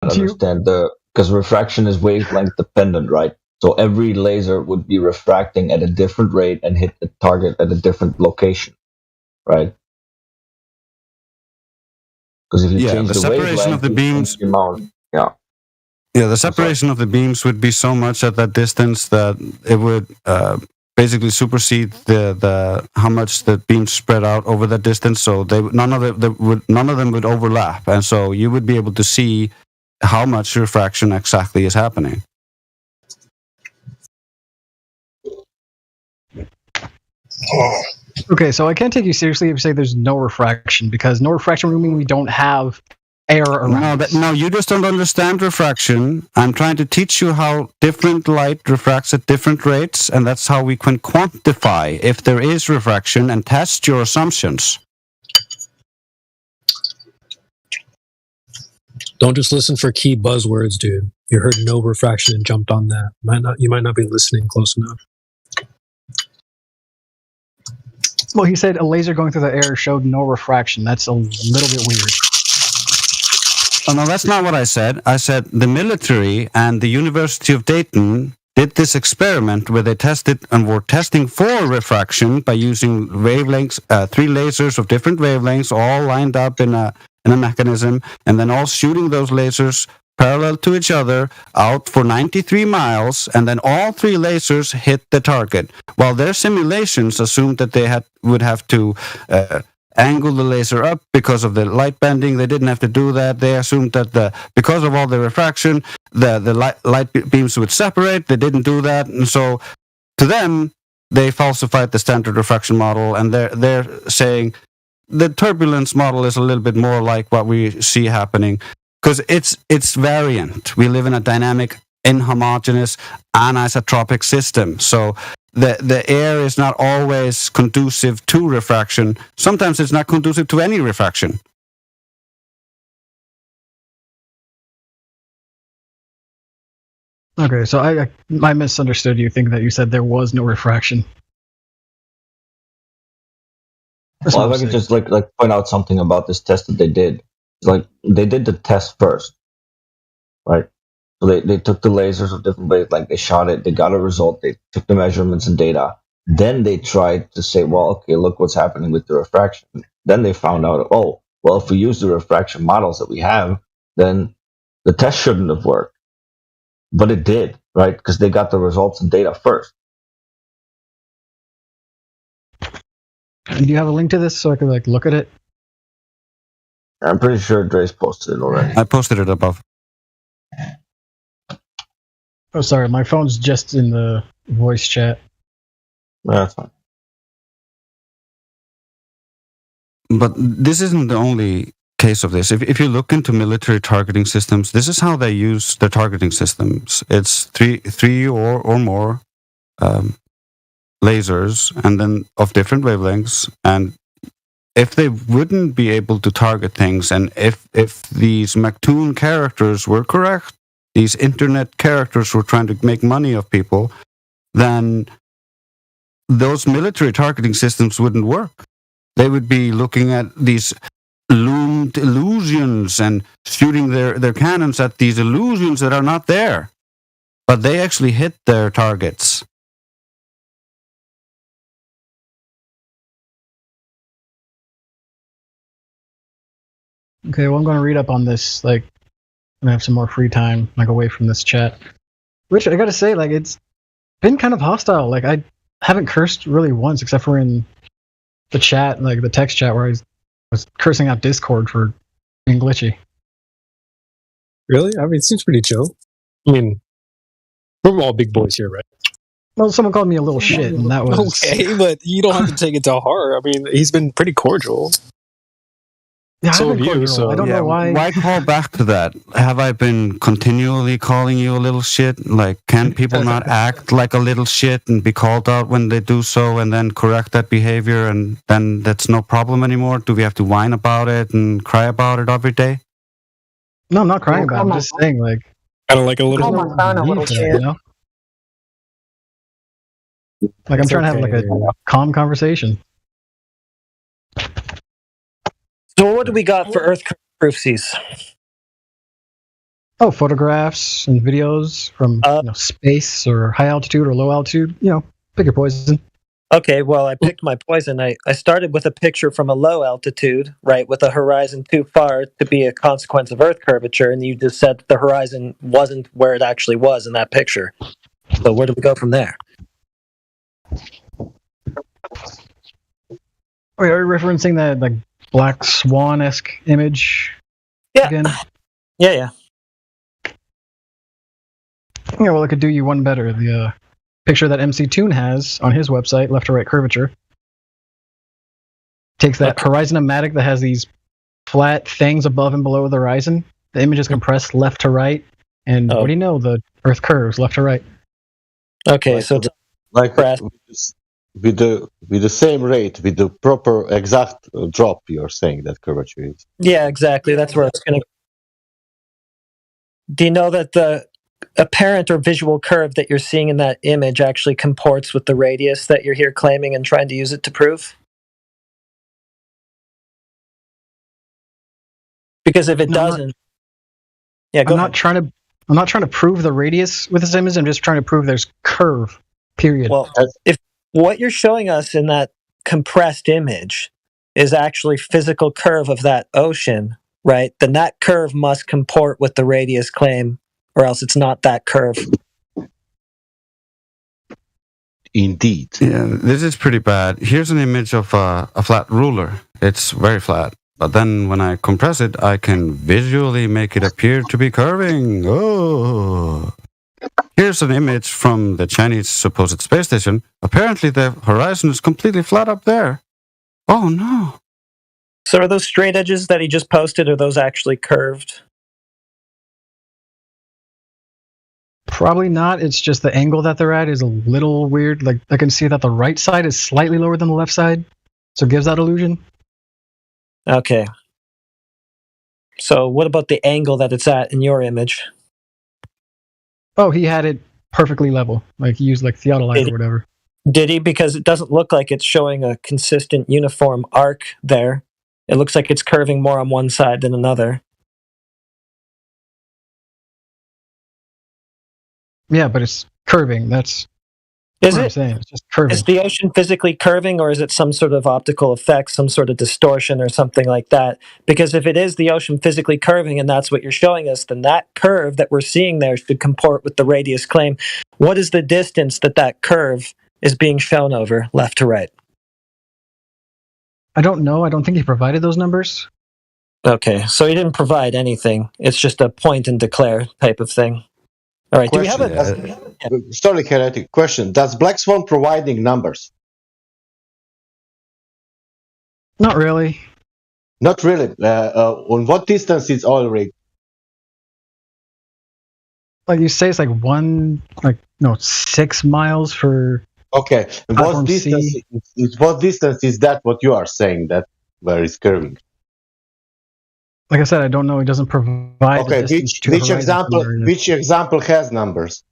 understand because refraction is wavelength dependent, right? So every laser would be refracting at a different rate and hit the target at a different location, right? Because if you Yeah, change the the separation of wavelength, the you change beams. the amount. Yeah. Yeah, the separation of the beams would be so much at that distance that it would basically supersede the how much the beams spread out over that distance. So none of them would overlap, and so you would be able to see how much refraction exactly is happening. Okay, so I can't take you seriously if you say there's no refraction, because no refraction would mean we don't have air around us. No, you just don't understand refraction. I'm trying to teach you how different light refracts at different rates, and that's how we can quantify if there is refraction and test your assumptions. Don't just listen for key buzzwords, dude. You heard no refraction and jumped on that. You might not be listening close enough. Well, he said a laser going through the air showed no refraction. That's a little bit weird. Oh, no, that's not what I said. I said the military and the University of Dayton did this experiment where they tested and were testing for refraction by using wavelengths, 3 lasers of different wavelengths, all lined up in a mechanism, and then all shooting those lasers parallel to each other out for 93 miles, and then all 3 lasers hit the target. While their simulations assumed that they would have to angle the laser up because of the light bending. They didn't have to do that. They assumed that because of all the refraction, the light beams would separate. They didn't do that, and so to them, they falsified the standard refraction model, and they're saying the turbulence model is a little bit more like what we see happening, because it's variant. We live in a dynamic, inhomogeneous, anisotropic system. So the air is not always conducive to refraction. Sometimes it's not conducive to any refraction. Okay, so I misunderstood you, thinking that you said there was no refraction. Well, if I could just like point out something about this test that they did. Like they did the test first, right? So they took the lasers of different ways, like they shot it, they got a result, they took the measurements and data. Then they tried to say, well, okay, look what's happening with the refraction. Then they found out, oh, well, if we use the refraction models that we have, then the test shouldn't have worked. But it did, right? Because they got the results and data first. Do you have a link to this so I could look at it? I'm pretty sure Dre's posted it already. I posted it above. Oh, sorry, my phone's just in the voice chat. Yeah, that's fine. But this isn't the only case of this. If you look into military targeting systems, this is how they use their targeting systems. It's three or more lasers, and then of different wavelengths. And if they wouldn't be able to target things, and if these Mactoon characters were correct, these internet characters were trying to make money of people, then those military targeting systems wouldn't work. They would be looking at these loomed illusions and shooting their cannons at these illusions that are not there. But they actually hit their targets. Okay, well, I'm going to read up on this, when I have some more free time, away from this chat. Which, I gotta say, it's been kind of hostile. I haven't cursed really once, except for in the chat, the text chat, where I was cursing out Discord for being glitchy. Really? I mean, it seems pretty chill. I mean, we're all big boys here, right? Well, someone called me a little shit, and that was... Okay, but you don't have to take it to heart. I mean, he's been pretty cordial. Yeah, So I've been have you, cordial. so- I don't know why... Why call back to that? Have I been continually calling you a little shit? Can people not act like a little shit and be called out when they do so and then correct that behavior, and then that's no problem anymore? Do we have to whine about it and cry about it every day? No, I'm not crying about it. I'm just saying, Kind of like a little. Call my phone a little for that, shit. you know? I'm trying to have a calm conversation. So what do we got for Earth proofsies? Oh, photographs and videos from space or high altitude or low altitude. Pick your poison. Okay, well, I picked my poison. I started with a picture from a low altitude, right, with a horizon too far to be a consequence of Earth curvature, and you just said the horizon wasn't where it actually was in that picture. So where do we go from there? Wait, are you referencing that like Black Swan-esque image? Yeah. Again? Yeah. Yeah, well, it could do you one better. The picture that MC Toon has on his website, left to right curvature, takes that horizon-o-matic that has these flat things above and below the horizon. The image is compressed left to right, and what do you know? The Earth curves left to right. Okay, like, so it's like with the same rate, with the proper exact drop, you're saying that curvature is. Yeah, exactly. That's where it's going to. Do you know that the apparent or visual curve that you're seeing in that image actually comports with the radius that you're here claiming and trying to use it to prove? Because if it doesn't, I'm not trying to prove the radius with this image. I'm just trying to prove there's curve. Period. Well, if what you're showing us in that compressed image is actually physical curve of that ocean, right? Then that curve must comport with the radius claim, or else it's not that curve. Indeed. Yeah, this is pretty bad. Here's an image of a flat ruler. It's very flat. But then when I compress it, I can visually make it appear to be curving. Oh. Here's an image from the Chinese supposed space station. Apparently the horizon is completely flat up there. Oh no. So are those straight edges that he just posted, are those actually curved? Probably not. It's just the angle that they're at is a little weird. Like I can see that the right side is slightly lower than the left side, so it gives that illusion. Okay. So what about the angle that it's at in your image? Oh, he had it perfectly level. Like he used like theodolite or whatever. Did he? Because it doesn't look like it's showing a consistent uniform arc there. It looks like it's curving more on one side than another. Yeah, but it's curving. That's what I'm saying. It's just curving. Is the ocean physically curving, or is it some sort of optical effect, some sort of distortion or something like that? Because if it is the ocean physically curving and that's what you're showing us, then that curve that we're seeing there should comport with the radius claim. What is the distance that curve is being shown over, left to right? I don't know. I don't think he provided those numbers. Okay, so he didn't provide anything. It's just a point and declare type of thing. All right. Question, do we have a sorry, Heretic. Question: does Black Swan providing numbers? Not really. Not really. On what distance is oil rig? Like you say, it's like 6 miles for. Okay. What distance? What distance is that? What you are saying that where it's curving? Like I said, I don't know. It doesn't provide. Okay. Which example has numbers?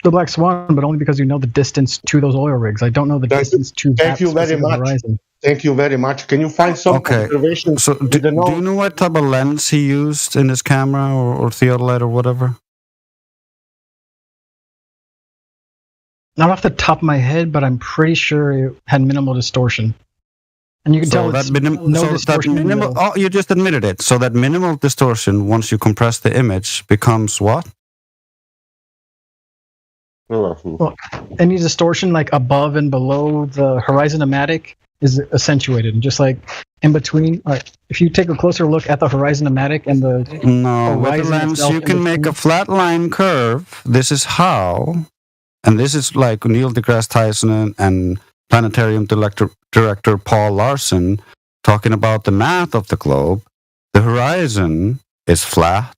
The Black Swan, but only because you know the distance to those oil rigs. I don't know the distance to that specific horizon. Thank you very much. Can you find some observations? So do you know what type of lens he used in his camera or theodolite or whatever? Not off the top of my head, but I'm pretty sure it had minimal distortion. And you can tell it's no distortion. You just admitted it. So that minimal distortion, once you compress the image, becomes what? Well, any distortion like above and below the horizon-o-matic is accentuated, and just like in between. If you take a closer look at the horizon-o-matic and the with the lens, you can make a flat line curve. This is how, and this is like Neil deGrasse Tyson and Planetarium director Paul Larson talking about the math of the globe. The horizon is flat,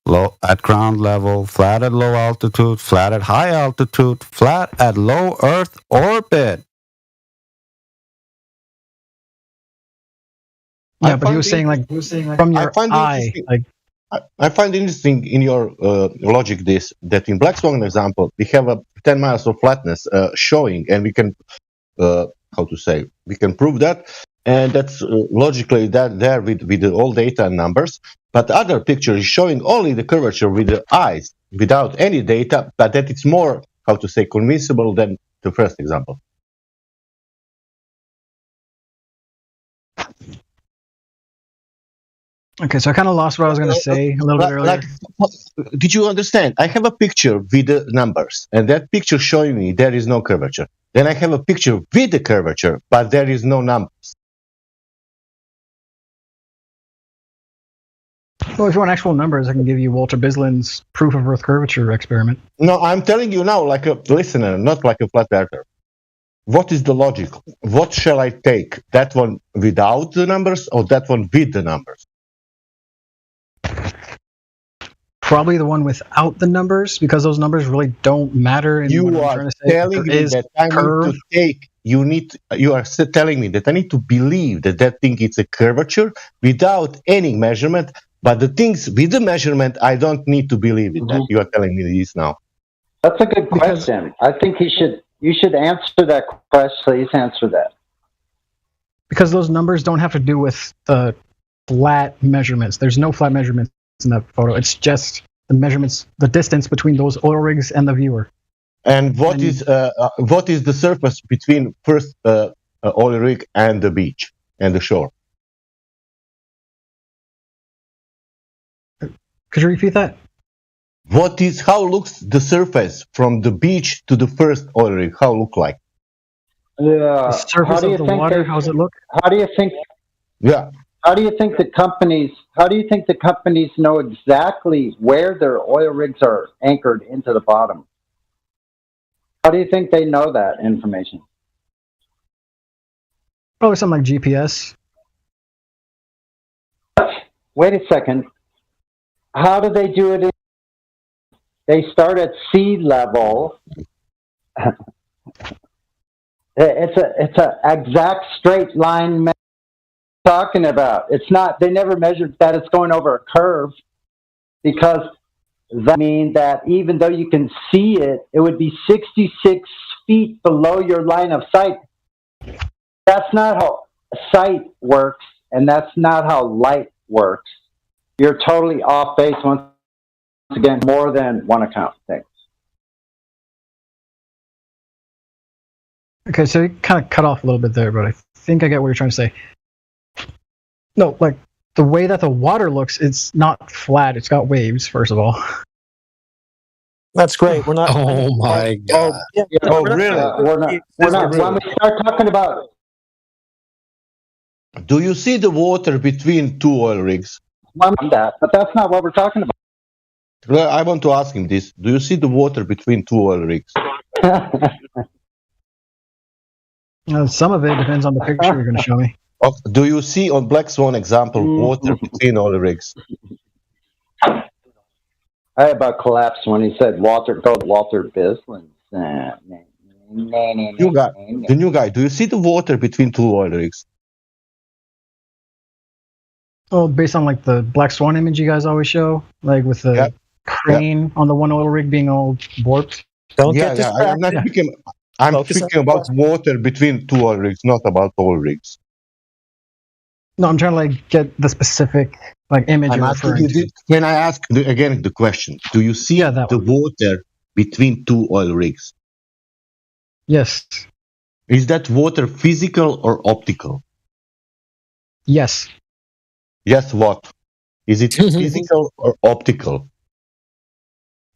low at ground level, flat at low altitude, flat at high altitude, flat at low Earth orbit. Yeah, but he was saying like from your eye. I find interesting in your logic that in Black Swan example we have a 10 miles of flatness showing, and we can we can prove that. and that's logically that there with the all data and numbers. But the other picture is showing only the curvature with the eyes, without any data, but that it's more, how to say, convincible than the first example. Okay, so I kind of lost what I was going to say a little bit earlier. Did you understand? I have a picture with the numbers, and that picture showing me there is no curvature. Then I have a picture with the curvature, but there is no numbers. Well, if you want actual numbers, I can give you Walter Bislin's proof of Earth curvature experiment. No, I'm telling you now like a listener, not like a flat earther. What is the logic? What shall I take? That one without the numbers or that one with the numbers? Probably the one without the numbers, because those numbers really don't matter. In You what I'm are trying to say. telling me that I need to take. You are telling me that I need to believe that that thing is a curvature without any measurement. But the things with the measurement, I don't need to believe in that. You are telling me this now. That's a good question. I think you should answer that question. Please answer that. Because those numbers don't have to do with the flat measurements. There's no flat measurements in that photo. It's just the measurements, the distance between those oil rigs and the viewer. And what is the surface between first oil rig and the beach and the shore? Could you repeat that? How looks the surface from the beach to the first oil rig? How look like? The surface of the water. How does it look? How do you think? Yeah. How do you think the companies know exactly where their oil rigs are anchored into the bottom? How do you think they know that information? Probably something like GPS. Wait a second. How do they do it? They start at sea level. It's a exact straight line. Talking about it's not. They never measured that it's going over a curve, because that means that even though you can see it, it would be 66 feet below your line of sight. That's not how sight works, and that's not how light works. You're totally off base once again, more than one account. Thanks. Okay, so you kind of cut off a little bit there, but I think I get what you're trying to say. No, like the way that the water looks, it's not flat. It's got waves, first of all. That's great. We're not. Oh my god! Really? We're not. When we start talking about, do you see the water between two oil rigs? That, but that's not what we're talking about. Well, I want to ask him this. Do you see the water between two oil rigs? Some of it depends on the picture you're going to show me. Do you see on Black Swan example water between oil rigs? I about collapsed when he said Walter Bislin. The new guy. Do you see the water between two oil rigs? Oh, based on like the Black Swan image you guys always show, like with the crane on the one oil rig being all warped. Don't get distracted. I'm not speaking. I'm speaking about water between two oil rigs, not about oil rigs. No, I'm trying to like get the specific like image you're referring to. Can I ask again the question? Do you see the water between two oil rigs? Yes. Is that water physical or optical? Yes. Yes, what? Is it physical or optical?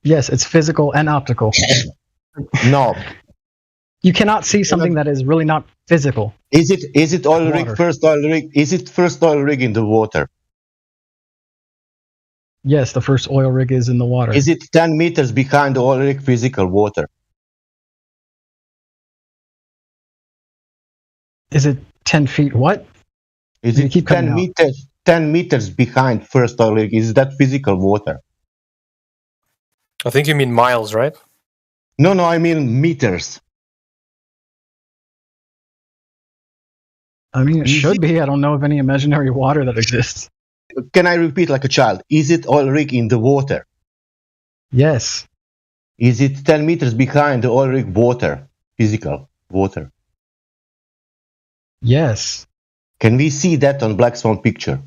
Yes, it's physical and optical. No. You cannot see something that is really not physical. Is it oil rig, first oil rig? Is it first oil rig in the water? Yes, the first oil rig is in the water. Is it 10 meters behind the oil rig physical water? Is it 10 feet what? Is it 10 meters behind first oil rig? Is that physical water? I think you mean miles, right? No, I mean meters. I mean, it should be. I don't know of any imaginary water that exists. Can I repeat like a child? Is it oil rig in the water? Yes. Is it 10 meters behind the oil rig water? Physical water? Yes. Can we see that on Black Swan picture?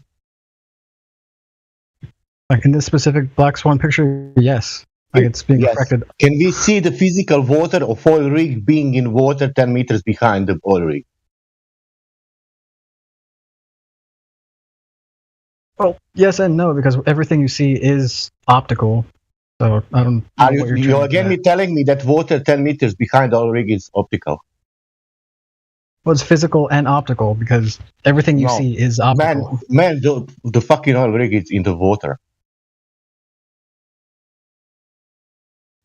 Like in this specific Black Swan picture, yes. Like it's being Yes. refracted. Can we see the physical water of oil rig being in water 10 meters behind the oil rig? Well, yes and no, because everything you see is optical. So I don't know Are what you you're trying again to get. telling me that water 10 meters behind oil rig is optical? Well, it's physical and optical because everything you No. see is optical. Man, the fucking oil rig is in the water.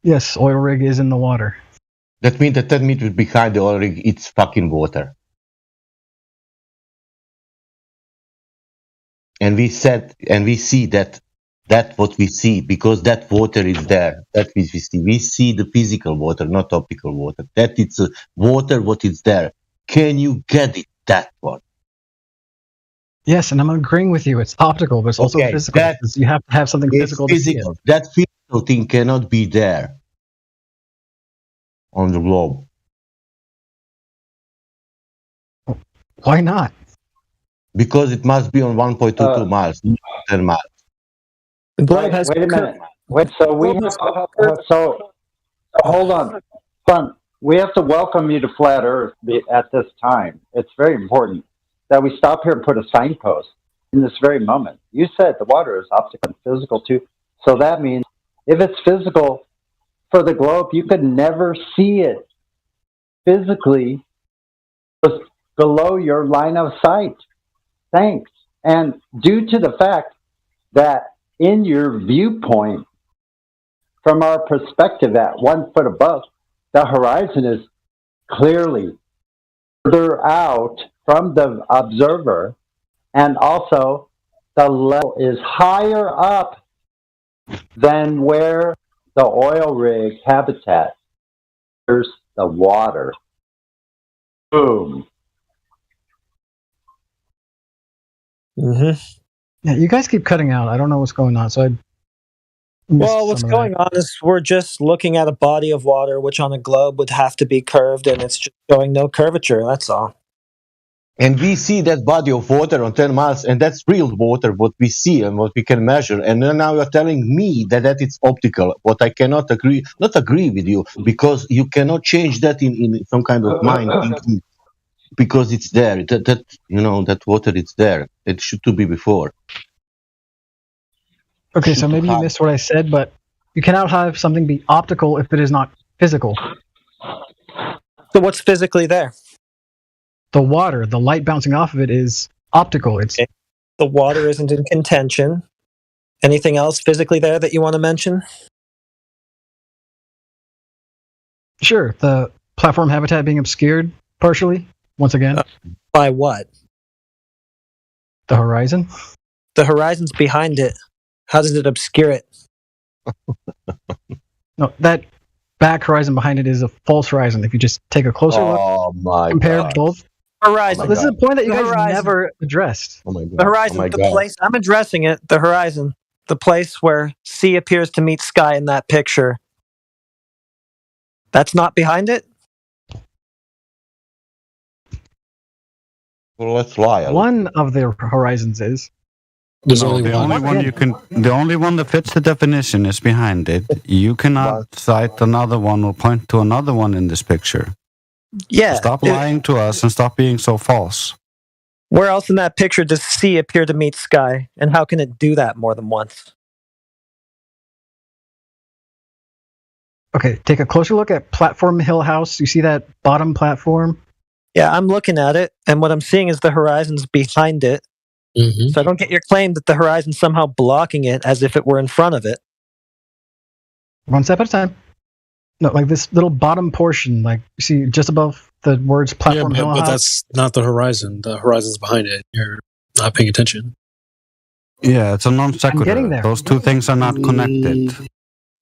Yes, oil rig is in the water. That means that 10 meters behind the oil rig, it's fucking water. And we see that that's what we see because that water is there. That we see. We see the physical water, not optical water. That it's water, what is there. Can you get it? That one. Yes, and I'm agreeing with you. It's optical, but it's also Okay, physical. that- Because you have to have something It's physical to see it. physical. That physical thing cannot be there on the globe. Why not? Because it must be on 1.22 miles, not 10 miles. The globe has Wait a minute. Wait, so we have so hold on. Son, we have to welcome you to Flat Earth at this time. It's very important that we stop here and put a signpost in this very moment. You said the water is optical and physical too. So that means if it's physical for the globe, you could never see it physically below your line of sight. Thanks. And due to the fact that in your viewpoint, from our perspective at 1 foot above, the horizon is clearly further out from the observer, and also the level is higher up than where the oil rig habitat. There's the water. Boom. Mm-hmm. Yeah, you guys keep cutting out. I don't know what's going on. So I Well, what's going on is we're just looking at a body of water, which on a globe would have to be curved, and it's just showing no curvature. That's all. And we see that body of water on 10 miles, and that's real water, what we see and what we can measure. And then now you're telling me that it's optical, what I cannot not agree with you, because you cannot change that in some kind of mind thinking, because it's there. That water is there. It should to be before. Okay, so maybe you missed what I said, but you cannot have something be optical if it is not physical. So what's physically there? The water, the light bouncing off of it is optical. It's Okay. The water isn't in contention. Anything else physically there that you want to mention? Sure, the platform habitat being obscured partially, once again. By what? The horizon. The horizon's behind it. How does it obscure it? No, that back horizon behind it is a false horizon. If you just take a closer look, compare both. Horizon. This is a point that you The guys horizon. never addressed. Oh my God. The horizon, the place, I'm addressing it, the horizon, the place where sea appears to meet sky in that picture. That's not behind it? Well, let's lie. One of the horizons is. There's No, only the one. only one that fits the definition is behind it. You cannot cite another one or point to another one in this picture. Yeah. Stop lying to us and stop being so false. Where else in that picture does sea appear to meet sky? And how can it do that more than once? Okay, take a closer look at Platform Hill House. You see that bottom platform? Yeah, I'm looking at it, and what I'm seeing is the horizon's behind it. Mm-hmm. So I don't get your claim that the horizon's somehow blocking it as if it were in front of it. One step at a time. No, like this little bottom portion, like you see just above the words Yeah, Platform Hill but House. that's not the horizon. The horizon's behind it. You're not paying attention. Yeah, it's a non sequitur. getting there. Those two things are not connected.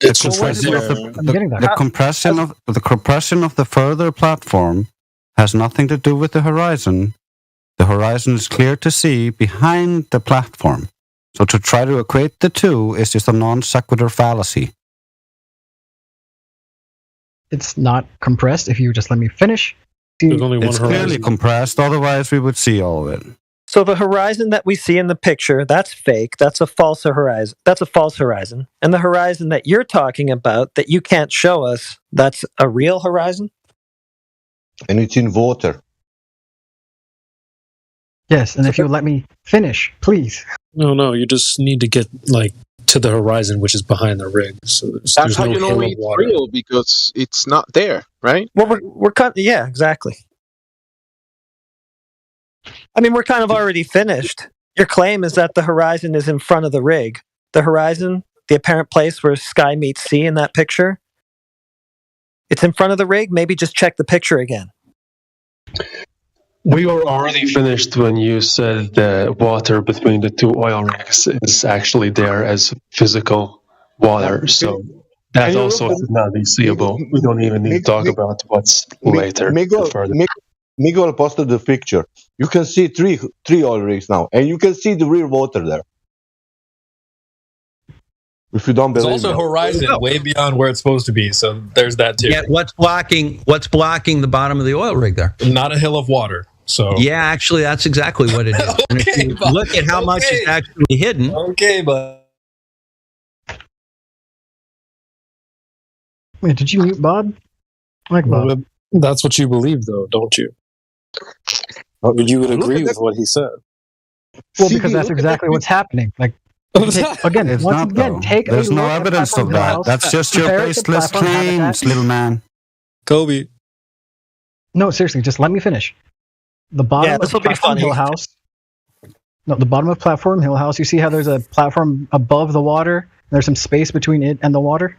It's The just right compression of there. I'm getting there. the compression of the further platform has nothing to do with the horizon. The horizon is clear to see behind the platform. So to try to equate the two is just a non sequitur fallacy. It's not compressed. If you just let me finish. There's only one It's clearly horizon. compressed, otherwise we would see all of it. So the horizon that we see in the picture, that's fake. That's a false horizon. That's a false horizon. And the horizon that you're talking about that you can't show us, that's a real horizon? And it's in water. Yes, and if you let me finish, please. No, you just need to get to the horizon, which is behind the rig. So That's how you know it's real, because it's not there, right? Well, we're yeah, exactly. I mean, we're kind of already finished. Your claim is that the horizon is in front of the rig. The horizon, the apparent place where sky meets sea in that picture, it's in front of the rig. Maybe just check the picture again. We were already finished when you said the water between the two oil rigs is actually there as physical water. So that also should not be seeable. We don't even need to talk about what's later. Miguel posted the picture. You can see three oil rigs now, and you can see the real water there. If you don't believe There's also horizon way beyond where it's supposed to be, so there's that too. Yeah, what's blocking the bottom of the oil rig there? Not a hill of water. So yeah, actually, that's exactly what it is. Okay, and if you look at how much is actually hidden. Okay, but Wait, did you mute Bob? Bob. Well, that's what you believe, though, don't you? You would agree with what he said. Well, because that's exactly what's happening. Again, it's once not, again, though. take There's a no look at evidence of Platform that. House, That's just your compare it to baseless Platform claims, Habitat. little man. Kobe. No, seriously, just let me finish. The bottom of Platform Hill House. No, the bottom of Platform Hill House. You see how there's a platform above the water? There's some space between it and the water.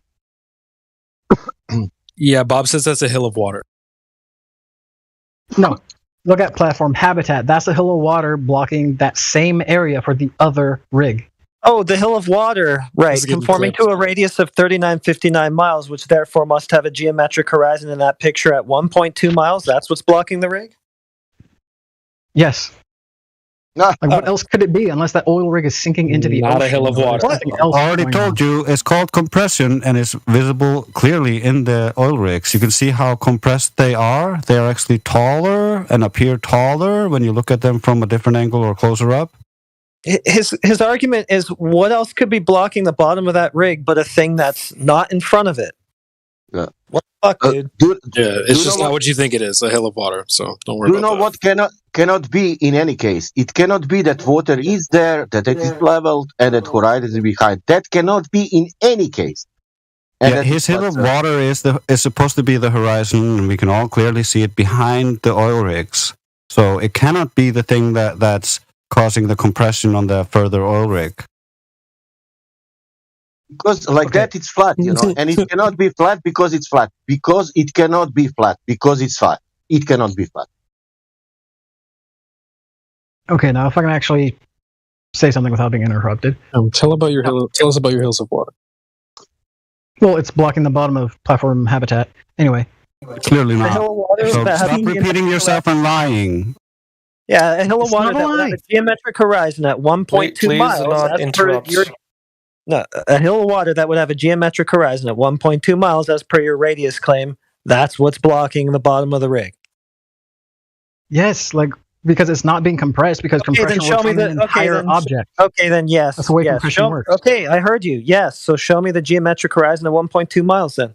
Yeah, Bob says that's a hill of water. No, look at Platform Habitat. That's a hill of water blocking that same area for the other rig. Oh, the hill of water, right, conforming to a radius of 3959 miles, which therefore must have a geometric horizon in that picture at 1.2 miles. That's what's blocking the rig? Yes. What else could it be unless that oil rig is sinking into the ocean? Not a hill of water. I already told you it's called compression, and it's visible clearly in the oil rigs. You can see how compressed they are. They are actually taller and appear taller when you look at them from a different angle or closer up. His argument is, what else could be blocking the bottom of that rig but a thing that's not in front of it? Yeah. What the fuck, dude? Yeah, it's just not what you think it is, a hill of water. So don't worry about that. Do you know what cannot be in any case? It cannot be that water is there, that it is leveled, and that horizon is behind. That cannot be in any case. And his hill of water is supposed to be the horizon, and we can all clearly see it behind the oil rigs. So it cannot be the thing that's causing the compression on the further oil rig. Because that it's flat, and it cannot be flat because it's flat. Because it cannot be flat because it's flat. It cannot be flat. Okay, now if I can actually say something without being interrupted. Tell us about your hills of water. Well, it's blocking the bottom of Platform Habitat. Anyway. Clearly not. So stop repeating yourself and lying. Yeah, a hill of water that would have a geometric horizon at 1.2 miles. Not interrupt. No, a hill of water that would have a geometric horizon at 1.2 miles as per your radius claim. That's what's blocking the bottom of the rig. Yes, because it's not being compressed because compression show me the entire object. Okay, then yes. That's the way compression works. Okay, I heard you. Yes, so show me the geometric horizon at 1.2 miles then.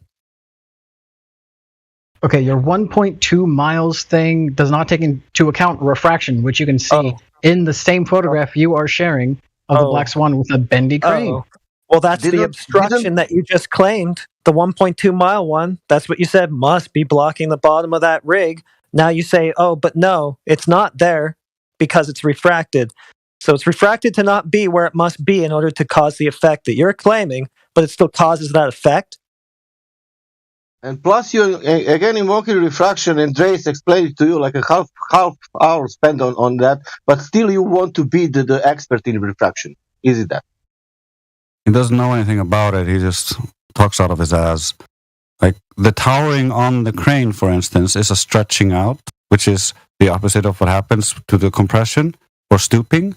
Okay, your 1.2 miles thing does not take into account refraction, which you can see in the same photograph you are sharing of the Black Swan with a bendy crane. Well, that's the obstruction that you just claimed, the 1.2 mile one. That's what you said must be blocking the bottom of that rig. Now you say, but no, it's not there because it's refracted. So it's refracted to not be where it must be in order to cause the effect that you're claiming, but it still causes that effect. And plus, you again invoking refraction, and Dreis explained it to you like a half hour spent on that, but still you want to be the expert in refraction. Is it that? He doesn't know anything about it. He just talks out of his ass. Like the towering on the crane, for instance, is a stretching out, which is the opposite of what happens to the compression or stooping,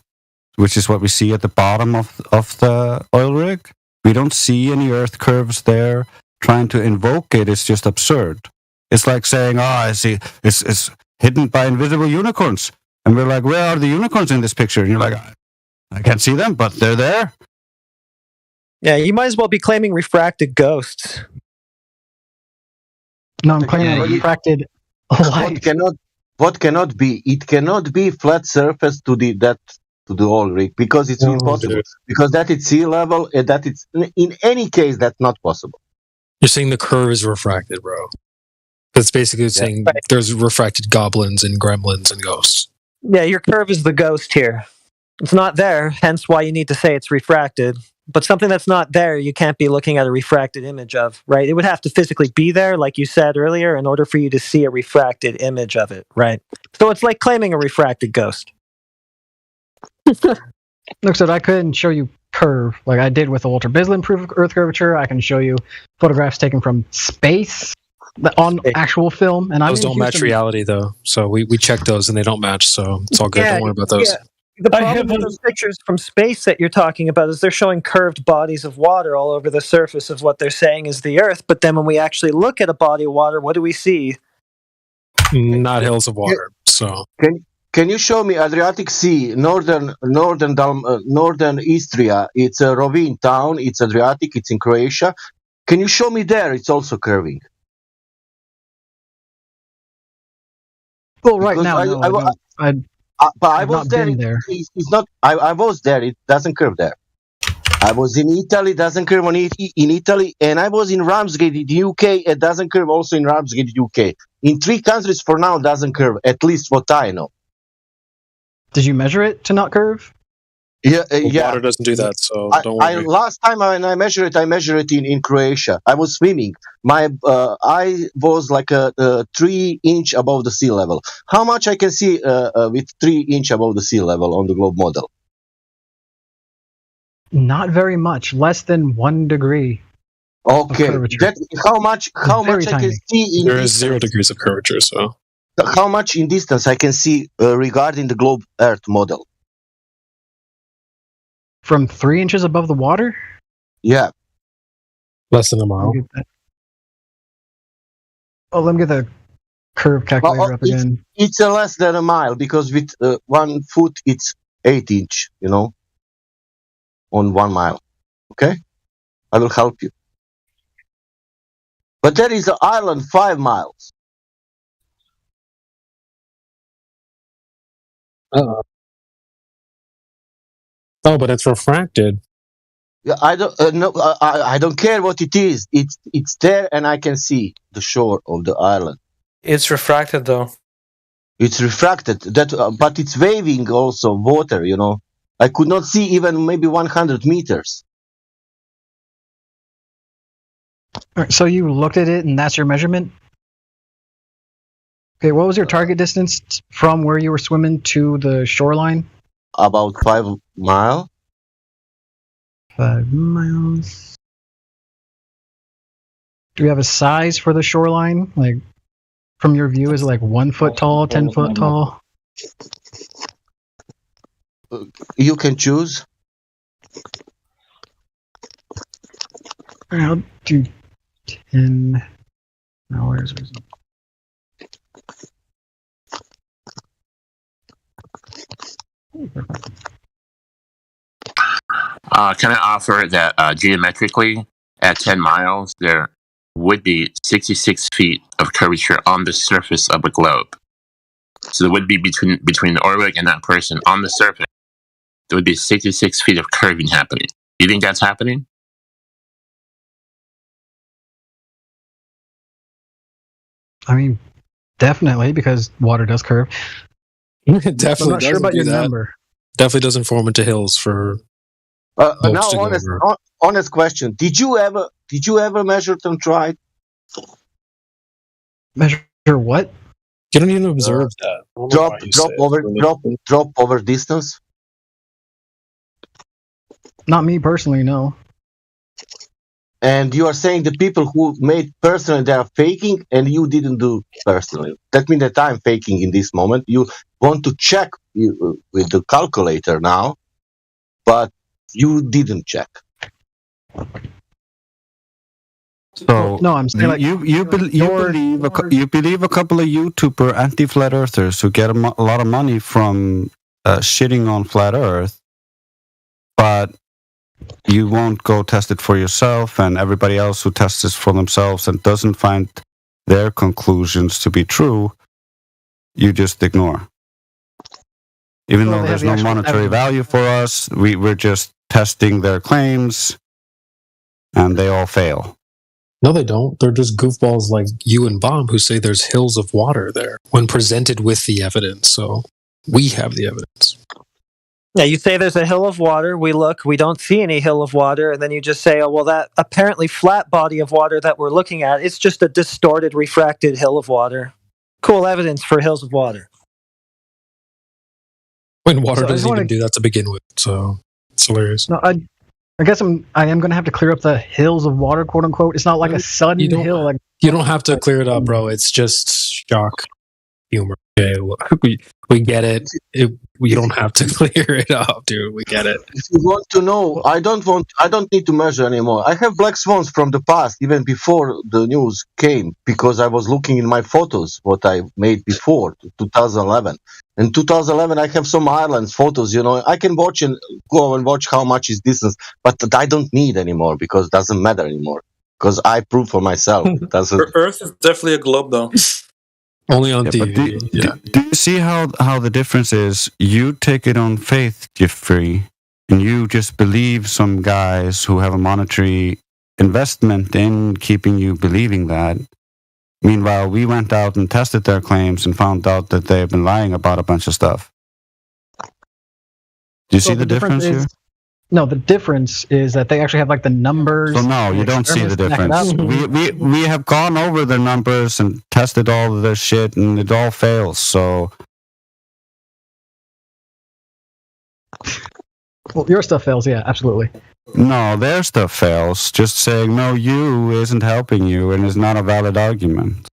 which is what we see at the bottom of the oil rig. We don't see any earth curves there. Trying to invoke it is just absurd. It's like saying, I see, it's hidden by invisible unicorns. And we're like, where are the unicorns in this picture? And you're like, I can't see them, but they're there. Yeah, you might as well be claiming refracted ghosts. No, I'm claiming refracted light. What cannot be? It cannot be flat surface to the oil rig because it's impossible. Because that is sea level, and that it's in any case that's not possible. You're saying the curve is refracted, bro. That's basically saying there's refracted goblins and gremlins and ghosts. Yeah, your curve is the ghost here. It's not there, hence why you need to say it's refracted. But something that's not there, you can't be looking at a refracted image of, right? It would have to physically be there, like you said earlier, in order for you to see a refracted image of it, right? So it's like claiming a refracted ghost. Look, so I couldn't show you curve like I did with the Walter Bislin proof of Earth curvature. I can show you photographs taken from space on actual film, and those don't match reality though. So we checked those and they don't match. So it's all good. Don't worry about those. Yeah. The problem with those pictures from space that you're talking about is they're showing curved bodies of water all over the surface of what they're saying is the Earth. But then when we actually look at a body of water, what do we see? Not hills of water. So can you show me Adriatic Sea, northern Istria? It's a Rovinj town. It's Adriatic. It's in Croatia. Can you show me there? It's also curving. Well, right now, but I was there. It's not. I was there. It doesn't curve there. I was in Italy. Doesn't curve in Italy, and I was in Ramsgate in the UK. It doesn't curve also in Ramsgate, UK. In 3 countries for now, doesn't curve. At least what I know. Did you measure it to not curve? Yeah, Water doesn't do that, so don't worry. Last time when I measured it in Croatia. I was swimming. My I was like a 3 inch above the sea level. How much I can see with 3 inch above the sea level on the globe model? Not very much. Less than 1 degree. Okay. How much I can see in there is 0 degrees of curvature. So how much in distance I can see regarding the globe Earth model? From 3 inches above the water? Yeah. Less than a mile. Let me get the curve calculator up again. It's less than a mile because with 1 foot it's 8 inch, on 1 mile. Okay? I will help you. But there is an island 5 miles. Oh, but it's refracted. Yeah, I don't care what it is. It's there, and I can see the shore of the island. It's refracted, though. It's refracted. But it's waving also water. I could not see even maybe 100 meters. All right, so you looked at it, and that's your measurement. Okay, what was your target distance from where you were swimming to the shoreline? About 5 miles. 5 miles. Do we have a size for the shoreline? Like, from your view, is it like 1 foot tall, 10 foot tall? You can choose. I'll do 10. Now, where's it? Can I offer that geometrically, at 10 miles, there would be 66 feet of curvature on the surface of a globe. So there would be between the Orwig and that person on the surface, there would be 66 feet of curving happening. Do you think that's happening? I mean, definitely, because water does curve. It definitely I'm not sure about your number. Definitely doesn't form into hills for. Now, honest question: Did you ever measure and try? Measure what? You don't even observe that. Drop over distance. Not me personally, no. And you are saying the people who made personally, they are faking, and you didn't do personally. That means that I'm faking in this moment. You want to check with the calculator now, but you didn't check. So no, I'm saying like you believe a couple of YouTuber anti-flat earthers who get a lot of money from shitting on flat Earth, but you won't go test it for yourself, and everybody else who tests it for themselves and doesn't find their conclusions to be true, you just ignore. Even though there's no monetary value for us, we're just testing their claims, and they all fail. No, they don't. They're just goofballs like you and Bob who say there's hills of water there when presented with the evidence. So we have the evidence. Yeah, you say there's a hill of water. We look, we don't see any hill of water. And then you just say, oh, well, that apparently flat body of water that we're looking at, it's just a distorted, refracted hill of water. Cool evidence for hills of water. When water doesn't even do that to begin with. So it's hilarious. No, I guess I am going to have to clear up the hills of water, quote unquote. It's not like a sudden hill. Like you don't have to clear it up, bro. It's just shock humor. Okay, we get it. We don't have to clear it up, dude. We get it. If you want to know, I don't need to measure anymore. I have black swans from the past, even before the news came, because I was looking in my photos, what I made before 2011. In 2011, I have some islands photos, you know, I can watch and go and watch how much is distance, but I don't need anymore because it doesn't matter anymore. Because I prove for myself. It doesn't. Earth is definitely a globe, though. Only on TV. Do you see how the difference is? You take it on faith, Jeffrey, and you just believe some guys who have a monetary investment in keeping you believing that. Meanwhile, we went out and tested their claims and found out that they've been lying about a bunch of stuff. Do you see the difference here? No, the difference is that they actually have like the numbers. So no, you don't see the difference. We have gone over their numbers and tested all of their shit, and it all fails. So, well, your stuff fails, yeah, absolutely. No, their stuff fails. Just saying no, you isn't helping you, and is not a valid argument.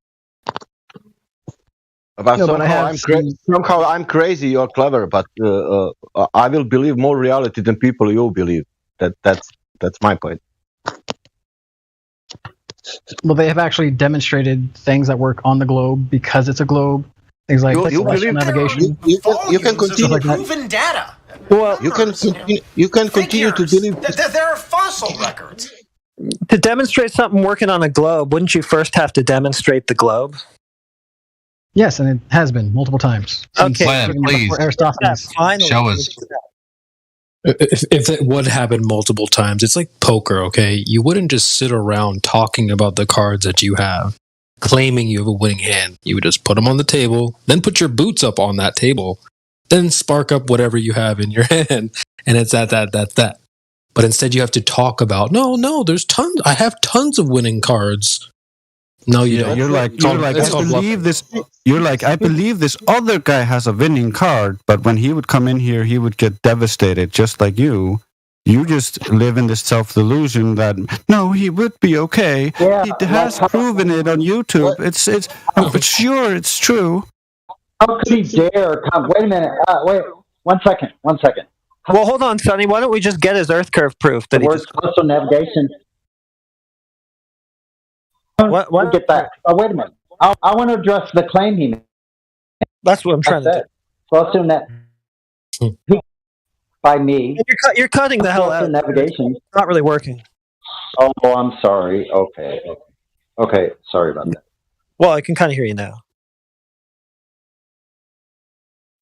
But no, somehow I'm crazy. You're clever, but I will believe more reality than people you believe. That's my point. Well, they have actually demonstrated things that work on the globe because it's a globe. Things like celestial navigation. You can continue. Proven data. Well, you can continue to believe. There are fossil records. To demonstrate something working on a globe, wouldn't you first have to demonstrate the globe? Yes, and it has been multiple times. Okay, please show us. If it would happen multiple times, it's like poker, okay? You wouldn't just sit around talking about the cards that you have, claiming you have a winning hand. You would just put them on the table, then put your boots up on that table, then spark up whatever you have in your hand, and it's that. But instead, you have to talk about, no, there's tons. I have tons of winning cards. No, you don't. You're like, I believe this. You're like, I believe this other guy has a winning card, but when he would come in here, he would get devastated, just like you. You just live in this self-delusion that no, he would be okay. Yeah, he has proven it on YouTube. I'm sure it's true. How could he dare come? Wait a minute. Wait, 1 second. Well, hold on, Sonny. Why don't we just get his Earth curve proof that he just coastal navigation? What? Get back. Oh, wait a minute. I want to address the claim he made. That's what I'm trying to do. Coastal by me. You're cutting the hell out. Navigation. It's not really working. Oh, I'm sorry. Okay. Sorry about that. Well, I can kind of hear you now.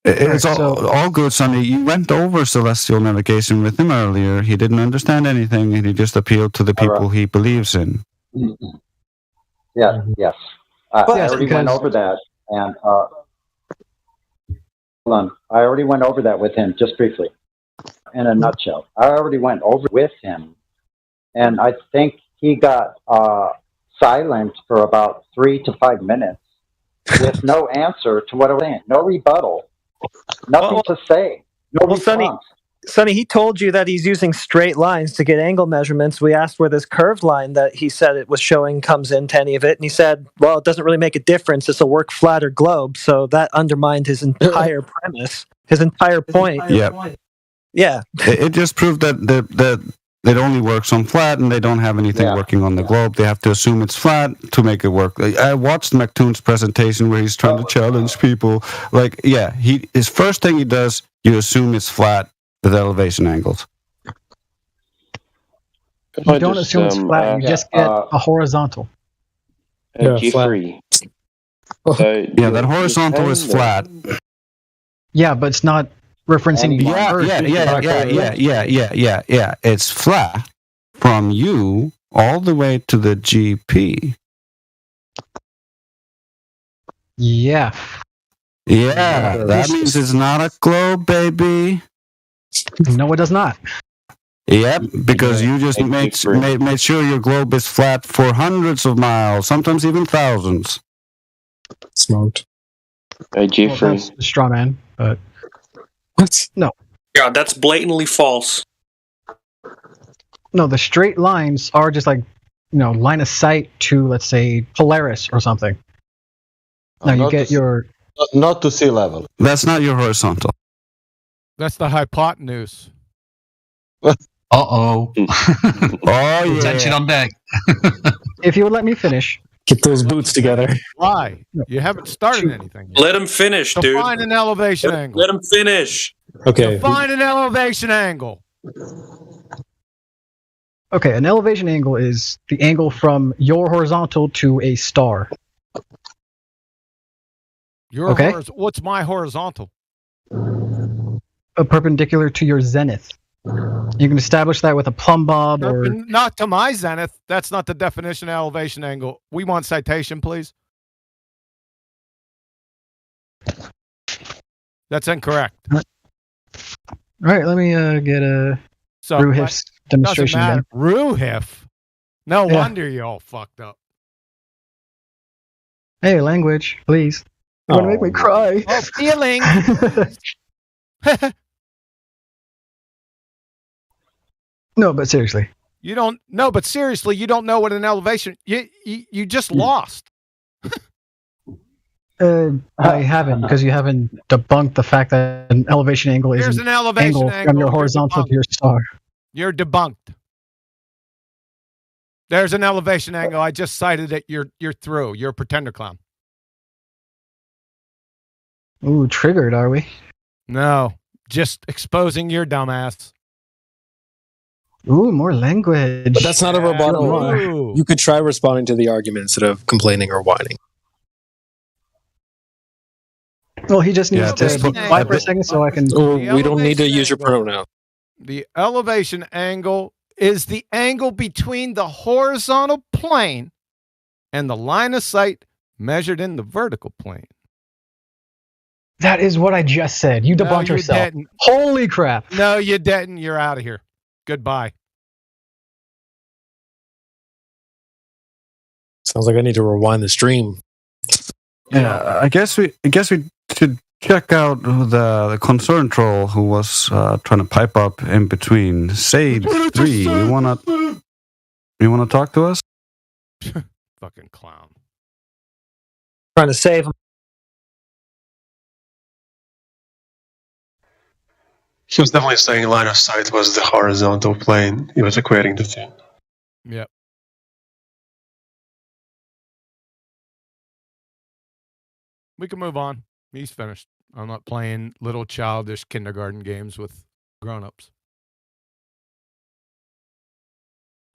It's all good, Sonny. You went over celestial navigation with him earlier. He didn't understand anything, and he just appealed to the people he believes in. Mm-hmm. Yeah, yes. I already went over that, and hold on. I already went over that with him just briefly, in a nutshell. I already went over it with him, and I think he got silent for about 3 to 5 minutes with no answer to what I was saying, no rebuttal, nothing to say, no response. Sonny, he told you that he's using straight lines to get angle measurements. We asked where this curved line that he said it was showing comes into any of it, and he said, well, it doesn't really make a difference. This will work flat or globe. So that undermined his entire premise, his entire point. Yeah. Yeah. It just proved that it only works on flat, and they don't have anything working on the globe. They have to assume it's flat to make it work. I watched McToon's presentation where he's trying to challenge people. Like, yeah, his first thing he does, you assume it's flat with elevation angles. You don't assume it's flat. You just get a horizontal. Jeffrey. Yeah, that horizontal is flat. Yeah, but it's not referencing. Yeah. It's flat from you all the way to the GP. Yeah. Yeah, that means it's not a globe, baby. No, it does not. Yep, because you just made sure your globe is flat for hundreds of miles, sometimes even thousands. Smoked. Hey, Jeffrey. Well, that's a straw man, but what? No. Yeah, that's blatantly false. No, the straight lines are just like, line of sight to, let's say, Polaris or something. Now you get your... Not to sea level. That's not your horizontal. That's the hypotenuse. Oh, yeah. Attention on deck. If you would let me finish. Get those boots together. Why? You haven't started anything yet. Let him finish, dude. Define an elevation angle. Let him finish. Okay. Define an elevation angle. Okay, an elevation angle is the angle from your horizontal to a star. Okay. What's my horizontal? Perpendicular to your zenith. You can establish that with a plumb bob or... Not to my zenith. That's not the definition of elevation angle. We want citation, please. That's incorrect. All right, let me get a Ruhif's demonstration then. Ruhif? No wonder you're all fucked up. Hey, language, please. You want to make me cry? Oh, feeling. No, but seriously. You don't know, but seriously, you don't know what an elevation. You just lost. I haven't, because you haven't debunked the fact that an elevation angle is an elevation angle from your horizontal to your star. You're debunked. There's an elevation angle. I just cited it. You're through. You're a pretender clown. Ooh, triggered, are we? No, just exposing your dumbass. Ooh, more language. But that's not a rebuttal. You could try responding to the argument instead of complaining or whining. Well, he just needs to quiet for a second so I can... we don't need to use your pronoun. The elevation angle is the angle between the horizontal plane and the line of sight measured in the vertical plane. That is what I just said. You debunked yourself. Didn't. Holy crap. No, you didn't. You're out of here. Goodbye. Sounds like I need to rewind the stream. Yeah, I guess we should check out the concern troll who was trying to pipe up in between. Sage 3, you wanna talk to us? Fucking clown. Trying to save him. He was definitely saying line of sight was the horizontal plane. He was equating the two. Yep. We can move on. He's finished. I'm not playing little childish kindergarten games with grown-ups.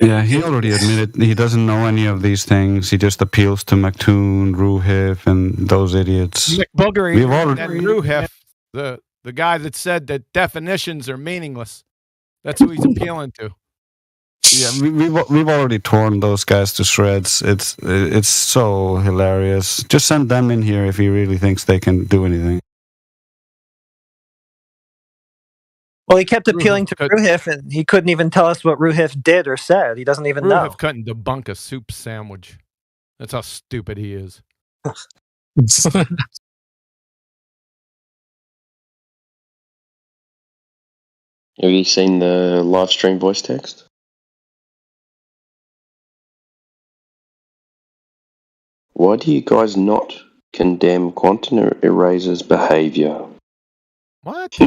Yeah, he already admitted he doesn't know any of these things. He just appeals to McToon, Ruhif, and those idiots. McBoogery We've already... and Ruhif, the guy that said that definitions are meaningless. That's who he's appealing to. Yeah, we've already torn those guys to shreds. It's so hilarious. Just send them in here if he really thinks they can do anything. Well, he kept appealing to Ruhif, and he couldn't even tell us what Ruhif did or said. He doesn't even know. Ruhif couldn't debunk a soup sandwich. That's how stupid he is. Have you seen the live stream voice text? Why do you guys not condemn Quantum Eraser's behavior? What?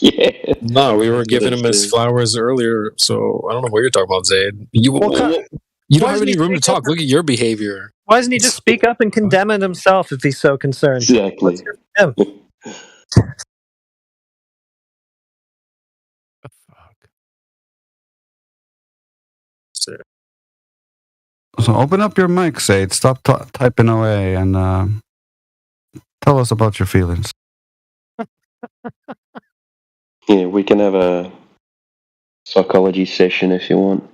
Yeah. No, we were giving him his flowers earlier, so I don't know what you're talking about, Zaid. You don't have any room to talk. Look at your behavior. Why doesn't he just speak up and condemn it himself if he's so concerned? Exactly. Let's hear from him. So open up your mic, Zaid. Stop typing away and tell us about your feelings. Yeah, we can have a psychology session if you want.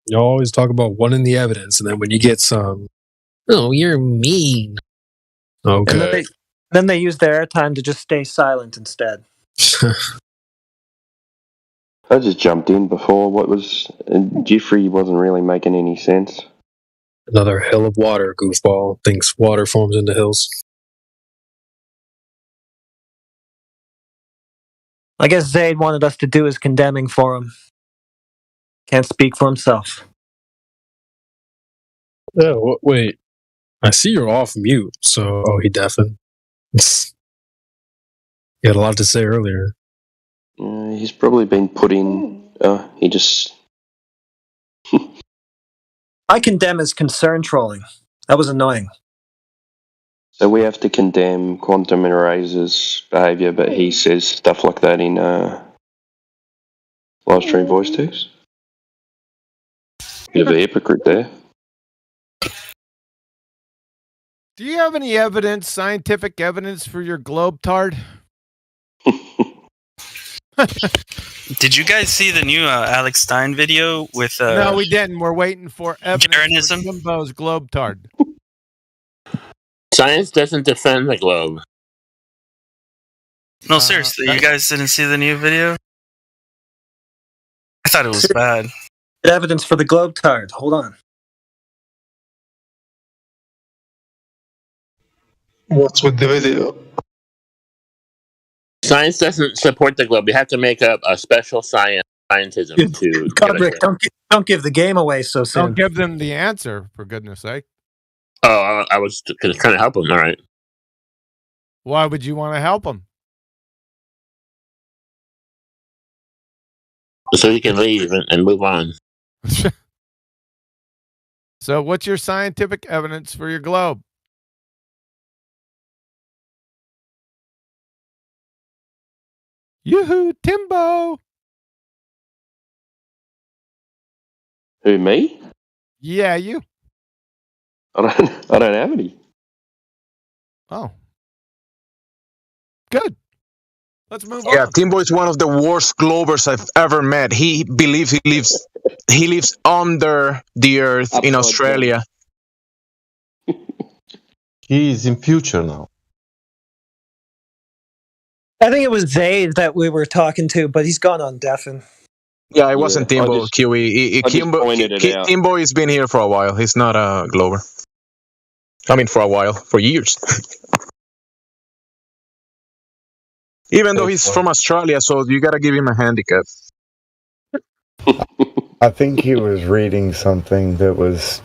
You always talk about wanting the evidence, and then when you get some, oh, you're mean. Okay. Then they use their airtime to just stay silent instead. I just jumped in before. Jeffrey wasn't really making any sense. Another hill of water, goofball. Thinks water forms into hills. I guess Zaid wanted us to do his condemning for him. Can't speak for himself. Yeah, wait. I see you're off mute, so... Oh, he deafened. You had a lot to say earlier. He's probably been put in... he just... I condemn his concern trolling. That was annoying. So we have to condemn Quantum Eraser's behaviour, but he says stuff like that in live stream voice text. Bit of a hypocrite there. Do you have any evidence, scientific evidence for your globe-tard? Did you guys see the new Alex Stein video with... No, we didn't. We're waiting for evidence Jeranism? for Timbo's globe-tard. Science doesn't defend the globe. No, seriously, you guys didn't see the new video? I thought it was bad. Evidence for the globe-tard. Hold on. What's with the video? Science doesn't support the globe. You have to make up a special scientism to... Godric, don't give the game away so soon. Don't give them the answer, for goodness sake. Oh, I was trying to help him. All right. Why would you want to help them? So he can leave and move on. So what's your scientific evidence for your globe? Yoo-hoo, Timbo! Who, me? Yeah, you. I don't have any. Oh. Good. Let's move Yeah, on. Timbo is one of the worst Globers I've ever met. He believes he lives under the earth in Australia. He is in future now. I think it was Zaid that we were talking to, but he's gone on deafen. Yeah, it wasn't Timbo, Kiwi. pointed it out. Timbo has been here for a while. He's not a Glober. I mean, for a while. For years. Even though he's from Australia, so you gotta give him a handicap. I think he was reading something that was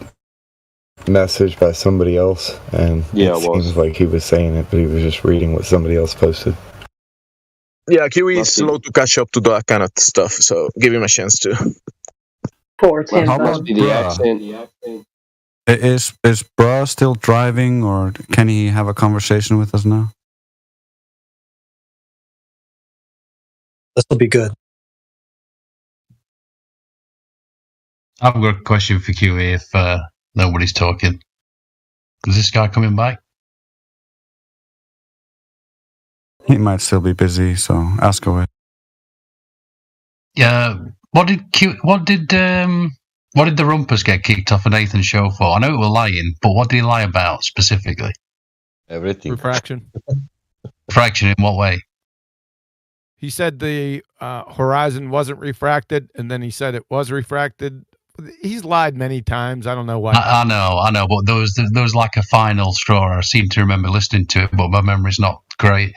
messaged by somebody else, and Yeah, it it was. seems like he was saying it, but he was just reading what somebody else posted. Yeah, Kiwi is slow to catch up to that kind of stuff, so give him a chance to. How about the Bruh? accent. Is Bruh still driving, or can he have a conversation with us now? This will be good. I've got a question for QE if nobody's talking. Is this guy coming back? He might still be busy, so ask away. Yeah. What did the Rumpus get kicked off of Nathan's show for? I know it was lying, but what did he lie about specifically? Everything. Refraction. Fraction in what way? He said the horizon wasn't refracted, and then he said it was refracted. He's lied many times. I don't know why. I know, but there was like a final straw. I seem to remember listening to it, but my memory's not great.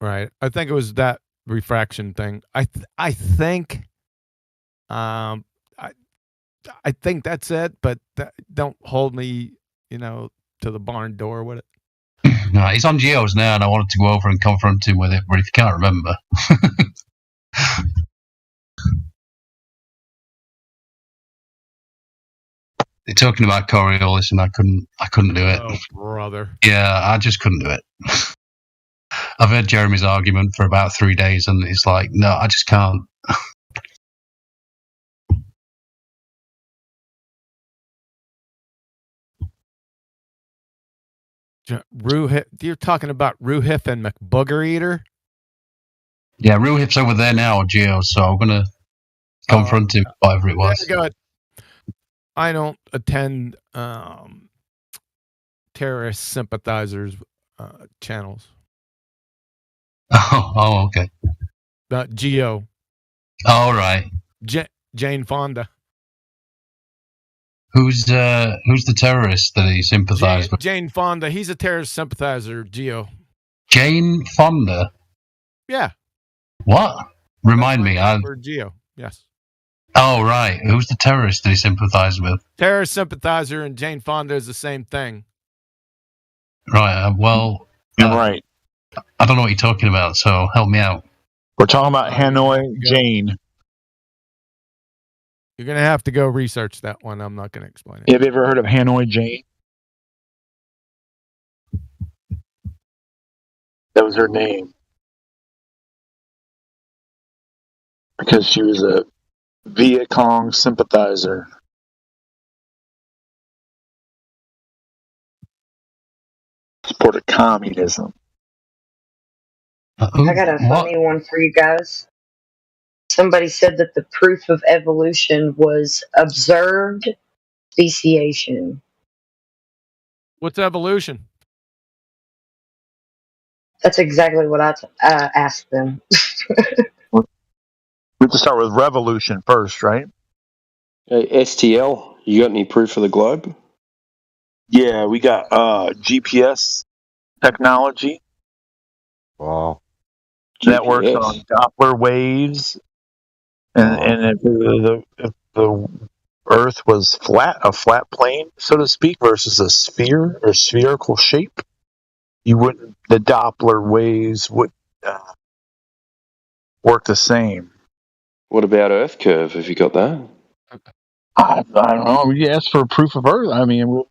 Right. I think it was that refraction thing. I think I think that's it, but don't hold me, to the barn door with it. No, he's on Geo's now, and I wanted to go over and confront him with it, but if you can't remember. They're talking about Coriolis, and I couldn't do it. Oh, brother. Yeah, I just couldn't do it. I've heard Jeremy's argument for about 3 days, and it's like, no, I just can't. You're talking about Ruhif and McBooger Eater? Yeah, Ruhif's over there now, Geo, so I'm going to confront him, whatever it was. Very good. I don't attend terrorist sympathizers channels. Oh, okay. Geo. All right. Jane Fonda. Who's the terrorist that he sympathized with? Jane Fonda. He's a terrorist sympathizer, Geo. Jane Fonda? Yeah. What? Remind me. For Geo, yes. Oh, right. Who's the terrorist that he sympathized with? Terrorist sympathizer and Jane Fonda is the same thing. Right. Well, you're right. I don't know what you're talking about, so help me out. We're talking about Hanoi Jane. You're going to have to go research that one. I'm not going to explain it. Have you ever heard of Hanoi Jane? That was her name. Because she was a Viet Cong sympathizer. Supported communism. I got a funny one for you guys. Somebody said that the proof of evolution was observed speciation. What's evolution? That's exactly what I asked them. We have to start with revolution first, right? STL, you got any proof of the globe? Yeah, we got GPS technology. Wow. That works on Doppler waves. And if the Earth was a flat plane, so to speak, versus a sphere or spherical shape, the Doppler waves would work the same. What about Earth curve? Have you got that? I don't know. We asked for proof of Earth. I mean,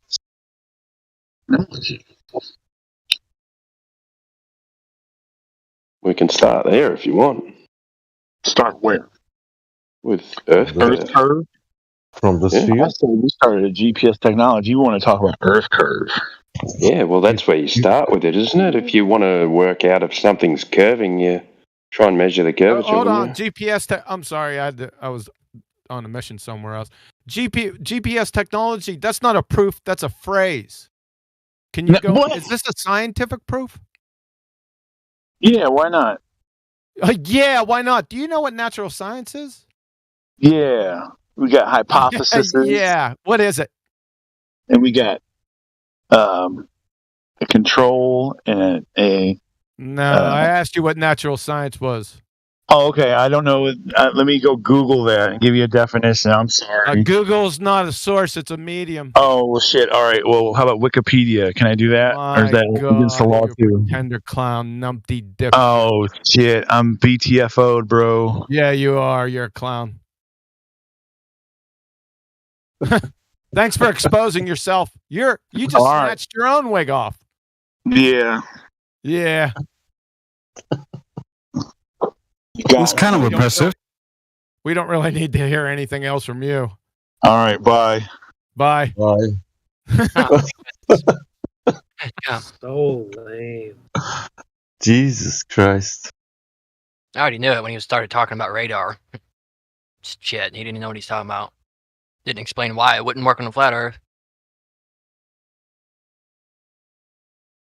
we can start there if you want. Start where? With Earth curve? From the sphere? I said we started a GPS technology. You want to talk about Earth curve? Yeah, well, that's where you start with it, isn't it? If you want to work out if something's curving, you try and measure the curvature. Hold on, GPS. I'm sorry, I was on a mission somewhere else. GPS technology. That's not a proof. That's a phrase. Can you go? What? Is this a scientific proof? Yeah, why not? Yeah, why not? Do you know what natural science is? Yeah, we got hypotheses. Yeah, what is it? And we got a control and a. No, I asked you what natural science was. Oh, okay. I don't know. Let me go Google that and give you a definition. I'm sorry. Google's not a source; it's a medium. Oh well, shit. All right. Well, how about Wikipedia? Can I do that, or is that against the law too? Tender clown, numpty dip. Oh shit! I'm BTFO'd, bro. Yeah, you are. You're a clown. Thanks for exposing yourself. You just snatched your own wig off. Yeah. Yeah. It's kind of impressive. We don't really need to hear anything else from you. All right. Bye. Bye. So lame. Jesus Christ. I already knew it when he started talking about radar. Shit, he didn't know what he's talking about. Didn't explain why it wouldn't work on the flat Earth.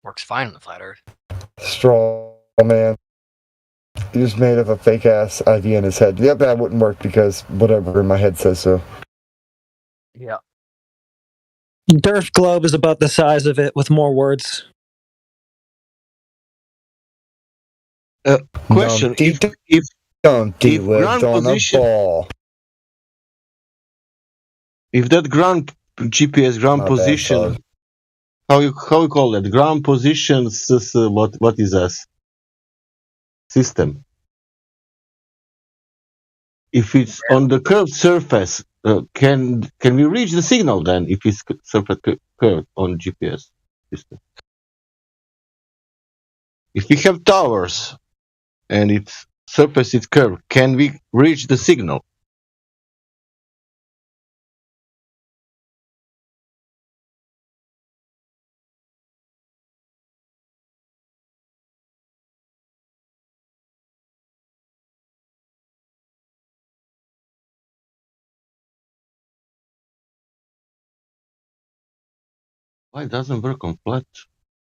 Works fine on the flat Earth. Straw man. He just made up a fake ass idea in his head. Yep, that wouldn't work because whatever in my head says so. Yeah. Earth globe is about the size of it with more words. Question: If lived on a ball. if that ground GPS ground My bad, position, Todd. how you call it? Ground positions. What is that system? If it's on the curved surface, can we reach the signal then? If it's surface curved on GPS system, if we have towers and its surface is curved, can we reach the signal? Why it doesn't work on flat?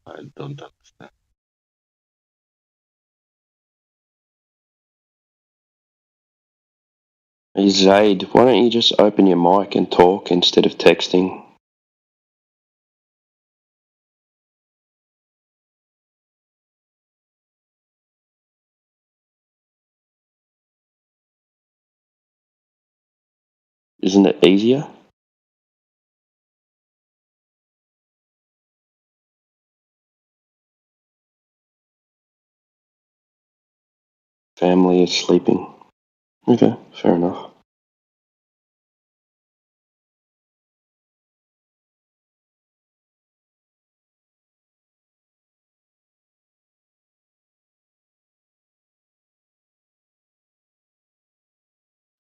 I don't understand. Hey, Zaid, why don't you just open your mic and talk instead of texting? Isn't it easier? Family is sleeping. Okay, fair enough.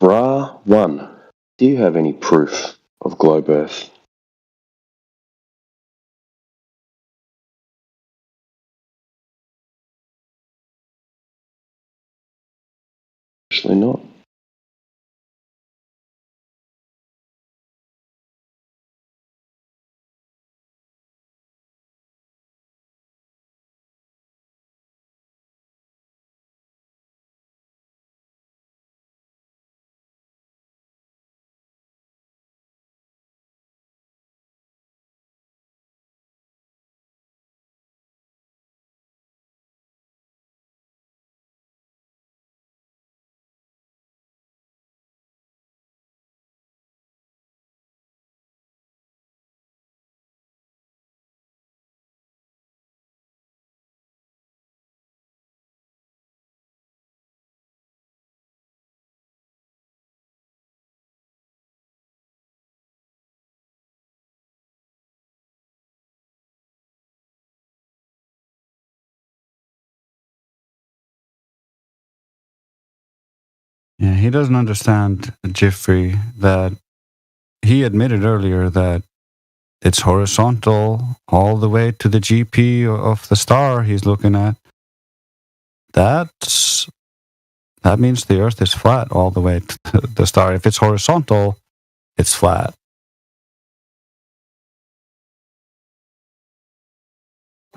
Ra1, do you have any proof of globe Earth? Actually not. Yeah, he doesn't understand, Jeffrey, that he admitted earlier that it's horizontal all the way to the GP of the star he's looking at. That means the Earth is flat all the way to the star. If it's horizontal, it's flat.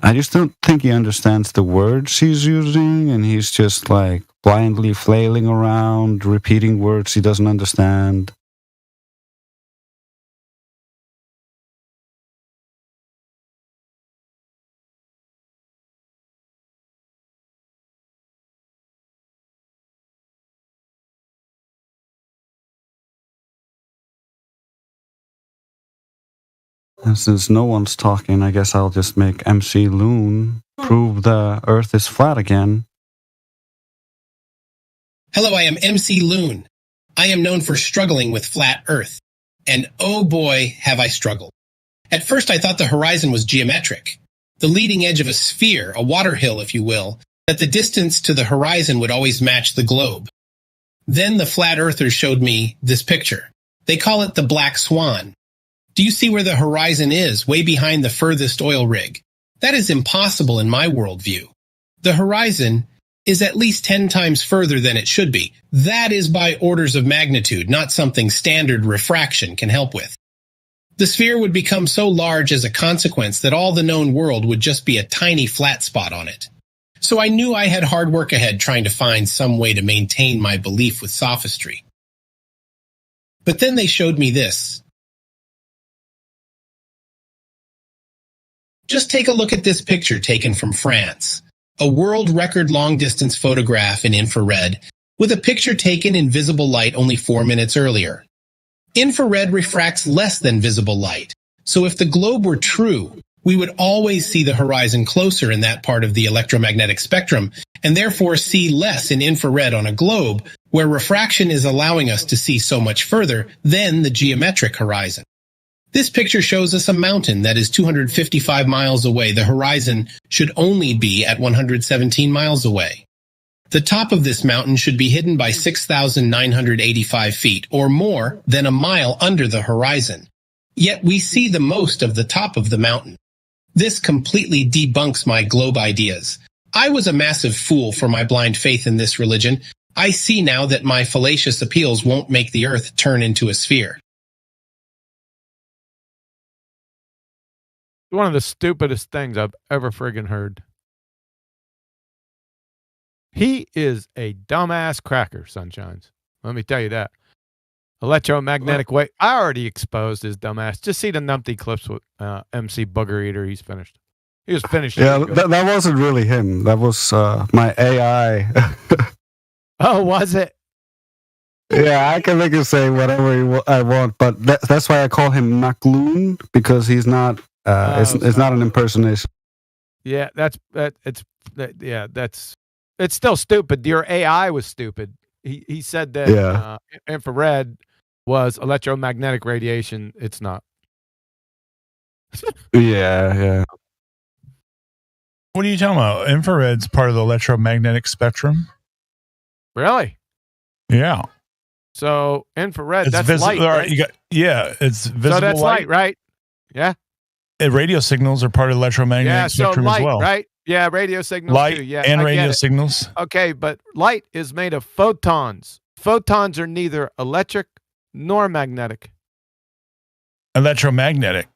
I just don't think he understands the words he's using, and he's just like blindly flailing around, repeating words he doesn't understand. And since no one's talking, I guess I'll just make MC Loon prove the Earth is flat again. Hello, I am MC Loon. I am known for struggling with flat Earth. And oh boy, have I struggled. At first I thought the horizon was geometric, the leading edge of a sphere, a water hill if you will, that the distance to the horizon would always match the globe. Then the flat earthers showed me this picture. They call it the black swan. Do you see where the horizon is, way behind the furthest oil rig? That is impossible in my worldview. The horizon is at least 10 times further than it should be. That is by orders of magnitude, not something standard refraction can help with. The sphere would become so large as a consequence that all the known world would just be a tiny flat spot on it. So I knew I had hard work ahead trying to find some way to maintain my belief with sophistry. But then they showed me this. Just take a look at this picture taken from France. A world record long-distance photograph in infrared with a picture taken in visible light only 4 minutes earlier. Infrared refracts less than visible light, so if the globe were true, we would always see the horizon closer in that part of the electromagnetic spectrum, and therefore see less in infrared on a globe, where refraction is allowing us to see so much further than the geometric horizon. This picture shows us a mountain that is 255 miles away. The horizon should only be at 117 miles away. The top of this mountain should be hidden by 6,985 feet, or more than a mile under the horizon. Yet we see the most of the top of the mountain. This completely debunks my globe ideas. I was a massive fool for my blind faith in this religion. I see now that my fallacious appeals won't make the earth turn into a sphere. One of the stupidest things I've ever friggin' heard. He is a dumbass cracker, Sunshines. Let me tell you that. Electromagnetic wave. I already exposed his dumbass. Just see the numpty clips with MC Booger Eater. He's finished. He was finished. Yeah, that wasn't really him. That was my AI. Oh, was it? Yeah, I can make him say whatever I want, but that's why I call him McLoon, because he's not. It's not an impersonation. Yeah, it's still stupid. Your AI was stupid. He said that infrared was electromagnetic radiation. It's not. Yeah. What are you talking about? Infrared's part of the electromagnetic spectrum. Really? Yeah. So infrared, that's light, right? It's visible. So that's light, right? Yeah. Radio signals are part of the electromagnetic spectrum light, as well. Right? Yeah, radio signals light too. Yeah, and radio signals. Okay, but light is made of photons. Photons are neither electric nor magnetic. Electromagnetic.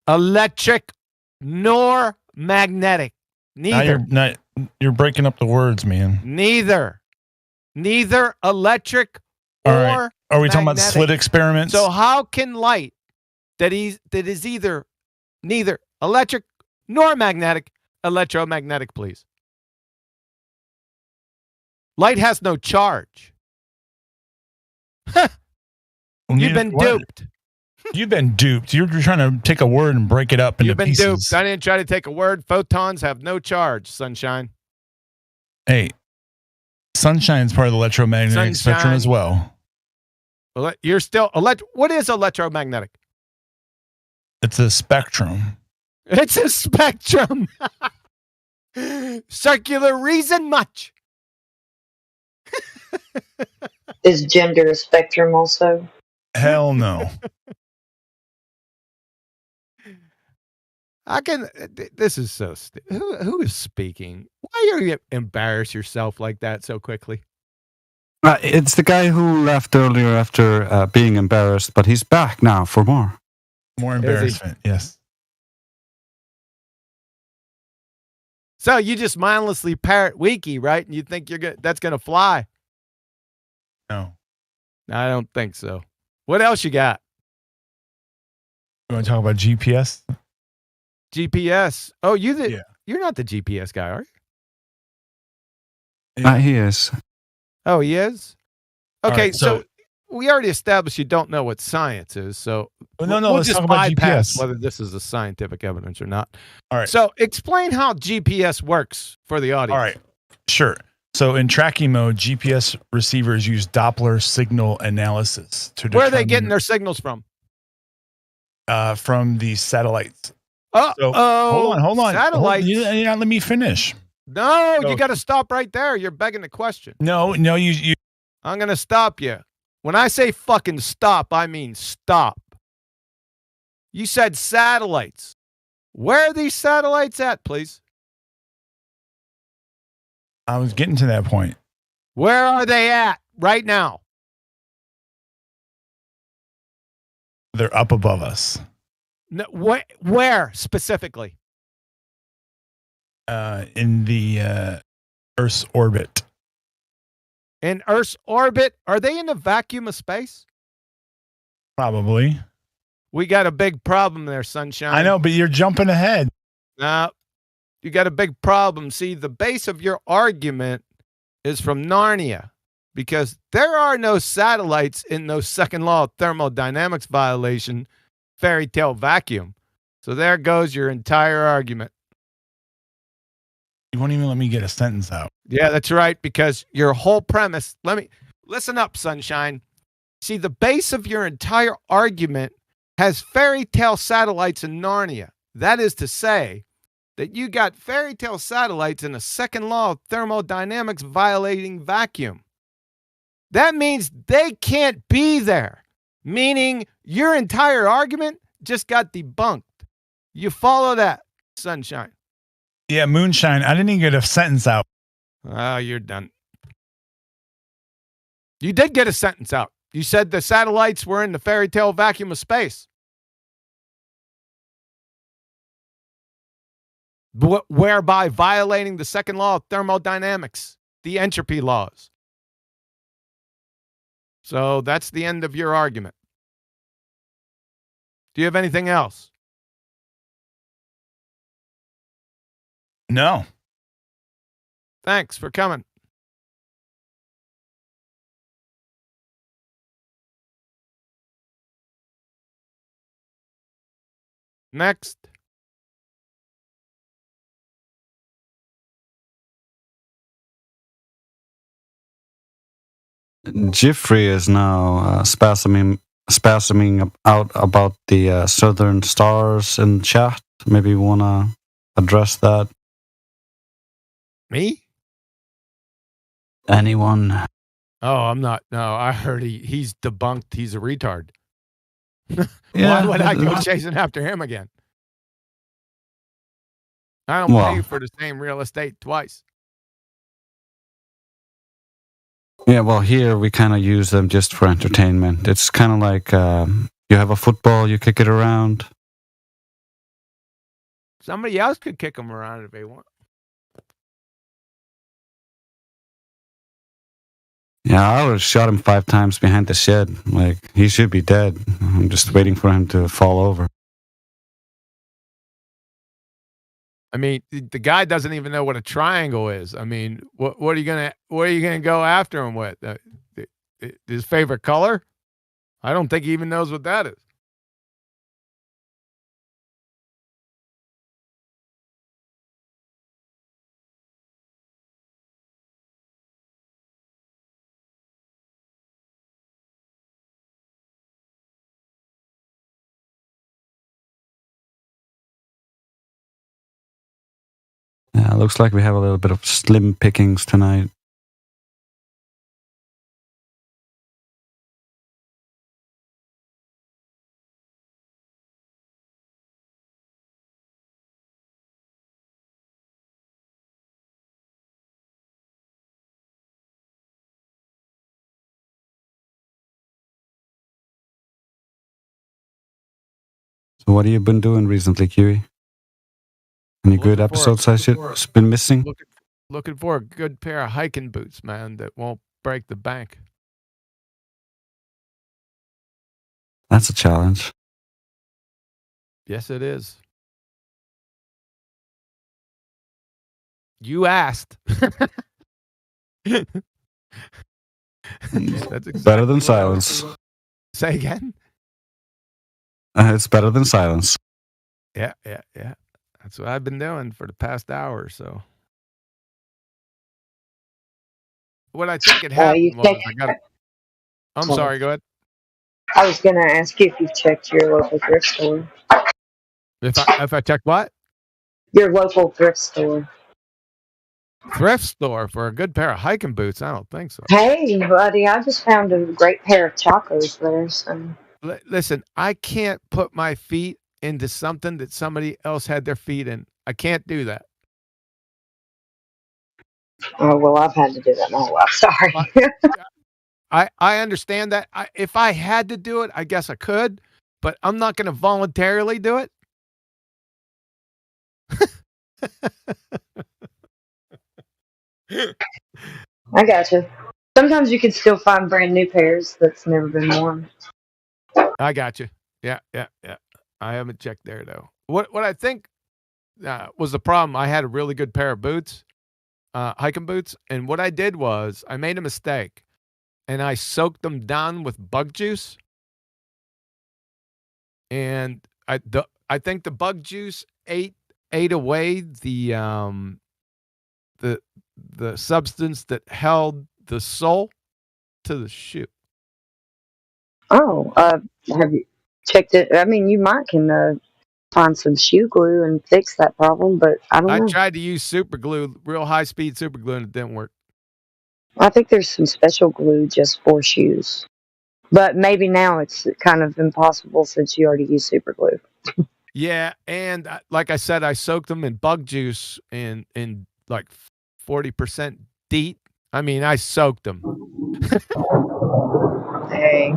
Electric nor magnetic. Neither. Now you're breaking up the words, man. Neither electric or Are we talking about magnetic. slit experiments? So how can light that is either neither electric nor magnetic, electromagnetic, please? Light has no charge. You've been duped. You've been duped. You're trying to take a word and break it up into pieces. You've been duped. I didn't try to take a word. Photons have no charge, Sunshine. Hey, Sunshine's part of the electromagnetic spectrum as well. You're still what is electromagnetic? It's a spectrum. It's a spectrum. Circular reason much. Is gender a spectrum also? Hell no. This is so stupid. Who is speaking? Why are you embarrass yourself like that so quickly? It's the guy who left earlier after being embarrassed, but he's back now for more. More embarrassment, yes. So you just mindlessly parrot Wiki, right? And you think that's going to fly? No. I don't think so. What else you got? You want to talk about GPS? GPS. Oh, you're not the GPS guy, are you? He is. Oh, he is? Okay, right, so we already established you don't know what science is, so we'll let's just just talk about bypass GPS. whether this is a scientific evidence or not. All right. So explain how GPS works for the audience. All right. Sure. So in tracking mode, GPS receivers use Doppler signal analysis to determine Where are they getting their signals from? From the satellites. Hold on. Satellites. You're not let me finish. No, you got to stop right there. You're begging the question. No, you. I'm going to stop you. When I say fucking stop, I mean stop. You said satellites. Where are these satellites at, please? I was getting to that point. Where are they at right now? They're up above us. No, where specifically? In the Earth's orbit. In Earth's orbit? Are they in the vacuum of space? Probably. We got a big problem there, Sunshine. I know, but you're jumping ahead. No, you got a big problem. See, the base of your argument is from Narnia. because there are no satellites in no second law of thermodynamics violation fairy tale vacuum. So there goes your entire argument. You won't even let me get a sentence out. Yeah, that's right, because your whole premise, listen up, Sunshine. See, the base of your entire argument has fairy tale satellites in Narnia. That is to say that you got fairy tale satellites in a second law of thermodynamics violating vacuum. That means they can't be there, meaning your entire argument just got debunked. You follow that, Sunshine? Yeah, Moonshine. I didn't even get a sentence out. Oh, you're done. You did get a sentence out. You said the satellites were in the fairy tale vacuum of space. Whereby violating the second law of thermodynamics, the entropy laws. So that's the end of your argument. Do you have anything else? No. Thanks for coming. Next. Jeffrey is now spasming out about the Southern Stars in chat. Maybe you want to address that? Me? Anyone? Oh, I'm not. No, I heard he's debunked. He's a retard. Yeah. Why would I go chasing after him again? I don't pay for the same real estate twice. Yeah, well, here we kind of use them just for entertainment. It's kind of like you have a football, you kick it around. Somebody else could kick him around if they want. Yeah, I would have shot him 5 times behind the shed. Like, he should be dead. I'm just waiting for him to fall over. I mean, the guy doesn't even know what a triangle is. I mean, what are you gonna go after him with? His favorite color? I don't think he even knows what that is. Yeah, looks like we have a little bit of slim pickings tonight. So what have you been doing recently, Kiwi? Any good episodes I should been missing? Looking for a good pair of hiking boots, man, that won't break the bank. That's a challenge. Yes, it is. You asked. That's exactly better than silence. Say again? It's better than silence. Yeah. That's what I've been doing for the past hour or so. What I think it happened was I'm sorry, go ahead. I was going to ask you if you've checked your local thrift store. If I check what? Your local thrift store. Thrift store for a good pair of hiking boots? I don't think so. Hey, buddy, I just found a great pair of chacos there. So. Listen, I can't put my feet into something that somebody else had their feet in. I can't do that. Oh, well, I've had to do that my whole life. Sorry. I understand that. If I had to do it, I guess I could, but I'm not going to voluntarily do it. I gotcha. Sometimes you can still find brand new pairs that's never been worn. I got you. Yeah. I haven't checked there though. What I think was the problem, I had a really good pair of boots, hiking boots, and what I did was I made a mistake. and I soaked them down with bug juice. And I think the bug juice ate away the substance that held the sole to the shoe. Oh, have you checked it? I mean, you might can find some shoe glue and fix that problem, but I don't I know. tried to use super glue, real high speed super glue, and it didn't work. I think there's some special glue just for shoes, but maybe now it's kind of impossible since you already use super glue. Yeah, and like I said, I soaked them in bug juice in like 40% DEET. I mean, I soaked them. Hey.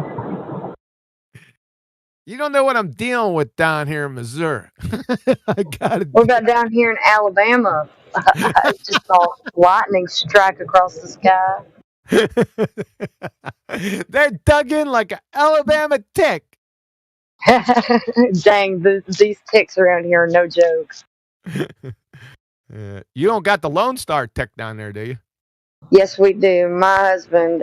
You don't know what I'm dealing with down here in Missouri. I got it. What about down here in Alabama? I just saw lightning strike across the sky. They're dug in like an Alabama tick. Dang, these ticks around here are no jokes. You don't got the Lone Star tick down there, do you? Yes, we do. My husband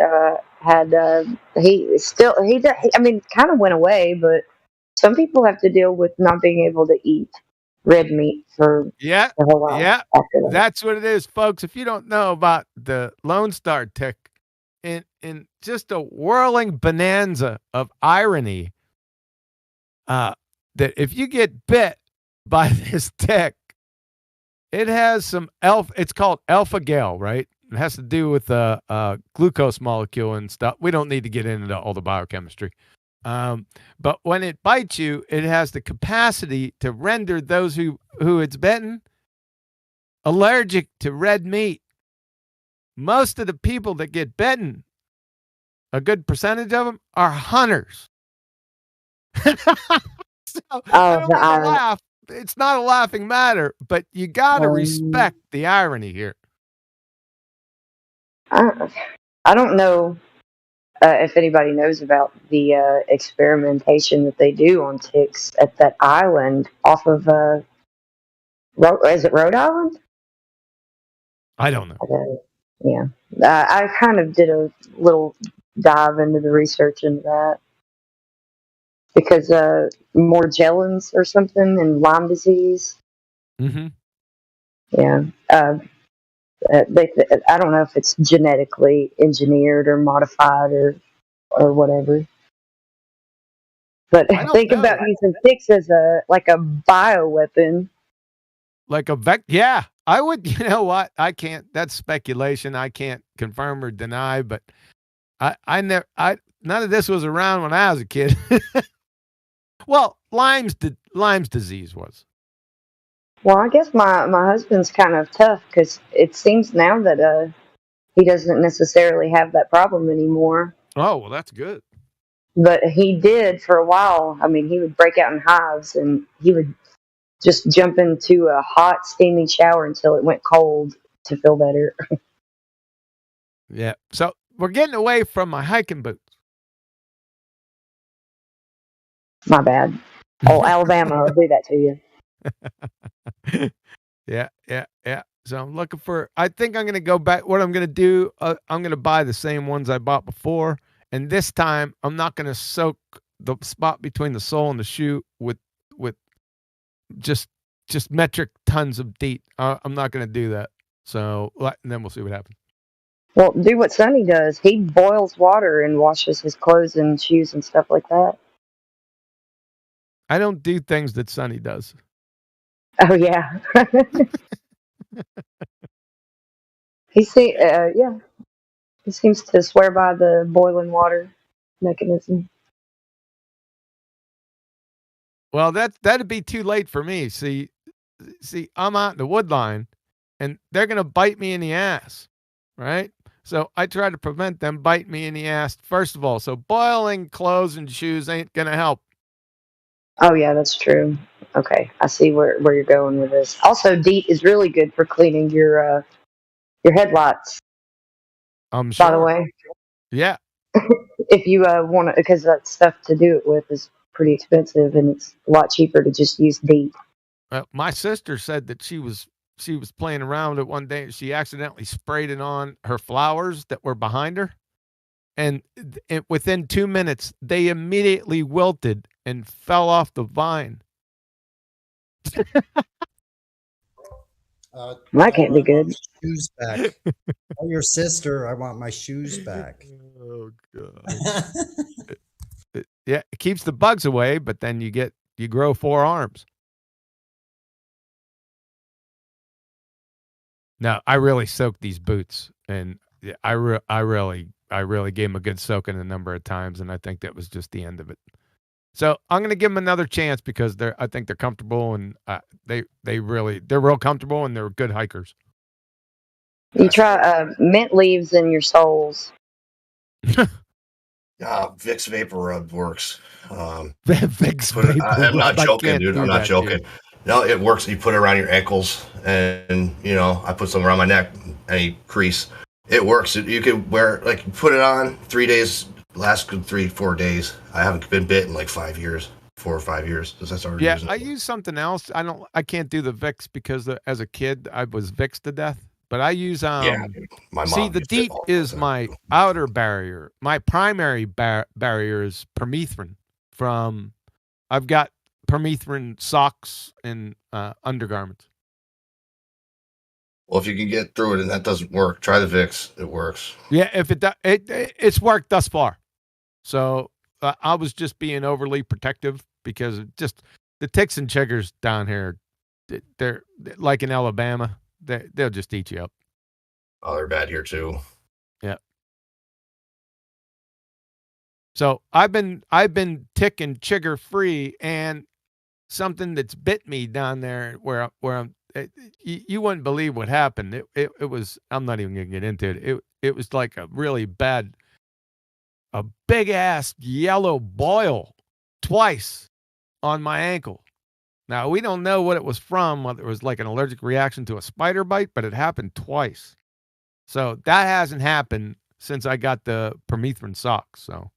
had I mean, kind of went away, but some people have to deal with not being able to eat red meat for Yeah, a whole while. yeah, after that. that's what it is, folks. If you don't know about the Lone Star tick, in just a whirling bonanza of irony, that if you get bit by this tick, it has some it's called alpha-gal, right? It has to do with the glucose molecule and stuff. We don't need to get into all the biochemistry. But when it bites you, it has the capacity to render those who it's bitten allergic to red meat. Most of the people that get bitten, a good percentage of them, are hunters. So, I don't want to laugh. It's not a laughing matter, but you got to respect the irony here. I don't know if anybody knows about the experimentation that they do on ticks at that island off of is it Rhode Island? I don't know. Yeah, I kind of did a little dive into the research into that because Morgellons or something and Lyme disease. Mm-hmm. Yeah. I don't know if it's genetically engineered or modified or whatever. But think about using ticks as a bioweapon. Like a yeah, I would. You know what? I can't. That's speculation. I can't confirm or deny. But I never. None of this was around when I was a kid. Well, Lyme's disease was. Well, I guess my husband's kind of tough because it seems now that he doesn't necessarily have that problem anymore. Oh, well, that's good. But he did for a while. I mean, he would break out in hives and he would just jump into a hot, steamy shower until it went cold to feel better. Yeah. So we're getting away from my hiking boots. My bad. Oh, Alabama will do that to you. Yeah. So I'm looking for. I think I'm going to go back. What I'm going to do, I'm going to buy the same ones I bought before, and this time I'm not going to soak the spot between the sole and the shoe with just metric tons of DEET. I'm not going to do that. So and then we'll see what happens. Well, do what Sonny does. He boils water and washes his clothes and shoes and stuff like that. I don't do things that Sonny does. Oh yeah. He seems to swear by the boiling water mechanism. Well, that'd be too late for me. See, I'm out in the wood line, and they're gonna bite me in the ass, right? So I try to prevent them biting me in the ass first of all. So boiling clothes and shoes ain't gonna help. Oh yeah, that's true. Okay, I see where you're going with this. Also, DEET is really good for cleaning your headlights. I'm sure. By the way. Yeah. If you want to, because that stuff to do it with is pretty expensive, and it's a lot cheaper to just use DEET. My sister said that she was playing around with it one day. She accidentally sprayed it on her flowers that were behind her. and within 2 minutes, they immediately wilted and fell off the vine. That can't be good. Shoes back. Tell your sister I want my shoes back. Oh god. Yeah, it keeps the bugs away, but then you grow 4 arms. No, I really soaked these boots, and I really gave them a good soaking a number of times, and I think that was just the end of it. So I'm going to give them another chance because I think they're comfortable, and they're real comfortable, and they're good hikers. You try mint leaves in your soles. Vicks Vapor Rub works. Vicks Vapor I'm not joking, dude. I'm not joking. Dude. No, it works. You put it around your ankles, and I put some around my neck, any crease. It works. You can wear put it on 3 days. Last 3-4 days. I haven't been bit in like 5 years, 4 or 5 years since I started using it. I use something else. I can't do the Vicks because as a kid I was Vicks to death. But I use my mom. See, the DEET is my outer barrier. My primary barrier is permethrin. I've got permethrin socks and undergarments. Well, if you can get through it and that doesn't work, try the Vicks. It works. Yeah, if it's worked thus far. So I was just being overly protective because just the ticks and chiggers down here, they're like in Alabama. They'll just eat you up. Oh, they're bad here too. Yeah. So I've been tick and chigger free, and something that's bit me down there where I'm. You wouldn't believe what happened. It was. I'm not even gonna get into it. It was like a really bad, a big ass yellow boil twice on my ankle. Now we don't know what it was from. Whether it was like an allergic reaction to a spider bite, but it happened twice. So that hasn't happened since I got the permethrin socks. So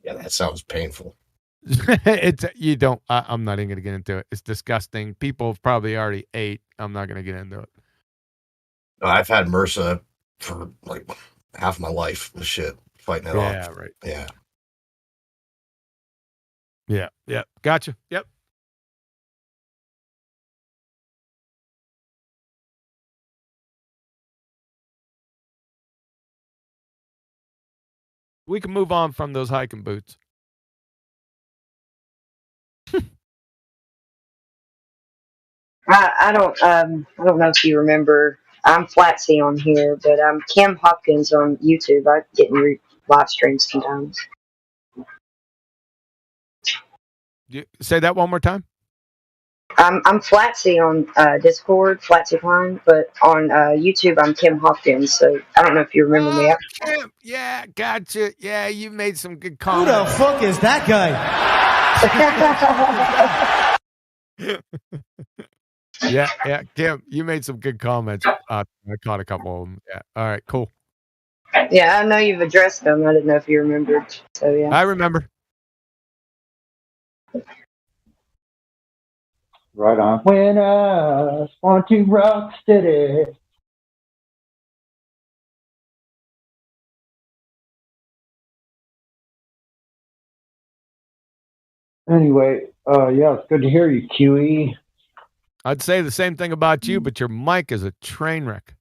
yeah, that sounds painful. I'm not even gonna get into it. It's disgusting. People have probably already ate. I'm not gonna get into it. No, I've had MRSA for like half my life. This shit, fighting it off. Yeah, right. Yeah. Gotcha. Yep. We can move on from those hiking boots. I don't know if you remember. I'm Flatsy on here, but I'm Kim Hopkins on YouTube. I get in your live streams sometimes. Say that one more time. I'm Flatsy on Discord, Flatsy Klein, but on YouTube I'm Kim Hopkins. So I don't know if you remember me. Kim. Yeah, gotcha. Yeah, you made some good comments. Who the fuck is that guy? Yeah, Kim, you made some good comments. I caught a couple of them. Yeah. All right, cool. Yeah, I know you've addressed them. I didn't know if you remembered. So yeah. I remember. Right on. When I want to rock steady. Anyway, yeah, it's good to hear you, QE. I'd say the same thing about you, but your mic is a train wreck.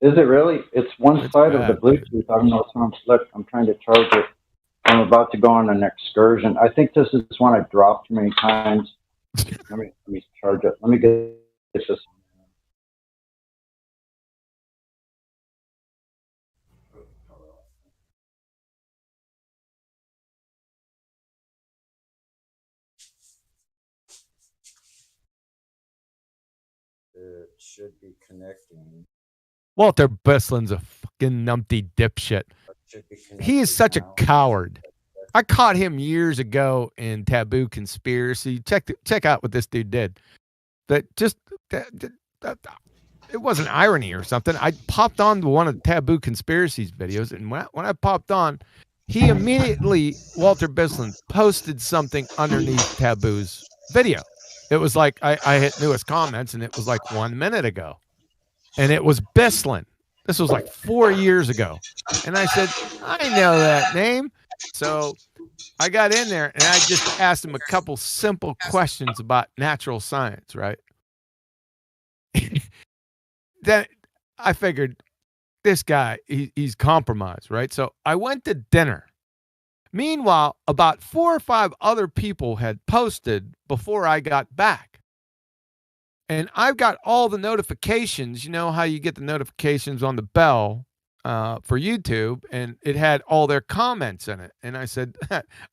Is it really? It's one side of the Bluetooth. I don't know if I'm slick. I'm trying to charge it. I'm about to go on an excursion. I think this is one I dropped too many times. Let me charge it. Let me get this. It should be connecting. Walter Bisslin's a fucking numpty dipshit. He is such a coward. I caught him years ago in Taboo Conspiracy. Check out what this dude did. It wasn't irony or something. I popped on to one of Taboo Conspiracy's videos, and when I popped on, he immediately, Walter Bislin, posted something underneath Taboo's video. It was like I hit newest comments, and it was like 1 minute ago, and it was Bislin This was like 4 years ago. And I said, I know that name. So I got in there and I just asked him a couple simple questions about natural science, right? Then I figured this guy, he's compromised, right? So I went to dinner. Meanwhile, about 4 or 5 other people had posted before I got back. And I've got all the notifications. You know how you get the notifications on the bell for YouTube, and it had all their comments in it. And I said,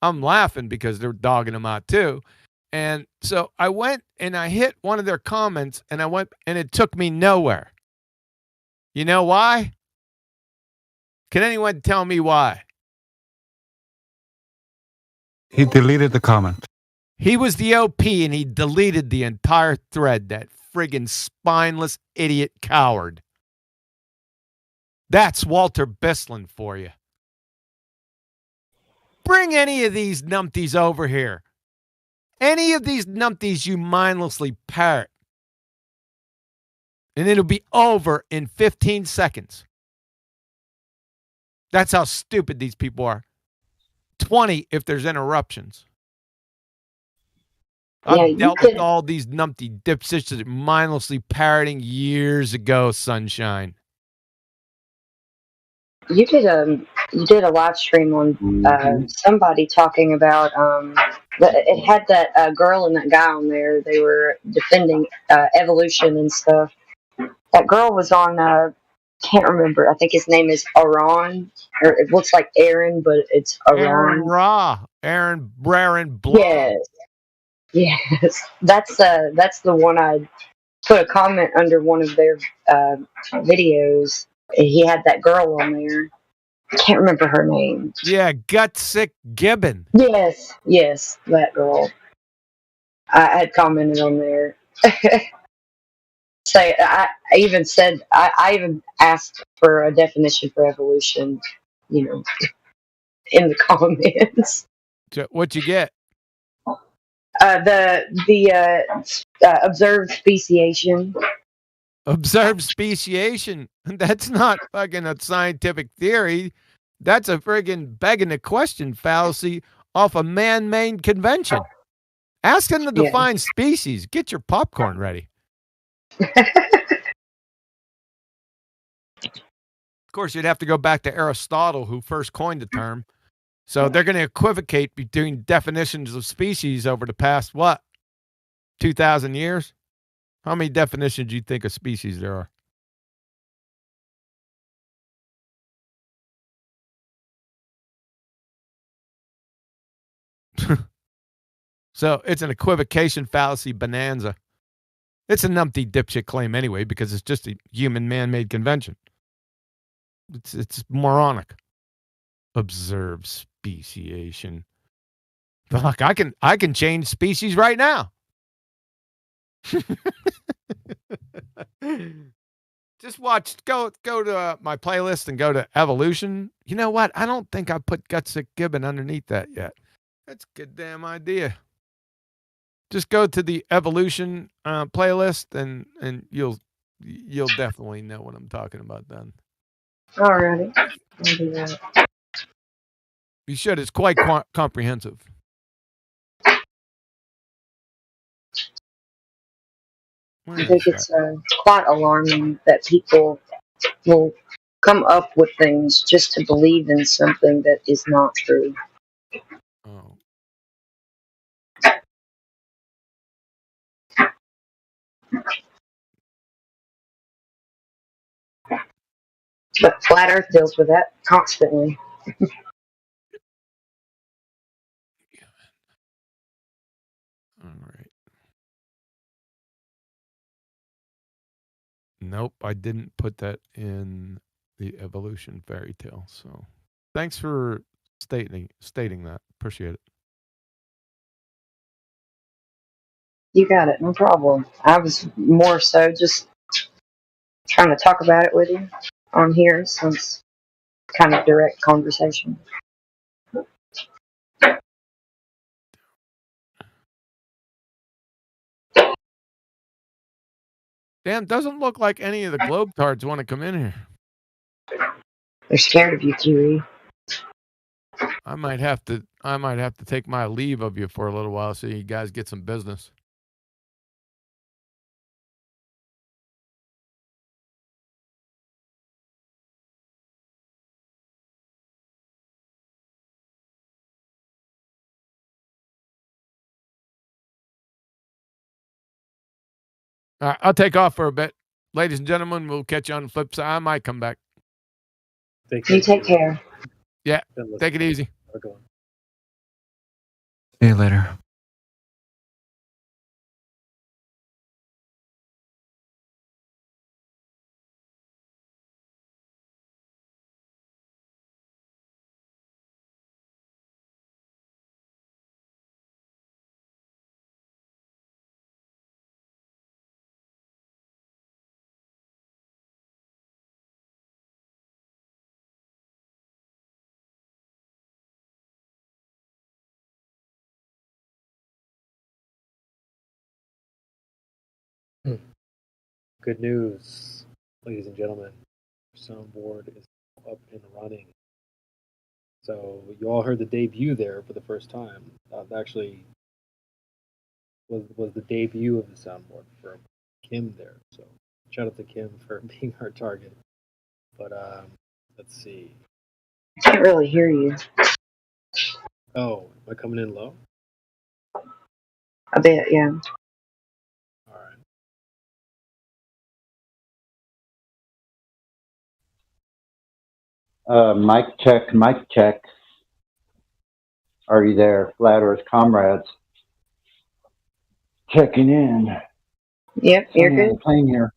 I'm laughing because they're dogging them out too. And so I went and I hit one of their comments, and I went, and it took me nowhere. You know why? Can anyone tell me why? He deleted the comment. He was the OP and he deleted the entire thread, that friggin' spineless idiot coward. That's Walter Bislin for you. Bring any of these numpties over here. Any of these numpties you mindlessly parrot. And it'll be over in 15 seconds. That's how stupid these people are. 20 if there's interruptions. I've dealt with all these numpty dipsits that are mindlessly parroting years ago, Sunshine. You did a live stream on somebody talking about it had that girl and that guy on there. They were defending evolution and stuff. That girl was on can't remember. I think his name is Aaron, or it looks like Aaron, but it's Aaron. Aaron Blah. Yes, that's the one I put a comment under one of their videos. He had that girl on there. I can't remember her name. Yeah, Gutsick Gibbon. Yes, that girl. I had commented on there. I even said I even asked for a definition for evolution, in the comments. What'd you get? The observed speciation. Observed speciation. That's not fucking a scientific theory. That's a friggin' begging the question fallacy off a man-made convention. Ask them to define species. Get your popcorn ready. Of course, you'd have to go back to Aristotle, who first coined the term. So they're going to equivocate between definitions of species over the past, 2,000 years? How many definitions do you think of species there are? So it's an equivocation fallacy bonanza. It's a numpty dipshit claim anyway, because it's just a human man-made convention. It's moronic. Observe speciation. Fuck, I can change species right now. Just watch. Go to my playlist and go to evolution. You know what? I don't think I put Gutsick Gibbon underneath that yet. That's a good damn idea. Just go to the evolution playlist and you'll definitely know what I'm talking about then. Alrighty, I'll do that. You should. It's quite comprehensive. I think it's quite alarming that people will come up with things just to believe in something that is not true. Oh. But Flat Earth deals with that constantly. All right. Nope, I didn't put that in the evolution fairy tale. So thanks for stating that. Appreciate it. You got it, no problem. I was more so just trying to talk about it with you on here, since kind of direct conversation. Damn, doesn't look like any of the Globetards want to come in here. They're scared of you, Kiwi. I might have to take my leave of you for a little while so you guys get some business. All right, I'll take off for a bit. Ladies and gentlemen, we'll catch you on the flip side. I might come back. You take care. Yeah, take it easy. See you later. Good news, ladies and gentlemen. Soundboard is up and running. So you all heard the debut there for the first time. Actually, was the debut of the soundboard for Kim there. So shout out to Kim for being our target. But let's see. I can't really hear you. Oh, am I coming in low? A bit, yeah. Mic check, mic check. Are you there, Flat Earth comrades? Checking in. Yep, you're Sitting on good. the plane here.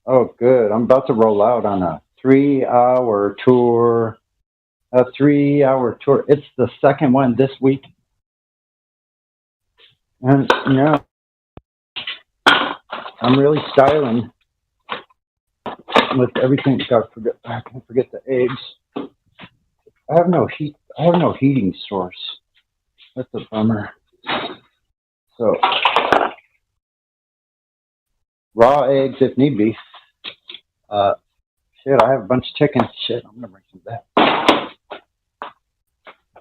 Oh, good. I'm about to roll out on a 3-hour tour. A 3-hour tour. It's the second one this week. And, you know, I'm really styling with everything. I can't forget the eggs. I have no heating source. That's a bummer. So, raw eggs if need be. Shit, I have a bunch of chicken. Shit, I'm gonna bring some back.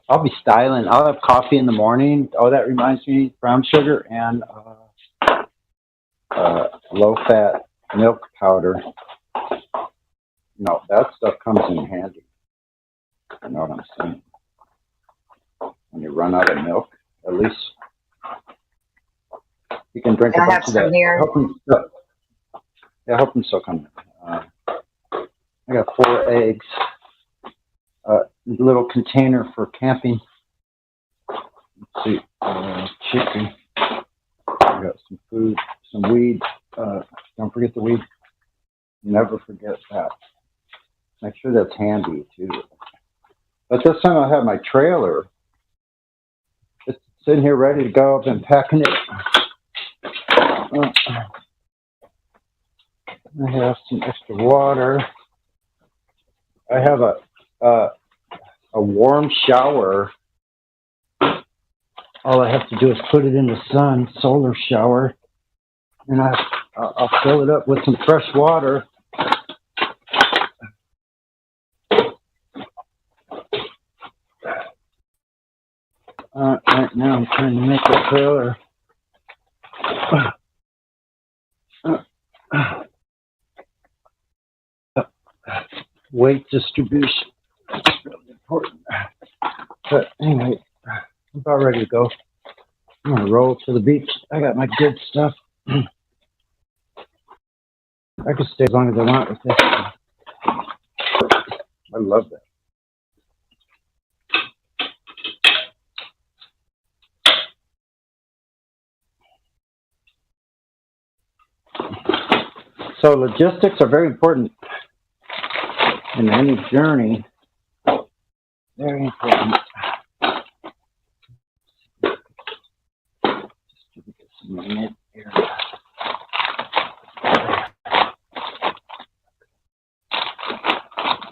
I'll be styling. I'll have coffee in the morning. Oh, that reminds me, brown sugar and low-fat milk powder. No, that stuff comes in handy. You know what I'm saying? When you run out of milk, at least you can drink a bunch of that. I hope them so come. I got 4 eggs. Little container for camping. Let's see, chicken. I got some food, some weed. Don't forget the weed. Never forget that. Make sure that's handy too. But this time I have my trailer. It's sitting here ready to go. I've been packing it. I have some extra water. I have a warm shower. All I have to do is put it in the sun, solar shower, and I'll fill it up with some fresh water. Right now I'm trying to make a trailer. Weight distribution is really important. But anyway, I'm about ready to go. I'm gonna roll to the beach. I got my good stuff. I can stay as long as I want with this. I love that. So logistics are very important in any journey. Very important. Just get some mid area.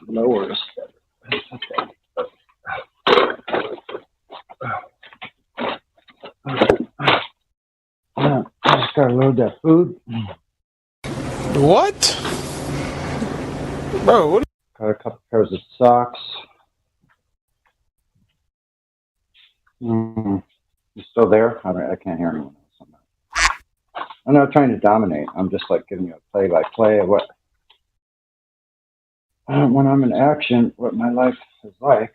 Lower is better. Okay. I just gotta load that food. What? Bro, what? Got a couple pairs of socks. You still there? I can't hear anyone else. I'm not trying to dominate. I'm just like giving you a play-by-play of what, when I'm in action, what my life is like.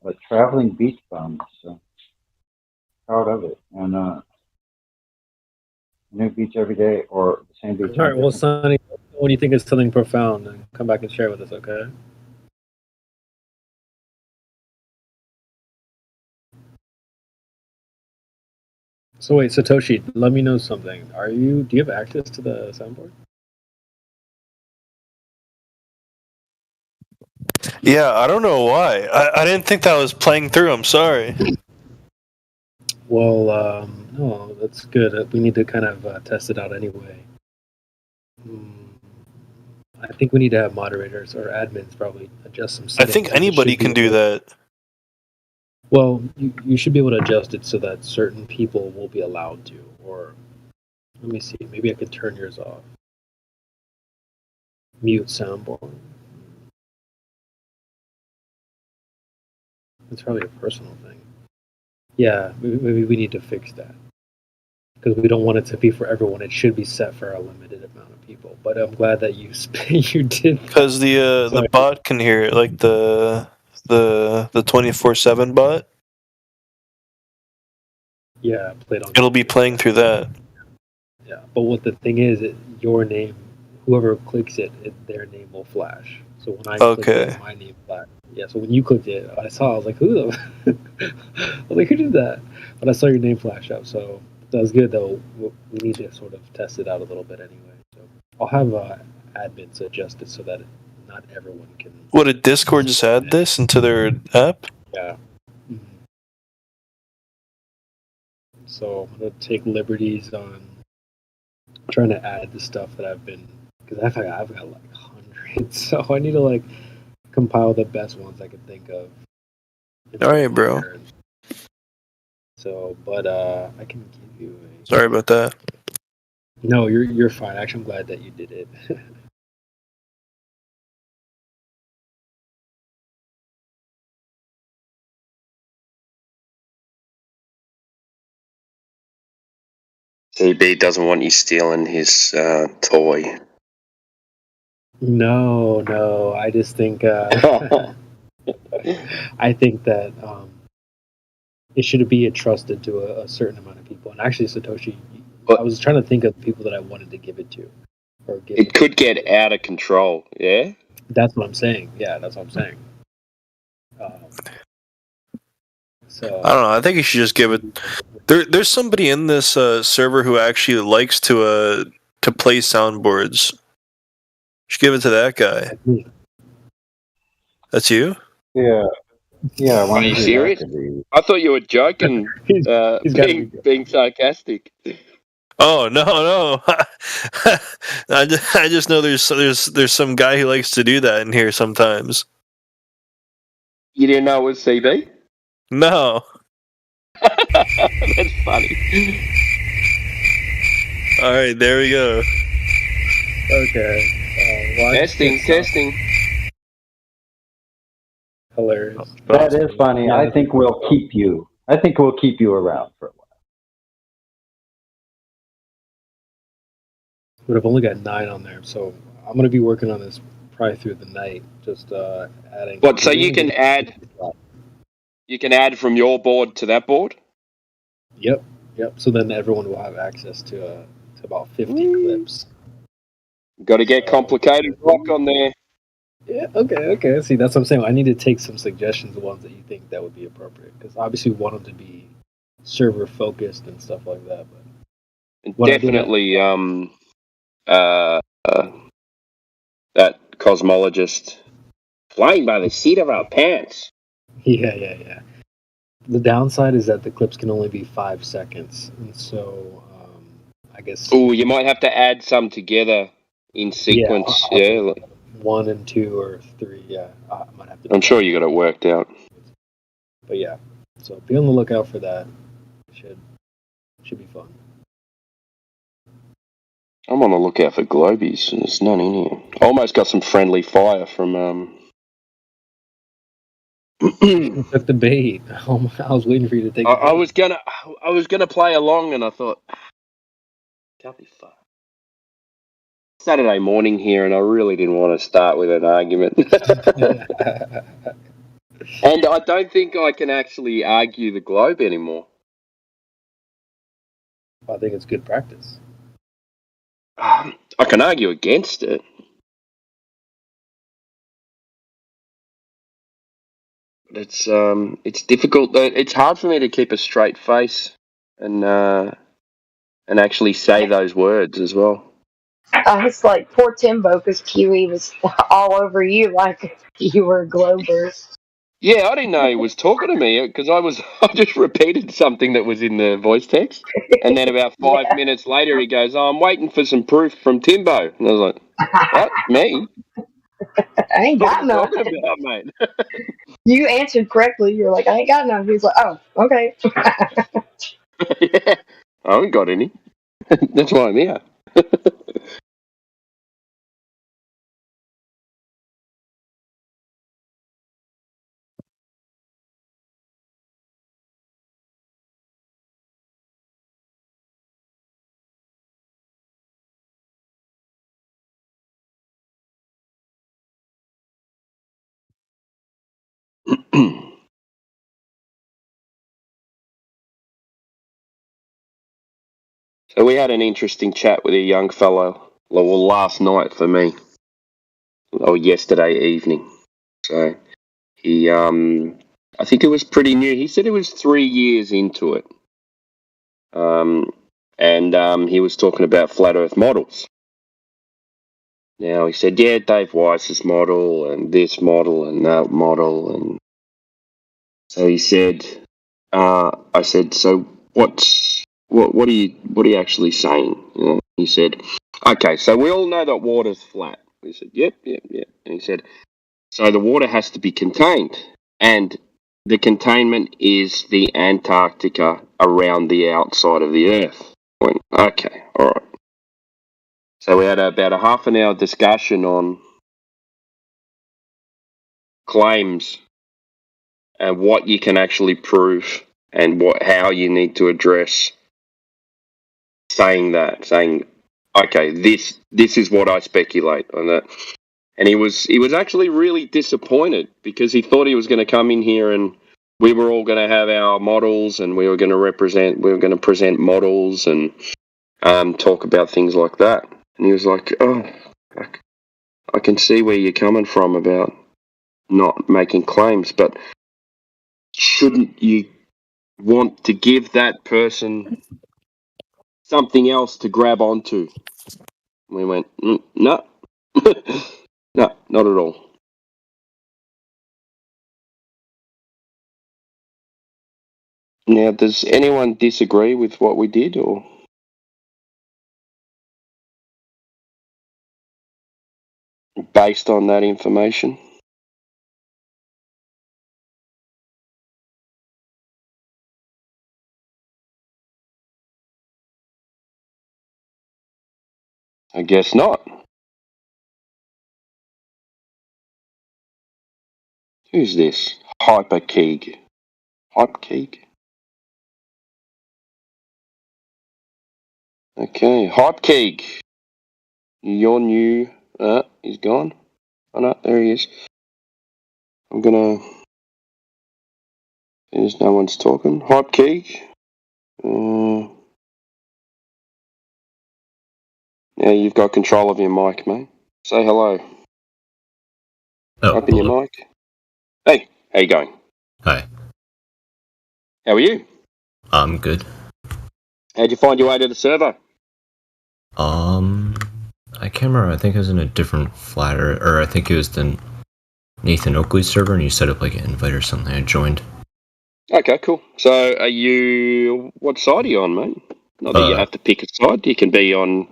A traveling beach bum, so proud of it. And a new beach every day, or the same beach. All right, well, Sonny, what do you think is something profound? And come back and share with us, okay? So wait, Satoshi, let me know something. Do you have access to the soundboard? Yeah, I don't know why. I didn't think that was playing through. I'm sorry. Well, no, that's good. We need to kind of test it out anyway. I think we need to have moderators or admins probably adjust some I settings. think anybody can do that. Well, you should be able to adjust it so that certain people will be allowed to. Or, let me see, maybe I could turn yours off. Mute soundboard. It's probably a personal thing. Yeah, maybe we need to fix that. Because we don't want it to be for everyone. It should be set for a limited amount of people. But I'm glad that you did. Because the bot can hear it, like the 24/7 bot. Yeah, played on. It'll be playing through that. Yeah, but what the thing is, your name, whoever clicks it, their name will flash. So when I clicked it, my name flashed. Yeah, so when you clicked it, I was like, who the? I was like, who did that? But I saw your name flash up, so that was good. Though we need to sort of test it out a little bit anyway. So I'll have admins adjust it so that not everyone can. What, did Discord just add this into their app? Yeah. So I'm gonna take liberties on trying to add the stuff that I've been, because I've got like hundreds, so I need to like compile the best ones I can think of. All right, bro. So, but I can give you a. Sorry about that. No, you're fine. Actually, I'm glad that you did it. AB doesn't want you stealing his toy. No. I just think I think that it should be entrusted to a certain amount of people. And actually, Satoshi, I was trying to think of people that I wanted to give it to. It could get out of control, yeah? That's what I'm saying. Yeah, that's what I'm saying. So I don't know. I think you should just give it. There's somebody in this server who actually likes to play soundboards. You should give it to that guy. That's you? Yeah. Are you serious? I thought you were joking, being sarcastic. Oh no! I just know there's some guy who likes to do that in here sometimes. You didn't know it was CB? No. That's funny. All right, there we go. Okay. Testing. Hilarious. That is funny. I think we'll keep you. I think we'll keep you around for a while. But I've only got 9 on there, so I'm gonna be working on this probably through the night. Just adding. What? So you can add. You can add from your board to that board? Yep. So then everyone will have access to about 50 clips. Got to get complicated rock on there. Yeah, okay. See, that's what I'm saying. I need to take some suggestions, the ones that you think that would be appropriate, because obviously we want them to be server focused and stuff like that. But definitely, that cosmologist flying by the seat of our pants. Yeah. The downside is that the clips can only be 5 seconds, and so I guess. Oh, you might have to add some together in sequence. Yeah. 1 and 2 or 3. Yeah, I might have to. I'm sure you got it worked out. But yeah, so be on the lookout for that. Should be fun. I'm on the lookout for globies, and there's none in here. I almost got some friendly fire from. Took the bait. Oh, I was waiting for you to take. I was gonna play along, and I thought, can't be fun. Saturday morning here, and I really didn't want to start with an argument. And I don't think I can actually argue the globe anymore. I think it's good practice. I can argue against it. It's difficult. It's hard for me to keep a straight face and actually say those words as well. I was like, poor Timbo, because Kiwi was all over you like you were a Glober. Yeah, I didn't know he was talking to me because I just repeated something that was in the voice text, and then about 5 minutes later he goes, "Oh, I'm waiting for some proof from Timbo," and I was like, "What? Me? I ain't got What are you none. talking about, mate?" You answered correctly. You're like, I ain't got none. He's like, oh, okay. Yeah, I haven't got any. That's why I'm here. So we had an interesting chat with a young fellow, well, last night for me, or yesterday evening. So he, I think it was pretty new. He said it was 3 years into it. And he was talking about flat Earth models. Now he said, yeah, Dave Weiss's model and this model and that model, and so he said, I said, so what are you actually saying? You know, he said, okay, so we all know that water's flat. We said, yep. And he said, so the water has to be contained, and the containment is the Antarctica around the outside of the Earth. I went, okay, all right. So we had about a half an hour discussion on claims and what you can actually prove and how you need to address saying, okay, this is what I speculate on that. And he was actually really disappointed because he thought he was going to come in here and we were all going to have our models and we were going to present models and talk about things like that. And he was like, oh, I can see where you're coming from about not making claims, but shouldn't you want to give that person something else to grab onto? We went, no, no, not at all. Now, does anyone disagree with what we did, or? Based on that information? I guess not. Who's this? Hyperkeeg. Hyperkeeg? Okay, Hyperkeeg. You're new. He's gone. Oh no, there he is. I'm gonna... There's no one's talking. Hyperkeeg. Yeah, you've got control of your mic, mate. Say hello. Open your mic. Hey, how you going? Hi. How are you? I'm good. How'd you find your way to the server? I can't remember. I think it was in a different flat, or I think it was the Nathan Oakley server, and you set up like an invite or something. I joined. Okay, cool. So, what side are you on, mate? Not that you have to pick a side. You can be in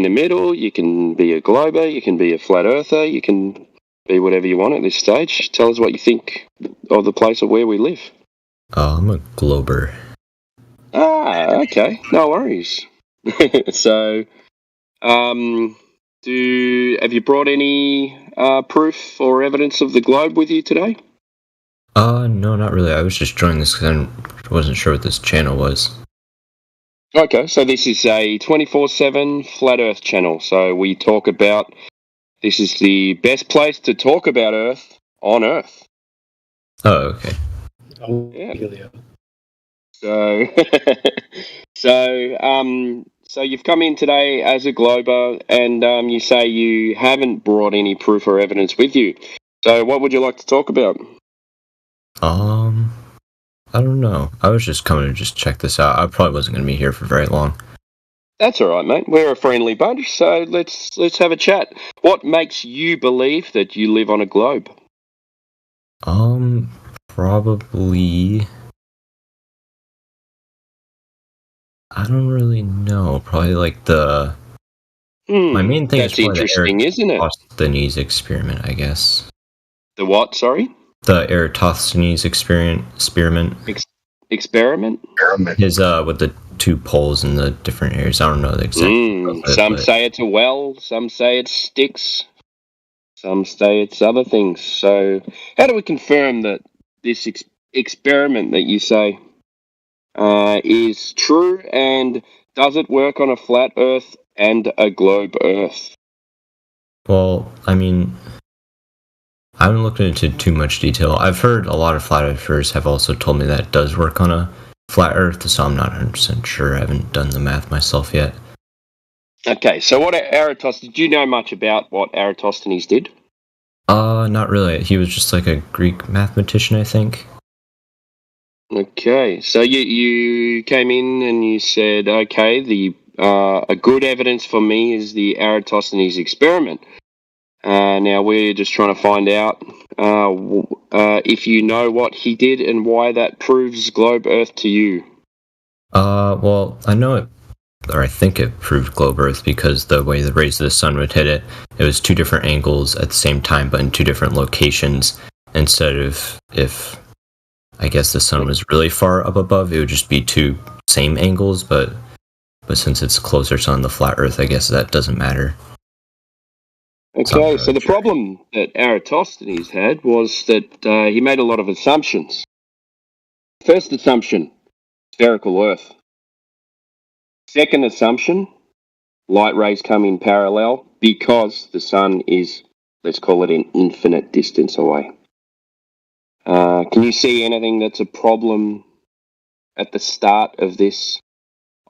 the middle. You can be a glober. You can be a flat earther. You can be whatever you want at this stage. Tell us what you think of the place of where we live. I'm a glober. Ah, okay. No worries. So, Have you brought any proof or evidence of the globe with you today? No, not really. I was just joining this because I wasn't sure what this channel was. Okay, so this is a 24/7 Flat Earth channel. So we talk about, this is the best place to talk about Earth on Earth. Oh, okay. Oh, yeah. Julio. So, so you've come in today as a Glober, and you say you haven't brought any proof or evidence with you. So what would you like to talk about? I don't know. I was just coming to just check this out. I probably wasn't going to be here for very long. That's all right, mate. We're a friendly bunch, so let's have a chat. What makes you believe that you live on a globe? Probably. I don't really know. Probably like the. My main thing is that's probably interesting, isn't it? Eratosthenes experiment, I guess. The what? Sorry. The Eratosthenes experiment. Experiment. His with the two poles in the different areas. I don't know the exact. Some say it's a well. Some say it's sticks. Some say it's other things. So, how do we confirm that this experiment that you say is true, and does it work on a flat Earth and a globe Earth? Well, I mean, I haven't looked into too much detail. I've heard a lot of flat earthers have also told me that it does work on a flat Earth, so I'm not 100% sure. I haven't done the math myself yet. Okay, so what Eratosthenes? Do you know much about what Eratosthenes did? Not really. He was just like a Greek mathematician, I think. Okay, so you came in and you said, okay, a good evidence for me is the Eratosthenes experiment. Now we're just trying to find out if you know what he did and why that proves globe Earth to you. Well, I know it, or I think it proved globe Earth because the way the rays of the sun would hit it, it was two different angles at the same time, but in two different locations. Instead of if, I guess, the sun was really far up above, it would just be two same angles, but since it's closer to on the flat Earth, I guess that doesn't matter. Okay, so the problem that Eratosthenes had was that he made a lot of assumptions. First assumption, spherical Earth. Second assumption, light rays come in parallel because the sun is, let's call it, an infinite distance away. Can you see anything that's a problem at the start of this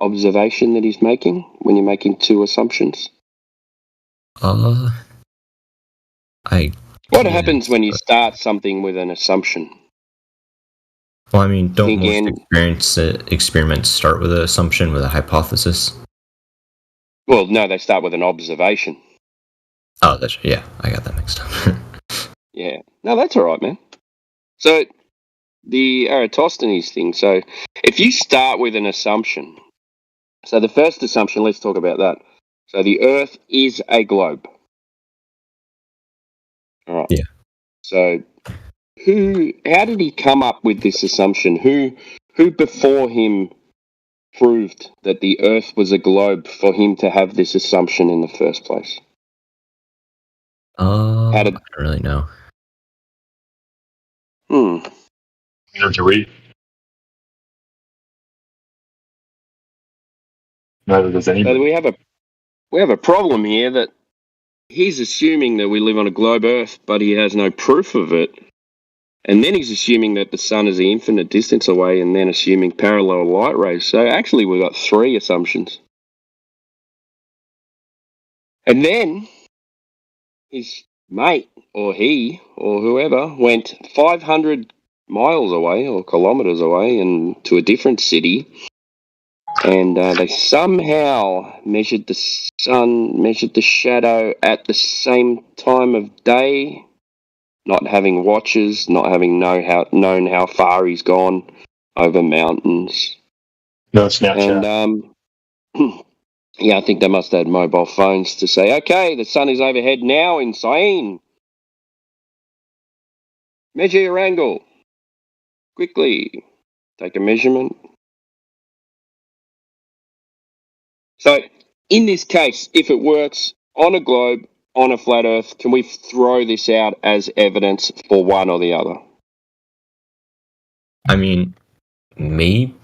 observation that he's making when you're making two assumptions? What happens when you start something with an assumption? Well, I mean, don't most experiments start with an assumption, with a hypothesis? Well, no, they start with an observation. Oh, yeah, I got that mixed up. Yeah, no, that's all right, man. So, the Eratosthenes thing, so if you start with an assumption, so the first assumption, let's talk about that. So the Earth is a globe. All right. Yeah. So how did he come up with this assumption? Who before him proved that the Earth was a globe for him to have this assumption in the first place? I don't really know. You have to read. Neither does anybody. So we have a problem here that he's assuming that we live on a globe Earth, but he has no proof of it. And then he's assuming that the sun is the infinite distance away, and then assuming parallel light rays. So actually we've got three assumptions. And then his mate, or he, or whoever, went 500 miles away, or kilometers away, and to a different city. And they somehow measured the sun, measured the shadow at the same time of day, not having watches, not having known how far he's gone over mountains. No Snapchat. And yeah, I think they must have had mobile phones to say, okay, the sun is overhead now in Syene. Measure your angle. Quickly. Take a measurement. So In this case, if it works on a globe, on a flat Earth, can we throw this out as evidence for one or the other? I mean,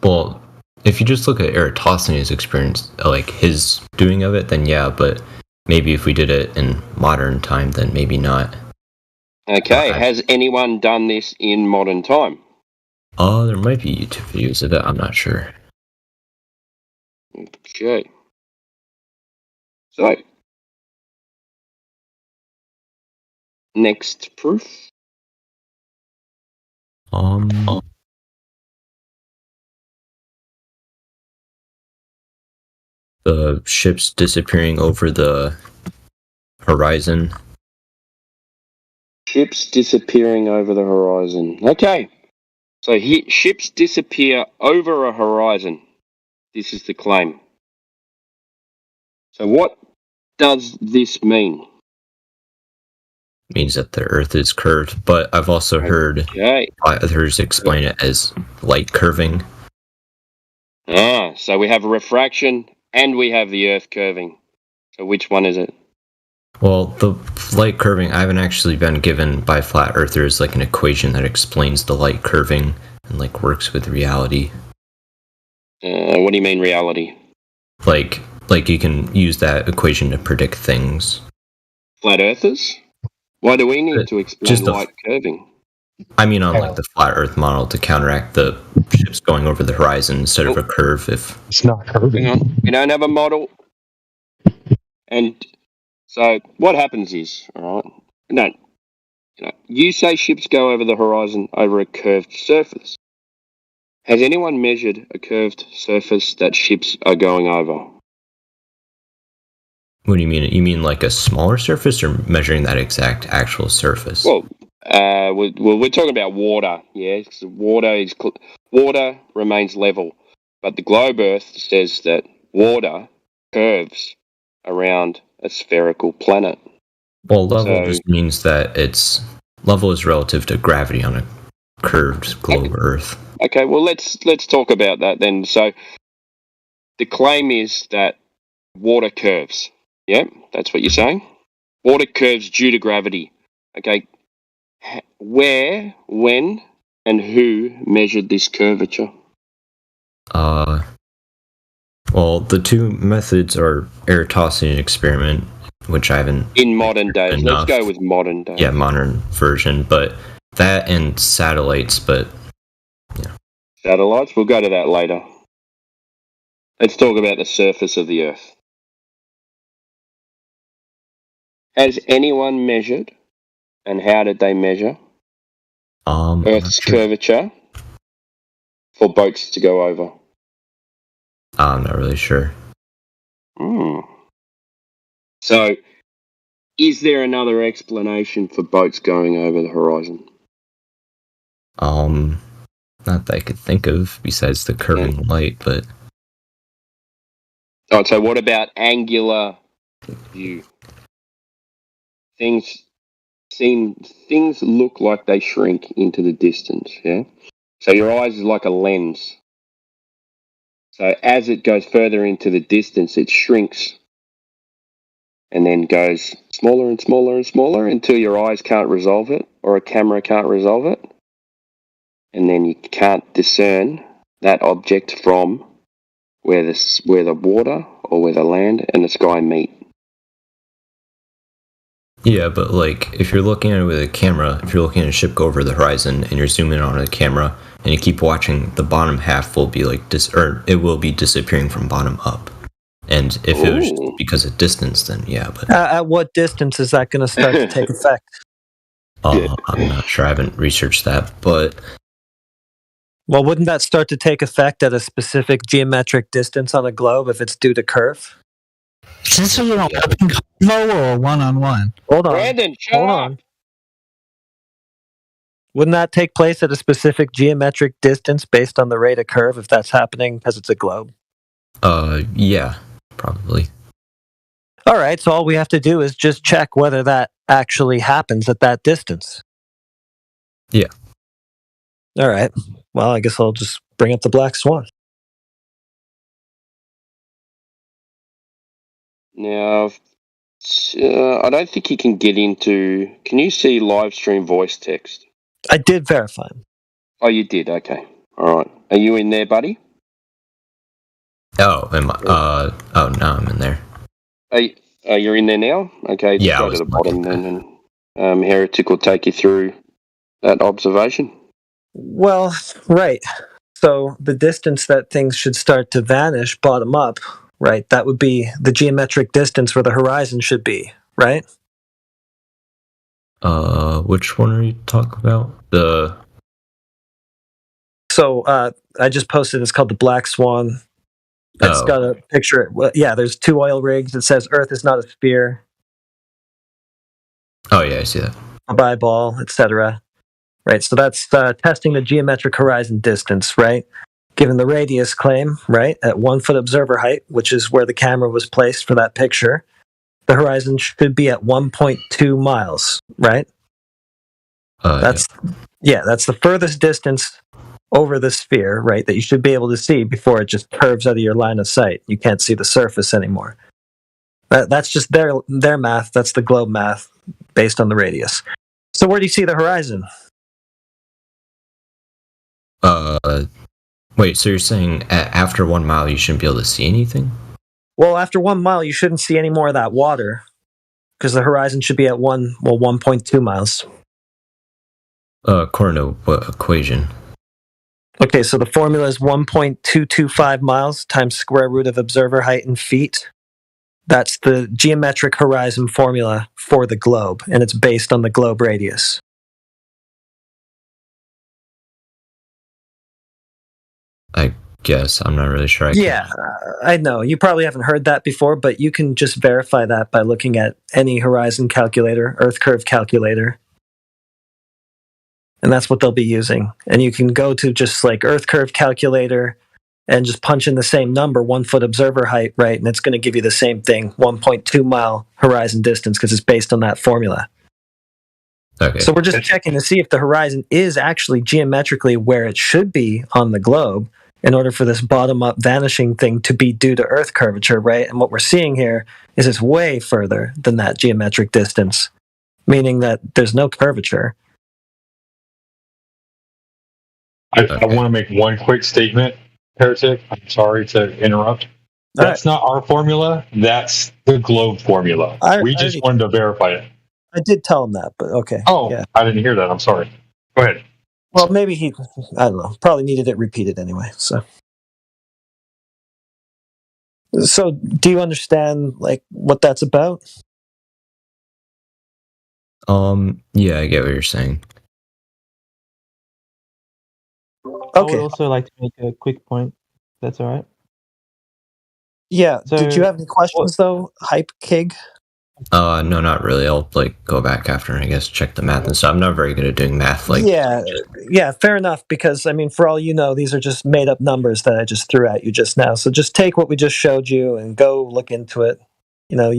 well, if you just look at Eratosthenes' experience, like his doing of it, then yeah, but maybe if we did it in modern time, then maybe not. Okay, has anyone done this in modern time? Oh, there might be YouTube videos of it, I'm not sure. Okay. So, next proof. The ships disappearing over the horizon. Ships disappearing over the horizon. Okay. So ships disappear over a horizon. This is the claim. So what does this mean? Means that the Earth is curved, but I've also heard others explain it as light curving. So we have refraction and we have the Earth curving. So which one is it? Well, the light curving, I haven't actually been given by flat earthers like an equation that explains the light curving and like works with reality. What do you mean reality? Like you can use that equation to predict things. Flat earthers? Why do we need to explain light curving? I mean, on like the flat Earth model to counteract the ships going over the horizon instead of a curve. If it's not curving, hang on, we don't have a model, and so what happens is, all right, you say ships go over the horizon over a curved surface. Has anyone measured a curved surface that ships are going over? What do you mean? You mean like a smaller surface, or measuring that exact actual surface? Well, we're talking about water. Yeah, so water remains level, but the globe Earth says that water curves around a spherical planet. Well, level just means that level is relative to gravity on a curved globe Earth. Okay, well let's talk about that then. So the claim is that water curves. Yeah, that's what you're saying. Water curves due to gravity. Okay, where, when, and who measured this curvature? Well, the two methods are Eratosthenes experiment, which I haven't... In modern days. Let's go with modern days. Yeah, modern version, but that and satellites, but... yeah. Satellites? We'll go to that later. Let's talk about the surface of the Earth. Has anyone measured, and how did they measure, Earth's curvature for boats to go over? I'm not really sure. So, is there another explanation for boats going over the horizon? Not that I could think of, besides the curving light, but... Alright, so what about angular view? Things look like they shrink into the distance, yeah? So your eyes is like a lens. So as it goes further into the distance, it shrinks and then goes smaller and smaller and smaller until your eyes can't resolve it or a camera can't resolve it. And then you can't discern that object from where the water or where the land and the sky meet. Yeah, but like if you're looking at it with a camera, if you're looking at a ship go over the horizon and you're zooming on a camera and you keep watching, the bottom half will be like it will be disappearing from bottom up. And if it was just because of distance, then yeah. But at what distance is that going to start to take effect? I'm not sure. I haven't researched that, but well, wouldn't that start to take effect at a specific geometric distance on a globe if it's due to curve? Is this an open convo or one-on-one? Hold on. Brandon, hold on. Wouldn't that take place at a specific geometric distance based on the rate of curve if that's happening because it's a globe? Yeah, probably. All right, so all we have to do is just check whether that actually happens at that distance. Yeah. All right. Well, I guess I'll just bring up the Black Swan. Now, I don't think you can get into. Can you see live stream voice text? I did verify. Oh, you did. Okay. All right. Are you in there, buddy? Oh, am I, oh, now I'm in there. You're in there now? Okay, just Yeah, go to the bottom then, and Heretic will take you through that observation. Well, right. So the distance that things should start to vanish bottom up, right? That would be the geometric distance where the horizon should be, right? Which one are you talking about? So I just posted. It's called the Black Swan. It's got a picture. Well, yeah, there's 2 oil rigs. It says Earth is not a sphere. Oh yeah, I see that. A eyeball, etc. Right. So that's testing the geometric horizon distance, right? Given the radius claim, right, at 1 foot observer height, which is where the camera was placed for that picture, the horizon should be at 1.2 miles, right? That's the furthest distance over the sphere, right, that you should be able to see before it just curves out of your line of sight. You can't see the surface anymore. That's just their math. That's the globe math based on the radius. So where do you see the horizon? Wait, so you're saying after 1 mile you shouldn't be able to see anything? Well, after 1 mile, you shouldn't see any more of that water because the horizon should be at 1.2 miles. According to what equation? Okay, so the formula is 1.225 miles times square root of observer height in feet. That's the geometric horizon formula for the globe, and it's based on the globe radius. I guess. I'm not really sure. I know. You probably haven't heard that before, but you can just verify that by looking at any horizon calculator, Earth curve calculator. And that's what they'll be using. And you can go to just like Earth curve calculator and just punch in the same number, 1 foot observer height, right? And it's going to give you the same thing, 1.2 mile horizon distance, because it's based on that formula. Okay. So we're just checking to see if the horizon is actually geometrically where it should be on the globe in order for this bottom-up vanishing thing to be due to Earth curvature, right? And what we're seeing here is it's way further than that geometric distance, meaning that there's no curvature. I want to make one quick statement, Heretic. I'm sorry to interrupt. That's not our formula. That's the globe formula. We just wanted to verify it. I did tell him that, but okay. Oh, yeah. I didn't hear that. I'm sorry. Go ahead. Well, maybe I don't know, probably needed it repeated anyway. So do you understand like what that's about? Yeah, I get what you're saying. Okay. I would also like to make a quick point. That's all right. Yeah. So, did you have any questions though, Hype Kig? No, not really. I'll go back after and I guess check the math and stuff. I'm not very good at doing math. Yeah, fair enough. Because I mean, for all you know, these are just made up numbers that I just threw at you just now. So just take what we just showed you and go look into it. You know,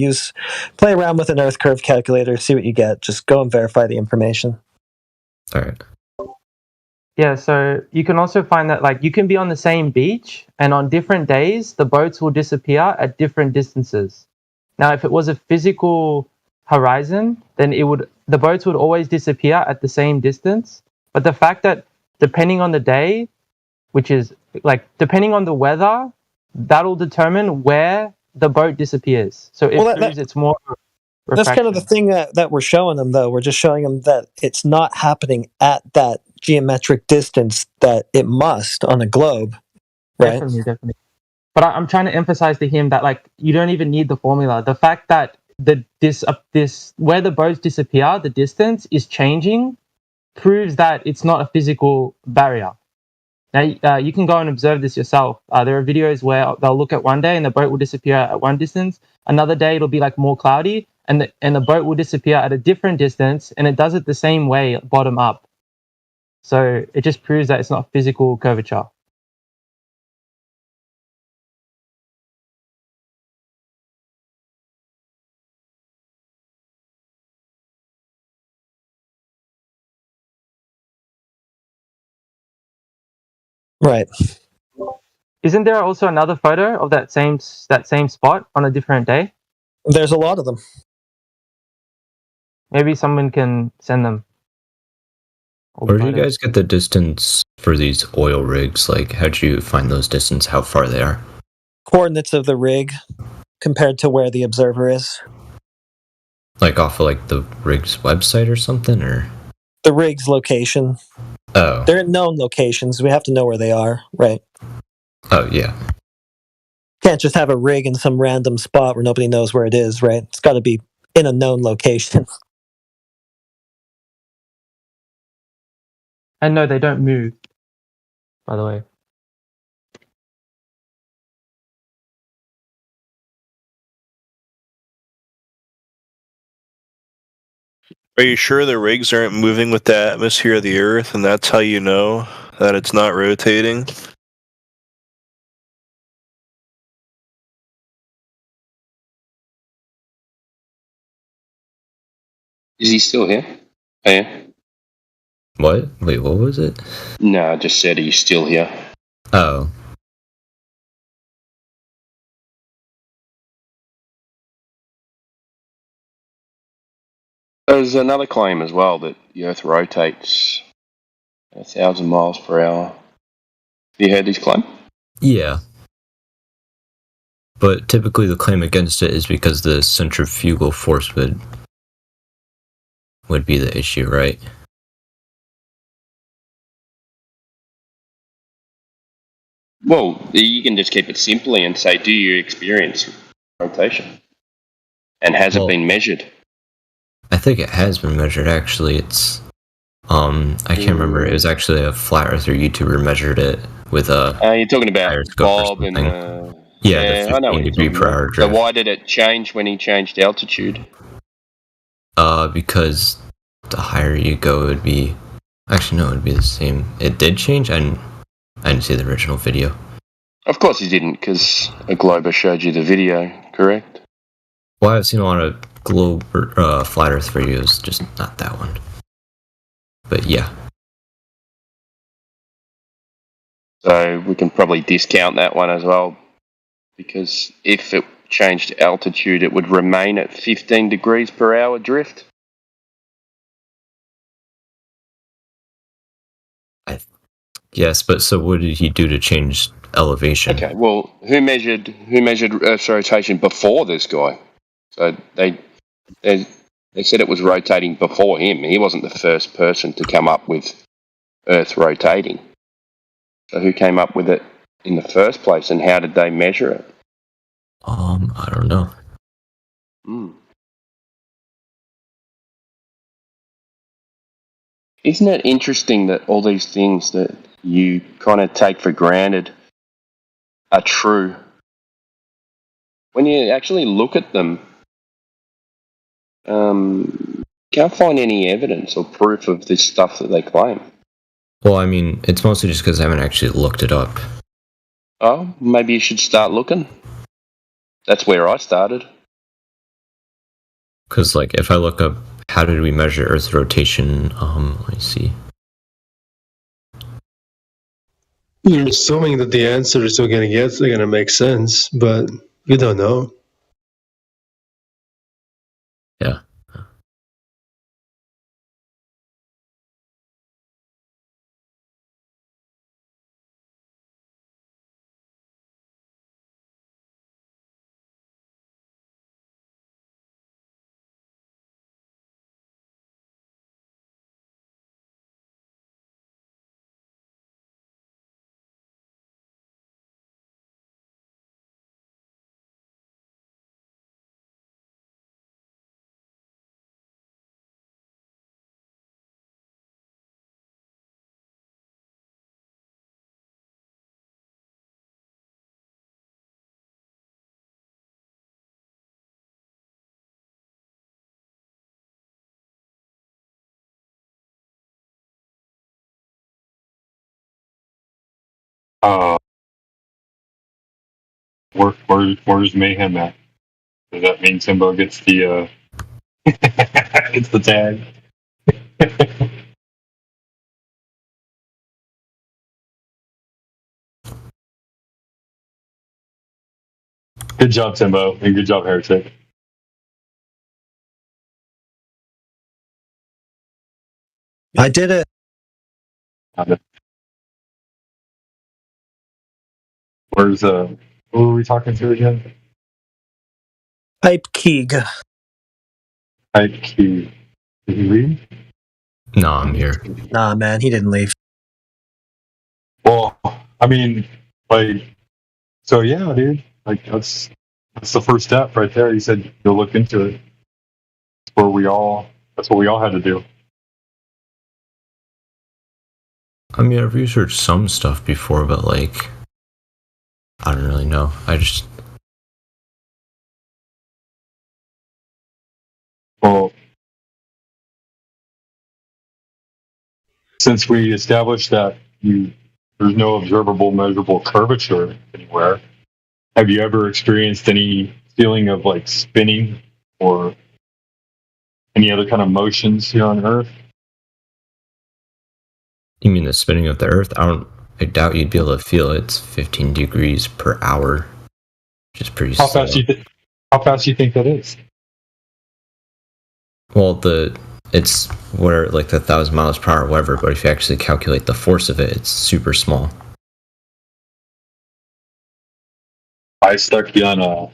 play around with an Earth curve calculator, see what you get. Just go and verify the information. All right. Yeah, so you can also find that like you can be on the same beach and on different days the boats will disappear at different distances. Now, if it was a physical horizon, then the boats would always disappear at the same distance. But the fact that depending on the day, which is like depending on the weather, that'll determine where the boat disappears. So it proves it's more refraction. That's kind of the thing that we're showing them, though. We're just showing them that it's not happening at that geometric distance that it must on a globe, right? Definitely. But I'm trying to emphasize to him that like you don't even need the formula. The fact that this where the boats disappear, the distance is changing, proves that it's not a physical barrier. Now you can go and observe this yourself. There are videos where they'll look at one day and the boat will disappear at one distance. Another day it'll be like more cloudy, and the boat will disappear at a different distance, and it does it the same way, bottom up. So it just proves that it's not physical curvature. Right. Isn't there also another photo of that same spot on a different day? There's a lot of them. Maybe someone can send them. Where do you guys get the distance for these oil rigs? Like, how do you find those distance, how far they are? Coordinates of the rig compared to where the observer is. Like off of like the rig's website or something, or the rig's location. Oh, They're at known locations. We have to know where they are, right? Oh yeah. Can't just have a rig in some random spot where nobody knows where it is, right? It's got to be in a known location. And no, they don't move, by the way. Are you sure the rigs aren't moving with the atmosphere of the Earth, and that's how you know that it's not rotating? Is he still here? Oh, yeah. What? Wait, what was it? No, I just said he's still here. Oh. There's another claim as well that the Earth rotates 1,000 miles per hour. Have you heard this claim? Yeah. But typically the claim against it is because the centrifugal force would be the issue, right? Well, you can just keep it simply and say, do you experience rotation? And has it been measured? I think it has been measured, actually. It's I can't remember. It was actually a flat earther YouTuber measured it with a you're talking about Bob and the I know 15 degree per hour So drift. why did it change when he changed altitude? Because the higher you go, it would be... Actually, no, it would be the same. It did change? I didn't see the original video. Of course he didn't, because a Glober showed you the video, correct? Well, I've seen a lot of globe flat Earth videos, just not that one. But yeah. So we can probably discount that one as well, because if it changed altitude, it would remain at 15 degrees per hour drift. Yes, but so what did he do to change elevation? Okay, well, who measured Earth's rotation before this guy? So they said it was rotating before him. He wasn't the first person to come up with Earth rotating. So who came up with it in the first place, and how did they measure it? I don't know. Isn't it interesting that all these things that you kind of take for granted are true? When you actually look at them, can't find any evidence or proof of this stuff that they claim. Well, I mean, it's mostly just because I haven't actually looked it up. Oh, maybe you should start looking. That's where I started. Because, like, if I look up how did we measure Earth's rotation, let me see. You're assuming that the answers you're going to get are going to make sense, but you don't know. Yeah. Where's Mayhem at? Does that mean Simbo gets the gets the tag? Good job, Simbo, and good job, Heretic. I did it. Where's who are we talking to again? Pipe Keeg. Pipe Keeg. Did he leave? No, I'm here. Nah, man, he didn't leave. Well, I mean, like, so yeah, dude. Like, that's the first step right there. You said you'll look into it. That's what we all had to do. I mean, I've researched some stuff before, but like, I don't really know. Well, since we established that there's no observable, measurable curvature anywhere, have you ever experienced any feeling of like spinning or any other kind of motions here on Earth? You mean the spinning of the Earth? I doubt you'd be able to feel it. It's 15 degrees per hour, which is pretty slow. How fast do you think that is? Well, it's where like the 1,000 miles per hour, whatever. But if you actually calculate the force of it, it's super small. I stuck you on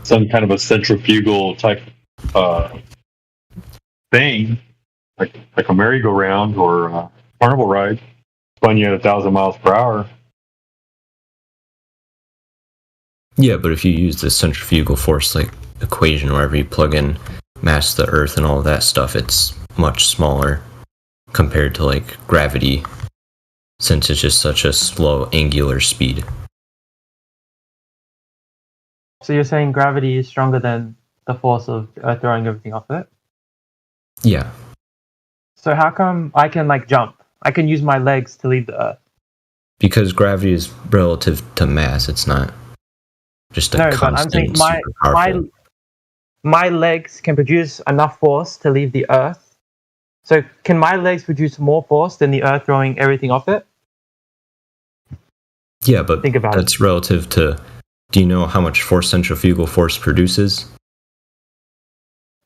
some kind of a centrifugal type thing, like a merry-go-round or a carnival ride, spun you at 1,000 miles per hour. Yeah, but if you use the centrifugal force like equation, wherever you plug in mass of the Earth and all of that stuff, it's much smaller compared to like gravity, since it's just such a slow angular speed. So you're saying gravity is stronger than the force of Earth throwing everything off it? Yeah. So how come I can like jump? I can use my legs to leave the Earth. Because gravity is relative to mass. It's not just a constant. But I'm saying my legs can produce enough force to leave the Earth. So can my legs produce more force than the Earth throwing everything off it? Yeah, but that's relative to... Do you know how much force centrifugal force produces?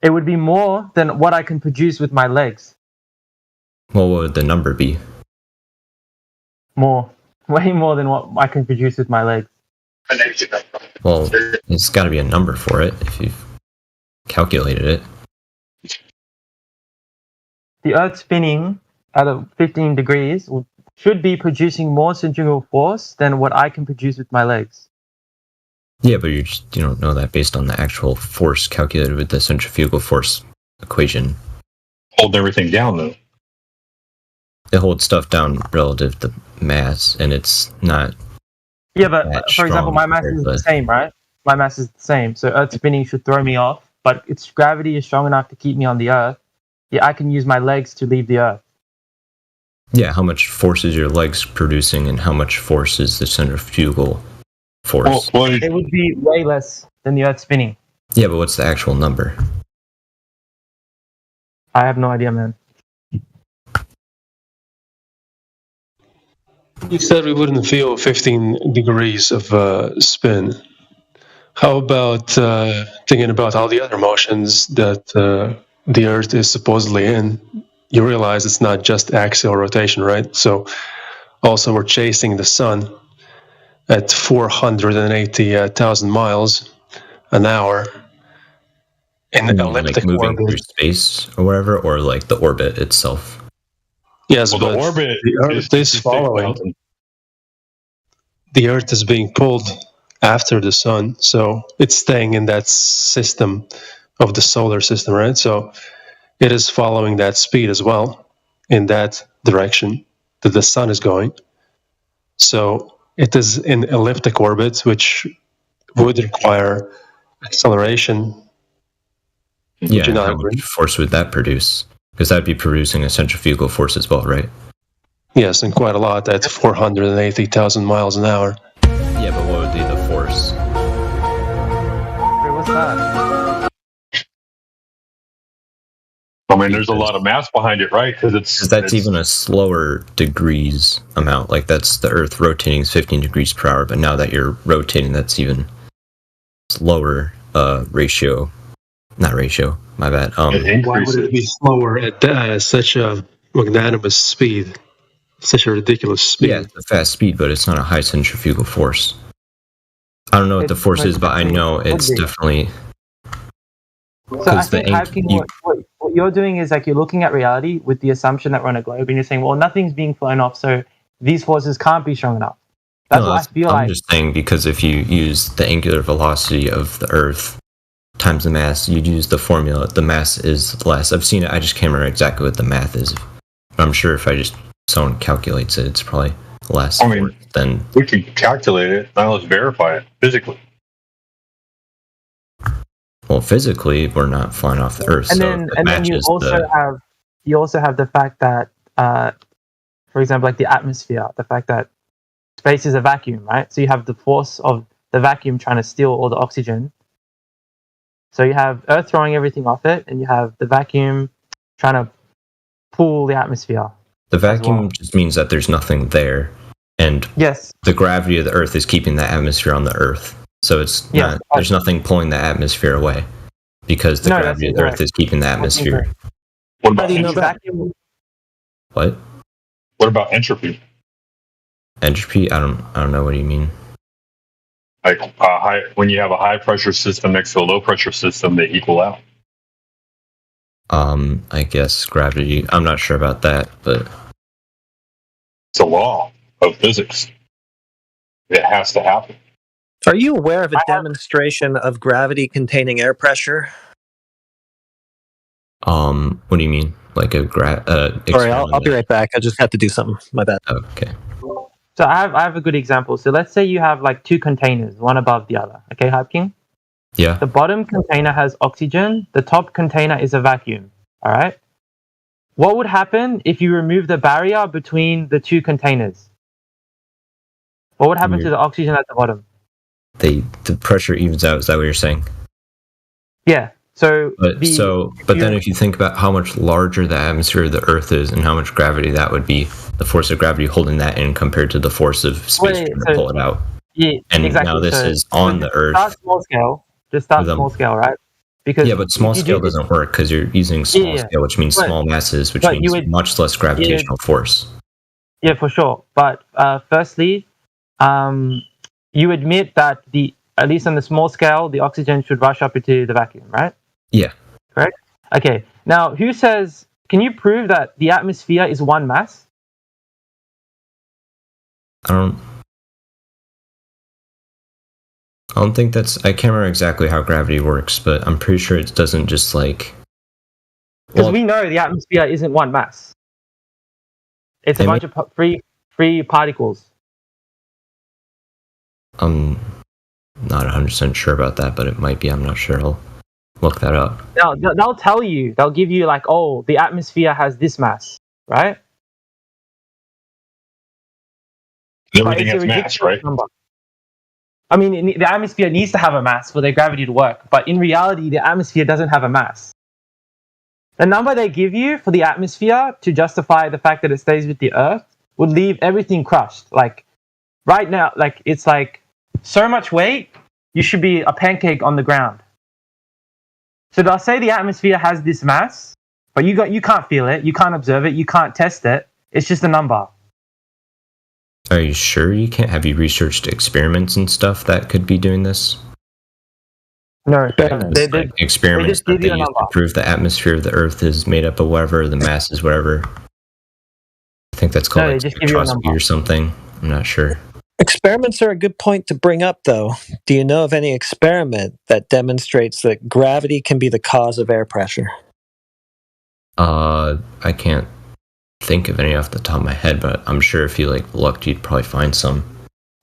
It would be more than what I can produce with my legs. Well, what would the number be? More. Way more than what I can produce with my legs. Well, it's got to be a number for it if you've calculated it. The Earth spinning at 15 degrees should be producing more centrifugal force than what I can produce with my legs. Yeah, but you don't know that based on the actual force calculated with the centrifugal force equation. Holding everything down, though. It holds stuff down relative to mass, and it's not... Yeah, but for example, my mass is the same, right? My mass is the same, so Earth spinning should throw me off, but its gravity is strong enough to keep me on the Earth. Yeah, I can use my legs to leave the Earth. Yeah, how much force is your legs producing, and how much force is the centrifugal force? It would be way less than the Earth spinning. Yeah, but what's the actual number? I have no idea, man. You said we wouldn't feel 15 degrees of spin. How about thinking about all the other motions that the Earth is supposedly in? You realize it's not just axial rotation, right? So also we're chasing the sun at 480,000 miles an hour in an elliptic like moving orbit. through space or whatever, or like the orbit itself? Yes, well, but the orbit the Earth is following. The Earth is being pulled after the sun, so it's staying in that system of the solar system, right? So it is following that speed as well, in that direction that the sun is going. So it is in elliptic orbits, which would require acceleration. Yeah, and how much force would that produce? Because that'd be producing a centrifugal force as well, right? Yes, and quite a lot at 480,000 miles an hour. Yeah, but what would be the force? Wait, what's that? I mean, there's a lot of mass behind it, right? Because that's even a slower degrees amount. Like, that's the Earth rotating is 15 degrees per hour, but now that you're rotating, that's even slower my bad. Why would it be slower at such a magnanimous speed? Such a ridiculous speed. Yeah, it's a fast speed, but it's not a high centrifugal force. I don't know what the force is, but I know it's definitely... So I think what you're doing is like you're looking at reality with the assumption that we're on a globe, and you're saying, well, nothing's being flown off, so these forces can't be strong enough. That's what I feel like. I'm just saying, because if you use the angular velocity of the Earth times the mass, you'd use the formula, the mass is less. I've seen it, I just can't remember exactly what the math is. But I'm sure if someone calculates it, it's probably less than... We can calculate it, now let's verify it physically. Well, physically, we're not flying off the Earth, and so then you also have the fact that, for example, like the atmosphere, the fact that space is a vacuum, right? So you have the force of the vacuum trying to steal all the oxygen. So you have Earth throwing everything off it, and you have the vacuum trying to pull the atmosphere. The vacuum just means that there's nothing there, and the gravity of the Earth is keeping the atmosphere on the Earth. So it's not, there's nothing pulling the atmosphere away, because the gravity of the Earth is keeping the atmosphere. What about entropy? What? What about entropy? Entropy? I don't know what you mean. Like when you have a high pressure system next to a low pressure system, they equal out. I guess gravity. I'm not sure about that, but it's a law of physics. It has to happen. Are you aware of a demonstration of gravity containing air pressure? What do you mean? Like a Sorry, I'll be right back. I just have to do something. My bad. Okay. So I have a good example. So let's say you have like two containers, one above the other. Okay, Hype King? Yeah. The bottom container has oxygen. The top container is a vacuum. All right? What would happen if you remove the barrier between the two containers? What would happen to the oxygen at the bottom? The pressure evens out. Is that what you're saying? Yeah. So, but then if you think about how much larger the atmosphere of the Earth is and how much gravity that would be, the force of gravity holding that in compared to the force of space trying to pull it out. Yeah, and exactly. now this is on the Earth. Start small scale. Just start small scale, right? Because but small scale doesn't work because you're using small scale, which means small masses, which means much less gravitational force. Yeah, for sure. But firstly, you admit that at least on the small scale, the oxygen should rush up into the vacuum, right? Yeah. Correct? Okay. Now, can you prove that the atmosphere is one mass? I don't think I can't remember exactly how gravity works, but I'm pretty sure it doesn't just like... Because we know the atmosphere isn't one mass. It's a bunch of free particles. I'm not 100% sure about that, but it might be. I'm not sure. I'll look that up. Now, they'll tell you. They'll give you like, oh, the atmosphere has this mass, right? Everything has mass, right? Number. I mean, the atmosphere needs to have a mass for their gravity to work, but in reality, the atmosphere doesn't have a mass. The number they give you for the atmosphere to justify the fact that it stays with the Earth would leave everything crushed. Like, right now, like it's like so much weight, you should be a pancake on the ground. So they'll say the atmosphere has this mass, but you can't feel it, you can't observe it, you can't test it. It's just a number. Are you sure you can't? Have you researched experiments and stuff that could be doing this? No, experiments that they use to prove the atmosphere of the Earth is made up of whatever, the mass is whatever. I think that's called spectroscopy or something. I'm not sure. Experiments are a good point to bring up, though. Do you know of any experiment that demonstrates that gravity can be the cause of air pressure? I can't think of any off the top of my head, but I'm sure if you looked, you'd probably find some.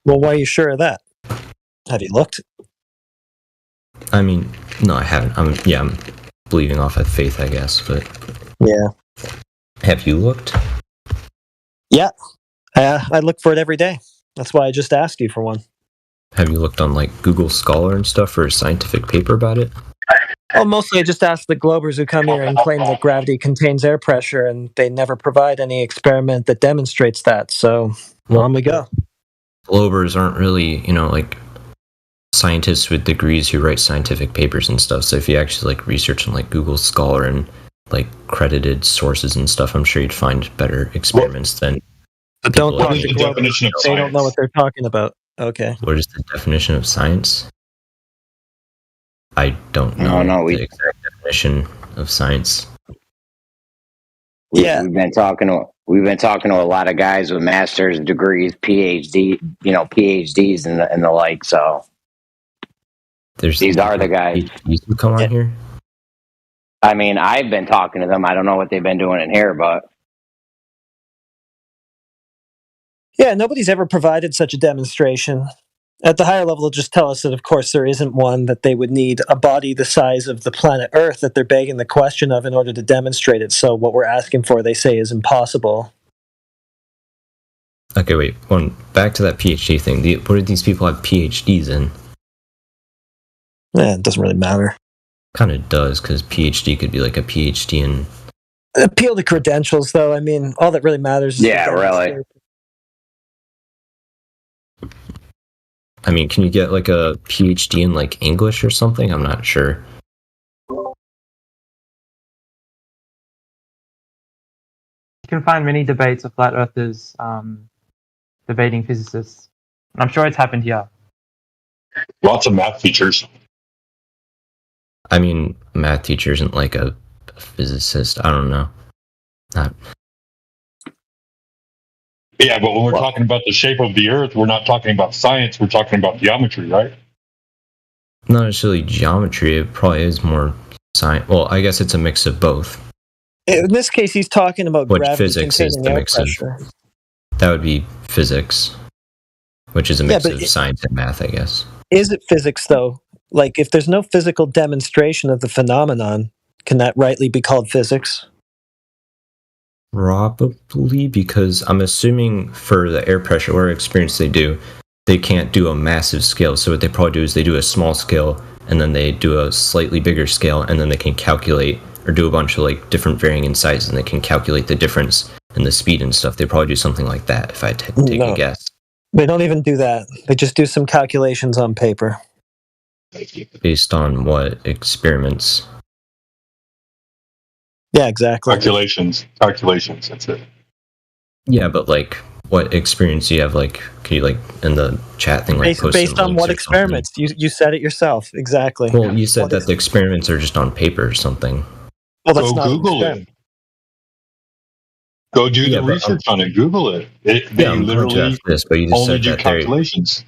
Well, why are you sure of that? Have you looked? I mean, no, I haven't. I'm believing off of faith, I guess, but yeah. Have you looked? Yeah, I look for it every day. That's why I just asked you for one. Have you looked on Google Scholar and stuff for a scientific paper about it? Well, mostly I just ask the Globers who come here and claim that gravity contains air pressure, and they never provide any experiment that demonstrates that. So on we go. Globers aren't really, scientists with degrees who write scientific papers and stuff. So if you actually like research on like Google Scholar and like credited sources and stuff, I'm sure you'd find better experiments than. But don't people talk like to me. Glover. They don't know what they're talking about. Okay. What is the definition of science? I don't know the exact definition of science. We've been talking to a lot of guys with master's degrees, PhDs and the like. So these are the guys. You can come on here. I mean, I've been talking to them. I don't know what they've been doing in here, but Yeah, nobody's ever provided such a demonstration. At the higher level, they'll just tell us that, of course, there isn't one, that they would need a body the size of the planet Earth that they're begging the question of in order to demonstrate it. So what we're asking for, they say, is impossible. Okay, wait. Back to that PhD thing. What do these people have PhDs in? It doesn't really matter. Kind of does, because PhD could be like a PhD in... Appeal to credentials, though. I mean, all that really matters is... Yeah, really. I mean, can you get like a PhD in like English or something? I'm not sure. You can find many debates of flat earthers debating physicists. I'm sure it's happened here. Lots of math teachers. I mean, a math teacher isn't like a physicist. I don't know. Yeah, but when we're talking about the shape of the Earth, we're not talking about science. We're talking about geometry, right? Not necessarily geometry. It probably is more science. Well, I guess it's a mix of both. In this case, he's talking about But gravity physics is containing the air mix of... pressure. That would be physics, which is a mix but of science and math, I guess. Is it physics, though? Like, if there's no physical demonstration of the phenomenon, can that rightly be called physics? Probably, because I'm assuming for the air pressure or experience they can't do a massive scale. So what they probably do is they do a small scale, and then they do a slightly bigger scale, and then they can calculate or do a bunch of like different varying in sizes, and they can calculate the difference in the speed and stuff. They probably do something like that, if I take a guess. They don't even do that. They just do some calculations on paper. Based on what experiments? Yeah, exactly. Calculations, that's it. Yeah, but like, what experience do you have? Like, can you like in the chat thing like post based on what experiments? You said it yourself. Exactly. Well, you said that the experiments are just on paper or something. Well, that's Go Google it. Go do the research on it. Google it. They literally this, but you just only said do that calculations.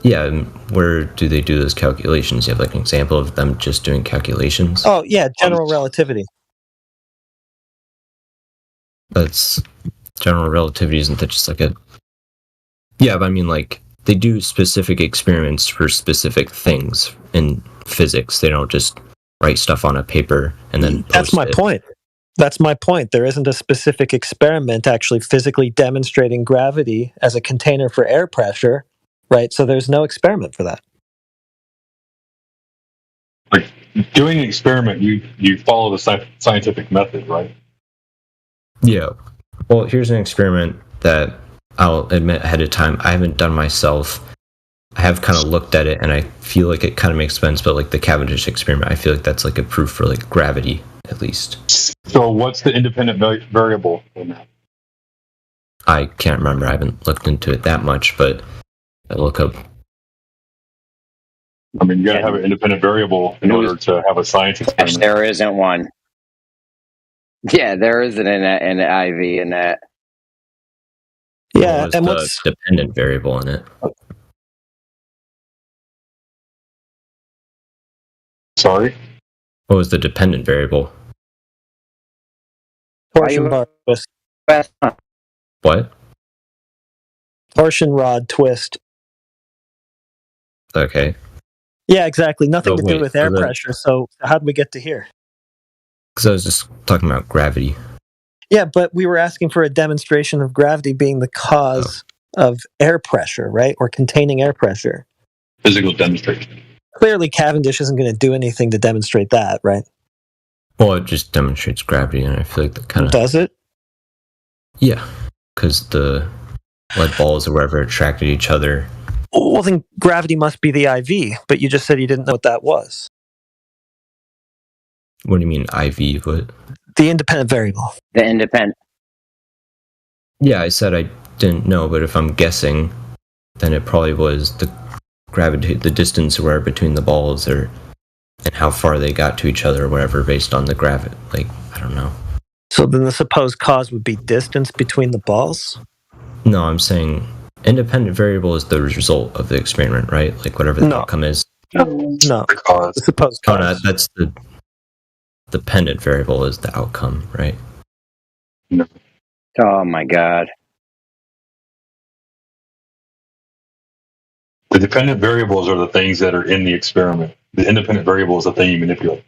Yeah, and where do they do those calculations? You have like an example of them just doing calculations? Oh, yeah, general relativity. That's general relativity, isn't that just like a... Yeah, but I mean, like, they do specific experiments for specific things in physics. They don't just write stuff on a paper and then post That's my point. That's my point. There isn't a specific experiment actually physically demonstrating gravity as a container for air pressure, right? So there's no experiment for that. Like doing an experiment, you follow the scientific method, right? Yeah. Well, here's an experiment that I'll admit ahead of time I haven't done myself. I have kind of looked at it, and I feel like it kind of makes sense, but like the Cavendish experiment, I feel like that's like a proof for like gravity, at least. So what's the independent variable in that? I can't remember. I haven't looked into it that much, but I look up. I mean, you got to have an independent variable in order to have a science experiment. There isn't one. Yeah, there isn't an IV in that. Yeah, What was and the what's dependent variable in it? Sorry? What was the dependent variable? torsion bar twist? What? Torsion rod twist. Okay. Yeah, exactly. Nothing Oh, to wait, do with air so the- pressure. So how did we get to here? Because I was just talking about gravity. Yeah, but we were asking for a demonstration of gravity being the cause of air pressure, right? Or containing air pressure. Physical demonstration. Clearly, Cavendish isn't going to do anything to demonstrate that, right? Well, it just demonstrates gravity, and I feel like that kind of... Does it? Yeah, because the lead balls or whatever attracted each other. Well, then gravity must be the IV, but you just said you didn't know what that was. What do you mean IV? What? The independent variable. The independent. Yeah, I said I didn't know, but if I'm guessing, then it probably was the gravity, the distance where between the balls, or and how far they got to each other, or whatever, based on the gravity. Like, I don't know. So then the supposed cause would be distance between the balls? No, I'm saying independent variable is the result of the experiment, right? Like whatever the outcome is. No. Cause. The supposed Oh, cause. no, that's the dependent variable is the outcome, right? Oh my God. The dependent variables are the things that are in the experiment. The independent variable is the thing you manipulate.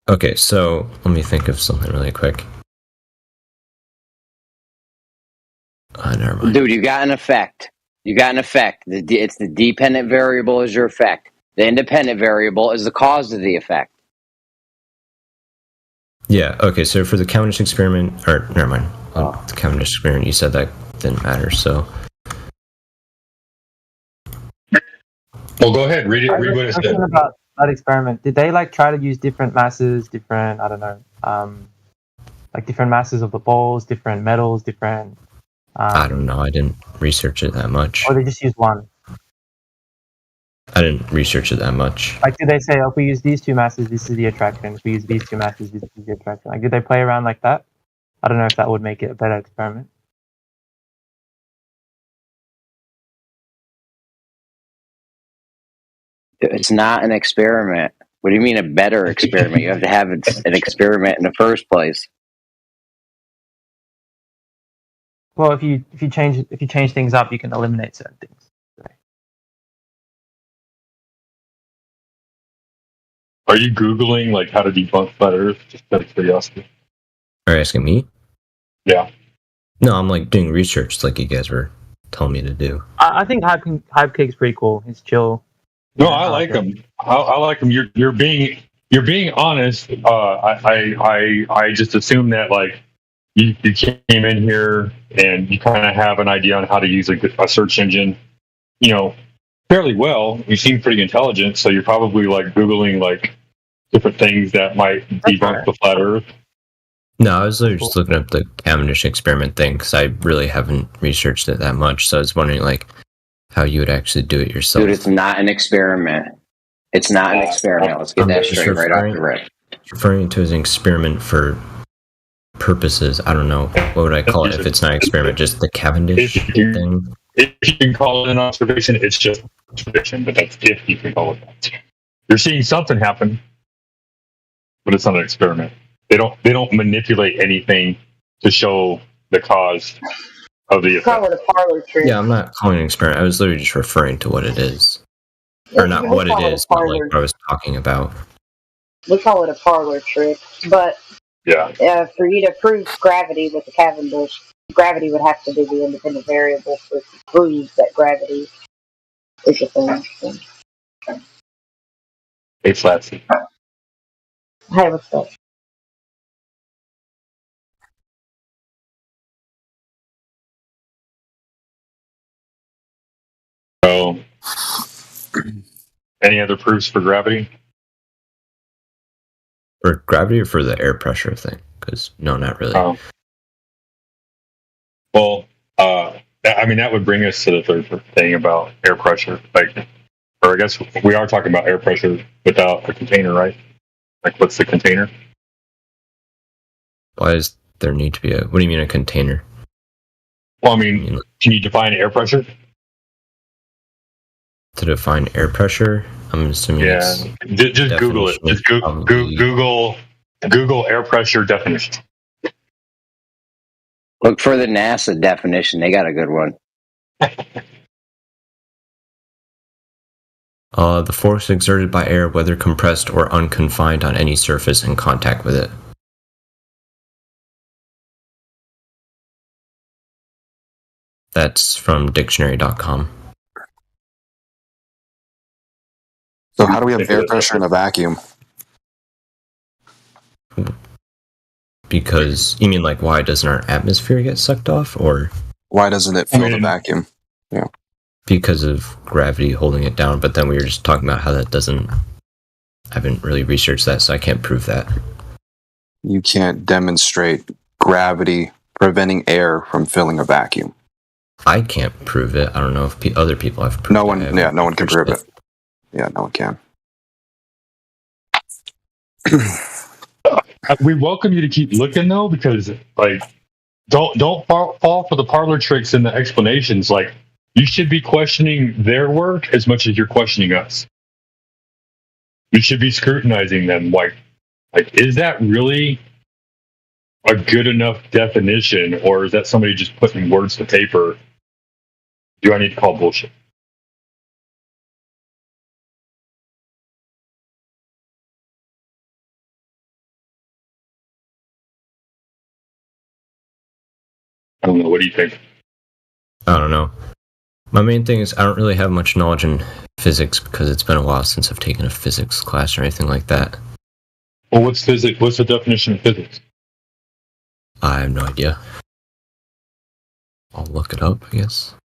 Okay, so let me think of something really quick. Never mind. Dude, you got an effect. You got an effect. It's the dependent variable is your effect. The independent variable is the cause of the effect. Yeah, okay, so for the Cavendish experiment, or never mind. The Cavendish experiment, you said that didn't matter, so. Well, go ahead, read what it said. About that experiment, did they like try to use different masses, different, I don't know, like different masses of the balls, different metals, different... I don't know, I didn't research it that much. Or they just use one? I didn't research it that much. Like, did they say, oh, if we use these two masses, this is the attraction. If we use these two masses, this is the attraction. Like, did they play around like that? I don't know if that would make it a better experiment. It's not an experiment. What do you mean a better experiment? You have to have an experiment in the first place. Well, if you change things up, you can eliminate certain things. Are you Googling like how to debunk flat Earth? Just out of curiosity. Are you asking me? Yeah. No, I'm like doing research like you guys were telling me to do. I think Hypecake's pretty cool. He's chill. No, I like him. I like him. You're being honest. I just assume that like you came in here and you kind of have an idea on how to use a search engine, fairly well. You seem pretty intelligent, so you're probably like Googling like different things that might debunk the flat Earth. No, I was literally just looking up the Cavendish experiment thing because I really haven't researched it that much. So I was wondering like how you would actually do it yourself. Dude, it's not an experiment. It's not an experiment. Let's get that straight right off the rip. Referring to as an experiment for purposes, I don't know. What would I call it if it's not an experiment? Just the Cavendish thing? If you can call it an observation, it's just an observation, but that's if you can call it that. You're seeing something happen, but it's not an experiment. They don't manipulate anything to show the cause of the effect. Call it a parlor trick. Yeah, I'm not calling it an experiment. I was literally just referring to what it is. Or not what it is, but like what I was talking about. We call it a parlor trick, but yeah, for you to prove gravity with the Cavendish, gravity would have to be the independent variable for to prove that gravity is a thing. Hey, Flatsy. Hey, what's up? So, any other proofs for gravity? For gravity or for the air pressure thing? Because no, not really. Well, I mean, that would bring us to the third thing about air pressure. Or I guess we are talking about air pressure without a container, right? Like, what's the container? Why does there need to be what do you mean a container? Well, I mean, can you define air pressure? To define air pressure, I'm assuming. Yeah, just Google it. Just Google air pressure definition. Look for the NASA definition. They got a good one. The force exerted by air, whether compressed or unconfined on any surface in contact with it. That's from dictionary.com. So how do we have air pressure in a vacuum? Because, you mean like why doesn't our atmosphere get sucked off, or? Why doesn't it fill the vacuum? Yeah. Because of gravity holding it down, but then we were just talking about how that doesn't... I haven't really researched that, so I can't prove that. You can't demonstrate gravity preventing air from filling a vacuum. I can't prove it. I don't know if other people have proved it. No one can prove it. Yeah, no one can. We welcome you to keep looking though, because like, don't fall for the parlor tricks and the explanations. Like, you should be questioning their work as much as you're questioning us. You should be scrutinizing them. Like, is that really a good enough definition, or is that somebody just putting words to paper? Do I need to call bullshit? I don't know. What do you think? I don't know. My main thing is I don't really have much knowledge in physics because it's been a while since I've taken a physics class or anything like that. Well, what's physics? What's the definition of physics? I have no idea. I'll look it up, I guess.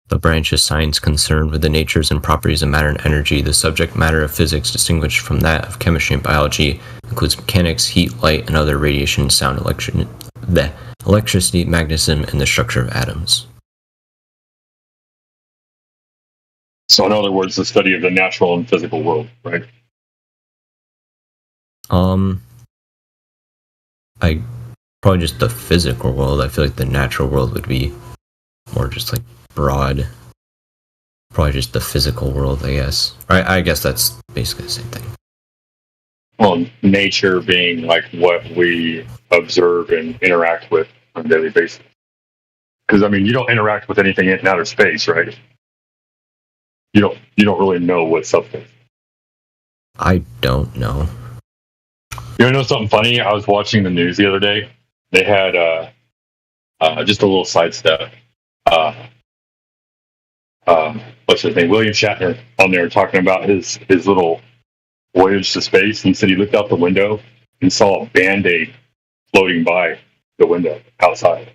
The branch of science concerned with the natures and properties of matter and energy. The subject matter of physics, distinguished from that of chemistry and biology, includes mechanics, heat, light, and other radiation, sound, electricity, magnetism, and the structure of atoms. So, in other words, the study of the natural and physical world, right? I probably just the physical world. I feel like the natural world would be more just like broad. Probably just the physical world, I guess. I guess that's basically the same thing. Well, nature being like what we observe and interact with on a daily basis. Because I mean, you don't interact with anything in outer space, right? You don't really know what substance. I don't know. You know something funny? I was watching the news the other day. They had just a little sidestep. What's his name? William Shatner on there talking about his little voyage to space. He said he looked out the window and saw a Band-Aid floating by the window outside.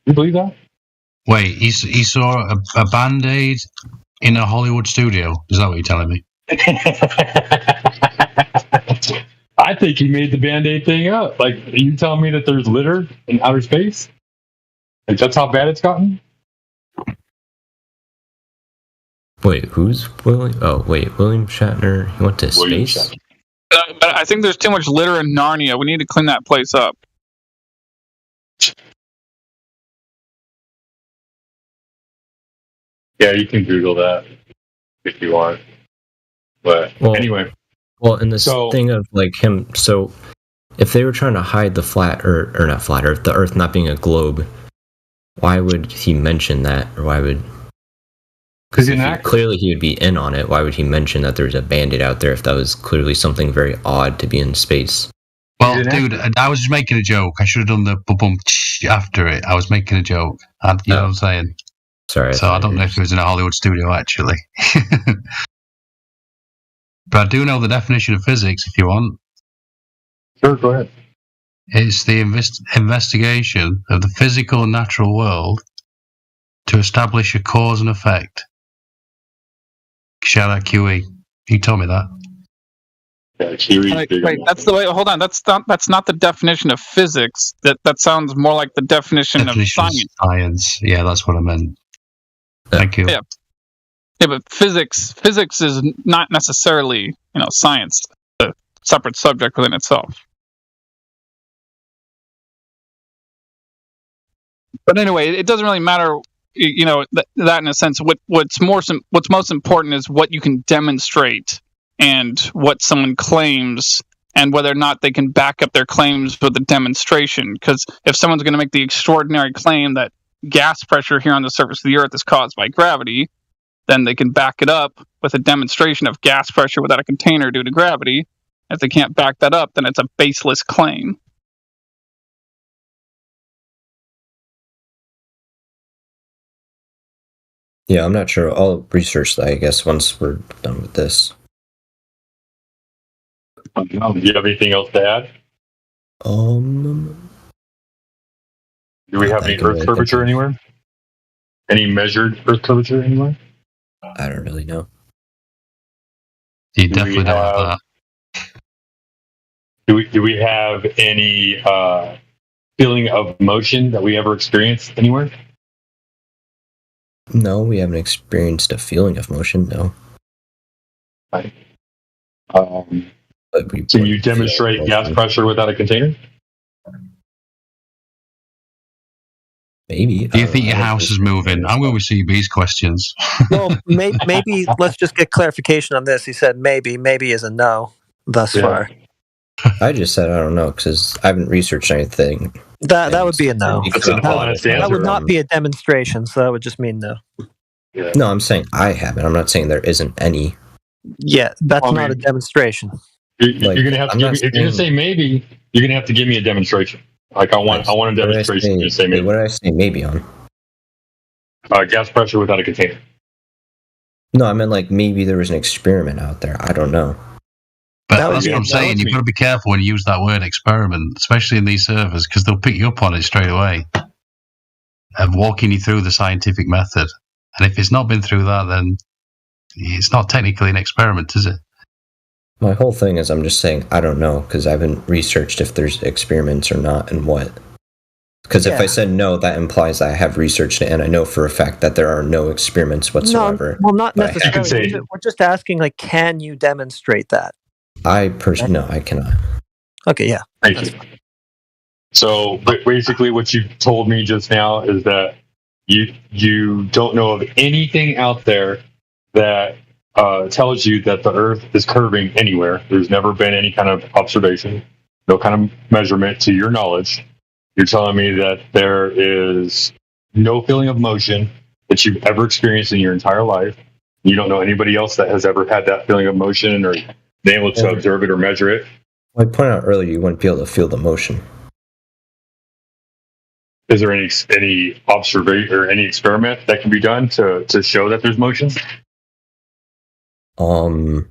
You believe that? Wait, he saw a Band-Aid in a Hollywood studio? Is that what you're telling me? I think he made the Band-Aid thing up. Like, are you telling me that there's litter in outer space? Like, that's how bad it's gotten? Wait, who's William? Oh, wait, William Shatner. He went to space? But I think there's too much litter in Narnia. We need to clean that place up. Yeah, you can Google that if you want. But anyway. Well, and this thing of like him, so if they were trying to hide the flat or not flat Earth, the Earth not being a globe, why would he mention that? Or why would... Because clearly he would be in on it. Why would he mention that there's a Band-Aid out there if that was clearly something very odd to be in space? Well, dude, I was just making a joke. I should have done the bum after it. I was making a joke. You know what I'm saying? Sorry. So I don't know if it was in a Hollywood studio, actually. But I do know the definition of physics, if you want. Sure, go ahead. It's the investigation of the physical and natural world to establish a cause and effect. Shout out QE. You told me that. Wait, that's the way. Hold on, that's not the definition of physics. That sounds more like the definition of science. Yeah, that's what I meant. Thank you. Yeah, but physics is not necessarily science. It's a separate subject within itself. But anyway, it doesn't really matter. That in a sense, what's most important is what you can demonstrate and what someone claims and whether or not they can back up their claims with a demonstration. Because if someone's going to make the extraordinary claim that gas pressure here on the surface of the Earth is caused by gravity, then they can back it up with a demonstration of gas pressure without a container due to gravity. If they can't back that up, then it's a baseless claim. Yeah, I'm not sure. I'll research that, I guess, once we're done with this. Do you have anything else to add? Do we have any Earth curvature anywhere? Any measured Earth curvature anywhere? I don't really know. You definitely don't have that. Do we have any feeling of motion that we ever experienced anywhere? No, we haven't experienced a feeling of motion. No. Right. Can you demonstrate gas pressure without a container? Maybe. Do you think your house is moving? I'm going with CB's questions. Well, maybe let's just get clarification on this. He said maybe. Maybe is a no thus far. I just said I don't know because I haven't researched anything. That would be a no. That would not be a demonstration, so that would just mean no. No, I'm saying I haven't. I'm not saying there isn't any. Yeah, that's not a demonstration. You're going to have to give me, if you're going to say maybe, you're going to have to give me a demonstration. Like I want a demonstration. You say maybe. What did I say maybe on? Gas pressure without a container. No, I meant like maybe there was an experiment out there. I don't know. But that's what I'm saying. You've got to be careful when you use that word experiment, especially in these servers, because they'll pick you up on it straight away of walking you through the scientific method. And if it's not been through that, then it's not technically an experiment, is it? My whole thing is I'm just saying I don't know because I haven't researched if there's experiments or not and what. Because if I said no, that implies I have researched it and I know for a fact that there are no experiments whatsoever. No, well, not necessarily. We're just asking, like, can you demonstrate that? No, I cannot. Okay, yeah. Thank you. So basically what you told me just now is that you don't know of anything out there that tells you that the Earth is curving anywhere. There's never been any kind of observation, no kind of measurement to your knowledge. You're telling me that there is no feeling of motion that you've ever experienced in your entire life. You don't know anybody else that has ever had that feeling of motion or been able to observe it or measure it. Well, I pointed out earlier you wouldn't be able to feel the motion. Is there any observation or any experiment that can be done to show that there's motion? Well,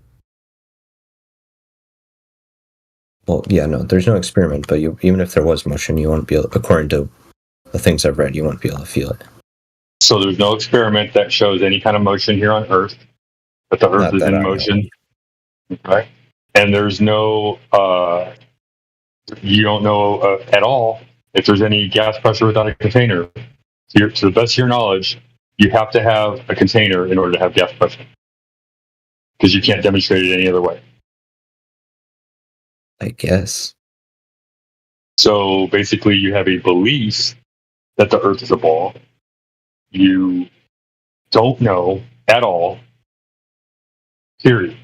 yeah, no, there's no experiment, but even if there was motion, you won't be able, according to the things I've read, you won't be able to feel it. So there's no experiment that shows any kind of motion here on Earth, that the Earth is in motion. Okay. And there's no, you don't know at all if there's any gas pressure without a container. To the best of your knowledge, you have to have a container in order to have gas pressure. Because you can't demonstrate it any other way. I guess. So basically you have a belief that the Earth is a ball. You don't know at all. Period.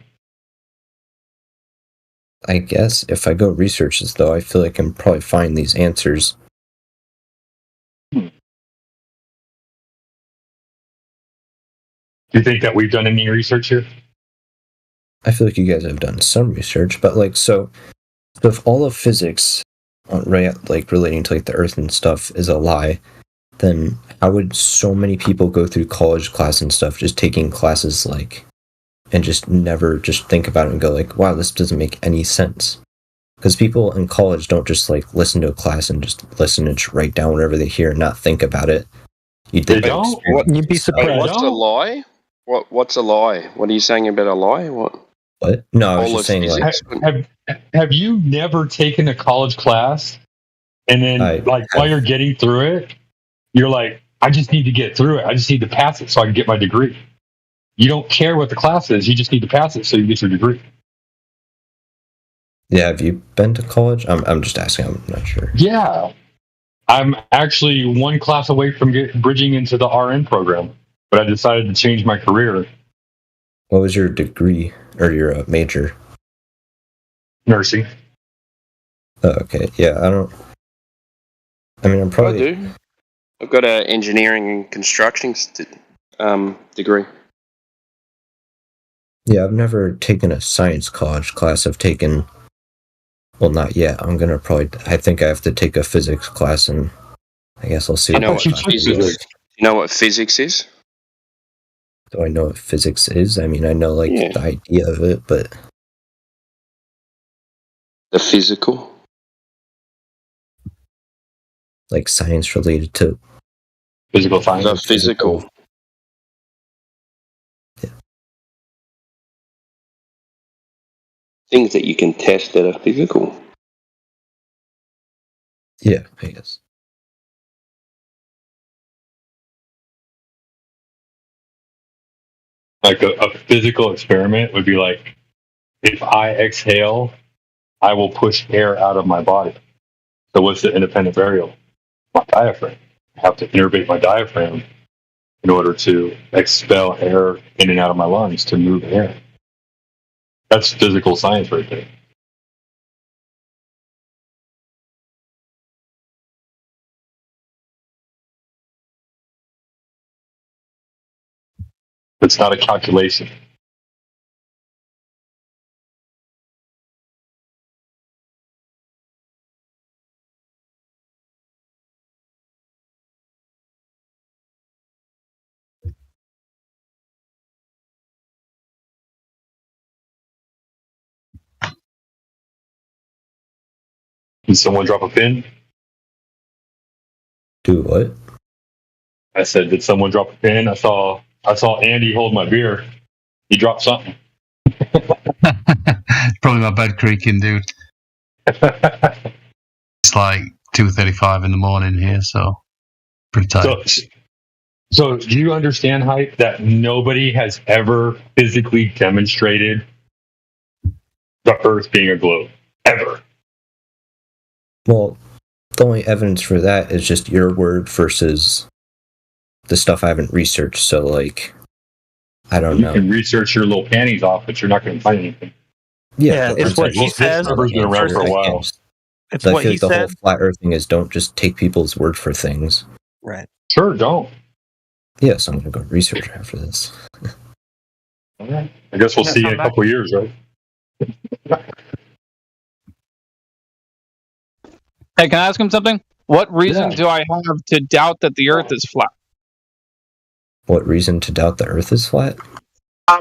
I guess if I go research this, though, I feel like I can probably find these answers. Do you think that we've done any research here? I feel like you guys have done some research, but like, so if all of physics, right, like relating to like the Earth and stuff, is a lie, then how would so many people go through college class and stuff, just taking classes like, and just never just think about it and go like, wow, this doesn't make any sense? Because people in college don't just like listen to a class and just listen and just write down whatever they hear and not think about it. You'd think you'd be surprised. What's a lie? What's a lie? What are you saying about a lie? What? No, I was just saying like, have you never taken a college class and then while you're getting through it, you're like, I just need to get through it. I just need to pass it so I can get my degree. You don't care what the class is. You just need to pass it so you get your degree. Yeah, have you been to college? I'm just asking. I'm not sure. Yeah. I'm actually one class away from bridging into the RN program, but I decided to change my career. What was your degree or your major? Nursing. Oh, okay. Yeah, I'm probably... I do. I've got an engineering and construction degree. Yeah, I've never taken a science college class. I've taken... Well, not yet. I think I have to take a physics class, and I guess I'll see. Do you know what physics is? Do I know what physics is? I mean, I know, like, the idea of it, but... The physical? Like science related to physical science. The physical. Yeah. Things that you can test that are physical. Yeah, I guess. Like a physical experiment would be like, if I exhale, I will push air out of my body. So what's the independent variable? My diaphragm. I have to innervate my diaphragm in order to expel air in and out of my lungs to move air. That's physical science right there. It's not a calculation. Did someone drop a pin? Do what? I said, did someone drop a pin? I saw Andy hold my beer. He dropped something. Probably my bed creaking, dude. It's like 2:35 in the morning here, so pretty tired. So do you understand, Hype, that nobody has ever physically demonstrated the Earth being a globe? Ever. Well, the only evidence for that is just your word versus the stuff I haven't researched. So, like, I don't know. You can research your little panties off, but you're not going to find anything. Yeah, it's what he says. This been around for a while. It's I what feel he like the whole said. flat Earth thing is don't just take people's word for things. Right. Sure, don't. Yes, I'm going to go research after this. All right. I guess we'll see you in a couple of years, right? Hey, can I ask him something? What reason do I have to doubt that the Earth is flat? What reason to doubt the Earth is flat?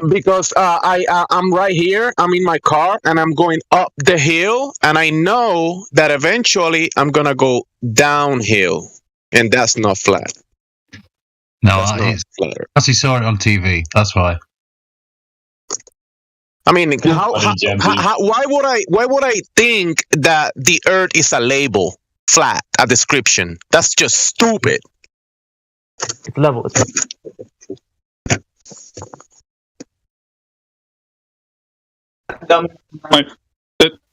Because I'm right here. I'm in my car and I'm going up the hill, and I know that eventually I'm gonna go downhill, and that's not flat. No, because he saw it on TV. That's why. I mean, why would I think that the Earth is a label, flat, a description? That's just stupid. It's level. Wait,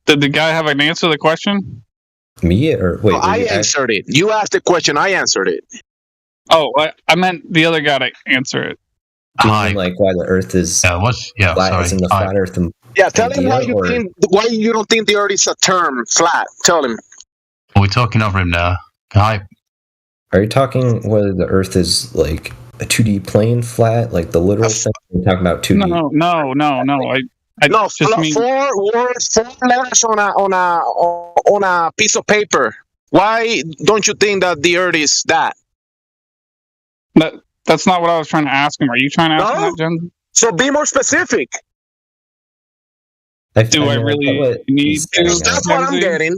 did the guy have an answer to the question? Me or wait? No, I answered it. You asked the question. I answered it. Oh, I meant the other guy to answer it. Like why the Earth is flat? Sorry. Isn't the flat Earth? Yeah, tell him why you don't think the Earth is a term, flat. Tell him. We're talking over him now. Hi. Are you talking whether the Earth is like a 2D plane flat, like the literal thing? You're talking about 2D. No. I just mean four words, 4 letters on a piece of paper. Why don't you think that the Earth is that? That's not what I was trying to ask him. Are you trying to ask him that, Jen? So be more specific. Do I really need to? That's what I'm getting.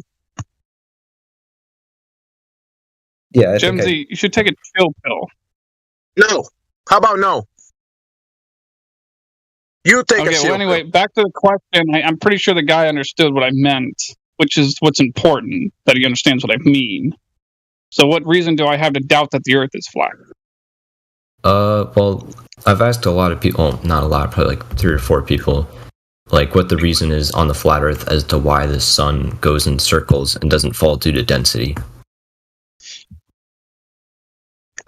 Yeah, Jimsy, you should take a chill pill. No. How about no? You take a chill well, anyway, back to the question. I'm pretty sure the guy understood what I meant, which is what's important, that he understands what I mean. So what reason do I have to doubt that the Earth is flat? Well, I've asked a lot of people, well, not a lot, probably like 3 or 4 people, like what the reason is on the flat Earth as to why the sun goes in circles and doesn't fall due to density.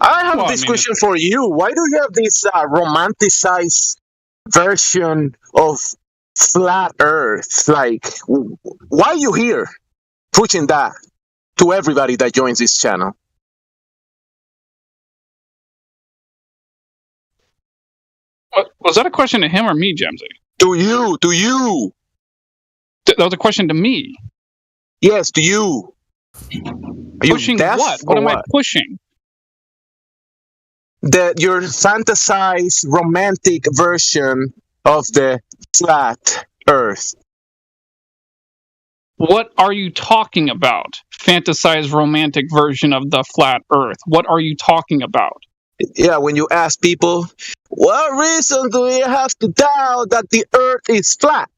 I have this question for you. Why do you have this romanticized version of flat Earth? Like, why are you here pushing that to everybody that joins this channel? Was that a question to him or me, Jemsy? To you. That was a question to me. Yes, to you. Pushing what? What am I pushing? Your fantasized romantic version of the flat Earth. what are you talking about? Fantasized romantic version of the flat Earth. What are you talking about? Yeah, when you ask people, what reason do we have to doubt that the Earth is flat?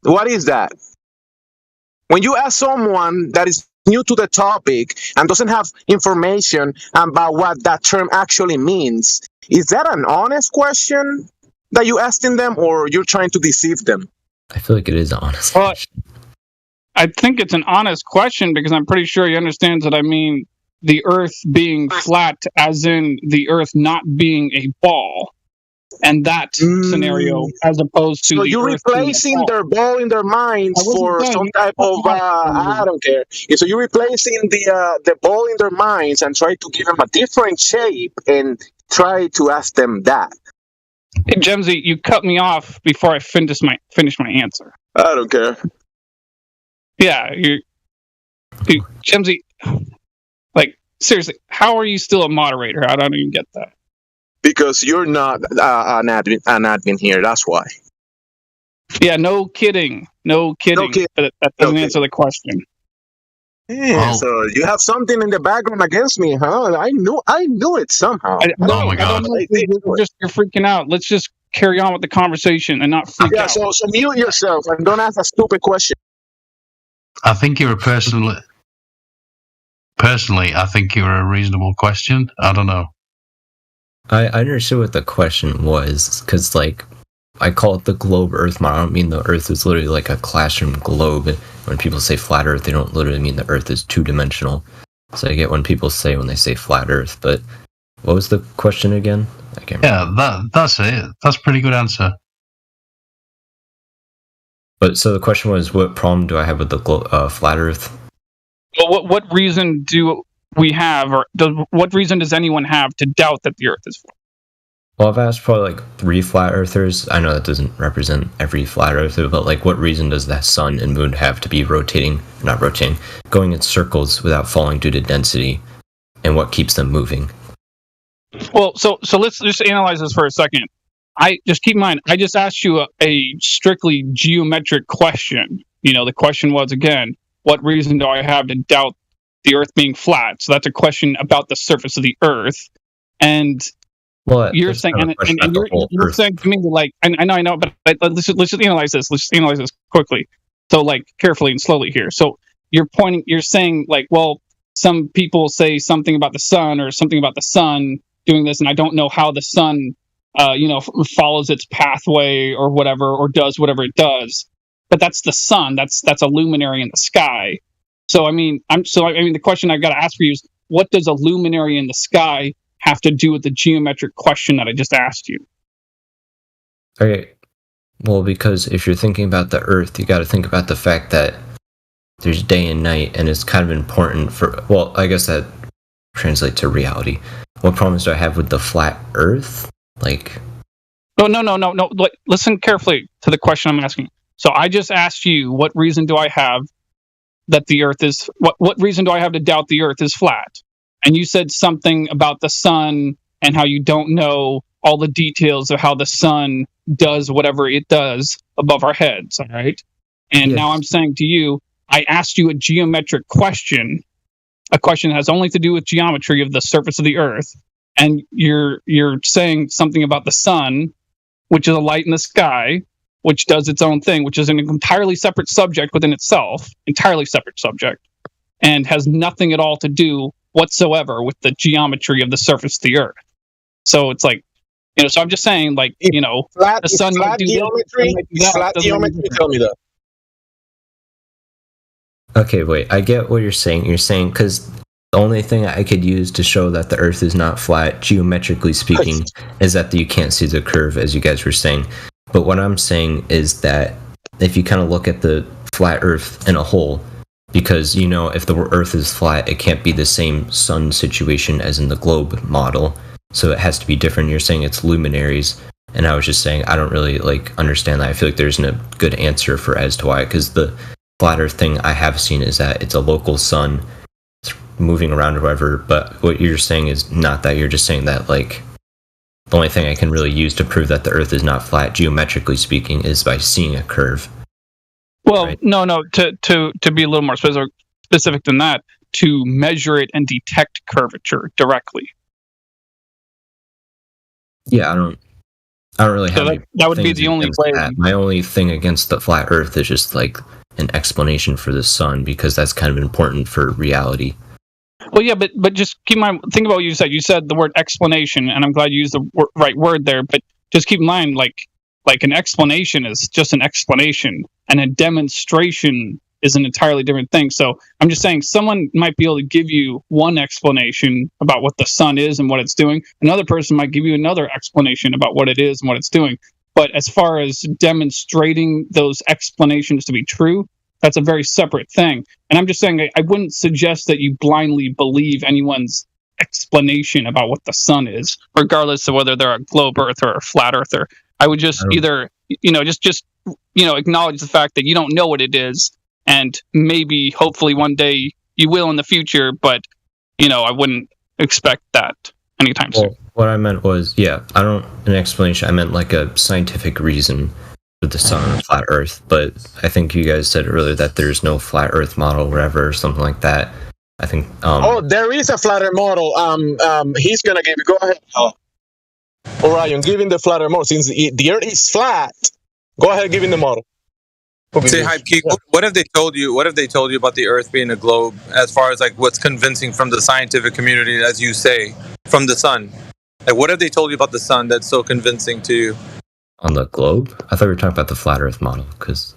What is that? When you ask someone that is new to the topic and doesn't have information about what that term actually means, is that an honest question that you're asking them, or you're trying to deceive them? I feel like it is honest. Well, I think it's an honest question because I'm pretty sure he understands that I mean the Earth being flat, as in the Earth not being a ball, and that scenario, as opposed to. So the you're Earth replacing their ball in their minds for some type of I don't care. So you're replacing the ball in their minds and try to give them a different shape and try to ask them that. Hey, Gemsy, you cut me off before I finish my answer. I don't care. Yeah, Gemsy, like, seriously, how are you still a moderator? I don't even get that. Because you're not an admin here, that's why. Yeah, no kidding. That doesn't answer the question. Yeah, so you have something in the background against me, huh? I knew it somehow. Oh my God! You're freaking out. Let's just carry on with the conversation and not freak out. So mute yourself and don't ask a stupid question. I think you're personally, I think you're a reasonable question. I don't know. I understood what the question was, because, like, I call it the globe Earth model. I don't mean the Earth is literally like a classroom globe. When people say flat Earth, they don't literally mean the Earth is two-dimensional. So I get when people say when they say flat Earth. But what was the question again? I can't remember. Yeah, that's it. That's a pretty good answer. But so the question was, what problem do I have with the flat Earth? Well, what reason do we have, or what reason does anyone have to doubt that the Earth is flat? Well, I've asked probably like 3 flat earthers. I know that doesn't represent every flat earther, but like, what reason does that sun and moon have to be going in circles without falling due to density, and what keeps them moving? Well, so let's just analyze this for a second. I just keep in mind, I just asked you a strictly geometric question. You know, the question was, again, what reason do I have to doubt the Earth being flat? So that's a question about the surface of the Earth, and you're saying, and you're saying to me, like, I know, but let's just analyze this. Let's just analyze this quickly. So, like, carefully and slowly here. So you're saying, like, well, some people say something about the sun or something about the sun doing this, and I don't know how the sun, follows its pathway or whatever, or does whatever it does. But that's the sun. That's a luminary in the sky. So I mean, the question I've got to ask for you is, what does a luminary in the sky have to do with the geometric question that I just asked you? Okay. Well, because if you're thinking about the Earth, you got to think about the fact that there's day and night, and it's kind of important for, well, I guess that translates to reality. What problems do I have with the flat Earth? Like, no. Listen carefully to the question I'm asking. So I just asked you, what reason do I have that the Earth is, what reason do I have to doubt the Earth is flat? And you said something about the sun and how you don't know all the details of how the sun does whatever it does above our heads, all right? And Now I'm saying to you, I asked you a geometric question, a question that has only to do with geometry of the surface of the Earth, and you're saying something about the sun, which is a light in the sky, which does its own thing, which is an entirely separate subject within itself, entirely separate subject, and has nothing at all to do whatsoever with the geometry of the surface of the Earth. So it's like, so I'm just saying, like, flat, the sun flat geometry. Flat geometry. Tell me that. Okay, wait. I get what you're saying. You're saying because the only thing I could use to show that the Earth is not flat, geometrically speaking, is that you can't see the curve, as you guys were saying. But what I'm saying is that if you kind of look at the flat Earth in a whole, because, if the Earth is flat, it can't be the same sun situation as in the globe model. So it has to be different. You're saying it's luminaries. And I was just saying, I don't really, understand that. I feel like there isn't a good answer for as to why. Because the flat Earth thing I have seen is that it's a local sun. It's moving around or whatever. But what you're saying is not that. You're just saying that, the only thing I can really use to prove that the Earth is not flat, geometrically speaking, is by seeing a curve. Well, right. No. To be a little more specific than that, to measure it and detect curvature directly. Yeah, I don't really have. So that would be the only way. My only thing against the flat Earth is just like an explanation for the sun, because that's kind of important for reality. Well, yeah, but just keep in mind. Think about what you said. You said the word explanation, and I'm glad you used the right word there. But just keep in mind, like an explanation is just an explanation, and a demonstration is an entirely different thing. So I'm just saying someone might be able to give you one explanation about what the sun is and what it's doing. Another person might give you another explanation about what it is and what it's doing. But as far as demonstrating those explanations to be true, that's a very separate thing. And I'm just saying I wouldn't suggest that you blindly believe anyone's explanation about what the sun is, regardless of whether they're a globe earther or a flat earther. I would just either, just acknowledge the fact that you don't know what it is. And maybe, hopefully, one day you will in the future, but, I wouldn't expect that anytime soon. What I meant was, an explanation. I meant like a scientific reason for the sun and flat Earth. But I think you guys said earlier that there's no flat Earth model, whatever, or something like that. I think. There is a flat Earth model. He's gonna give you. Go ahead. Orion, give him the flat Earth model. Since the Earth is flat, go ahead, give him the model. Say hi, Pete. What have they told you? What have they told you about the Earth being a globe, as far as like what's convincing from the scientific community, as you say, from the sun? Like, what have they told you about the sun that's so convincing to you? On the globe? I thought we were talking about the flat Earth model.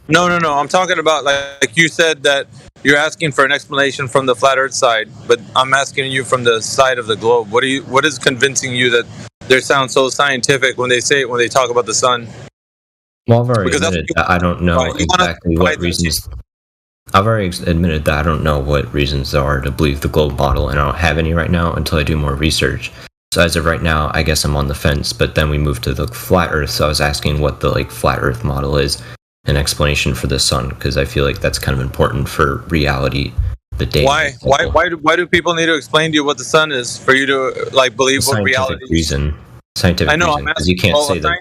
No. I'm talking about like you said that you're asking for an explanation from the flat Earth side, but I'm asking you from the side of the globe. What is convincing you that they sound so scientific when they talk about the sun? Well, I've already admitted that I don't know exactly what reasons. I've already admitted that I don't know what reasons there are to believe the globe model, and I don't have any right now until I do more research. So as of right now, I guess I'm on the fence. But then we moved to the flat Earth, so I was asking what the flat Earth model is, an explanation for the sun, because I feel like that's kind of important for reality. The day. Why do people need to explain to you what the sun is for you to believe what reality is? Scientific reason, because you can't say that.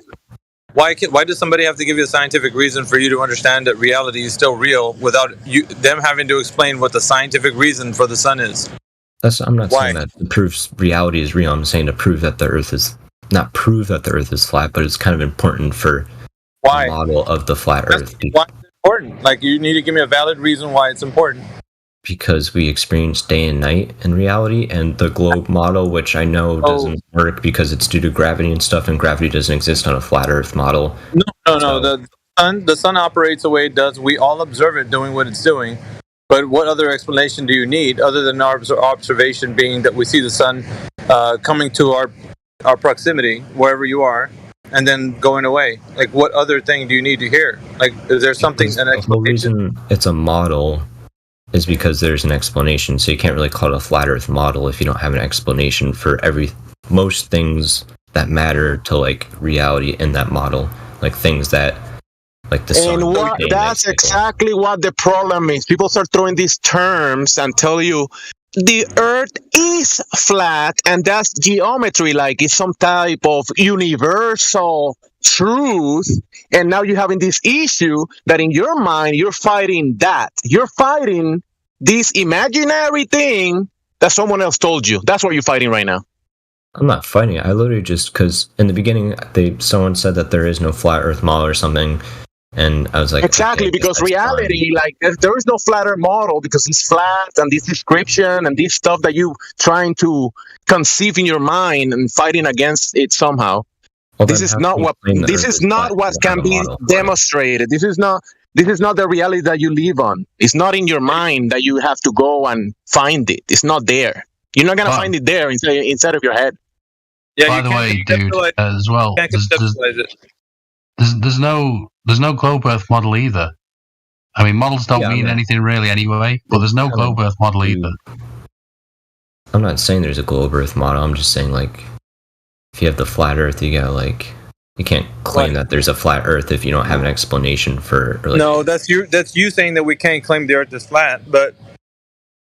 Why does somebody have to give you a scientific reason for you to understand that reality is still real without them having to explain what the scientific reason for the sun is? I'm not saying that it proves reality is real. I'm saying to prove that the Earth is not prove that the Earth is flat, but it's kind of important for the model of the flat Earth. Why is it important? Like, you need to give me a valid reason why it's important. Because we experience day and night in reality, and the globe model, which I know doesn't work because it's due to gravity and stuff, and gravity doesn't exist on a flat Earth model. No. The sun operates the way it does. We all observe it doing what it's doing. But what other explanation do you need other than our observation being that we see the sun coming to our proximity, wherever you are, and then going away? Like, what other thing do you need to hear? Like, is there something, an explanation? The reason it's a model is because there's an explanation. So you can't really call it a flat Earth model if you don't have an explanation for most things that matter to reality in that model, like things that the sun. And that's exactly what the problem is. People start throwing these terms and tell you the Earth is flat, and that's geometry, like it's some type of universal truth. And now you're having this issue that in your mind you're fighting that. You're fighting this imaginary thing that someone else told you. That's what you're fighting right now. I'm not fighting it. I literally just, because in the beginning someone said that there is no flat Earth model or something. And I was like, exactly, okay, because reality, there is no flat Earth model because it's flat, and this description and this stuff that you trying to conceive in your mind and fighting against it somehow. Well, this is not what can be demonstrated. This is not the reality that you live on. It's not in your mind that you have to go and find it. It's not there. You're not gonna find it there inside of your head. Yeah. By the way, dude, as well, there's no globe Earth model either. I mean, models don't mean anything really anyway, but there's no globe Earth model either. I'm not saying there's a globe Earth model. I'm just saying, if you have the flat Earth, you gotta, you can't claim that there's a flat Earth if you don't have an explanation for. No, that's you saying that we can't claim the Earth is flat, but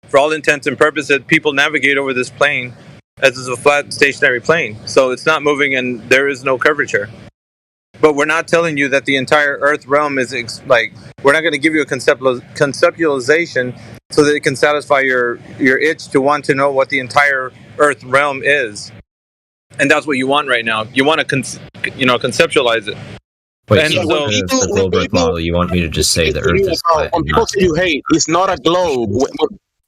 for all intents and purposes, people navigate over this plane as is a flat stationary plane, so it's not moving and there is no curvature. but we're not telling you that the entire Earth realm is like, we're not going to give you a conceptualization so that it can satisfy your itch to want to know what the entire Earth realm is. And that's what you want right now. You want to conceptualize it. Wait, and so the globe Earth model, you want me to just say the Earth is flat? When people tell you, hey, it's not a globe.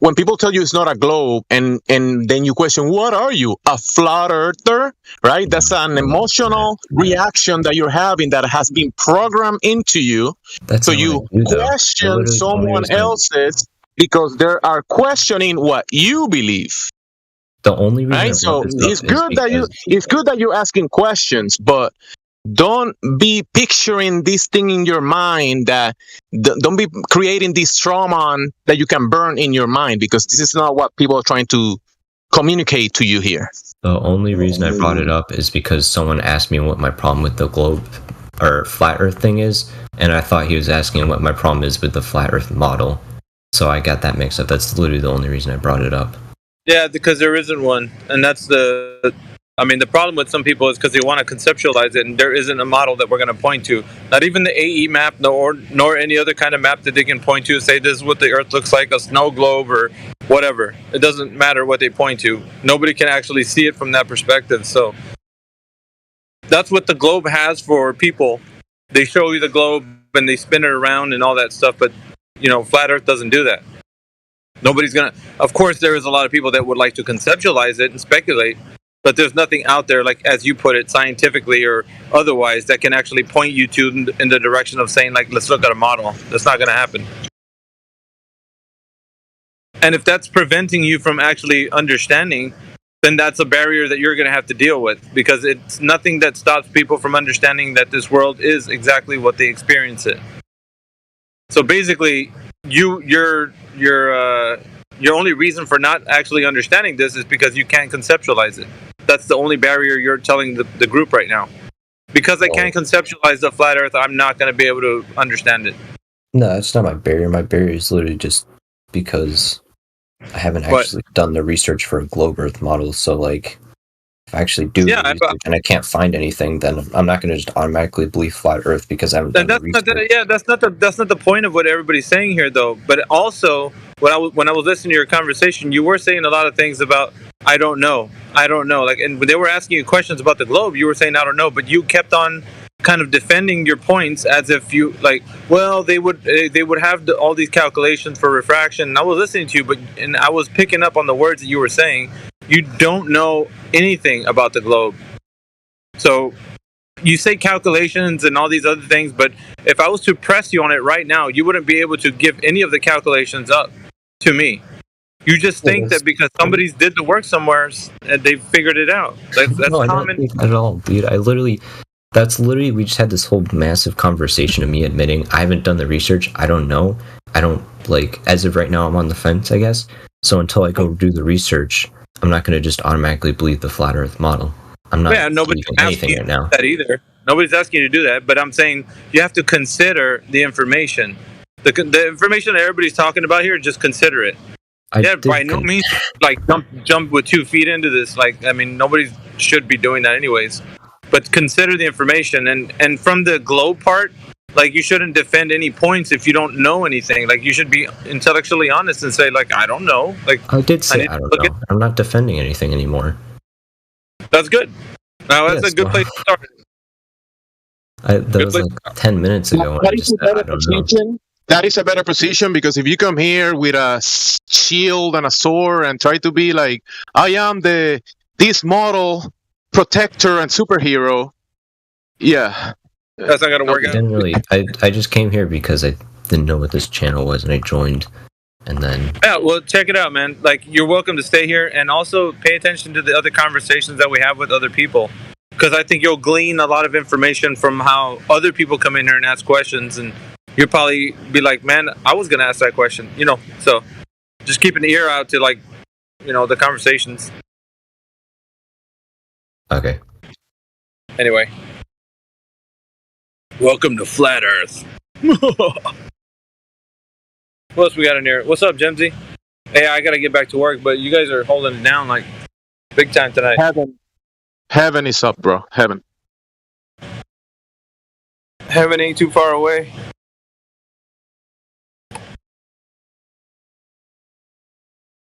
When people tell you it's not a globe, and then you question, what are you? A flat earther, right? That's an emotional reaction that you're having that has been programmed into you. So you question someone else's because they are questioning what you believe. The only reason, right? So it's good that you're asking questions, but don't be picturing this thing in your mind. Don't be creating this trauma that you can burn in your mind, because this is not what people are trying to communicate to you here. The only reason I brought it up is because someone asked me what my problem with the globe or flat Earth thing is, and I thought he was asking what my problem is with the flat Earth model. So I got that mixed up. That's literally the only reason I brought it up. Yeah, because there isn't one, and that's the problem with some people is because they want to conceptualize it, and there isn't a model that we're going to point to. Not even the AE map, nor any other kind of map that they can point to and say this is what the Earth looks like, a snow globe or whatever. It doesn't matter what they point to. Nobody can actually see it from that perspective. So that's what the globe has for people. They show you the globe and they spin it around and all that stuff, but flat Earth doesn't do that. Nobody's gonna. Of course, there is a lot of people that would like to conceptualize it and speculate, but there's nothing out there, like as you put it, scientifically or otherwise, that can actually point you to in the direction of saying, like, let's look at a model. That's not going to happen. And if that's preventing you from actually understanding, then that's a barrier that you're going to have to deal with, because it's nothing that stops people from understanding that this world is exactly what they experience it. So basically, your only reason for not actually understanding this is because you can't conceptualize it. That's the only barrier you're telling the group right now. Because I can't conceptualize the flat Earth, I'm not going to be able to understand it. No, it's not my barrier. My barrier is literally just because I haven't actually done the research for a globe Earth model. So, like, if I actually do the research and I can't find anything, then I'm not going to just automatically believe flat Earth because I haven't done the research. That's not the point of what everybody's saying here, though. But also, when I was listening to your conversation, you were saying a lot of things about I don't know. Like, and when they were asking you questions about the globe, you were saying I don't know, but you kept on kind of defending your points as if you like. Well, they would have all these calculations for refraction. And I was listening to you, and I was picking up on the words that you were saying. You don't know anything about the globe. So you say calculations and all these other things, but if I was to press you on it right now, you wouldn't be able to give any of the calculations up to me. You just think that because somebody did the work somewhere and they figured it out. That's no, common. I don't think at all, dude. That's literally, we just had this whole massive conversation of me admitting I haven't done the research. I don't know. I don't, like, as of right now, I'm on the fence, I guess. So until I go do the research, I'm not going to just automatically believe the flat Earth model. I'm not nobody's anything right now. That either. Nobody's asking you to do that, but I'm saying you have to consider the information. The information that everybody's talking about here, just consider it. By no means, like, jump with 2 feet into this. Like, I mean, nobody should be doing that anyways. But consider the information, and from the globe part, like, you shouldn't defend any points if you don't know anything. Like, you should be intellectually honest and say, like, I don't know. Like, I did say I don't know. I'm not defending anything anymore. That's good. Now that's a good place to start. That was like 10 minutes ago. I just said, I don't know. That is a better position, because if you come here with a shield and a sword and try to be like, I am this model protector and superhero, yeah, that's not gonna work out. I just came here because I didn't know what this channel was, and I joined, and then well, check it out, man. Like, you're welcome to stay here, and also pay attention to the other conversations that we have with other people, because I think you'll glean a lot of information from how other people come in here and ask questions, and you'll probably be like, man, I was going to ask that question, so just keep an ear out to, like, the conversations. Okay. Anyway. Welcome to Flat Earth. What else we got in here? What's up, Jemsy? Hey, I got to get back to work, but you guys are holding it down, like, big time tonight. Heaven is up, bro. Heaven. Heaven ain't too far away.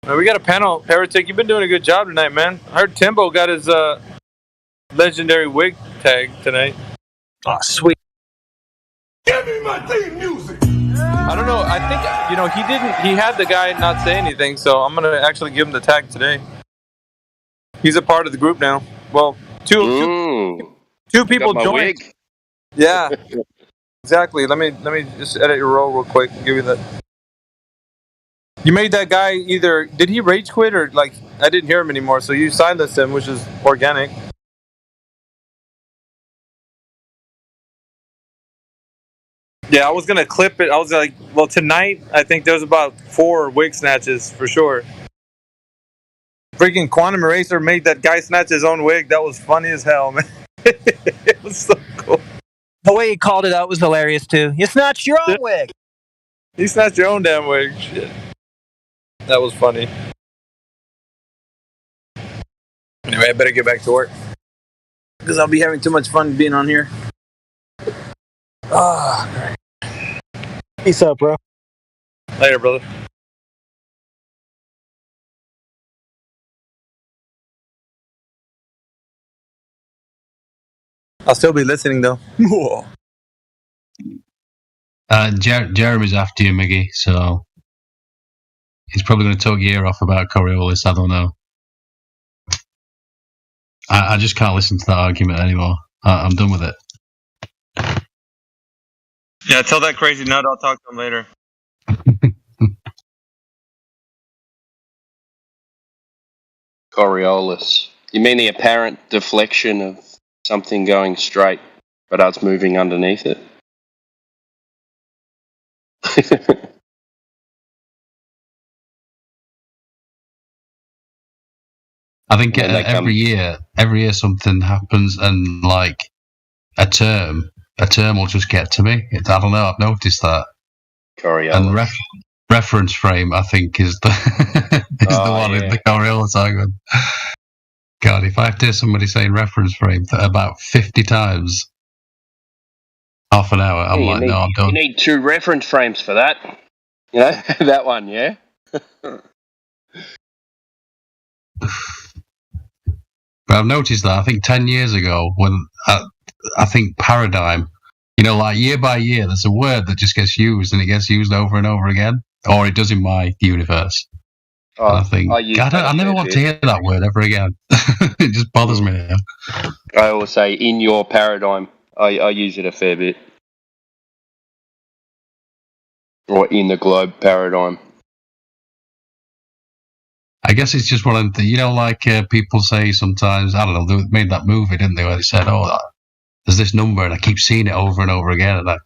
We got a panel. Heretic, you've been doing a good job tonight, man. I heard Timbo got his legendary wig tag tonight. Oh, sweet. Give me my theme music. I don't know. I think, he had the guy not say anything, so I'm going to actually give him the tag today. He's a part of the group now. Well, two people joined. Wig. Yeah. Exactly. Let me just edit your role real quick and give you that. You made that guy either, did he rage quit or I didn't hear him anymore, so you silenced him, which is organic. Yeah, I was going to clip it. I was like, well, tonight, I think there's about 4 wig snatches for sure. Freaking Quantum Eraser made that guy snatch his own wig. That was funny as hell, man. It was so cool. The way he called it out was hilarious, too. You snatched your own wig. You snatched your own damn wig. Shit. That was funny. Anyway, I better get back to work. Because I'll be having too much fun being on here. Ah, great. Peace out, bro. Later, brother. I'll still be listening, though. Jeremy's after you, Miggy, so he's probably going to talk your ear off about Coriolis. I don't know. I just can't listen to that argument anymore. I'm done with it. Yeah, tell that crazy nut I'll talk to him later. Coriolis. You mean the apparent deflection of something going straight, but us moving underneath it? I think every year something happens, and a term will just get to me. I don't know. I've noticed that. Coriolis. And reference frame, I think, is the one in the Coriolis argument. God, if I have to hear somebody saying reference frame about 50 times, half an hour, I'm I'm done. You need 2 reference frames for that. You know, that one, yeah? But I've noticed that, I think 10 years ago, when I think paradigm, year by year, there's a word that just gets used, and it gets used over and over again, or it does in my universe. And I think, I never want to hear that word ever again. It just bothers me now. I always say, in your paradigm. I use it a fair bit. Or in the globe paradigm. I guess it's just one of the, people say sometimes, I don't know, they made that movie, didn't they, where they said, there's this number, and I keep seeing it over and over again, and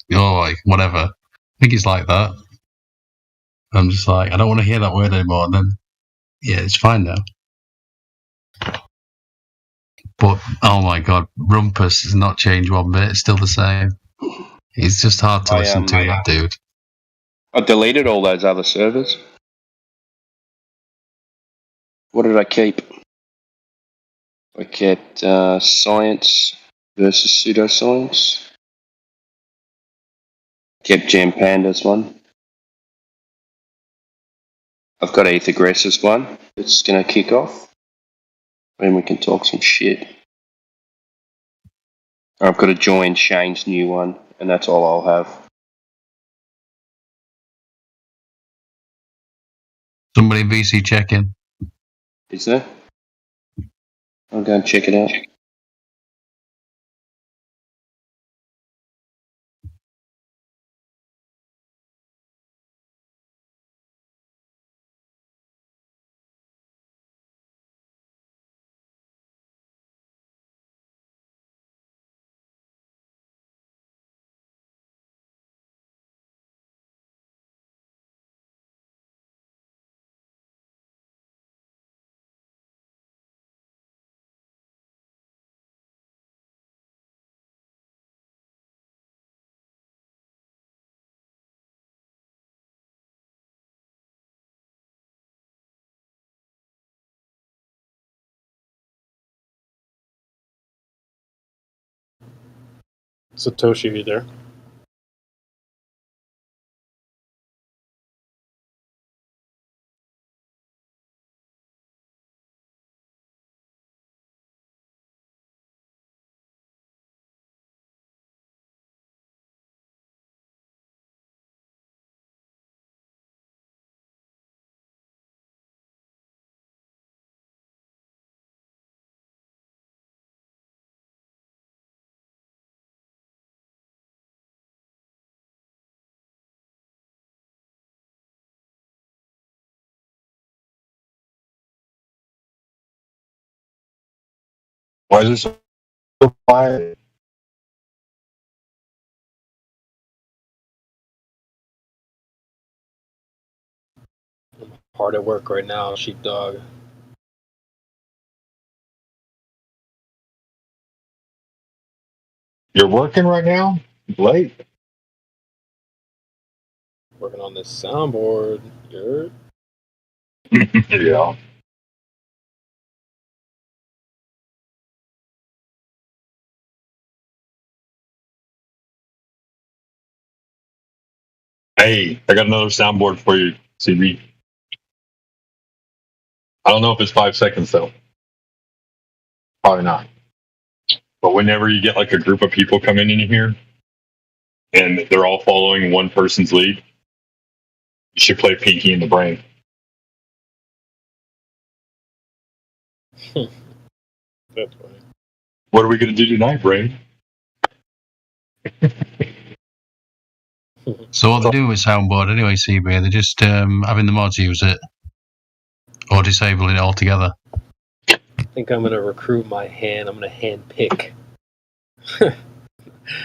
whatever. I think it's like that. I'm just like, I don't want to hear that word anymore, and then, yeah, it's fine now. But, oh my god, Rumpus has not changed one bit, it's still the same. It's just hard to listen to, that dude. I deleted all those other servers. What did I keep? I kept science versus pseudoscience. Kept Jam Panda's one. I've got Ethergress's one. It's going to kick off. And we can talk some shit. I've got to join Shane's new one, and that's all I'll have. Somebody VC check in. Is there? I'll go and check it out. Satoshi, are you there? Why is it so quiet? Hard at work right now, sheepdog. You're working right now? Late? Working on this soundboard. You're... Yeah. Hey, I got another soundboard for you, CB. I don't know if it's 5 seconds though. Probably not. But whenever you get like a group of people coming in here and they're all following one person's lead, you should play Pinky in the Brain. That's funny. What are we going to do tonight, Brain? So what they do with soundboard anyway, CB? They're just having the mods use it or disabling it altogether. I think I'm gonna recruit my hand. I'm gonna hand pick some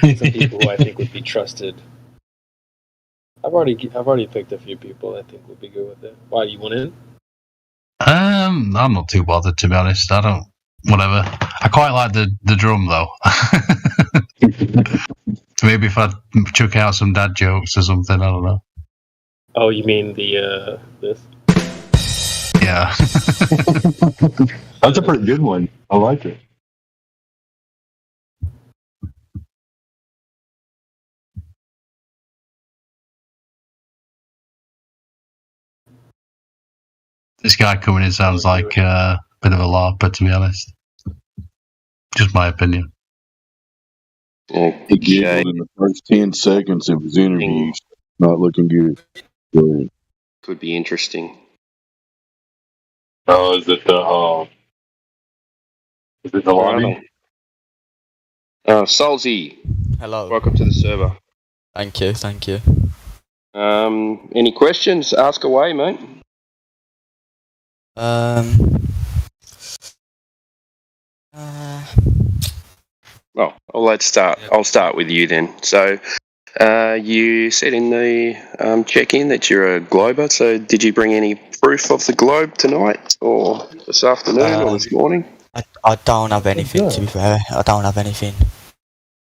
people who I think would be trusted. I've already picked a few people I think would be good with it. Why, you want in? I'm not too bothered, to be honest. I don't. Whatever. I quite like the drum though. Maybe if I chuck out some dad jokes or something, I don't know. Oh, you mean the this? Yeah. That's a pretty good one. I like it. This guy coming in sounds like a bit of a LARPer, to be honest. Just my opinion. He giggled in the first 10 seconds of his interview. Not looking good. But Could be interesting. Oh, is it the lobby? Solzy. Hello. Welcome to the server. Thank you, thank you. Any questions? Ask away, mate. Well, let's start. I'll start with you then. So, you said in the check-in that you're a glober. So, did you bring any proof of the globe tonight, or this afternoon, or this morning? I don't have anything, to be fair. I don't have anything.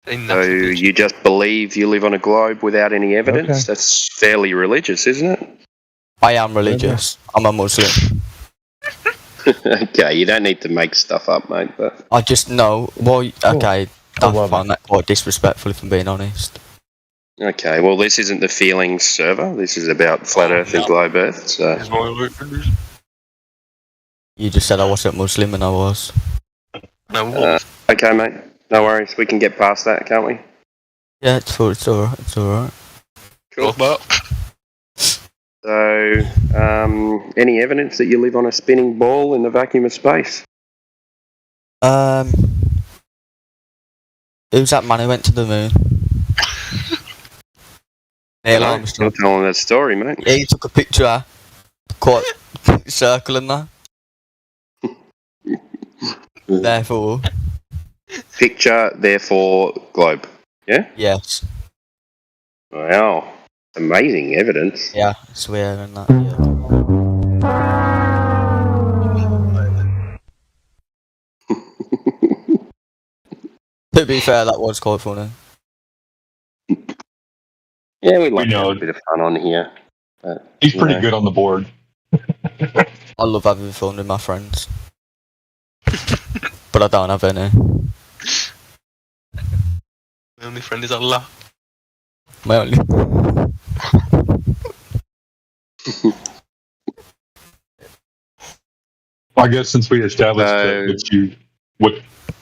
So, you just believe you live on a globe without any evidence? Okay. That's fairly religious, isn't it? I am religious. I'm a Muslim. Okay, you don't need to make stuff up, mate. But I just know. Well, okay, I find that quite disrespectful, if I'm being honest. Okay, well, this isn't the feelings server. This is about flat Earth and globe Earth. So. You just said I wasn't Muslim, and I was. Okay, mate. No worries. We can get past that, can't we? Yeah, it's alright. It's alright. Cool. So, any evidence that you live on a spinning ball in the vacuum of space? Who's that man who went to the moon? Neil Armstrong. You're telling that story, mate. Yeah, he took a picture, quite circle and that. Therefore. Picture, therefore globe. Yeah? Yes. Wow. Amazing evidence. Yeah, I swear and that, To be fair, that was quite funny. Yeah, we like to have a bit of fun on here. He's pretty good on the board. I love having fun with my friends. But I don't have any. My only friend is Allah. My only... I guess since we established that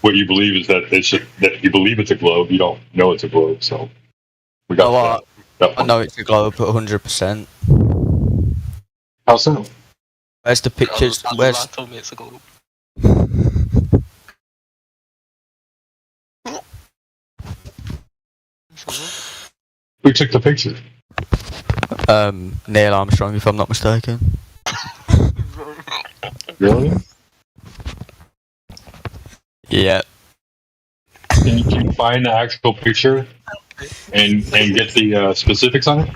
what you believe is that you believe it's a globe, you don't know it's a globe. So we got I know it's a globe, 100%. How so? Where's the pictures? Where's? Told me it's a globe. Who took the picture? Neil Armstrong, if I'm not mistaken. Really? Yeah. Can you find the actual picture and get the specifics on it?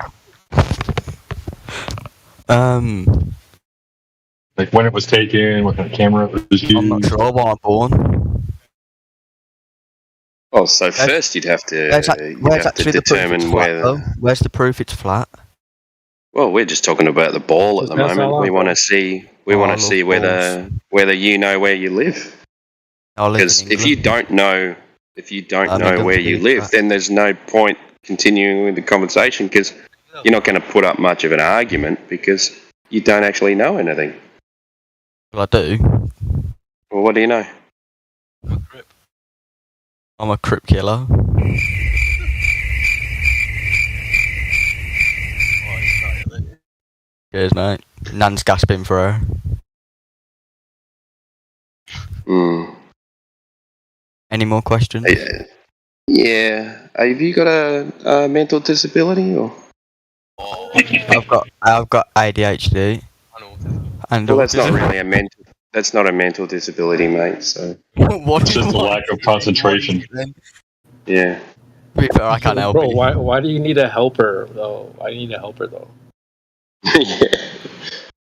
Like when it was taken, what kind of camera it was used. I'm not sure when I'm born. Oh, so first you'd have to determine where's the proof it's flat. Well, we're just talking about the ball at the moment. We want to see whether you know where you live. Because if you don't know where you live, then there's no point continuing with the conversation because you're not going to put up much of an argument because you don't actually know anything. Well, I do. Well, what do you know? I'm a crip killer. Cheers, mate. Nan's gasping for her. Any more questions? Yeah. Have you got a mental disability or? I've got ADHD. And well, that's not really a mental. That's not a mental disability, mate. So. It's just a lack of concentration. Yeah. To be fair, I can't help Bro, it. why do you need a helper though? Why do you need a helper though? Yeah.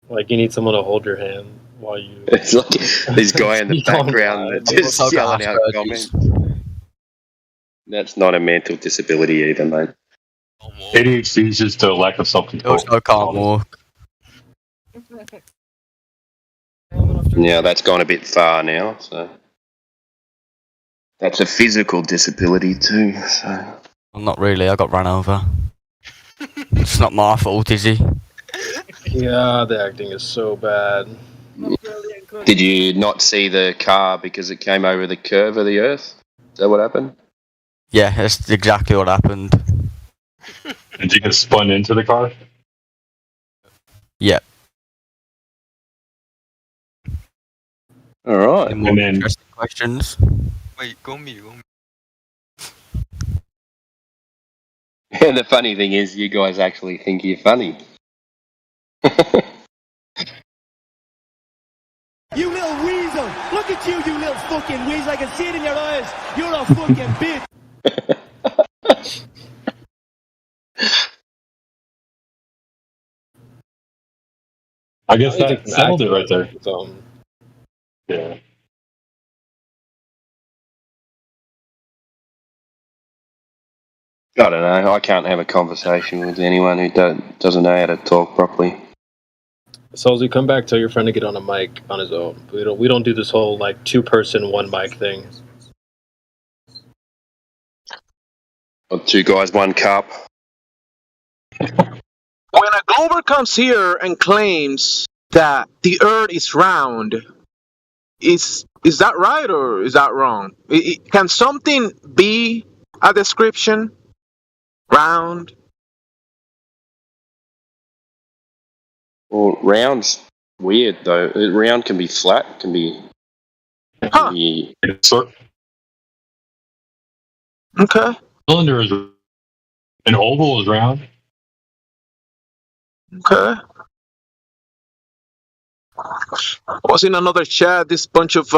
Like you need someone to hold your hand while you. It's like this guy in the background that just yelling out comments. That's not a mental disability either, mate. ADHD is just a lack of self-control. I can't walk. Yeah, that's gone a bit far now. So that's a physical disability too. So. Well, not really. I got run over. It's not my fault, is it? Yeah, the acting is so bad. Did you not see the car because it came over the curve of the earth? Is that what happened? Yeah, that's exactly what happened. Did you get spun into the car? Yeah. All right. Any more interesting questions? Wait, go on mute. And the funny thing is, you guys actually think you're funny. You little weasel! Look at you, you little fucking weasel! I can see it in your eyes! You're a fucking bitch! I guess that settled it right there. Yeah. I don't know. I can't have a conversation with anyone who doesn't know how to talk properly. So as you come back, tell your friend to get on a mic on his own. We don't do this whole like 2-person 1 mic thing. Or 2 guys 1 cup. When a Glober comes here and claims that the Earth is round, is that right or is that wrong? Can something be a description? Round? Well, round's weird though. Round can be flat, can be. Okay. Cylinder is an oval is round. Okay. I was in another chat, this bunch of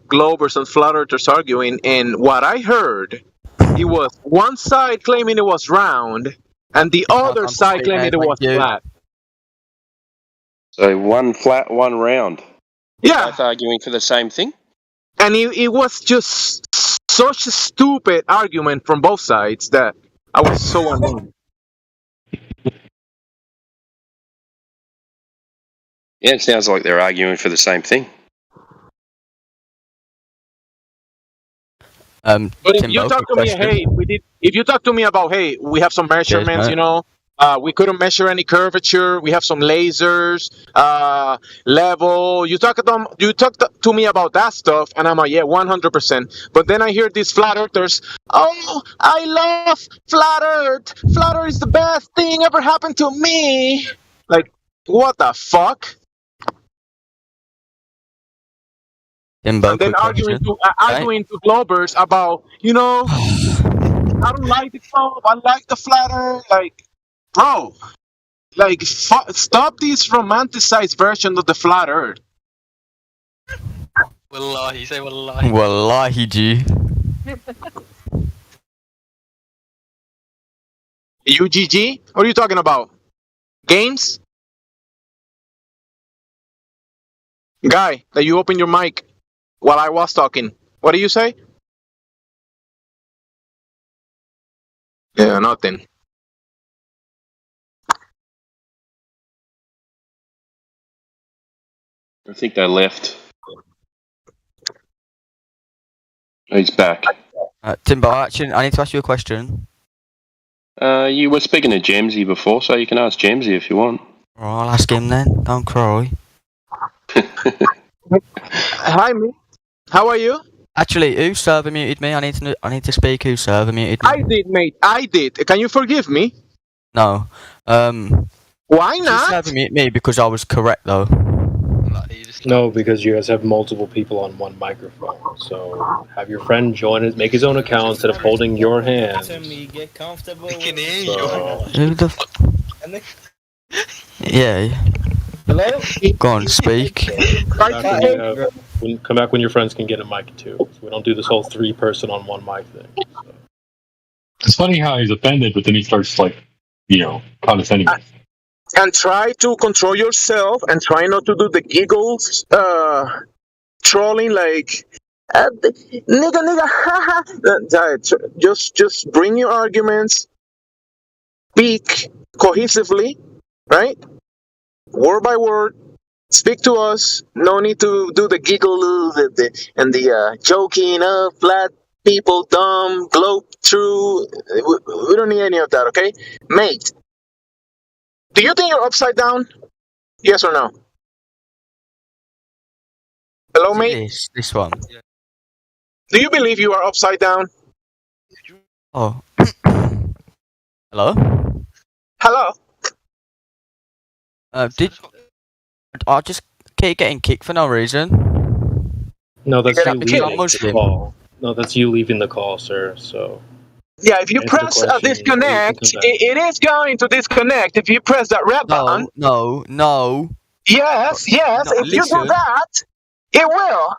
Globers and Flat Earthers arguing, and what I heard, it was one side claiming it was round, and the other side claiming it was flat. So 1 flat, 1 round. Yeah. Both arguing for the same thing? And it was just such a stupid argument from both sides that I was so annoyed. Yeah, it sounds like they're arguing for the same thing. But if you talk to me, if you talk to me about, hey, we have some measurements, you know, we couldn't measure any curvature, we have some lasers, level. You talk to me about that stuff, and I'm like, yeah, 100%. But then I hear these flat earthers, oh, I love flat Earth. Flat Earth is the best thing ever happened to me. Like, what the fuck? And then arguing to Globers about, you know, I don't like the globe, I like the flat Earth. Like, bro, like, stop this romanticized version of the flat Earth. Wallahi, say wallahi. Wallahi, G. UGG? What are you talking about? Games? Guy, that you open your mic while I was talking. What do you say? Yeah, nothing. I think they left. He's back. Timbo, actually, I need to ask you a question. You were speaking to Jamesy before, so you can ask Jamesy if you want. Well, I'll ask him then. Don't cry. Hi, mate. How are you? Actually, who server muted me? I need to speak. Who server muted me? I did, mate. I did. Can you forgive me? No. Why not? Server muted me because I was correct though. No, because you guys have multiple people on one microphone. So have your friend join it, make his own account instead of holding your hand. Get comfortable. We can hear you. Who the? Yeah. Hello? Go on, speak. Come back when your friends can get a mic too. So we don't do this whole 3-person on one mic thing. So. It's funny how he's offended, but then he starts condescending. And try to control yourself and try not to do the giggles, trolling like, nigga, haha. Just bring your arguments, speak cohesively, right? Word by word, speak to us. No need to do the giggle and the joking of flat people, dumb, globe through. We don't need any of that, okay? Mate, do you think you're upside down? Yes or no? Hello, mate? This one. Do you believe you are upside down? Oh. Hello? Hello? Did I just keep getting kicked for no reason? No, that's you leaving the Muslim. call. No, that's you leaving the call, sir. So. Yeah, if you press disconnect, it is going to disconnect. If you press that red button. No. Yes. If you do that, it will.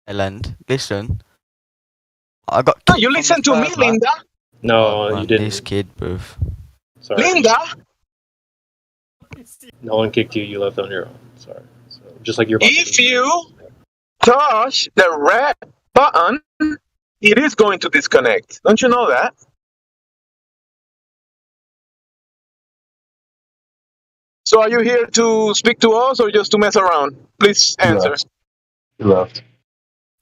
Elend, listen. I got. No, you listen to me, Linda. No, you didn't. This kid, bruv. Sorry. Linda. No one kicked you. You left on your own. Sorry. So, just like you're. If you touch the red button, it is going to disconnect. Don't you know that? So are you here to speak to us or just to mess around? Please answer. He left.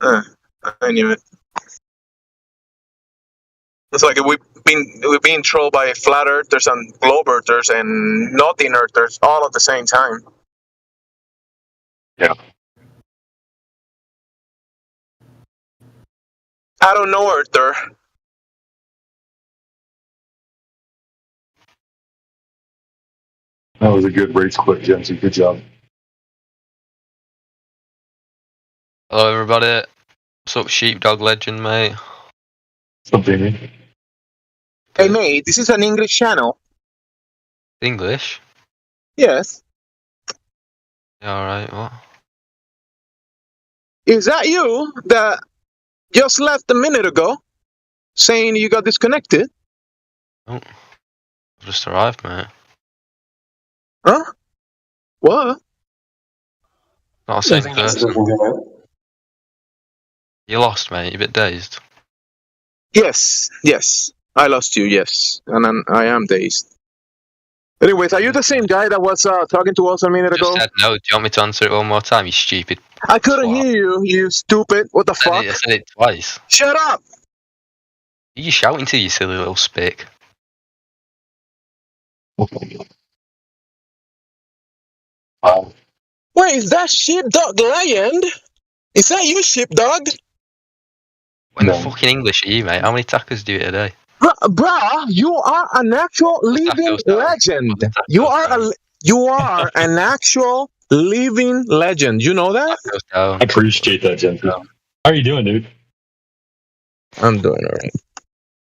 I knew it. It's like we've been trolled by flat earthers and globe earthers and nothing earthers all at the same time. Yeah. I don't know earther. That was a good race quit, Jensen. Good job. Hello, everybody. What's up, Sheepdog Legend, mate? Something. Hey, mate, this is an English channel. English? Yes. Yeah, alright, what? Is that you that just left a minute ago saying you got disconnected? Oh, just arrived, mate. Huh? What? Not the same person. You lost, mate. You're a bit dazed. Yes. I lost you, yes. And I am dazed. Anyways, are you the same guy that was talking to us a minute ago? Said no. Do you want me to answer it one more time, you stupid? I couldn't hear you, you stupid. What the fuck? I said it twice. Shut up! Who are you shouting to, you silly little spick? Wait, is that Sheepdog Legend? Is that you, Sheepdog? What in the fucking English are you, mate? How many tacos do you eat a day? Bruh, you are an actual living legend. You are an actual living legend. You know that? I appreciate that, Jensen. How are you doing, dude? I'm doing alright.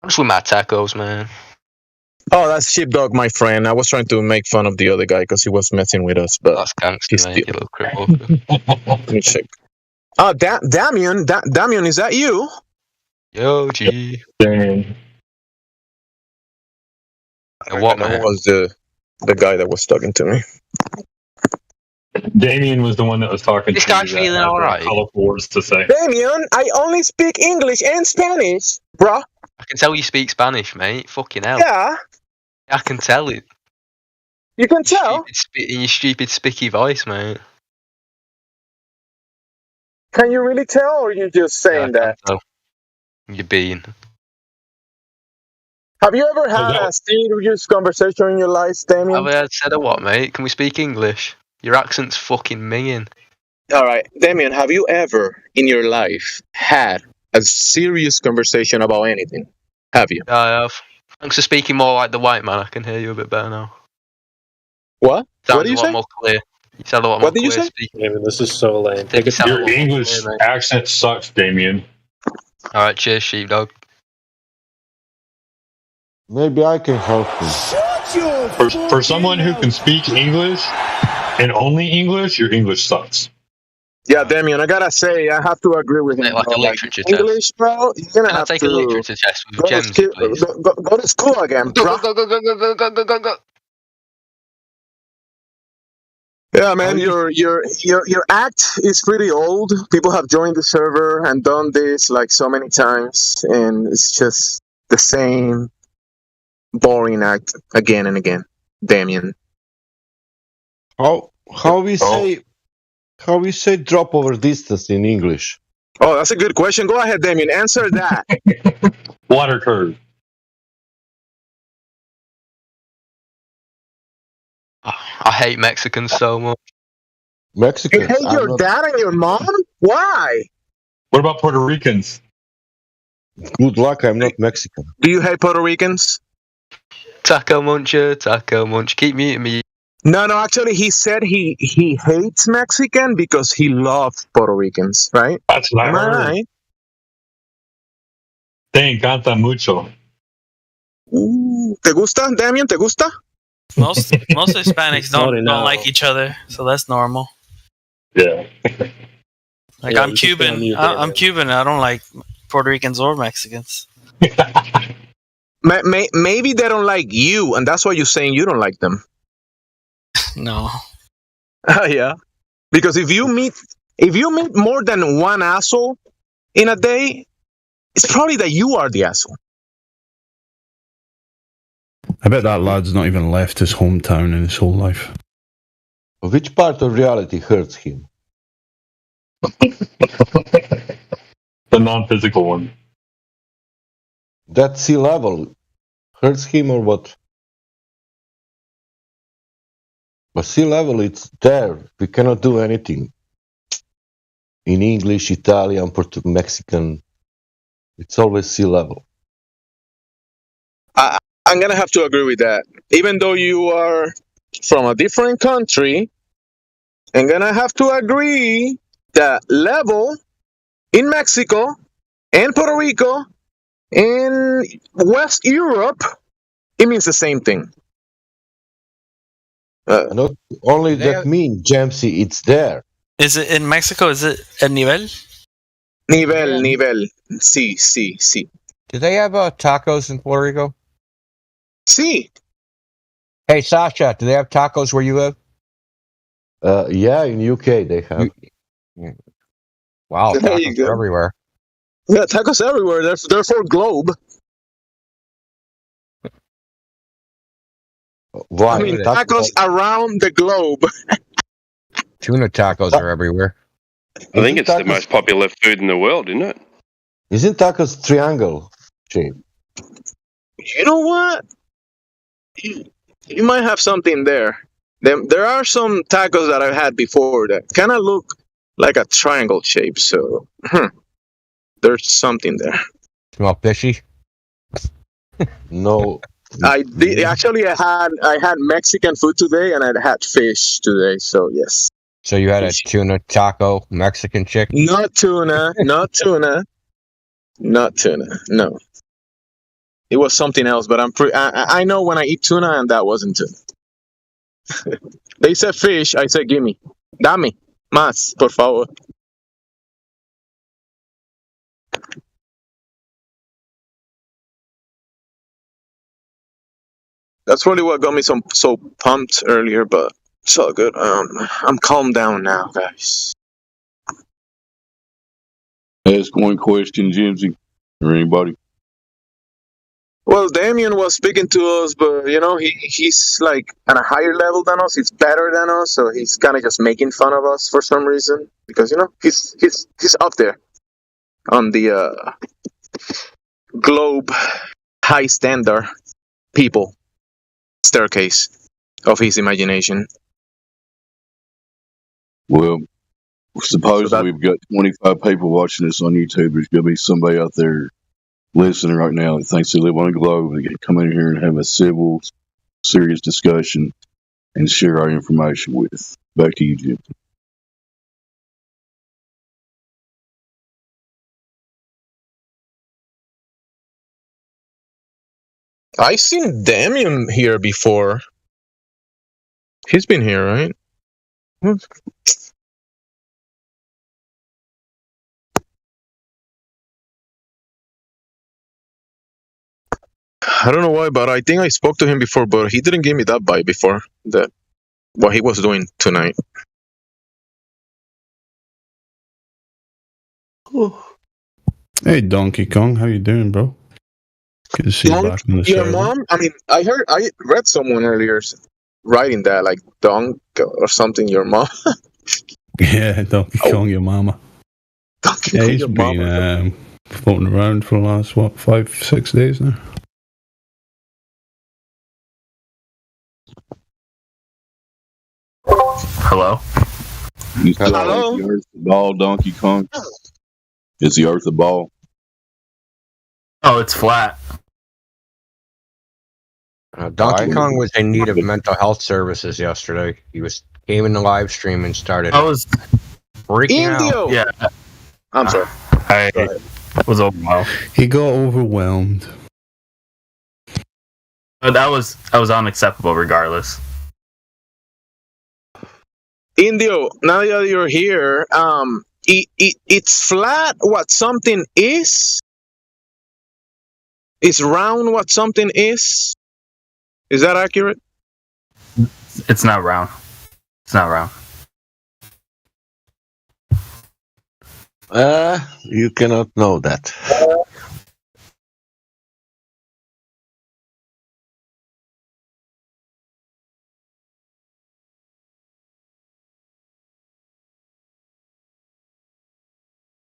I'm just with my tacos, man. Oh, that's Sheepdog, my friend. I was trying to make fun of the other guy because he was messing with us, but that's gangster, mate. You little cripple. Let me check. Oh, Damien, Damien, is that you? Yo, G. Damien. What, Who mate? was the guy that was talking to me? Damien was the one that was talking This to you. guy's feeling had alright. colorful words to say. Damien, I only speak English and Spanish, bruh. I can tell you speak Spanish, mate. Fucking hell. Yeah, I can tell it. you can tell. In your stupid, spicky voice, mate. Can you really tell, or are you just saying that? So, you're being. Have you ever had a serious conversation in your life, Damien? Have I said a what, mate? Can we speak English? Your accent's fucking minging. All right, Damien, have you ever in your life had a serious conversation about anything? Have you? Yeah, I have. Thanks for speaking more like the white man. I can hear you a bit better now. What? Sounds What did you a lot say? more clear. You sound a lot more What did you clear say? speaking. Yeah, I mean, this is so lame. Take it Your English accent sucks, Damien. Alright, cheers, sheepdog. Maybe I can help him. For someone who can speak English and only English, your English sucks. Yeah, Damien, I gotta say, I have to agree with him. Like a bro. literature English, bro, you're gonna Can I have take to a literature test with go, to Gems, ski- please? go to school again, bro. Go. Yeah, man, your act is pretty old. People have joined the server and done this like so many times, and it's just the same boring act again and again. Damien. How we say drop over distance in English? Oh, that's a good question. Go ahead, Damien. Answer that. Water curve. I hate Mexicans so much. Mexicans. You hate your dad and your mom? Why? What about Puerto Ricans? Good luck, I'm not Mexican. Do you hate Puerto Ricans? Taco munch. Keep muting me. No, actually, he said he hates Mexican because he loves Puerto Ricans, right? That's what I Am I heard. right? Te encanta mucho. ¿Te gusta, Damien? ¿Te gusta? Most Hispanics don't like each other, so that's normal. Yeah. Like I'm Cuban. I'm Cuban. I don't like Puerto Ricans or Mexicans. Maybe they don't like you, and that's why you're saying you don't like them. No. Yeah. Because if you meet more than one asshole in a day, it's probably that you are the asshole. I bet that lad's not even left his hometown in his whole life. Which part of reality hurts him? The non-physical one. That sea level hurts him or what? But sea level, it's there. We cannot do anything. In English, Italian, Portuguese, Mexican, it's always sea level. I'm going to have to agree with that. Even though you are from a different country, I'm going to have to agree that level in Mexico and Puerto Rico in West Europe, it means the same thing. Not only that mean, Jamesy, it's there. Is it in Mexico? Is it a nivel? Nivel. Sí. Do they have tacos in Puerto Rico? Sí. Hey, Sasha, do they have tacos where you live? Yeah, in UK they have. Wow, There you tacos go. are everywhere. Yeah, tacos everywhere. They're for globe. Why? I mean, tacos around the globe. Tuna tacos are everywhere. I think it's the most popular food in the world, isn't it? Isn't tacos triangle shape? You know what? You might have something there. There are some tacos that I've had before that kind of look like a triangle shape. So there's something there. Smell fishy? No. I did actually. I had Mexican food today, and I had fish today. So yes. So you had a tuna taco Mexican chicken? Not tuna. No. It was something else, but I know when I eat tuna, and that wasn't tuna. They said fish. I said, gimme. Dame. Más, por favor. That's probably what got me so pumped earlier, but it's all good. I'm calmed down now, guys. Ask one question, Jimsy, or anybody. Well, Damien was speaking to us, but he's like at a higher level than us. He's better than us, so he's kind of just making fun of us for some reason because he's up there on the globe high standard people staircase of his imagination. Well, supposedly we've got 25 people watching this on YouTube. There's going to be somebody out there listening right now that thinks they live on a globe. They can come in here and have a civil, serious discussion and share our information with. Back to you, Jim. I've seen Damien here before. He's been here, right? I don't know why, but I think I spoke to him before, but he didn't give me that vibe before, that what he was doing tonight. Hey, Donkey Kong, how you doing, bro? Good to see you back in the show. Your mom? I mean, I read someone earlier writing that, like, Donk or something, your mom. Yeah, Donkey Kong, your mama. Donkey Kong, he's your been mama. floating around for the last, 5-6 days now? Hello? Hello? The Earth ball, Donkey Kong. Is the Earth a ball? Oh, it's flat. Donkey Kong was in need of mental health services yesterday. He came in the live stream and started. I was freaking Indio. out. Yeah. I'm sorry. I was overwhelmed. He got overwhelmed. But that was unacceptable regardless. Indio, now that you're here, it's flat what something is? It's round what something is? Is that accurate? It's not round. It's not round. You cannot know that.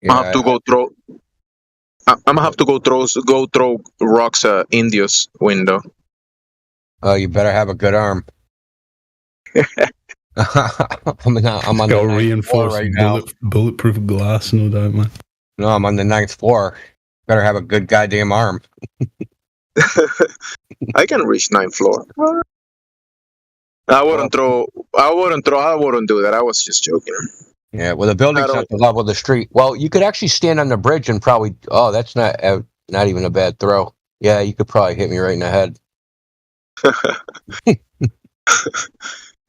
I have to go throw. I'm gonna have to go throw rocks at Indio's window. Oh, you better have a good arm. I'm on got the reinforced right now. bulletproof glass, no doubt, man. No, I'm on the 9th floor. Better have a good goddamn arm. I can reach 9th floor. I wouldn't do that. I was just joking. Yeah, well, the building's at the level of the street. Well, you could actually stand on the bridge and probably. Oh, that's not even a bad throw. Yeah, you could probably hit me right in the head.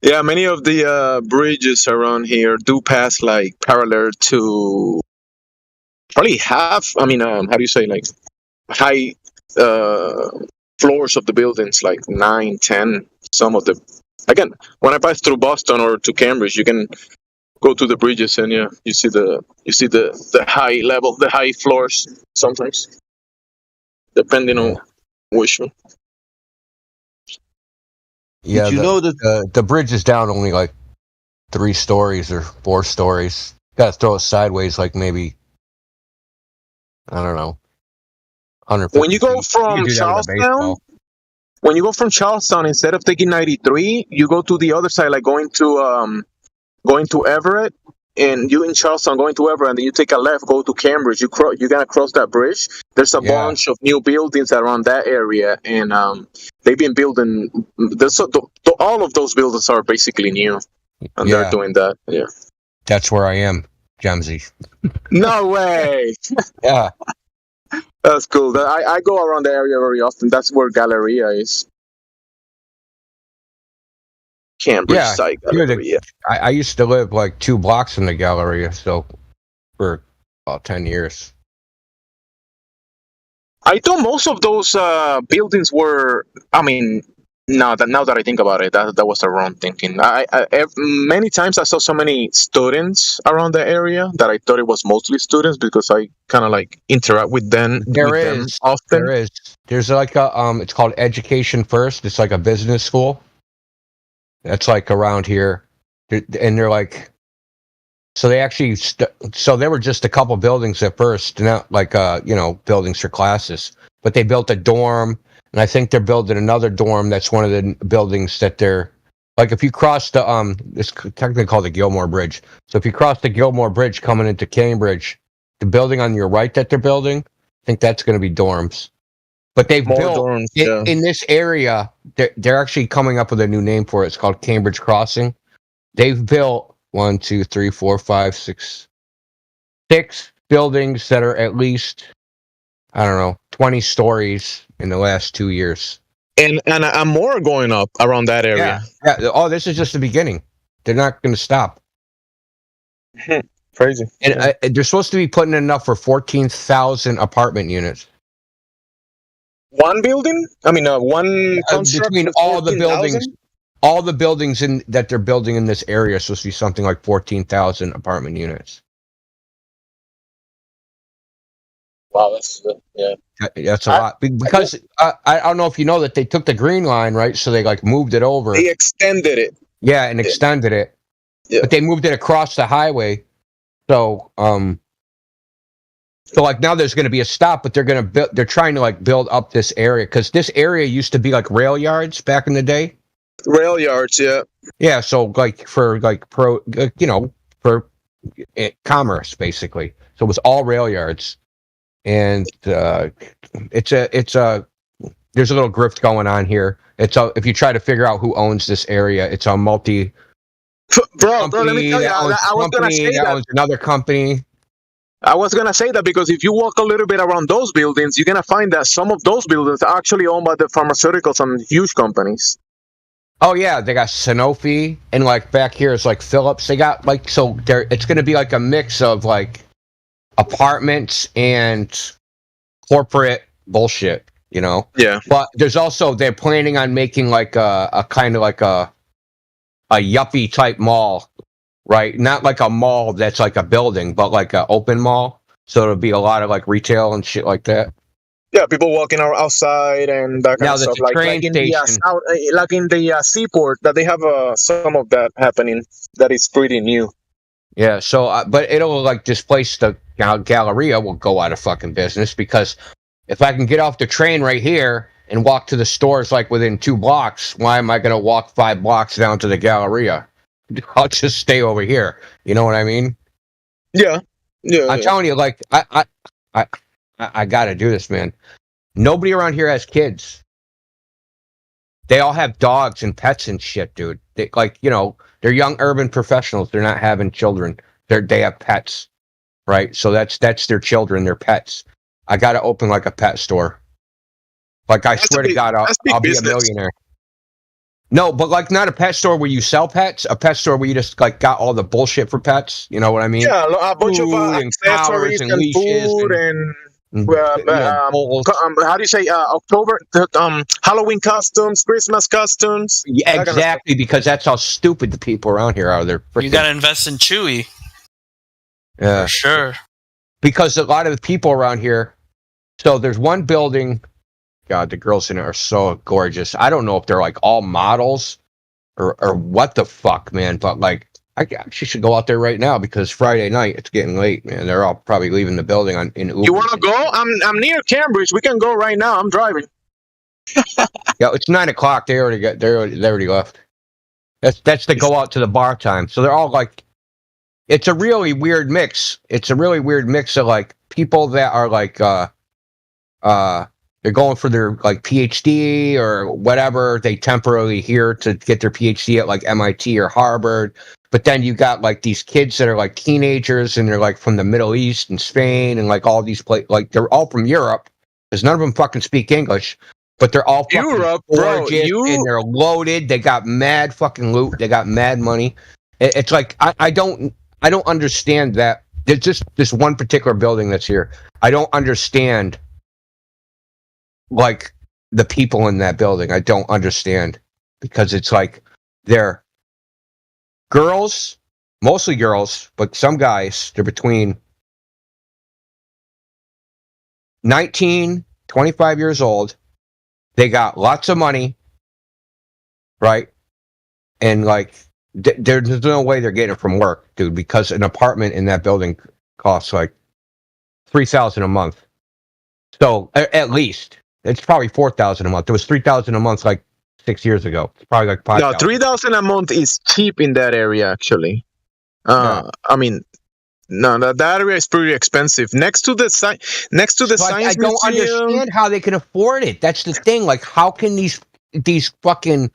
Yeah, many of the bridges around here do pass like parallel to probably half. I mean, how do you say, like high floors of the buildings, like 9, 10. Some of the again, when I pass through Boston or to Cambridge, you can go to the bridges and yeah, you see the high level, the high floors sometimes, depending on which one. Yeah, Did you know that the bridge is down only like 3 stories or 4 stories. Got to throw it sideways, like maybe I don't know. 150 When you go feet. from You could do that with a Charlestown, instead of taking 93, you go to the other side, like going to Everett, and you in Charlestown going to Everett, and then you take a left, go to Cambridge. You gotta cross that bridge. There's a bunch of new buildings around that area, and they've been building. All of those buildings are basically new, and they're doing that. Yeah, That's where I am, Jamsey. no way. Yeah. That's cool. I go around the area very often. That's where Galleria is. Cambridge side Galleria. I used to live like 2 blocks from the Galleria, so for about 10 years. I thought most of those buildings were, I mean, No, now that I think about it, that was the wrong thinking. Many times I saw so many students around the area that I thought it was mostly students because I kind of like interact with them. Them often. There is. There's like a it's called Education First. It's like a business school. That's like around here, and they're like. So they actually, so there were just a couple buildings at first, not like buildings for classes. But they built a dorm, and I think they're building another dorm. That's one of the buildings that they're like. If you cross the it's technically called the Gilmore Bridge. So if you cross the Gilmore Bridge coming into Cambridge, the building on your right that they're building, I think that's going to be dorms. But they've built dorms, in this area. They're actually coming up with a new name for it. It's called Cambridge Crossing. They've built 1, 2, 3, 4, 5, 6 buildings that are at least, I don't know, 20 stories in the last 2 years. And more going up around that area. Yeah. Oh, this is just the beginning. They're not going to stop. Crazy. And they're supposed to be putting enough for 14,000 apartment units. One building? I mean, one between all the buildings. All the buildings that they're building in this area are supposed to be something like 14,000 apartment units. Wow, that's That's a lot. Because I don't know if you know that they took the Green Line, right? So they like moved it over. They extended it. Yeah, and extended it. Yeah. But they moved it across the highway. So like now there's going to be a stop, but they're trying to like build up this area because this area used to be like rail yards back in the day. Rail yards, yeah. Yeah, so like for like for commerce basically. So it was all rail yards, and there's a little grift going on here. If you try to figure out who owns this area, it's a multi. Bro, let me tell you, I was gonna say that owns another company. I was gonna say that because if you walk a little bit around those buildings, you're gonna find that some of those buildings are actually owned by the pharmaceuticals and huge companies. Oh yeah, they got Sanofi, and like back here is like Philips. They got like it's going to be like a mix of like apartments and corporate bullshit, you know. Yeah. But there's also they're planning on making like a kind of like a yuppie type mall, right? Not like a mall that's like a building, but like an open mall. So it'll be a lot of like retail and shit like that. Yeah, people walking outside and that kind of stuff. Like in the seaport, that they have some of that happening. That is pretty new. Yeah, so but it'll like displace the Galleria. Will go out of fucking business because if I can get off the train right here and walk to the stores like within 2 blocks, why am I going to walk 5 blocks down to the Galleria? I'll just stay over here. You know what I mean? Yeah. I'm telling you, like I got to do this, man. Nobody around here has kids. They all have dogs and pets and shit, dude. They, like, you know, they're young urban professionals. They're not having children. They have pets, right? So that's their children, their pets. I got to open like a pet store. Like I swear to God, I'll be a millionaire. No, but like not a pet store where you sell pets. A pet store where you just like got all the bullshit for pets. You know what I mean? Yeah, a bunch of accessories and food and how do you say October? Halloween costumes, Christmas costumes. Yeah, exactly, because that's how stupid the people around here are. You got to invest in Chewy. Yeah, for sure. Because a lot of the people around here. So there's one building. God, the girls in it are so gorgeous. I don't know if they're like all models or what the fuck, man. But like, I actually should go out there right now because Friday night it's getting late, man. They're all probably leaving the building in Uber. You want to go? I'm near Cambridge. We can go right now. I'm driving. Yeah, it's 9:00. They already left. That's to go out to the bar time. So they're all like, it's a really weird mix. It's a really weird mix of like people that are like they're going for their like PhD or whatever. They temporarily here to get their PhD at like MIT or Harvard. But then you got like these kids that are like teenagers and they're like from the Middle East and Spain and like all these places. Like they're all from Europe because none of them fucking speak English. But they're all fucking gorgeous and they're loaded. They got mad fucking loot. They got mad money. It's like I don't understand that. There's just this one particular building that's here. I don't understand. Like the people in that building. I don't understand, because it's like they're girls, mostly girls, but some guys, they're between 19, 25 years old. They got lots of money, right? And like, there's no way they're getting it from work, dude, because an apartment in that building costs like $3,000 a month. So at least it's probably $4,000 a month. It was $3,000 a month like 6 years ago. It's probably like $5,000. No, $3,000 a month is cheap in that area, actually. I mean, no, that area is pretty expensive. Next to the science I don't understand how they can afford it. That's the thing. Like, how can these fucking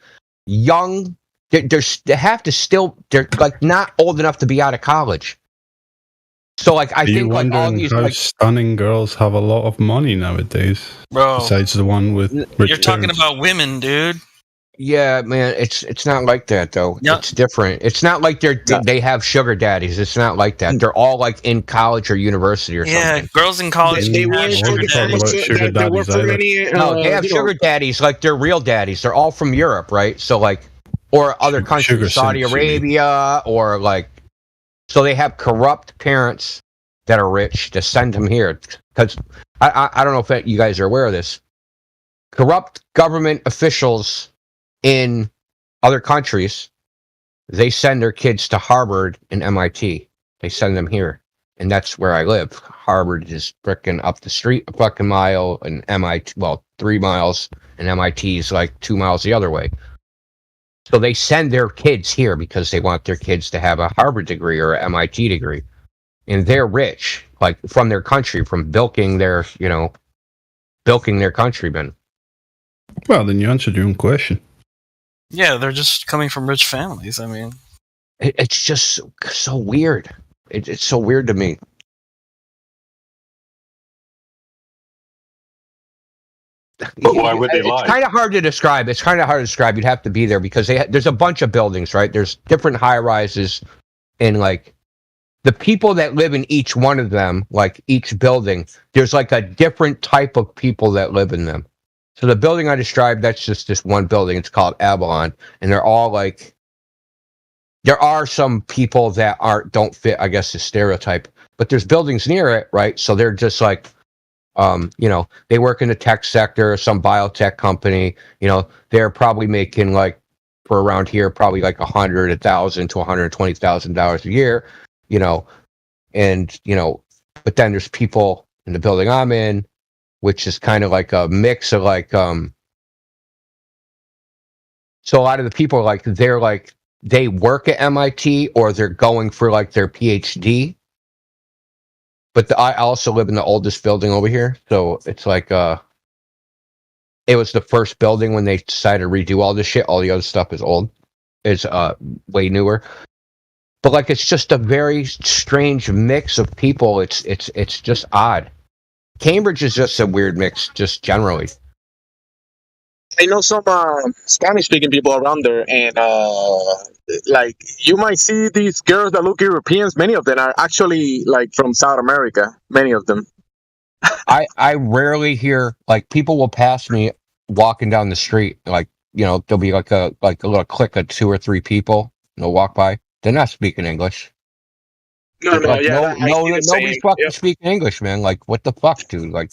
young? They have to still. They're like not old enough to be out of college. So like, I think like all these how like stunning girls have a lot of money nowadays. Bro, besides the one with rich you're talking parents. about women, dude. Yeah, man, it's not like that though. Yep. It's different. It's not like they have sugar daddies. It's not like that. They're all like in college or university or something. Girls in college. They have sugar daddies. No, they have sugar daddies, like they're real daddies. They're all from Europe, right? So like, or other countries, Saudi Arabia, or like, so they have corrupt parents that are rich to send them here. Because I don't know if you guys are aware of this. Corrupt government officials in other countries, they send their kids to Harvard and MIT. They send them here. And that's where I live. Harvard is freaking up the street a fucking mile, and MIT, 3 miles, and MIT is like 2 miles the other way. So they send their kids here because they want their kids to have a Harvard degree or an MIT degree. And they're rich, like from their country, from bilking their countrymen. Well, then you answered your own question. Yeah, they're just coming from rich families. I mean, it's just so weird. It's so weird to me. But why would they lie? It's kind of hard to describe. You'd have to be there because there's a bunch of buildings, right? There's different high rises, and like the people that live in each one of them, like each building, there's like a different type of people that live in them. So the building I described, that's just this one building. It's called Avalon, and they're all like. There are some people that don't fit, I guess, the stereotype, but there's buildings near it, right? So they're just like, they work in the tech sector, some biotech company. They're probably making like for around here, probably like $100,000 to $120,000 a year, but then there's people in the building I'm in, which is kind of like a mix of like, so a lot of the people are like, they're like, they work at MIT or they're going for like their PhD. But I also live in the oldest building over here. So it's like, it was the first building when they decided to redo all this shit. All the other stuff is old. It's way newer. But like, it's just a very strange mix of people. It's just odd. Cambridge is just a weird mix, just generally. I know some Spanish-speaking people around there, and like you might see these girls that look Europeans. Many of them are actually like from South America. Many of them. I rarely hear like people will pass me walking down the street. Like there'll be like a little clique of 2 or 3 people. And they'll walk by. They're not speaking English. Nobody's fucking speaking English, man. Like what the fuck, dude? Like.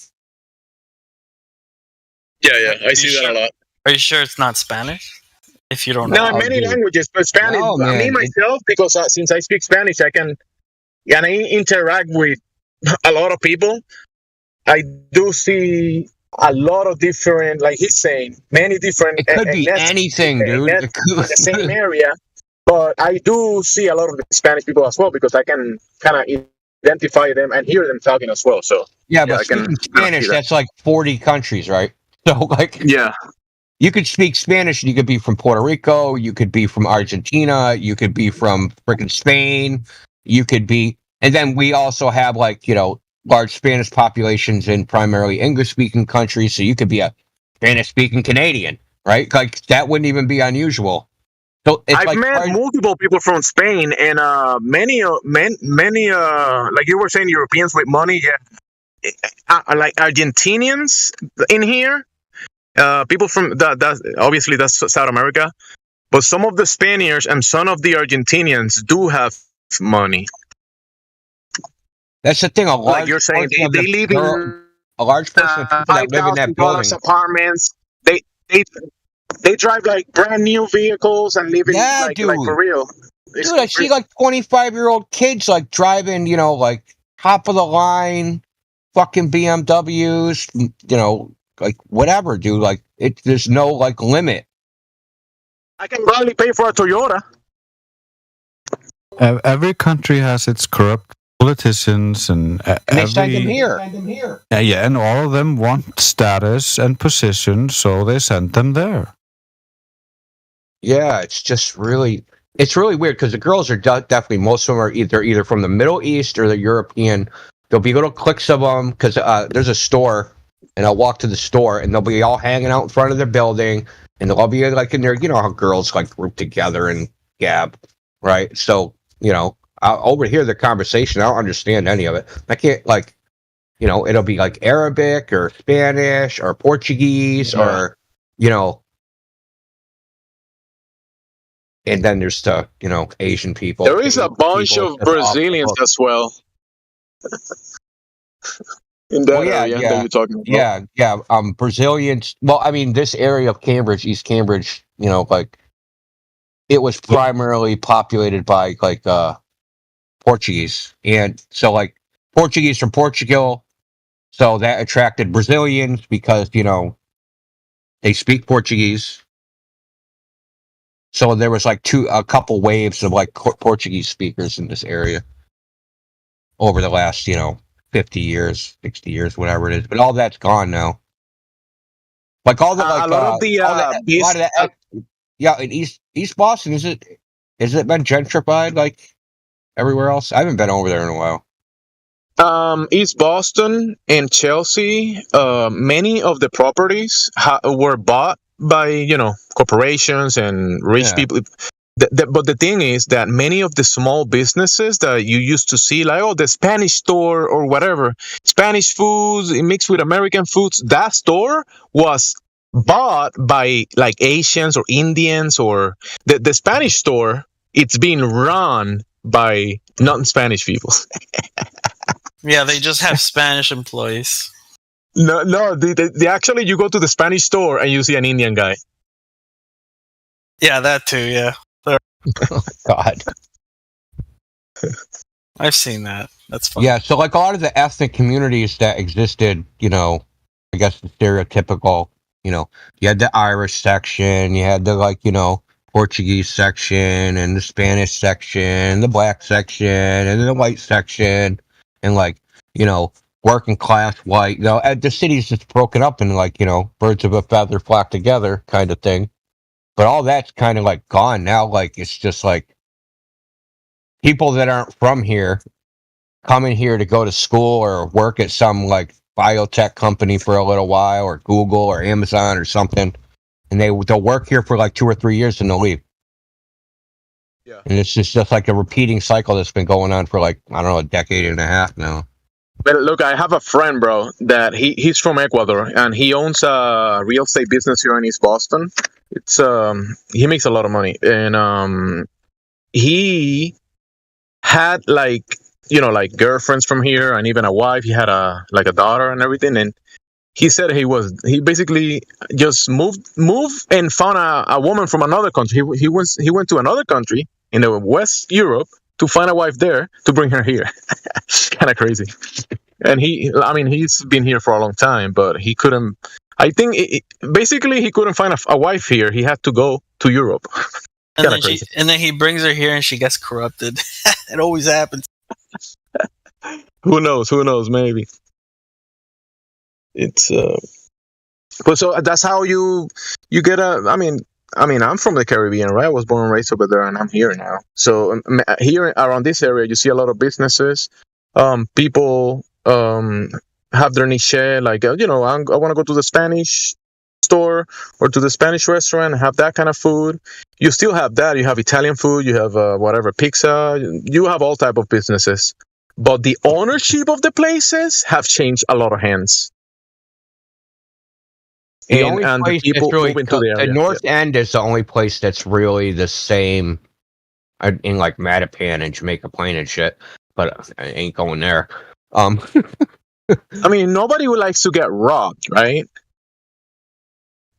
Yeah, I see that a lot. Are you sure it's not Spanish? If you don't know. No, many languages, but Spanish. No, me myself, because since I speak Spanish, I can interact with a lot of people. I do see a lot of different, like he's saying, many different. It could be anything, dude. In the same area, but I do see a lot of the Spanish people as well because I can kind of identify them and hear them talking as well. So but speaking Spanish, that's like 40 countries, right? So like, you could speak Spanish and you could be from Puerto Rico, you could be from Argentina, you could be from freaking Spain, you could be, and then we also have like, large Spanish populations in primarily English speaking countries. So you could be a Spanish speaking Canadian, right? Like that wouldn't even be unusual. So I've met multiple people from Spain and many like you were saying, Europeans with money, like Argentinians in here. people from that obviously that's South America, but some of the Spaniards and some of the Argentinians do have money. That's the thing. Like you're saying, they live in a large portion of people that live in that building. Apartments. They drive like brand new vehicles and live in like for real. Dude, I see like 25-year-old kids like driving, like top of the line, fucking BMWs, like whatever, dude. Like there's no like limit. I can barely pay for a Toyota. Every country has its corrupt politicians, and they send them here. Yeah, and all of them want status and position, so they send them there. Yeah, it's just really weird because the girls are definitely, most of them are either from the Middle East or the European. There'll be little cliques of them because there's a store, and I'll walk to the store, and they'll be all hanging out in front of their building, and they'll all be like in there, how girls like group together and gab, right? So, I'll overhear the conversation. I don't understand any of it. I can't it'll be like Arabic or Spanish or Portuguese or, and then there's the, Asian people. There is a bunch of Brazilians as well. In that area that you're talking about. Yeah. Brazilians. Well, I mean, this area of Cambridge, East Cambridge, it was primarily populated by Portuguese, and so Portuguese from Portugal. So that attracted Brazilians because they speak Portuguese. So there was a couple waves of Portuguese speakers in this area over the last 50 years, 60 years, whatever it is. But all that's gone now. Like all the a lot of the yeah, in East Boston, has it been gentrified like everywhere else? I haven't been over there in a while. East Boston and Chelsea, many of the properties were bought by corporations and rich people. But the thing is that many of the small businesses that you used to see, like the Spanish store or whatever, Spanish foods mixed with American foods, that store was bought by like Asians or Indians, or the Spanish store, it's being run by non-Spanish people. Yeah, they just have Spanish employees. No, they actually, you go to the Spanish store and you see an Indian guy. Yeah, that too, yeah. Oh, God. I've seen that. That's fun. Yeah, so a lot of the ethnic communities that existed, I guess the stereotypical, you had the Irish section, you had the Portuguese section and the Spanish section, the black section and the white section, and working class white. The city's just broken up in birds of a feather flock together kind of thing. But all that's kind of gone now. It's just people that aren't from here come in here to go to school or work at some biotech company for a little while, or Google or Amazon or something, and they'll work here for 2 or 3 years and they'll leave. Yeah. And it's just a repeating cycle that's been going on for I don't know, a decade and a half now. But look, I have a friend, bro, that he's from Ecuador, and he owns a real estate business here in East Boston. It's he makes a lot of money, and he had girlfriends from here, and even a wife. He had a daughter and everything, and he said he basically just moved and found a woman from another country. He went to another country in the West Europe to find a wife there to bring her here. Kind of crazy. And he's been here for a long time, but he couldn't. I think basically he couldn't find a wife here. He had to go to Europe. And then he brings her here and she gets corrupted. It always happens. Who knows? Maybe. It's but so that's how you get I mean, I'm from the Caribbean, right? I was born and raised over there, and I'm here now. So here around this area, you see a lot of businesses. People have their niche, I want to go to the Spanish store or to the Spanish restaurant and have that kind of food. You still have that. You have Italian food. You have whatever, pizza. You have all type of businesses. But the ownership of the places have changed a lot of hands. The only place that's really the North End is the only place that's really the same in like Mattapan and Jamaica Plain and shit. But I ain't going there. I mean, nobody would likes to get robbed, right?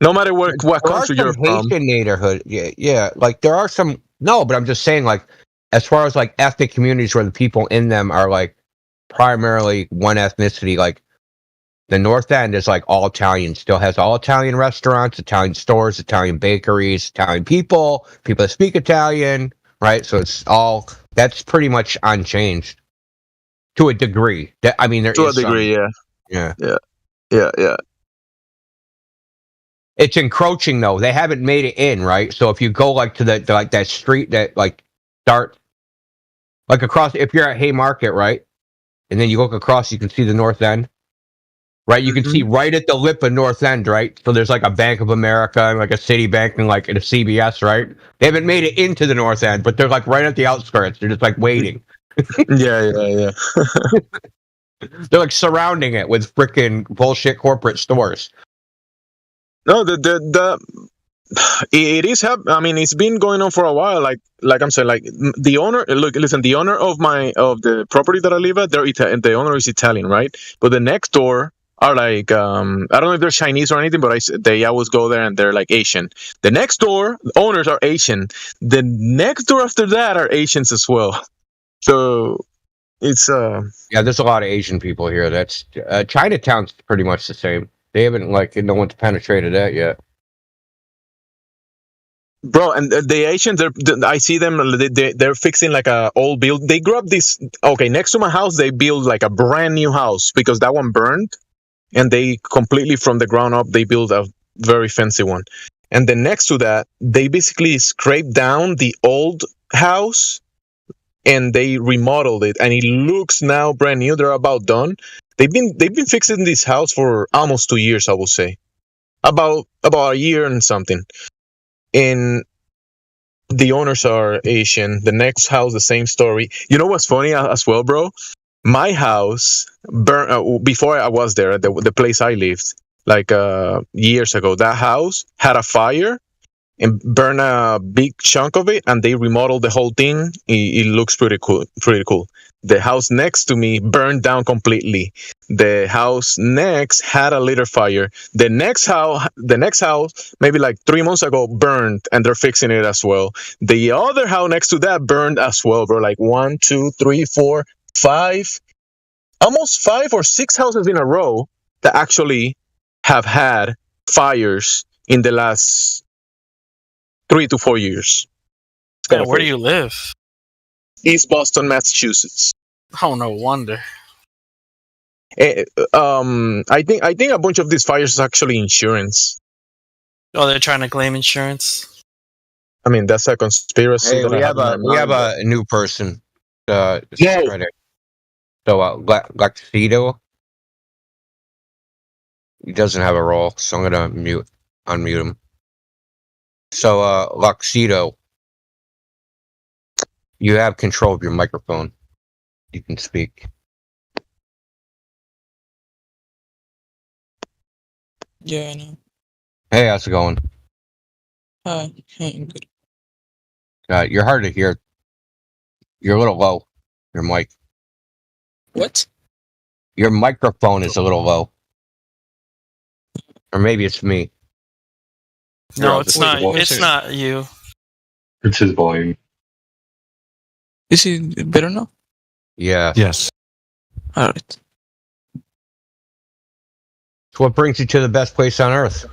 No matter what country you're from. Haitian neighborhood, yeah. Like there are some. No, but I'm just saying, like as far as like ethnic communities where the people in them are like primarily one ethnicity, like. The North End is like all Italian, still has all Italian restaurants, Italian stores, Italian bakeries, Italian people that speak Italian, right? So it's all, that's pretty much unchanged to a degree. I mean, there is to a degree, yeah. It's encroaching though. They haven't made it in, right? So if you go like to that street that like start like across, if you're at Haymarket, right? And then you look across, you can see the North End. Right, you can see right at the lip of North End, right? So there's like a Bank of America and like a Citibank and like a CBS, right? They haven't made it into the North End, but they're like right at the outskirts. They're just like waiting. yeah. They're like surrounding it with freaking bullshit corporate stores. No, it is. I mean, it's been going on for a while. Like I'm saying, like the owner. Look, listen. The owner of the property that I live at, the owner is Italian, right? But the next door are like I don't know if they're Chinese or anything, but they always go there and they're like Asian. The next door owners are Asian. The next door after that are Asians as well. So it's yeah, there's a lot of Asian people here. That's Chinatown's pretty much the same. They haven't no one's penetrated that yet. Bro, and the Asians, I see them, they're fixing like a old build. They grew up next to my house, they build like a brand new house because that one burned. And they completely from the ground up, they build a very fancy one. And then next to that, they basically scraped down the old house and they remodeled it. And it looks now brand new. They're about done. They've been fixing this house for almost 2 years, I will say. About a year and something. And the owners are Asian. The next house, the same story. You know what's funny as well, bro? My house burned before I was there at the place I lived, like years ago. That house had a fire and burned a big chunk of it, and they remodeled the whole thing. It looks pretty cool. The house next to me burned down completely. The house next had a little fire. The next house, maybe like 3 months ago, burned, and they're fixing it as well. The other house next to that burned as well, bro. Like 1, 2, 3, 4, 5, almost 5 or 6 houses in a row that actually have had fires in the last 3 to 4 years. Yeah, where do you live? East Boston, Massachusetts. Oh, no wonder. I think a bunch of these fires is actually insurance. Oh, they're trying to claim insurance. I mean, that's a conspiracy. Hey, we have a new person. Yeah. So Luxido, he doesn't have a role, so I'm gonna unmute him. So Luxido, you have control of your microphone. You can speak. Yeah, I know. Hey, how's it going? Hi, I'm good. You're hard to hear. You're a little low. Your mic. What? Your microphone is a little low. Or maybe it's me. No, it's not. It's not you. It's his volume. Is it better now? Yeah. Yes. All right. So what brings you to the best place on earth?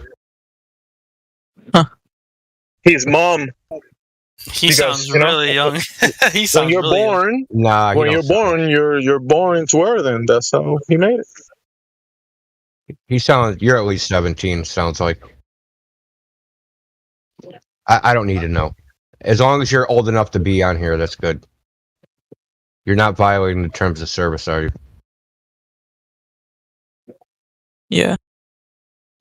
Huh. His mom. He sounds really young. He sounds when you're really born, young. When you're born, you're born to Earth, and that's how he made it. You're at least 17. Sounds like. I don't need to know. As long as you're old enough to be on here, that's good. You're not violating the terms of service, are you? Yeah.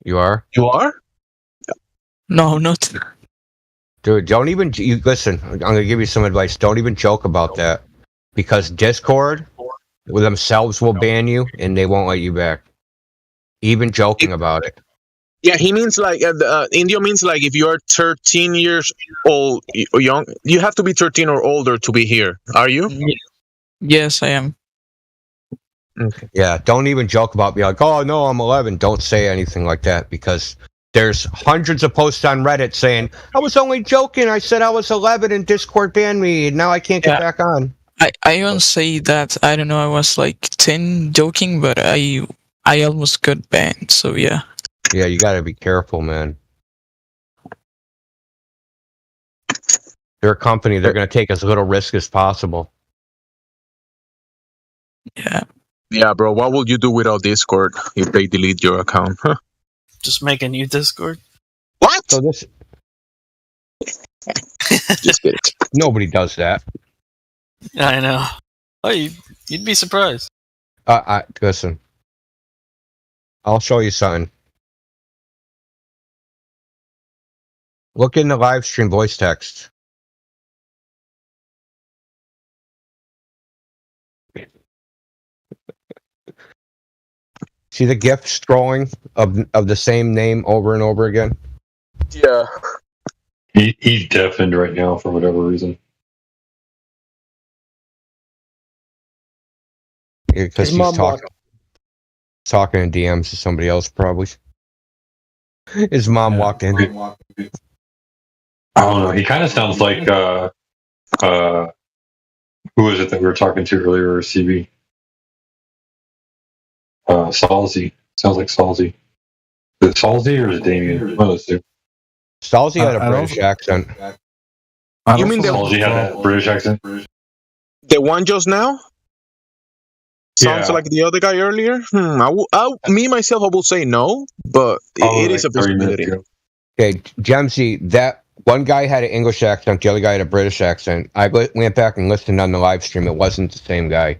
You are? You are? No, not. Dude, don't even listen. I'm gonna give you some advice. Don't even joke about that, because Discord, themselves will ban you and they won't let you back. Even joking about it. Yeah, he means like Indio means like if you're 13 years old or young, you have to be 13 or older to be here. Are you? Yes, I am. Okay. Yeah, don't even joke about me like, oh no, I'm 11. Don't say anything like that because there's hundreds of posts on Reddit saying I was only joking. I said I was 11 and Discord banned me. And now I can't get back on. I even say that I don't know. I was like 10 joking, but I almost got banned. So yeah. Yeah, you got to be careful, man. They're a company. They're going to take as little risk as possible. Yeah. Yeah, bro. What will you do without Discord if they delete your account? Huh? Just make a new Discord. What? So this. Just kidding. Nobody does that. I know. Oh, you'd be surprised. Listen. I'll show you something. Look in the live stream voice text. See the GIF scrolling of the same name over and over again? Yeah. He's deafened right now for whatever reason. Because he's talking in DMs to somebody else, probably. His mom walked in. I don't know. He kind of sounds like who is it that we were talking to earlier? CB. Salzy. Sounds like Salzy. Is it Salzy or is it Damien? One of those two. Salzy had a British accent. You mean Salzy had a British accent? The one just now? Sounds like the other guy earlier. Me myself, I will say no, but it is a possibility. Okay, Gemsy, that one guy had an English accent, the other guy had a British accent. I went back and listened on the live stream. It wasn't the same guy.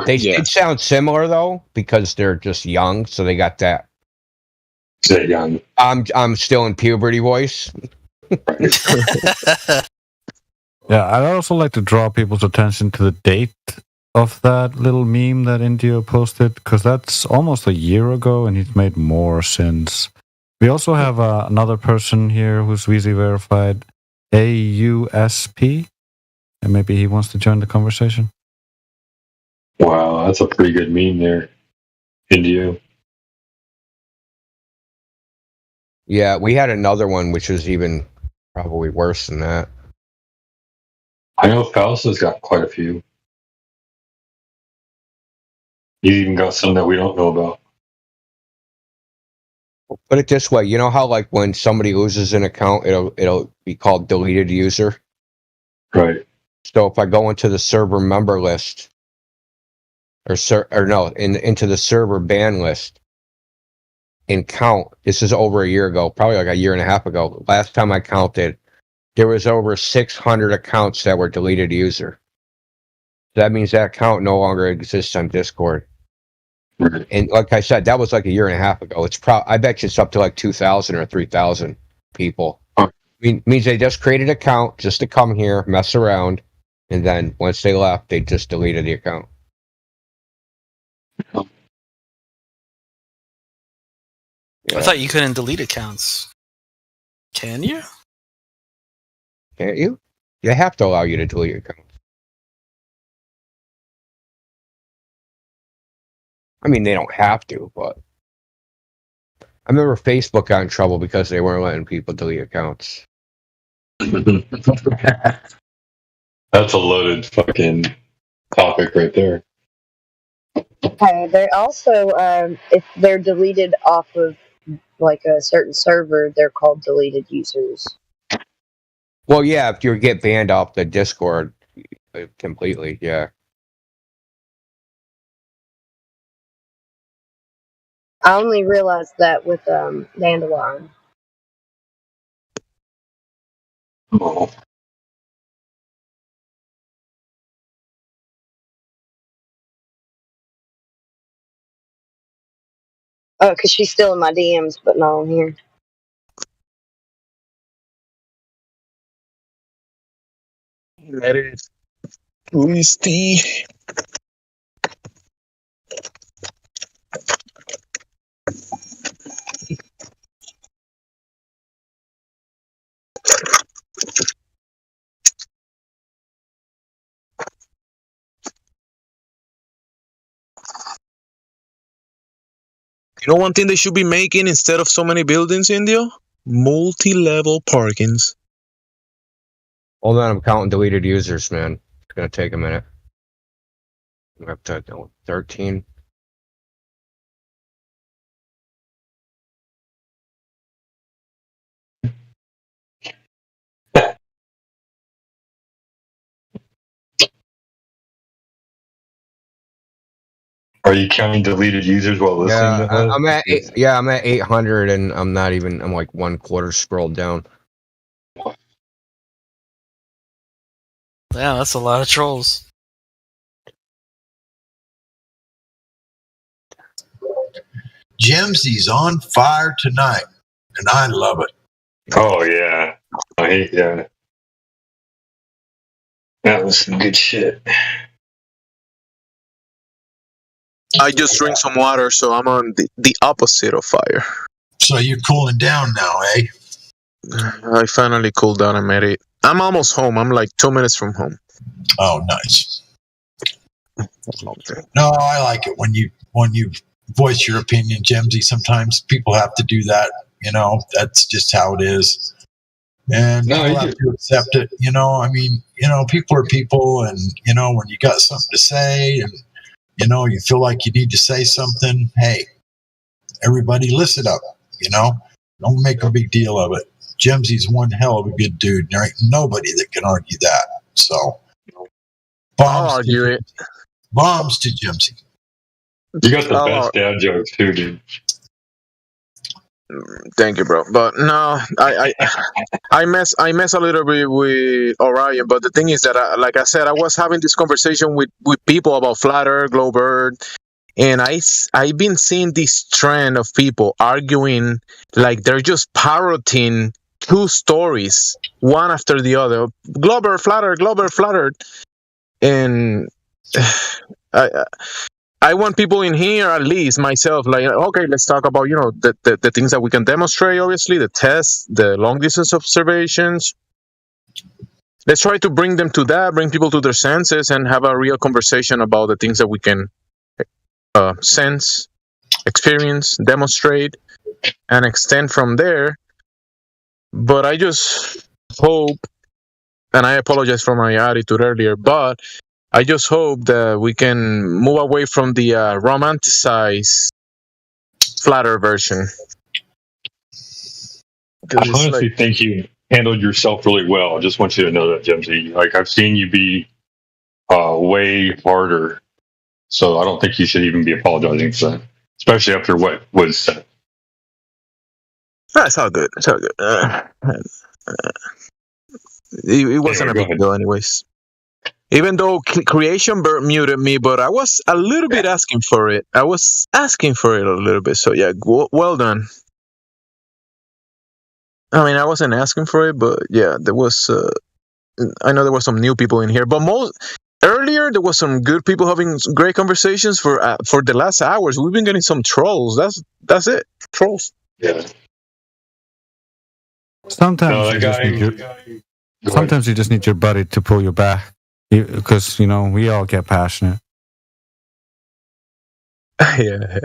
They did sound similar though, because they're just young, so they got that. Say young. I'm still in puberty voice. Yeah, I'd also like to draw people's attention to the date of that little meme that Indio posted, because that's almost a year ago, and he's made more since. We also have another person here who's Weezy verified, AUSP, and maybe he wants to join the conversation. Wow, that's a pretty good meme there, Indio. Yeah, we had another one which was even probably worse than that. I know Fausta's got quite a few. He's even got some that we don't know about. Put it this way, you know how like when somebody loses an account, it'll be called deleted user? Right. So if I go into the server member list, into the server ban list and count, this is over a year ago, probably like a year and a half ago. Last time I counted, there was over 600 accounts that were deleted user. That means that account no longer exists on Discord. Right. And like I said, that was like a year and a half ago. I bet you it's up to like 2,000 or 3,000 people. Means they just created an account just to come here, mess around, and then once they left, they just deleted the account. Yeah. I thought you couldn't delete accounts. Can you? Can't you? They have to allow you to delete your account. I mean, they don't have to, but I remember Facebook got in trouble because they weren't letting people delete accounts. That's a loaded fucking topic right there. They're also, if they're deleted off of like a certain server, they're called deleted users. Well, yeah, if you get banned off the Discord completely, yeah. I only realized that with Dandelion. Oh. Oh, because she's still in my DMs, but not on here. That is Listy. You know one thing they should be making instead of so many buildings, Indio? Multi-level parkings. Hold on, I'm counting deleted users, man. It's gonna take a minute. I'm up to 13. Are you counting deleted users while listening to this? I'm at 800, and I'm like 1/4 scrolled down. Yeah, that's a lot of trolls. Jimsy's on fire tonight, and I love it. Oh yeah, yeah. That was some good shit. I just drink some water, so I'm on the opposite of fire. So you're cooling down now, eh? I finally cooled down. I made it. I'm almost home. I'm like 2 minutes from home. Oh, nice. No, I like it when you voice your opinion, Jimsy. Sometimes people have to do that. You know, that's just how it is. And you have to accept it. You know, I mean, you know, people are people, and you know, when you got something to say, and you know, you feel like you need to say something. Hey, everybody, listen up. You know, don't make a big deal of it. Jimsy's one hell of a good dude. There ain't nobody that can argue that. So, bombs to Jimsy. You got the best dad jokes too, dude. Thank you, bro. But no, I mess a little bit with Orion. But the thing is that, like I said, I was having this conversation with people about Flat Earth, Globe Earth, and I've been seeing this trend of people arguing like they're just parroting two stories, one after the other. Globe Earth, Flat Earth, Globe Earth, Flat Earth, and I want people in here, at least myself, like, okay, let's talk about, you know, the things that we can demonstrate, obviously, the tests, the long distance observations. Let's try to bring them to that, bring people to their senses, and have a real conversation about the things that we can sense, experience, demonstrate, and extend from there. But I just hope, and I apologize for my attitude earlier, but I just hope that we can move away from the romanticized Flat Earth version. I honestly think you handled yourself really well. I just want you to know that, Jimsy. Like, I've seen you be way harder, so I don't think you should even be apologizing for that, especially after what was said. It's all good. It's all good. It wasn't a big deal, anyways. Even though Creation muted me, but I was a little bit asking for it. I was asking for it a little bit. So yeah, well done. I mean, I wasn't asking for it, but yeah, there was. I know there were some new people in here, but earlier there was some good people having great conversations. For the last hours, we've been getting some trolls. That's it, trolls. Yeah. Sometimes you just need your buddy to pull you back. Because, you know, we all get passionate. Yeah.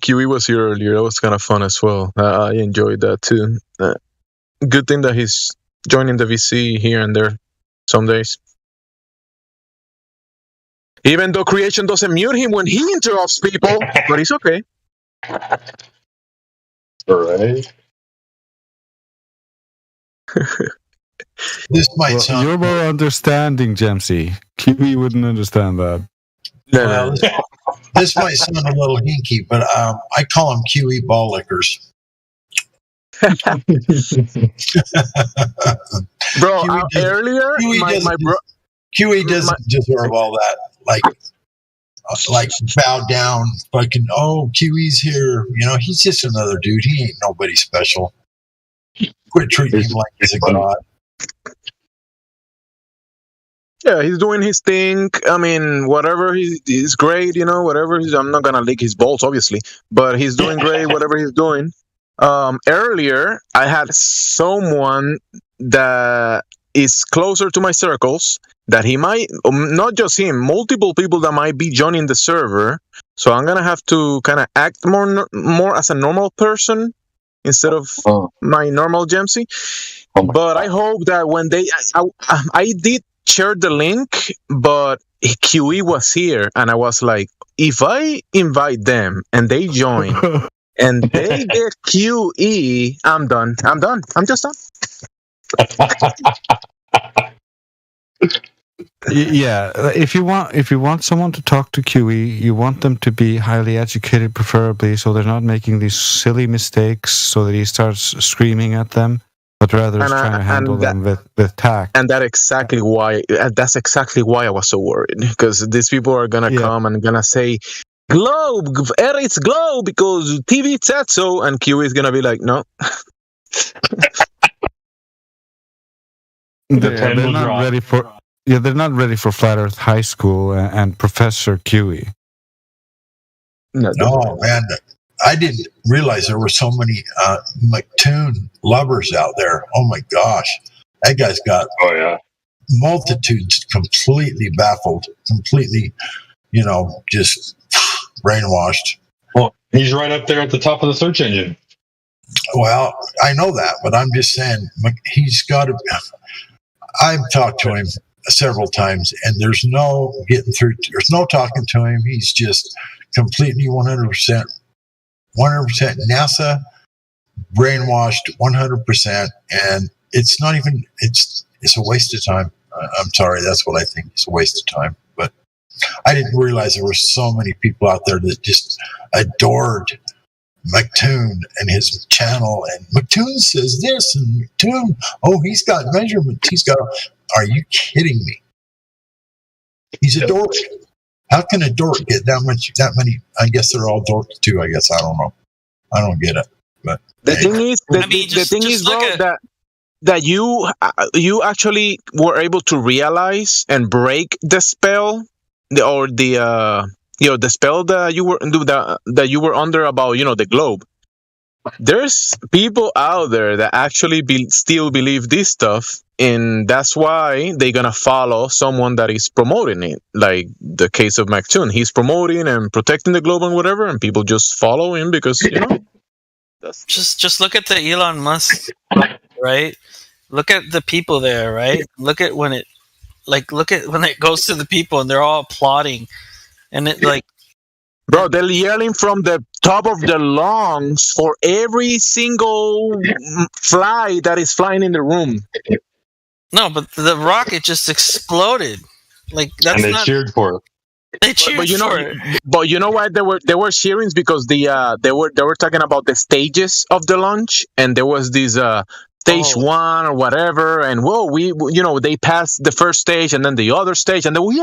Kiwi was here earlier. That was kind of fun as well. I enjoyed that too. Good thing that he's joining the VC here and there some days. Even though Creation doesn't mute him when he interrupts people, but he's okay. All right. This might sound. You're more understanding, Jimsy. Kiwi wouldn't understand that. Well, this might sound a little hinky, but I call them QE ball lickers. Bro, earlier, QE doesn't deserve all that. Like bow down, fucking, oh, QE's here. You know, he's just another dude. He ain't nobody special. Quit treating him like he's a god. Yeah, he's doing his thing. I mean, whatever he's great, you know, whatever I'm not gonna lick his balls, obviously, but he's doing great, whatever he's doing. Earlier, I had someone that is closer to my circles, that he might, not just him, multiple people that might be joining the server. So I'm gonna have to kind of act more as a normal person instead of my normal Gemsy. But I hope that when I did share the link, but QE was here, and I was like, if I invite them and they join and they get QE, I'm done. I'm just done. Yeah, if you want someone to talk to QE, you want them to be highly educated, preferably, so they're not making these silly mistakes, so that he starts screaming at them, but rather is trying to handle them with tact. And that's exactly why I was so worried, because these people are gonna come and gonna say, "Globe, it's Globe because TV said so," and QE is gonna be like, "No." They're not ready for. Yeah, they're not ready for Flat Earth High School and Professor QE. No, man, I didn't realize there were so many McToon lovers out there. Oh my gosh, that guy's got multitudes completely baffled, completely, just brainwashed. Well, he's right up there at the top of the search engine. Well, I know that, but I'm just saying he's got to. I've talked to him several times, and there's no getting through. There's no talking to him. He's just completely 100% NASA brainwashed 100%, and it's not even. It's a waste of time. I'm sorry, that's what I think. It's a waste of time. But I didn't realize there were so many people out there that just adored McToon and his channel, and McToon says this, and McToon, he's got measurements. Are you kidding me? He's a dork. How can a dork get that many? I guess they're all dorks too. I guess I don't know. I don't get it. But the thing is, bro, that you actually were able to realize and break the spell, the spell that you were under about the globe. There's people out there that actually still believe this stuff, and that's why they're gonna follow someone that is promoting it. Like the case of McToon, he's promoting and protecting the globe and whatever, and people just follow him because Just look at the Elon Musk, right? Look at the people there, right? Look at when it goes to the people and they're all applauding. And it bro, they're yelling from the top of their lungs for every single fly that is flying in the room. No, but the rocket just exploded. And they cheered for it. They cheered for it. But you know why they were cheering? Because they were talking about the stages of the launch, and there was this stage 1 or whatever, and they passed the first stage and then the other stage, and we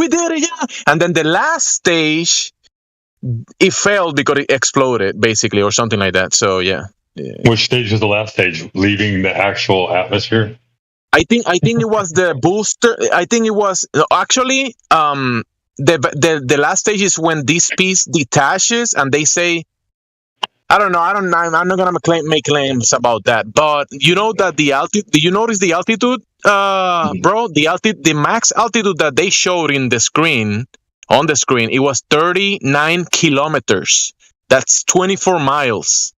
did it, and then the last stage it failed because it exploded basically or something like that. So yeah. Which stage was the last stage? Leaving the actual atmosphere? I think it was the booster. I think it was actually the last stage is when this piece detaches and they say, I don't know. I'm not gonna make claims about that. But you know that the altitude. Do you notice the altitude, bro? The max altitude that they showed on the screen, it was 39 kilometers. That's 24 miles.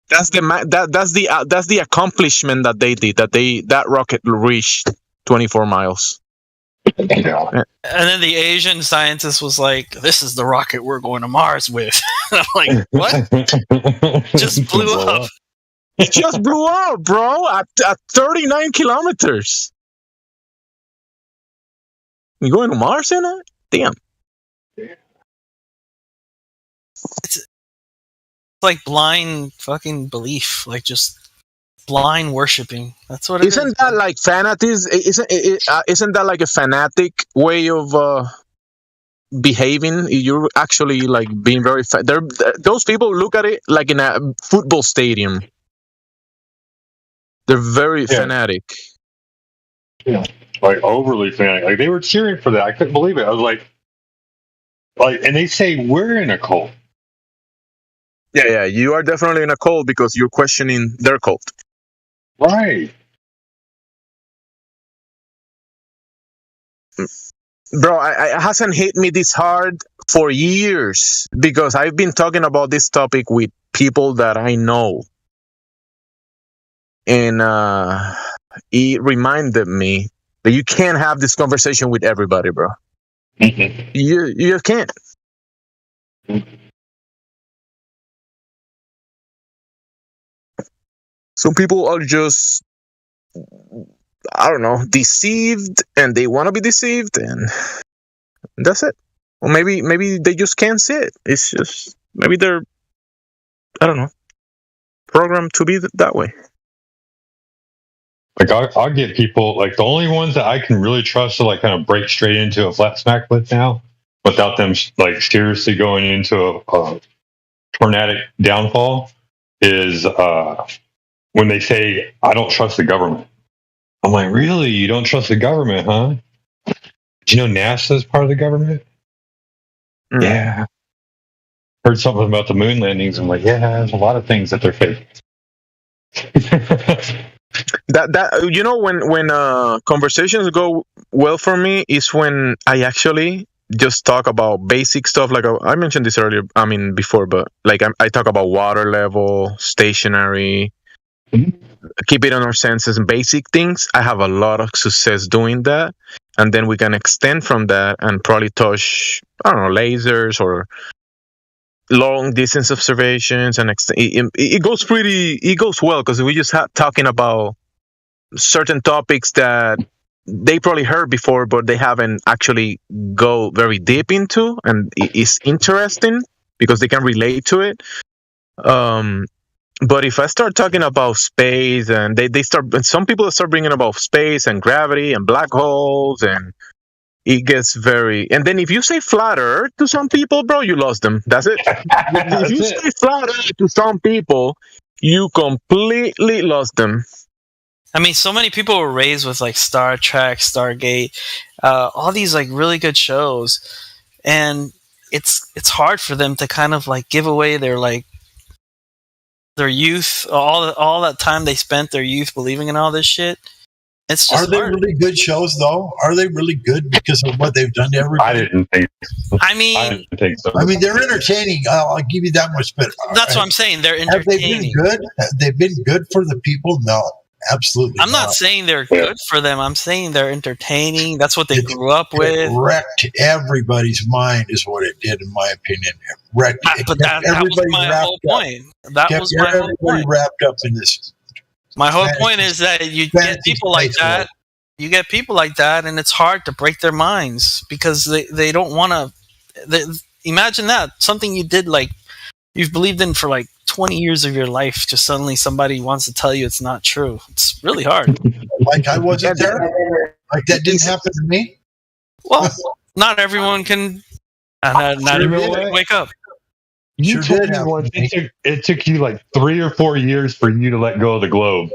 That's the accomplishment that they did. That rocket reached 24 miles. And then the Asian scientist was like, "This is the rocket we're going to Mars with." I'm like, "What?" Just blew up. It just blew up, bro, at 39 kilometers. You going to Mars in it? Damn. It's like blind fucking belief, just blind worshiping. That's what it is. Isn't that like fanatism? Isn't that like a fanatic way of behaving? You're actually being very. Those people look at it like in a football stadium. They're very fanatic. Yeah, overly fanatic. They were cheering for that. I couldn't believe it. I was like, and they say we're in a cult. Yeah, you are definitely in a cult because you're questioning their cult. Right. bro, it hasn't hit me this hard for years because I've been talking about this topic with people that I know. And it reminded me that you can't have this conversation with everybody, bro. You can't. Some people are just, I don't know, deceived, and they want to be deceived, and that's it. Or maybe they just can't see it. It's just maybe they're, I don't know, programmed to be that way. Like I'll get people, like the only ones that I can really trust to like kind of break straight into a flat smack with now, without them like seriously going into a tornadic downfall, is when they say, "I don't trust the government." I'm like, really? You don't trust the government, huh? Do you know NASA is part of the government? Yeah. Heard something about the moon landings. I'm like, yeah, there's a lot of things that they're fake. That you know, when conversations go well for me is when I actually just talk about basic stuff. Like I mentioned this earlier, before, but like I talk about water level, stationary, keep it on our senses, and basic things. I have a lot of success doing that, and then we can extend from that and probably touch, I don't know, lasers or long distance observations, and it goes well because we just talking about certain topics that they probably heard before, but they haven't actually go very deep into, and it's interesting because they can relate to it. But if I start talking about space, and some people start bringing about space and gravity and black holes, and it gets very. And then if you say flat Earth to some people, bro, you lost them. That's it. If you say flat Earth to some people, you completely lost them. I mean, so many people were raised with like Star Trek, Stargate, all these like really good shows, and it's hard for them to kind of like give away their youth, all that time they spent their youth believing in all this shit. It's just Are they really good shows though? Are they really good because of what they've done to everybody? I didn't think. I mean, I didn't think so. I mean, they're entertaining. I'll give you that much. But that's what I'm saying. They're entertaining. Have they been good? Have they been good for the people? No. Absolutely. I'm not saying they're good for them. I'm saying they're entertaining. That's what they grew up with. It wrecked everybody's mind, is what it did, in my opinion. It wrecked. But that was my whole point. That was my whole point. Wrapped up in this. My whole point is that you get people like that. You get people like that, and it's hard to break their minds because they don't want to. Imagine that something you did like you've believed in for like 20 years of your life, just suddenly somebody wants to tell you it's not true. It's really hard. Like I wasn't there? Like that didn't happen to me? Well, not everyone can. Not everyone can wake up. You told me once it took you like 3 or 4 years for you to let go of the globe,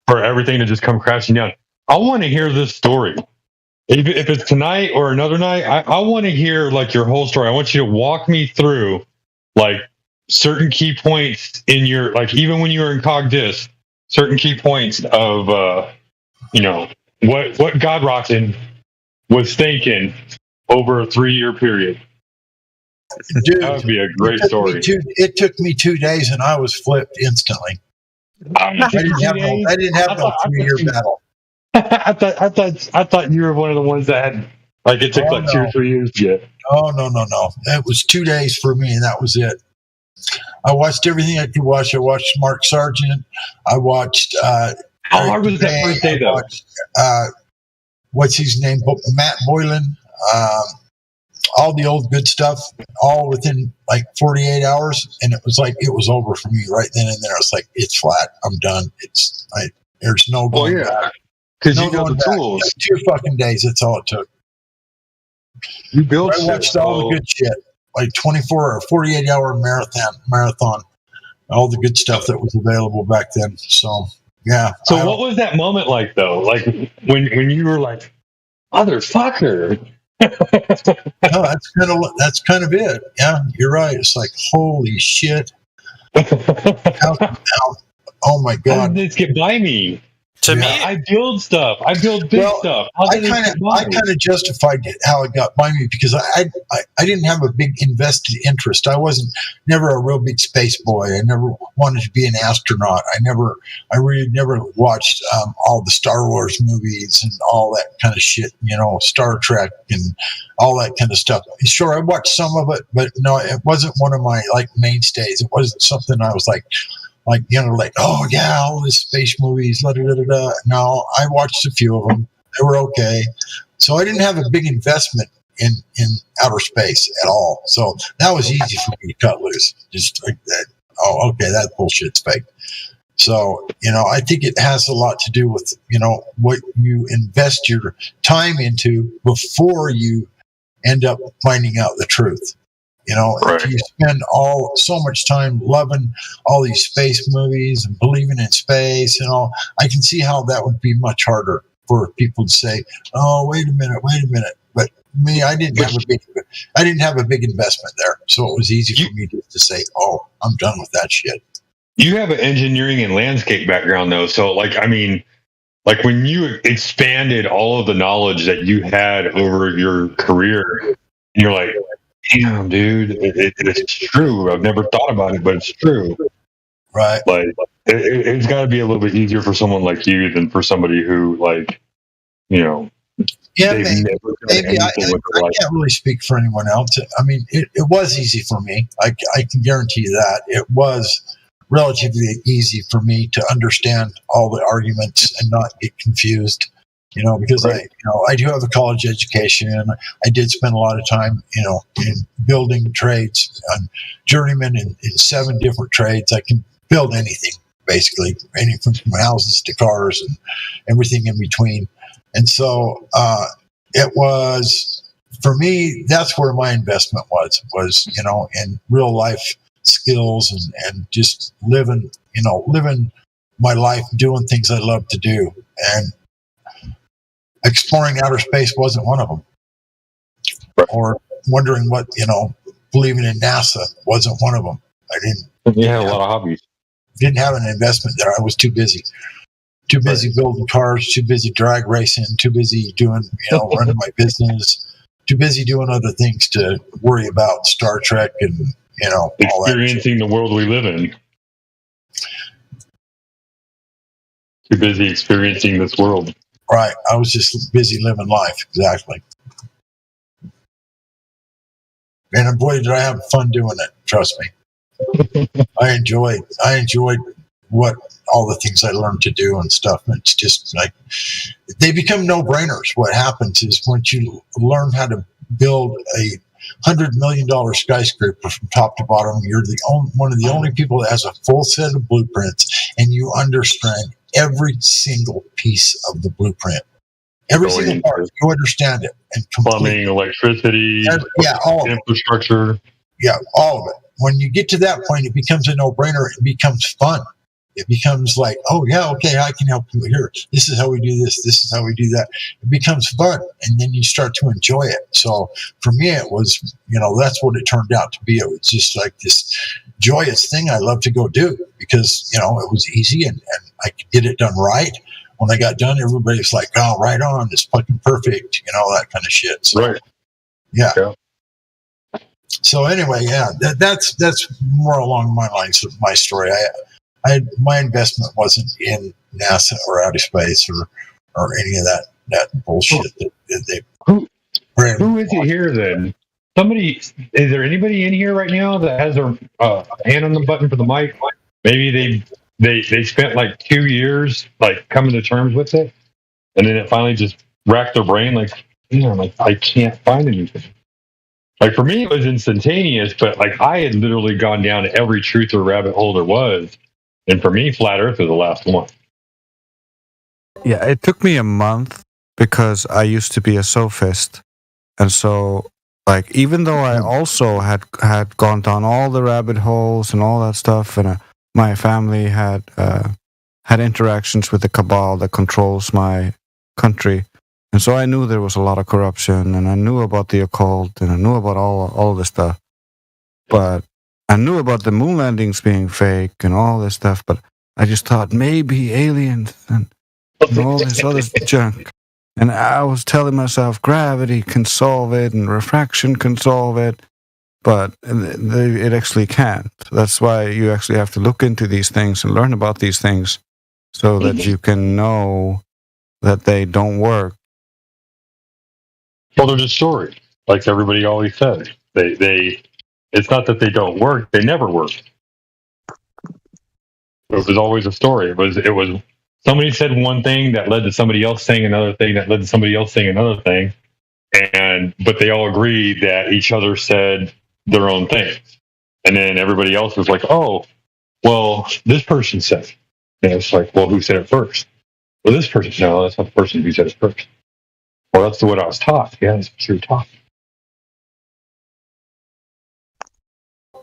for everything to just come crashing down. I want to hear this story. If it's tonight or another night, I want to hear like your whole story. I want you to walk me through like certain key points in your, like, even when you were in Cogdis, certain key points of what God Rotten was thinking over a 3-year period. Dude, that would be a great story. It took me 2 days, and I was flipped instantly. I didn't have no 3-year battle. I thought you were one of the ones that had, like, it took 2 or 3 years to get. Oh, no. It was 2 days for me, and that was it. I watched everything I could watch. I watched Mark Sargent. I watched. How hard was that first day, though? What's his name? Matt Boylan. All the old good stuff, all within like 48 hours, and it was over for me right then and there. I was like, it's flat. I'm done. There's no going back. Because you know the tools. 2 fucking days. That's all it took. You built. I watched all the good shit. Like 24 or 48 hour marathon, all the good stuff that was available back then. So yeah. So what was that moment like though? Like when you were like, motherfucker. No, that's kind of it. Yeah, you're right. It's like, holy shit. Oh my God. How did this get by me? To me, I build stuff. I build big stuff. I kind of justified it, how it got by me, because I didn't have a big invested interest. I wasn't never a real big space boy. I never wanted to be an astronaut. I really never watched all the Star Wars movies and all that kind of shit. Star Trek and all that kind of stuff. Sure, I watched some of it, but no, it wasn't one of my mainstays. It wasn't something I was oh yeah, all these space movies, da da da da. No, I watched a few of them. They were okay. So I didn't have a big investment in outer space at all. So that was easy for me to cut loose. Just like that. Oh, okay, that bullshit's fake. So, I think it has a lot to do with, what you invest your time into before you end up finding out the truth. If you spend so much time loving all these space movies and believing in space and all, I can see how that would be much harder for people to say, "Oh, wait a minute." But me, I didn't have a big investment there, so it was easy for me just to say, "Oh, I'm done with that shit." You have an engineering and landscape background, though, so when you expanded all of the knowledge that you had over your career, and you're like, damn, dude, it's true. I've never thought about it, but it's true. Right. It's got to be a little bit easier for someone like you than for somebody who, yeah, maybe I can't really speak for anyone else. I mean, it was easy for me. I can guarantee you that. It was relatively easy for me to understand all the arguments and not get confused. Because I do have a college education. I did spend a lot of time, in building trades. I'm journeyman in 7 different trades. I can build anything, basically, anything from houses to cars and everything in between. And so it was, for me, that's where my investment was, in real life skills and just living my life, doing things I love to do. And exploring outer space wasn't one of them. Or wondering what, believing in NASA wasn't one of them. I didn't. You had a lot of hobbies. Didn't have an investment there. I was too busy. Too busy building cars, too busy drag racing, too busy doing, running my business, too busy doing other things to worry about Star Trek and, all that. Experiencing the world we live in. Too busy experiencing this world. Right. I was just busy living life. Exactly. And boy, did I have fun doing it. Trust me. I enjoyed what all the things I learned to do and stuff. And it's just they become no-brainers. What happens is once you learn how to build a $100 million skyscraper from top to bottom, you're one of the only people that has a full set of blueprints, and you understand every single piece of the blueprint. Every single part, you understand it. And plumbing, electricity, all infrastructure. Yeah, all of it. When you get to that point, it becomes a no-brainer. It becomes fun. It becomes like, oh, yeah, okay, I can help you here. This is how we do this. This is how we do that. It becomes fun, and then you start to enjoy it. So for me, it was, that's what it turned out to be. It was just like this joyous thing I love to go do because, it was easy and I could get it done right. When I got done, everybody's like, oh, right on. It's fucking perfect, that kind of shit. So, right. Yeah. So anyway, that's more along my lines of my story. My investment wasn't in NASA or outer space or any of that bullshit that they. Who is it here then? Is there anybody in here right now that has their hand on the button for the mic? Maybe they spent 2 years coming to terms with it, and then it finally just racked their brain I can't find anything. For me, it was instantaneous, but I had literally gone down to every truth or rabbit hole there was. And for me, Flat Earth is the last one. Yeah, it took me a month because I used to be a sophist. And so, even though I also had gone down all the rabbit holes and all that stuff, and my family had interactions with the cabal that controls my country. And so I knew there was a lot of corruption, and I knew about the occult, and I knew about all this stuff. But I knew about the moon landings being fake and all this stuff, but I just thought maybe aliens. And and all this other junk. And I was telling myself gravity can solve it and refraction can solve it, but it actually can't. That's why you actually have to look into these things and learn about these things so that you can know that they don't work. Well, they're just stories, like everybody always says. They it's not that they don't work; they never work. It was always a story. It was somebody said one thing that led to somebody else saying another thing that led to somebody else saying another thing, but they all agreed that each other said their own things, and then everybody else was like, "Oh, well, this person said," and it's like, "Well, who said it first?" Well, this person. No, that's not the person who said it first. Well, that's what I was taught. Yeah, that's what you were taught.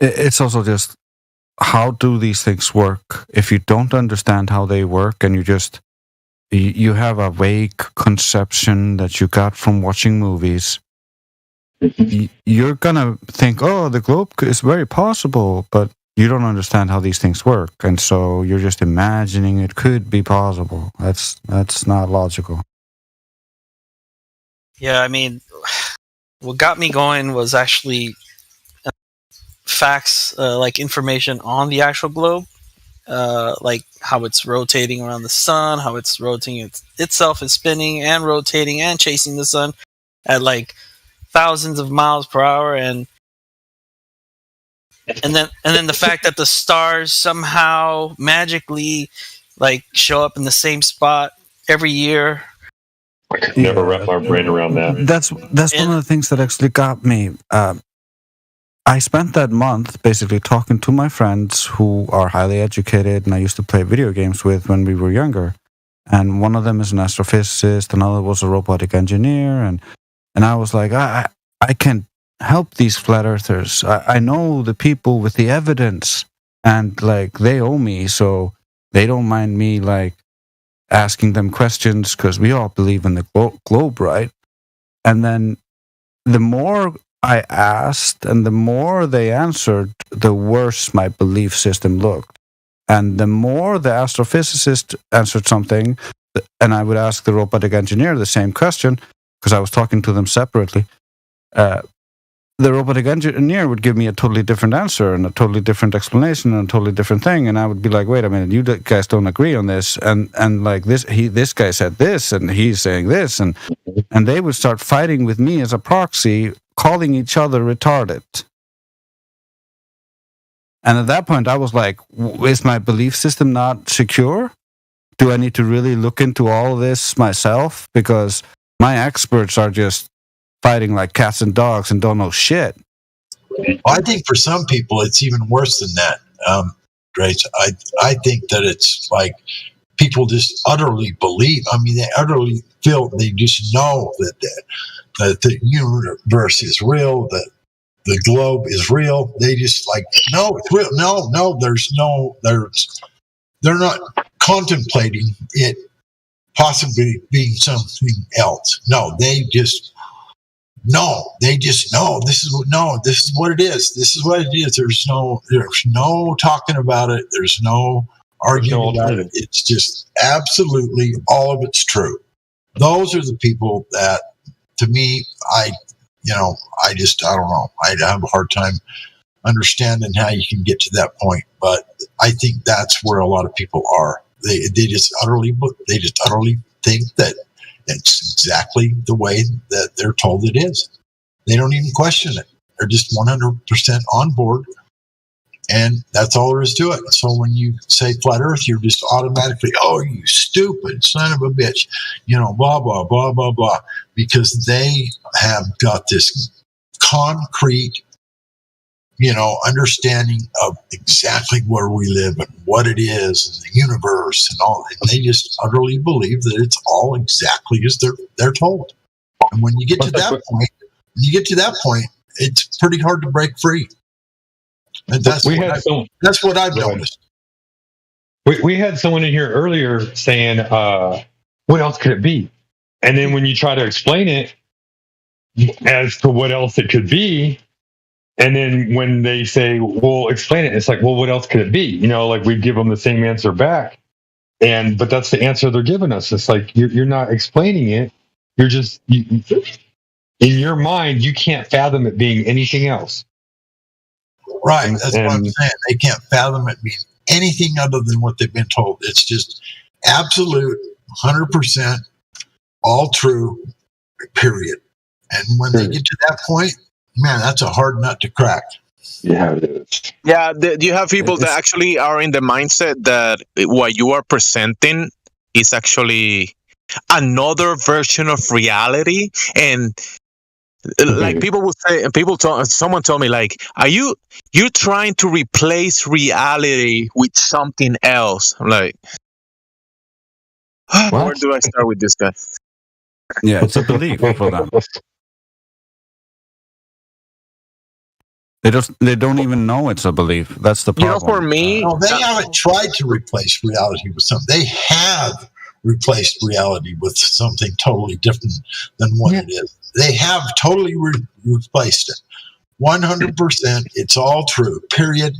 It's also just, how do these things work? If you don't understand how they work and you have a vague conception that you got from watching movies, you're gonna think, oh, the globe is very possible, but you don't understand how these things work, and so you're just imagining it could be possible. That's not logical. Yeah, I mean, what got me going was actually facts, like information on the actual globe, like how it's rotating around the sun, how it's rotating itself is spinning and rotating and chasing the sun at like thousands of miles per hour, and then the fact that the stars somehow magically like show up in the same spot every year. I could never wrap my brain around that. That's one of the things that actually got me. I spent that month basically talking to my friends who are highly educated and I used to play video games with when we were younger. And one of them is an astrophysicist, another was a robotic engineer, and I was like, I can help these flat earthers. I know the people with the evidence, and like they owe me, so they don't mind me like asking them questions because we all believe in the globe, right? And then the more I asked and the more they answered, the worse my belief system looked. And the more the astrophysicist answered something, and I would ask the robotic engineer the same question, because I was talking to them separately, the robotic engineer would give me a totally different answer and a totally different explanation and a totally different thing, and I would be like, wait a minute, you guys don't agree on this, and like this guy said this and he's saying this, and they would start fighting with me as a proxy, calling each other retarded. And at that point I was like, is my belief system not secure? Do I need to really look into all of this myself? Because my experts are just fighting like cats and dogs and don't know shit. I think for some people it's even worse than that, Grace. I think that it's like people just utterly believe. I mean, they utterly feel, they just know that the universe is real, that the globe is real. They just like, no, it's real. No, they're not contemplating it possibly being something else. No, they just know. This is what it is. This is what it is. There's no talking about it. There's no arguing about it. It's just absolutely all of it's true. Those are the people that, to me, I don't know. I have a hard time understanding how you can get to that point, but I think that's where a lot of people are. They just utterly think that it's exactly the way that they're told it is. They don't even question it. They're just 100% on board, and that's all there is to it. So when you say flat Earth, you're just automatically, oh, you stupid son of a bitch, blah, blah, blah, blah, blah, because they have got this concrete, understanding of exactly where we live and what it is and the universe and all. And they just utterly believe that it's all exactly as they're told. And when you get to that point, it's pretty hard to break free. And that's what I've noticed. We had someone in here earlier saying, what else could it be? And then when you try to explain it as to what else it could be, and then when they say, well, explain it, it's like, well, what else could it be? Like we give them the same answer back. but that's the answer they're giving us. It's like you're not explaining it. You're just in your mind, you can't fathom it being anything else. Right. That's what I'm saying. They can't fathom it being anything other than what they've been told. It's just absolute, 100%, all true, period. And when they get to that point, man, that's a hard nut to crack. Yeah, it is. Yeah, do you have people that actually are in the mindset that what you are presenting is actually another version of reality? And like people would say, someone told me, like, you're trying to replace reality with something else? I'm like, where do I start with this guy? Yeah, it's a belief for them. They don't even know it's a belief. That's the problem. For me, no, they haven't tried to replace reality with something. They have replaced reality with something totally different than what it is. They have totally replaced it. 100%. It's all true. Period.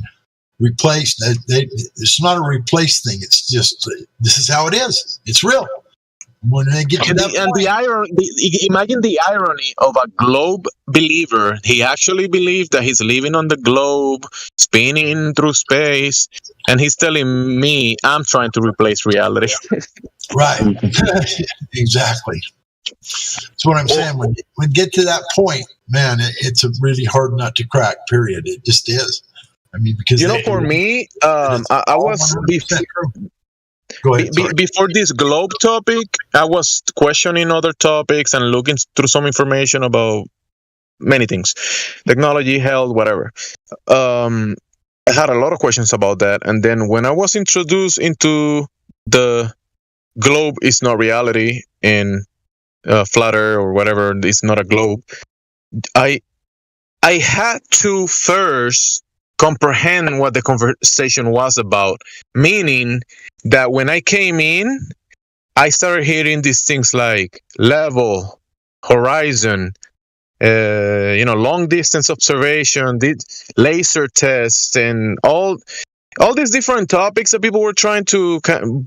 Replaced. It's not a replace thing. It's just this is how it is. It's real. When they get to that point, the irony, imagine the irony of a globe believer. He actually believes that he's living on the globe, spinning through space, and he's telling me I'm trying to replace reality. Right. Exactly. That's what I'm saying. When we get to that point, man, it's a really hard nut to crack, period. It just is. I mean, because for me, I was before this globe topic, I was questioning other topics and looking through some information about many things, technology, health, whatever. I had a lot of questions about that, and then when I was introduced into the globe is not reality and flat earth or whatever, it's not a globe, I had to first comprehend what the conversation was about, meaning that when I came in, I started hearing these things like level, horizon, long distance observation, laser tests, and all these different topics that people were trying to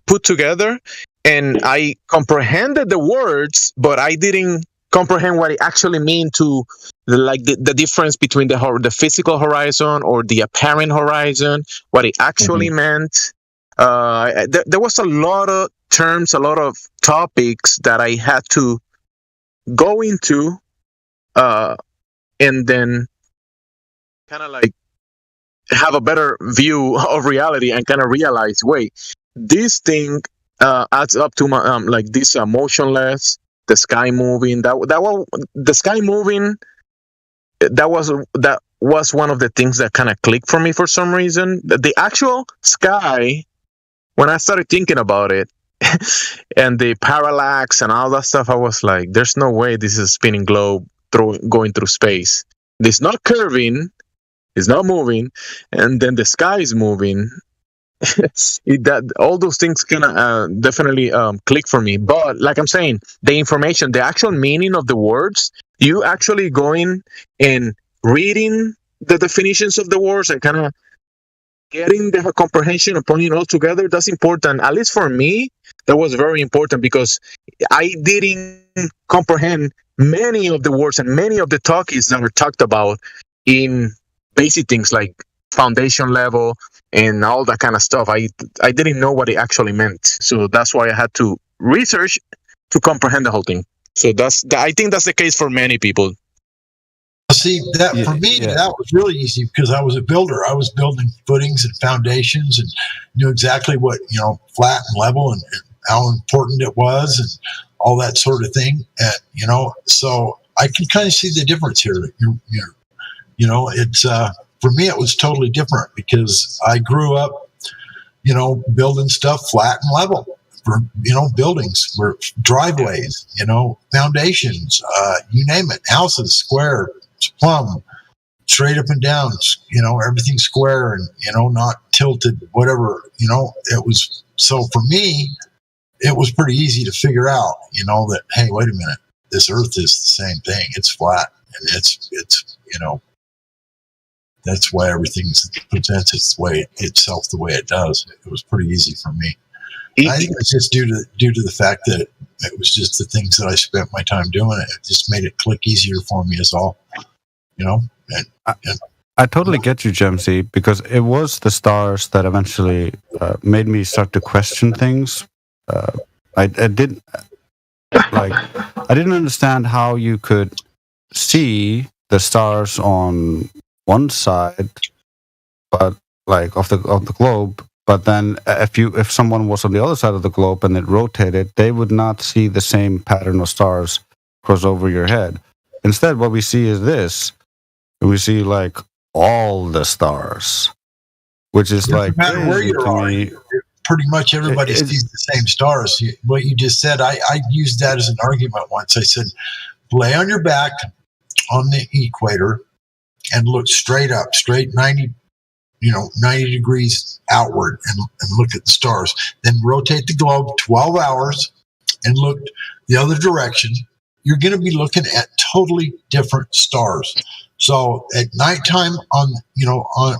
put together. And I comprehended the words, but I didn't comprehend what it actually means to the difference between the physical horizon or the apparent horizon, what it actually meant. There was a lot of terms, a lot of topics that I had to go into, and then kind of like have a better view of reality and kind of realize, wait, this thing adds up to my like this motionless, the sky moving. That was the sky moving. That was one of the things that kind of clicked for me for some reason. The actual sky, when I started thinking about it, and the parallax and all that stuff, I was like, "There's no way this is a spinning globe going through space. It's not curving, it's not moving, and then the sky is moving." All those things kind of definitely click for me. But like I'm saying, the information, the actual meaning of the words, you actually going and reading the definitions of the words and kind of getting the comprehension of putting it all together, that's important. At least for me, that was very important because I didn't comprehend many of the words and many of the topics that were talked about in basic things like foundation level and all that kind of stuff. I didn't know what it actually meant. So that's why I had to research to comprehend the whole thing. So I think that's the case for many people. See, that for me, that was really easy because I was a builder. I was building footings and foundations and knew exactly what, flat and level and how important it was and all that sort of thing. So I can kind of see the difference here. It's for me, it was totally different because I grew up, building stuff flat and level for, buildings, for driveways, foundations, you name it, houses, square, plumb, straight up and down, everything square and, not tilted, whatever, it was. So for me, it was pretty easy to figure out, that, hey, wait a minute, this earth is the same thing. It's flat and it's that's why everything presents itself the way it does. It was pretty easy for me. I think it's just due to the fact that it was just the things that I spent my time doing. It just made it click easier for me, is all. You know. I totally get you, Gemsy, because it was the stars that eventually made me start to question things. I didn't understand how you could see the stars on one side, but like of the globe. But then, if someone was on the other side of the globe and it rotated, they would not see the same pattern of stars cross over your head. Instead, what we see is this: we see like all the stars, which is like no matter where you are, pretty much everybody sees the same stars. What you just said, I used that as an argument once. I said, lay on your back on the equator and look straight up, straight 90 degrees outward, and look at the stars. Then rotate the globe 12 hours and look the other direction. You're going to be looking at totally different stars. So at nighttime, on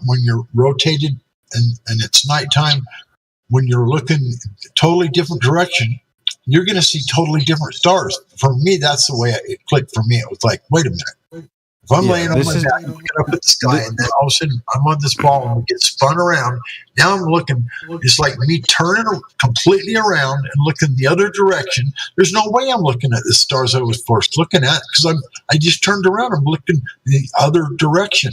when you're rotated and it's nighttime, when you're looking totally different direction, you're going to see totally different stars. For me, that's the way it clicked for me. It was like, wait a minute. If I'm laying on my back and looking up at the sky, and then all of a sudden I'm on this ball and we get spun around, now I'm looking, it's like me turning completely around and looking the other direction. There's no way I'm looking at the stars I was first looking at, because I just turned around. I'm looking the other direction.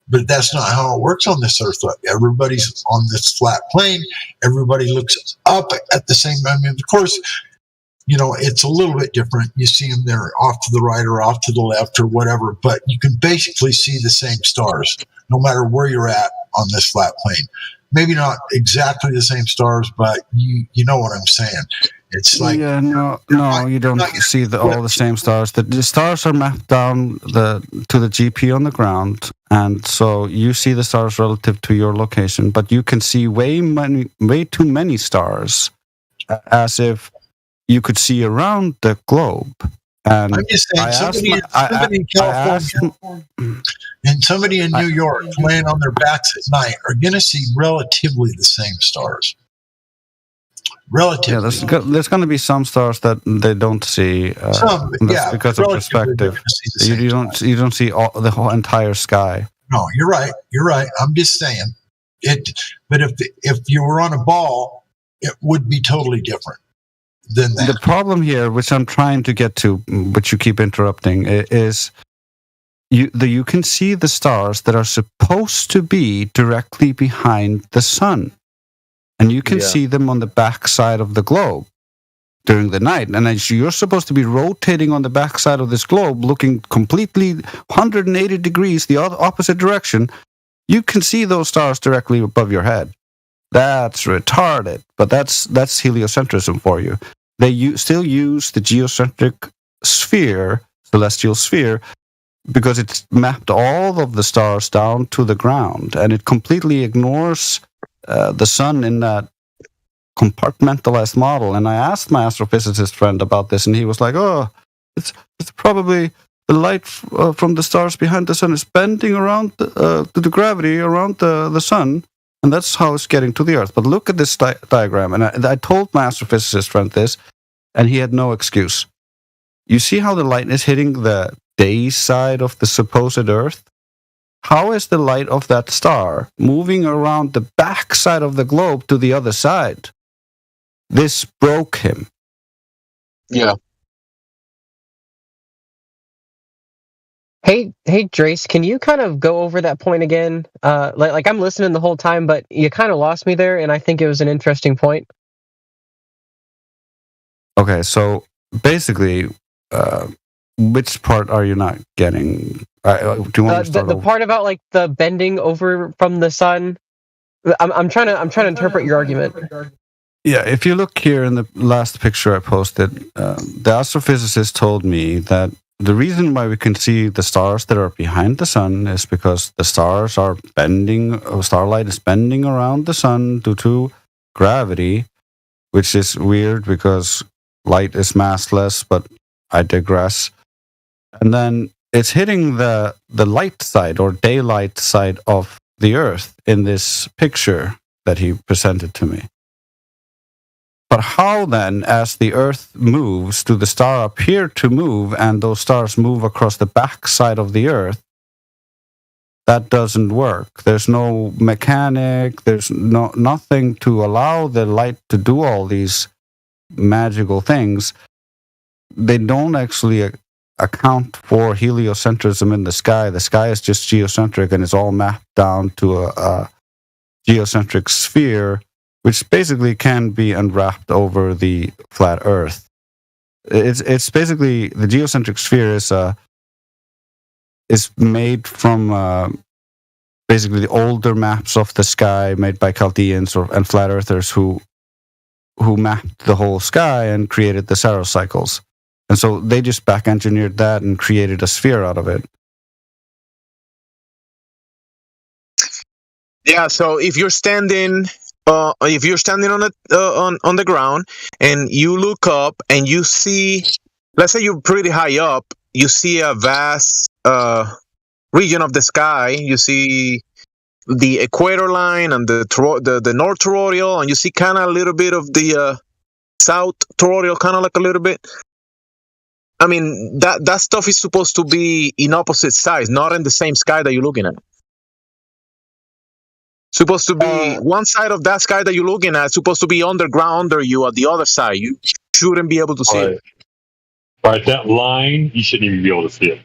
But that's not how it works on this earth. Everybody's on this flat plane. Everybody looks up at the same time. I mean, of course, it's a little bit different. You see them there off to the right or off to the left or whatever, but you can basically see the same stars no matter where you're at on this flat plane. Maybe not exactly the same stars, but you know what I'm saying. It's like no, you don't see all the same stars. The stars are mapped down to the GP on the ground, and so you see the stars relative to your location, but you can see way too many stars, as if you could see around the globe. And I'm just saying, somebody in California and somebody in New York laying on their backs at night are going to see relatively the same stars. Relatively. Yeah, there's going to be some stars that they don't see. That's because of perspective. You don't see the whole entire sky. No, you're right. I'm just saying it. But if you were on a ball, it would be totally different. The problem here, which I'm trying to get to, but you keep interrupting, is you can see the stars that are supposed to be directly behind the sun, and you can see them on the backside of the globe during the night. And as you're supposed to be rotating on the backside of this globe, looking completely 180 degrees the opposite direction, you can see those stars directly above your head. That's retarded, but that's heliocentrism for you. They still use the geocentric sphere, celestial sphere, because it's mapped all of the stars down to the ground, and it completely ignores the sun in that compartmentalized model. And I asked my astrophysicist friend about this, and he was like, "Oh, it's probably the light from the stars behind the sun is bending around to the gravity around the sun." And that's how it's getting to the Earth. But look at this diagram. And I told my astrophysicist friend this, and he had no excuse. You see how the light is hitting the day side of the supposed Earth? How is the light of that star moving around the back side of the globe to the other side? This broke him. Yeah. Hey, Drace, can you kind of go over that point again? Like I'm listening the whole time, but you kind of lost me there, and I think it was an interesting point. Okay, so basically, which part are you not getting? Do you want to start the part about like the bending over from the sun? I'm trying to interpret your argument. Yeah, if you look here in the last picture I posted, the astrophysicist told me that the reason why we can see the stars that are behind the sun is because the stars are bending, starlight is bending around the sun due to gravity, which is weird because light is massless, but I digress. And then it's hitting the light side or daylight side of the Earth in this picture that he presented to me. But how then, as the Earth moves, do the star appear to move, and those stars move across the backside of the Earth? That doesn't work. There's no mechanic. There's nothing to allow the light to do all these magical things. They don't actually account for heliocentrism in the sky. The sky is just geocentric, and it's all mapped down to a geocentric sphere, which basically can be unwrapped over the flat Earth. It's basically, the geocentric sphere is made from basically the older maps of the sky made by Chaldeans and flat earthers who mapped the whole sky and created the Saros cycles. And so they just back engineered that and created a sphere out of it. Yeah, so if you're standing on the ground and you look up and you see, let's say you're pretty high up, you see a vast region of the sky. You see the equator line and the north toroidal, and you see kind of a little bit of the south toroidal, kind of like a little bit. I mean, that stuff is supposed to be in opposite sides, not in the same sky that you're looking at. Supposed to be one side of that sky that you're looking at, supposed to be underground under you at the other side. You shouldn't be able to see it. Right, that line, you shouldn't even be able to see it.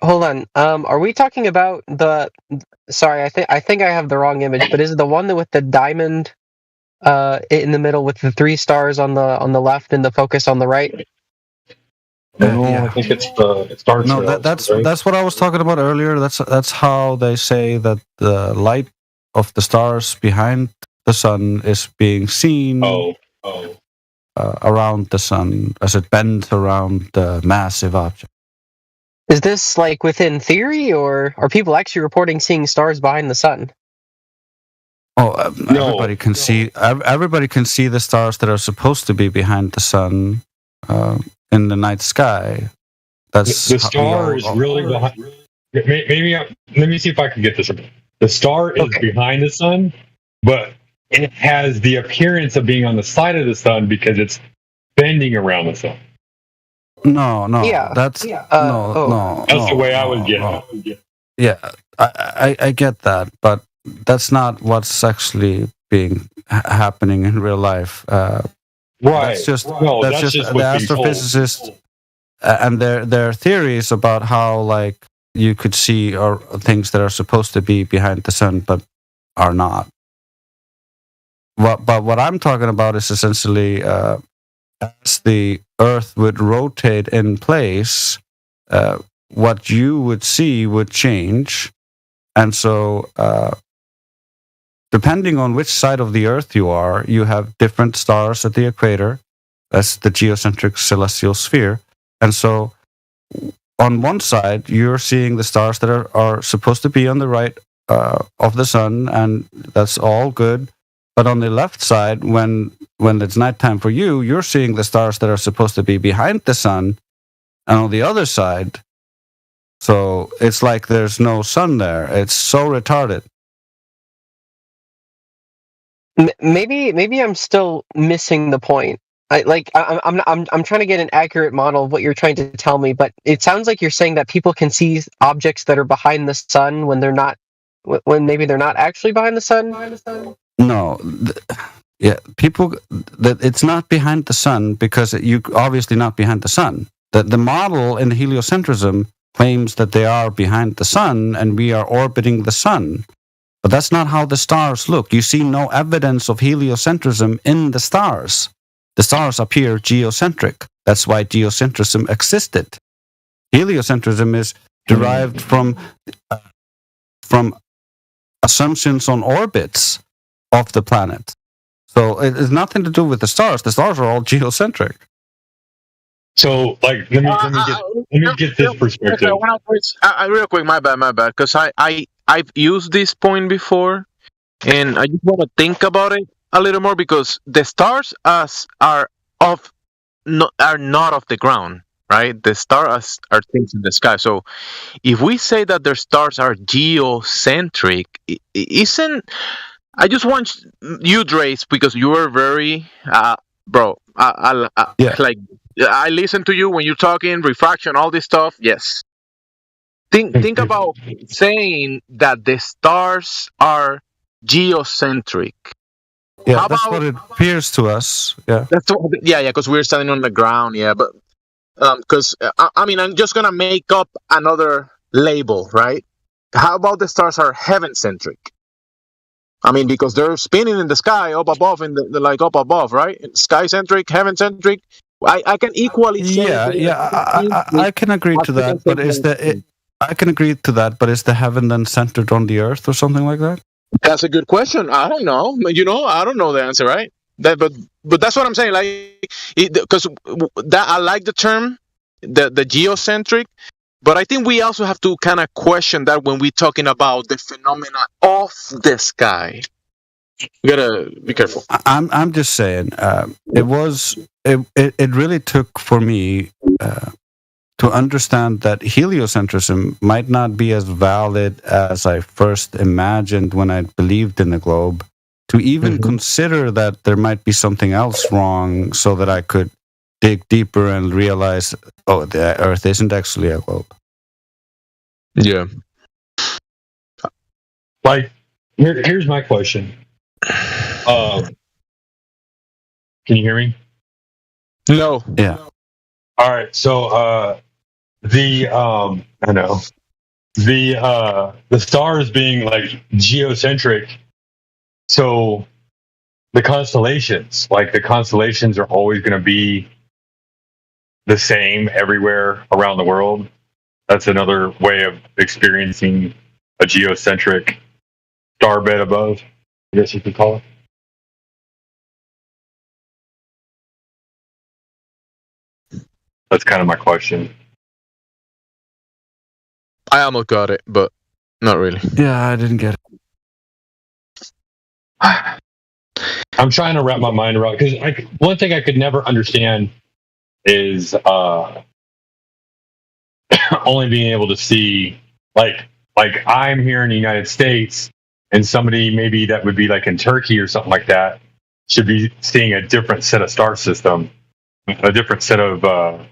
Hold on. Are we talking about the? Sorry, I think I have the wrong image. But is it the one with the diamond in the middle with the 3 stars on the left and the focus on the right? I think it's the Star No, Trails, right? that's what I was talking about earlier. That's how they say that the light of the stars behind the sun is being seen around the sun as it bends around the massive object. Is this like within theory, or are people actually reporting seeing stars behind the sun? Oh, everybody can see. Everybody can see the stars that are supposed to be behind the sun in the night sky. That's the star is really behind. Maybe let me see if I can get this. The star is behind the sun, but it has the appearance of being on the side of the sun because it's bending around the sun. No. Yeah. That's no. That's the way I was getting it. Yeah, I get that, but that's not what's actually being happening in real life. Right. That's just the astrophysicists and their theories about how like you could see or things that are supposed to be behind the sun but are not. But what I'm talking about is essentially as the Earth would rotate in place, what you would see would change. And so, depending on which side of the Earth you are, you have different stars at the equator. That's the geocentric celestial sphere. And so, on one side, you're seeing the stars that are supposed to be on the right of the sun, and that's all good. But on the left side, when it's nighttime for you, you're seeing the stars that are supposed to be behind the sun, and on the other side, so it's like there's no sun there. It's so retarded. Maybe I'm still missing the point. I'm trying to get an accurate model of what you're trying to tell me, but it sounds like you're saying that people can see objects that are behind the sun when they're not, when maybe they're not actually behind the sun. No, people. It's not behind the sun because you obviously not behind the sun. The model in heliocentrism claims that they are behind the sun and we are orbiting the sun, but that's not how the stars look. You see no evidence of heliocentrism in the stars. The stars appear geocentric. That's why geocentrism existed. Heliocentrism is derived from assumptions on orbits of the planet. So it has nothing to do with the stars. The stars are all geocentric. So, like, let me get this perspective. Real quick, my bad, because I've used this point before, and I just want to think about it a little more because the stars are not off the ground, right? The stars are things in the sky. So, if we say that their stars are geocentric, isn't I just want you, Drace, because you were very, bro. Like I listen to you when you're talking refraction, all this stuff. Yes. Think about saying that the stars are geocentric. Yeah, that's what it appears to us. Yeah. Because we're standing on the ground. Yeah, but because I mean, I'm just gonna make up another label, right? How about the stars are heaven-centric? I mean, because they're spinning in the sky up above, like up above, right? Sky-centric, heaven-centric. I can equally say. I can agree to that, but I can agree to that, but is the heaven then centered on the earth or something like that? That's a good question. I don't know. I don't know the answer, right? But that's what I'm saying. Like, because I like the term, the geocentric. But I think we also have to kind of question that when we're talking about the phenomena of the sky. You gotta be careful. I'm just saying, it really took for me to understand that heliocentrism might not be as valid as I first imagined when I believed in the globe, to even consider that there might be something else wrong, so that I could dig deeper and realize, oh, the Earth isn't actually a globe. Yeah. Like, here's my question. Can you hear me? No. Yeah. All right. So I know the stars being like geocentric. So the constellations are always going to be the same everywhere around the world. That's another way of experiencing a geocentric star bed above, I guess you could call it. That's kind of my question. I almost got it, but not really. Yeah, I didn't get it. I'm trying to wrap my mind around, because one thing I could never understand is only being able to see, like I'm here in the United States, and somebody maybe that would be like in Turkey or something like that should be seeing a different set of star system, a different set of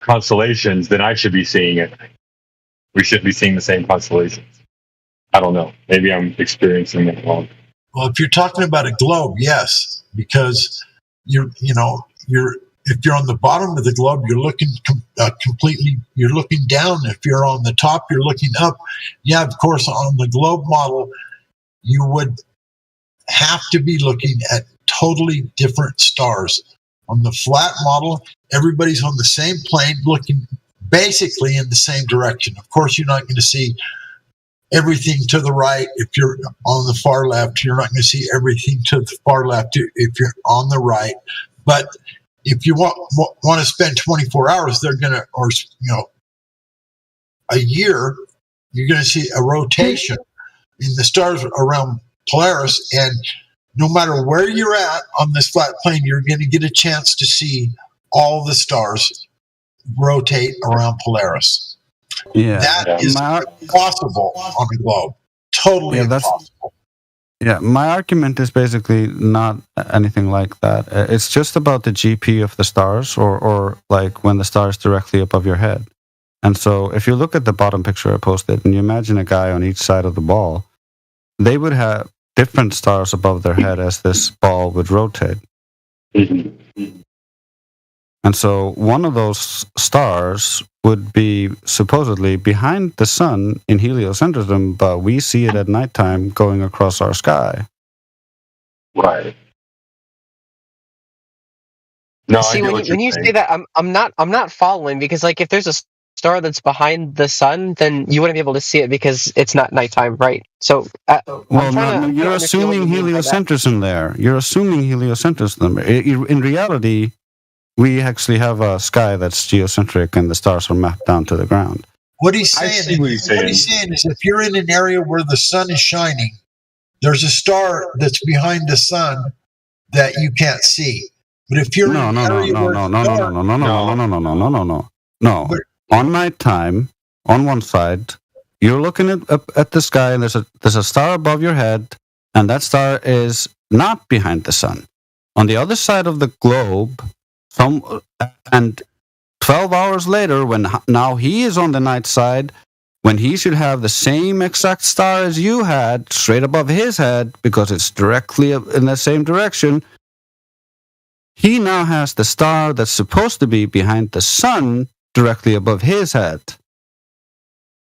constellations than I should be seeing it. We shouldn't be seeing the same constellations. I don't know. Maybe I'm experiencing it wrong. Well, if you're talking about a globe, yes, because if you're on the bottom of the globe, you're looking you're looking down. If you're on the top, you're looking up. Yeah, of course, on the globe model, you would have to be looking at totally different stars. On the flat model, everybody's on the same plane, looking basically in the same direction. Of course, you're not going to see everything to the right. If you're on the far left, you're not going to see everything to the far left if you're on the right. But if you want to spend 24 hours, they're going to, or a year, you're going to see a rotation in the stars around Polaris, and no matter where you're at on this flat plane, you're going to get a chance to see all the stars rotate around Polaris. Yeah, that is impossible on the globe. Totally impossible. Yeah, my argument is basically not anything like that. It's just about the GP of the stars, or like when the star is directly above your head. And so if you look at the bottom picture I posted, and you imagine a guy on each side of the ball, they would have different stars above their head as this ball would rotate. And so one of those stars would be supposedly behind the sun in heliocentrism, but we see it at nighttime going across our sky. Right. No, see, when you say that, I'm not following, because like if there's a star that's behind the sun, then you wouldn't be able to see it because it's not nighttime, right? So you're assuming heliocentrism there. You're assuming heliocentrism. In reality, we actually have a sky that's geocentric, and the stars are mapped down to the ground. What he's saying is, if you're in an area where the sun is shining, there's a star that's behind the sun that you can't see. But if you're no. On nighttime, on one side, you're looking up at the sky, and there's a star above your head, and that star is not behind the sun. On the other side of the globe, and 12 hours later, when now he is on the night side, when he should have the same exact star as you had straight above his head because it's directly in the same direction, he now has the star that's supposed to be behind the sun directly above his head.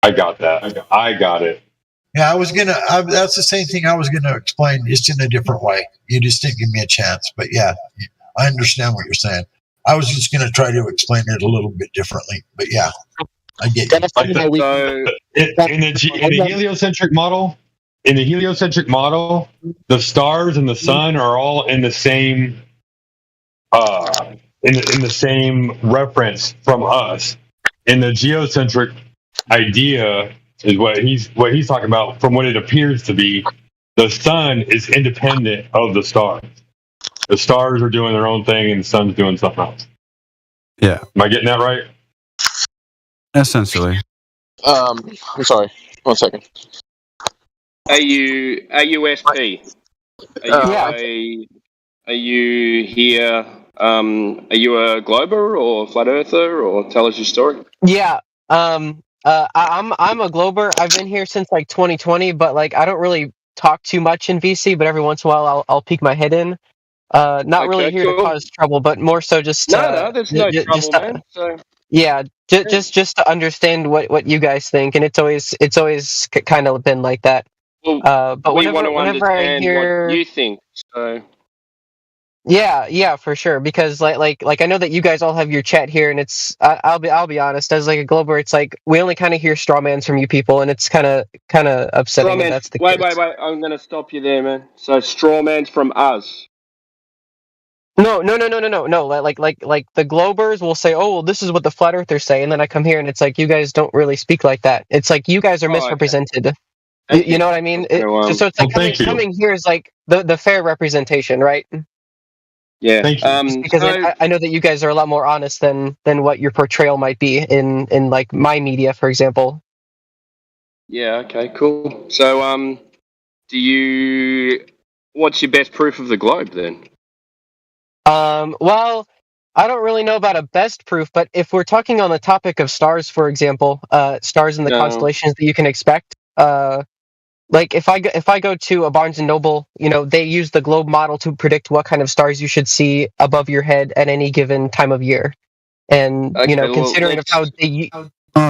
I got that. I got it. Yeah, that's the same thing I was gonna explain, just in a different way. You just didn't give me a chance. But yeah, I understand what you're saying. I was just gonna try to explain it a little bit differently. But yeah, I get you. In the heliocentric model, the stars and the sun are all in the same in the same reference from us. In the geocentric idea is what he's talking about. From what it appears to be, the sun is independent of the stars. The stars are doing their own thing, and the sun's doing something else. Yeah, am I getting that right? Essentially. I'm sorry. 1 second. AUSP. Are you here? Are you a glober or flat earther, or tell us your story? Yeah. I'm a glober. I've been here since like 2020, but like I don't really talk too much in VC, but every once in a while I'll peek my head in. Not really here to cause trouble, but more so just there's no trouble, man. So. Yeah, just to understand what you guys think, and it's always kind of been like that. Well, but we want to whenever I understand hear what you think. So. Yeah, for sure. Because like I know that you guys all have your chat here, and it's I'll be honest, as like a glober, it's like we only kind of hear strawmans from you people, and it's kind of upsetting that that's the case. Wait! I'm going to stop you there, man. So strawmans from us. No. Like the globers will say, "Oh, well, this is what the flat earthers say," and then I come here, and it's like you guys don't really speak like that. It's like you guys are misrepresented. Okay. You know what I mean? So it's like coming here is like the fair representation, right? Yeah, because I know that you guys are a lot more honest than what your portrayal might be in like my media, for example. Yeah. Okay. Cool. So, what's your best proof of the globe then? Well, I don't really know about a best proof, but if we're talking on the topic of stars, for example, stars in the constellations that you can expect, like if I go to a Barnes and Noble, they use the globe model to predict what kind of stars you should see above your head at any given time of year, and considering of how they.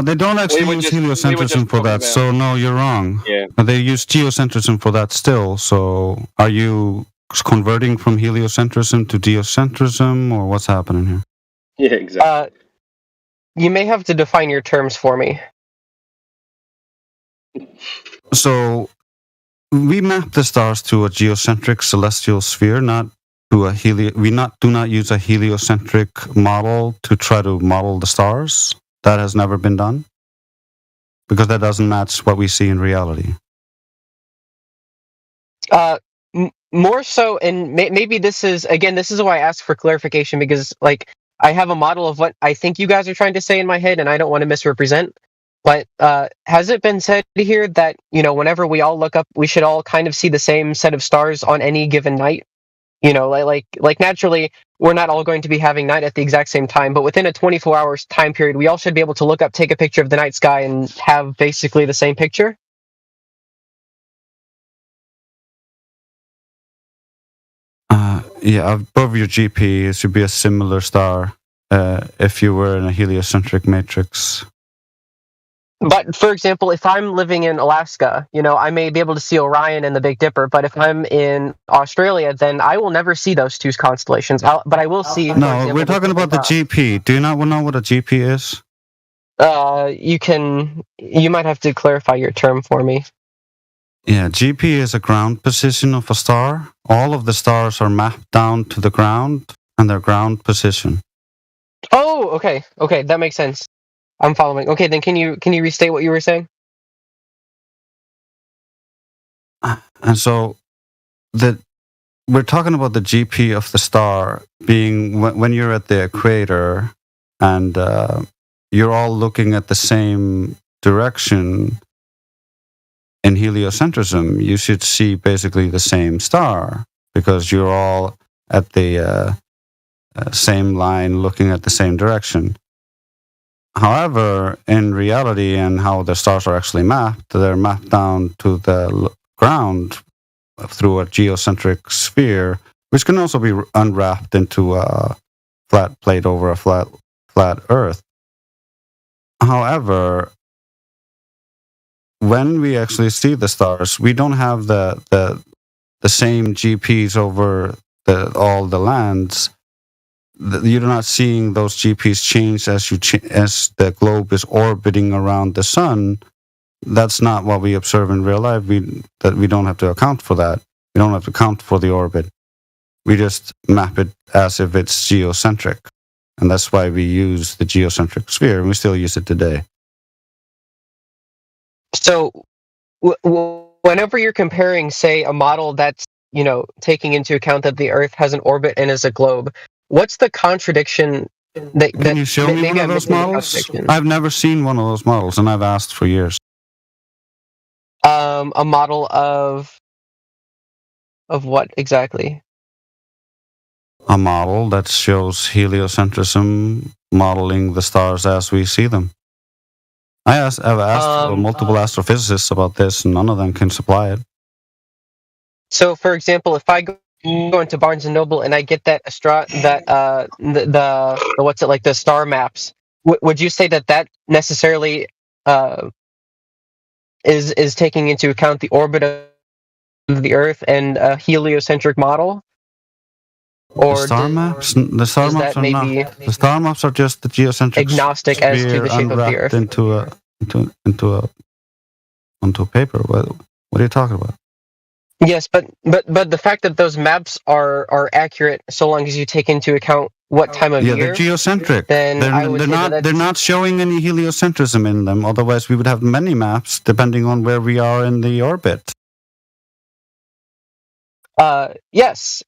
They don't actually use heliocentrism for that, so no, you're wrong. Yeah. They use geocentrism for that still. So are you converting from heliocentrism to geocentrism, or what's happening here? Yeah, exactly. You may have to define your terms for me. So we map the stars to a geocentric celestial sphere, not to a we do not use a heliocentric model to try to model the stars. That has never been done because that doesn't match what we see in reality. More so, and maybe this is why I asked for clarification, because like I have a model of what I think you guys are trying to say in my head, and I don't want to misrepresent. But has it been said here that, whenever we all look up, we should all kind of see the same set of stars on any given night? Like naturally, we're not all going to be having night at the exact same time, but within a 24-hour time period, we all should be able to look up, take a picture of the night sky, and have basically the same picture. Yeah, above your GP, it should be a similar star if you were in a heliocentric matrix. But for example, if I'm living in Alaska, I may be able to see Orion and the Big Dipper. But if I'm in Australia, then I will never see those two constellations. But I will see. No, we're talking about the GP. Do you not know what a GP is? You might have to clarify your term for me. Yeah, GP is a ground position of a star. All of the stars are mapped down to the ground and their ground position. Oh, okay, that makes sense. I'm following. Okay, then can you restate what you were saying? And so we're talking about the GP of the star being when you're at the equator and you're all looking at the same direction. in heliocentrism, you should see basically the same star because you're all at the same line looking at the same direction. However, in reality and how the stars are actually mapped, they're mapped down to the ground through a geocentric sphere, which can also be unwrapped into a flat plate over a flat Earth. However, when we actually see the stars, we don't have the same GPs over all the lands. You're not seeing those GPs change as the globe is orbiting around the sun. That's not what we observe in real life. We don't have to account for that. We don't have to account for the orbit. We just map it as if it's geocentric, and that's why we use the geocentric sphere, and we still use it today. So, whenever you're comparing, say, a model that's taking into account that the Earth has an orbit and is a globe, what's the contradiction? Can you show me one of those models? I've never seen one of those models, and I've asked for years. A model of what exactly? A model that shows heliocentrism modeling the stars as we see them. I've asked multiple astrophysicists about this, and none of them can supply it. So, for example, if I go into Barnes and Noble and I get the star maps, would you say that necessarily is taking into account the orbit of the Earth and a heliocentric model? Or the star maps are just the geocentric agnostic as to the shape of the Earth onto paper. What are you talking about? Yes, but the fact that those maps are accurate so long as you take into account what time of year. Yeah, they're geocentric. Then they're not showing any heliocentrism in them. Otherwise, we would have many maps depending on where we are in the orbit. Yes,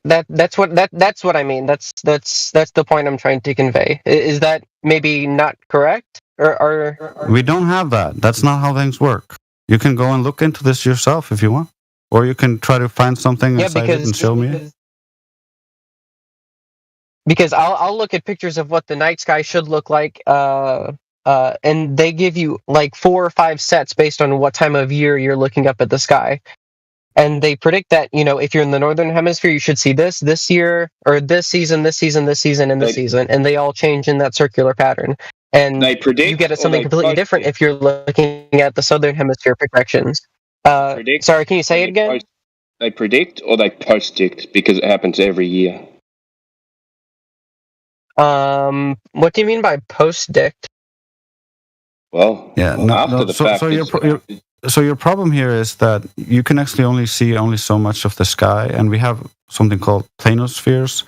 that's what I mean. That's the point I'm trying to convey. Is that maybe not correct? Or we don't have that. That's not how things work. You can go and look into this yourself if you want, or you can try to find something and cite it and show me it. Because I'll look at pictures of what the night sky should look like, and they give you like 4 or 5 sets based on what time of year you're looking up at the sky. And they predict that, if you're in the northern hemisphere, you should see this year, or this season, and this season, and they all change in that circular pattern. And you get something completely different if you're looking at the southern hemisphere projections. Sorry, can you say it again? They predict or they post-dict because it happens every year. What do you mean by post-dict? Well, yeah, after the fact. So your problem here is that you can actually only see so much of the sky, and we have something called planospheres,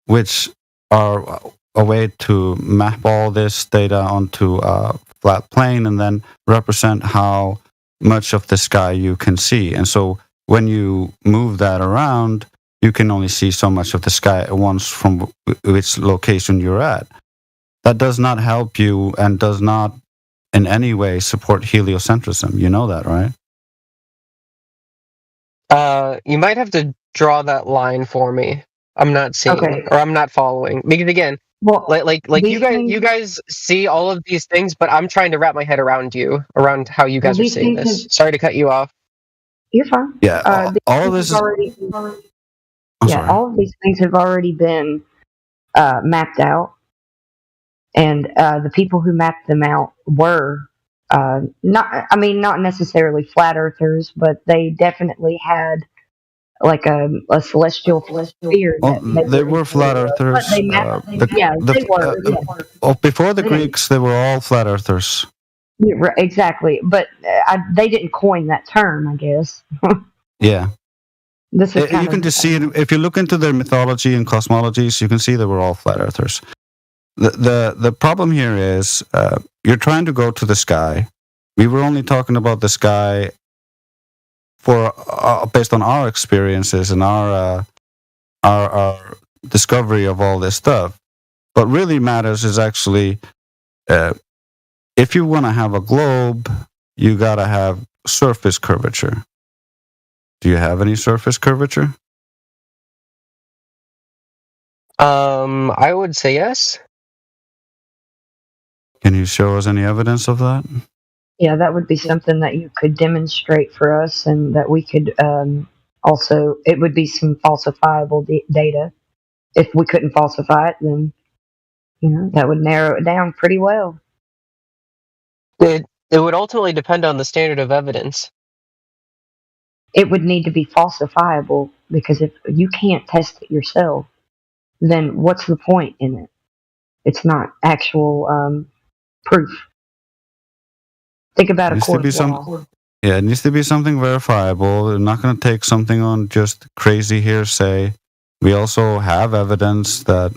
which are a way to map all this data onto a flat plane and then represent how much of the sky you can see. And so when you move that around, you can only see so much of the sky at once from which location you're at. That does not help you and does not in any way support heliocentrism. You know that, right? You might have to draw that line for me. I'm not seeing, or I'm not following. Because again, like you guys see all of these things, but I'm trying to wrap my head around how you guys are seeing this. Sorry to cut you off. You're fine. Yeah, all of this all of these things have already been mapped out. And the people who mapped them out were not necessarily flat earthers, but they definitely had like a celestial sphere. They were flat earthers. They were. Before the Greeks, they were all flat earthers. Yeah, exactly, but they didn't coin that term, I guess. Yeah. This is you can just see it if you look into their mythology and cosmologies. You can see they were all flat earthers. The problem here is you're trying to go to the sky. We were only talking about the sky for based on our experiences and our discovery of all this stuff. What really matters is actually if you want to have a globe you gotta have surface curvature. Do you have any surface curvature? I would say yes. Can you show us any evidence of that? Yeah, that would be something that you could demonstrate for us, and that we could also. It would be some falsifiable data. If we couldn't falsify it, then that would narrow it down pretty well. It would ultimately depend on the standard of evidence. It would need to be falsifiable, because if you can't test it yourself, then what's the point in it? It's not actual proof. Think about a court of law. Yeah, it needs to be something verifiable. We're not going to take something on just crazy hearsay. We also have evidence that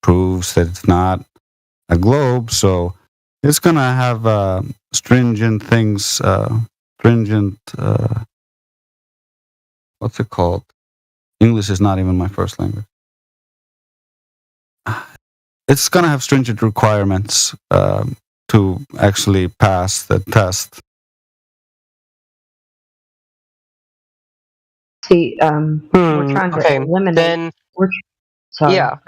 proves that it's not a globe, so it's going to have stringent things, what's it called? English is not even my first language. It's going to have stringent requirements to actually pass the test. See, we're trying to eliminate. Then, sorry. Yeah.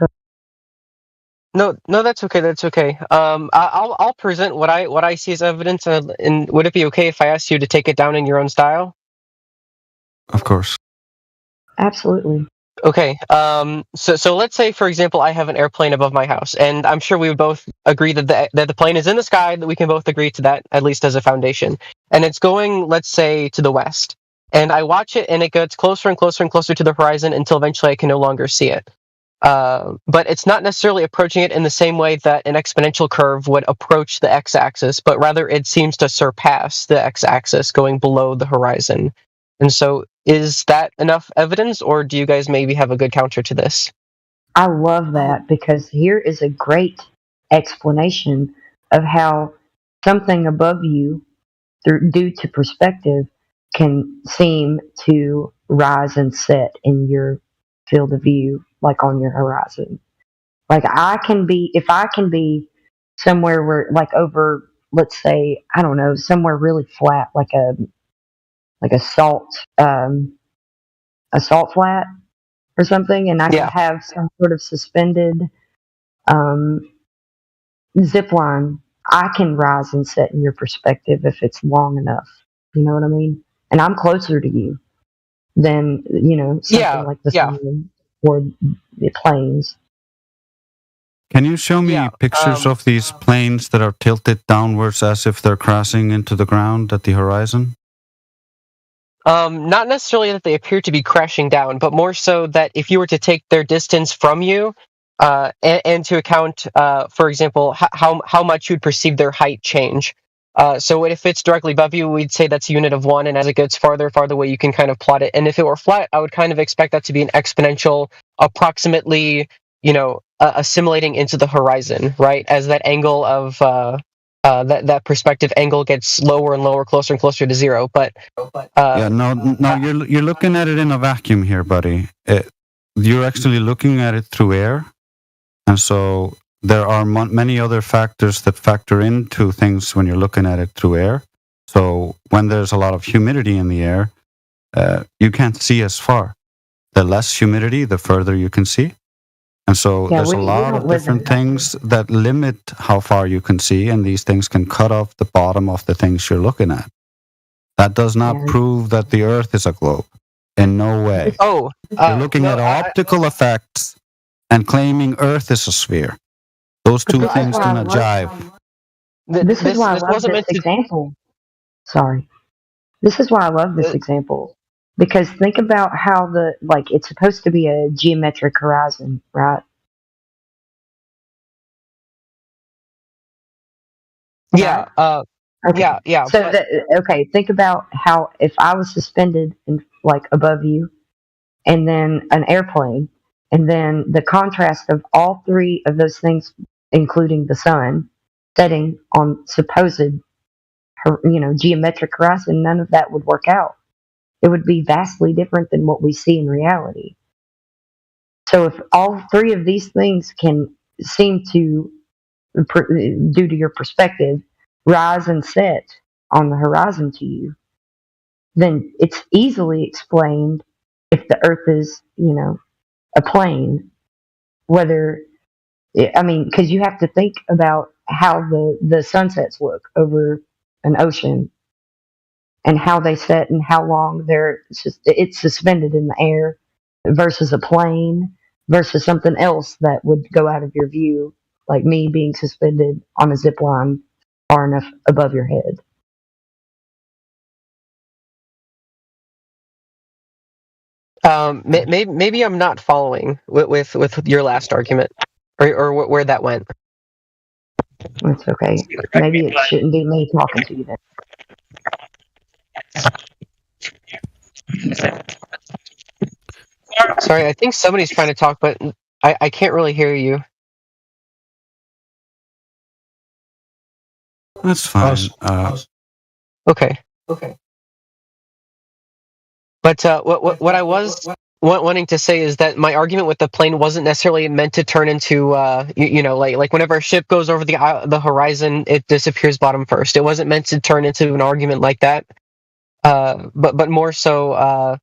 No, that's okay. That's okay. I'll present what I see as evidence, and would it be okay if I asked you to take it down in your own style? Of course. Absolutely. Okay. So let's say, for example, I have an airplane above my house, and I'm sure we would both agree that the plane is in the sky. That we can both agree to that, at least as a foundation. And it's going, let's say, to the west. And I watch it, and it gets closer and closer and closer to the horizon until eventually I can no longer see it. But it's not necessarily approaching it in the same way that an exponential curve would approach the x-axis, but rather it seems to surpass the x-axis, going below the horizon. And so, is that enough evidence, or do you guys maybe have a good counter to this? I love that, because here is a great explanation of how something above you, due to perspective, can seem to rise and set in your field of view, like on your horizon. Like if I can be somewhere where, like over, let's say, I don't know, somewhere really flat, like a salt flat or something, and I can have some sort of suspended zip line. I can rise and set in your perspective if it's long enough. You know what I mean? And I'm closer to you than something like the sun or the planes. Can you show me pictures of these planes that are tilted downwards as if they're crashing into the ground at the horizon? Not necessarily that they appear to be crashing down, but more so that if you were to take their distance from you, and to account, for example, how much you'd perceive their height change. So if it's directly above you, we'd say that's a unit of 1, and as it gets farther away, you can kind of plot it. And if it were flat, I would kind of expect that to be an exponential, approximately, assimilating into the horizon, right? As that angle of that perspective angle gets lower and lower, closer and closer to 0. But you're looking at it in a vacuum here, buddy. You're actually looking at it through air, and so there are many other factors that factor into things when you're looking at it through air. So when there's a lot of humidity in the air, you can't see as far. The less humidity, the further you can see. And so there's a lot of different things that limit how far you can see, and these things can cut off the bottom of the things you're looking at. That does not prove that the Earth is a globe. In no way. You're looking at optical effects and claiming Earth is a sphere. Those two things do not jive. This is why I love this example. Sorry. This is why I love this example. Because think about how it's supposed to be a geometric horizon, right? Yeah. Okay. Yeah. So think about how if I was suspended above you, and then an airplane, and then the contrast of all three of those things, including the sun, setting on supposed, geometric horizon, none of that would work out. It would be vastly different than what we see in reality. So if all three of these things can seem to, due to your perspective, rise and set on the horizon to you, then it's easily explained if the Earth is, a plane. Whether, I mean, because you have to think about how the sunsets look over an ocean and how they set and how long it's suspended in the air versus a plane versus something else that would go out of your view, like me being suspended on a zip line far enough above your head. Maybe I'm not following with your last argument, or where that went. It's okay. Maybe it shouldn't be me talking to you then. Sorry, I think somebody's trying to talk, but I can't really hear you. That's fine. Okay. But what I was wanting to say is that my argument with the plane wasn't necessarily meant to turn into like whenever a ship goes over the horizon, it disappears bottom first. It wasn't meant to turn into an argument like that. But more so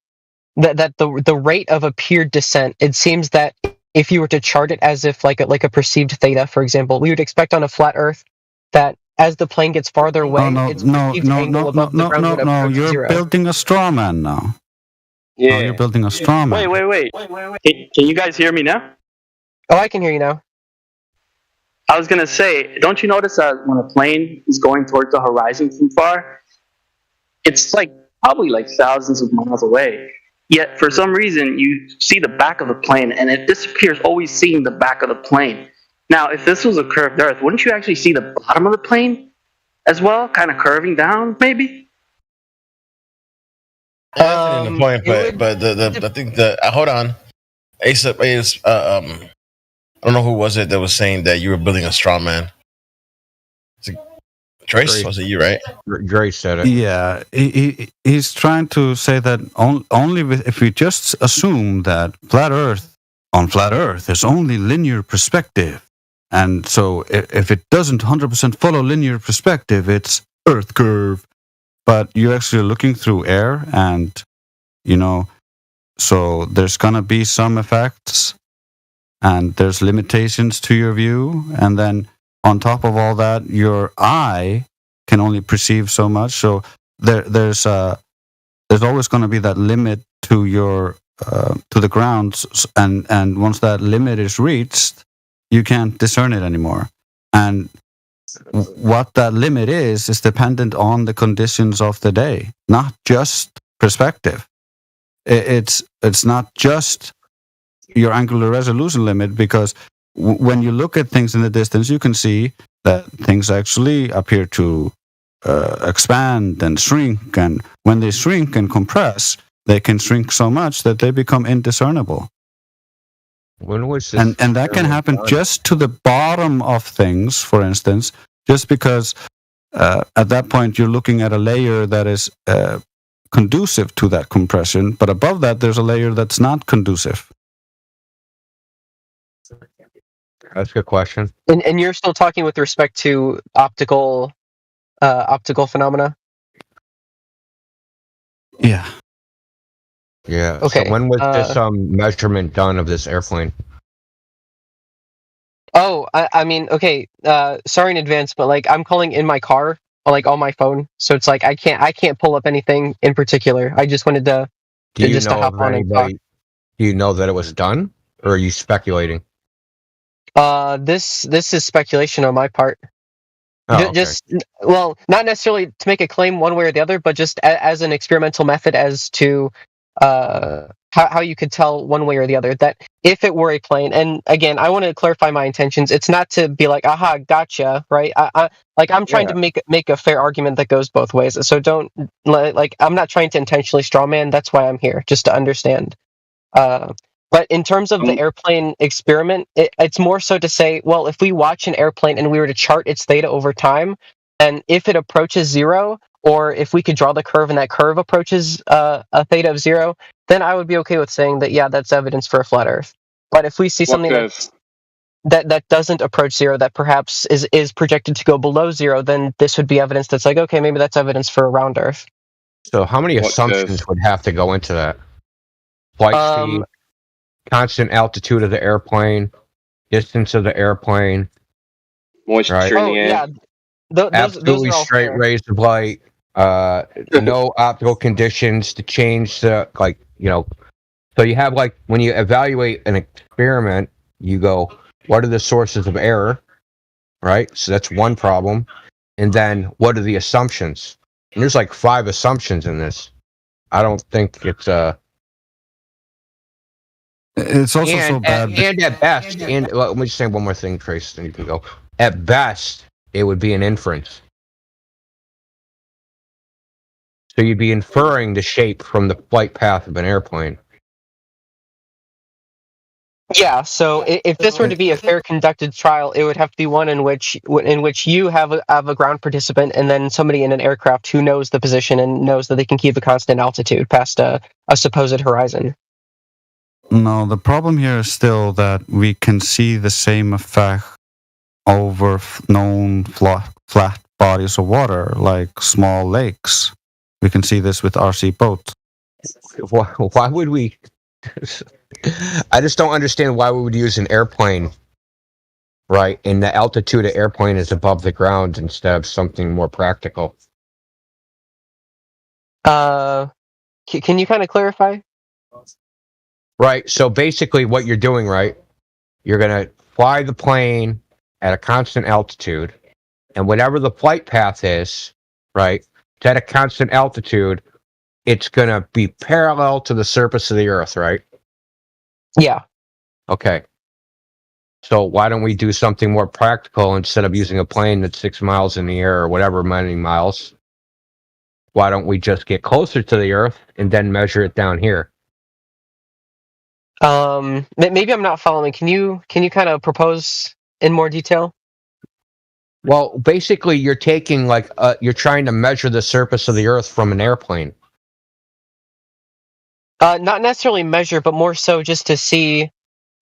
that the rate of appeared descent. It seems that if you were to chart it as if like a perceived theta, for example, we would expect on a flat Earth that as the plane gets farther away, its perceived angle above the ground would approach you're zero. building a straw man now. Yeah. No, you're building a straw man. Wait. Can you guys hear me now? Oh, I can hear you now. I was gonna say, don't you notice that when a plane is going towards the horizon from far, it's like probably like thousands of miles away. Yet for some reason you see the back of the plane, and it disappears always seeing the back of the plane. Now, if this was a curved Earth, wouldn't you actually see the bottom of the plane as well, kind of curving down, maybe? That's the point, but I think hold on, Ace, I don't know who was it that was saying that you were building a straw man. Trace, was it you, right? Grace said it. Yeah, he's trying to say that only if we just assume that on flat Earth there's only linear perspective, and so if it doesn't 100% follow linear perspective, it's Earth curve. But you're actually looking through air, and so there's gonna be some effects, and there's limitations to your view, and then on top of all that, your eye can only perceive so much. So there's always going to be that limit to your to the ground, and once that limit is reached, you can't discern it anymore. And what that limit is dependent on the conditions of the day, not just perspective. It's not just your angular resolution limit, because when you look at things in the distance, you can see that things actually appear to expand and shrink, and when they shrink and compress, they can shrink so much that they become indiscernible. When was this? And that can happen just to the bottom of things, for instance, just because at that point you're looking at a layer that is conducive to that compression, but above that there's a layer that's not conducive. That's a good question. And you're still talking with respect to optical phenomena? Yeah. Yeah. Okay. So when was this measurement done of this airplane? Oh, I mean, okay. Sorry in advance, but like I'm calling in my car, like on my phone, so it's like I can't pull up anything in particular. I just wanted to hop on and talk. Do you know that it was done, or are you speculating? This is speculation on my part. Well, not necessarily to make a claim one way or the other, but just as an experimental method as to how you could tell one way or the other that if it were a plane. And again, I want to clarify my intentions. It's not to be like, aha, gotcha, right? I'm trying to make a fair argument that goes both ways. So don't I'm not trying to intentionally strawman. That's why I'm here, just to understand. But in terms of the airplane experiment, it's more so to say, well, if we watch an airplane and we were to chart its theta over time, and if it approaches zero, or if we could draw the curve and that curve approaches a theta of zero, then I would be okay with saying that, yeah, that's evidence for a flat Earth. But if we see something that doesn't approach zero, that perhaps is projected to go below zero, then this would be evidence that's like, okay, maybe that's evidence for a round Earth. So how many assumptions would have to go into that? Flight speed, constant altitude of the airplane, distance of the airplane, moisture in the air. Yeah. Absolutely those are all straight fair. rays of light, no optical conditions to change the, like, you know. So you have, like, when you evaluate an experiment, you go, what are the sources of error, right? So that's one problem. And then what are the assumptions? And there's like 5 assumptions in this. I don't think it's It's also so bad. And at best, let me just say one more thing, Trace, and you can go. At best, it would be an inference. So you'd be inferring the shape from the flight path of an airplane. Yeah, so if this were to be a fair conducted trial, it would have to be one in which you have a ground participant and then somebody in an aircraft who knows the position and knows that they can keep a constant altitude past a supposed horizon. No, the problem here is still that we can see the same effect over known flat bodies of water, like small lakes. We can see this with RC boats. Why would we? I just don't understand why we would use an airplane, right? And the altitude of airplane is above the ground instead of something more practical. Can you kind of clarify? Right. So basically, what you're doing, right? You're gonna fly the plane at a constant altitude, and whatever the flight path is, right, at a constant altitude, it's gonna be parallel to the surface of the Earth, right? Yeah. Okay. So why don't we do something more practical instead of using a plane that's 6 miles in the air or whatever many miles? Why don't we just get closer to the Earth and then measure it down here? Maybe I'm not following. Can you kind of propose in more detail? Well, basically, you're taking you're trying to measure the surface of the Earth from an airplane. Not necessarily measure, but more so just to see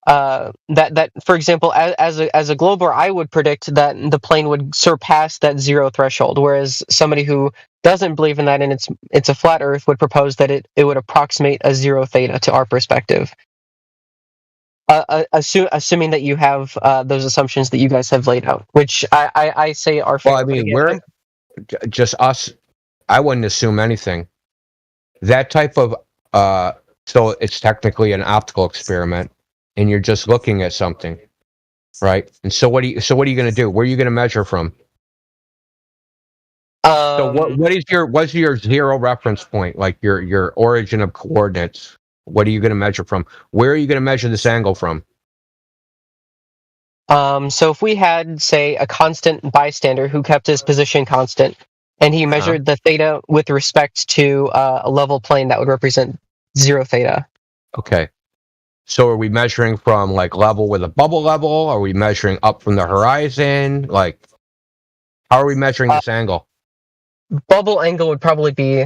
that for example, as a glober, I would predict that the plane would surpass that zero threshold, whereas somebody who doesn't believe in that and it's a flat Earth would propose that it would approximate a zero theta to our perspective. Assuming that you have those assumptions that you guys have laid out, which I say are fair. Well, I mean, we're just us. I wouldn't assume anything. That type of so it's technically an optical experiment, and you're just looking at something, right? And so what are you going to do? Where are you going to measure from? So what's your zero reference point? Like your origin of coordinates? What are you going to measure from? Where are you going to measure this angle from? So if we had, say, a constant bystander who kept his position constant, and he measured the theta with respect to a level plane, that would represent zero theta. Okay. So are we measuring from like level with a bubble level? Are we measuring up from the horizon? Like, how are we measuring this angle? Bubble angle would probably be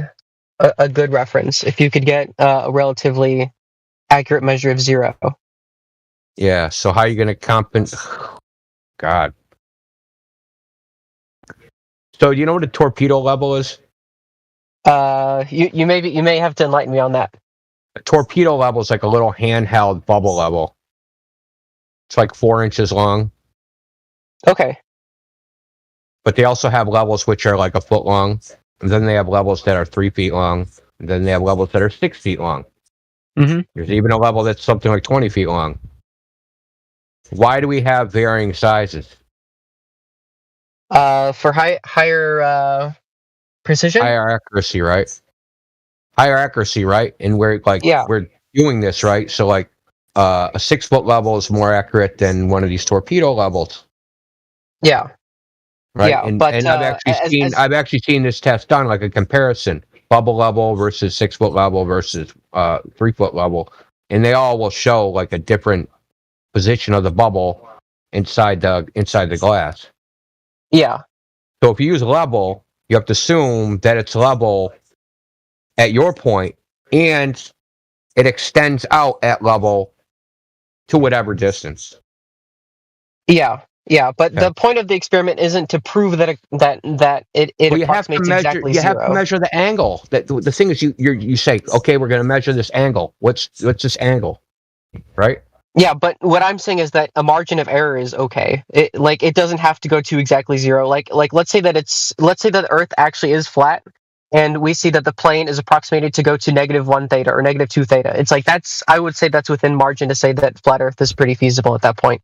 a good reference if you could get a relatively accurate measure of zero. Yeah. So how are you going to compensate? God. So do you know what a torpedo level is? You may have to enlighten me on that. A torpedo level is like a little handheld bubble level. It's like 4 inches long. Okay. But they also have levels which are like a foot long. And then they have levels that are 3 feet long. And then they have levels that are 6 feet long. Mm-hmm. There's even a level that's something like 20 feet long. Why do we have varying sizes? For higher precision? Higher accuracy, right? Higher accuracy, right? And we're doing this, right? So like a 6 foot level is more accurate than one of these torpedo levels. Yeah. Right. Yeah, and but I've actually seen this test done, like a comparison, bubble level versus 6 foot level versus 3 foot level, and they all will show like a different position of the bubble inside the glass. Yeah. So if you use level, you have to assume that it's level at your point, and it extends out at level to whatever distance. Yeah, but the point of the experiment isn't to prove that it Well, you have to approximates measure. exactly You have zero. to measure the angle. The thing is, you say, okay, we're going to measure this angle. What's this angle, right? Yeah, but what I'm saying is that a margin of error is okay. It doesn't have to go to exactly zero. Like let's say that Earth actually is flat, and we see that the plane is approximated to go to -1 theta or -2 theta. It's like I would say that's within margin to say that flat Earth is pretty feasible at that point.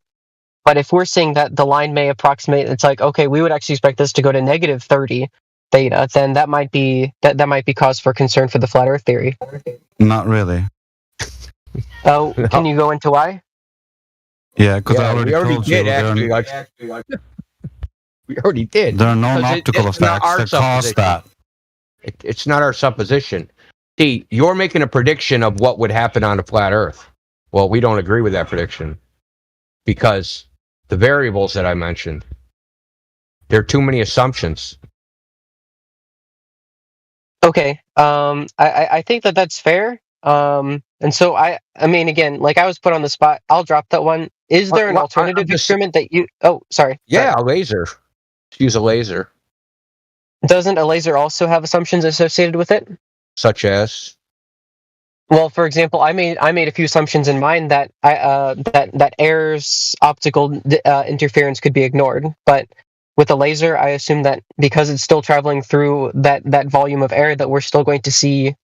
But if we're saying that the line may approximate, it's like, okay, we would actually expect this to go to -30 theta, then that might be cause for concern for the flat Earth theory. Not really. Oh, can you go into why? Yeah, because I already we already told did you. actually. We already did. There are known 'Cause optical it's not effects our that cause supposition. that. It's not our supposition. See, you're making a prediction of what would happen on a flat Earth. Well, we don't agree with that prediction because the variables that I mentioned, there are too many assumptions. Okay. I think that's fair. And so I mean, again, like I was put on the spot. I'll drop that one. Is there an alternative experiment that you? Oh, sorry. Yeah, a laser. Use a laser. Doesn't a laser also have assumptions associated with it? Such as? Well, for example, I made a few assumptions in mind that that air's optical interference could be ignored, but with a laser, I assume that because it's still traveling through that volume of air, that we're still going to see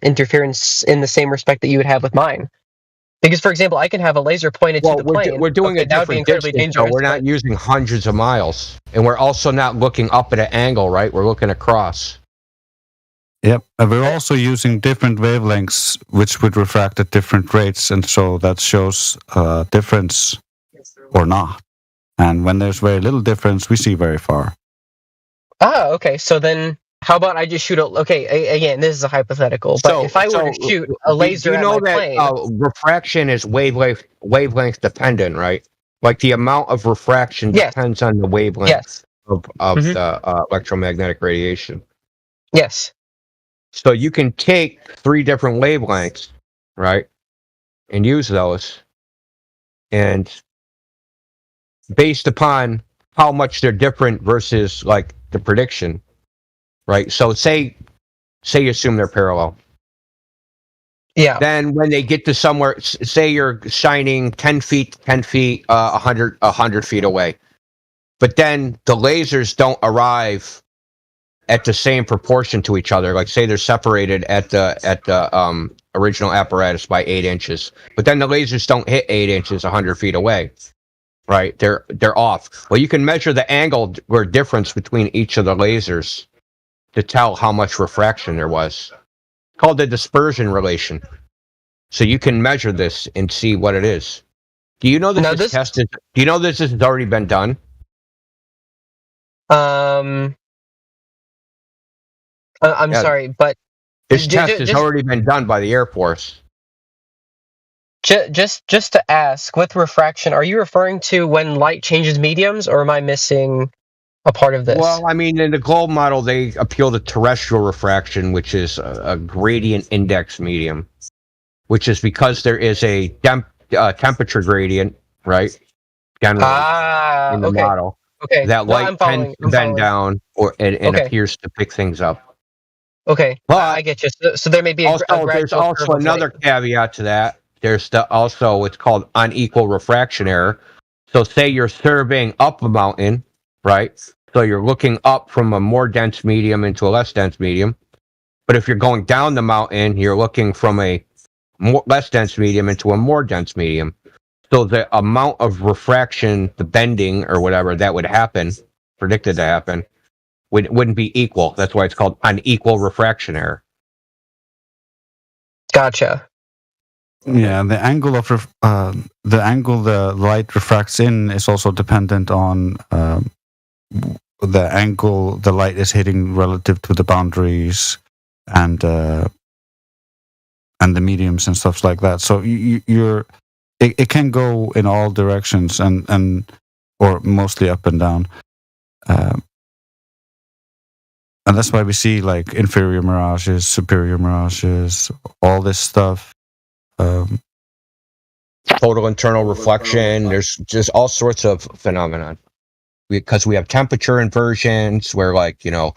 interference in the same respect that you would have with mine. Because, for example, I can have a laser pointed to the plane. We're doing a different distance, so we're not using hundreds of miles, and we're also not looking up at an angle, right? We're looking across. Yep, and we're also using different wavelengths, which would refract at different rates, and so that shows difference or not. And when there's very little difference, we see very far. Ah, okay. So then, how about I just shoot a? Okay, again, this is a hypothetical, but if I were to shoot a laser at my plane, refraction is wavelength dependent, right? Like the amount of refraction depends on the wavelength of the electromagnetic radiation. Yes. So you can take 3 different wavelengths, right, and use those, and based upon how much they're different versus like the prediction, right? So say you assume they're parallel. Yeah. Then when they get to somewhere, say you're shining 10 feet, 100 feet away, but then the lasers don't arrive at the same proportion to each other. Like say they're separated at the original apparatus by 8 inches, but then the lasers don't hit 8 inches 100 feet away. Right, they're off. Well, you can measure the angle or difference between each of the lasers to tell how much refraction there was. It's called the dispersion relation. So you can measure this and see what it is. Do you know that this test is? Do you know this has already been done? I'm sorry, but this test has already been done by the Air Force. Just to ask, with refraction, are you referring to when light changes mediums, or am I missing a part of this? Well, I mean, in the Globe model, they appeal to terrestrial refraction, which is a gradient index medium, which is because there is a temperature gradient, right? Generally, in the model. Okay. That light tends to bend down and appears to pick things up. Okay, but I get you. So there may be there's also another caveat to that. There's also what's called unequal refraction error. So say you're surveying up a mountain, right? So you're looking up from a more dense medium into a less dense medium. But if you're going down the mountain, you're looking from a less dense medium into a more dense medium. So the amount of refraction, the bending or whatever that would happen, predicted to happen, wouldn't be equal. That's why it's called unequal refraction error. Gotcha. Yeah, the angle of the light refracts in is also dependent on the angle the light is hitting relative to the boundaries and the mediums and stuff like that. So it can go in all directions and or mostly up and down. And that's why we see like inferior mirages, superior mirages, all this stuff. total internal reflection. There's just all sorts of phenomenon. Because we have temperature inversions where, like, you know,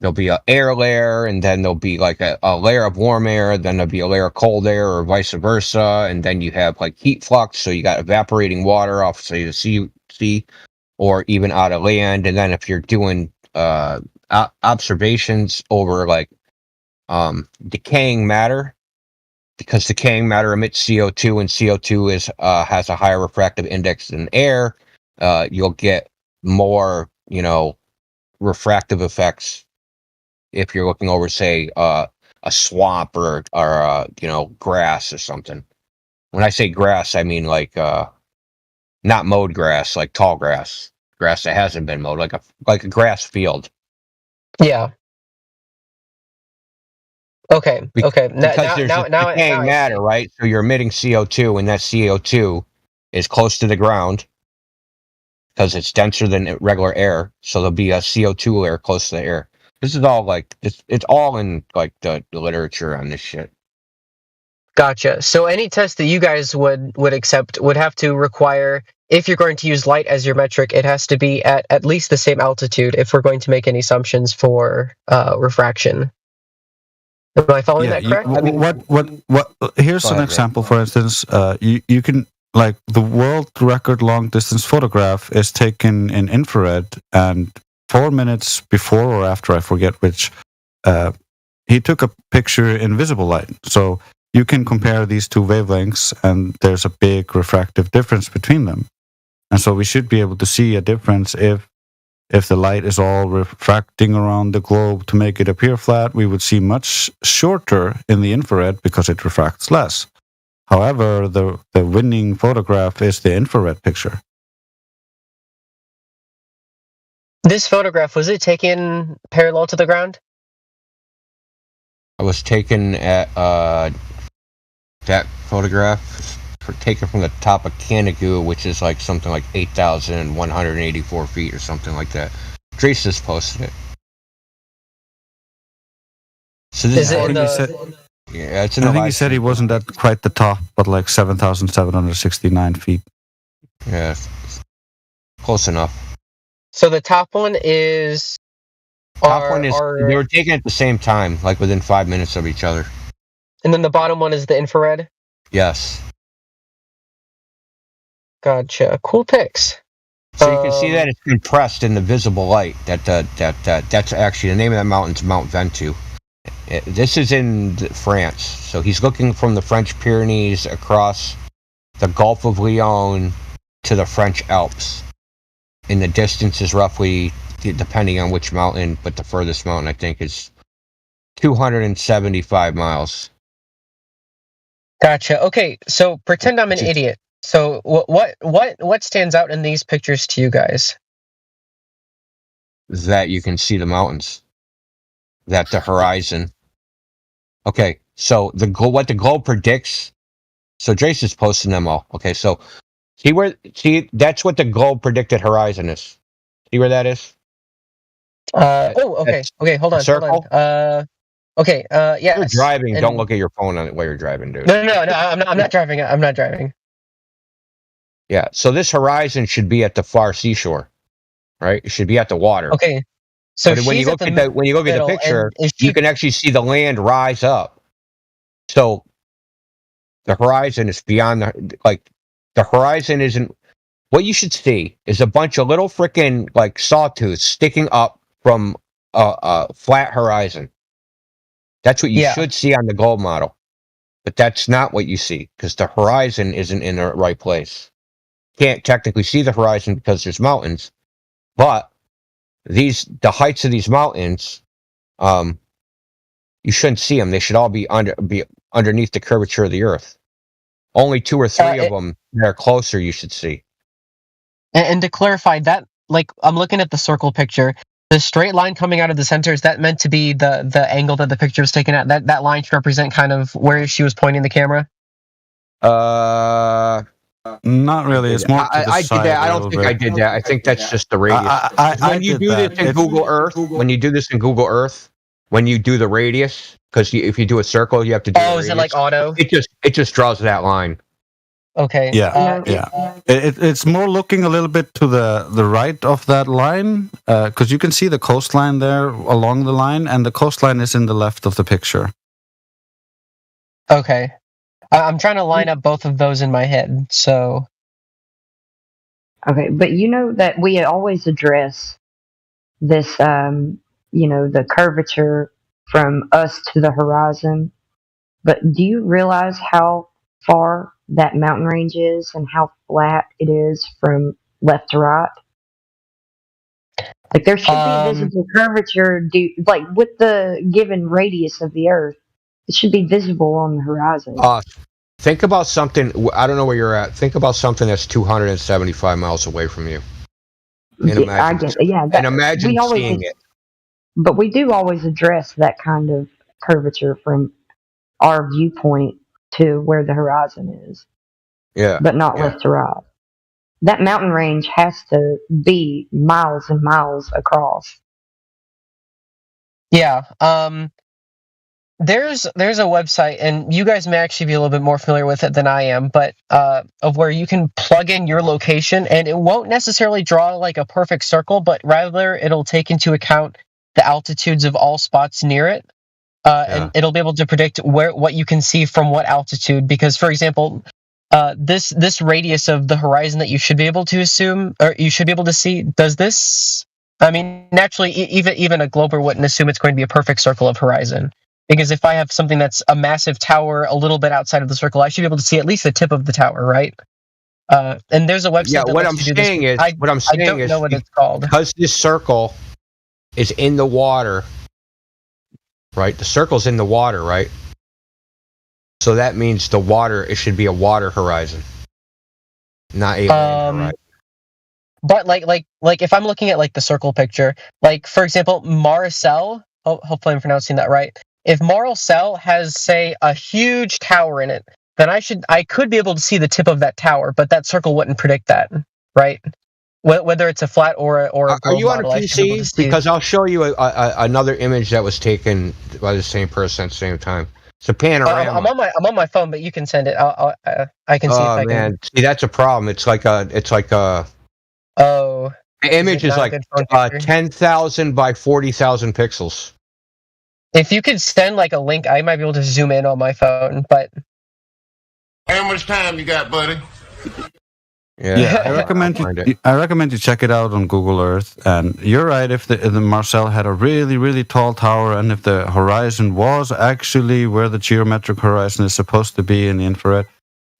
there'll be an air layer, and then there'll be like a layer of warm air, then there'll be a layer of cold air, or vice versa, and then you have like heat flux, so you got evaporating water off, say, the sea, or even out of land. And then if you're doing observations over like decaying matter, because decaying matter emits CO2, and CO2 has a higher refractive index than air, you'll get more, you know, refractive effects if you're looking over, say, a swamp or you know, grass or something. When I say grass, I mean like not mowed grass, like tall grass that hasn't been mowed, like a grass field. Yeah. Okay. Okay. Because there's decaying matter, right? So you're emitting CO2, and that CO2 is close to the ground because it's denser than regular air. So there'll be a CO2 layer close to the air. This is all like it's all in like the literature on this shit. Gotcha. So any test that you guys would accept would have to require, if you're going to use light as your metric, it has to be at least the same altitude if we're going to make any assumptions for refraction. Am I following that correct? I mean, what? Here's an example. For instance, you can, like, the world record long distance photograph is taken in infrared, and 4 minutes before or after, I forget which, he took a picture in visible light. So you can compare these two wavelengths, and there's a big refractive difference between them. And so we should be able to see a difference if the light is all refracting around the globe to make it appear flat. We would see much shorter in the infrared because it refracts less. However, the winning photograph is the infrared picture. This photograph, was it taken parallel to the ground? I was taken at that photograph taken from the top of Canigou, which is like something like 8,184 feet or something like that. Drace just posted it. So this yeah, it's in I think he said he wasn't at quite the top, but like 7,769 feet. Yeah, close enough. So the top one is. They were taken at the same time, like within 5 minutes of each other. And then the bottom one is the infrared? Yes. Gotcha. Cool pics. So you can see that it's compressed in the visible light. That's actually the name of that mountain's Mount Ventoux. This is in France. So he's looking from the French Pyrenees across the Gulf of Lyon to the French Alps. And the distance is roughly, depending on which mountain, but the furthest mountain I think is 275 miles. Gotcha. Okay, so pretend I'm an idiot. So what stands out in these pictures to you guys? That you can see the mountains. That the horizon. Okay, so what the globe predicts. So Drace is posting them all. Okay, so see that's what the globe predicted horizon is. See where that is? Okay. Okay, hold on. Circle? Okay, yeah. You're driving. Don't look at your phone while you're driving, dude. No, I'm not driving. I'm not driving. Yeah, so this horizon should be at the far seashore, right? It should be at the water. Okay. So but when you look at the picture, you can actually see the land rise up. So the horizon is beyond the horizon isn't. What you should see is a bunch of little freaking like sawtooths sticking up from a flat horizon. That's what you should see on the globe model, but that's not what you see because the horizon isn't in the right place. Can't technically see the horizon because there's mountains, but the heights of these mountains, you shouldn't see them. They should all be underneath the curvature of the Earth. Only 2 or 3 of them that are closer you should see. And to clarify that, like I'm looking at the circle picture, the straight line coming out of the center, is that meant to be the angle that the picture was taken at? That line should represent kind of where she was pointing the camera? Not really. It's more. I did that. I don't think I did that. I think that's just the radius. When you do this in Google Earth, when you do the radius, because if you do a circle, you have to do. Oh, is it like auto? It just draws that line. Okay. Yeah, It's more looking a little bit to the right of that line, because you can see the coastline there along the line, and the coastline is in the left of the picture. Okay. I'm trying to line up both of those in my head, so... Okay, but you know that we always address this, the curvature from us to the horizon. But do you realize how far that mountain range is and how flat it is from left to right? Like there should be visible curvature, like with the given radius of the Earth, it should be visible on the horizon. Think about something. I don't know where you're at. Think about something that's 275 miles away from you. And imagine seeing it. But we do always address that kind of curvature from our viewpoint to where the horizon is. Yeah. But not left to right. That mountain range has to be miles and miles across. Yeah. There's a website, and you guys may actually be a little bit more familiar with it than I am, but of where you can plug in your location, and it won't necessarily draw like a perfect circle, but rather it'll take into account the altitudes of all spots near it, and it'll be able to predict what you can see from what altitude. Because, for example, this radius of the horizon that you should be able to assume, or you should be able to see, does this? I mean, naturally, even a Glober wouldn't assume it's going to be a perfect circle of horizon. Because if I have something that's a massive tower a little bit outside of the circle, I should be able to see at least the tip of the tower, right? And there's a website. Yeah, that what lets I'm you do saying this. is, I don't know what it's called. Because this circle is in the water, right? The circle's in the water, right? So that means the water. It should be a water horizon, not a land horizon. But like if I'm looking at like the circle picture, like for example, Marcel. Hopefully I'm pronouncing that right. If Marcel has, say, a huge tower in it, then I could be able to see the tip of that tower, but that circle wouldn't predict that, right? Whether it's a flat or a Are you on a model, PC? Because I'll show you another image that was taken by the same person at the same time. It's a panorama. I'm on my phone, but you can send it. I can see if I can. See, that's a problem. It's like a. Oh. The image is like 10,000 by 40,000 pixels. If you could send like a link, I might be able to zoom in on my phone, but... How much time you got, buddy? Yeah, I recommend you check it out on Google Earth. And you're right, if the Marcel had a really, really tall tower, and if the horizon was actually where the geometric horizon is supposed to be in the infrared,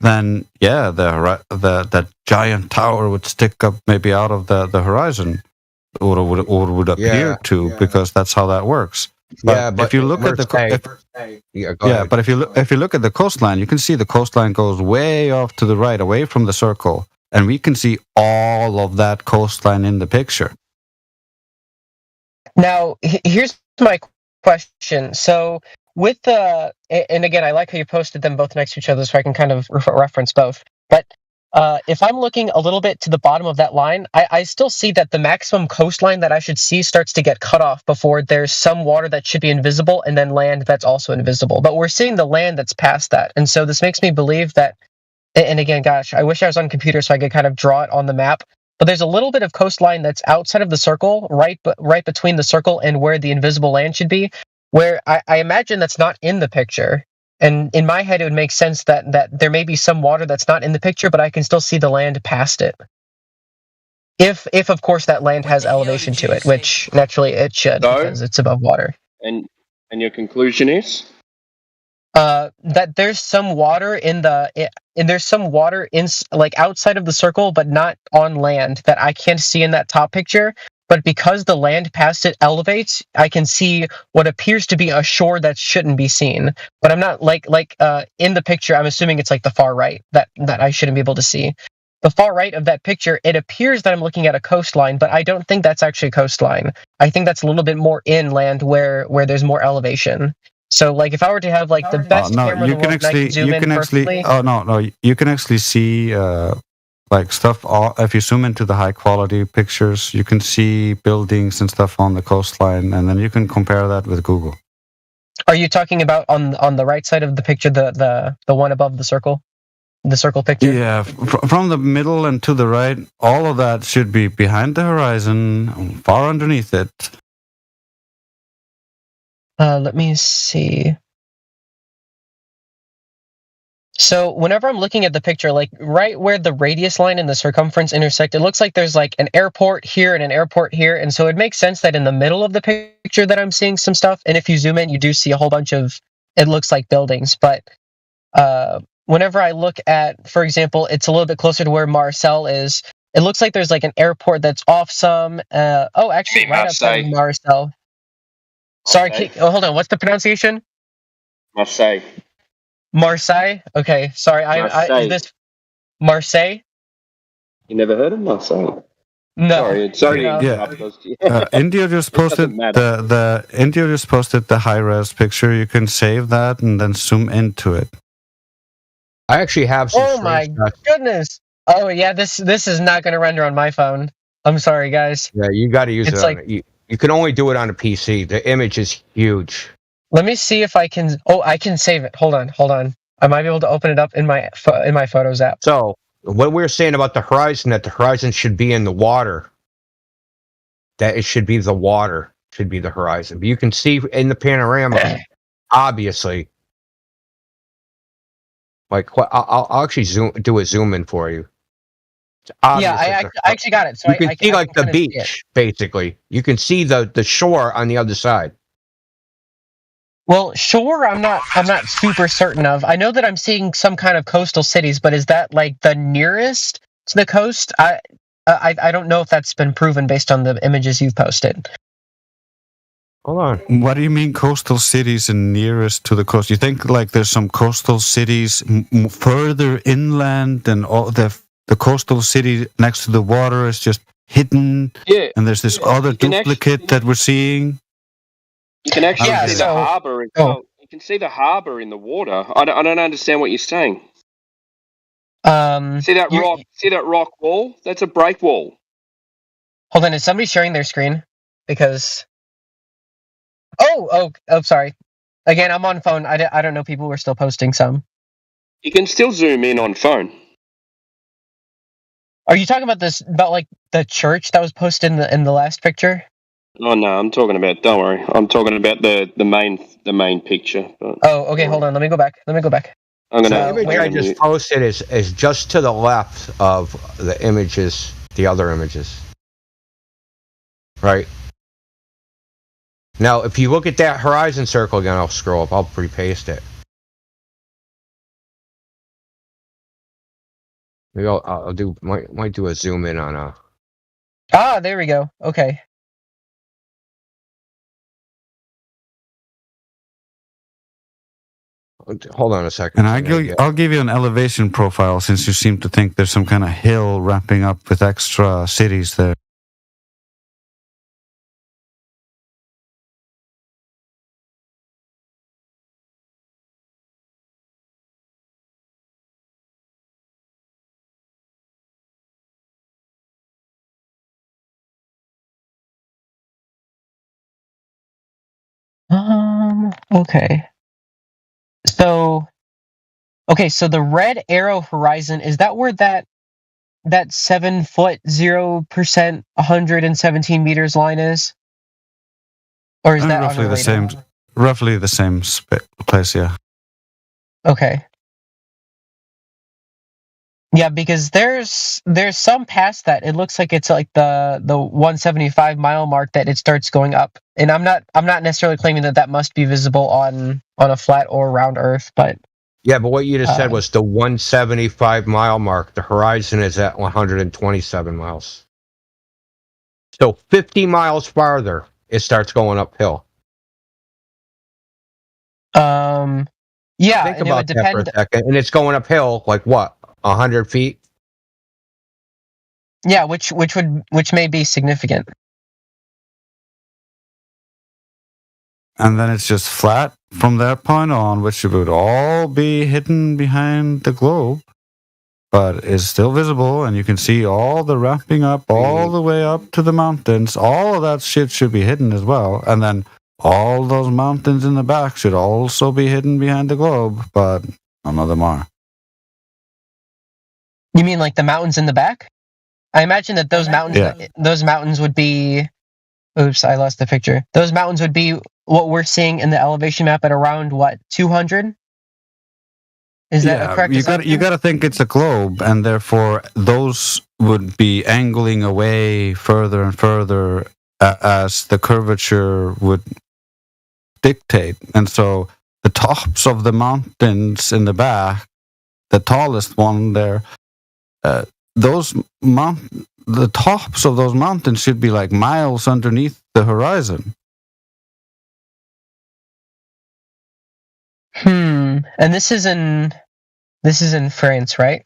then yeah, that giant tower would stick up maybe out of the horizon, or would appear to, because that's how that works. But if you look at the but if you look at the coastline, you can see the coastline goes way off to the right, away from the circle, and we can see all of that coastline in the picture. Now, here's my question. So, with the, and again, I like how you posted them both next to each other, so I can kind of reference both. But if I'm looking a little bit to the bottom of that line, I still see that the maximum coastline that I should see starts to get cut off before there's some water that should be invisible, and then land that's also invisible. But we're seeing the land that's past that, and so this makes me believe that. And again, gosh, I wish I was on a computer so I could kind of draw it on the map. But there's a little bit of coastline that's outside of the circle, right between the circle and where the invisible land should be, where I imagine that's not in the picture. And in my head, it would make sense that there may be some water that's not in the picture, but I can still see the land past it. If of course, that land has elevation to it, which naturally it should, because it's above water. And your conclusion is? That there's some water and there's some water in like outside of the circle, but not on land, that I can't see in that top picture. But because the land past it elevates, I can see what appears to be a shore that shouldn't be seen. But I'm not like in the picture, I'm assuming it's like the far right that I shouldn't be able to see. The far right of that picture, it appears that I'm looking at a coastline, but I don't think that's actually a coastline. I think that's a little bit more inland where there's more elevation. So, like, if I were to have like the best camera in the world, I can zoom in perfectly. You can actually see like stuff. If you zoom into the high quality pictures, you can see buildings and stuff on the coastline, and then you can compare that with Google. Are you talking about on the right side of the picture, the one above the circle? the circle picture? Yeah, from the middle and to the right, all of that should be behind the horizon, far underneath it. Let me see. So whenever I'm looking at the picture, like right where the radius line and the circumference intersect, it looks like there's like an airport here and an airport here. And so it makes sense that in the middle of the picture that I'm seeing some stuff. And if you zoom in, you do see a whole bunch of, it looks like buildings. But whenever I look at, for example, it's a little bit closer to where Marcel is, it looks like there's like an airport that's off some, actually right outside of Marcel. Sorry, hold on. What's the pronunciation? Marseille. Marseille? Okay, sorry. Marseille. Is this Marseille? You never heard of Marseille? No. Sorry. Yeah. India just posted the India just posted the high res picture. You can save that and then zoom into it. I actually have some. Oh my goodness! Oh yeah, this is not going to render on my phone. I'm sorry, guys. Yeah, you got to use It's it. like- You can only do it on a PC. The image is huge. Let me see if I can. Oh, I can save it. Hold on. I might be able to open it up in my Photos app. So what we were saying about the horizon, that the horizon should be in the water. That it should be the water, should be the horizon. But you can see in the panorama, obviously. Like, I'll actually do a zoom in for you. Yeah, I actually got it. So you can see like the kinda see it. beach, basically. You can see the shore on the other side. Well, shore, I'm not super certain of. I know that I'm seeing some kind of coastal cities, but is that like the nearest to the coast? I don't know if that's been proven based on the images you've posted. Hold on. What do you mean coastal cities and nearest to the coast? You think like there's some coastal cities further inland and all the coastal city next to the water is just hidden? Yeah. And there's this other duplicate that we're seeing? You can actually see the harbour. You can see the harbour in the water. I don't understand what you're saying. See that rock? See that rock wall? That's a break wall. Hold on, is somebody sharing their screen? Because oh, sorry. Again, I'm on phone. I don't know. People were still posting some. You can still zoom in on phone. Are you talking about like the church that was posted in the last picture? Oh no, I'm talking about. Don't worry, I'm talking about the main picture. But, oh, okay. Hold on. Let me go back. I'm gonna. The image I just posted is just to the left of the images, the other images. Right. Now, if you look at that horizon circle again, I'll scroll up. I'll pre-paste it. Maybe I'll do might do a zoom in on a. Ah, there we go. Okay. Hold on a second. And I'll give you an elevation profile since you seem to think there's some kind of hill wrapping up with extra cities there. Okay. So the red arrow horizon, is that where that 7 foot 0% 117 meters line is? Or is that roughly the same? Roughly the same place, yeah. Okay. Yeah, because there's some past that. It looks like it's like the 175 mile mark that it starts going up. And I'm not necessarily claiming that must be visible on a flat or round Earth, but yeah, but what you just said was the 175 mile mark. The horizon is at 127 miles. So 50 miles farther, it starts going uphill. Yeah, think about that for a second, and it's going uphill like what, 100 feet? Yeah, which may be significant. And then it's just flat from that point on, which would all be hidden behind the globe, but is still visible, and you can see all the ramping up all the way up to the mountains. All of that shit should be hidden as well, and then all those mountains in the back should also be hidden behind the globe, but none of them are. You mean like the mountains in the back? I imagine that those mountains would be. Oops, I lost the picture. Those mountains would be what we're seeing in the elevation map at around what 200. Is that a correct? You got to think it's a globe, and therefore those would be angling away further and further as the curvature would dictate. And so the tops of the mountains in the back, the tallest one there, the tops of those mountains should be like miles underneath the horizon. And this is in France, right?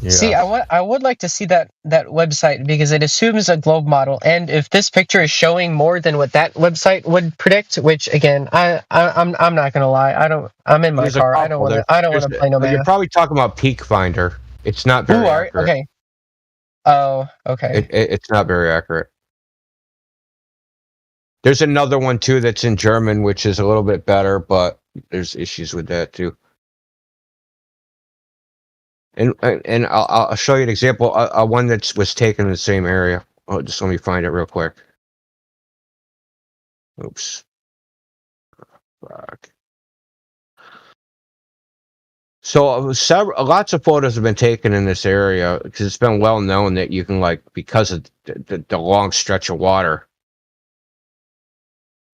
Yeah. See, I would like to see that website because it assumes a globe model, and if this picture is showing more than what that website would predict, which again, I'm not gonna lie, I'm in my car. I don't want to play no math. You're probably talking about Peak Finder. It's not very accurate. Okay. Oh, okay. It's not very accurate. There's another one too that's in German, which is a little bit better, but there's issues with that too. And I'll show you an example. One that was taken in the same area. Oh, just let me find it real quick. Oops. Fuck. So lots of photos have been taken in this area because it's been well known that you can, like, because of the long stretch of water,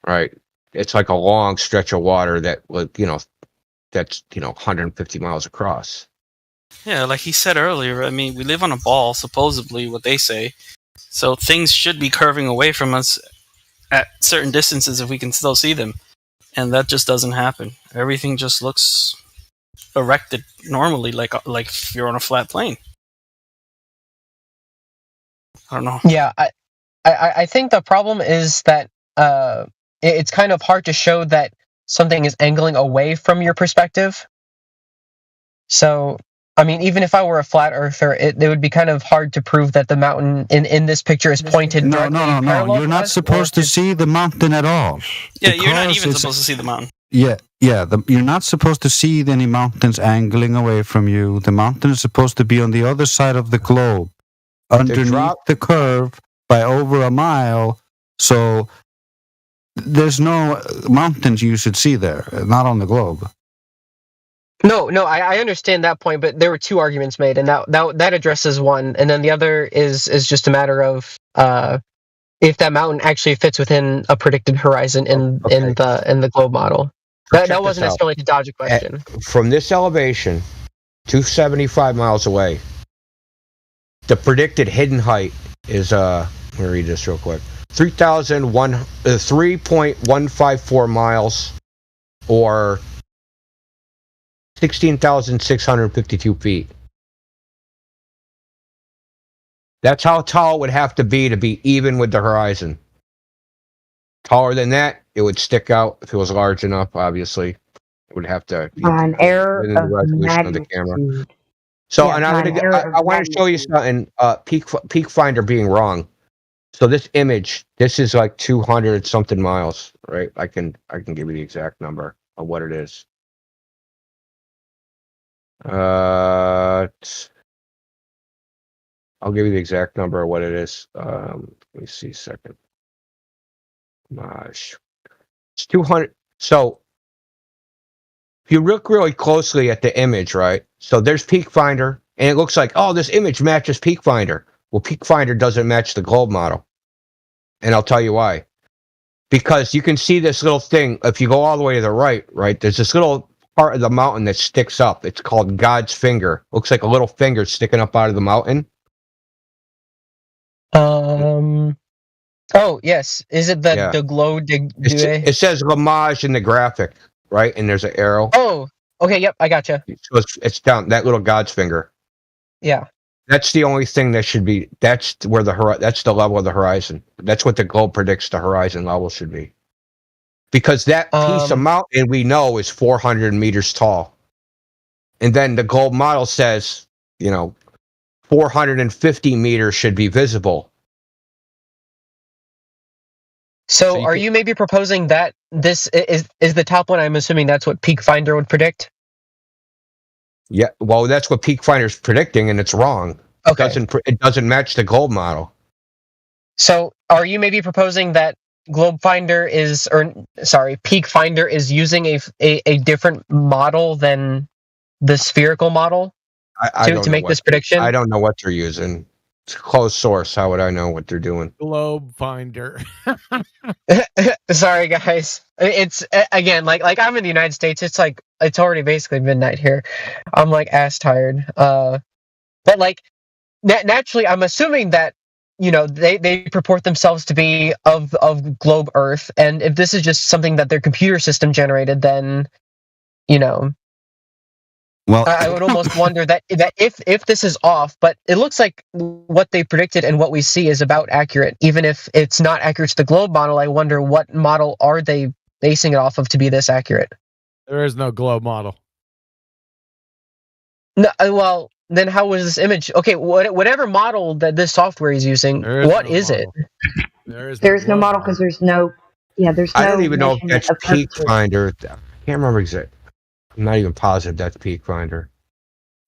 right? It's like a long stretch of water that, that's 150 miles across. Yeah, like he said earlier, I mean, we live on a ball, supposedly, what they say. So things should be curving away from us at certain distances if we can still see them. And that just doesn't happen. Everything just looks erected normally, like if you're on a flat plane. I don't know. Yeah, I think the problem is that it's kind of hard to show that something is angling away from your perspective. So, I mean, even if I were a flat earther, it would be kind of hard to prove that the mountain in this picture is pointed directly parallel. You're not supposed to see the mountain at all. Yeah, you're not even supposed to see the mountain. Yeah. You're not supposed to see any mountains angling away from you. The mountain is supposed to be on the other side of the globe, underneath the curve by over a mile. So there's no mountains you should see there, not on the globe. No, I understand that point, but there were two arguments made, and that addresses one, and then the other is just a matter of if that mountain actually fits within a predicted horizon in the globe model. That wasn't necessarily to dodge a question. From this elevation, 275 miles away, the predicted hidden height is let me read this real quick. 3.154 miles, or 16,652 feet. That's how tall it would have to be even with the horizon. Taller than that, it would stick out if it was large enough. Obviously, it would have to be an error within the resolution of the camera. So, Yeah, and I want to show you something. Peak Finder being wrong. So this image, this is like 200 something miles, right? I can give you the exact number of what it is. I'll give you the exact number of what it is. Let me see a second. Gosh. It's 200. So if you look really closely at the image, right? So there's Peak Finder, and it looks like, oh, this image matches Peak Finder. Well, Peak Finder doesn't match the globe model. And I'll tell you why. Because you can see this little thing, if you go all the way to the right, there's this little part of the mountain that sticks up. It's called God's finger. Looks like a little finger sticking up out of the mountain. Oh, yes. Is it the glow de It says Lamage in the graphic, right? And there's an arrow. Oh, okay, yep, I gotcha. So it's down, that little God's finger. Yeah. That's the only thing that should be, that's where that's the level of the horizon. That's what the globe predicts the horizon level should be. Because that piece of mountain we know is 400 meters tall. And then the globe model says, 450 meters should be visible. So are you maybe proposing that this is the top one? I'm assuming that's what Peak Finder would predict? Yeah, well, that's what Peak Finder's predicting, and it's wrong. Okay. It doesn't match the globe model. So, are you maybe proposing that Peak Finder is using a different model than the spherical model to make this prediction? I don't know what they're using. It's closed source. How would I know what they're doing? Globe Finder. Sorry, guys. It's again like I'm in the United States. It's like it's already basically midnight here. I'm like ass tired. But like naturally, I'm assuming that they purport themselves to be of globe Earth, and if this is just something that their computer system generated, then well, I would almost wonder that if this is off, but it looks like what they predicted and what we see is about accurate. Even if it's not accurate to the globe model, I wonder what model are they basing it off of to be this accurate. There is no globe model. No, well, then how was this image? Okay, whatever model that this software is using, what is it? There's no model because there's no. Yeah, there's no. I don't even know if that's of Peak curvature. Finder. I can't remember exactly. I'm not even positive that's Peak Finder.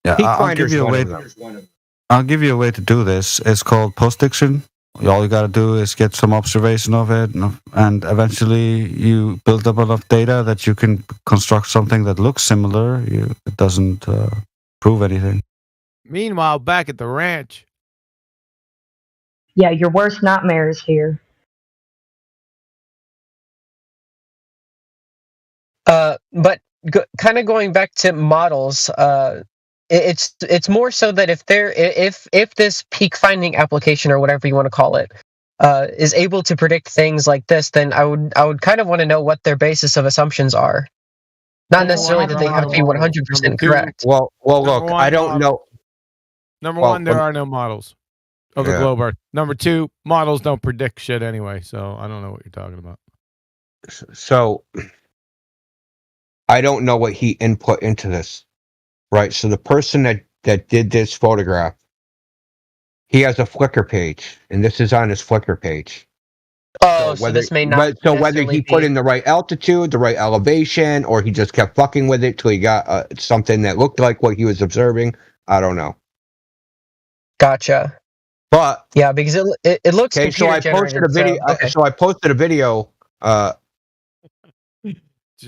Yeah, Peak I'll Finder's give you a one way. of them. I'll give you a way to do this. It's called postdiction. All you got to do is get some observation of it, and eventually you build up enough data that you can construct something that looks similar. It doesn't prove anything. Meanwhile, back at the ranch. Yeah, your worst nightmare is here. But kind of going back to models, it's more so that if this peak finding application or whatever you want to call it is able to predict things like this, then I would kind of want to know what their basis of assumptions are. Not necessarily that they have to be 100% correct. Well, look, I don't know. Number one, there are no models of the globe Earth. Number two, models don't predict shit anyway, so I don't know what you're talking about. So, I don't know what he input into this, right? So the person that did this photograph, he has a Flickr page, and this is on his Flickr page. Oh, so this may not. So whether he put in the right altitude, the right elevation, or he just kept fucking with it till he got something that looked like what he was observing, I don't know. Gotcha. But yeah, because it looks okay. So I posted a video. So I posted a video.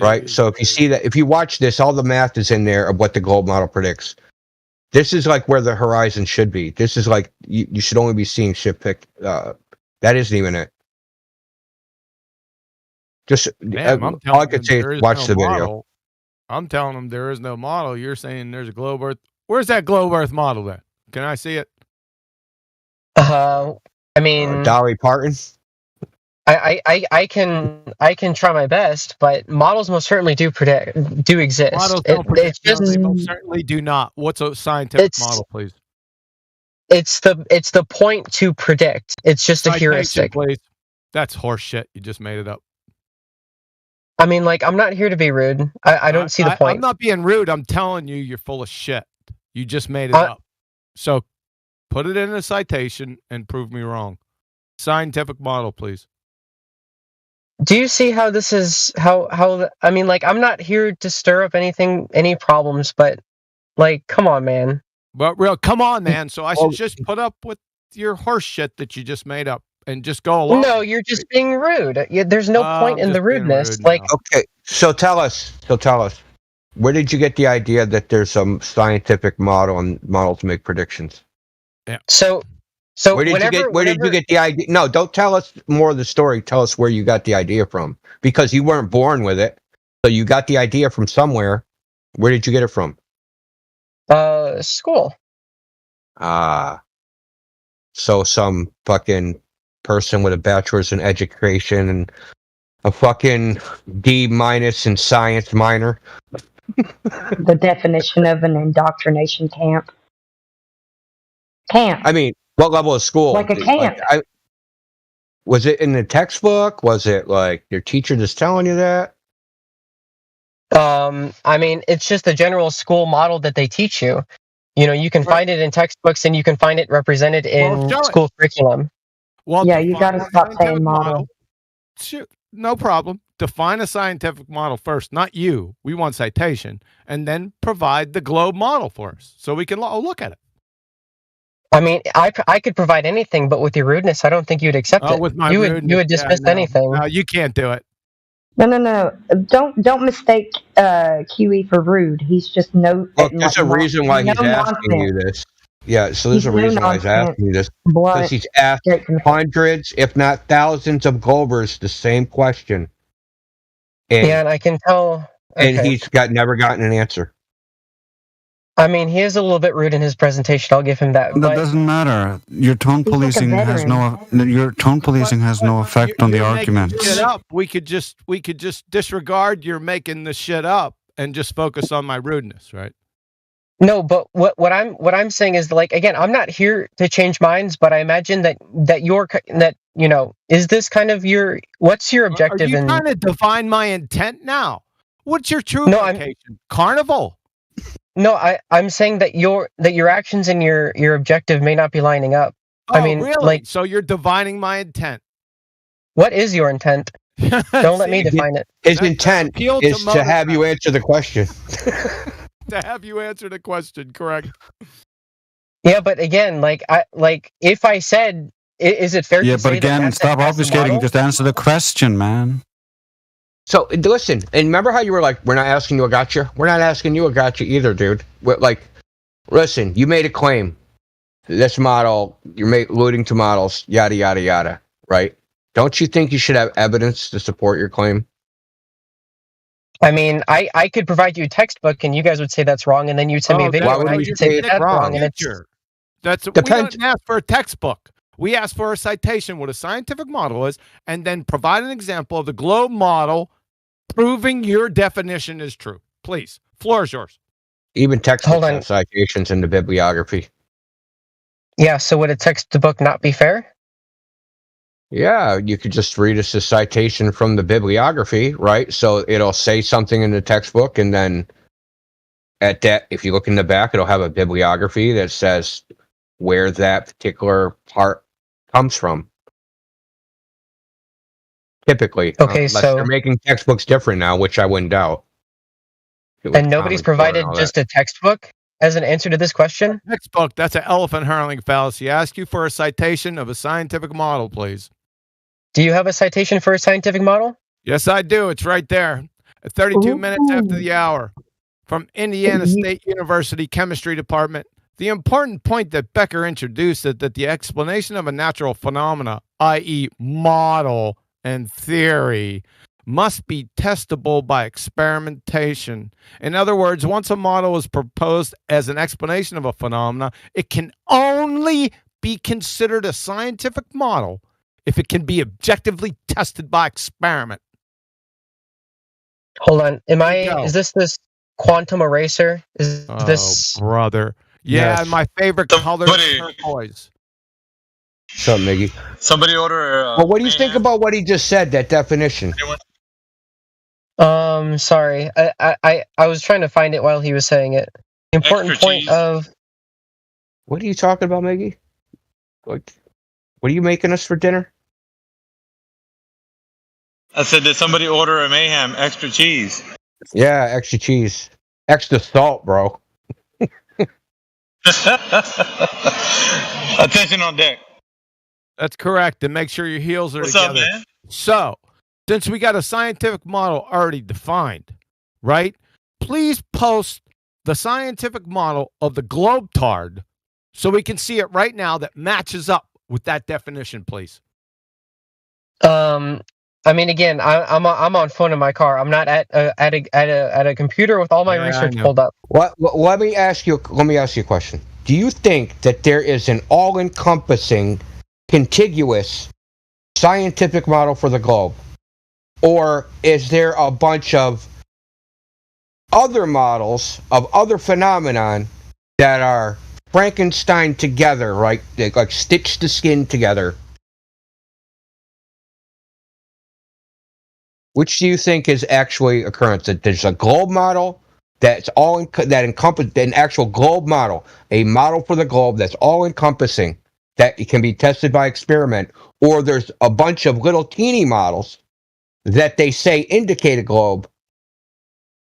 Right. So if you see that, if you watch this, all the math is in there of what the globe model predicts. This is like where the horizon should be. This is like you should only be seeing shit picked. That isn't even it. Just all I could say is watch the video. I'm telling them there is no model. You're saying there's a globe Earth. Where's that globe Earth model then? Can I see it? I mean, Dolly Parton. I can try my best, but models most certainly do exist. Models don't predict. They most certainly do not. What's a scientific model, please? It's the point to predict. It's just a heuristic. Please. That's horse shit. You just made it up. I mean, like, I'm not here to be rude. I don't see the point. I'm not being rude. I'm telling you, you're full of shit. You just made it up. So put it in a citation and prove me wrong. Scientific model, please. Do you see how this is how I mean, like, I'm not here to stir up any problems, but like, come on, man. But come on, man. So I should just put up with your horse shit that you just made up and just go along. No, you're just being rude. There's no point in the rudeness. Like, okay, so tell us, where did you get the idea that there's some scientific model and models make predictions? Yeah. So where did you get the idea? No, don't tell us more of the story. Tell us where you got the idea from, because you weren't born with it. So you got the idea from somewhere. Where did you get it from? School. So some fucking person with a bachelor's in education and a fucking D- in science minor. The definition of an indoctrination camp. I mean, what level of school? Like a camp. Was it in the textbook? Was it like your teacher just telling you that? I mean, it's just the general school model that they teach you. You know, you can find it in textbooks and you can find it represented in school curriculum. Yeah, you got to stop saying model. no problem. Define a scientific model first, not you. We want citation, and then provide the globe model for us so we can look at it. I mean, I could provide anything, but with your rudeness, I don't think you'd accept it. With my you rudeness, would dismiss anything. No, you can't do it. No. Don't mistake QE for rude. He's just Look, there's a reason why he's asking you this. Yeah, so there's a reason why he's asking you this. Because he's asked hundreds, if not thousands, of Globers the same question. And I can tell. And he's never gotten an answer. I mean, he is a little bit rude in his presentation. I'll give him that. That doesn't matter. Your tone policing has no effect on the arguments. Shit up. We could just disregard your making the shit up and just focus on my rudeness, right? No, but what I'm saying is, like, again, I'm not here to change minds, but I imagine that is this kind of what's your objective? Are you trying to define my intent now? What's your true vocation? Carnival. No, I'm saying that your actions and your objective may not be lining up. Oh, I mean, really? So you're divining my intent. What is your intent? Don't let me define it. His intent is to have you answer the question. To have you answer the question, correct? Yeah, but again, if I said, is it fair to say but again, stop obfuscating. Just answer the question, man. So listen, and remember how you were like, "We're not asking you a gotcha." We're not asking you a gotcha either, dude. Listen, you made a claim. This model, you're alluding to models, yada yada yada, right? Don't you think you should have evidence to support your claim? I mean, I could provide you a textbook, and you guys would say that's wrong, and then you'd send me a video, and I'd say that's wrong. And we don't ask for a textbook. We ask for a citation, what a scientific model is, and then provide an example of the globe model proving your definition is true. Please, floor is yours. Even textbooks have citations in the bibliography. Yeah, so would a textbook not be fair? Yeah, you could just read us a citation from the bibliography, right? So it'll say something in the textbook, and then if you look in the back, it'll have a bibliography that says where that particular part comes from. Typically. Okay, so they're making textbooks different now, which I wouldn't doubt. And nobody's provided just a textbook as an answer to this question? Textbook, that's an elephant hurling fallacy. I ask you for a citation of a scientific model, please. Do you have a citation for a scientific model? Yes, I do. It's right there. At 32 minutes after the hour. From Indiana State University Chemistry Department. The important point that Becker introduced is that the explanation of a natural phenomena, i.e. model and theory, must be testable by experimentation. In other words, once a model is proposed as an explanation of a phenomena, it can only be considered a scientific model if it can be objectively tested by experiment. Hold on. Is this quantum eraser? Is this brother? Yeah, yes. My favorite color is turquoise. What's up, Miggy? Somebody order. Well, what do you think about what he just said? That definition. Sorry. I was trying to find it while he was saying it. Important point of. What are you talking about, Miggy? What are you making us for dinner? I said, did somebody order a Mayhem extra cheese? Yeah, extra cheese, extra salt, bro. Attention on deck. That's correct. And make sure your heels are What's together. Up, man? So, since we got a scientific model already defined, right? Please post the scientific model of the globetard so we can see it right now that matches up with that definition, please. I mean, again, I'm on phone in my car. I'm not at a computer with all my research pulled up. Let me ask you a question. Do you think that there is an all-encompassing, contiguous scientific model for the globe, or is there a bunch of other models of other phenomenon that are Frankenstein together, right? Like stitch the skin together? Which do you think is actually occurrence? That there's a globe model that's that encompasses an actual globe model, a model for the globe that's all encompassing, that it can be tested by experiment, or there's a bunch of little teeny models that they say indicate a globe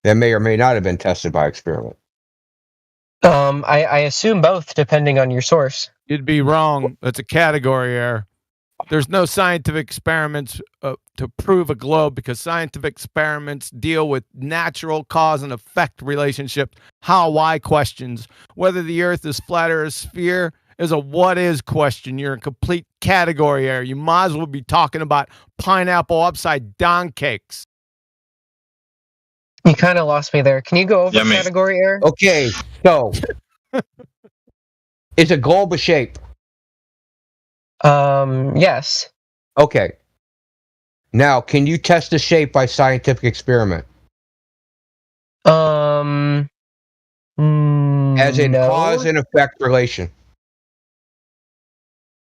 that may or may not have been tested by experiment? I assume both, depending on your source. You'd be wrong. That's a category error. There's no scientific experiments to prove a globe because scientific experiments deal with natural cause and effect relationship, how-why questions. Whether the Earth is flat or a sphere is a what-is question. You're in complete category error. You might as well be talking about pineapple upside-down cakes. You kind of lost me there. Can you go over category error? Okay, so is a globe a shape? Yes. Okay. Now, can you test the shape by scientific experiment? As in cause and effect relation.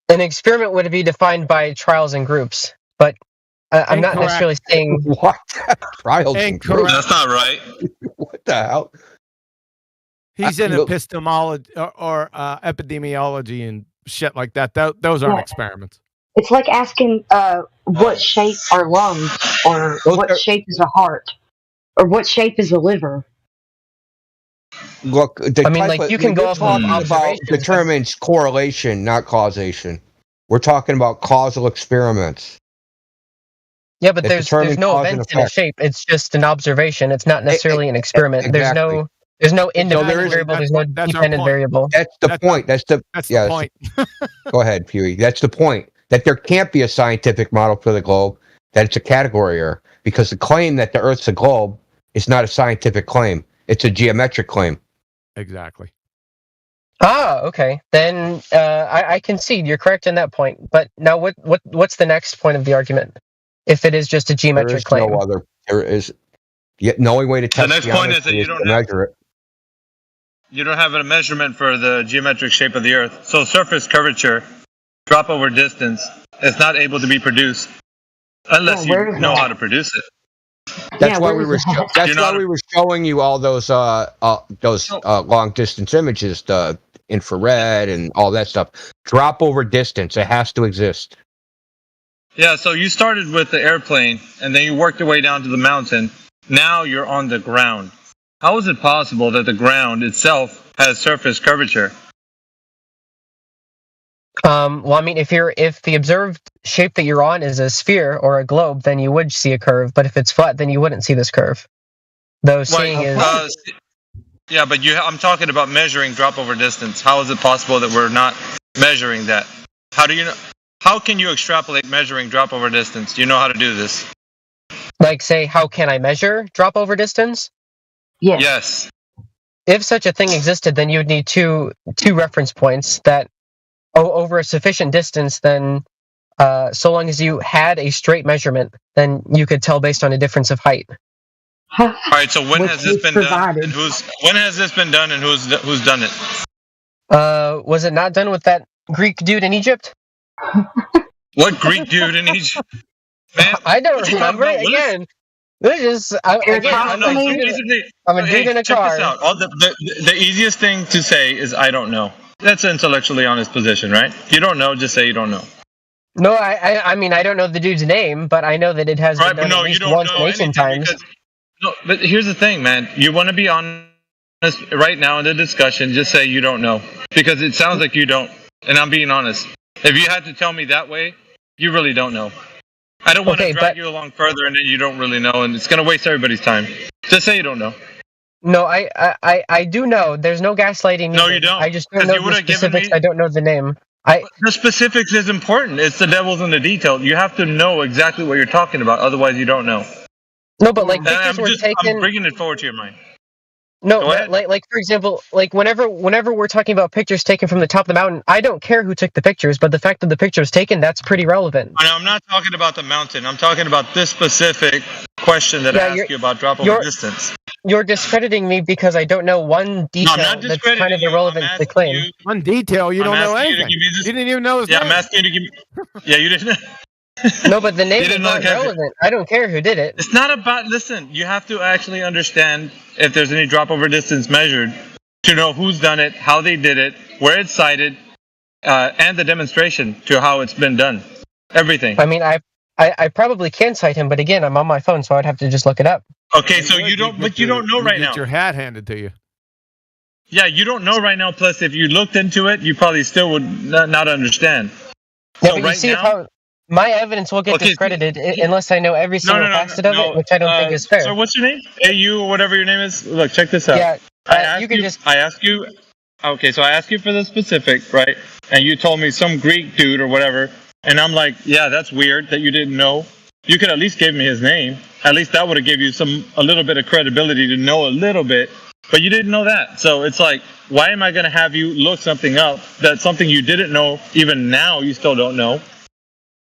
An experiment would be defined by trials and groups, but I'm not necessarily saying what trials and groups. That's not right. What the hell? He's in epistemology or epidemiology and shit like that. Those aren't experiments. It's like asking what shape are lungs, or what shape is a heart, or what shape is a liver. Look, you can go off on about determines correlation, not causation. We're talking about causal experiments. Yeah, but there's no event in a shape. It's just an observation. It's not necessarily an experiment. Exactly. There's no independent variable. There's no dependent variable. That's the point. That's the point. Go ahead, Huey. That's the point. That there can't be a scientific model for the globe. That it's a category error because the claim that the Earth's a globe is not a scientific claim. It's a geometric claim. Exactly. Okay. Then I concede you're correct in that point. But now, what's the next point of the argument? If it is just a geometric claim, There is no only way to test the next point is that you don't measure it. You don't have a measurement for the geometric shape of the Earth. So surface curvature, drop over distance, is not able to be produced unless you know how to produce it. That's why we were. That's why we were showing you all those long distance images, the infrared and all that stuff. Drop over distance. It has to exist. Yeah. So you started with the airplane, and then you worked your way down to the mountain. Now you're on the ground. How is it possible that the ground itself has surface curvature? Well, I mean, if the observed shape that you're on is a sphere or a globe, then you would see a curve. But if it's flat, then you wouldn't see this curve. Though seeing is. Yeah, but I'm talking about measuring drop over distance. How is it possible that we're not measuring that? How do you know? How can you extrapolate measuring drop over distance? Do you know how to do this? Like, say, how can I measure drop over distance? Yes. If such a thing existed, then you would need two reference points that over a sufficient distance, then so long as you had a straight measurement, then you could tell based on a difference of height. All right. So when has this been done? And when has this been done, and who's done it? Was it not done with that Greek dude in Egypt? What Greek dude in Egypt? Man, I don't remember. Again, this is I'm a dude in a car. Check this out. The easiest thing to say is I don't know. That's an intellectually honest position, right? If you don't know, just say you don't know. No, I mean I don't know the dude's name, but I know that it has been done at least once in ancient times. No, but here's the thing, man. You want to be honest right now in the discussion. Just say you don't know, because it sounds like you don't, and I'm being honest. If you had to tell me that way, you really don't know. I don't want to drag you along further, and then you don't really know, and it's going to waste everybody's time. Just say you don't know. No, I do know. There's no gaslighting. No, you don't. I just don't know the specifics. I don't know the name. The specifics is important. It's the devil's in the detail. You have to know exactly what you're talking about. Otherwise, you don't know. No, but like pictures were taken. I'm bringing it forward to your mind. No, like for example, like whenever we're talking about pictures taken from the top of the mountain, I don't care who took the pictures, but the fact that the picture was taken, that's pretty relevant. I'm not talking about the mountain. I'm talking about this specific question that I asked you about drop over distance. You're discrediting me because I don't know one detail that's kind of irrelevant to the claim. One detail, you don't know anything. You didn't even know his name. I'm asking you to give me. Yeah, you didn't. No, but the name is not relevant. I don't care who did it. It's not about. Listen, you have to actually understand if there's any drop over distance measured to know who's done it, how they did it, where it's cited, and the demonstration to how it's been done. Everything. I mean, I probably can cite him, but again, I'm on my phone, so I'd have to just look it up. Okay, so you don't know right now. Get your hat handed to you. Yeah, you don't know right now. Plus, if you looked into it, you probably still would not understand. Yeah, So but right you see now, how my evidence will get discredited unless I know every single facet of it, which I don't think is fair. So what's your name? AU or whatever your name is. Look, check this out. Yeah, I ask you. Okay, so I ask you for the specific, right? And you told me some Greek dude or whatever, and I'm like, yeah, that's weird that you didn't know. You could at least give me his name. At least that would have given you a little bit of credibility to know a little bit. But you didn't know that. So it's like, why am I going to have you look something up that's something you didn't know, even now you still don't know?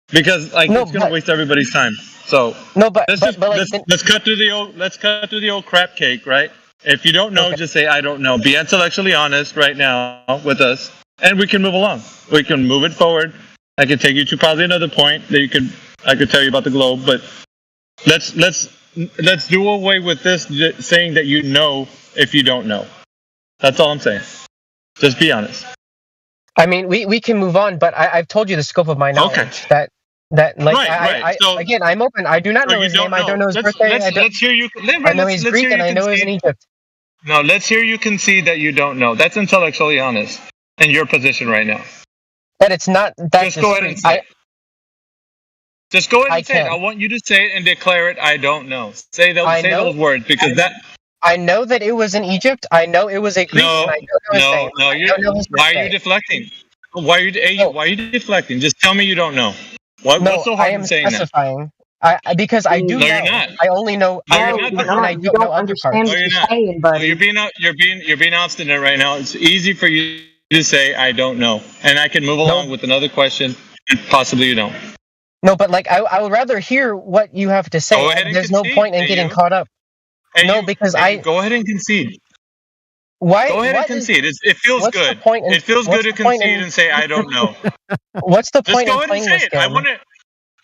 Because it's going to waste everybody's time. So let's cut through the old crap cake, right? If you don't know, just say I don't know. Be intellectually honest right now with us, and we can move along. We can move it forward. I can take you to probably another point that I could tell you about the globe, but let's do away with this saying that you know if you don't know. That's all I'm saying. Just be honest. I mean, we can move on, but I've told you the scope of my knowledge. Okay. That like So, again, I'm open. I do not know his name. I don't know his birthday. Let's hear you. I know he's Greek and I know he's in Egypt. No, let's hear you concede that you don't know. That's intellectually honest in your position right now. But it's not that. Just go ahead and say it. Just go ahead and say it. I want you to say it and declare it. I don't know. Say those words because I know that it was in Egypt. I know it was a Greek. No, and I don't know his name. Why are you deflecting? Why are you deflecting? Just tell me you don't know. What's so hard in saying specifying. Because I do know. You're not. I only know. I don't understand what you're saying, buddy. You're being obstinate right now. It's easy for you to say I don't know, and I can move along with another question, and possibly you don't. No, but like I would rather hear what you have to say. Go ahead and There's concede, no point in getting caught up. Because go ahead and concede. Why? Go ahead and concede. It feels good. It feels good to concede and say I don't know. What's the point? Just go ahead and say it. I want to.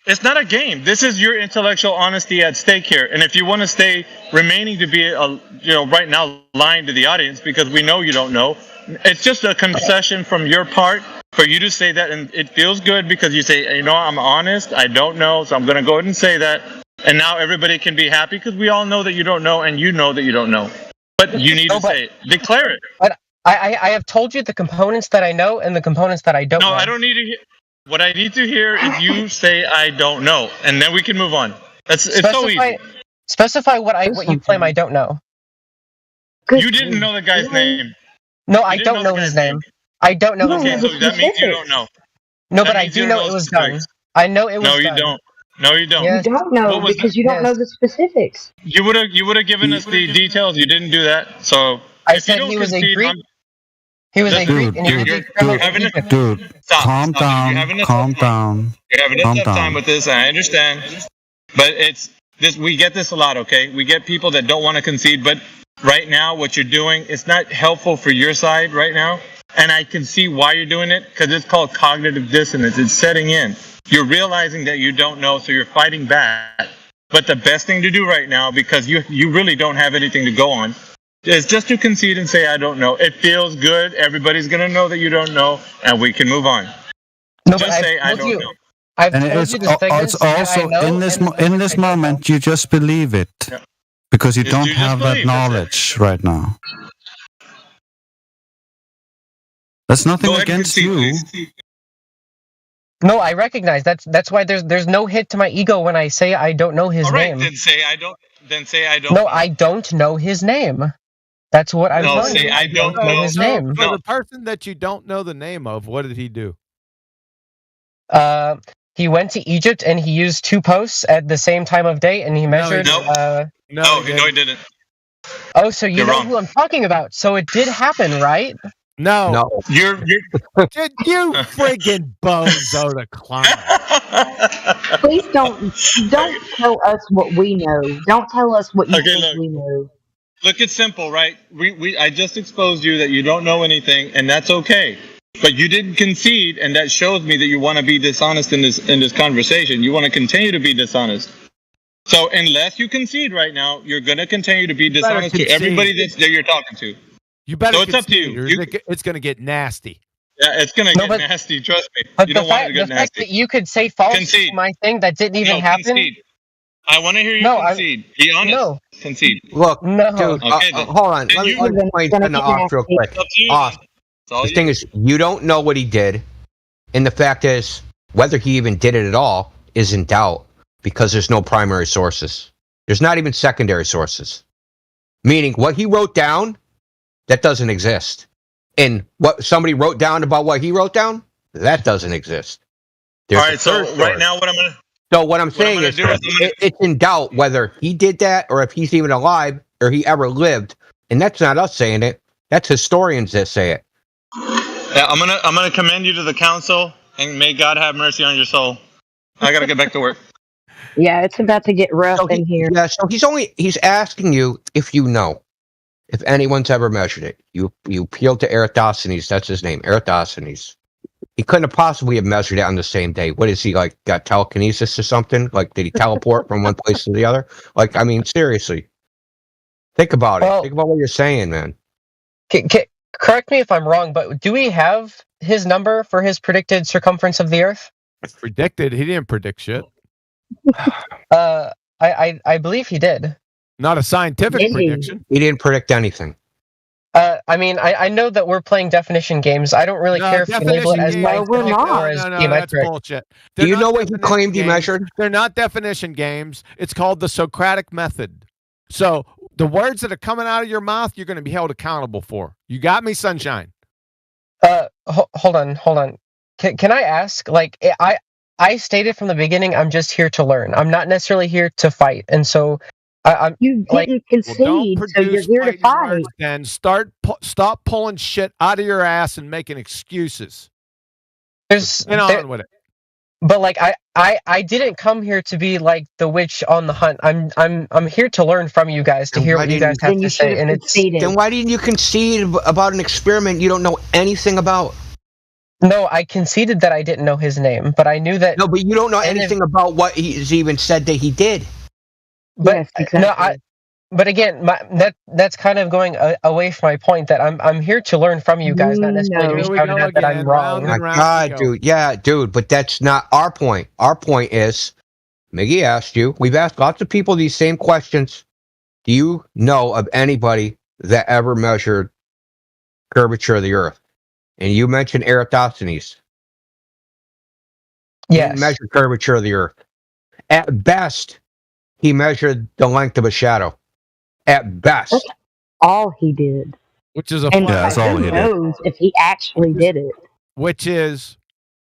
It's not a game. This is your intellectual honesty at stake here. And if you want to stay remaining to be right now lying to the audience because we know you don't know, it's just a concession from your part for you to say that, and it feels good because you say, I'm honest. I don't know, so I'm going to go ahead and say that. And now everybody can be happy because we all know that you don't know, and you know that you don't know. But you need to say it. Declare it. But I have told you the components that I know and the components that I don't know. No, I don't need to hear. What I need to hear is you say I don't know, and then we can move on. It's so easy. Specify what you claim I don't know. You didn't know the guy's name. No, I don't know his name. I don't know his name. Okay, so that means you don't know. No, but I do know it was done. I know it was done. No, you don't. No, you don't. You don't know because you don't know the specifics. You would have given us the details. You didn't do that. So I said he was a Greek. He was a Greek, and he was dude, calm down. Calm down. You're having a tough time with this. I understand, but it's this. We get this a lot. Okay, we get people that don't want to concede, but right now, what you're doing, it's not helpful for your side right now, and I can see why you're doing it because it's called cognitive dissonance. It's setting in. You're realizing that you don't know, so you're fighting back. But the best thing to do right now, because you really don't have anything to go on, is just to concede and say, I don't know. It feels good. Everybody's going to know that you don't know, and we can move on. No, just say, I don't know. It's also in this moment, you just believe it. Yeah. Because you don't have that knowledge right now. That's nothing against you. No, I recognize that's why there's no hit to my ego when I say I don't know his name. Then say I don't. No, I don't know his name. That's what I'm telling you. I don't know his name. For the person that you don't know the name of, what did he do? He went to Egypt and he used 2 posts at the same time of day, and he measured. No, he didn't. Oh, so you know who I'm talking about? So it did happen, right? No. You're you friggin' bozo to clown. Please don't tell us what we know. Don't tell us what you think we know. Look, it's simple, right? I just exposed you that you don't know anything, and that's okay. But you didn't concede, and that shows me that you want to be dishonest in this conversation. You want to continue to be dishonest. So unless you concede right now, you're going to continue to be dishonest to everybody that you're talking to. You better. So it's up to you. It's going to get nasty. Yeah, it's gonna get nasty. Trust me. But You the don't want it fact, to get the fact nasty. that you could say false Concede. to my thing that didn't even No, happen. concede. I want to hear you concede. Be honest. No. Concede. Look, No. dude, Okay, then. hold on. Then Let me you- explain something off real quick. It's up to you, Off. then. It's all The you. thing is, you don't know what he did, and the fact is, whether he even did it at all is in doubt because there's no primary sources. There's not even secondary sources. Meaning, what he wrote down, that doesn't exist. And what somebody wrote down about what he wrote down, that doesn't exist. All There's a right, so third right source. now what I'm gonna So what I'm saying gonna is, do is I'm gonna- it's in doubt whether he did that or if he's even alive or he ever lived. And that's not us saying it. That's historians that say it. Yeah, I'm gonna commend you to the council, and may God have mercy on your soul. I gotta get back to work. Yeah, it's about to get rough in here. Yeah, so he's asking you if you know, if anyone's ever measured it. You appealed to Eratosthenes, that's his name, Eratosthenes. He couldn't have possibly have measured it on the same day. What is he, like, got telekinesis or something? Like, did he teleport from one place to the other? Like, I mean, seriously. Think about it. Think about what you're saying, man. Correct me if I'm wrong, but do we have his number for his predicted circumference of the Earth? Predicted? He didn't predict shit. I believe he did. Not a scientific prediction. He didn't predict anything. I mean, I know that we're playing definition games. I don't really care if you label it as scientific or as That's geometric. bullshit. Do you know what he claimed he measured? They're not definition games. It's called the Socratic method. So the words that are coming out of your mouth, you're going to be held accountable for. You got me, Sunshine? Hold on. Can I ask? Like, I stated from the beginning, I'm just here to learn. I'm not necessarily here to fight, and so I'm. You didn't concede, so you're here to fight. Then stop pulling shit out of your ass and making excuses. Get on with it. But like I didn't come here to be like the witch on the hunt. I'm here to learn from you guys, to hear what you guys have to say. And Then why didn't you concede about an experiment you don't know anything about? No, I conceded that I didn't know his name, but I knew that. No, but you don't know anything about what he's even said that he did. But yes, exactly. no, but again, that's kind of going away from my point that I'm here to learn from you guys, not necessarily to be shouted at that I'm wrong. My God, dude. Yeah, dude, but that's not our point. Our point is, Miggy asked you, we've asked lots of people these same questions. Do you know of anybody that ever measured curvature of the Earth? And you mentioned Eratosthenes. Yes. He measured curvature of the Earth. At best, he measured the length of a shadow. At best. That's all he did. Which is a And flat who knows if he actually did it? Which is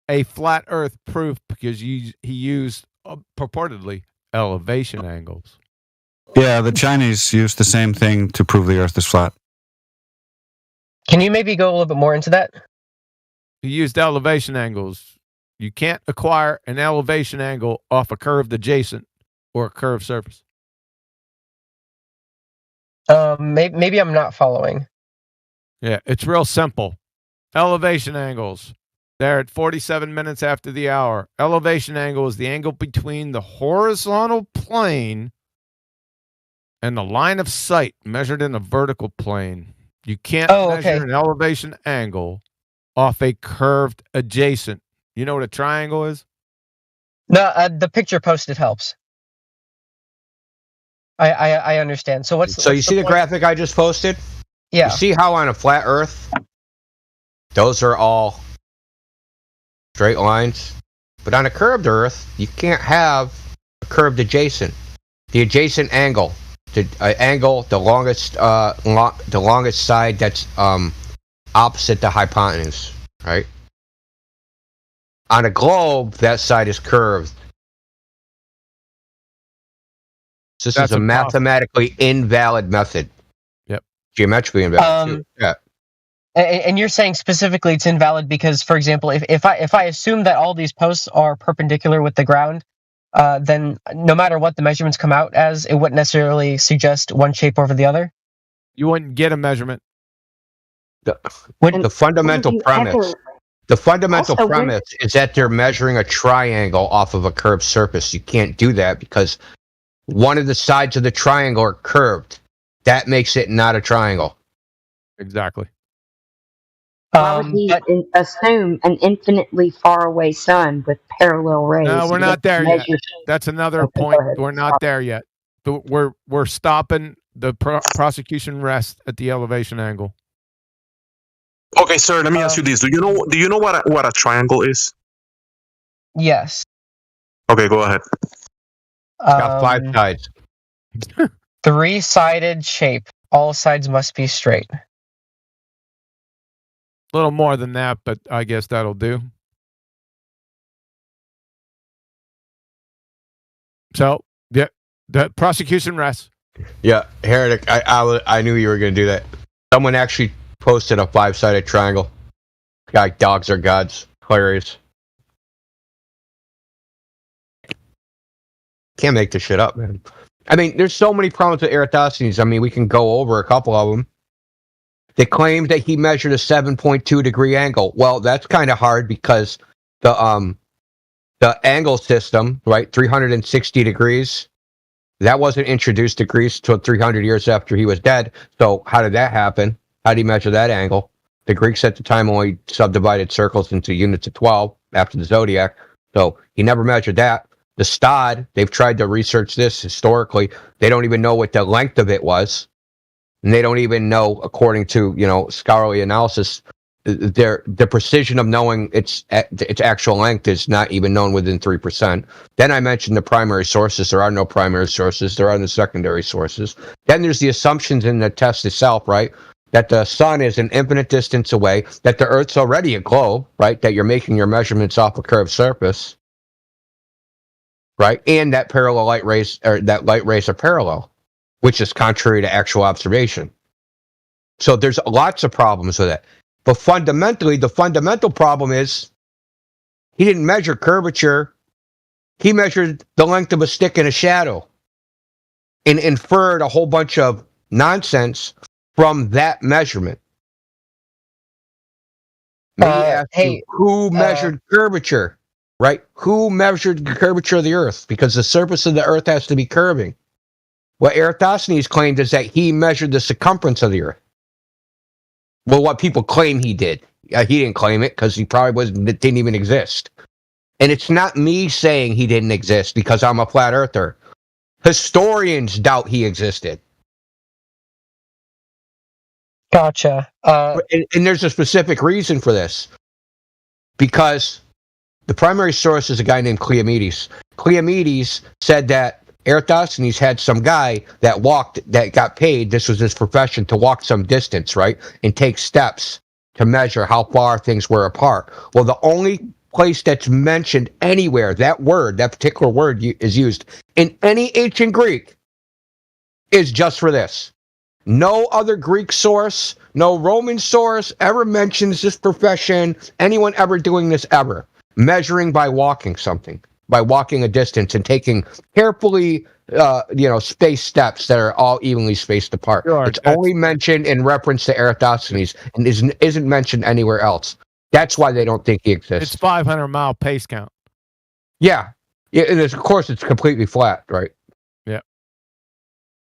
a flat Earth proof because he used purportedly elevation angles. Yeah, the Chinese used the same thing to prove the Earth is flat. Can you maybe go a little bit more into that? He used elevation angles. You can't acquire an elevation angle off a curved adjacent or a curved surface. Maybe I'm not following. Yeah, it's real simple. Elevation angles. They're at 47 minutes after the hour. Elevation angle is the angle between the horizontal plane and the line of sight measured in a vertical plane. You can't measure an elevation angle off a curved adjacent. You know what a triangle is? No, the picture posted helps. I understand. So what's So you see the graphic I just posted? Yeah. You see how on a flat Earth, those are all straight lines? But on a curved Earth, you can't have a curved adjacent. The adjacent angle, the longest side that's opposite the hypotenuse, right? On a globe, that side is curved. So this is a mathematically invalid method. Yep. Geometrically invalid too. Yeah. And you're saying specifically it's invalid because, for example, if I assume that all these posts are perpendicular with the ground, then no matter what the measurements come out as, it wouldn't necessarily suggest one shape over the other? You wouldn't get a measurement. The fundamental premise. The fundamental premise is that they're measuring a triangle off of a curved surface. You can't do that because one of the sides of the triangle are curved. That makes it not a triangle. Exactly. Why would he assume an infinitely far away sun with parallel rays? No, we're not there yet. That's another Okay, point. go ahead. We're not there yet. We're stopping the prosecution rest at the elevation angle. Okay, sir. Let me ask you this: Do you know what a triangle is? Yes. Okay, go ahead. Got 5 sides. 3-sided shape. All sides must be straight. A little more than that, but I guess that'll do. So, yeah, the prosecution rests. Yeah, Heretic. I knew you were going to do that. Someone actually posted a 5-sided triangle. Like dogs are gods. Hilarious. Can't make this shit up, man. I mean, there's so many problems with Eratosthenes. I mean, we can go over a couple of them. They claimed that he measured a 7.2 degree angle. Well, that's kind of hard because the angle system, right, 360 degrees, that wasn't introduced to Greece until 300 years after he was dead. So how did that happen? How did he measure that angle? The Greeks at the time only subdivided circles into units of 12 after the zodiac. So he never measured that. The Stod, they've tried to research this historically. They don't even know what the length of it was. And they don't even know, according to, scholarly analysis, the precision of knowing its actual length is not even known within 3%. Then I mentioned the primary sources. There are no primary sources. There are no secondary sources. Then there's the assumptions in the test itself, right? That the sun is an infinite distance away, that the Earth's already a globe, right? That you're making your measurements off a curved surface, right? And that parallel light rays, or that light rays are parallel, which is contrary to actual observation. So there's lots of problems with it. But fundamentally, the fundamental problem is he didn't measure curvature. He measured the length of a stick in a shadow and inferred a whole bunch of nonsense from that measurement. Who measured curvature? Right? Who measured the curvature of the Earth? Because the surface of the Earth has to be curving. What Eratosthenes claimed is that he measured the circumference of the Earth. Well, what people claim he did. He didn't claim it because he probably didn't even exist. And it's not me saying he didn't exist because I'm a flat earther. Historians doubt he existed. Gotcha. And there's a specific reason for this. Because the primary source is a guy named Cleomedes. Cleomedes said that Eratosthenes had some guy that got paid, this was his profession, to walk some distance, right? And take steps to measure how far things were apart. Well, the only place that's mentioned anywhere, that particular word is used in any ancient Greek is just for this. No other Greek source, no Roman source ever mentions this profession, anyone ever doing this ever. Measuring by walking something, by walking a distance and taking carefully, spaced steps that are all evenly spaced apart. Sure, it's only mentioned in reference to Eratosthenes and isn't mentioned anywhere else. That's why they don't think he exists. It's 500-mile pace count. Yeah. And of course, it's completely flat, right? Yeah.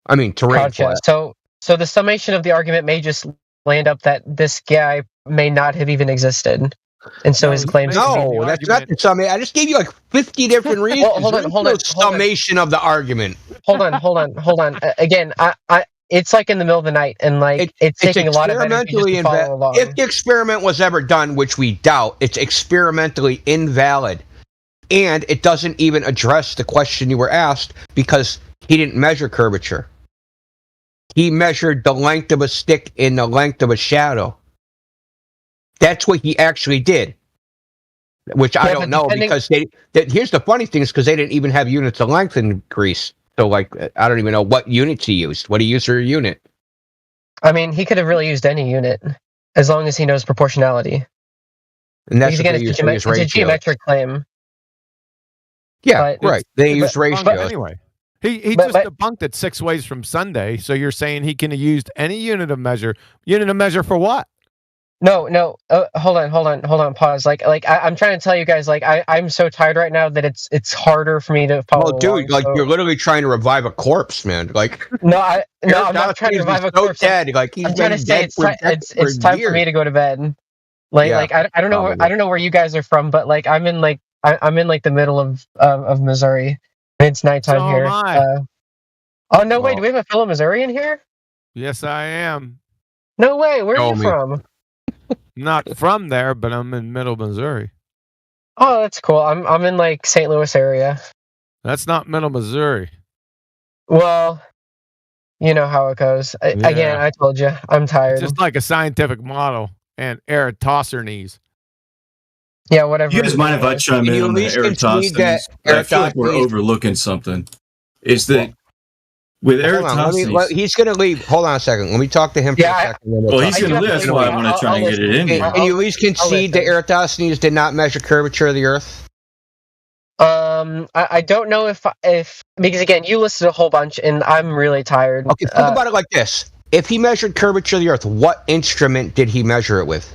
I mean, terrain flat. So the summation of the argument may just land up that this guy may not have even existed. And so his claims. No, that's not the summation. I just gave you like 50 different reasons. Well, hold on. Summation of the argument. Hold on. Again, it's like in the middle of the night, and like it's taking a lot of energy just to follow along. If the experiment was ever done, which we doubt, it's experimentally invalid, and it doesn't even address the question you were asked because he didn't measure curvature. He measured the length of a stick in the length of a shadow. That's what he actually did, which I don't know because here's the funny thing is because they didn't even have units of length in Greece. So like, I don't even know what units he used. What he used for a unit? I mean, he could have really used any unit as long as he knows proportionality. And that's again, it's a geometric claim. Yeah, right. They use ratios. Anyway, he just debunked it 6 ways from Sunday. So you're saying he can have used any unit of measure. Unit of measure for what? No. Hold on. Pause. I'm trying to tell you guys, I'm so tired right now that it's harder for me to follow. Oh, dude, you're literally trying to revive a corpse, man. I'm not trying to revive a corpse. Dead. Like he's I'm trying to say it's time for me to go to bed. Like I don't know I don't know where you guys are from, but like I'm in like the middle of Missouri, and it's nighttime So here. am I. Oh no! Wait, do we have a fellow Missourian here? Yes, I am. No way. Where are you from? Not from there, but I'm in Middle Missouri. Oh, that's cool. I'm in like St. Louis area. That's not Middle Missouri. Well, you know how it goes. Again, I told you, I'm tired. It's just like a scientific model and Eratosthenes. Yeah, whatever. You guys mind if I chime in on the Eratosthenes? I feel like we're overlooking something. Is that with Eratosthenes? He's going to leave. Hold on a second. Let me talk to him for a second. Well, he's going to leave. That's why I want to try and get it in. Can you at least concede that Eratosthenes did not measure curvature of the Earth? I don't know if because again, you listed a whole bunch, and I'm really tired. Okay, think about it like this: if he measured curvature of the Earth, what instrument did he measure it with?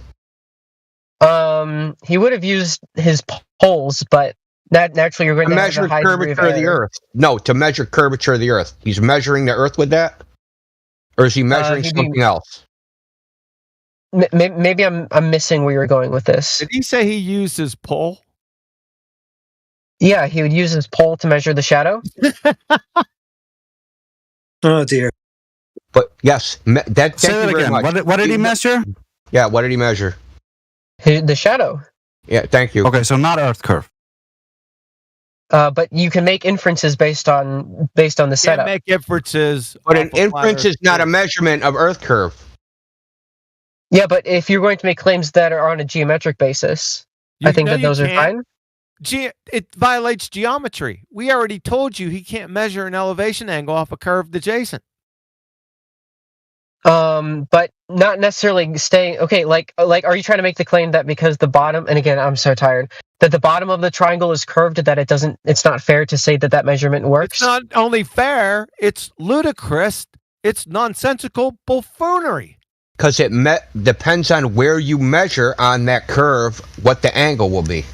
He would have used his poles, but naturally you're going to measure curvature of the Earth. No, to measure curvature of the Earth. He's measuring the Earth with that, or is he measuring something else? Maybe I'm missing where you're going with this. Did he say he used his pole? Yeah, he would use his pole to measure the shadow. Oh dear. But yes, Say that again. What did he measure? Yeah, what did he measure? The shadow. Yeah, thank you. Okay, so not Earth curve. But you can make inferences based on the setup. Make inferences. But an inference is not a measurement of Earth curve. Yeah, but if you're going to make claims that are on a geometric basis, I think that those are fine. It violates geometry. We already told you he can't measure an elevation angle off a curved adjacent. But not necessarily staying. Okay, like, are you trying to make the claim that because the bottom, and again, I'm so tired, that the bottom of the triangle is curved, that it's not fair to say that measurement works? It's not only fair, it's ludicrous, it's nonsensical buffoonery. Because it depends on where you measure on that curve, what the angle will be.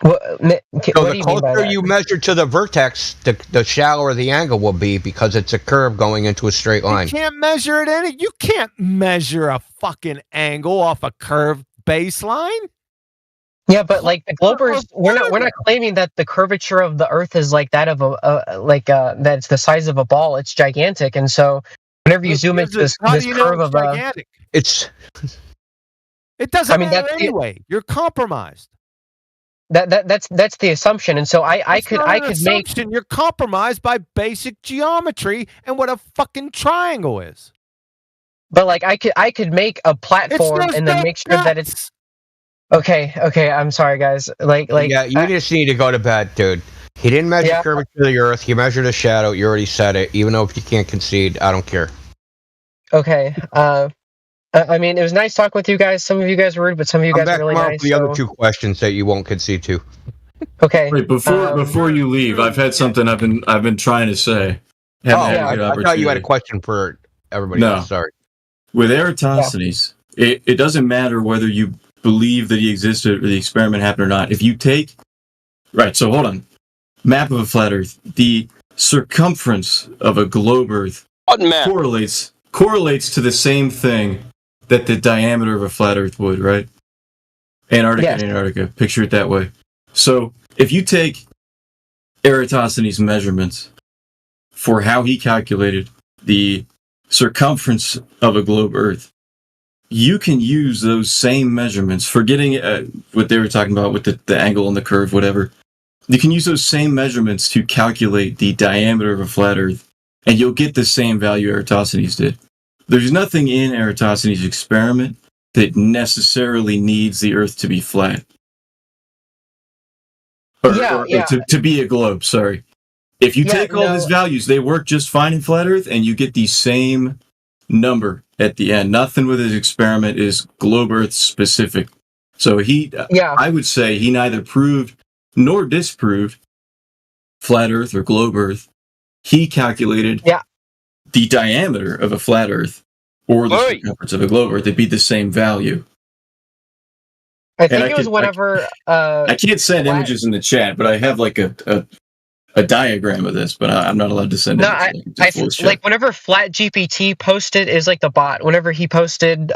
So the closer you measure to the vertex, the shallower the angle will be because it's a curve going into a straight line. You can't measure it you can't measure a fucking angle off a curved baseline. Yeah, but like the globers, we're not claiming that the curvature of the Earth is like that of that it's the size of a ball. It's gigantic, and so whenever you zoom into this curve of gigantic? It doesn't matter anyway. You're compromised. That's the assumption, and so I could make. You're compromised by basic geometry and what a fucking triangle is. But like I could make a platform and then make sure that it's. Okay, I'm sorry, guys. Like yeah, you just need to go to bed, dude. He didn't measure curvature of the Earth. He measured a shadow. You already said it. Even though if you can't concede, I don't care. Okay. I mean, it was nice talking with you guys. Some of you guys were rude, but some of you guys are really nice. For the other two questions that you won't concede to. Okay. Wait, before you leave, I've had something I've been trying to say. I thought you had a question for everybody else. Sorry. With Eratosthenes, it doesn't matter whether you believe that he existed or the experiment happened or not. If you take so hold on. Map of a flat Earth. The circumference of a globe Earth correlates to the same thing that the diameter of a flat Earth would, right? Antarctica and Antarctica. Picture it that way. So if you take Eratosthenes' measurements for how he calculated the circumference of a globe Earth, you can use those same measurements, forgetting what they were talking about with the angle and the curve, whatever. You can use those same measurements to calculate the diameter of a flat Earth, and you'll get the same value Eratosthenes did. There's nothing in Eratosthenes' experiment that necessarily needs the Earth to be flat. To be a globe, sorry. If you take all his values, they work just fine in flat Earth, and you get the same number at the end. Nothing with his experiment is globe Earth specific. So I would say he neither proved nor disproved flat Earth or globe Earth. He calculated the diameter of a flat Earth or the circumference of a globe Earth. It'd be the same value. I think it was whenever. I can't send images in the chat, but I have like a a diagram of this, but I'm not allowed to send No, it. like whenever Flat GPT posted is like the bot. Whenever he posted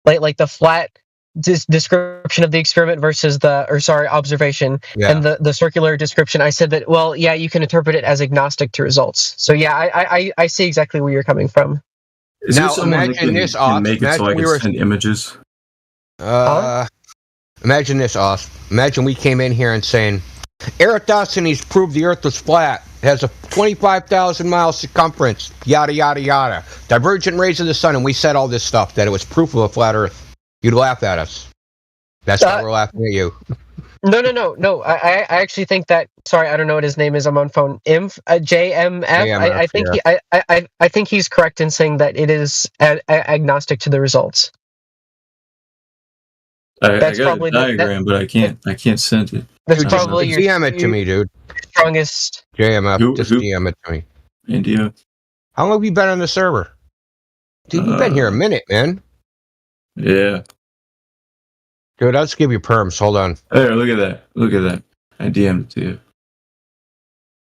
like the flat description of the experiment versus observation and the circular description, I said that you can interpret it as agnostic to results. So I see exactly where you're coming from. Is Now there someone imagine who this, can make it so I we can were- send images? Imagine this, Oz. Imagine we came in here and saying, Eratosthenes proved the Earth was flat. It has a 25,000 mile circumference. Yada yada yada. Divergent rays of the sun, and we said all this stuff that it was proof of a flat Earth. You'd laugh at us. That's why we're laughing at you. No. I actually think that. Sorry, I don't know what his name is. I'm on phone. JMF. I think I think he's correct in saying that it is agnostic to the results. I That's got probably a diagram, but I can't send it. That's probably your DM it to me, dude. strongest. JMF, just DM it to me. India. How long have you been on the server? Dude, you've been here a minute, man. Yeah. Dude, I'll just give you perms. Hold on. There, look at that. Look at that. I DM'd it to you.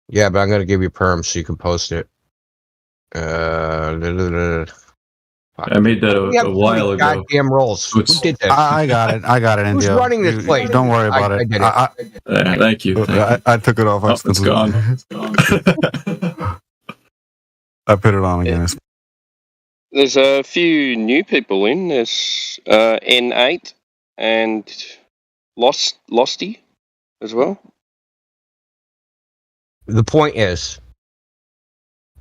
Yeah, but I'm going to give you perms so you can post it. I made that a while ago. Goddamn rolls. Who did that? I got it. Who's India. running this place? Don't worry about I it. did it. Thank you. I took it off. It's gone. I put it on again. There's a few new people in. There's N8 and Losty as well. The point is,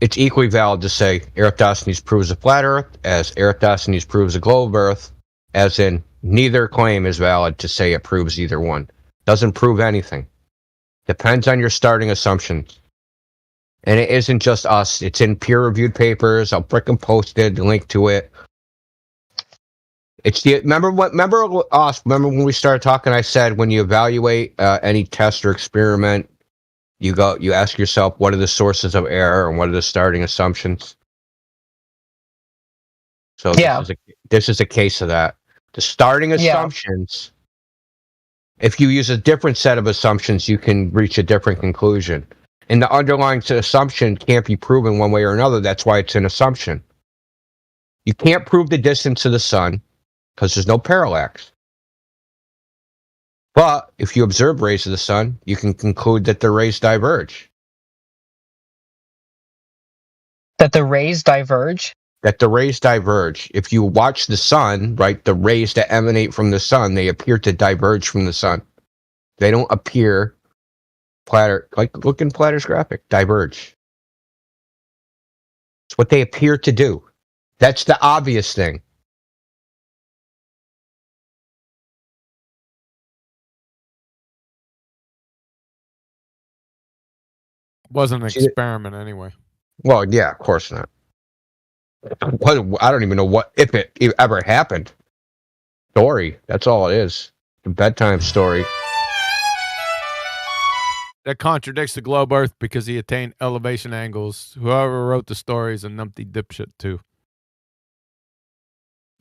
it's equally valid to say Eratosthenes proves a flat Earth as Eratosthenes proves a globe Earth, as in neither claim is valid to say it proves either one. Doesn't prove anything. Depends on your starting assumptions. And it isn't just us. It's in peer-reviewed papers. I'll frickin' post it, the link to it. It's the remember when we started talking, I said when you evaluate any test or experiment, you ask yourself, what are the sources of error and what are the starting assumptions? So this is a case of that. The starting assumptions, if you use a different set of assumptions, you can reach a different conclusion. And the underlying assumption can't be proven one way or another. That's why it's an assumption. You can't prove the distance of the sun because there's no parallax. But if you observe rays of the sun, you can conclude that the rays diverge. That the rays diverge? That the rays diverge. If you watch the sun, right, the rays that emanate from the sun, they appear to diverge from the sun. They don't appear platter, like look in Platter's graphic, diverge. It's what they appear to do. That's the obvious thing. Wasn't an experiment anyway. Well, yeah, of course not. I don't even know if it ever happened. Story. That's all it is. A bedtime story. That contradicts the globe Earth because he attained elevation angles. Whoever wrote the story is a numpty dipshit too.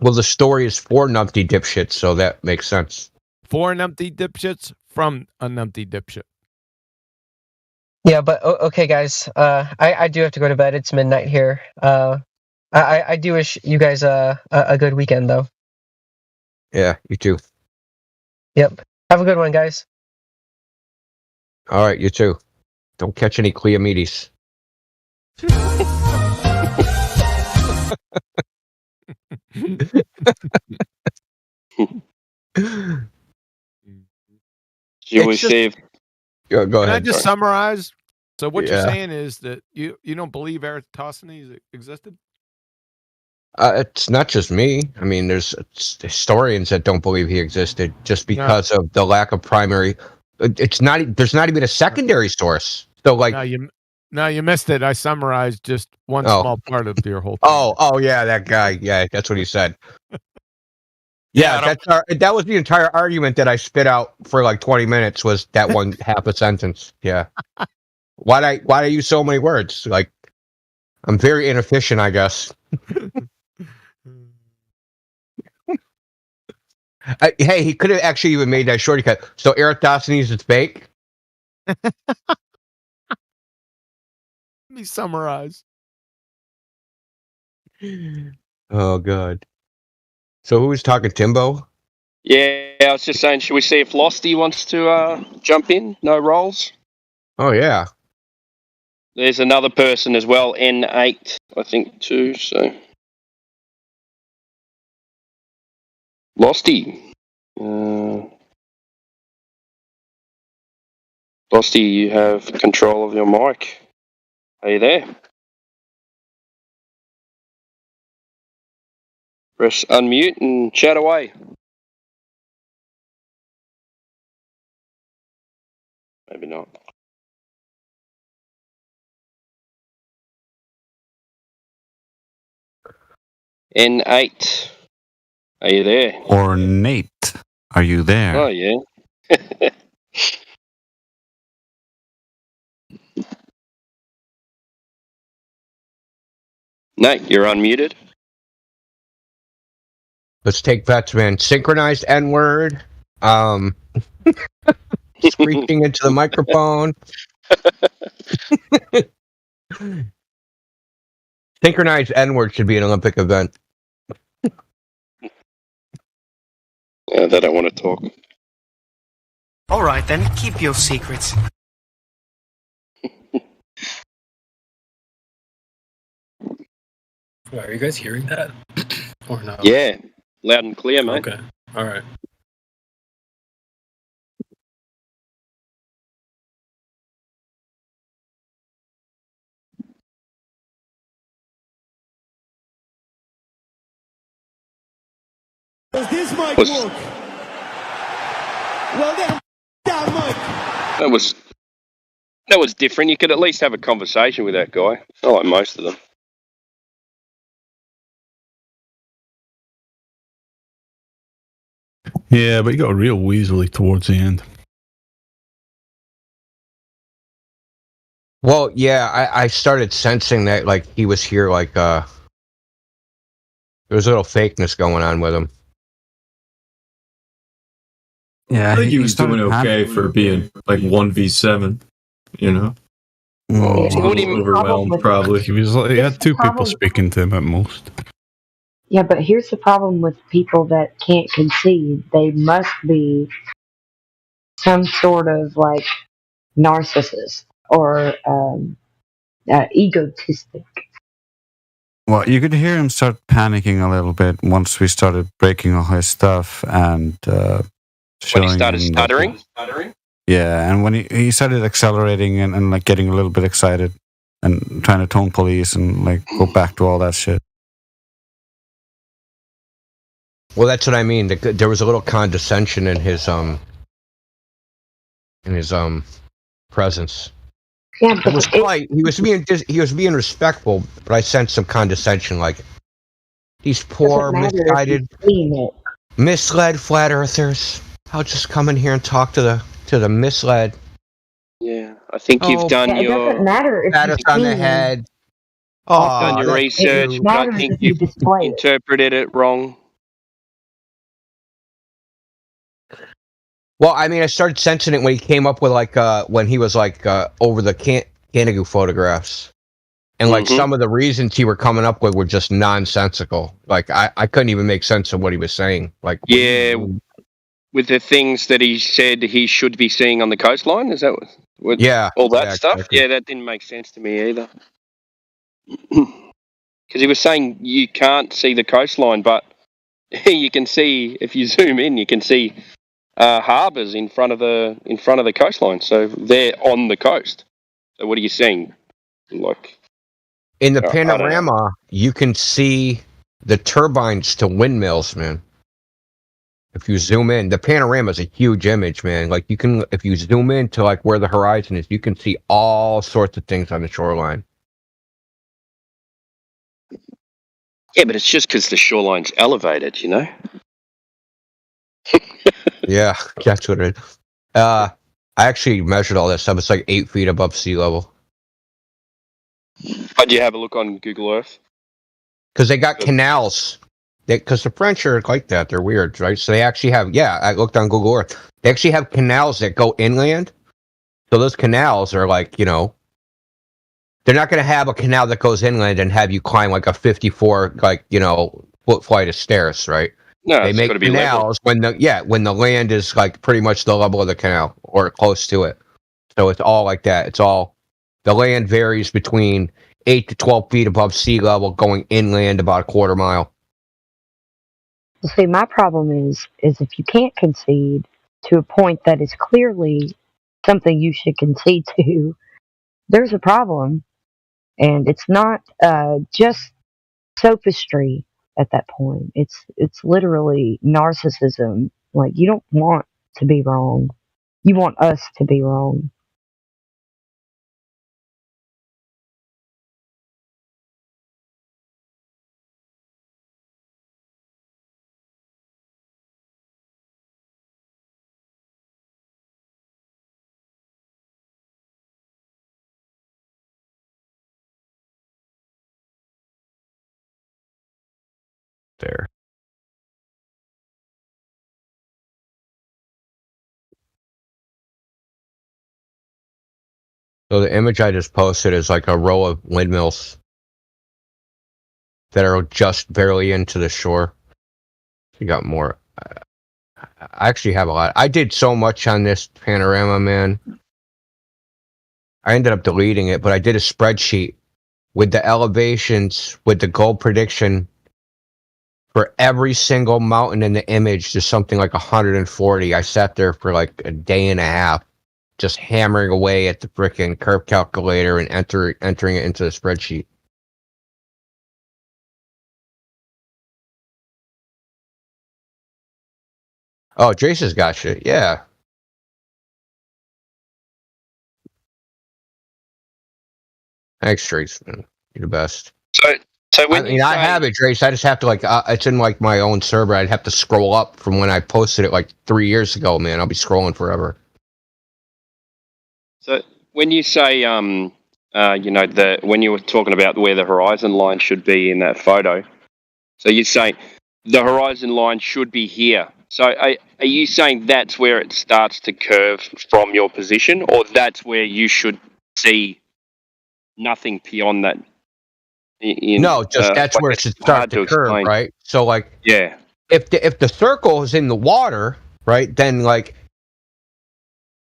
Well, the story is for numpty dipshits, so that makes sense. For numpty dipshits from a numpty dipshit. Yeah, but okay, guys. I do have to go to bed. It's midnight here. I do wish you guys a good weekend, though. Yeah, you too. Yep. Have a good one, guys. All right, you too. Don't catch any Cleomedes. You wish Dave. Go Can ahead. I just summarize? So what you're Yeah. saying is that you don't believe Eratosthenes existed? It's not just me. I mean, there's historians that don't believe he existed just because of the lack of primary. It's not. There's not even a secondary source. So, like, No, you missed it. I summarized just one small part of your whole thing. oh yeah, that guy. Yeah, that's what he said. Yeah, that was the entire argument that I spit out for like 20 minutes was that one half a sentence. Yeah. Why'd I use so many words? Like, I'm very inefficient, I guess. Hey, he could have actually even made that shortcut. So Eratosthenes is fake. me summarize. Oh god. So who was talking, Timbo? Yeah, I was just saying, should we see if Losty wants to jump in? No rolls. Oh yeah. There's another person as well, N8, I think too. So Losty. Losty, you have control of your mic. Are you there? Press unmute and chat away. Maybe not. N8, are you there? Or Nate, are you there? Oh, yeah. Nate, you're unmuted. Let's take bets, man. Synchronized N-word. Screeching into the microphone. Synchronized N-word should be an Olympic event. They don't want to talk. All right, then. Keep your secrets. Are you guys hearing that? Or no? Yeah, loud and clear, mate. Okay, all right. Does this mic Was- work? Well then, that mic. That was different. You could at least have a conversation with that guy. Not like most of them. Yeah, but he got real weaselly towards the end. Well, yeah, I started sensing that, like, he was here, like, there was a little fakeness going on with him. Yeah, I think he was doing okay for being like 1v7, you know? Overwhelmed, probably. He had two people speaking to him at most. Yeah, but here's the problem with people that can't concede. They must be some sort of like narcissist or egotistic. Well, you could hear him start panicking a little bit once we started breaking all his stuff and When he started stuttering? Yeah, and when he started accelerating and like getting a little bit excited and trying to tone police and like go back to all that shit. Well, that's what I mean. There was a little condescension in his presence. Yeah, it was quite. He was being respectful, but I sensed some condescension, like these poor, misguided, misled flat earthers. I'll just come in here and talk to the misled. Yeah, I think you've done it your doesn't matter if pat us on the head. Oh, done your research, but I think you've interpreted it wrong. Well, I mean, I started sensing it when he came up with when he was over the Canigou photographs, and like some of the reasons he were coming up with were just nonsensical. Like I couldn't even make sense of what he was saying. Like with the things that he said he should be seeing on the coastline, is that what yeah, all that yeah, stuff? exactly. Yeah, that didn't make sense to me either. Because he was saying you can't see the coastline, but you can see if you zoom in, you can see harbours in front of the coastline. So they're on the coast. So what are you seeing? Like in the I don't know. panorama, you can see the turbines to windmills, man. If you zoom in, the panorama is a huge image, man. Like if you zoom in to like where the horizon is, you can see all sorts of things on the shoreline. Yeah, but it's just because the shoreline's elevated, you know. Yeah, that's what it is. I actually measured all that stuff. It's like 8 feet above sea level. Did you have a look on Google Earth? Because they got canals. Because the French are like that. They're weird, right? So they actually have, I looked on Google Earth. They actually have canals that go inland. So those canals are like, they're they're not going to have a canal that goes inland and have you climb like a 54 foot flight of stairs, right? No, They it's make got to be level. canals when the land is like pretty much the level of the canal or close to it. So it's all like that. It's all the land varies between 8 to 12 feet above sea level, going inland about a quarter mile. See, my problem is if you can't concede to a point that is clearly something you should concede to, there's a problem, and it's not just sophistry at that point. It's literally narcissism. Like, you don't want to be wrong. You want us to be wrong. There. So the image I just posted is like a row of windmills that are just barely into the shore. You got more. I actually have a lot. I did so much on this panorama, man. I ended up deleting it, but I did a spreadsheet with the elevations, with the goal prediction for every single mountain in the image, just something like 140. I sat there for like a day and a half, just hammering away at the frickin' curve calculator and entering it into the spreadsheet. Oh, Jace's got shit. Yeah. Thanks, Trace. Man. You're the best. So when I have it, Trace. I just have to like it's in like my own server. I'd have to scroll up from when I posted it like 3 years ago. Man, I'll be scrolling forever. So when you say, when you were talking about where the horizon line should be in that photo, so you're saying the horizon line should be here. So are you saying that's where it starts to curve from your position, or that's where you should see nothing beyond that? No, just that's where it should start to curve, right? So like, yeah, if the circle is in the water, right, then like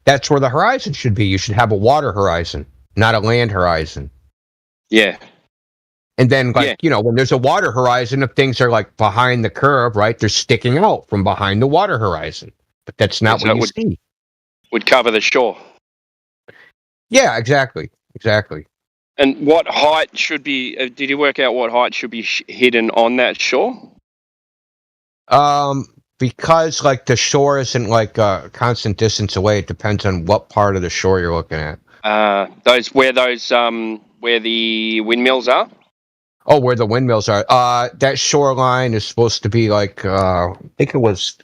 that's where the horizon should be. You should have a water horizon, not a land horizon. Yeah. And then like, when there's a water horizon, if things are like behind the curve, right, they're sticking out from behind the water horizon. But that's not what you see. Would cover the shore. Yeah, exactly. And what height should be? Did you work out what height should be hidden on that shore? Because like the shore isn't like a constant distance away. It depends on what part of the shore you're looking at. Where the windmills are. Oh, where the windmills are. That shoreline is supposed to be like I think it was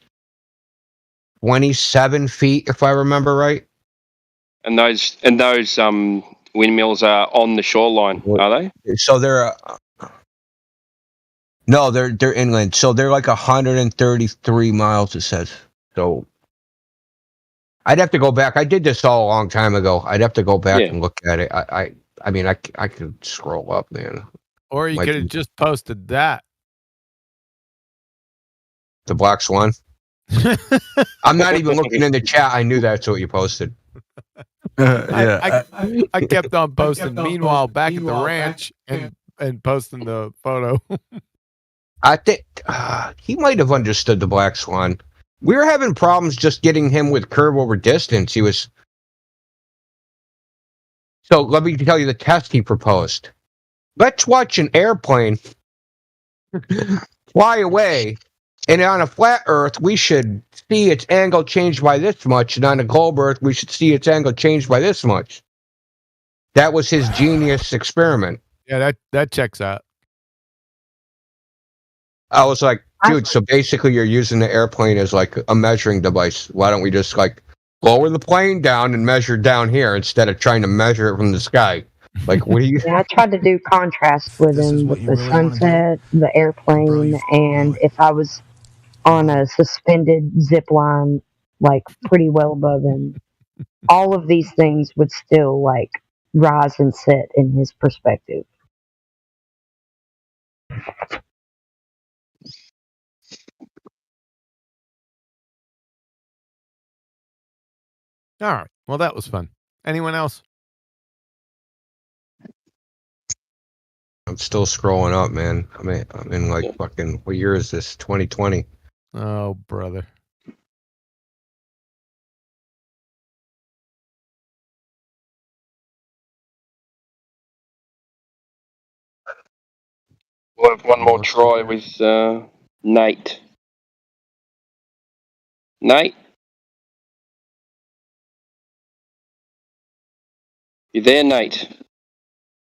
27 feet, if I remember right. And those windmills are on the shoreline, are they? So they're no, they're inland. So they're like 133 miles. It says. So I'd have to go back. I did this all a long time ago. I'd have to go back and look at it. I mean, I could scroll up, man. Or you could have just posted that. The Black Swan. I'm not even looking in the chat. I knew that's what you posted. I kept on posting. Meanwhile, back at the ranch and posting the photo. I think he might have understood the Black Swan. We were having problems just getting him with curve over distance. He was. So let me tell you the test he proposed. Let's watch an airplane fly away, and on a flat Earth, we should see its angle changed by this much, and on a globe Earth, we should see its angle changed by this much. That was his genius experiment. Yeah, that checks out. I was like, dude, so basically you're using the airplane as like a measuring device. Why don't we just like lower the plane down and measure down here instead of trying to measure it from the sky? Like, what do you? Yeah, I tried to do contrast with him with the sunset, the airplane, and if I was on a suspended zip line, like pretty well above him, all of these things would still like rise and set in his perspective. All right. Well, that was fun. Anyone else? I'm still scrolling up, man. I'm in like fucking. What year is this? 2020. Oh, brother. We'll have one more try with Nate. Nate? You there, Nate?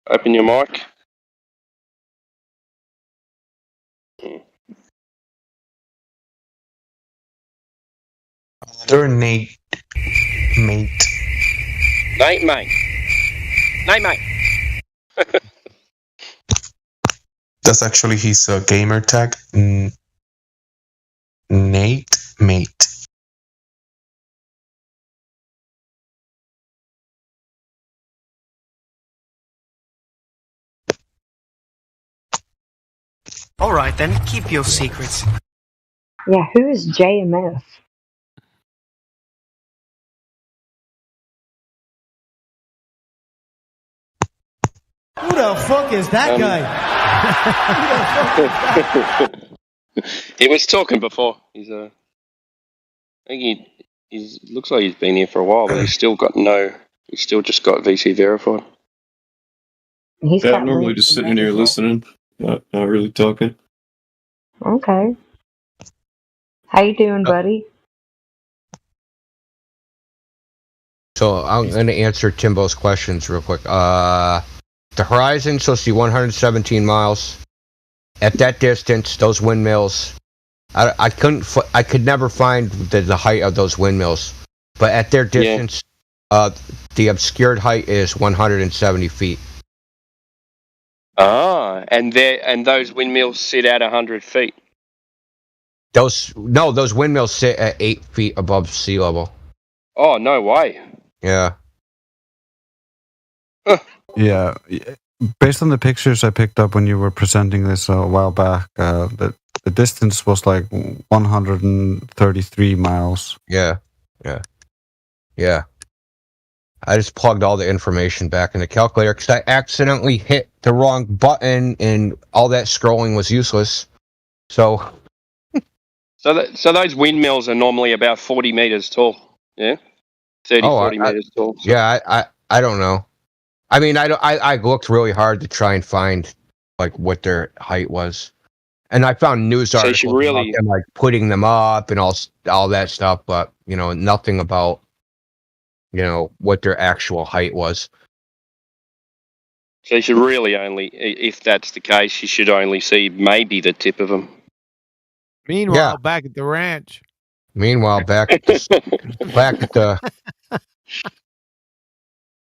Open your mic. They're Nate, mate. Nate, mate. Nate, mate. That's actually his gamer tag. Nate, mate. All right, then, keep your secrets. Yeah, who is JMF? Who the fuck is that guy? He was talking before. He's I think he's looks like he's been here for a while, but he's still got He's still just got VC verified. Yeah, I'm normally just sitting here listening, not really talking. Okay. How you doing, buddy? So I'm going to answer Timbo's questions real quick. The horizon's supposed to be 117 miles. At that distance, those windmills, I could never find the height of those windmills. But at their distance, the obscured height is 170 feet. Ah, and those windmills sit at 100 feet. Those windmills sit at 8 feet above sea level. Oh, no way. Yeah. Yeah. Based on the pictures I picked up when you were presenting this a while back, the distance was like 133 miles. Yeah. I just plugged all the information back in the calculator because I accidentally hit the wrong button and all that scrolling was useless. So those windmills are normally about 40 meters tall. Yeah, 40 meters tall. So. Yeah, I don't know. I mean, I looked really hard to try and find like what their height was, and I found news articles about them like putting them up and all that stuff, but nothing about what their actual height was. So you should really only, if that's the case, you should only see maybe the tip of them. Meanwhile, back at the ranch. Meanwhile, back at the.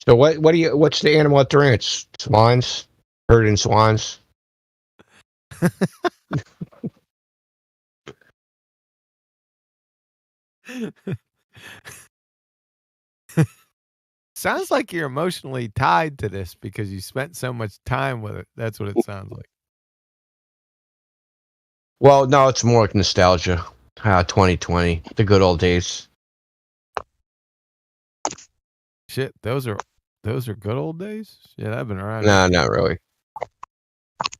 So what's the animal at the ranch? Swans? Herding swans? Sounds like you're emotionally tied to this because you spent so much time with it. That's what it sounds like. Well, no, it's more like nostalgia. 2020, the good old days. Shit, those are good old days. Yeah, I've been around. No, not really.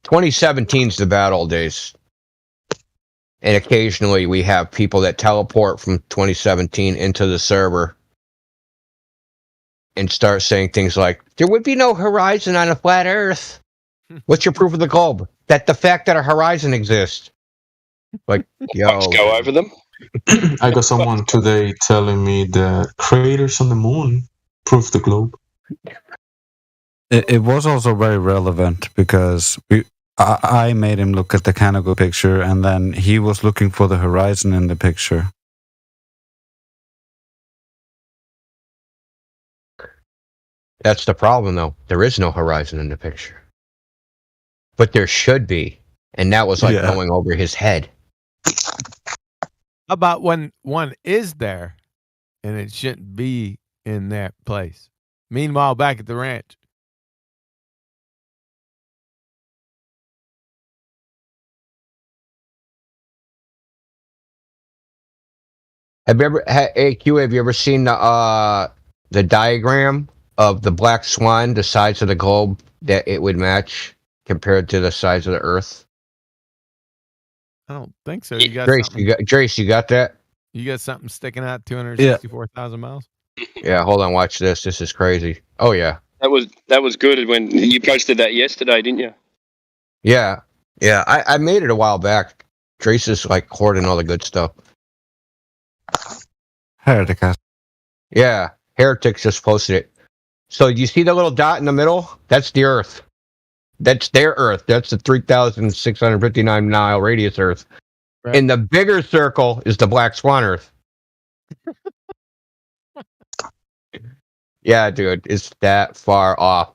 2017's the bad old days. And occasionally we have people that teleport from 2017 into the server and start saying things like, there would be no horizon on a flat Earth. What's your proof of the globe? That the fact that a horizon exists. Like, let's go over them. I got someone today telling me that craters on the moon prove the globe. It was also very relevant because I made him look at the Canago picture, and then he was looking for the horizon in the picture. That's the problem, though. There is no horizon in the picture. But there should be. And that was like going over his head. How about when one is there and it shouldn't be in that place? Meanwhile, back at the ranch. Have you ever, AQ? Have you ever seen the diagram of the black swan, the size of the globe that it would match compared to the size of the Earth? I don't think so. You got Trace, something. you got that? You got something sticking out 264,000 miles. Yeah, hold on, watch this. This is crazy. Oh yeah. That was good when you posted that yesterday, didn't you? Yeah. Yeah. I made it a while back. Trace is like hoarding all the good stuff. Heretic. Yeah. Heretics just posted it. So you see the little dot in the middle? That's the Earth. That's their Earth. That's the 3,659 mile radius Earth. Right. And the bigger circle is the Black Swan Earth. Yeah, dude, it's that far off.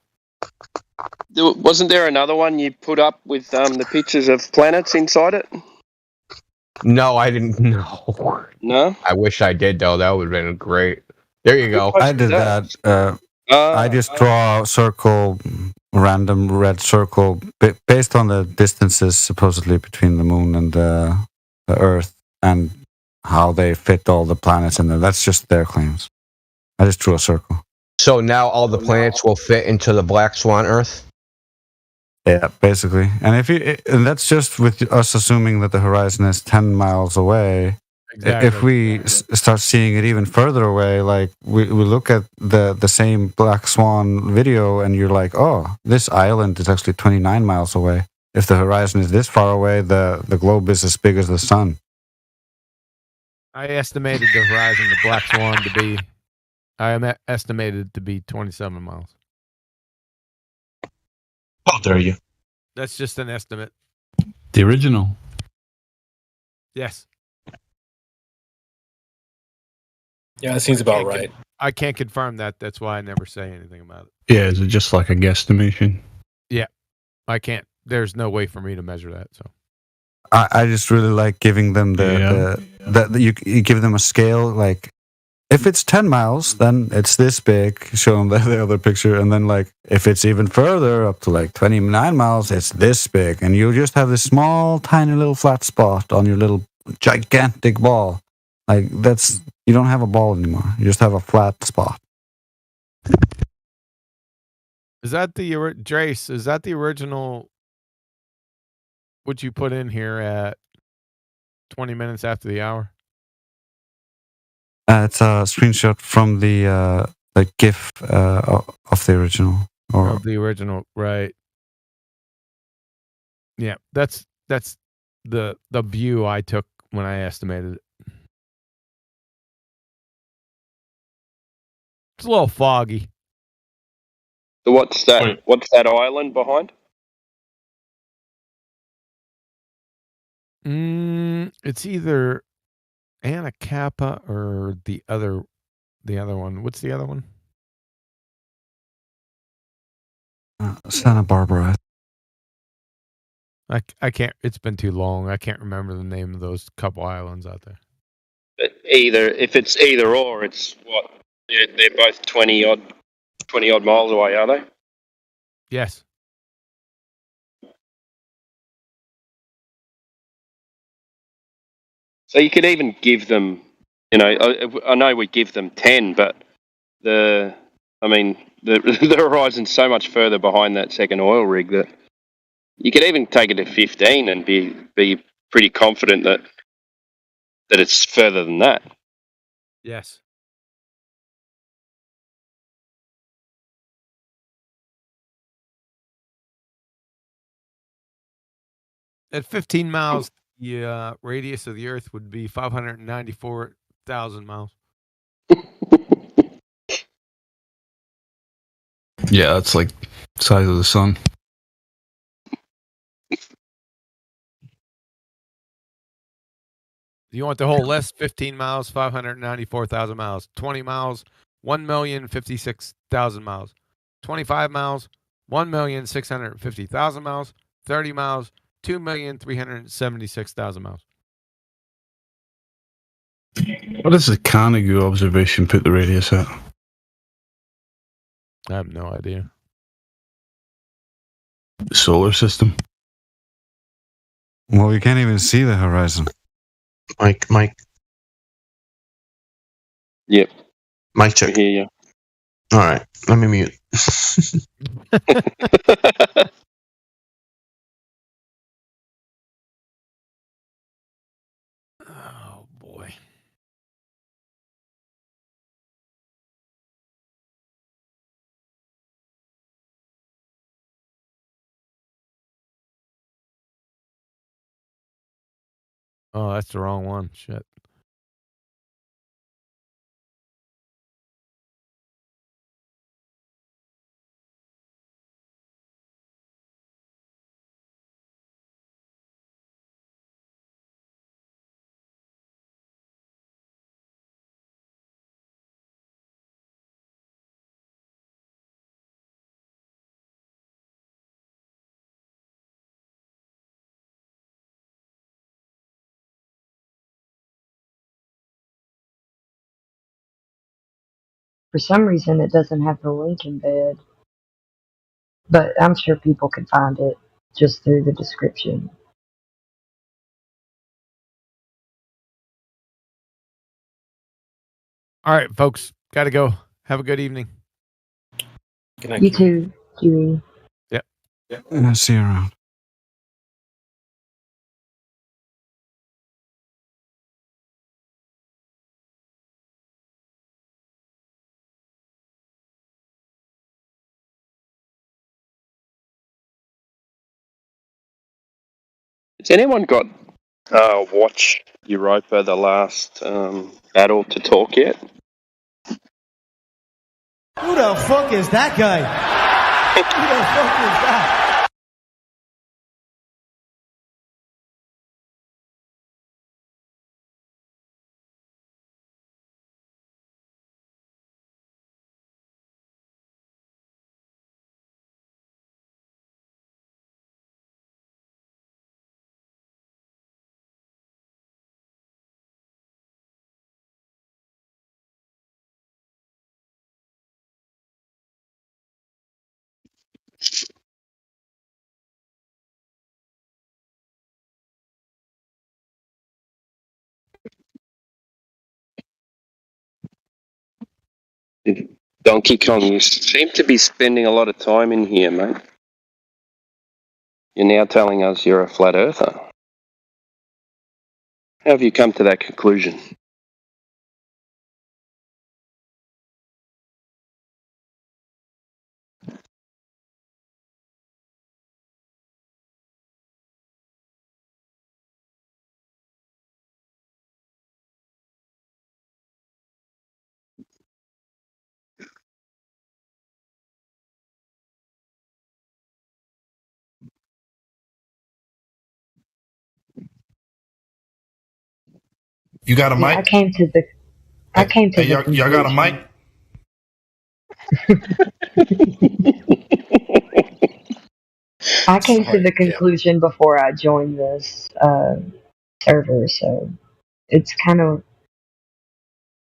Wasn't there another one you put up with the pictures of planets inside it? No, I didn't know. No? I wish I did, though. That would have been great. There you go. I did that. I just draw a circle, random red circle, based on the distances supposedly between the moon and the Earth and how they fit all the planets in there. That's just their claims. I just drew a circle. So now all the planets will fit into the Black Swan Earth? Yeah, basically. And and that's just with us assuming that the horizon is 10 miles away. Exactly. If we start seeing it even further away, like we look at the same Black Swan video and you're like, oh, this island is actually 29 miles away. If the horizon is this far away, the globe is as big as the sun. I estimated the horizon of the Black Swan to be... I am estimated to be 27 miles. How dare you? That's just an estimate. The original. Yes. Yeah, that seems about right. I can't confirm that. That's why I never say anything about it. Yeah, is it just like a guesstimation? Yeah. I can't. There's no way for me to measure that. So I just really like giving them you give them a scale, like if it's 10 miles, then it's this big, show them the other picture. And then, like, if it's even further, up to like 29 miles, it's this big. And you just have this small, tiny little flat spot on your little gigantic ball. Like, you don't have a ball anymore. You just have a flat spot. Is that Drace, is that the original, what you put in here at 20 minutes after the hour? It's a screenshot from the GIF of the original. Of the original, right. Yeah, that's the view I took when I estimated it. It's a little foggy. So what's that? What's that island behind? It's either Anacapa or the other one. What's the other one? Santa Barbara. I can't. It's been too long. I can't remember the name of those couple islands out there. But if it's either or, it's what? They're both 20 odd miles away, are they? Yes. So you could even give them, I know we give them 10, but the horizon's so much further behind that second oil rig that you could even take it to 15 and be pretty confident that it's further than that. Yes. At 15 miles, the radius of the Earth would be 594,000 miles. Yeah, that's like the size of the sun. You want the whole list? 15 miles, 594,000 miles. 20 miles, 1,056,000 miles. 25 miles, 1,650,000 miles. 30 miles, 2,376,000 miles. What does the Carnegie observation put the radius at? I have no idea. The solar system. Well, you can't even see the horizon. Mike. Yep. Mic check. I hear you. All right, let me mute. Oh boy. Oh, that's the wrong one. Shit. For some reason, it doesn't have the link embed, but I'm sure people can find it just through the description. All right, folks. Got to go. Have a good evening. Good night. You too, Huey. Yep. See you around. Has anyone got watch Europa the last battle to talk yet? Who the fuck is that guy? Who the fuck is that? Donkey Kong, you seem to be spending a lot of time in here, mate. You're now telling us you're a flat earther. How have you come to that conclusion? You got a Yeah, mic? I came to the y'all got a mic? I came to the conclusion before I joined this server, so it's kind of,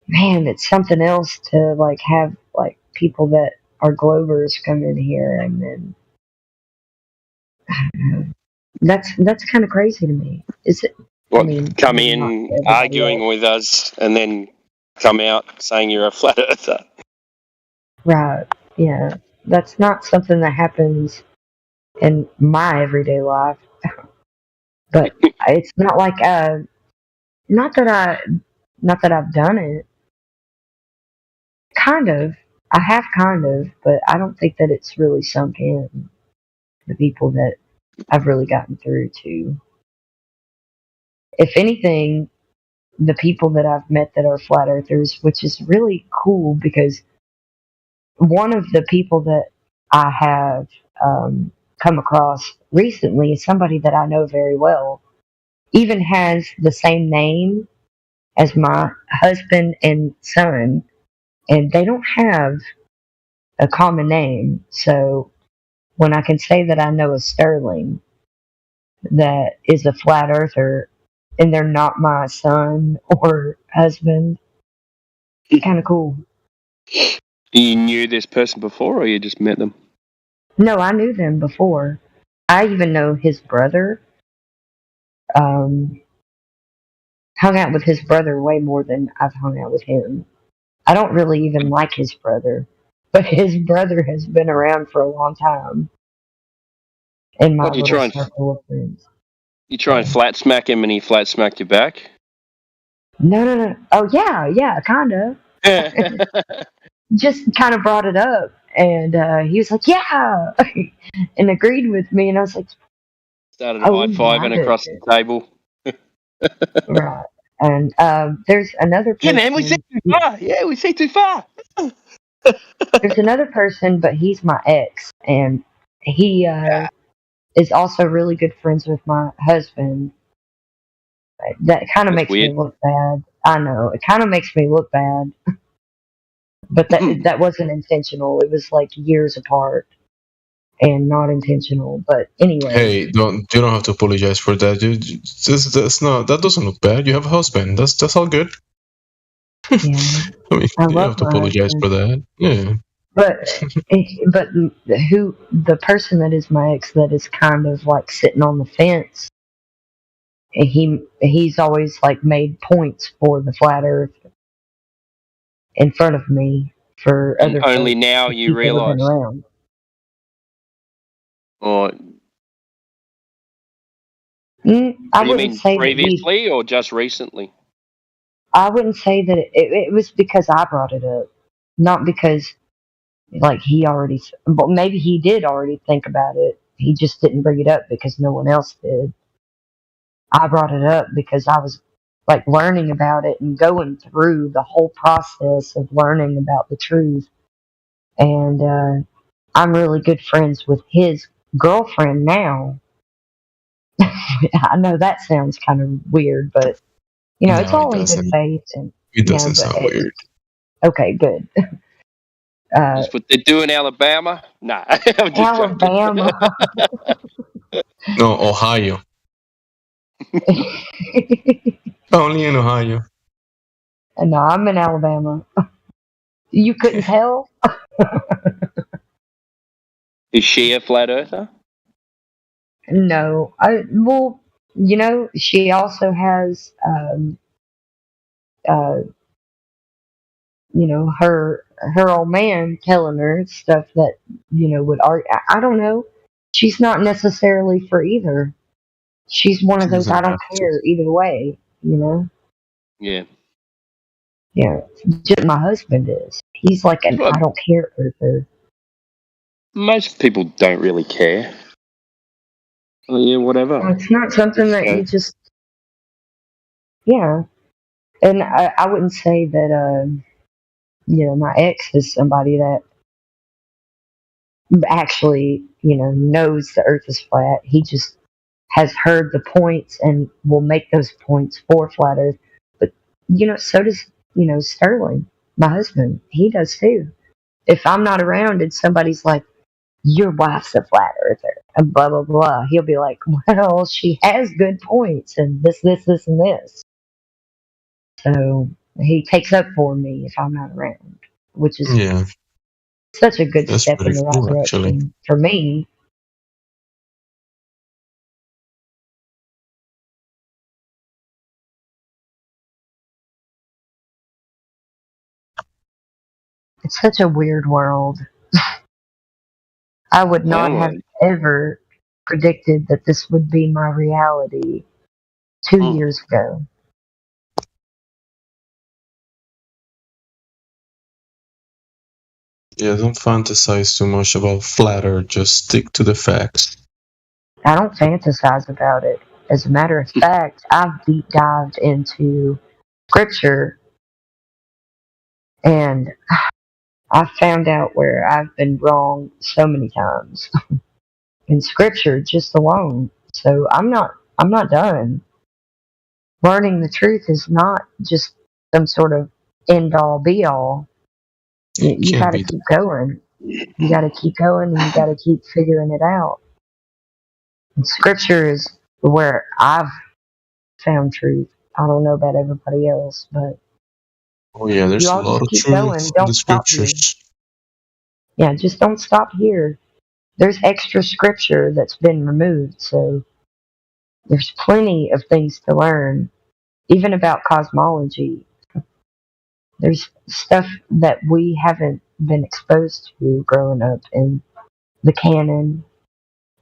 man, it's something else to like have like people that are Globers come in here, and then I don't know. That's kind of crazy to me. Is it? What, I mean, come maybe not in to everybody arguing else. with us and then come out saying you're a flat earther? Right? Yeah, that's not something that happens in my everyday life. But it's not like not that I've done it. Kind of. I have kind of, but I don't think that it's really sunk in the people that I've really gotten through to. If anything, the people that I've met that are flat earthers, which is really cool because one of the people that I have come across recently is somebody that I know very well, even has the same name as my husband and son, and they don't have a common name. So when I can say that I know a Sterling that is a flat earther and they're not my son or husband, kind of cool. You knew this person before, or you just met them? No, I knew them before. I even know his brother. Hung out with his brother way more than I've hung out with him. I don't really even like his brother, but his brother has been around for a long time in my What, little circle of friends. You try and flat smack him and he flat smacked you back? No. Oh yeah, kind of. Just kind of brought it up, and he was like, "Yeah," and agreed with me, and I was like, Started "Oh, high-fiving across the table. Right. And there's another Yeah, person. man, we see too far. Yeah, we see too far. There's another person, but he's my ex, and he is also really good friends with my husband. That kind of That's makes me weird. look bad. I know it kind of makes me look bad, but that wasn't intentional. It was like years apart and not intentional. But anyway, Hey, you don't have to apologize for that. That doesn't look bad. You have a husband. That's all good. yeah, I mean, I you don't love have to my apologize husband. for that. Yeah. But who the person that is my ex that is kind of like sitting on the fence. He's always like made points for the flat Earth in front of me for And other only folks now to you keep everything realise. around. Or I do you wouldn't mean say that previously or just recently? I wouldn't say that it was because I brought it up, not because like he already. But maybe he did already think about it. He just didn't bring it up because no one else did. I brought it up because I was like learning about it and going through the whole process of learning about the truth. And I'm really good friends with his girlfriend now. I know that sounds kind of weird, but it's No, it all in good doesn't. faith. And It doesn't but sound weird. okay, good. That's what they do in Alabama? Nah, I'm just Alabama. No, Ohio. Only in Ohio. No, I'm in Alabama. You couldn't tell? Is she a flat earther? No. She also has uh her old man telling her stuff that would argue. I don't know. She's not necessarily for either. She's one of She those I doesn't don't have to. care either way. Yeah. Yeah, just my husband is. He's like an Well, I don't care earther. most people don't really care. Yeah, whatever. It's not something that you just yeah. And I wouldn't say that my ex is somebody that actually knows the Earth is flat. He just has heard the points and will make those points for flat Earth. But so does Sterling, my husband. He does too. If I'm not around and somebody's like, "Your wife's a flat earther," and blah blah blah, he'll be like, "Well, she has good points, and this, and this." So he takes up for me if I'm not around, which is Yeah, such a good that's step in pretty the right cool, actually. direction for me. It's such a weird world. I would not have ever predicted that this would be my reality 2 years ago. Yeah, don't fantasize too much about flat Earth. Just stick to the facts. I don't fantasize about it. As a matter of fact, I've deep dived into scripture and I found out where I've been wrong so many times in scripture just alone. So I'm not done. Learning the truth is not just some sort of end all be all. You Can't got to be keep going. You got to keep going and you got to keep figuring it out. And scripture is where I've found truth. I don't know about everybody else, but Oh yeah, there's you a all just lot of keep truth going. in Don't the stop here. scriptures. Yeah, just don't stop here. There's extra scripture that's been removed, so there's plenty of things to learn, even about cosmology. There's stuff that we haven't been exposed to growing up in the canon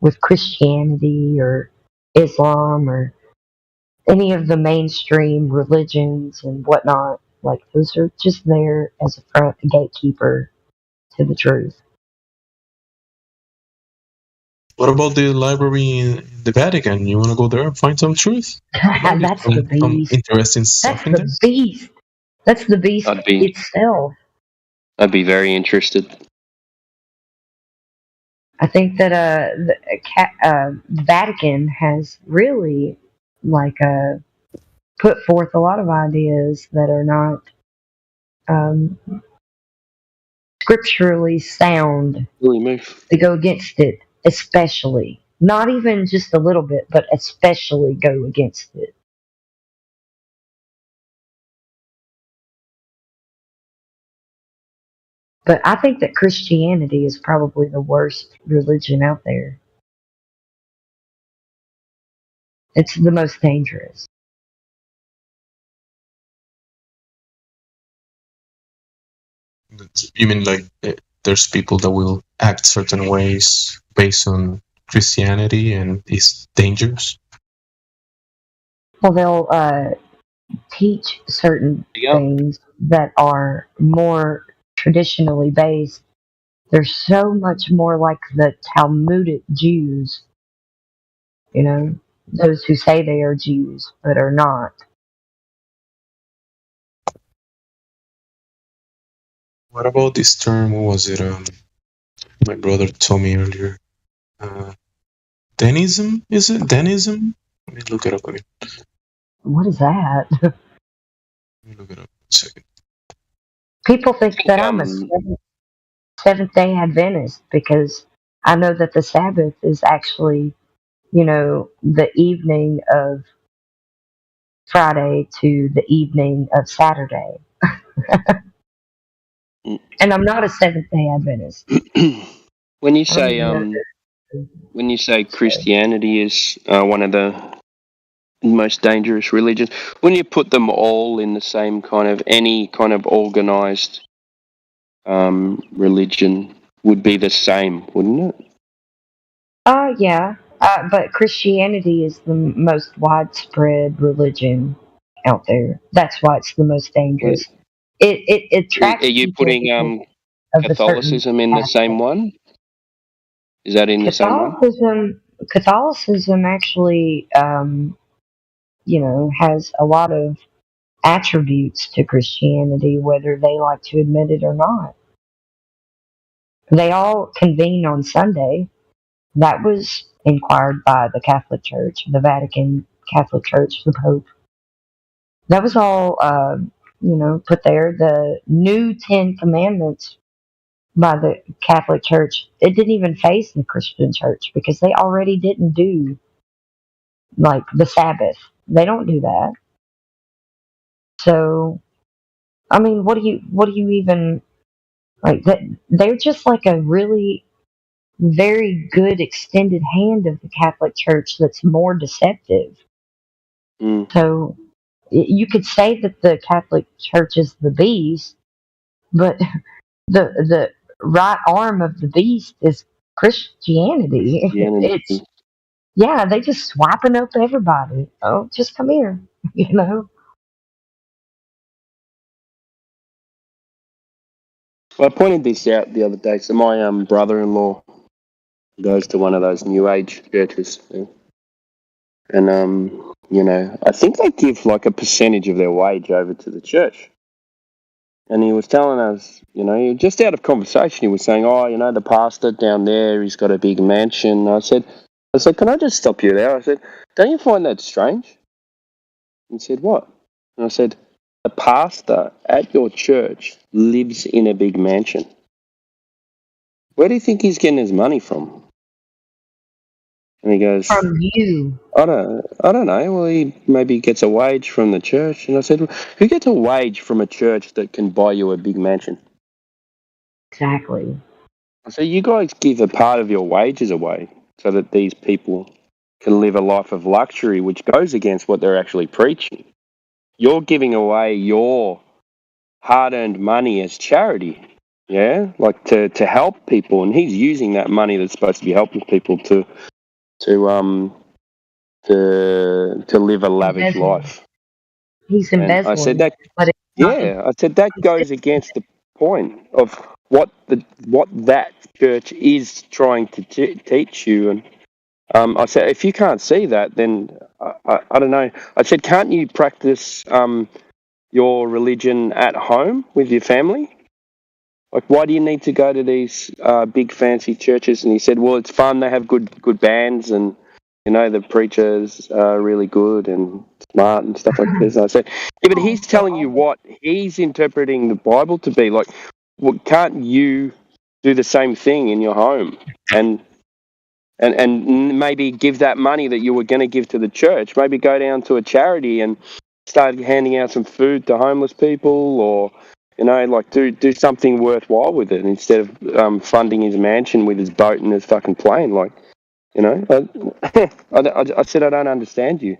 with Christianity or Islam or any of the mainstream religions and whatnot. Like, those are just there as a front gatekeeper to the truth. What about the library in the Vatican? You want to go there and find some truth? That's the Some beast. interesting stuff That's in there. the beast. That's the beast itself. I'd be very interested. I think that the Vatican has really put forth a lot of ideas that are not scripturally sound. They go against it, especially. Not even just a little bit, but especially go against it. But I think that Christianity is probably the worst religion out there. It's the most dangerous. You mean like there's people that will act certain ways based on Christianity and it's dangerous? Well, they'll teach certain things that are more traditionally based. They're so much more like the Talmudic Jews, you know, those who say they are Jews but are not. What about this term? What was it? My brother told me earlier. Denism? Is it Denism? Let me look it up again. What is that? Let me look it up. 1 second. People think that I'm a Seventh-day Adventist because I know that the Sabbath is actually, the evening of Friday to the evening of Saturday. And I'm not a Seventh-day Adventist. When you say Christianity is one of the most dangerous religions, when you put them all in the same any kind of organized religion would be the same, wouldn't it? Yeah. But Christianity is the most widespread religion out there. That's why it's the most dangerous. It attracts. Are you putting Catholicism in the same one? Is that in the same one? Catholicism actually, has a lot of attributes to Christianity, whether they like to admit it or not. They all convene on Sunday. That was inquired by the Catholic Church, the Vatican Catholic Church, the Pope. That was all, put there. The new 10 Commandments by the Catholic Church, it didn't even face the Christian Church because they already didn't do, like, the Sabbath. They don't do that. So, I mean, what do you even, like, they're just like a really very good extended hand of the Catholic Church that's more deceptive. So you could say that the Catholic Church is the beast, but the right arm of the beast is Christianity. It's they just swiping up everybody. Oh, just come here, Well, I pointed this out the other day. So my brother-in-law goes to one of those New Age churches, and I think they give like a percentage of their wage over to the church. And he was telling us, just out of conversation, he was saying, the pastor down there, he's got a big mansion. I said, can I just stop you there? I said, don't you find that strange? He said, what? And I said, the pastor at your church lives in a big mansion. Where do you think he's getting his money from? And he goes, from you. I don't know. Well, he maybe gets a wage from the church. And I said, who gets a wage from a church that can buy you a big mansion? Exactly. I said, you guys give a part of your wages away so that these people can live a life of luxury, which goes against what they're actually preaching. You're giving away your hard-earned money as charity. Yeah, like to help people, and he's using that money that's supposed to be helping people to live a lavish life. He's And I embezzling. said that. But it's Yeah, I said that goes against the point of what that church is trying to teach you. And I said, if you can't see that, then I don't know. I said, can't you practice your religion at home with your family? Like, why do you need to go to these big fancy churches? And he said, well, it's fun. They have good bands, and the preachers are really good and smart and stuff like this. And I said, yeah, but he's telling you what he's interpreting the Bible to be. Like, can't you do the same thing in your home and maybe give that money that you were going to give to the church? Maybe go down to a charity and start handing out some food to homeless people, or like do something worthwhile with it instead of funding his mansion with his boat and his fucking plane. Like, I said, I don't understand you.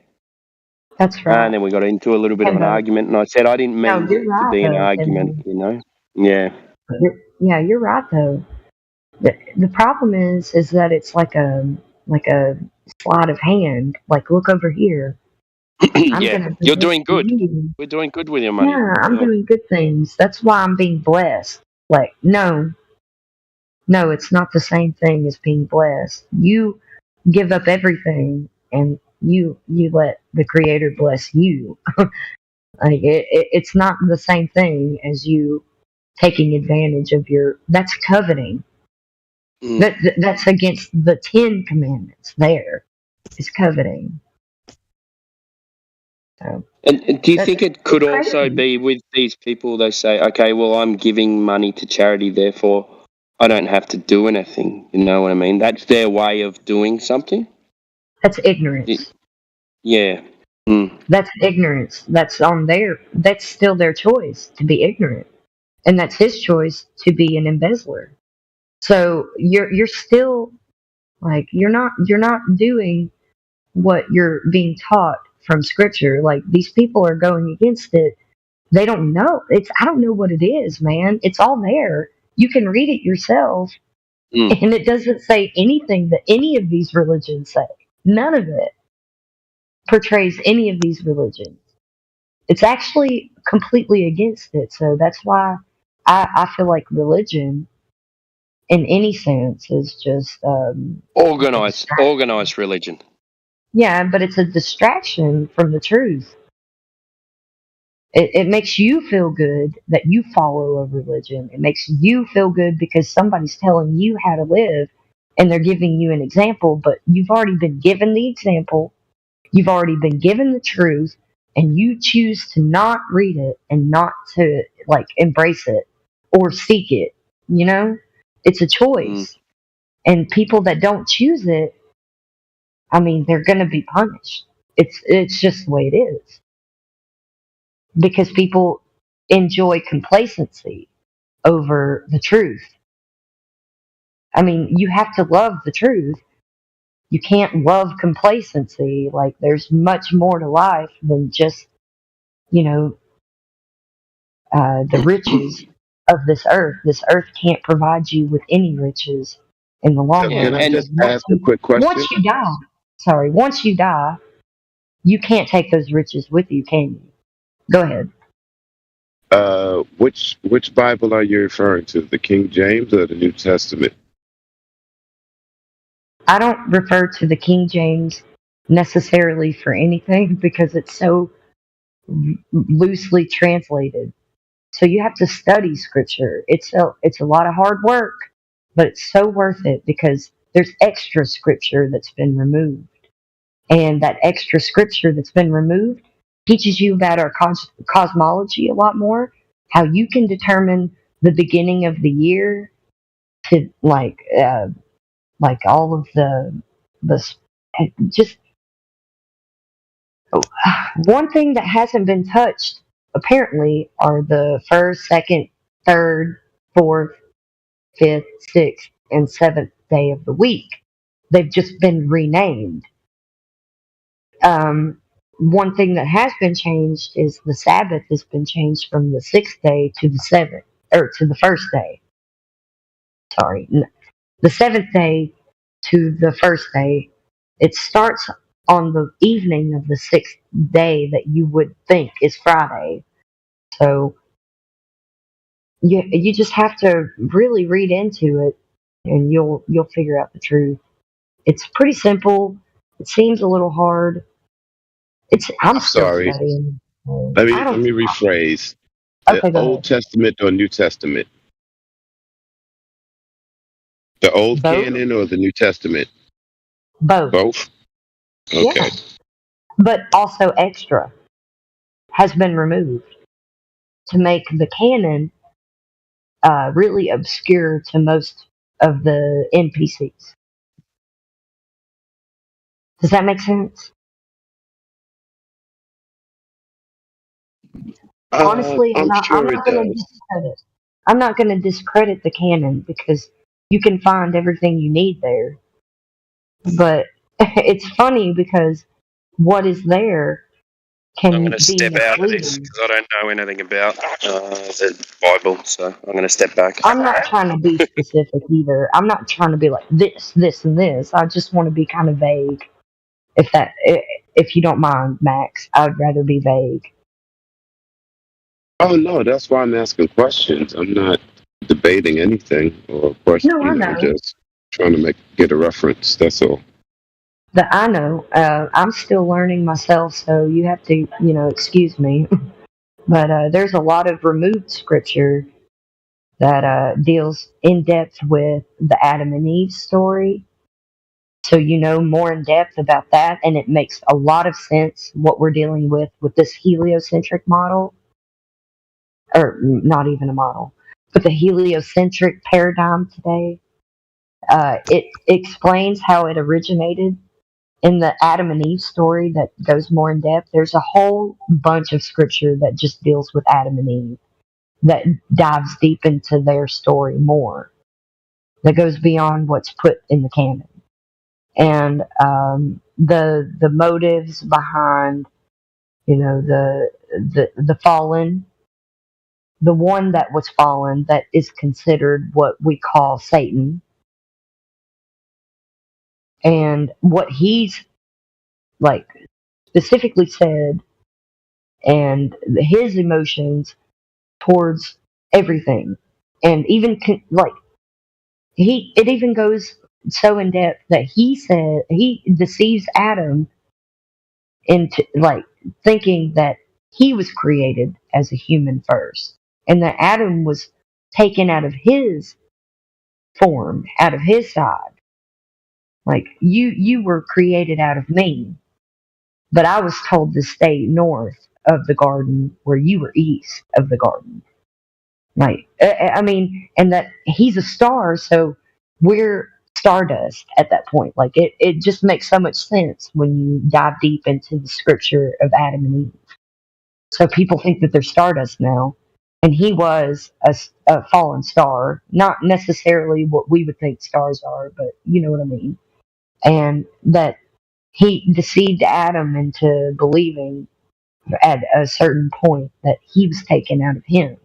That's right. And then we got into a little bit of an argument, and I said I didn't mean to be an argument. Yeah. You're right though. The problem is that it's like a sleight of hand. Like, look over here. Yeah, you're doing good. We're doing good with your money. Yeah, I'm doing good things. That's why I'm being blessed. Like, no, it's not the same thing as being blessed. You give up everything and you let the Creator bless you. Like, it's not the same thing as you taking advantage of that's coveting. That's against the 10 commandments. There is coveting. So, and do you think it could also be with these people? They say, okay, well, I'm giving money to charity, therefore I don't have to do anything. You know what I mean? That's their way of doing something. That's ignorance. Yeah. That's ignorance. That's still their choice to be ignorant. And that's his choice to be an embezzler. So you're still like you're not doing what you're being taught from scripture. Like, these people are going against it. They don't know. I don't know what it is, man. It's all there. You can read it yourself. And it doesn't say anything that any of these religions say. None of it portrays any of these religions. It's actually completely against it. So that's why I feel like religion, in any sense, is just organized religion. Yeah, but it's a distraction from the truth. It makes you feel good that you follow a religion. It makes you feel good because somebody's telling you how to live and they're giving you an example, but you've already been given the example. You've already been given the truth, and you choose to not read it and not to embrace it or seek it. It's a choice. And people that don't choose it, I mean, they're going to be punished. It's just the way it is. Because people enjoy complacency over the truth. I mean, you have to love the truth. You can't love complacency. Like, there's much more to life than just, the riches of this earth. This earth can't provide you with any riches in the long run. Can I just ask a quick question? Once you die, you can't take those riches with you, can you? Go ahead. Which Bible are you referring to? The King James or the New Testament? I don't refer to the King James necessarily for anything because it's so loosely translated. So you have to study scripture. It's a lot of hard work, but it's so worth it because there's extra scripture that's been removed. And that extra scripture that's been removed teaches you about our cosmology a lot more, how you can determine the beginning of the year to like all of the just one thing that hasn't been touched apparently are the first, second, third, fourth, fifth, sixth, and seventh day of the week. They've just been renamed. one thing that has been changed is the Sabbath has been changed from the 6th day to the 7th, or to the 1st day. Sorry, the 7th day to the 1st day. It starts on the evening of the 6th day that you would think is Friday. So you just have to really read into it, and you'll figure out the truth. It's pretty simple. It seems a little hard. I'm still Sorry. studying. Let me rephrase. Okay, The go Old Testament or New Testament? The Old Both. Canon or the New Testament? Both. Both? Okay. Yeah. But also extra has been removed to make the canon really obscure to most of the NPCs. Does that make sense? Honestly, I'm I'm sure not it going to does. discredit. I'm not going to discredit the canon because you can find everything you need there. But it's funny because what is there can I'm going to be step out of this misleading. because I don't know anything about the Bible, so I'm going to step back. I'm not trying to be specific either. I'm not trying to be like this, this, and this. I just want to be kind of vague. If you don't mind, Max, I'd rather be vague. Oh no, that's why I'm asking questions. I'm not debating anything or question. No, I know. Just trying to get a reference. That's all. I know. I'm still learning myself, so you have to, excuse me. But there's a lot of removed scripture that deals in depth with the Adam and Eve story. So you know more in depth about that, and it makes a lot of sense what we're dealing with this heliocentric model, or not even a model, but the heliocentric paradigm today. It explains how it originated in the Adam and Eve story that goes more in depth. There's a whole bunch of scripture that just deals with Adam and Eve, that dives deep into their story more, that goes beyond what's put in the canon. And the motives behind, the fallen, the one that was fallen, that is considered what we call Satan, and what he's like specifically said, and his emotions towards everything, and even it even goes so in depth that he said he deceives Adam into thinking that he was created as a human first, and that Adam was taken out of his form, out of his side. Like you were created out of me, but I was told to stay north of the garden where you were east of the garden. Like, I mean, and that he's a star, so we're stardust at that point. Like, it just makes so much sense when you dive deep into the scripture of Adam and Eve. So people think that they're stardust now, and he was a fallen star, not necessarily what we would think stars are, but you know what I mean. And that he deceived Adam into believing at a certain point that he was taken out of him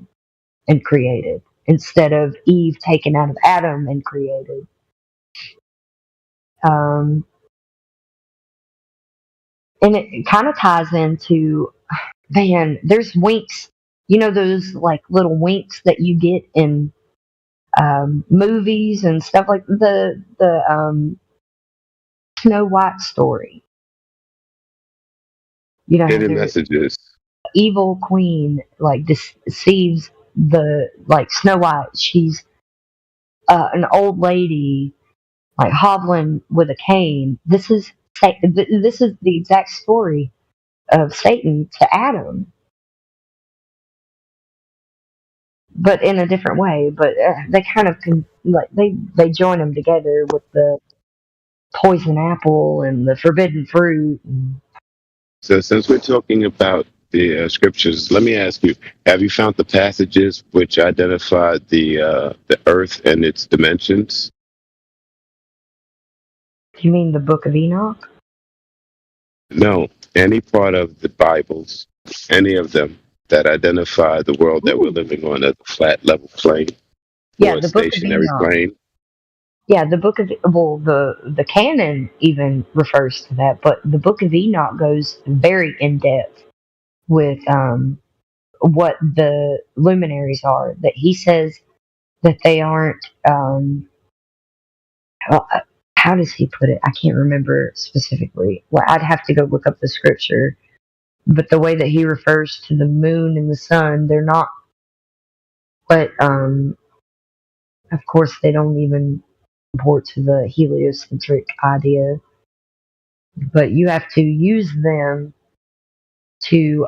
and created, instead of Eve taken out of Adam and created. And it kind of ties into, man, there's winks, those like little winks that you get in movies and stuff, like the Snow White story. Hidden messages. Evil queen deceives the Snow White. She's an old lady hobbling with a cane. This is the exact story of Satan to Adam, but in a different way. But they kind of they join them together with the poison apple and the forbidden fruit. So since we're talking about the scriptures, let me ask you: have you found the passages which identify the earth and its dimensions? You mean the Book of Enoch? No, any part of the Bibles, any of them that identify the world that we're living on as a flat level plane Yeah, or a the Book of stationary Enoch. plane? Yeah, the book of the canon even refers to that, but the Book of Enoch goes very in depth with what the luminaries are. That he says that they aren't. Well, how does he put it? I can't remember specifically. Well, I'd have to go look up the scripture. But the way that he refers to the moon and the sun, they're not. But of course, they don't even comport to the heliocentric idea. But you have to use them to.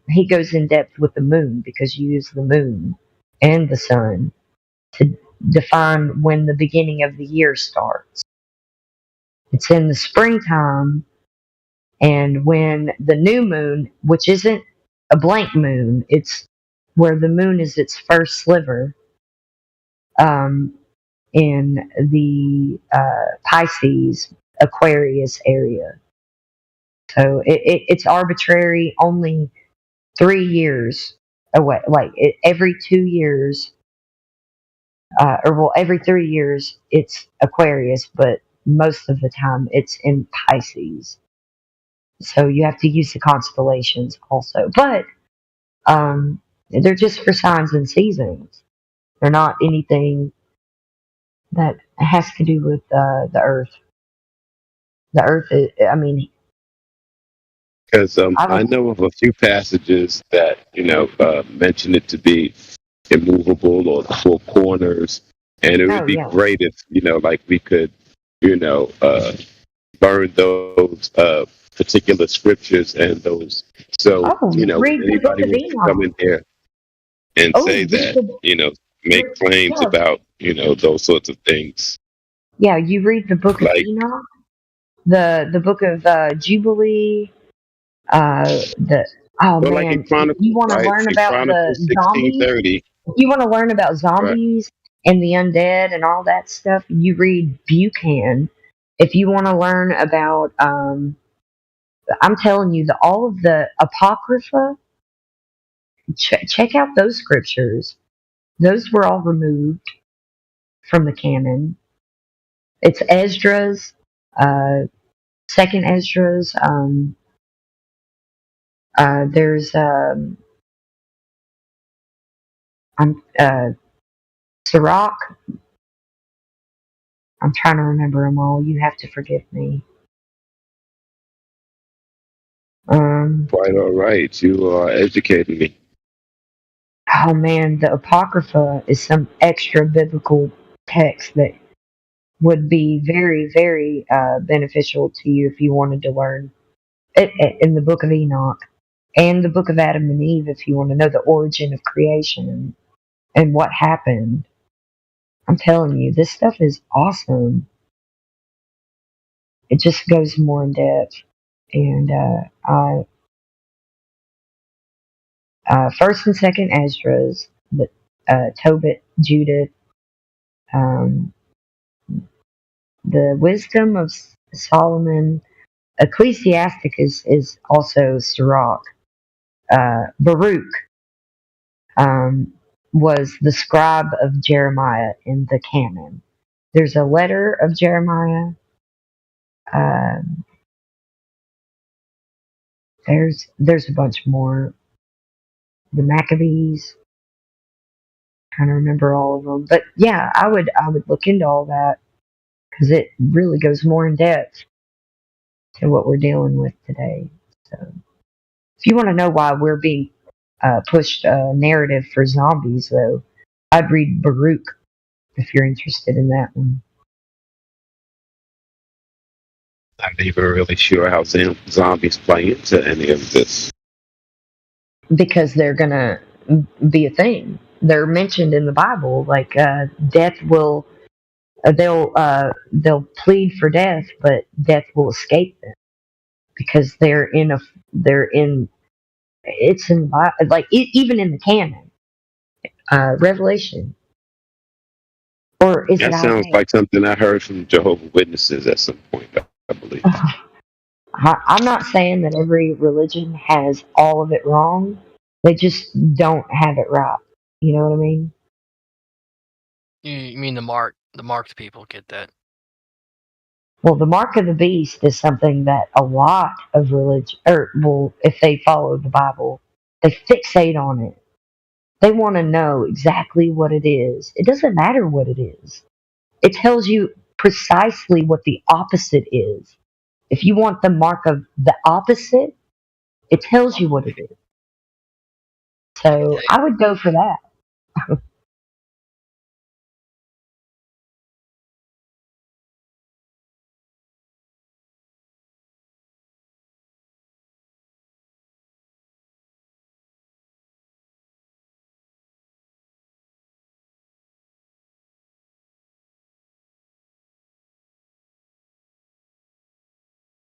He goes in depth with the moon because you use the moon and the sun to define when the beginning of the year starts. It's in the springtime, and when the new moon, which isn't a blank moon, it's where the moon is its first sliver in the Pisces, Aquarius area. So it's arbitrary, only 3 years away. Like every 2 years, every 3 years, it's Aquarius, but most of the time it's in Pisces. So you have to use the constellations also. But they're just for signs and seasons. They're not anything that has to do with the Earth. The Earth, I mean, Because I know of a few passages that mention it to be immovable or the four corners, and it would be great if like we could burn those particular scriptures and those. So anybody wants to come in here and say that make claims about those sorts of things. Yeah, you read the book of Enoch, the book of Jubilee. Like in Chronicles, you want to learn about the zombies? You want to learn about zombies and the undead and all that stuff? You read Buchan. If you want to learn about, I'm telling you, all of the Apocrypha, check out those scriptures. Those were all removed from the canon. It's Esdras, second Esdras. There's Sirach. I'm trying to remember them all. You have to forgive me. Quite all right. You are educating me. Oh man, the Apocrypha is some extra biblical text that would be very, very beneficial to you if you wanted to learn in the book of Enoch and the book of Adam and Eve if you want to know the origin of creation and what happened. I'm telling you, this stuff is awesome. It just goes more in depth. And first and second Esdras, but Tobit, Judith, the wisdom of Solomon, Ecclesiasticus is also Sirach. Baruch was the scribe of Jeremiah in the canon. There's a letter of Jeremiah. There's a bunch more. The Maccabees. Trying to remember all of them, but yeah, I would look into all that because it really goes more in depth to what we're dealing with today. So, if you want to know why we're being pushed a narrative for zombies, though, I'd read Baruch if you're interested in that one. I'm not even really sure how zombies play into any of this. Because they're gonna be a thing. They're mentioned in the Bible. Like death will, they'll plead for death, but death will escape them because it's in like even in the canon, Revelation. Or is that it sounds like something I heard from Jehovah's Witnesses at some point, I believe. I'm not saying that every religion has all of it wrong. They just don't have it right. You know what I mean? You mean the marked people get that? Well, the mark of the beast is something that a lot of religion, or well, if they follow the Bible, they fixate on it. They want to know exactly what it is. It doesn't matter what it is. It tells you precisely what the opposite is. If you want the mark of the opposite, it tells you what it is. So I would go for that.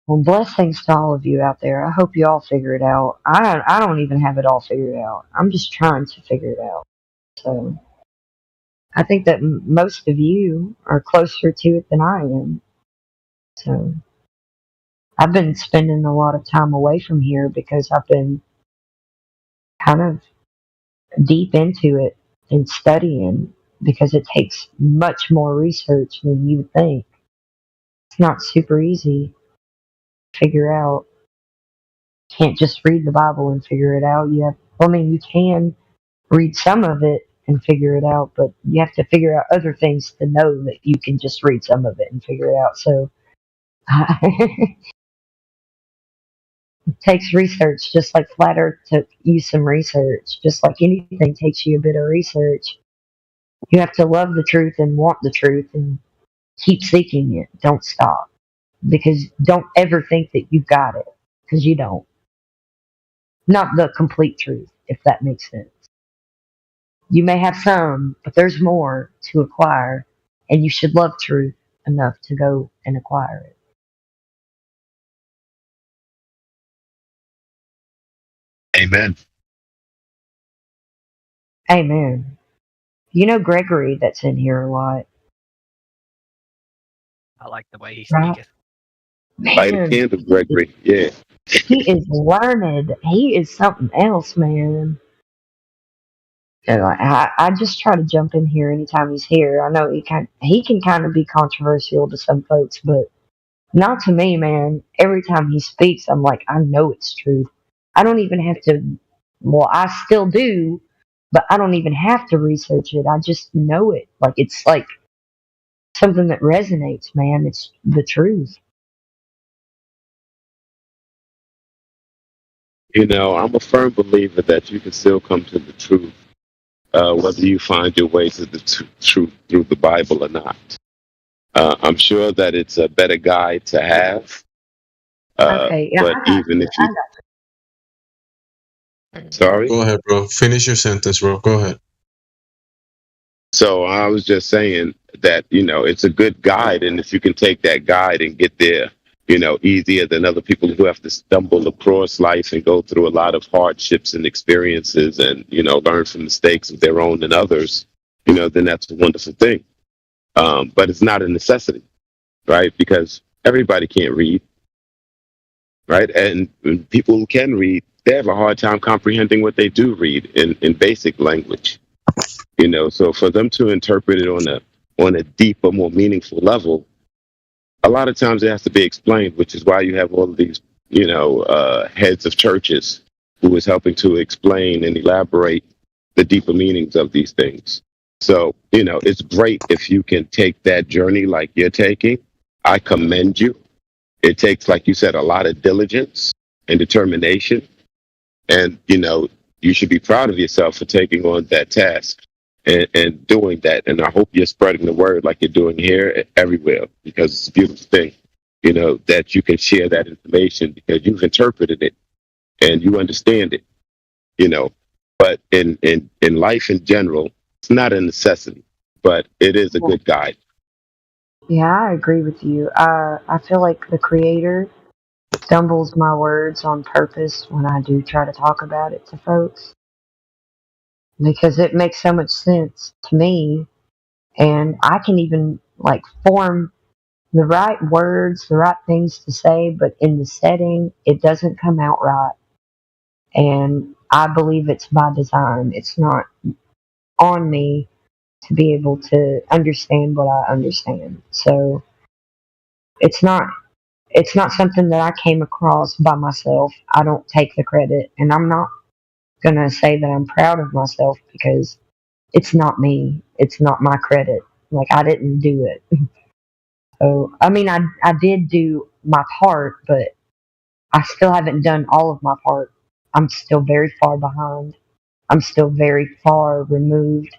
Well, blessings to all of you out there. I hope you all figure it out. I don't even have it all figured out. I'm just trying to figure it out. So I think that most of you are closer to it than I am. So I've been spending a lot of time away from here because I've been kind of deep into it and studying because it takes much more research than you would think. It's not super easy to figure out. Can't just read the Bible and figure it out. You can read some of it and figure it out, but you have to figure out other things to know that you can just read some of it and figure it out. So it takes research, just like Flat Earth took you some research, just like anything takes you a bit of research. You have to love the truth and want the truth and keep seeking it. Don't stop. Because don't ever think that you got it, because you don't. Not the complete truth, if that makes sense. You may have some, but there's more to acquire, and you should love truth enough to go and acquire it. Amen. Amen. You know Gregory that's in here a lot. I like the way he Right? speaks. Light a candle, Gregory. Yeah. He is learned. He is something else, man. And I just try to jump in here anytime he's here. I know he can kind of be controversial to some folks, but not to me, man. Every time he speaks, I'm like, I know it's true. I don't even have to. Well, I still do, but I don't even have to research it. I just know it. Like it's like something that resonates, man. It's the truth. You know, I'm a firm believer that you can still come to the truth, whether you find your way to the truth through the Bible or not. I'm sure that it's a better guide to have. Okay, yeah, but even if you. Sorry? Go ahead, bro. Finish your sentence, bro. Go ahead. So I was just saying that, you know, it's a good guide. And if you can take that guide and get there, you know, easier than other people who have to stumble across life and go through a lot of hardships and experiences and, you know, learn from mistakes of their own and others, you know, then that's a wonderful thing. But it's not a necessity, right? Because everybody can't read, right? And people who can read, they have a hard time comprehending what they do read in basic language. You know, so for them to interpret it on a deeper, more meaningful level, a lot of times it has to be explained, which is why you have all of these, you know, heads of churches who is helping to explain and elaborate the deeper meanings of these things. So, you know, it's great if you can take that journey like you're taking. I commend you. It takes, like you said, a lot of diligence and determination. And, you know, you should be proud of yourself for taking on that task and doing that. And I hope you're spreading the word like you're doing here everywhere, because it's a beautiful thing, you know, that you can share that information because you've interpreted it and you understand it, you know. But in life in general, it's not a necessity, but it is a good guide. Yeah, I agree with you. I feel like the Creator stumbles my words on purpose when I do try to talk about it to folks, because it makes so much sense to me, and I can even like form the right words, the right things to say, but in the setting, it doesn't come out right. And I believe it's by design. It's not on me to be able to understand what I understand. So it's not something that I came across by myself. I don't take the credit, and I'm not gonna say that I'm proud of myself because it's not me. It's not my credit. Like, I didn't do it. So I mean, I did do my part, but I still haven't done all of my part. I'm still very far behind. I'm still very far removed.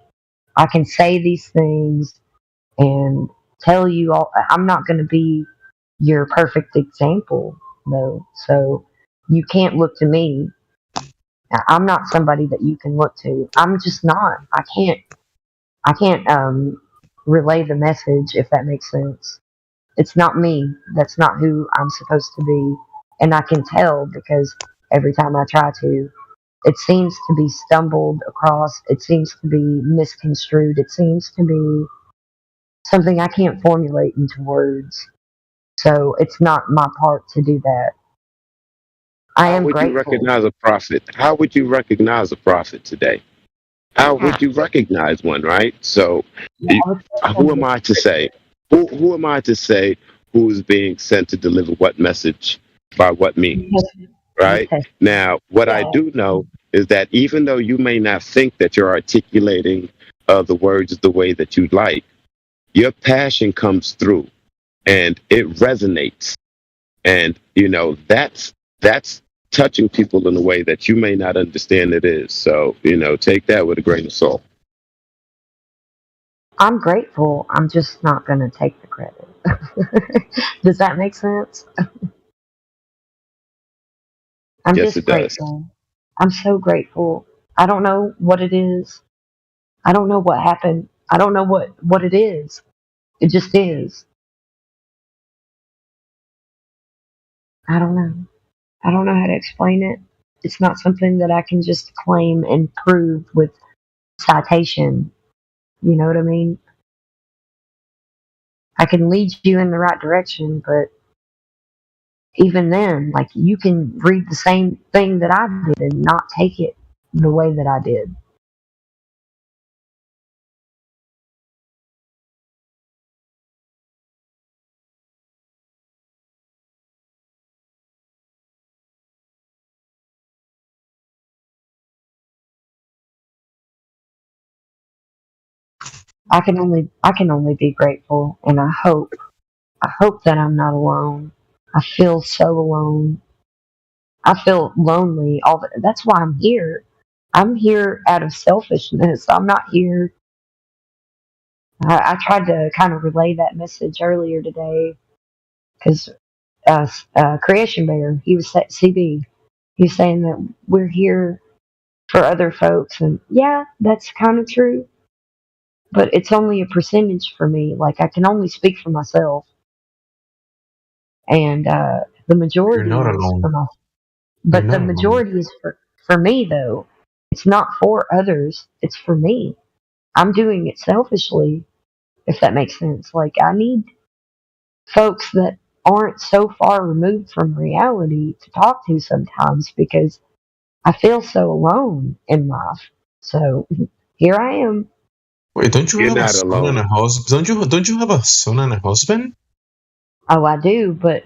I can say these things and tell you all. I'm not going to be your perfect example, though. So you can't look to me. I'm not somebody that you can look to. I'm just not. I can't relay the message, if that makes sense. It's not me. That's not who I'm supposed to be. And I can tell because every time I try to, it seems to be stumbled across. It seems to be misconstrued. It seems to be something I can't formulate into words. So it's not my part to do that. I am grateful. How would you recognize a prophet? How would you recognize a prophet today? How would you recognize one, right? So, who am I to say? Who am I to say who is being sent to deliver what message by what means? Right? Now, what I do know is that even though you may not think that you're articulating the words the way that you'd like, your passion comes through and it resonates. And, that's touching people in a way that you may not understand it is. So, take that with a grain of salt. I'm grateful. I'm just not going to take the credit. Does that make sense? I'm Yes, just it does. grateful. I'm so grateful. I don't know what it is. I don't know what happened. I don't know what it is. It just is. I don't know. I don't know how to explain it. It's not something that I can just claim and prove with citation. You know what I mean? I can lead you in the right direction, but even then, like, you can read the same thing that I did and not take it the way that I did. I can only be grateful, and I hope that I'm not alone. I feel so alone. I feel lonely. That's why I'm here. I'm here out of selfishness. I'm not here. I tried to kind of relay that message earlier today because Creation Bear, he was CB. He was saying that we're here for other folks, and yeah, that's kind of true. But it's only a percentage for me. Like, I can only speak for myself, and the majority You're not is alone. for myself. But the majority is for me, though. It's not for others. It's for me. I'm doing it selfishly, if that makes sense. Like, I need folks that aren't so far removed from reality to talk to sometimes because I feel so alone in life. So here I am. Wait, don't you You're have a not son alone. and a husband? Don't you have a son and a husband? Oh, I do, but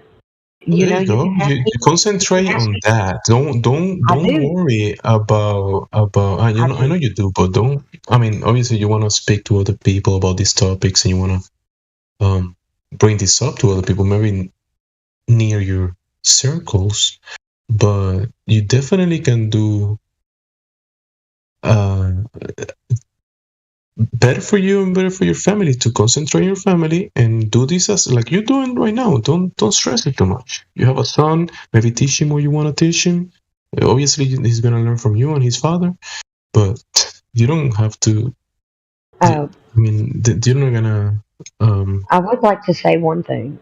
There you you go. can have You concentrate on that. Don't worry about I know you do, but don't. I mean, obviously you want to speak to other people about these topics, and you want to bring this up to other people, maybe near your circles. But you definitely can do better for you and better for your family to concentrate on your family and do this as like you're doing right now. Don't stress it too much. You have a son, maybe teach him what you want to teach him. Obviously he's gonna learn from you and his father, but you don't have to. I mean, you're not gonna. I would like to say one thing.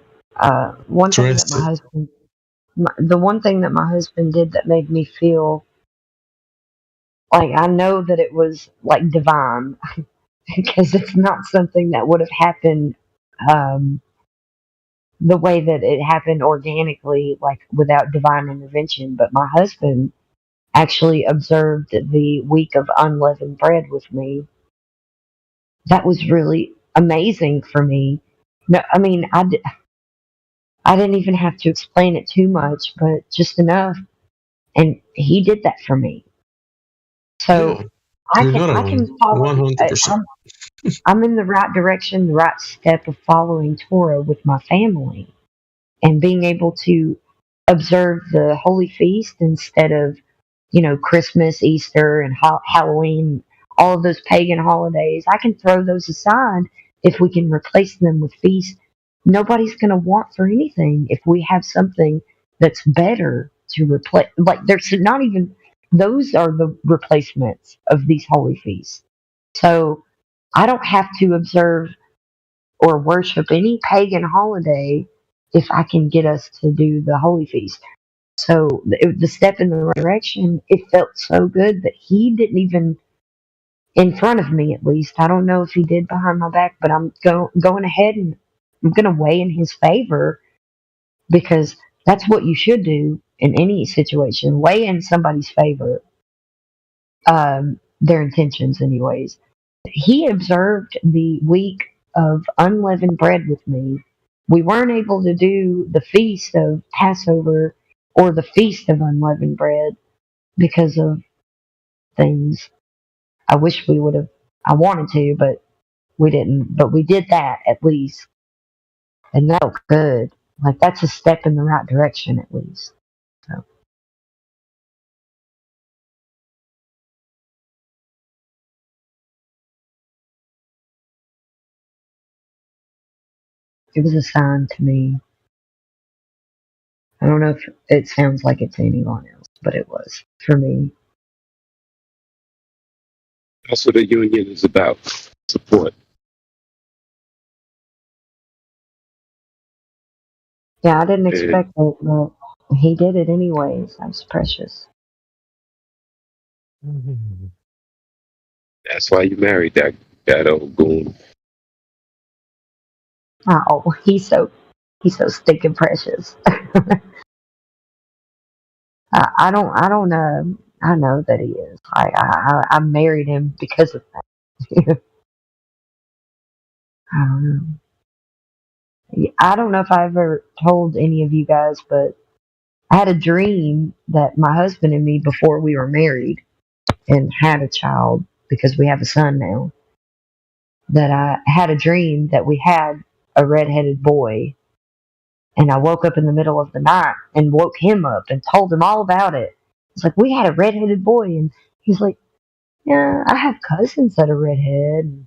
One thing that my husband, the one thing that my husband did that made me feel like I know that it was like divine because it's not something that would have happened the way that it happened organically, like without divine intervention. But my husband actually observed the week of unleavened bread with me. That was really amazing for me. No, I mean, I didn't even have to explain it too much, but just enough. And he did that for me. So You're not I alone. can follow. 100%. I'm in the right direction, the right step of following Torah with my family and being able to observe the holy feast instead of, Christmas, Easter, and Halloween, all of those pagan holidays. I can throw those aside if we can replace them with feasts. Nobody's going to want for anything if we have something that's better to replace. Like, there's not even, those are the replacements of these holy feasts. So I don't have to observe or worship any pagan holiday if I can get us to do the holy feast. So the step in the right direction, it felt so good that he didn't even, in front of me at least, I don't know if he did behind my back, but I'm going ahead and I'm going to weigh in his favor, because that's what you should do in any situation. Weigh in somebody's favor, their intentions anyways. He observed the week of unleavened bread with me. We weren't able to do the feast of Passover or the feast of unleavened bread because of things. I wish we would have. I wanted to, but we didn't. But we did that at least, and that felt good. Like, that's a step in the right direction at least. So. It was a sign to me. I don't know if it sounds like it to anyone else, but it was for me. That's what a union is about. Support. Yeah, I didn't expect it, but he did it anyways. That was precious. That's why you married that old goon. Oh, he's so stinking precious. I don't know. I know that he is. I married him because of that. I don't know. I don't know if I ever told any of you guys, but I had a dream that my husband and me, before we were married and had a child, because we have a son now, that I had a dream that we had a redheaded boy. And I woke up in the middle of the night and woke him up and told him all about it. It's like, we had a redheaded boy. And he's like, yeah, I have cousins that are redhead,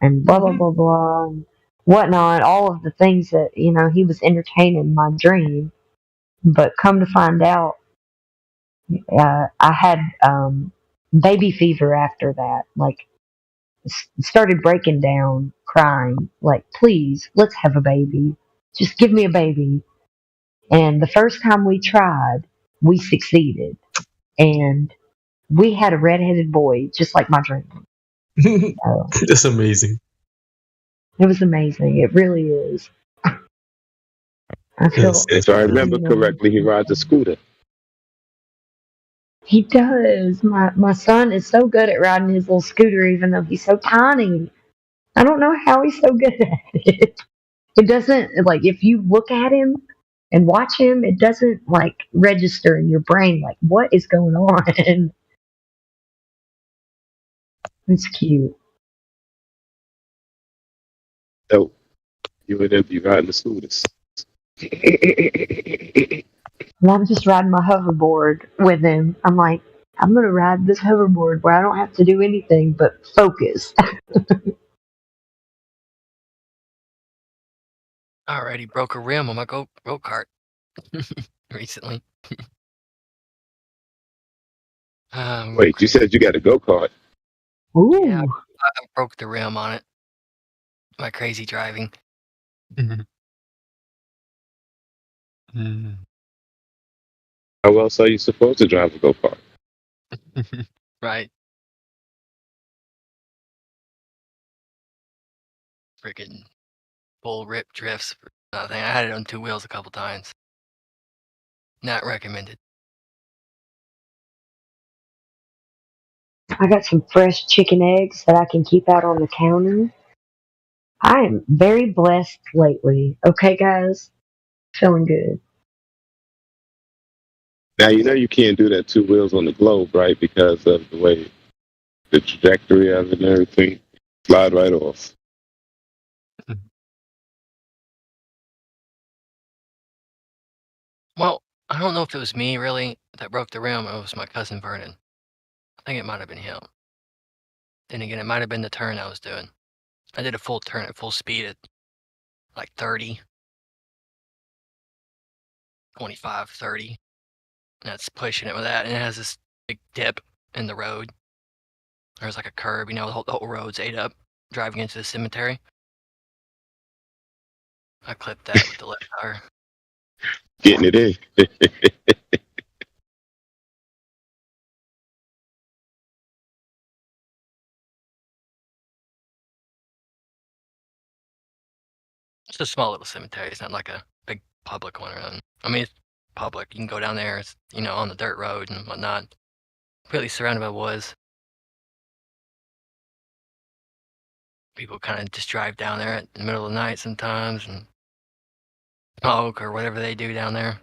and blah, blah, blah, blah, and whatnot. All of the things that, he was entertaining my dream. But come to find out, I had baby fever after that. Like, started breaking down, crying, like, please, let's have a baby. Just give me a baby. And the first time we tried, we succeeded. And we had a redheaded boy, just like my dream. That's amazing. It was amazing. It really is. I feel. If I remember correctly, he rides a scooter. He does. My son is so good at riding his little scooter, even though he's so tiny. I don't know how he's so good at it. It doesn't, like, if you look at him and watch him, it doesn't, like, register in your brain, like, what is going on? It's cute. So, you would be riding the scooters. Well, I'm just riding my hoverboard with him. I'm like, I'm going to ride this hoverboard where I don't have to do anything but focus. Already broke a rim on my go-kart recently. Wait, you said you got a go-kart? Ooh. Yeah, I broke the rim on it. My crazy driving. How else are you supposed to drive a go-kart? Right. Freaking full rip drifts Nothing. I had it on 2 wheels a couple times. Not recommended. I got some fresh chicken eggs that I can keep out on the counter. I am very blessed lately. Okay, guys? Feeling good. Now, you know you can't do that 2 wheels on the globe, right? Because of the way the trajectory of it and everything. Slide right off. Well, I don't know if it was me really that broke the rim or it was my cousin Vernon. I think it might have been him. Then again, it might have been the turn I was doing. I did a full turn at full speed at like 30, 25, 30. And that's pushing it with that. And it has this big dip in the road. There's like a curb, the whole road's ate up driving into the cemetery. I clipped that with the left tire. Getting it in. It's a small little cemetery. It's not like a big public one or anything. I mean, it's public. You can go down there. It's, on the dirt road and whatnot. Completely surrounded by woods. People kind of just drive down there at the middle of the night sometimes and smoke or whatever they do down there.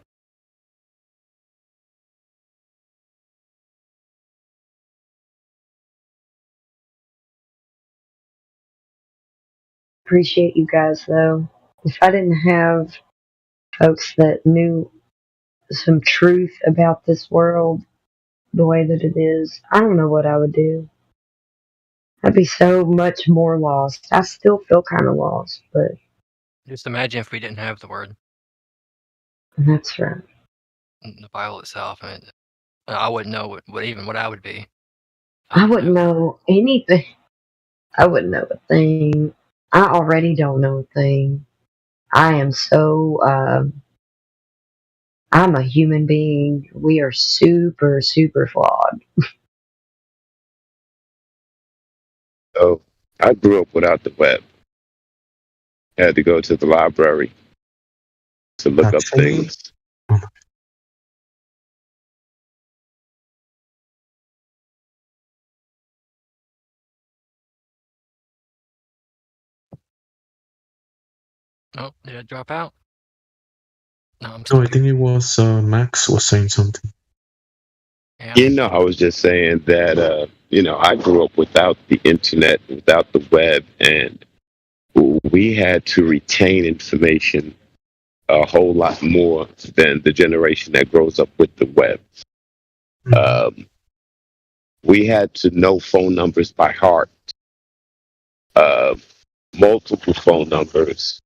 Appreciate you guys, though. If I didn't have folks that knew some truth about this world the way that it is, I don't know what I would do. I'd be so much more lost. I still feel kind of lost, but just imagine if we didn't have the word. That's right. The Bible itself, I wouldn't know what I would be. I wouldn't know anything. I wouldn't know a thing. I already don't know a thing. I am so. I'm a human being. We are super, super flawed. So I grew up without the web. I had to go to the library to look up things. Oh, did I drop out? No, I think it was Max was saying something. Yeah. I was just saying that, I grew up without the internet, without the web, and we had to retain information a whole lot more than the generation that grows up with the web. We had to know phone numbers by heart, multiple phone numbers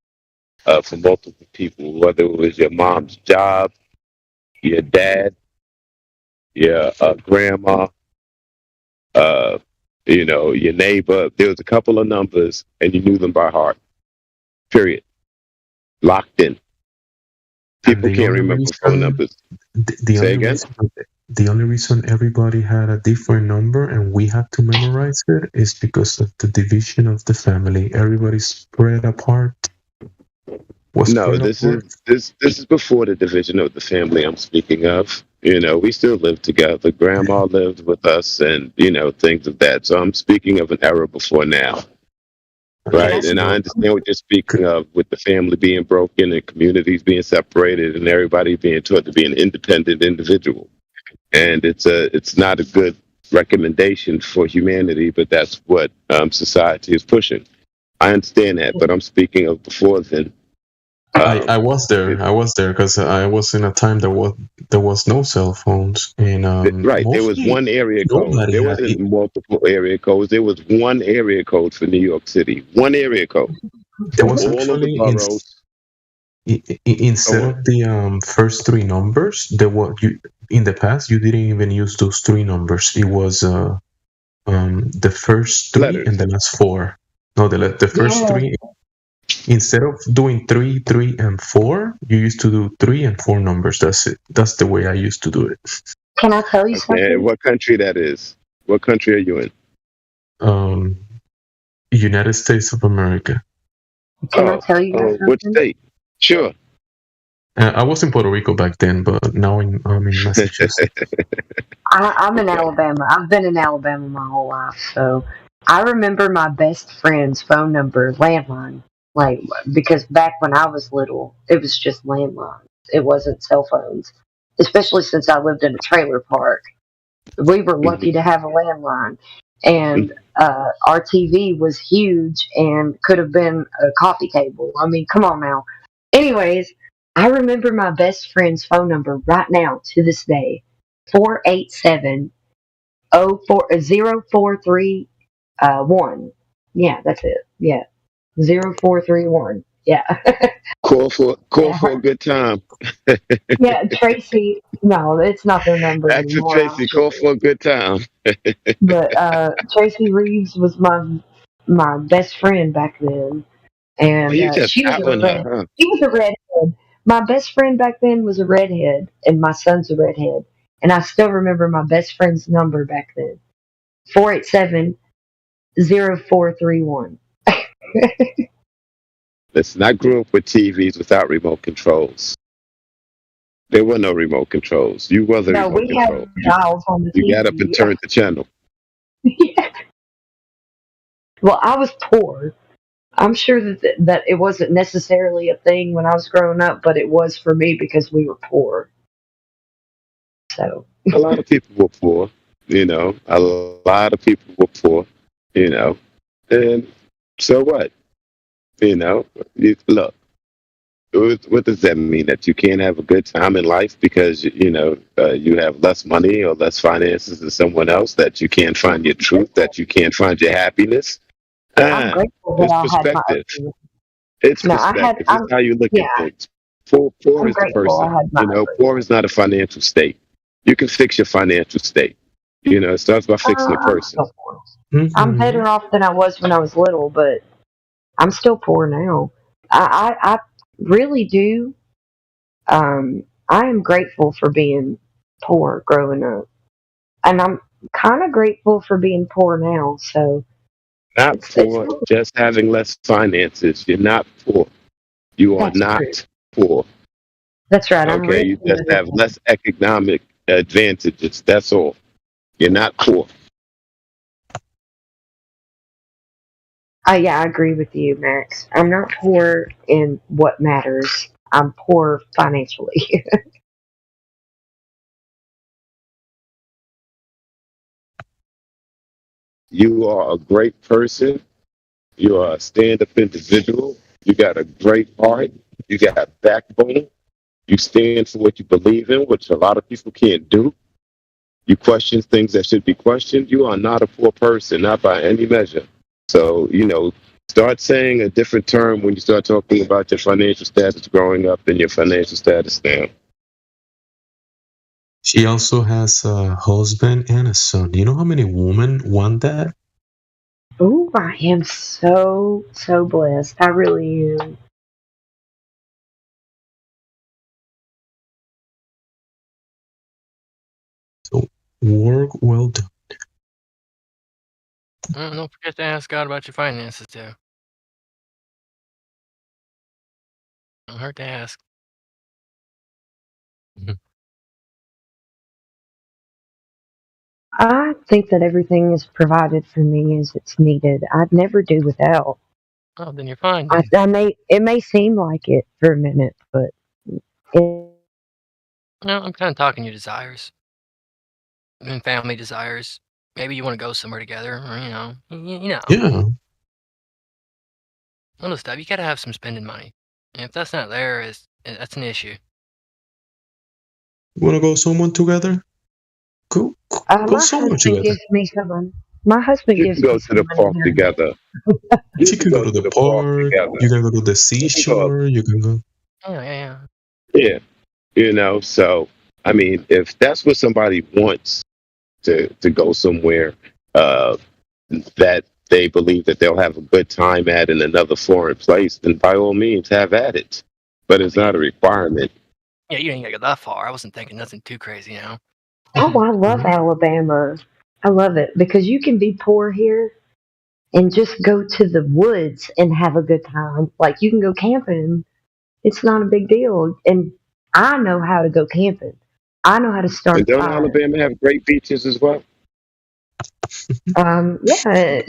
for multiple people, whether it was your mom's job, your dad, your grandma, your neighbor. There was a couple of numbers, and you knew them by heart. Period. Locked in. People can't remember phone numbers. The only reason everybody had a different number and we had to memorize it is because of the division of the family. Everybody spread apart. This is before the division of the family I'm speaking of. We still live together. Grandma lived with us and, things of that. So I'm speaking of an era before now. Right. And I understand what you're speaking of with the family being broken and communities being separated and everybody being taught to be an independent individual. And it's not a good recommendation for humanity, but that's what society is pushing. I understand that, but I'm speaking of before then. I was there because I was in a time there was no cell phones and there was one area code. There wasn't multiple area codes. There was one area code for New York City. One area code. There was all of the boroughs. Instead of the first three numbers, in the past you didn't even use those three numbers. It was the first three letters and the last four. No, the first three. Instead of doing 3, 3, and 4, you used to do 3 and 4 numbers. That's it. That's the way I used to do it. Can I tell you something? What country that is? What country are you in? United States of America. Can I tell you guys something? What state? Sure. I was in Puerto Rico back then, but now I'm in Massachusetts. I'm in Alabama. I've been in Alabama my whole life, so I remember my best friend's phone number, landline. Like, because back when I was little, it was just landlines. It wasn't cell phones. Especially since I lived in a trailer park, we were lucky to have a landline, and our TV was huge and could have been a coffee table. I mean, come on now. Anyways, I remember my best friend's phone number right now to this day. 487-0431. Yeah, that's it. Yeah. 0431. Yeah. Call for a good time. Yeah, Tracy. No, it's not their number Actually, anymore. Tracy, call for a good time. But Tracy Reeves was my best friend back then, and You just she was out on her, huh? she was a redhead. My best friend back then was a redhead, and my son's a redhead. And I still remember my best friend's number back then. 487-0431. Listen, I grew up with TVs without remote controls. There were no remote controls. You were the remote we had control. dials on the TV. You got up and turned the channel. Well, I was poor. I'm sure that it wasn't necessarily a thing when I was growing up, but it was for me because we were poor. So a lot of people were poor, a lot of people were poor, and so what? Look, what does that mean? That you can't have a good time in life because, you have less money or less finances than someone else, that you can't find your truth, that you can't find your happiness? I'm grateful that It's perspective. It's perspective. It's how you look at things. Poor is the person. Poor is not a financial state. You can fix your financial state. It starts by fixing the person. I'm better off than I was when I was little, but I'm still poor now. I really do. I am grateful for being poor growing up, and I'm kind of grateful for being poor now. So, not poor, just having less finances. You're not poor. You are not poor. That's right. Okay, you just have less economic advantages. That's all. You're not poor. Yeah, I agree with you, Max. I'm not poor in what matters. I'm poor financially. You are a great person. You are a stand-up individual. You got a great heart. You got a backbone. You stand for what you believe in, which a lot of people can't do. You question things that should be questioned. You are not a poor person, not by any measure. So, start saying a different term when you start talking about your financial status growing up and your financial status now. She also has a husband and a son. Do you know how many women want that? Oh, I am so blessed. I really am. So, work well done. Don't forget to ask God about your finances, too. Don't hurt to ask. I think that everything is provided for me as it's needed. I'd never do without. Oh, then you're fine. It may seem like it for a minute, but I'm kind of talking your desires. And family desires. Maybe you want to go somewhere together, or Yeah. Little stuff. You gotta have some spending money. And if that's not there, that's an issue. You want to go somewhere together? Go somewhere together. Gives me some. My husband You gives can go me to the park together. You can go to the park. You can go to the seashore. You can go. Yeah. Yeah. So, I mean, if that's what somebody wants to go somewhere that they believe that they'll have a good time at in another foreign place, then by all means have at it. But it's not a requirement. Yeah, you ain't gotta go that far. I wasn't thinking nothing too crazy, Oh, I love Alabama. I love it because you can be poor here and just go to the woods and have a good time. Like you can go camping It's not a big deal. And I know how to go camping. I know how to start And a don't fire. Alabama have great beaches as well? Yeah,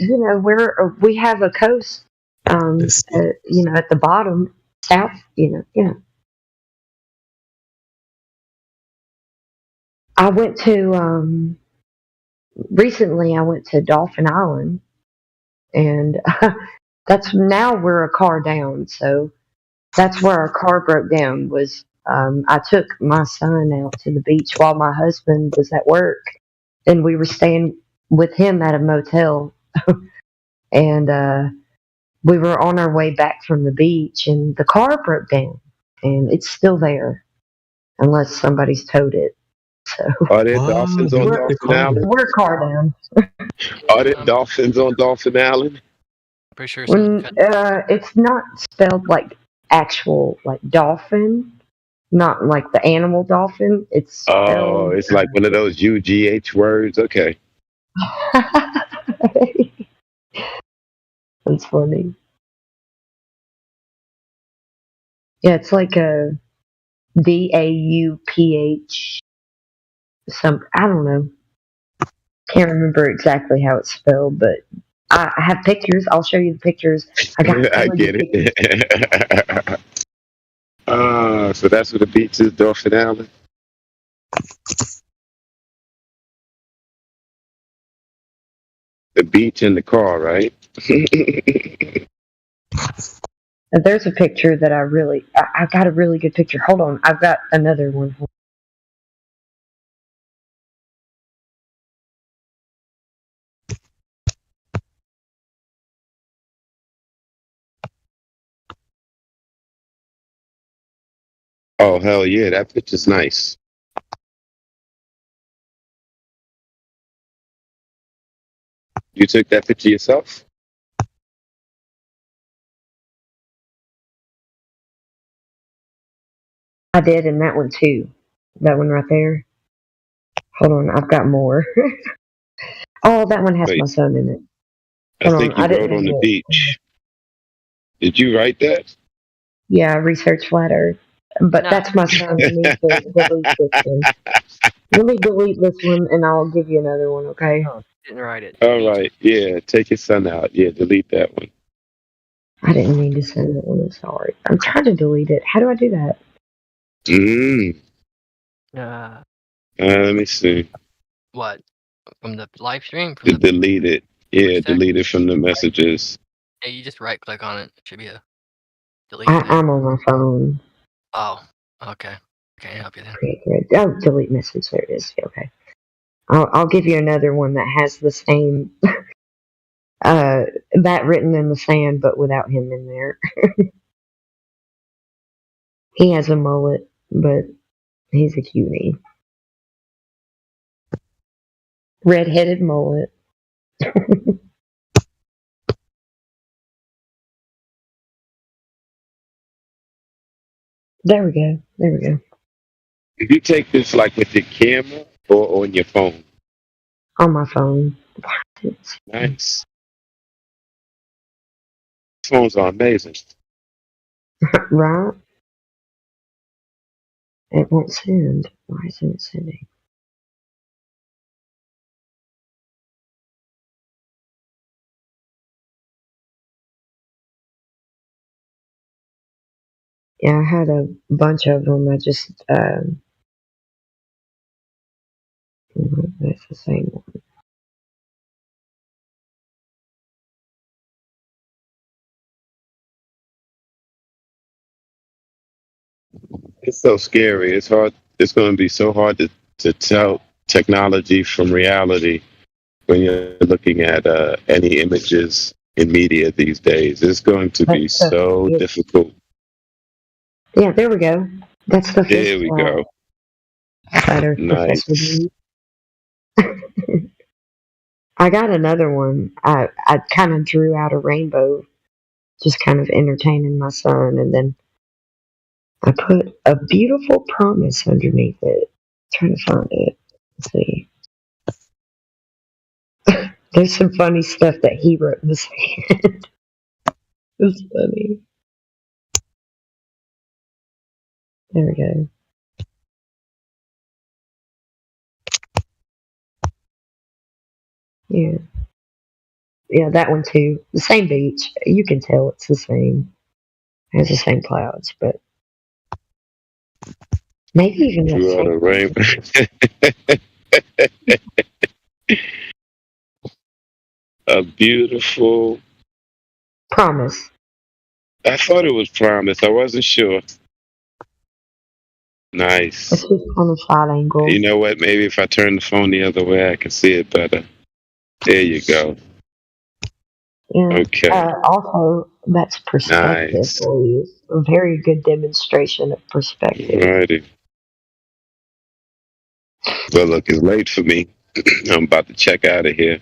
we have a coast. At the bottom, south. Yeah. I went to recently. I went to Dolphin Island, and now we're a car down. So that's where our car broke down. I took my son out to the beach while my husband was at work, and we were staying with him at a motel, and we were on our way back from the beach, and the car broke down, and it's still there, unless somebody's towed it. So Are there dolphins on Dolphin Island? we're car down. Are there dolphins on Dolphin Island? Pretty sure It's not spelled like actual like dolphin, not like the animal dolphin. It's spelled, it's like one of those UGH words. Okay. That's funny. Yeah, it's like a DAUPH. I don't know. Can't remember exactly how it's spelled, but I have pictures. I'll show you the pictures. I get it. So that's what the beach is, Dolphin Island. The beach and the car, right? There's a picture that I got a really good picture. Hold on, I've got another one. Oh, hell yeah, that picture's nice. You took that picture yourself? I did, and that one too. That one right there. Hold on, I've got more. Oh, that one has my son in it. I think you wrote on the beach. Did you write that? Yeah, research flat Earth. But that's my son. I need to delete this one. Let me delete this one, and I'll give you another one, okay? Oh, didn't write it. All right, yeah, take your son out. Yeah, delete that one. I didn't mean to send that one. I'm sorry. I'm trying to delete it. How do I do that? Let me see. What? From the live stream? Delete it. Yeah, delete it from the messages. Yeah, you just right click on it. It should be a delete. I'm on my phone. Oh, okay. Can't help you then. Oh, delete message. There it is. Okay. I'll give you another one that has the same that written in the sand, but without him in there. He has a mullet, but he's a cutie. Red-headed mullet. There we go. There we go. Did you take this like with your camera or on your phone? On my phone. Nice. Phones are amazing. Right? It won't send. Why isn't it sending? Yeah, I had a bunch of them. I just, that's the same one. It's so scary. It's hard. It's going to be so hard to tell technology from reality when you're looking at any images in media these days. It's going to be so difficult. Yeah, there we go. That's the There we go. Nice. I got another one. I kind of drew out a rainbow, just kind of entertaining my son, and then I put a beautiful promise underneath it. Trying to find it. Let's see. There's some funny stuff that he wrote in the sand. It's funny. There we go. Yeah. Yeah, that one too. The same beach. You can tell it's the same. It has the same clouds, but maybe even the You are the rain. A beautiful. Promise. I thought it was Promise. I wasn't sure. Nice. It's just on a side angle. You know what? Maybe if I turn the phone the other way, I can see it better. There you go. Yeah. Okay. Also, that's perspective Nice. for you. A very good demonstration of perspective. Alrighty. Well, look, it's late for me. I'm about to check out of here.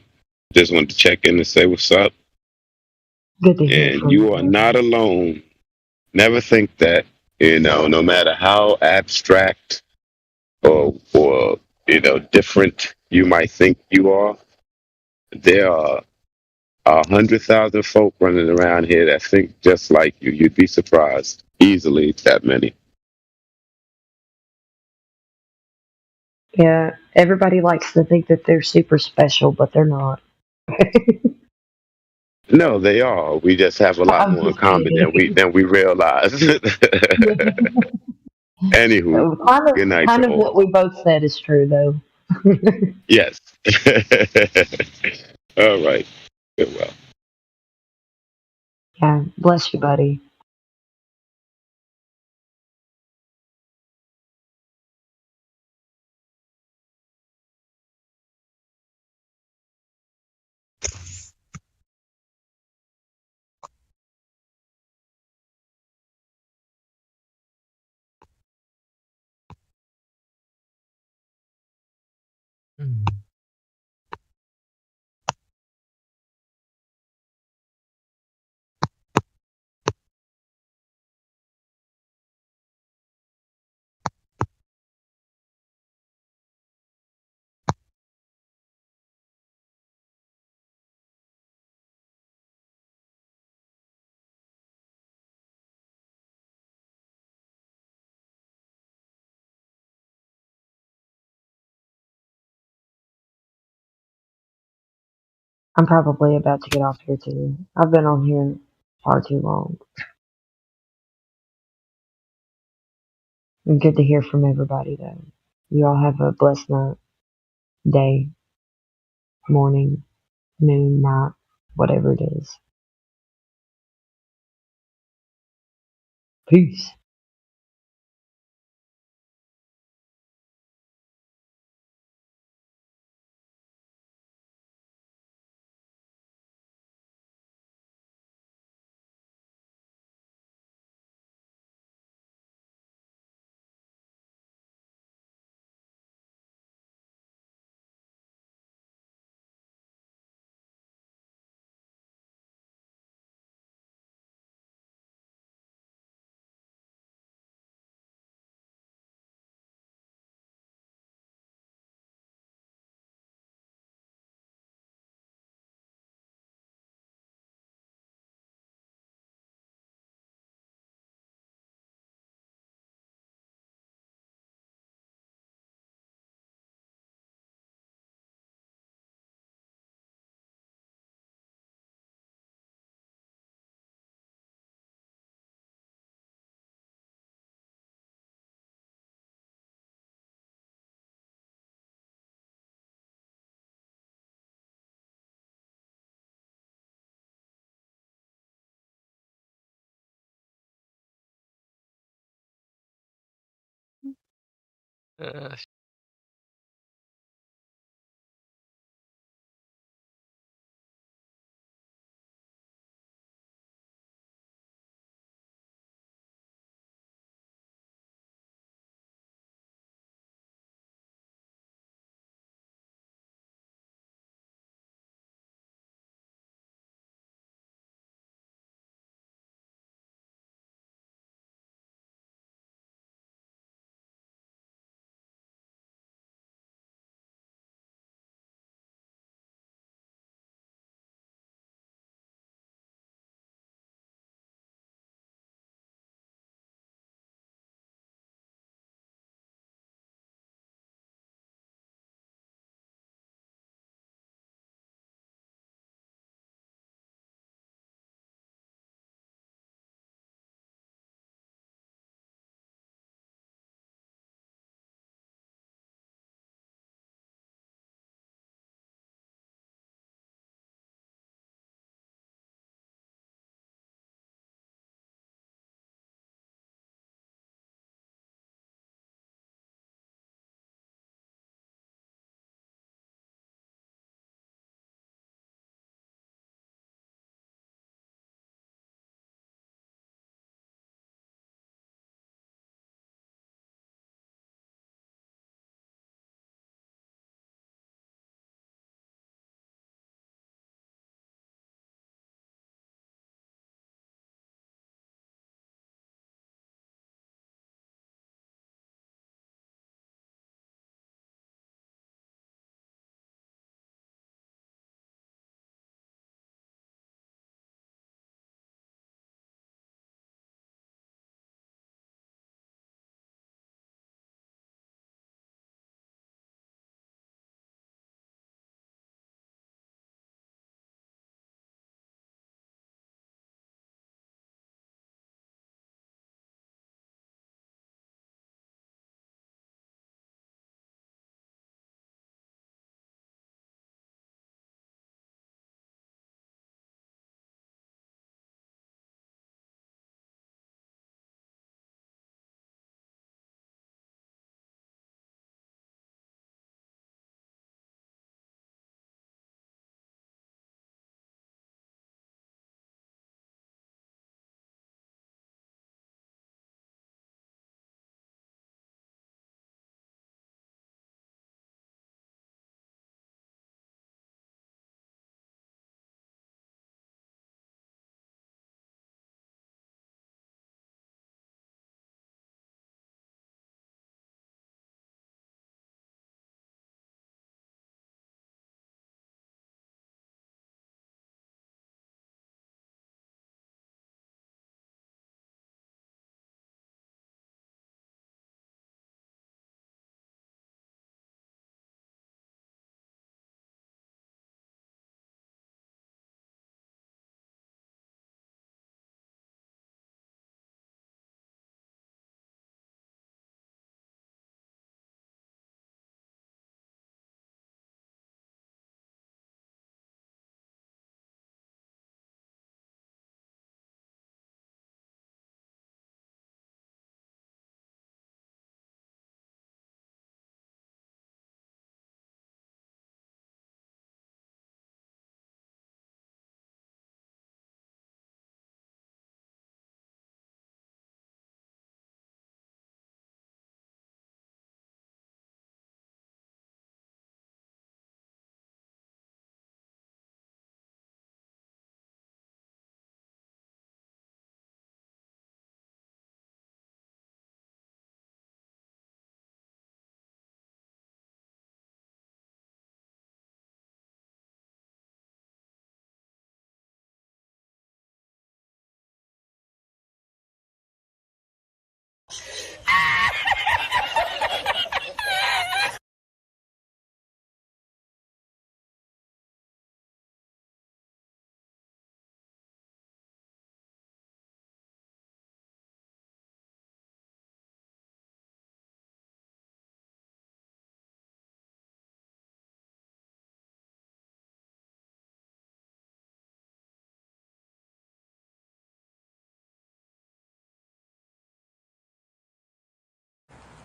Just wanted to check in and say what's up. Good to hear And from you are not alone. Never think that, no matter how abstract or different you might think you are, there are 100,000 folk running around here that think just like you. You'd be surprised. Easily that many. Yeah, everybody likes to think that they're super special, but they're not. No, they are. We just have a lot more in common than we realize. Anywho, good night Kind to of all. what we both said is true, though. Yes. All right. Good well. Yeah, bless you, buddy. I'm probably about to get off here too. I've been on here far too long. Good to hear from everybody, though. You all have a blessed night, day, morning, noon, night, whatever it is. Peace.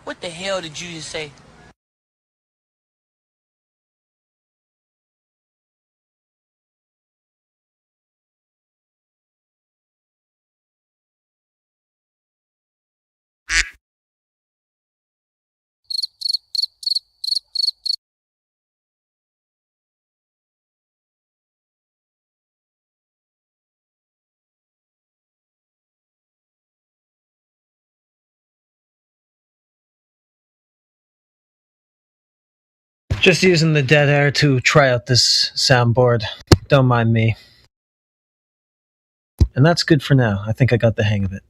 What the hell did you just say? Just using the dead air to try out this soundboard. Don't mind me. And that's good for now. I think I got the hang of it.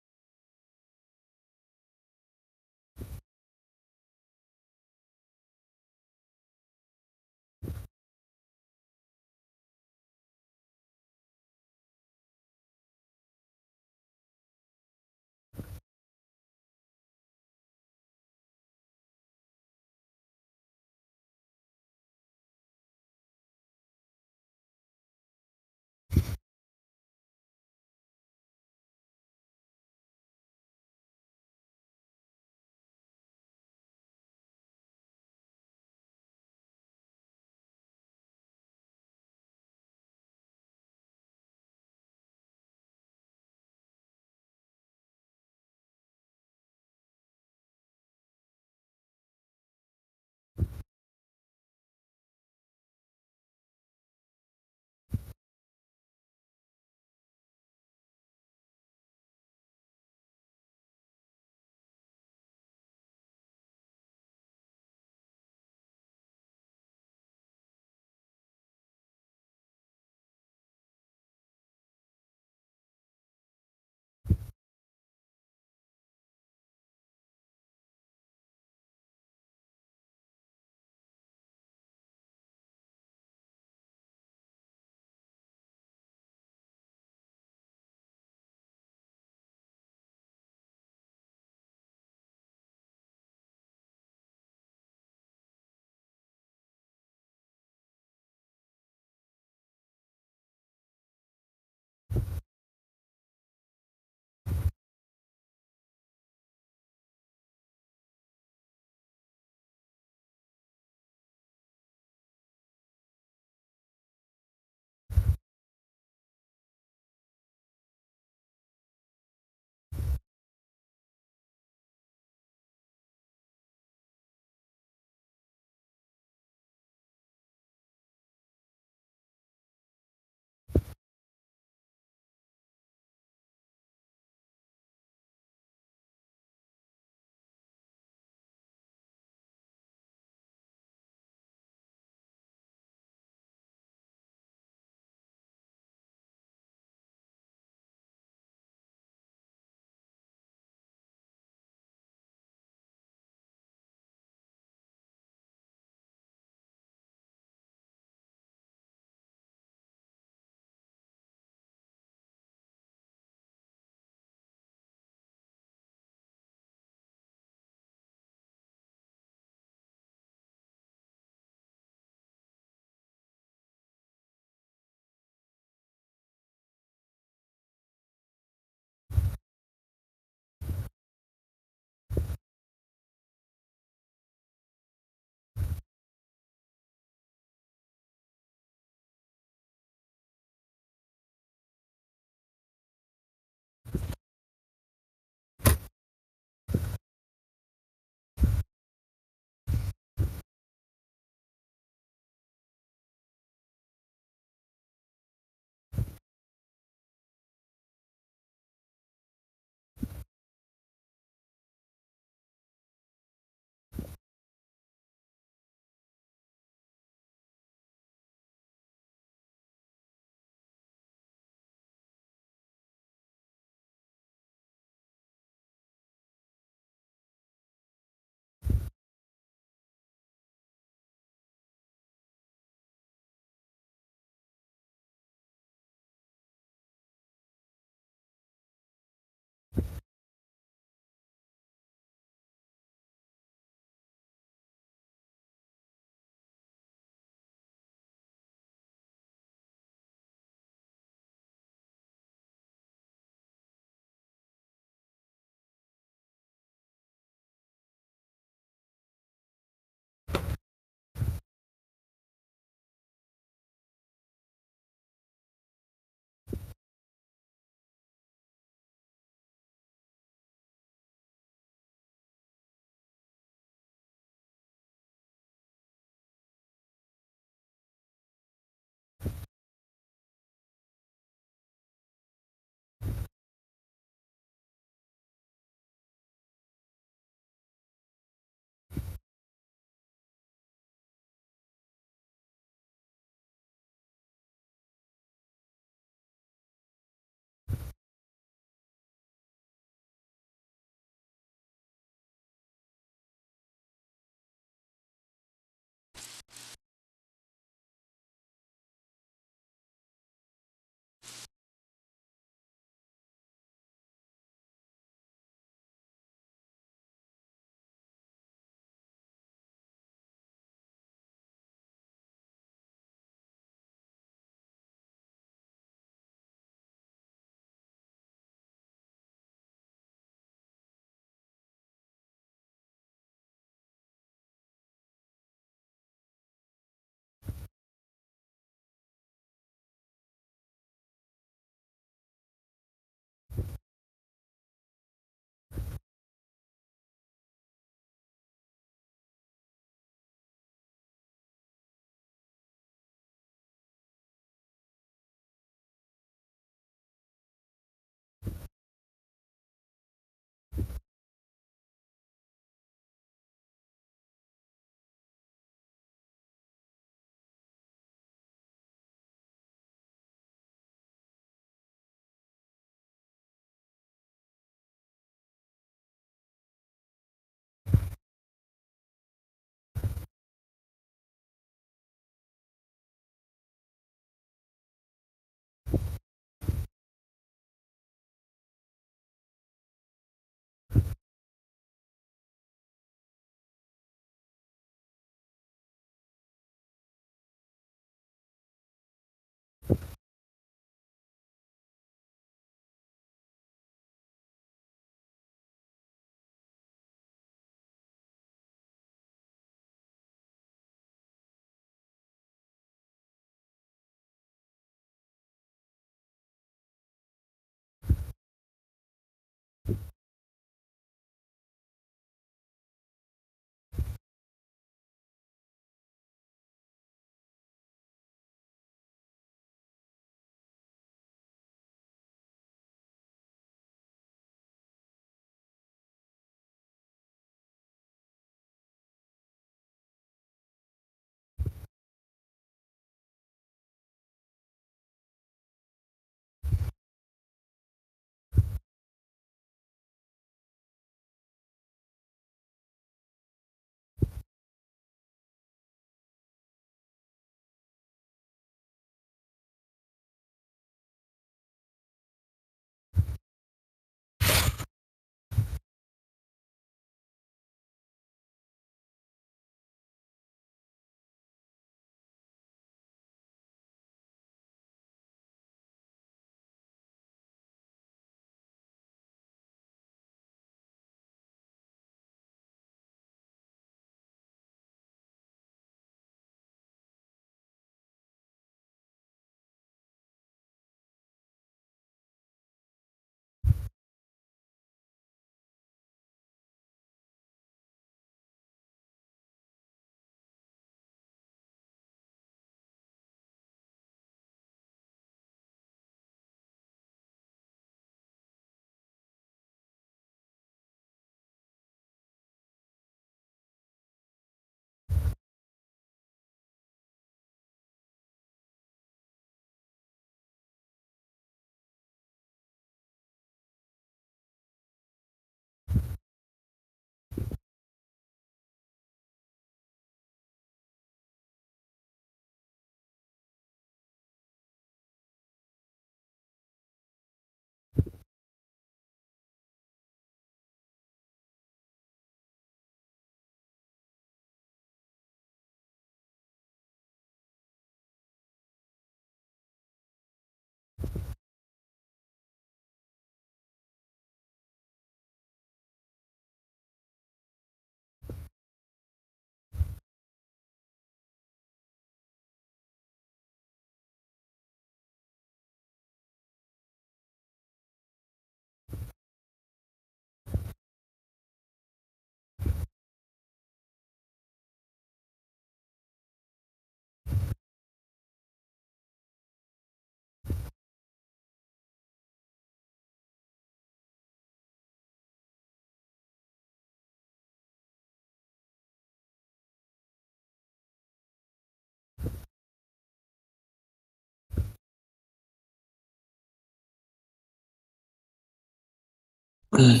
Hello?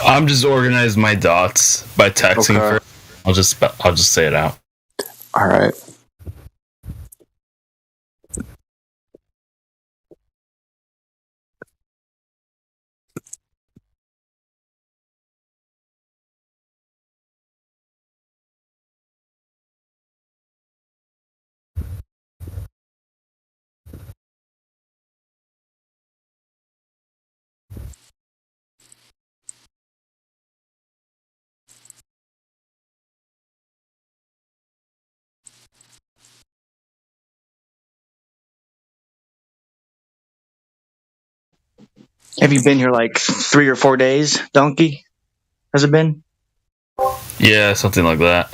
I'm just organizing my dots by texting Okay. first. I'll just say it out. All right. Have you been here like 3 or 4 days, Donkey? Has it been? Yeah, something like that.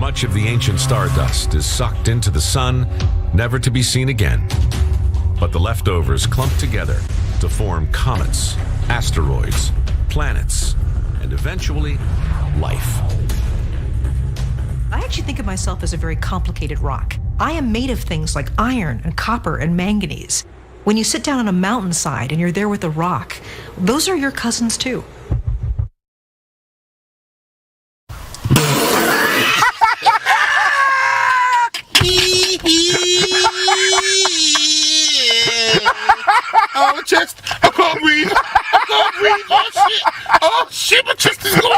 Much of the ancient stardust is sucked into the sun, never to be seen again. But the leftovers clump together to form comets, asteroids, planets, and eventually, life. I actually think of myself as a very complicated rock. I am made of things like iron and copper and manganese. When you sit down on a mountainside and you're there with a rock, those are your cousins too. Oh, my chest! I can't breathe! I can't breathe! Oh shit! Oh shit! My chest is going!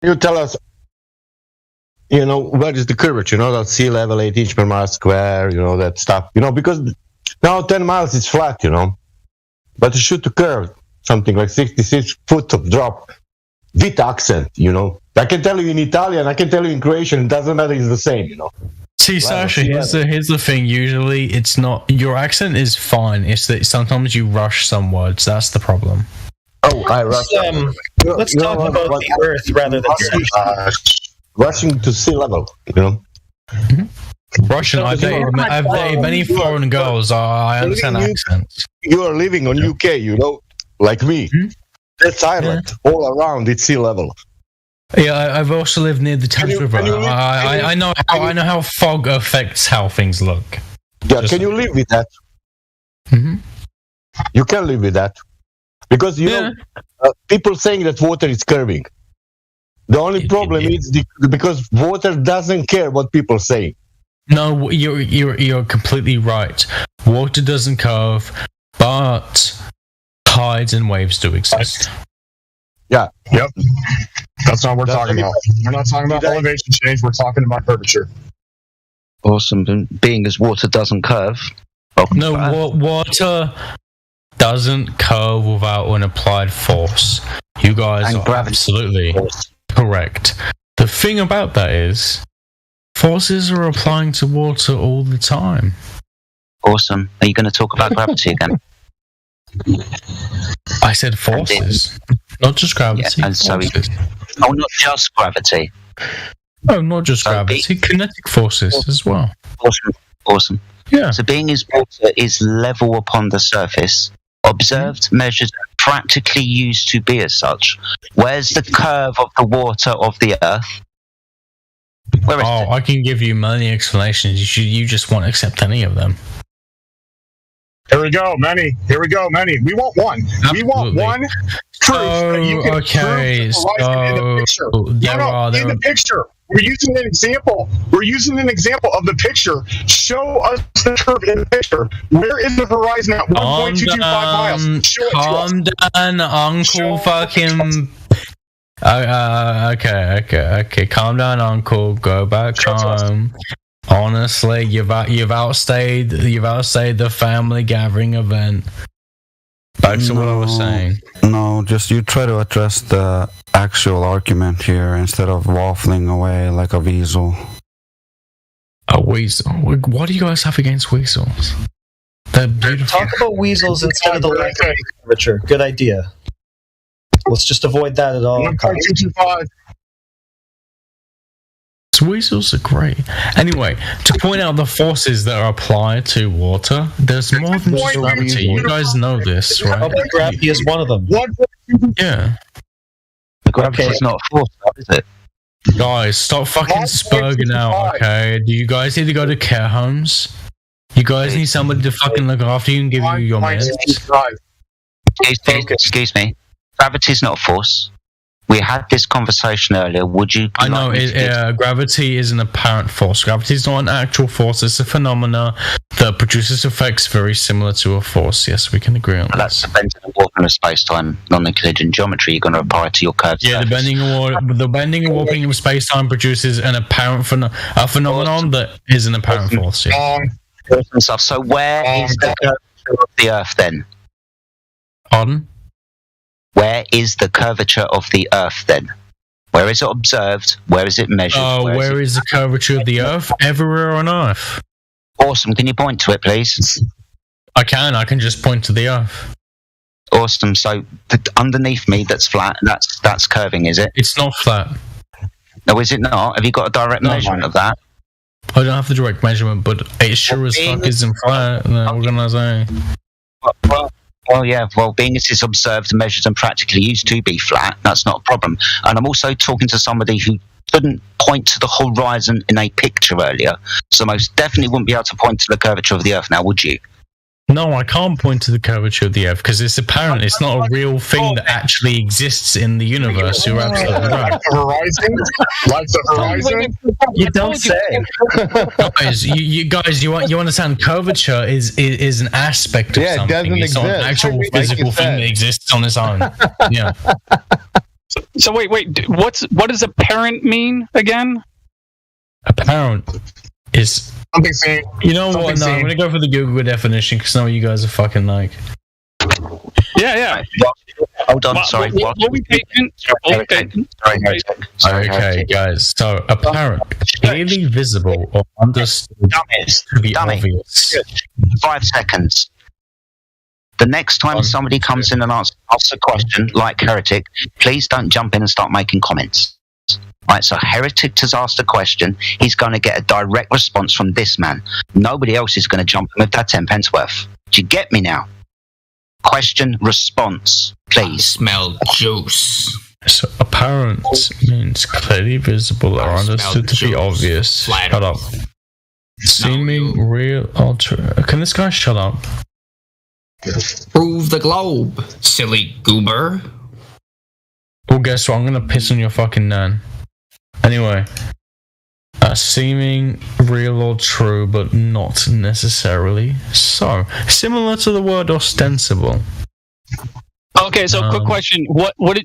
You tell us, what is the curvature, that sea level, 8 inch per mile square, that stuff, because now 10 miles is flat, but you shoot to curve, something like 66 foot of drop, with accent, I can tell you in Italian, I can tell you in Croatian, it doesn't matter, it's the same, See, Sasha, here's the thing. Usually, it's not your accent is fine. It's that sometimes you rush some words. That's the problem. Oh, I rush. Let's talk about the Earth rather than rushing to sea level. Russian. I've dated many foreign girls. I understand accents. You are living on UK, like me. That's island all around. It's sea level. Yeah, I've also lived near the Thames River. I know how fog affects how things look. Yeah, can you live with that? You can live with that. Because, people saying that water is curving. The only problem is because water doesn't care what people say. No, you're completely right. Water doesn't curve, but tides and waves do exist. Yeah. Yep. That's not what we're talking about. We're not talking about elevation change. We're talking about curvature. Awesome. Being as water doesn't curve. Water doesn't curve without an applied force. You guys are absolutely correct. The thing about that is, forces are applying to water all the time. Awesome. Are you going to talk about gravity again? I said forces, not just gravity. Not just gravity. No, not just gravity. Kinetic forces as well. Awesome. Yeah. So being as water is level upon the surface, observed, measured, practically used to be as such. Where's the curve of the water of the Earth? Where is it? I can give you many explanations. You just won't accept any of them. Here we go, many. We want one. Absolutely. We want one proof that you can prove the picture. In the picture. We're using an example. Of the picture. Show us the curve in the picture. Where is the horizon at 1.225 miles? Show it to us. Calm down, Uncle fucking... Okay. Calm down, Uncle. Go back home. Honestly, you've outstayed the family gathering event. Back to what I was saying. No, just you try to address the actual argument here instead of waffling away like a weasel. A weasel? What do you guys have against weasels? They're beautiful. Talk about weasels instead of the length of curvature. Good idea. Let's just avoid that at all. 1.225. Weasels are great. Anyway, to point out the forces that are applied to water, there's more than just gravity. You guys know this, right? Gravity is one of them. Yeah. Gravity is not a force, is it? Guys, stop fucking spurging out, okay? Do you guys need to go to care homes? You guys need somebody to fucking look after you and give you your meds? Excuse me. Gravity is not a force. We had this conversation earlier. Would you? I know gravity is an apparent force. Gravity is not an actual force. It's a phenomena that produces effects very similar to a force. Yes, we can agree on that. That's the bending and warping of space-time, non-Euclidean geometry. You're going to apply to your curved surface. The bending and warping of space-time produces an apparent phenomenon that is an apparent force. Yeah. So where is the curvature of the Earth then? Pardon? Where is the curvature of the Earth then? Where is it observed? Where is it measured? Where is the curvature of the Earth? Everywhere on Earth. Awesome. Can you point to it, please? I can just point to the Earth. Awesome. So underneath me, that's flat. That's curving, is it? It's not flat. No, is it not? Have you got a direct measurement of that? I don't have the direct measurement, but it sure as fuck isn't flat. What can I say? Well, yeah. Well, being it is observed, measured, and practically used to be flat, that's not a problem. And I'm also talking to somebody who couldn't point to the horizon in a picture earlier, so most definitely wouldn't be able to point to the curvature of the Earth now, would you? No, I can't point to the curvature of the Earth because it's apparent. It's not a real thing that actually exists in the universe. You're absolutely right. Like the horizon? Like the horizon? You don't say. Guys, you understand? Curvature is an aspect of something. It's not an actual physical thing that exists on its own. Yeah. So wait. What does apparent mean again? Apparent is. Something seen. You know what? No, I'm gonna go for the Google definition because I know what you guys are fucking like. Yeah. Hold on, sorry. We'll be patient. Okay, guys. So apparent, clearly visible or understood to be obvious. 5 seconds. The next time somebody comes in and asks a question like Heretic, please don't jump in and start making comments. Right, so Heretic has asked a question. He's going to get a direct response from this man. Nobody else is going to jump in with that 10 pence worth. Do you get me now? Question, response, please. Smell juice. So apparent means clearly visible or understood to be obvious. Shut up. Seeming real or true. Can this guy shut up? Prove the globe, silly goober. Well, guess what? I'm going to piss on your fucking nan. Anyway, seeming real or true, but not necessarily so. Similar to the word ostensible. Okay, so quick question: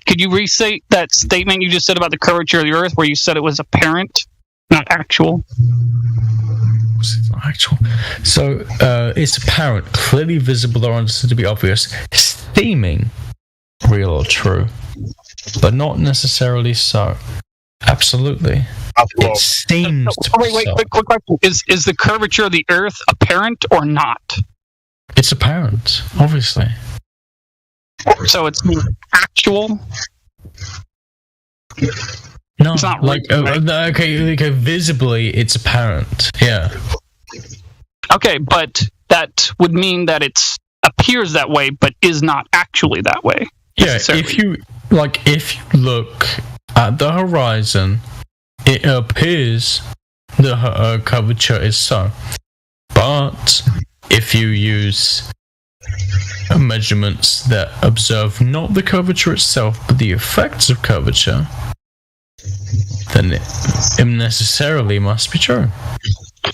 could you restate that statement you just said about the curvature of the Earth, where you said it was apparent, not actual? It's not actual. So it's apparent, clearly visible or understood to be obvious, seeming real or true, but not necessarily so. Absolutely. It seems to be wait, quick question. Is the curvature of the Earth apparent or not? It's apparent, obviously. So it's actual? No, it's not like okay, visibly it's apparent. Yeah. Okay, but that would mean that it appears that way, but is not actually that way. Yeah, if you look at the horizon, it appears the curvature is so. But if you use measurements that observe not the curvature itself, but the effects of curvature, then it necessarily must be true.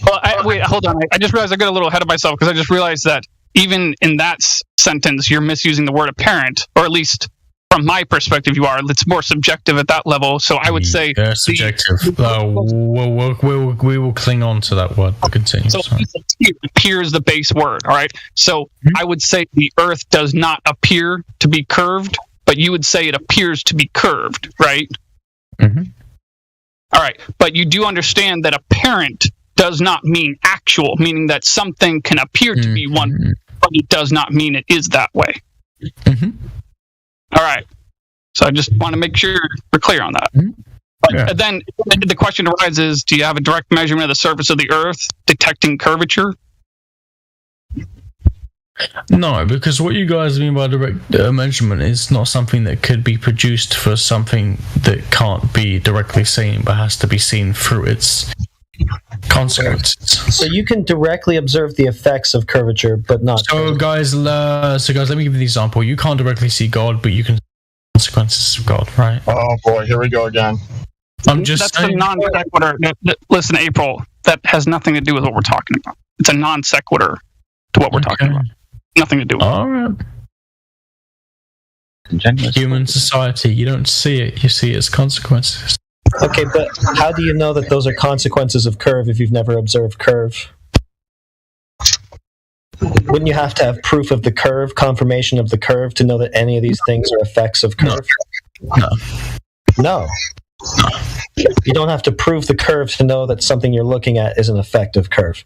Well, wait, hold on. I just realized I got a little ahead of myself because I just realized that even in that sentence, you're misusing the word apparent, or at least from my perspective, you are. It's more subjective at that level. So I would say subjective. We will cling on to that word. Continue. So it appears the base word. All right. So I would say the Earth does not appear to be curved, but you would say it appears to be curved, right? Mm-hmm. All right. But you do understand that apparent does not mean actual, meaning that something can appear to be one, but it does not mean it is that way. Mm-hmm. All right. So I just want to make sure we're clear on that. But then the question arises, do you have a direct measurement of the surface of the Earth detecting curvature? No, because what you guys mean by direct measurement is not something that could be produced for something that can't be directly seen, but has to be seen through its consequences. So you can directly observe the effects of curvature, but not. So guys, let me give you the example. You can't directly see God, but you can see consequences of God, right? Oh boy, here we go again. That's the non sequitur. Listen, April, that has nothing to do with what we're talking about. It's a non sequitur to what we're talking about. Nothing to do with it. All right. Human society, you don't see it, you see its consequences. Okay, but how do you know that those are consequences of curve if you've never observed curve? Wouldn't you have to have proof of the curve, confirmation of the curve, to know that any of these things are effects of curve? No. No. You don't have to prove the curve to know that something you're looking at is an effective curve.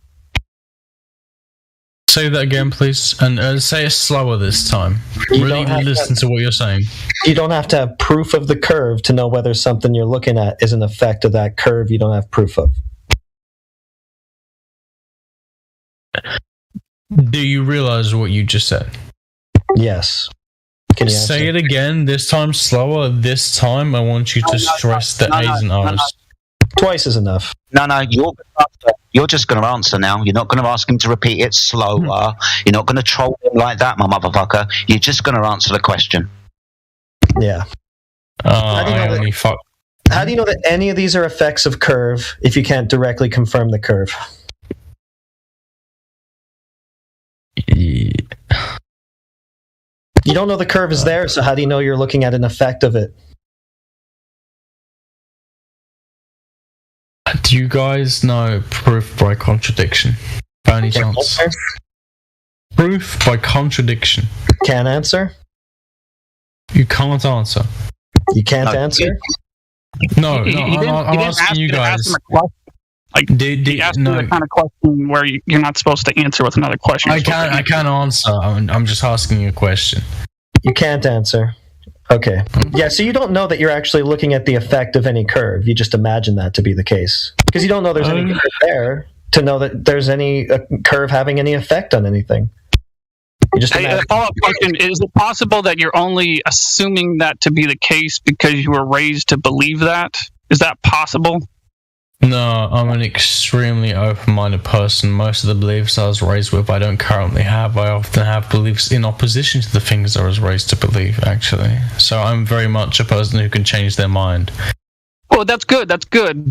Say that again, please, and say it slower this time. Really listen to what you're saying. You don't have to have proof of the curve to know whether something you're looking at is an effect of that curve you don't have proof of. Do you realize what you just said? Yes. Can you say it again, this time slower. This time I want you to stress the A's and O's. Twice is enough. No, you're just going to answer now. You're not going to ask him to repeat it slower. You're not going to troll him like that, my motherfucker. You're just going to answer the question. Yeah. How do you know that any of these are effects of curve if you can't directly confirm the curve? Yeah. You don't know the curve is there, so how do you know you're looking at an effect of it? Do you guys know proof by contradiction? By any chance? Proof by contradiction. Can't answer? You can't answer. You can't answer? No, I'm asking you guys. Like, he asked you the kind of question where you're not supposed to answer with another question. I can't answer. I'm just asking you a question. You can't answer. Okay. Yeah, so you don't know that you're actually looking at the effect of any curve. You just imagine that to be the case. Because you don't know there's any curve there to know that there's any curve having any effect on anything. You just a follow-up question, is it possible that you're only assuming that to be the case because you were raised to believe that? Is that possible? No, I'm an extremely open-minded person. Most of the beliefs I was raised with, I don't currently have. I often have beliefs in opposition to the things I was raised to believe, actually. So I'm very much a person who can change their mind. Well, that's good,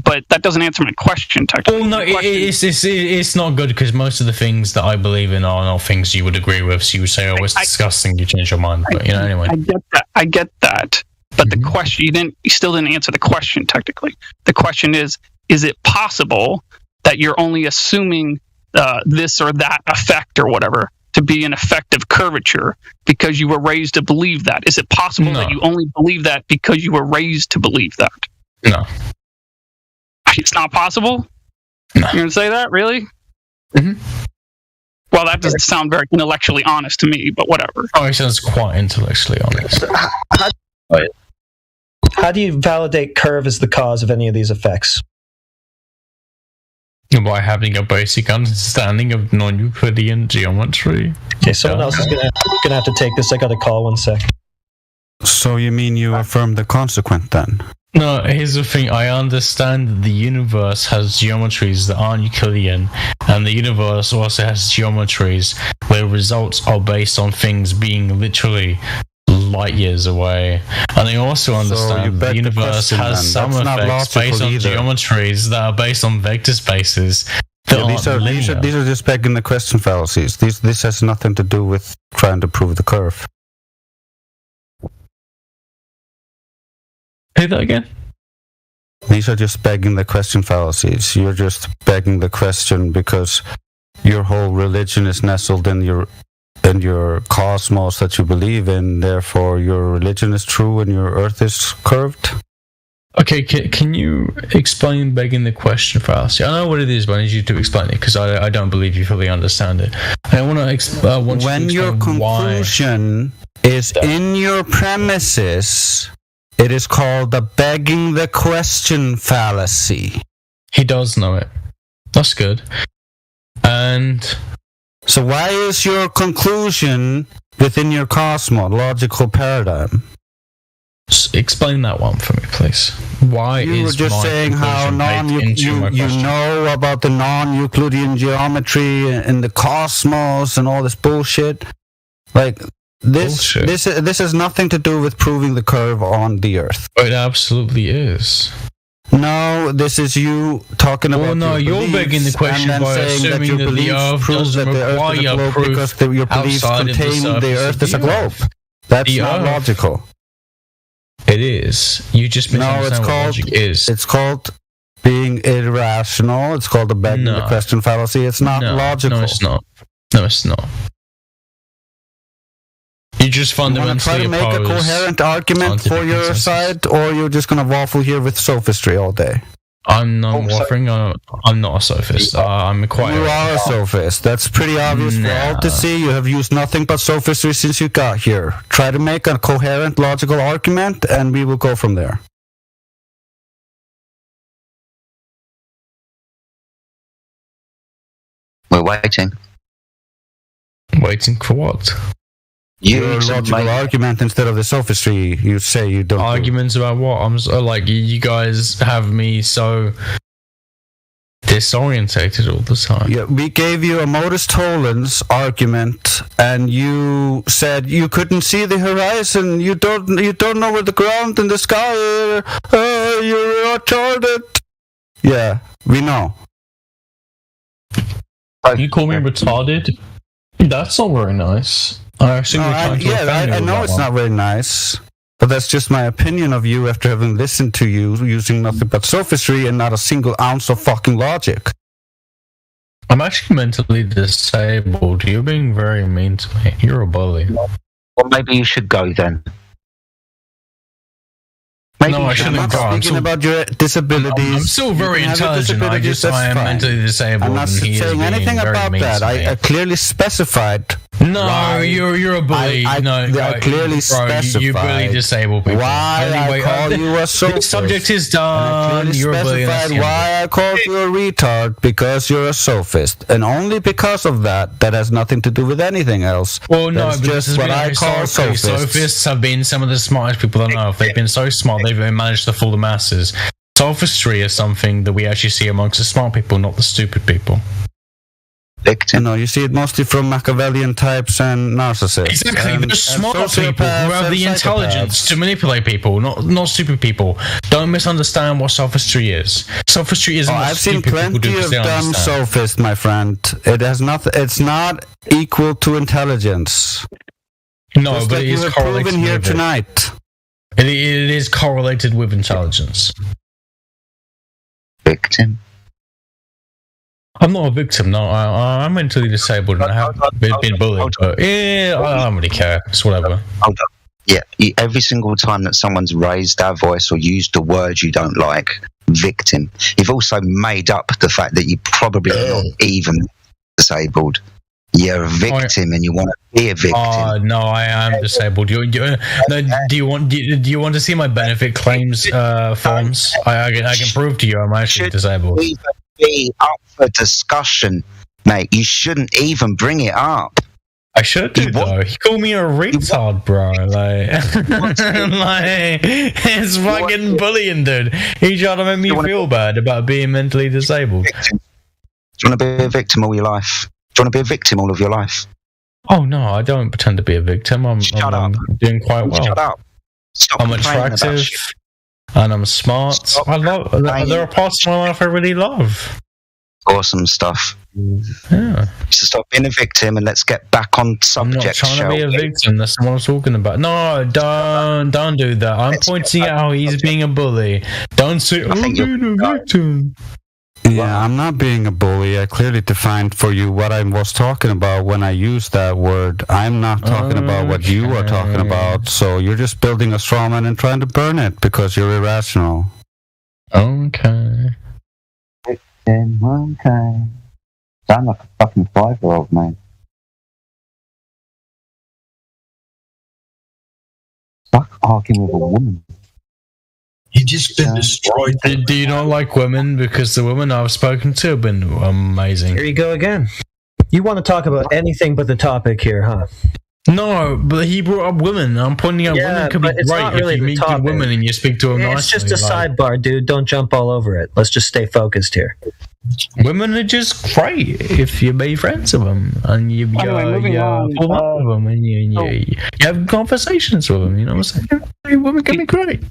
but that doesn't answer my question, technically. Well, no, it's not good because most of the things that I believe in are not things you would agree with. So you would say, oh, it's disgusting, you change your mind. But, anyway. I get that. But the question, you still didn't answer the question, technically. The question is it possible that you're only assuming this or that effect or whatever to be an effective curvature because you were raised to believe that? Is it possible that you only believe that because you were raised to believe that? No. It's not possible? No. You're going to say that? Really? Mm-hmm. Well, that doesn't sound very intellectually honest to me, but whatever. Oh, it sounds quite intellectually honest. How do you validate curve as the cause of any of these effects? By having a basic understanding of non-Euclidean geometry. Okay, someone else is gonna have to take this. I got a call, 1 sec. So you mean you affirm the consequent then? No, here's the thing. I understand that the universe has geometries that aren't Euclidean, and the universe also has geometries where results are based on things being literally light years away. And I also understand the universe has some effects based on geometries that are based on vector spaces. These are just begging the question fallacies. This has nothing to do with trying to prove the curve. Say that again. These are just begging the question fallacies. You're just begging the question because your whole religion is nestled in your cosmos that you believe in. Therefore, your religion is true and your Earth is curved. Okay, can you explain begging the question fallacy? I know what it is, but I need you to explain it because I don't believe you fully understand it. I want to when your conclusion is in your premises, it is called the begging the question fallacy. He does know it. That's good. And so why is your conclusion within your cosmological paradigm? Explain that one for me, please. Why you is were just saying how you know about the non-Euclidean geometry and the cosmos and all this bullshit? Like this has nothing to do with proving the curve on the Earth. It absolutely is. No, this is you talking about. Well, no, you're begging the question by assuming that the Earth doesn't require proof because your beliefs contain the Earth as a globe. That's not logical. It is. You just misunderstand what logic is. It's called being irrational. It's called the begging the question fallacy. It's not logical. No, it's not. No, it's not. You just fundamentally try to make a coherent argument for your side, or you're just gonna waffle here with sophistry all day? I'm not waffling. I'm not a sophist. I'm quite. You are a sophist. That's pretty obvious for all to see. You have used nothing but sophistry since you got here. Try to make a coherent, logical argument, and we will go from there. We're waiting. Waiting for what? Your logical argument instead of the sophistry you say you don't. Arguments about what? I'm so, like, you guys have me so disorientated all the time. Yeah, we gave you a modus tollens argument, and you said you couldn't see the horizon. You don't know where the ground and the sky are. You're retarded. Yeah, we know. You call me retarded? That's not very nice. I assume you're trying to offend me. I know it's not very nice, but that's just my opinion of you after having listened to you using nothing but sophistry and not a single ounce of fucking logic. I'm actually mentally disabled. You're being very mean to me. You're a bully. Well, maybe you should go then. No, I shouldn't go. I'm speaking about your disabilities. I'm still very intelligent. I am mentally disabled. I'm not saying anything about that. I clearly specified. No, you're a bully. I clearly specified. You bully disabled people. Why I call you a sophist. The subject is done. You're a bully. Why I called you a retard? Because you're a sophist, and only because of that. That has nothing to do with anything else. Well, no, that's just what I call sophists. Sophists have been some of the smartest people I know. They've been so smart, they've managed to fool the masses. Sophistry is something that we actually see amongst the smart people, not the stupid people. No, you see it mostly from Machiavellian types and narcissists. Exactly, but the smart people who have the intelligence to manipulate people, not stupid people. Don't misunderstand what sophistry is. Sophistry isn't what I've seen stupid people do. plenty of dumb sophists, my friend. It has nothing. It's not equal to intelligence. No, just but like it is you have correlated proven here with tonight. It is correlated with intelligence. Victim. I'm not a victim, no. I'm mentally disabled and I have been bullied, but yeah, I don't really care. It's whatever. Hold up. Yeah, every single time that someone's raised their voice or used a word you don't like, victim. You've also made up the fact that you probably are not even disabled. You're a victim and you want to be a victim. No, I am disabled. Do you want to see my benefit claims forms? I can prove to you I'm actually disabled. Be up for discussion, mate. You shouldn't even bring it up. I should do though. He called me a retard, bro. Like it's fucking bullying, dude. He tried to make me feel bad about being mentally disabled. Do you want to be a victim all your life? Do you want to be a victim all of your life? Oh no, I don't pretend to be a victim. I'm doing quite well. Shut up. Stop. I'm attractive. And I'm smart. There are parts of my life I really love. Awesome stuff. Yeah. So stop being a victim and let's get back on subject. I'm not trying to be a victim. That's what I'm talking about. No, don't do that. I'm pointing out how he's being a bully. Don't say, I'm being a victim. Yeah, I'm not being a bully. I clearly defined for you what I was talking about when I used that word. I'm not talking about what you are talking about. So you're just building a straw man and trying to burn it because you're irrational. Okay. Okay. Sound like a fucking 5-year-old, man. Fuck arguing with a woman. You just been destroyed. Do you not like women? Because the women I've spoken to have been amazing. Here you go again. You want to talk about anything but the topic here, huh? No, but he brought up women. I'm pointing out women can be great really if you meet good women and you speak to them nicely. It's just a sidebar, dude. Don't jump all over it. Let's just stay focused here. Women are just great if you be friends with them and you pull up with them and you have conversations with them. You know what I'm saying? Women can be great.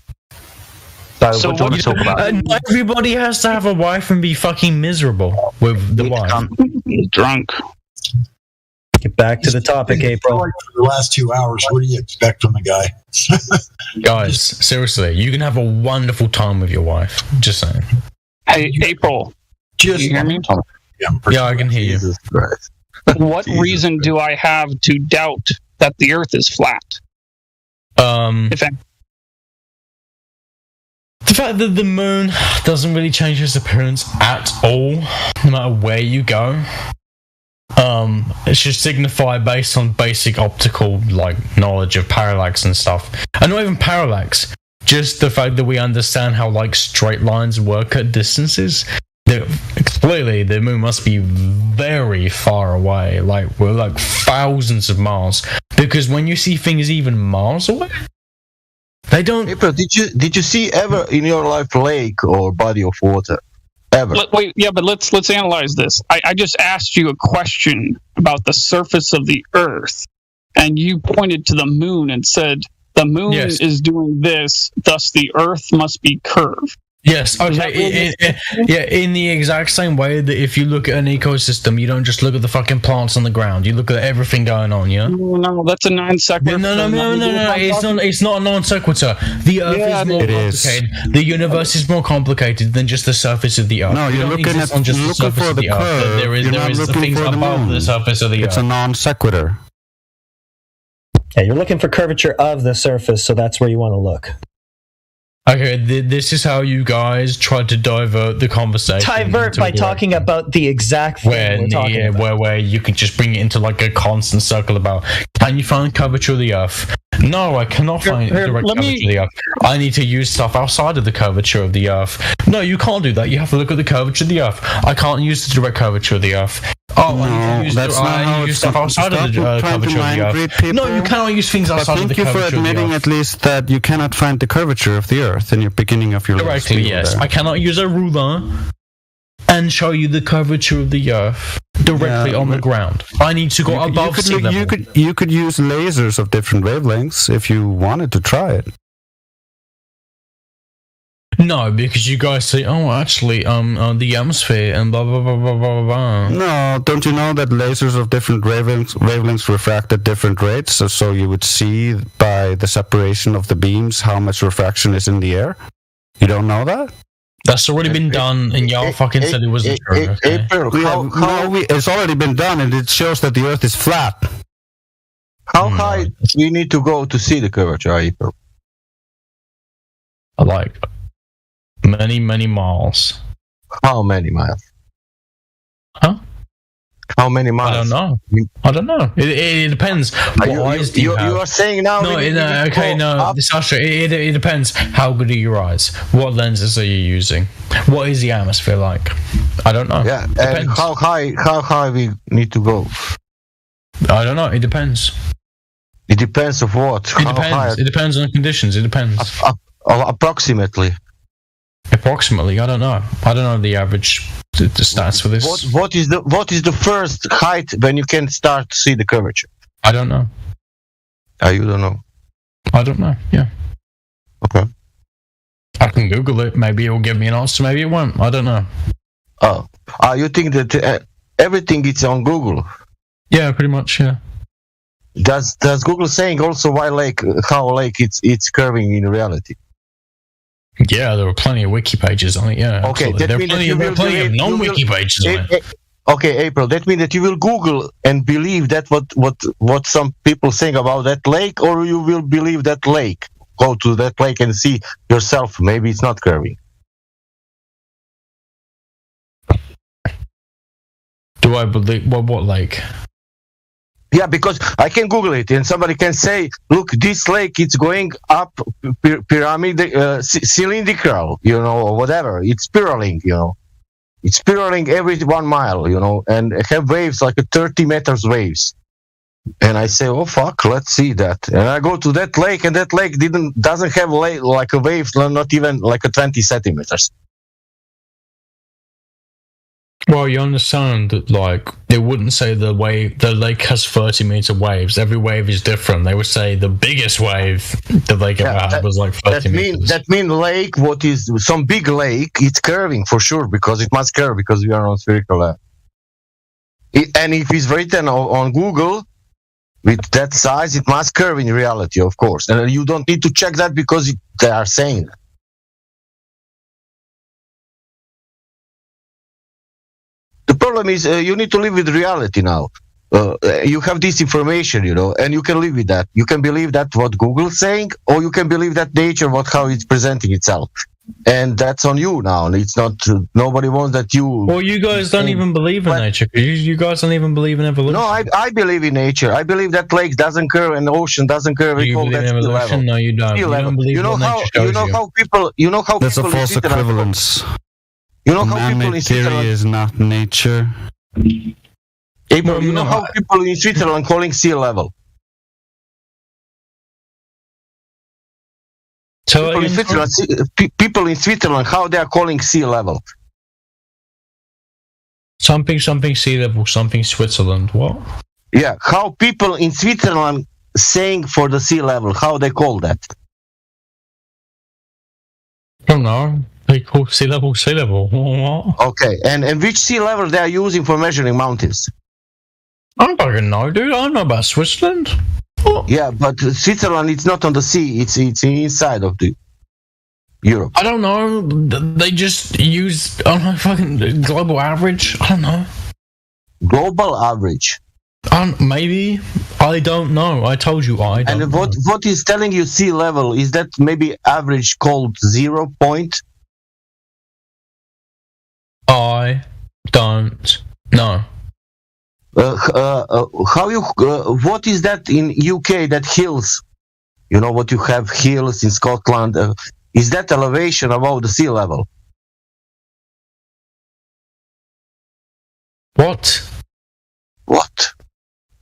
So what do you want to talk about? Not everybody has to have a wife and be fucking miserable with the wife. Drunk. Get back to the topic, April. For the last 2 hours, what do you expect from the guy? Guys, seriously, you can have a wonderful time with your wife. Just saying. Hey, April. Just you hear me? Yeah, I can hear you. What reason do I have to doubt that the Earth is flat? The fact that the moon doesn't really change its appearance at all, no matter where you go. It should signify based on basic optical knowledge of parallax and stuff. And not even parallax, just the fact that we understand how straight lines work at distances. Clearly the moon must be very far away, we're thousands of miles. Because when you see things even miles away, they don't. April, did you see ever in your life lake or body of water? Ever? But let's analyze this. I just asked you a question about the surface of the Earth, and you pointed to the moon and said the moon is doing this, thus the Earth must be curved. Yes, okay. In the exact same way that if you look at an ecosystem, you don't just look at the fucking plants on the ground. You look at everything going on, yeah? No, that's a non sequitur. No. It's not a non sequitur. The Earth is more complicated. The universe is more complicated than just the surface of the Earth. No, you're looking for the curve. There is things above the surface of the Earth. It's a non sequitur. Yeah, you're looking for curvature of the surface, so that's where you want to look. Okay, this is how you guys tried to divert the conversation. Divert by talking about the exact thing where you could just bring it into a constant circle about, can you find curvature of the Earth? No, I cannot find direct curvature of the Earth. I need to use stuff outside of the curvature of the Earth. No, you can't do that. You have to look at the curvature of the Earth. I can't use the direct curvature of the Earth. Oh, no, I need to use stuff outside of the curvature of the Earth. No, you cannot use things outside of the curvature of the Earth. Thank you for admitting at least that you cannot find the curvature of the Earth in your beginning of your directly, yes. I cannot use a ruler and show you the curvature of the Earth directly on the ground. I need to go above sea level. You could use lasers of different wavelengths if you wanted to try it. No, because you guys say, actually, the atmosphere and blah blah blah blah blah blah. No, don't you know that lasers of different wavelengths refract at different rates? So you would see by the separation of the beams how much refraction is in the air. You don't know that? That's already been done, and y'all fucking said it wasn't true. It's already been done, and it shows that the Earth is flat. How high do you need to go to see the curvature, April? Many, many miles. How many miles? Huh? How many miles? I don't know. It depends. What eyes do you have? You are saying now... Sasha, it depends. How good are your eyes? What lenses are you using? What is the atmosphere like? I don't know. Yeah, and how high we need to go? I don't know. It depends. It depends of what? It depends on the conditions. It depends. Approximately. Approximately, I don't know. I don't know the average the stats for this. What is the first height when you can start to see the curvature? I don't know. You don't know? I don't know. Yeah. Okay. I can Google it. Maybe it will give me an answer. Maybe it won't. I don't know. Oh, you think that everything is on Google? Yeah, pretty much. Yeah. Does Google saying also how lake it's curving in reality? Yeah, there were plenty of wiki pages on it. Yeah. Okay, there are plenty of non-wiki pages on it. Okay, April. That means that you will Google and believe that what some people saying about that lake, or you will believe that lake. Go to that lake and see yourself. Maybe it's not curving. Do I believe what lake? Yeah, because I can Google it and somebody can say, look, this lake, it's going up cylindrical, or whatever. It's spiraling, It's spiraling every 1 mile, and have waves like 30 meters waves. And I say, oh, fuck, let's see that. And I go to that lake, and that lake doesn't have like a wave, not even like 20 centimeters. Well, you understand that, they wouldn't say the lake has 30-meter waves. Every wave is different. They would say the biggest wave the lake ever had was 30 meters. That means lake, what is some big lake, it's curving for sure, because it must curve, because we are on spherical land. And if it's written on Google, with that size, it must curve in reality, of course. And you don't need to check that because they are saying that. The problem is you need to live with reality now. you have this information, and you can live with that. You can believe that what Google's saying, or you can believe that nature, how it's presenting itself. And that's on you now. It's not, nobody wants that you... Well, you guys don't even believe in nature. You guys don't even believe in evolution. No, I believe in nature. I believe that lake doesn't curve and the ocean doesn't curve. Do you believe in evolution? No, you don't. You don't believe what nature shows you. How people... That's a false equivalence. How people in theory is not nature. April, how people in Switzerland calling sea level? People in Switzerland, how they are calling sea level? Something sea level, something Switzerland. What? Yeah, how people in Switzerland saying for the sea level, how they call that? I don't know. They call sea level. What? Okay, and which sea level they are using for measuring mountains? I don't fucking know, dude. I don't know about Switzerland. What? Yeah, but Switzerland, it's not on the sea. It's inside of the Europe. I don't know. They just use fucking global average. I don't know. Global average. Maybe. I don't know. I told you I don't. And what is telling you sea level? Is that maybe average called 0 point? I don't know. What is that in UK? That hills, what you have hills in Scotland. Is that elevation above the sea level? What?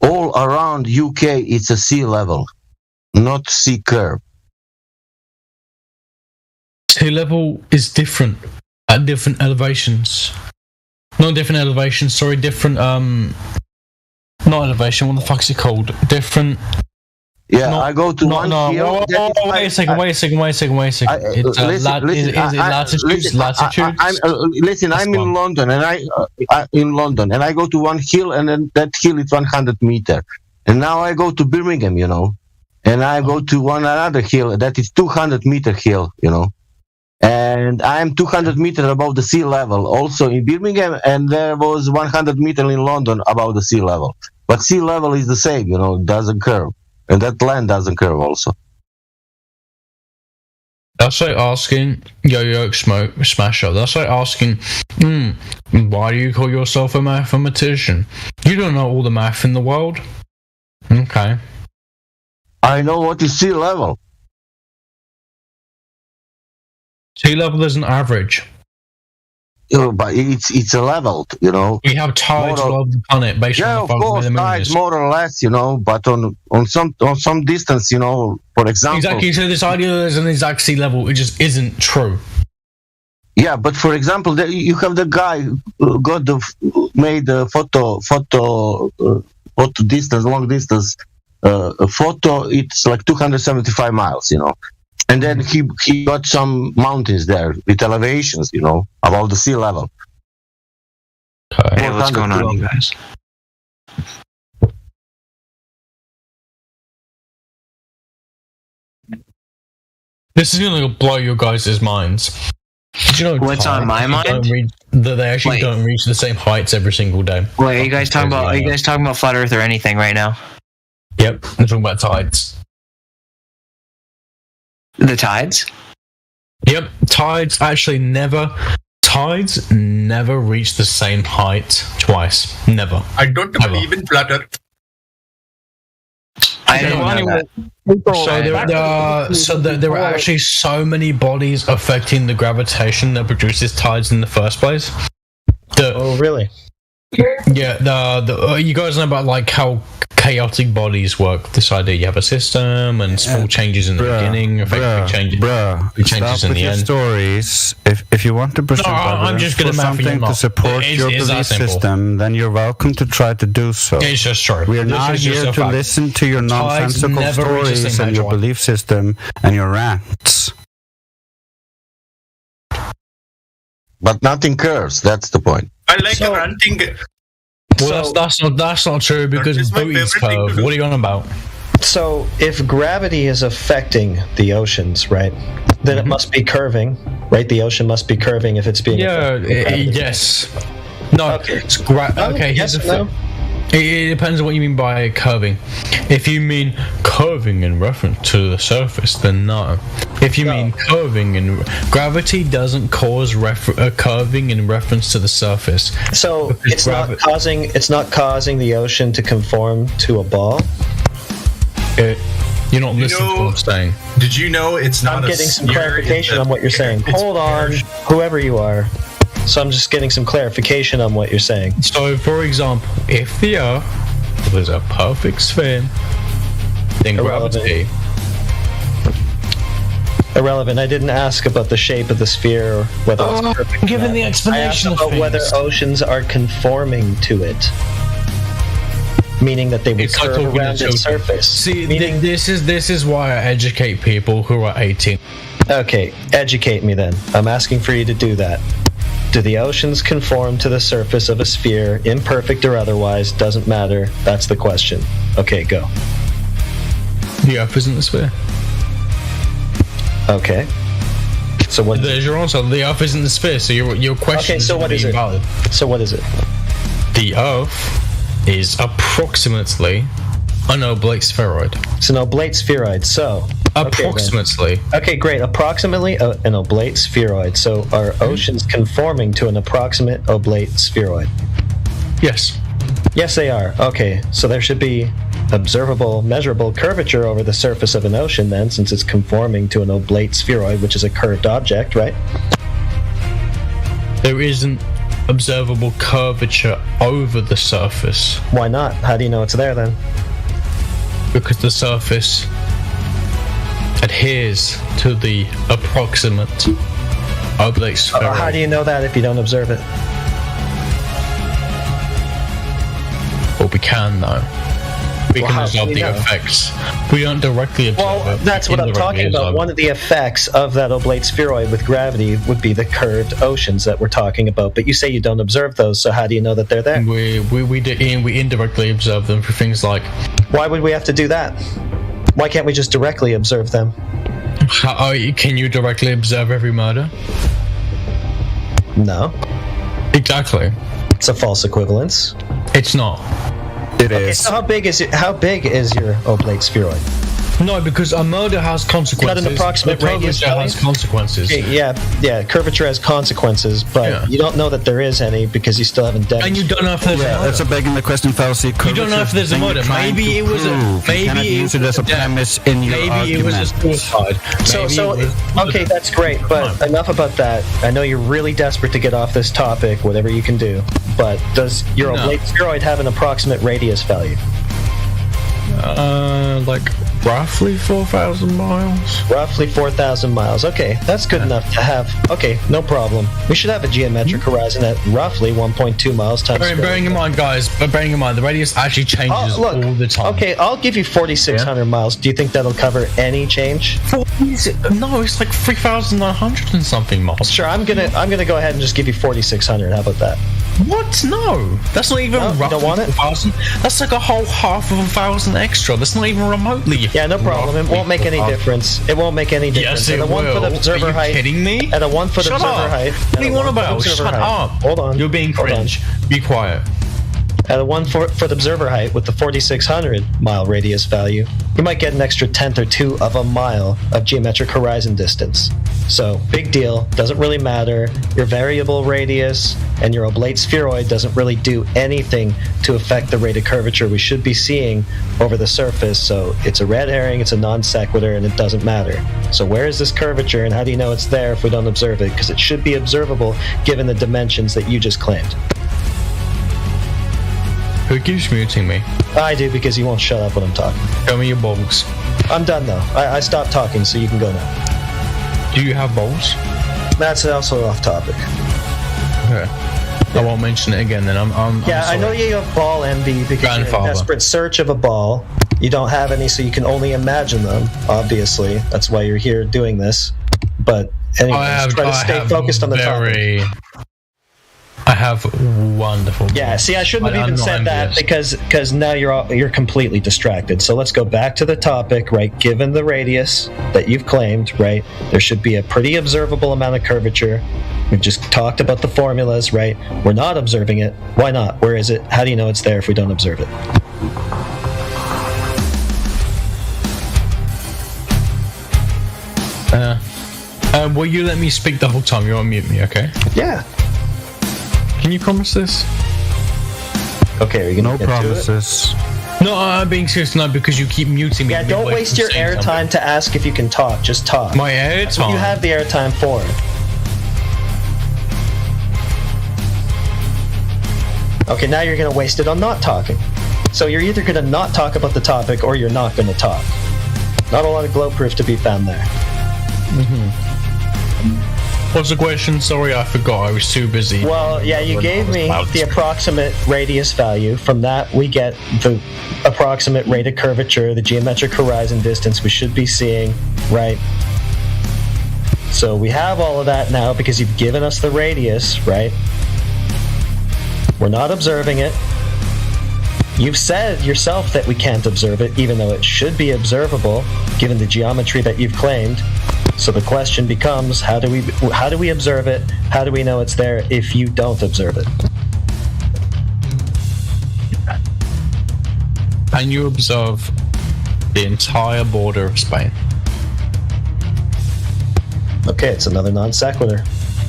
All around UK, it's a sea level, not sea curve. Sea level is different at different elevations. Not different elevations. Sorry, different. Not elevation. What the fuck is it called? Different. Yeah, I go to one hill. Wait a second. It's latitude. Listen, I'm in London, and I go to one hill, and then that hill is 100 meter. And now I go to Birmingham, and I go to another hill that is 200 meter hill, And I am 200 meters above the sea level, also in Birmingham, and there was 100 meters in London above the sea level. But sea level is the same, it doesn't curve. And that land doesn't curve also. That's like asking Yo-Yo Smasher. That's like asking, why do you call yourself a mathematician? You don't know all the math in the world? Okay. I know what is sea level. Sea level is an average. But it's a level, We have tides all over the planet based on the course, tides more or less, but on some distance, for example. Exactly. So this idea there's an exact sea level, it just isn't true. Yeah, but for example, you have the guy who made a photo distance, long distance photo. It's like 275 miles, And then he got some mountains there with elevations, above the sea level. Hey, what's going on, you guys? This is going to blow your guys' minds. Did you know what's on my mind? That they actually don't reach the same heights every single day. Wait, are you guys talking about flat Earth or anything right now? Yep, I'm talking about tides. The tides? Yep, tides never reach the same height twice. Never. I don't believe in flat Earth. I didn't know that. So there are actually so many bodies affecting the gravitation that produces tides in the first place. Oh, really? Yeah, you guys know about like how chaotic bodies work. This idea you have a system and small changes in the beginning affect big changes in the end. Stories. If you want to present I'm just going to something to support your belief system, then you're welcome to try to do so. It's just true. We are not here to listen to your nonsensical stories and your belief system and your rants. But nothing curves. That's the point. I like a ranting. Well, that's not true because booties curve. What are you on about? So, if gravity is affecting the oceans, right, then it must be curving, right? The ocean must be curving if it's being affected. Yes. No. Okay. Here's the thing. It depends on what you mean by curving. If you mean curving in reference to the surface, then no. If you mean curving in gravity doesn't cause curving in reference to the surface. So it's not causing the ocean to conform to a ball. You're not listening to what I'm saying. Did you know it's not? I'm getting some clarification on what you're saying. Hold on, whoever you are. So I'm just getting some clarification on what you're saying. So, for example, if the Earth was a perfect sphere, then gravity. Irrelevant. I didn't ask about the shape of the sphere or whether it's perfect. Given the explanation I asked about whether oceans are conforming to it, meaning that they would curve around its surface. See, this is why I educate people who are 18. Okay, educate me then. I'm asking for you to do that. Do the oceans conform to the surface of a sphere, imperfect or otherwise? Doesn't matter. That's the question. Okay, go. The Earth isn't a sphere. Okay. So what? There's your answer. The Earth isn't the sphere. So your question. Okay. So what is it? Invalid. So what is it? The Earth is approximately an oblate spheroid. It's an oblate spheroid. So. Approximately. Okay, great. Approximately an oblate spheroid. So are oceans conforming to an approximate oblate spheroid? Yes. Yes, they are. Okay, so there should be observable, measurable curvature over the surface of an ocean then, since it's conforming to an oblate spheroid, which is a curved object, right? There isn't observable curvature over the surface. Why not? How do you know it's there then? Because the surface adheres to the approximate oblate spheroid. How do you know that if you don't observe it? Well, we can though. We can observe the effects. We don't directly observe it. Well, that's what I'm talking about. One of the effects of that oblate spheroid with gravity would be the curved oceans that we're talking about. But you say you don't observe those, so how do you know that they're there? We indirectly observe them for things like. Why would we have to do that? Why can't we just directly observe them? Can you directly observe every murder? No. Exactly. It's a false equivalence. It's not. It is. So how big is your oblate spheroid? No, because a murder has consequences. Got an approximate radius value? Has consequences. Okay, yeah. Curvature has consequences, but you don't know that there is any because you still haven't demonstrated. And you don't know if there's a murder. That's a begging the question fallacy. You don't know if there's a murder. Maybe it was a. Maybe use it as a premise in your argument. Maybe it was a suicide. Okay, that's great, but enough about that. I know you're really desperate to get off this topic, whatever you can do. But does your oblate spheroid have an approximate radius value? Like roughly 4,000 miles. Roughly 4,000 miles. Okay, that's good enough to have. Okay, no problem. We should have a geometric horizon at roughly 1.2 miles times. Bearing in mind, guys, bearing in mind the radius actually changes all the time. Okay, I'll give you 4,600 miles. Do you think that'll cover any change? No, it's like 3,900 and something miles. Sure, I'm gonna go ahead and just give you 4,600. How about that? What? No, that's not even roughly. You don't want it? 1,000. That's like a whole half of 1,000 extra. That's not even remotely. Yeah, no problem. It won't make any difference. It won't make any difference. Yes, it will. Are you kidding me? At a 1 foot observer height. What do you want about? Shut up. Hold on. You're being cringe. Be quiet. At a 1 foot observer height with the 4,600 mile radius value, you might get an extra tenth or two of a mile of geometric horizon distance. So, big deal, doesn't really matter. Your variable radius and your oblate spheroid doesn't really do anything to affect the rate of curvature we should be seeing over the surface. So, it's a red herring, it's a non sequitur, and it doesn't matter. So, where is this curvature and how do you know it's there if we don't observe it? Because it should be observable given the dimensions that you just claimed. Who keeps muting me? I do, because you won't shut up when I'm talking. Show me your balls. I'm done, though. I stopped talking, so you can go now. Do you have balls? That's also off topic. Okay. I won't mention it again, then. I'm sorry. I know you have ball envy because you're in desperate search of a ball. You don't have any, so you can only imagine them, obviously. That's why you're here doing this. But anyway, try to stay focused on the topic. I have wonderful. Yeah, see, I shouldn't have even said that because now you're completely distracted. So let's go back to the topic, right? Given the radius that you've claimed, right, there should be a pretty observable amount of curvature. We've just talked about the formulas, right? We're not observing it. Why not? Where is it? How do you know it's there if we don't observe it? Will you let me speak the whole time? You won't mute me, okay? Yeah. Can you promise this? Okay, are you gonna No promises. No, I'm being serious now because you keep muting me. Yeah, don't waste your airtime to ask if you can talk. Just talk. My That's what airtime? you have the airtime for. Okay, now you're gonna waste it on not talking. So you're either gonna not talk about the topic or you're not gonna talk. Not a lot of glow proof to be found there. What's the question? Sorry, I forgot. I was too busy. Well, yeah, you gave me the approximate radius value. From that, we get the approximate rate of curvature, the geometric horizon distance we should be seeing, right? So we have all of that now because you've given us the radius, right? We're not observing it. You've said yourself that we can't observe it, even though it should be observable, given the geometry that you've claimed. So the question becomes, how do we observe it? How do we know it's there if you don't observe it? Can you observe the entire border of Spain? Okay, it's another non sequitur.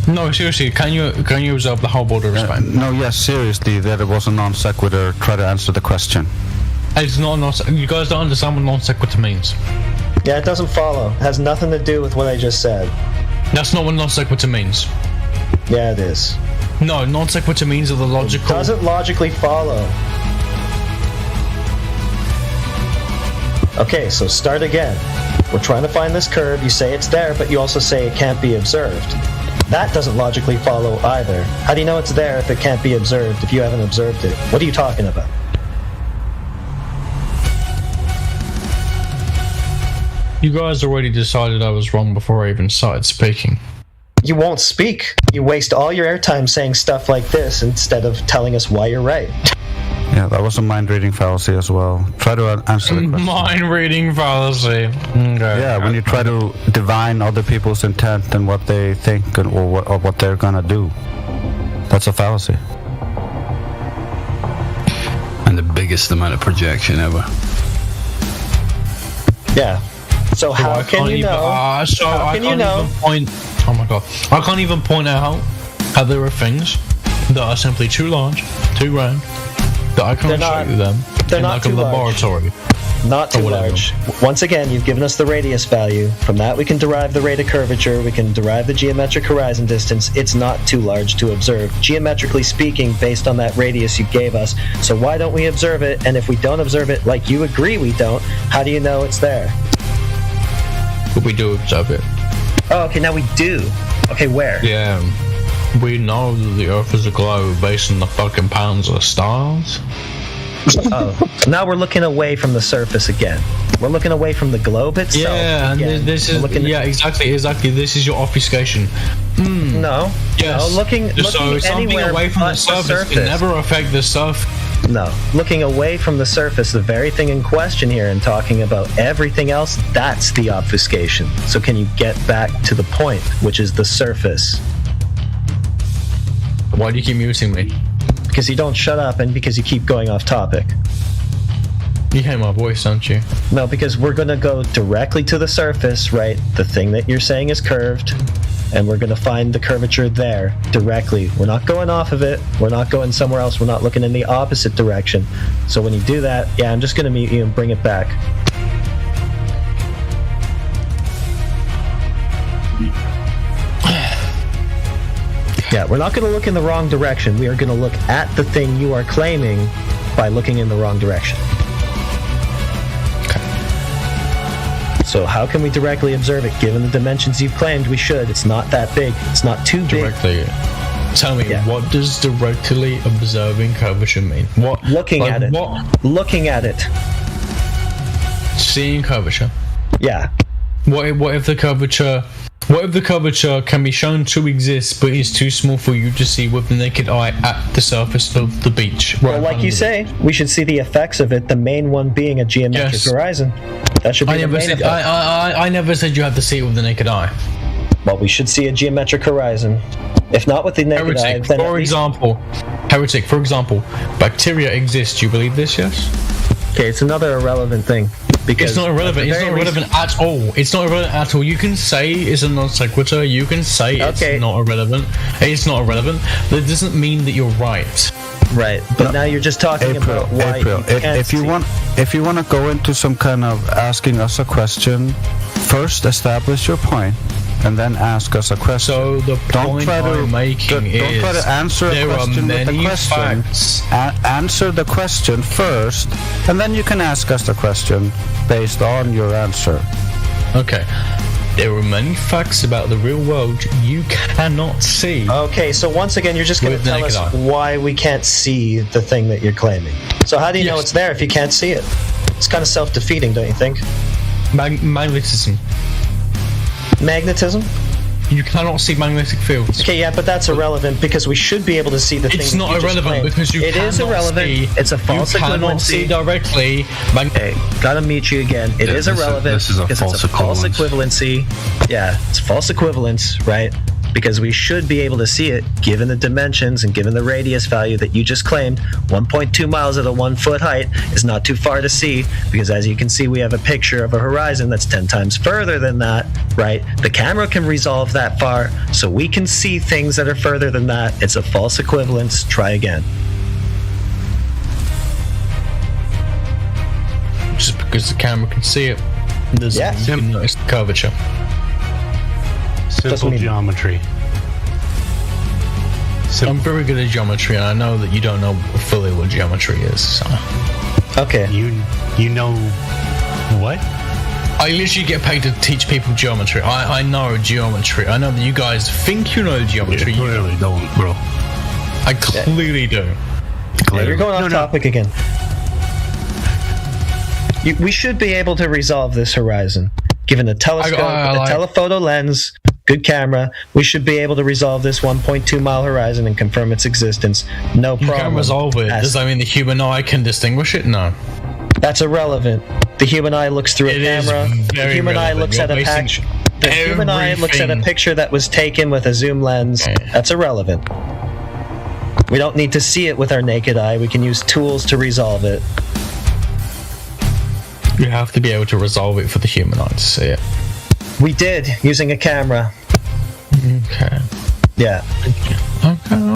No, seriously, can you observe the whole border of Spain? No, yes, seriously, that it was a non sequitur. Try to answer the question. It's not you guys don't understand what non sequitur means. Yeah, it doesn't follow. It has nothing to do with what I just said. That's not what non sequitur means. Yeah, it is. No, non sequitur means of the logical. It doesn't logically follow. Okay, so start again. We're trying to find this curve. You say it's there, but you also say it can't be observed. That doesn't logically follow either. How do you know it's there if it can't be observed if you haven't observed it? What are you talking about? You guys already decided I was wrong before I even started speaking. You won't speak. You waste all your airtime saying stuff like this instead of telling us why you're right. Yeah, that was a mind-reading fallacy as well. Try to answer the question. Mind-reading fallacy. Okay. Yeah, when you try to divine other people's intent and what they think or what they're gonna do. That's a fallacy. And the biggest amount of projection ever. Yeah. So how can you know? How can you know? Oh my god! I can't even point out how there are things that are simply too large, too round, that I can't show you them in like a laboratory. Not too large. Once again, you've given us the radius value. From that, we can derive the rate of curvature. We can derive the geometric horizon distance. It's not too large to observe, geometrically speaking, based on that radius you gave us. So why don't we observe it? And if we don't observe it, like you agree we don't, how do you know it's there? But we do observe it. Oh, okay, now we do. Okay, where? Yeah. We know that the Earth is a globe based on the fucking patterns of the stars. Oh, so now we're looking away from the surface again. We're looking away from the globe itself. Yeah, and this is exactly. This is your obfuscation. No. Yes. No, looking something anywhere away from the surface can never affect the surface. No, looking away from the surface, the very thing in question here, and talking about everything else, that's the obfuscation. So can you get back to the point, which is the surface? Why do you keep muting me? Because you don't shut up and because you keep going off topic. You hear my voice, don't you? No, because we're going to go directly to the surface, right? The thing that you're saying is curved, and we're going to find the curvature there directly. We're not going off of it. We're not going somewhere else. We're not looking in the opposite direction. So when you do that, yeah, I'm just going to mute you and bring it back. Yeah, we're not going to look in the wrong direction. We are going to look at the thing you are claiming by looking in the wrong direction. So how can we directly observe it? Given the dimensions you've claimed we should, it's not that big. It's not too big. Directly. Tell me, what does directly observing curvature mean? What? Looking at it. What? Looking at it. Seeing curvature. Yeah. What if the curvature? What if the curvature can be shown to exist, but is too small for you to see with the naked eye at the surface of the beach? Well, like you say, we should see the effects of it. The main one being a geometric horizon. That should be the main effect. I never said you have to see it with the naked eye. Well, we should see a geometric horizon. If not with the naked eye, then Heretic, for example, bacteria exist. Do you believe this? Yes. Okay, it's another irrelevant thing. Because it's not irrelevant. It's not irrelevant at all. It's not irrelevant at all. You can say it's a non sequitur. You can say it's not irrelevant. It's not irrelevant. But it doesn't mean that you're right. Right. But now you're just talking about why if you want to go into some kind of asking us a question, first establish your point. And then ask us a question. So the point I'm making is don't try to answer a question with a question. Answer the question first, and then you can ask us the question based on your answer. Okay. There are many facts about the real world you cannot see. Okay, so once again, you're just going to tell us why we can't see the thing that you're claiming. So how do you know it's there if you can't see it? It's kind of self-defeating, don't you think? Magnetism. Magnetism? You cannot see magnetic fields. Okay, yeah, but that's irrelevant because we should be able to see the thing. It's not irrelevant because it is irrelevant. It's a false equivalency. You cannot see directly. Okay, gotta meet you again. It is irrelevant because it's a false equivalency. Yeah, it's false equivalence, right? Because we should be able to see it given the dimensions and given the radius value that you just claimed. 1.2 miles at a 1 foot height is not too far to see because as you can see, we have a picture of a horizon that's 10 times further than that, right? The camera can resolve that far, so we can see things that are further than that. It's a false equivalence. Try again. Just because the camera can see it doesn't you can notice the curvature. Simple geometry. I'm very good at geometry, and I know that you don't know fully what geometry is. So. Okay. You know what? I literally get paid to teach people geometry. I know geometry. I know that you guys think you know geometry. You clearly don't, bro. I clearly do. Yeah, you're going off topic again. We should be able to resolve this horizon. Given a telescope, a telephoto lens, good camera, we should be able to resolve this 1.2 mile horizon and confirm its existence. No problem. You can resolve it. Does that mean the human eye can distinguish it? No. That's irrelevant. The human eye looks through a camera. The human eye looks at a patch. The human eye looks at a picture that was taken with a zoom lens. That's irrelevant. We don't need to see it with our naked eye. We can use tools to resolve it. You have to be able to resolve it for the human eye to see it. We did, using a camera. Okay. Yeah. Okay.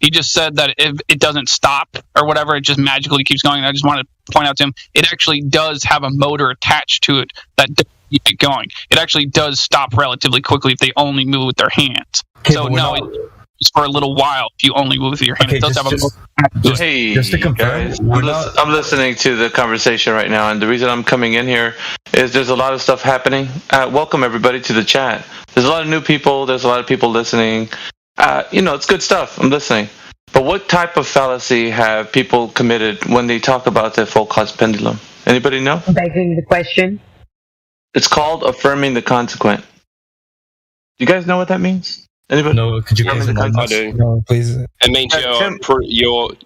he just said that if it doesn't stop or whatever, it just magically keeps going. And I just wanted to point out to him, it actually does have a motor attached to it that does keep it going. It actually does stop relatively quickly if they only move with their hands. Okay, so no, it's for a little while if you only move with your hand. Okay, it does have a motor. Hey, just to confirm, guys, I'm listening to the conversation right now, and the reason I'm coming in here is there's a lot of stuff happening. Welcome everybody to the chat. There's a lot of new people. There's a lot of people listening. It's good stuff. I'm listening. But what type of fallacy have people committed when they talk about the Foucault's pendulum? Anybody know? Begging the question. It's called affirming the consequent. Do you guys know what that means? Anybody? No, could you guys I do. No, please. It means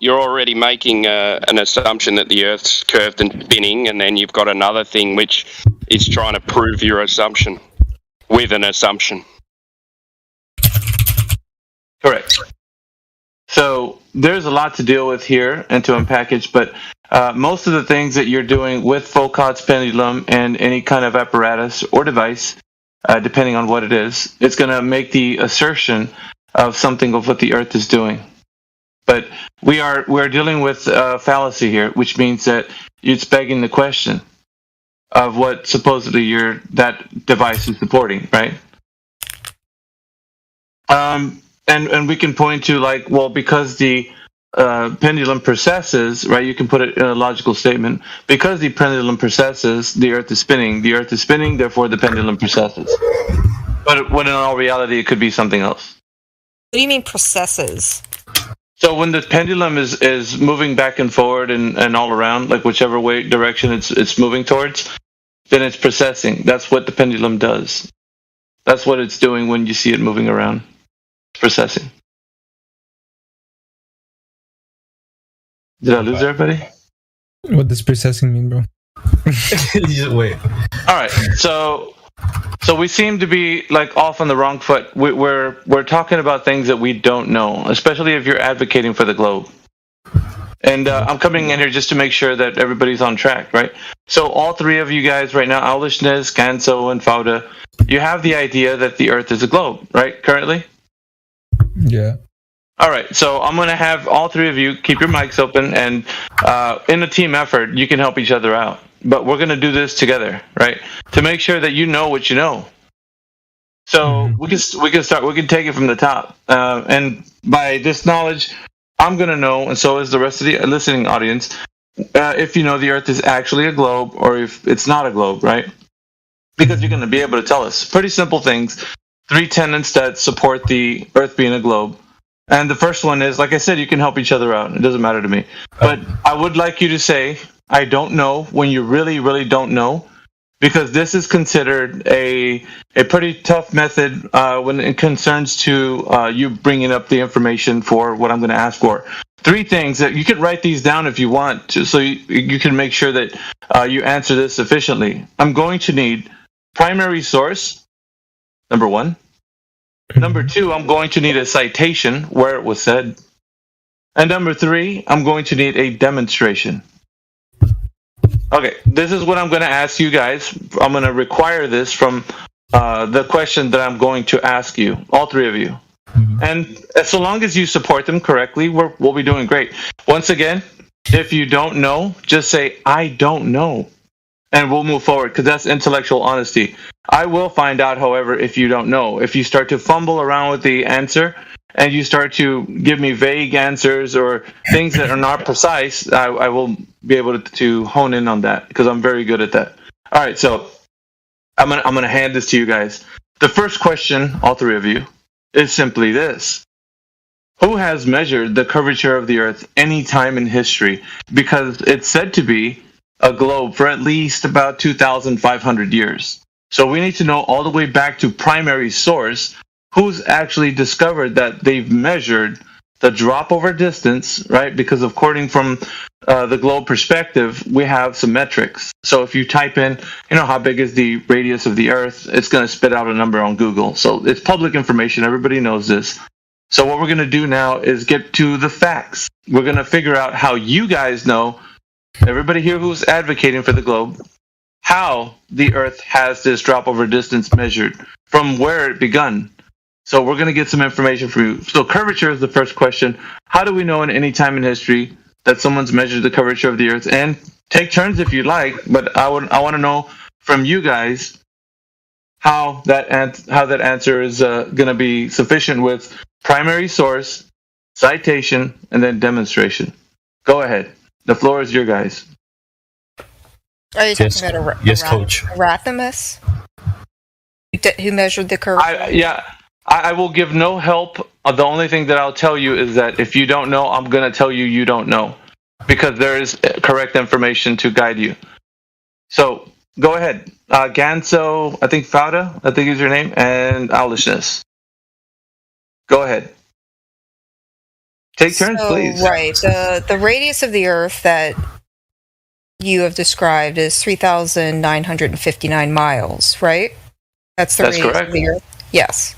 you're already making an assumption that the Earth's curved and spinning, and then you've got another thing which is trying to prove your assumption with an assumption. Correct. So there's a lot to deal with here and to unpackage, but most of the things that you're doing with Foucault's pendulum and any kind of apparatus or device, depending on what it is, it's going to make the assertion of something of what the Earth is doing. But we're dealing with fallacy here, which means that it's begging the question of what supposedly that device is supporting, right? And we can point to because the pendulum precesses, right? You can put it in a logical statement. Because the pendulum precesses, the Earth is spinning. The Earth is spinning, therefore the pendulum precesses. But when in all reality, it could be something else. What do you mean precesses? So when the pendulum is moving back and forward and all around, like whichever direction it's moving towards, then it's precessing. That's what the pendulum does. That's what it's doing when you see it moving around. Processing. Did I lose everybody? What does processing mean, bro? Wait. All right. So we seem to be off on the wrong foot. We're talking about things that we don't know, especially if you're advocating for the globe. And I'm coming in here just to make sure that everybody's on track, right? So all three of you guys right now, Aulish, Nez, Ganso, and Fauda, you have the idea that the Earth is a globe, right? Currently. Yeah. All right, so I'm going to have all three of you keep your mics open, and in a team effort, you can help each other out. But we're going to do this together, right? To make sure that you know what you know. So we can start. We can take it from the top, and by this knowledge, I'm going to know, and so is the rest of the listening audience, if you know the Earth is actually a globe or if it's not a globe, right? Because you're going to be able to tell us pretty simple things. 3 tenets that support the Earth being a globe. And the first one is, like I said, you can help each other out. It doesn't matter to me. But I would like you to say, I don't know, when you really, really don't know, because this is considered a pretty tough method when it concerns to you bringing up the information for what I'm going to ask for. 3 things that you can write these down if you want to, so you can make sure that you answer this sufficiently. I'm going to need primary source. Number 1. Number 2, I'm going to need a citation where it was said. And number 3, I'm going to need a demonstration. Okay, this is what I'm going to ask you guys. I'm going to require this from the question that I'm going to ask you, all 3 of you. And so long as you support them correctly, we'll be doing great. Once again, if you don't know, just say, I don't know. And we'll move forward, because that's intellectual honesty. I will find out, however, if you don't know. If you start to fumble around with the answer and you start to give me vague answers or things that are not precise, I will be able to hone in on that, because I'm very good at that. All right, so I'm gonna hand this to you guys. The first question, all 3 of you, is simply this. Who has measured the curvature of the Earth any time in history? Because it's said to be a globe for at least about 2,500 years. So we need to know all the way back to primary source who's actually discovered that they've measured the drop over distance, right? Because according from the globe perspective, we have some metrics. So if you type in, how big is the radius of the Earth, it's going to spit out a number on Google. So it's public information. Everybody knows this. So what we're going to do now is get to the facts. We're going to figure out how you guys know, everybody here who's advocating for the globe, how the Earth has this drop over distance measured from where it begun. So we're going to get some information from you. So curvature is the first question. How do we know in any time in history that someone's measured the curvature of the Earth? And take turns if you'd like, but I want to know from you guys how that answer is going to be sufficient with primary source, citation, and then demonstration. Go ahead. The floor is your guys. Are you talking about Coach. Eratosthenes? Who measured the curvature? I will give no help. The only thing that I'll tell you is that if you don't know, I'm going to tell you you don't know, because there is correct information to guide you. So go ahead. Ganso, I think Fauda, I think is your name, and Owlishness. Go ahead. Take turns, please. Right. The radius of the Earth that you have described is 3,959 miles, right? That's radius correct. of the Earth? Yes.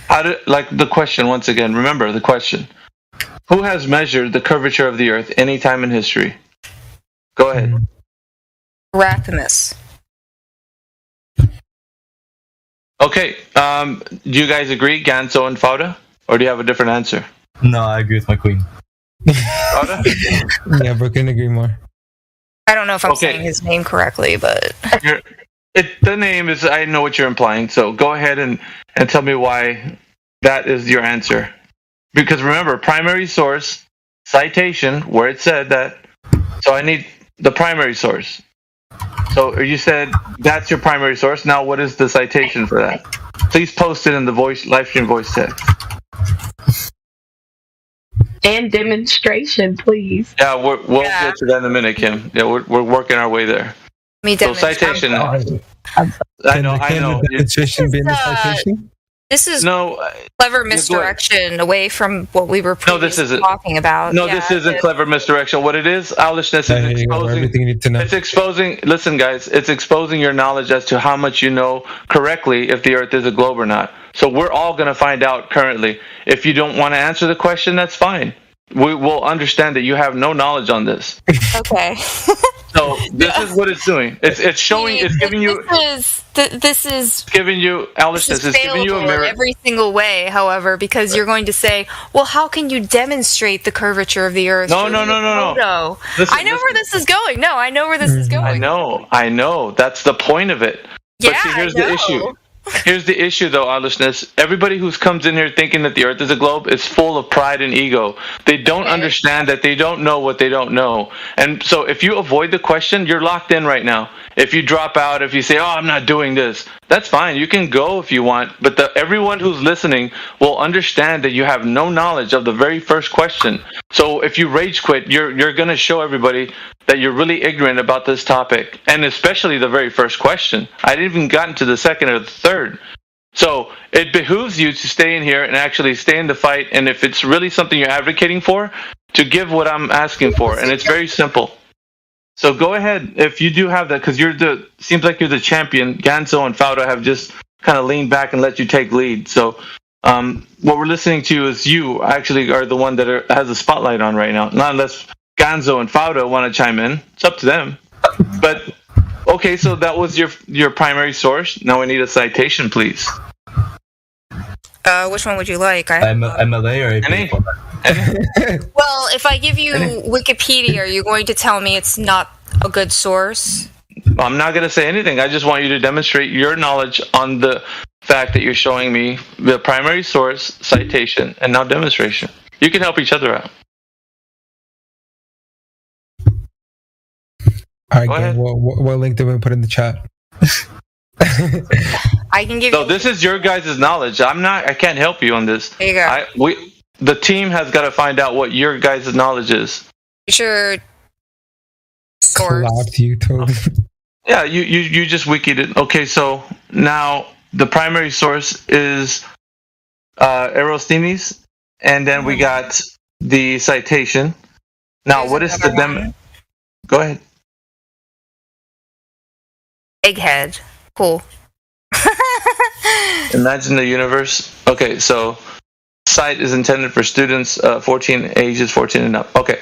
The question, once again, remember the question. Who has measured the curvature of the Earth any time in history? Go ahead. Eratosthenes. Okay. Do you guys agree, Ganso and Fauda? Or do you have a different answer? No, I agree with my queen. Fauda? Yeah, but couldn't agree more. I don't know if I'm saying his name correctly, but... The name is, I know what you're implying, so go ahead and tell me why that is your answer. Because remember, primary source, citation, where it said that, so I need the primary source. So you said that's your primary source. Now what is the citation for that? Please post it in the live stream voice text. And demonstration, please. Yeah, we'll get to that in a minute, Kim. Yeah, we're working our way there. So citation. I know. Demonstration being the citation? This is clever misdirection away from what we were previously talking about. No, this isn't clever misdirection. What it is, Owlishness, is exposing everything you need to know. It's exposing. Listen, guys, it's exposing your knowledge as to how much you know correctly if the Earth is a globe or not. So we're all going to find out currently. If you don't want to answer the question, that's fine. We will understand that you have no knowledge on this. Okay. So this is what it's doing. It's showing. It's giving you. This is giving you, Owlishness. It's giving you a mirror. In every single way, however, because you're going to say, "Well, how can you demonstrate the curvature of the Earth?" No. I know where this is going. No, I know where this is going. I know. That's the point of it. But see, here's the issue. Here's the issue, though, Owlishness. Everybody who comes in here thinking that the Earth is a globe is full of pride and ego. They don't understand that they don't know what they don't know. And so if you avoid the question, you're locked in right now. If you drop out, if you say, "Oh, I'm not doing this," that's fine. You can go if you want. But everyone who's listening will understand that you have no knowledge of the very first question. So if you rage quit, you're going to show everybody that you're really ignorant about this topic, and especially the very first question. I didn't even gotten to the second or the third. So it behooves you to stay in here and actually stay in the fight, and if it's really something you're advocating for, to give what I'm asking for, and it's very simple. So go ahead if you do have that, because seems like you're the champion. Ganso and Fauda have just kind of leaned back and let you take lead. So what we're listening to is you actually are the one that has the spotlight on right now, not unless Ganso and Fauda want to chime in. It's up to them. But okay, so that was your primary source. Now we need a citation, please. Which one would you like? MLA or any? Well, if I give you Wikipedia, are you going to tell me it's not a good source? I'm not going to say anything. I just want you to demonstrate your knowledge on the fact that you're showing me the primary source, citation, and now demonstration. You can help each other out. All right, what link do we put in the chat? I can give you. So this is your guys' knowledge. I can't help you on this. There you go. The team has got to find out what your guys' knowledge is. Sure. Source. Clapped you, Toby. Yeah, you just wikied it. Okay, so now the primary source is Eratosthenes, and then we got the citation. Now, what is the demo? Go ahead. Egghead. Cool. Imagine the universe. Okay, so site is intended for students ages 14 and up. Okay,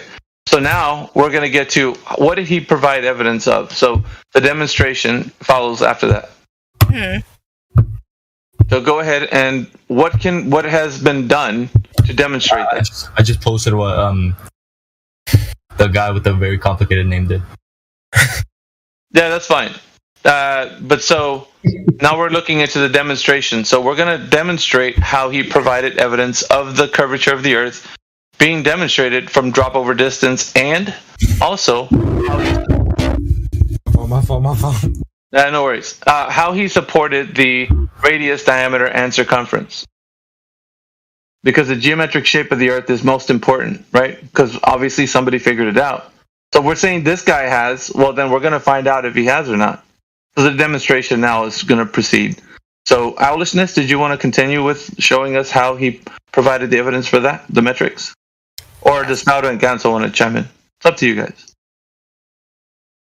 so now we're going to get to what did he provide evidence of. So the demonstration follows after that. So go ahead and what has been done to demonstrate that? I just posted what the guy with the very complicated name did. Yeah, that's fine. But so now we're looking into the demonstration. So we're going to demonstrate how he provided evidence of the curvature of the Earth being demonstrated from drop over distance, and also my phone. No worries. How he supported the radius, diameter, and circumference. Because the geometric shape of the Earth is most important, right? Because obviously somebody figured it out. So we're saying this guy has, well, then we're going to find out if he has or not. So the demonstration now is going to proceed. So, Owlishness, did you want to continue with showing us how he provided the evidence for that, the metrics? Or does Powder and Gansel want to chime in? It's up to you guys.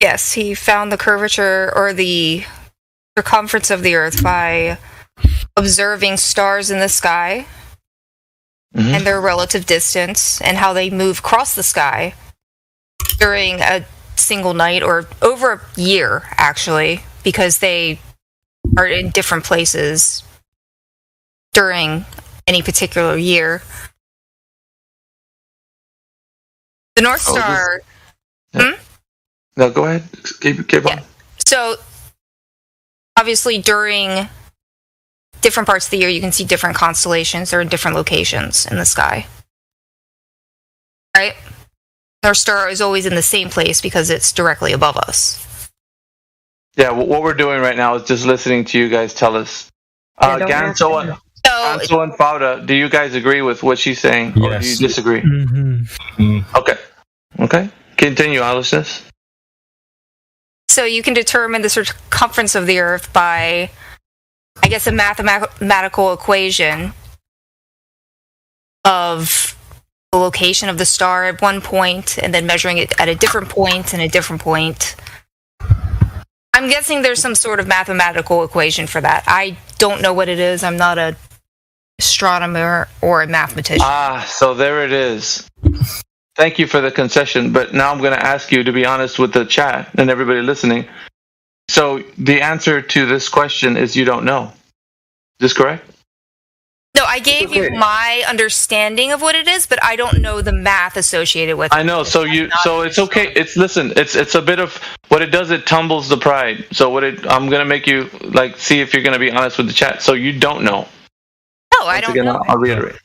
Yes, he found the curvature or the circumference of the Earth by observing stars in the sky and their relative distance and how they move across the sky during a single night or over a year, actually, because they are in different places during any particular year. The North Star... No, go ahead. Keep on. So, obviously, during different parts of the year, you can see different constellations. They're in different locations in the sky. Right? North Star is always in the same place because it's directly above us. Yeah, what we're doing right now is just listening to you guys tell us. Gansel and Fauda, do you guys agree with what she's saying? Yes. Or do you disagree? Okay. Continue, Owlishness. So you can determine the circumference of the Earth by, I guess, a mathematical equation of the location of the star at one point and then measuring it at a different point and a different point. I'm guessing there's some sort of mathematical equation for that. I don't know what it is. I'm not an astronomer or a mathematician. So there it is. Thank you for the concession, but now I'm going to ask you to be honest with the chat and everybody listening. So the answer to this question is you don't know. Is this correct? No, I gave you my understanding of what it is, but I don't know the math associated with it. I know. So it's okay. It's a bit of what it does. It tumbles the pride. So I'm going to make you see if you're going to be honest with the chat. So you don't know. No, I don't know. I'll reiterate.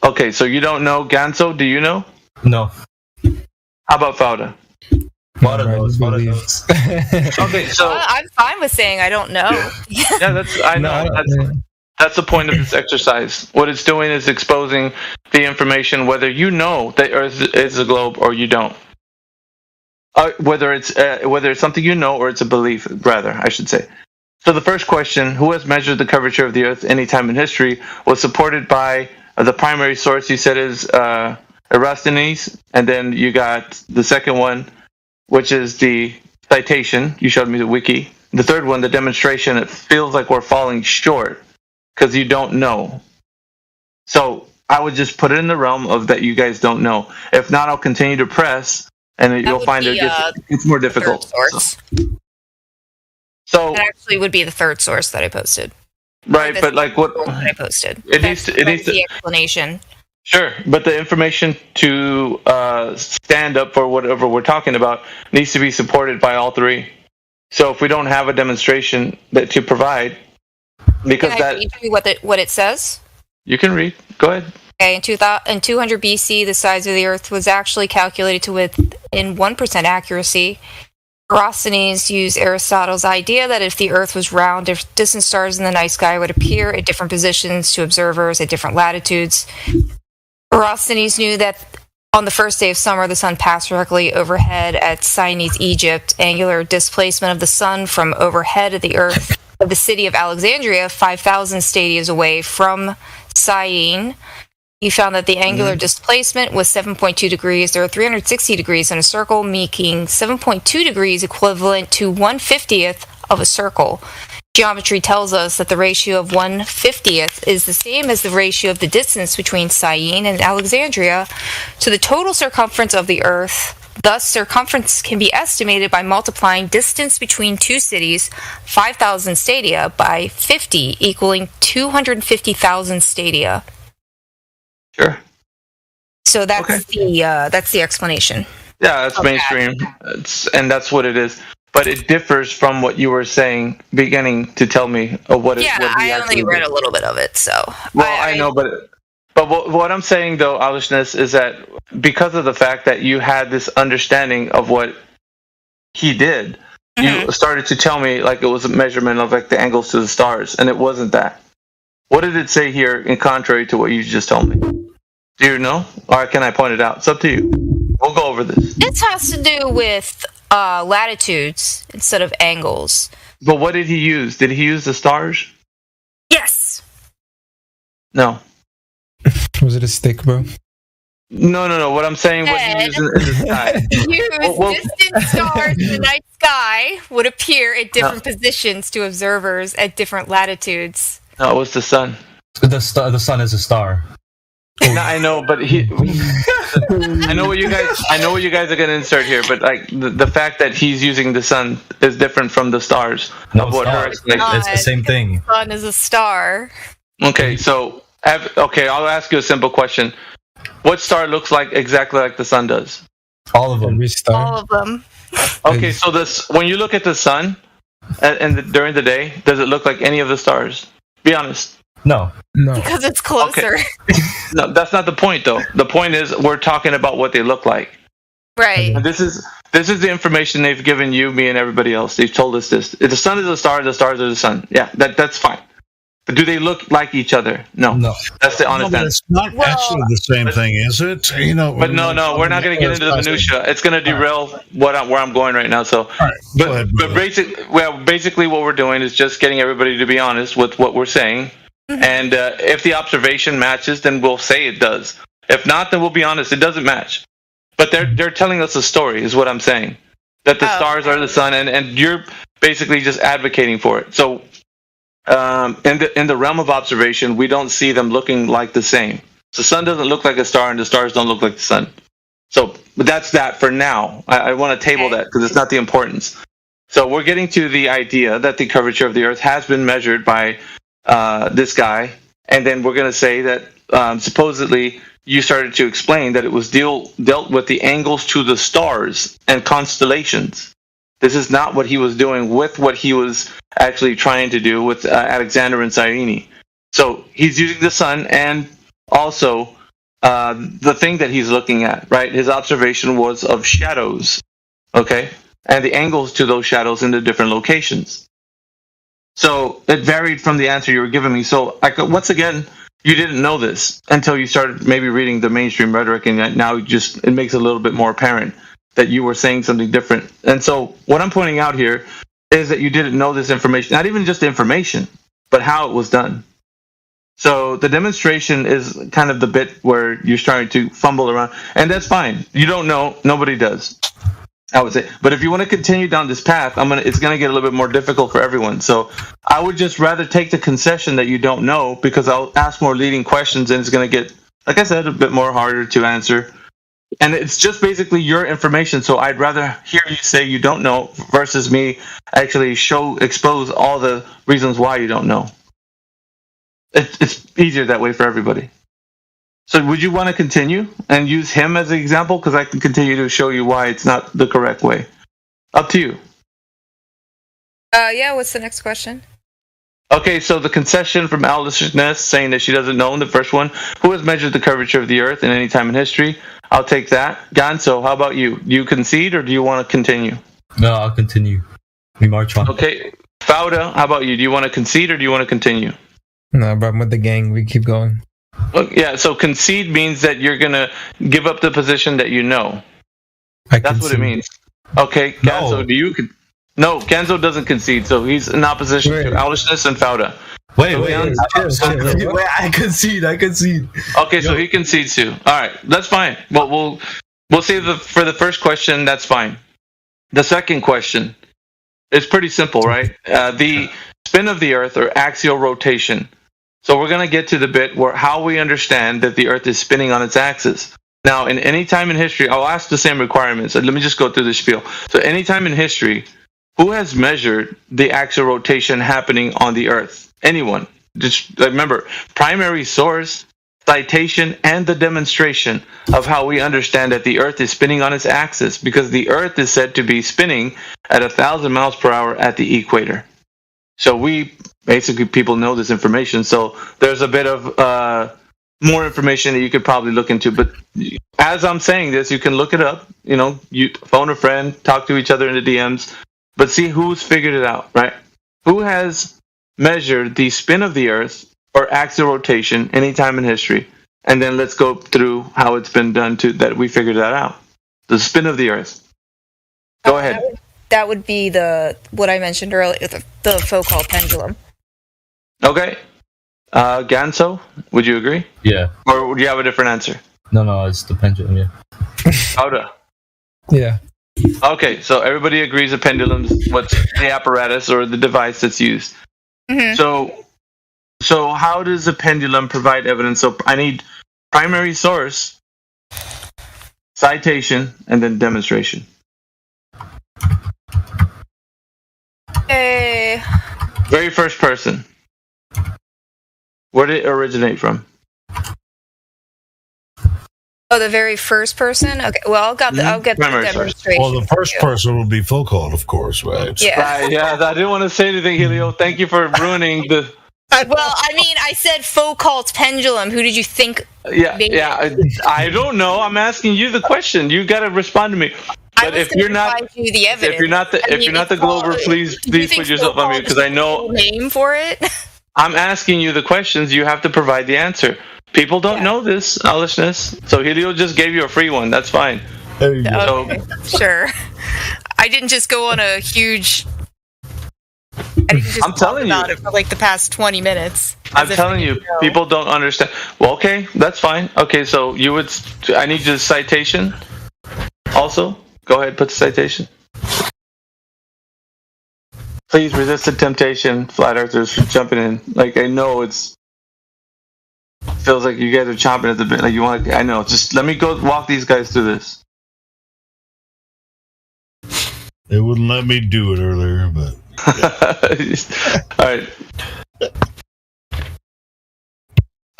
Okay, so you don't know. Ganso, do you know? No. How about Fauda? Fauda knows. Okay, so I'm fine with saying I don't know. I know. That's the point of this exercise. What it's doing is exposing the information, whether you know that Earth is a globe or you don't. Whether it's something you know or it's a belief, rather, I should say. So the first question, who has measured the curvature of the Earth any time in history, was supported by the primary source you said is Eratosthenes, and then you got the second one, which is the citation. You showed me the wiki. The third one, the demonstration. It feels like we're falling short because you don't know. So I would just put it in the realm of that you guys don't know. If not, I'll continue to press, and you'll find it gets more difficult. So that actually would be the third source that I posted. Right, but what I posted. It needs the explanation. Sure, but the information to stand up for whatever we're talking about needs to be supported by all three. So if we don't have a demonstration to provide, because can I read you what it says? You can read. Go ahead. Okay, in 200 BC, the size of the Earth was actually calculated to within 1% accuracy. Eratosthenes used Aristotle's idea that if the Earth was round, distant stars in the night sky would appear at different positions to observers at different latitudes. Eratosthenes knew that on the first day of summer, the sun passed directly overhead at Sinai's Egypt. Angular displacement of the sun from overhead of the Earth of the city of Alexandria, 5,000 stadias away from Syene. He found that the angular displacement was 7.2 degrees. There are 360 degrees in a circle, making 7.2 degrees equivalent to 1/50th of a circle. Geometry tells us that the ratio of 1/50th is the same as the ratio of the distance between Syene and Alexandria to the total circumference of the Earth Thus, circumference can be estimated by multiplying distance between two cities, 5,000 stadia, by 50, equaling 250,000 stadia. Sure. So that's the explanation. Yeah, that's mainstream, and that's what it is. But it differs from what you were saying, beginning to tell me of what it. Yeah, what I only read a little bit of it, so. Well, I know, but what I'm saying though, Alishness, is that because of the fact that you had this understanding of what he did, you started to tell me like it was a measurement of like the angles to the stars, and it wasn't that. What did it say here in contrary to what you just told me? Do you know, or can I point it out? It's up to you. We'll go over this. It has to do with latitudes instead of angles. But what did he use? Did he use the stars? Yes. No. Was it a stick, bro? No. What I'm saying, what he used in the sky. Distant stars in the night sky would appear at different positions to observers at different latitudes. No, it was the sun. The sun is a star. No, I know, but I know what you guys are gonna insert here, but like the fact that he's using the sun is different from the stars. No, of what her explanation. It's the same thing. The sun is a star. Okay, so I'll ask you a simple question. What star looks like exactly like the sun does? All of them. All of them. Okay, so when you look at the sun during the day, does it look like any of the stars? Be honest. No. Because it's closer. Okay. No, that's not the point, though. The point is we're talking about what they look like. Right. And this is the information they've given you, me, and everybody else. They've told us this. If the sun is a star, the stars are the sun. Yeah, that's fine. But do they look like each other? No. That's the honest answer. It's not actually the same thing, is it? But no, we're not going to get into the minutia. It's going to derail where I'm going right now. So, but basically, what we're doing is just getting everybody to be honest with what we're saying. And if the observation matches, then we'll say it does. If not, then we'll be honest, it doesn't match. But they're telling us a story, is what I'm saying. That the stars are the sun, and you're basically just advocating for it. So, in the realm of observation, we don't see them looking like the same. The sun doesn't look like a star, and the stars don't look like the sun. So, but that's that for now. I want to table that because it's not the importance. So we're getting to the idea that the curvature of the Earth has been measured by this guy, and then we're going to say that supposedly you started to explain that it was dealt with the angles to the stars and constellations. This is not what he was doing with what he was actually trying to do with Alexander and Cyrene. So he's using the sun and also the thing that he's looking at, right? His observation was of shadows, okay? And the angles to those shadows in the different locations. So it varied from the answer you were giving me. So once again, you didn't know this until you started maybe reading the mainstream rhetoric, and now it makes it a little bit more apparent that you were saying something different. And so what I'm pointing out here is that you didn't know this information, not even just the information, but how it was done. So the demonstration is kind of the bit where you're starting to fumble around, and that's fine. You don't know, nobody does, I would say. But if you want to continue down this path, it's going to get a little bit more difficult for everyone. So I would just rather take the concession that you don't know, because I'll ask more leading questions, and it's going to get, like I said, a bit more harder to answer. And it's just basically your information. So I'd rather hear you say you don't know versus me actually expose all the reasons why you don't know. It's easier that way for everybody. So would you want to continue and use him as an example? Because I can continue to show you why it's not the correct way. Up to you. Yeah, what's the next question? Okay, so the concession from Alice Ness saying that she doesn't know in the first one, who has measured the curvature of the Earth in any time in history? I'll take that. Gonzo, how about you? Do you concede or do you want to continue? No, I'll continue. We march on. Okay. Fauda, how about you? Do you want to concede or do you want to continue? No, but I'm with the gang. We keep going. Well, yeah, so concede means that you're going to give up the position that you know. That's what it means. Okay, Gonzo, do you... No, Kenzo doesn't concede, so he's in opposition to Owlishness and Fauda. Wait, I concede. Okay, so he concedes too. All right, that's fine. Well, we'll see for the first question. That's fine. The second question is pretty simple, right? The spin of the Earth, or axial rotation. So we're going to get to the bit where how we understand that the Earth is spinning on its axis. Now, in any time in history, I'll ask the same requirements. Let me just go through the spiel. So, any time in history, who has measured the axial rotation happening on the Earth? Anyone. Just remember, primary source, citation, and the demonstration of how we understand that the Earth is spinning on its axis, because the Earth is said to be spinning at 1,000 miles per hour at the equator. So people know this information. So there's a bit of more information that you could probably look into. But as I'm saying this, you can look it up. You phone a friend, talk to each other in the DMs, but see who's figured it out, right? Who has measured the spin of the Earth or axial rotation any time in history? And then let's go through how it's been done that we figured that out. The spin of the Earth. Go ahead. That would be what I mentioned earlier, the Foucault pendulum. Okay. Ganso, would you agree? Yeah. Or would you have a different answer? No, it's the pendulum, yeah. Auda. Yeah. Okay, so everybody agrees a pendulum is what's the apparatus or the device that's used. Mm-hmm. So how does a pendulum provide evidence? So I need primary source, citation, and then demonstration. Very first person. Where did it originate from? Oh, the very first person? Okay, well, I'll get the demonstration. Well, the first person will be Foucault, of course, right? Yeah. Right, yeah, I didn't want to say anything, Helio. Thank you for ruining the... Well, I mean, I said Foucault's pendulum. Who did you think? Yeah. I don't know. I'm asking you the question. You got to respond to me. But if you're not the Glover, please put yourself on mute, because I know name for it. I'm asking you the questions. You have to provide the answer. People don't know this, listeners. So Helio just gave you a free one. That's fine. There you go. Okay, sure. I didn't just go on a huge. I'm telling you about it for like the past 20 minutes. I'm telling you, people don't understand. Well, okay, that's fine. Okay, so I need the citation. Also, go ahead, put the citation. Please resist the temptation, flat earthers, from jumping in. Like, I know feels like you guys are chomping at the bit. Like you want to, I know. Just let me go walk these guys through this. They wouldn't let me do it earlier, but. All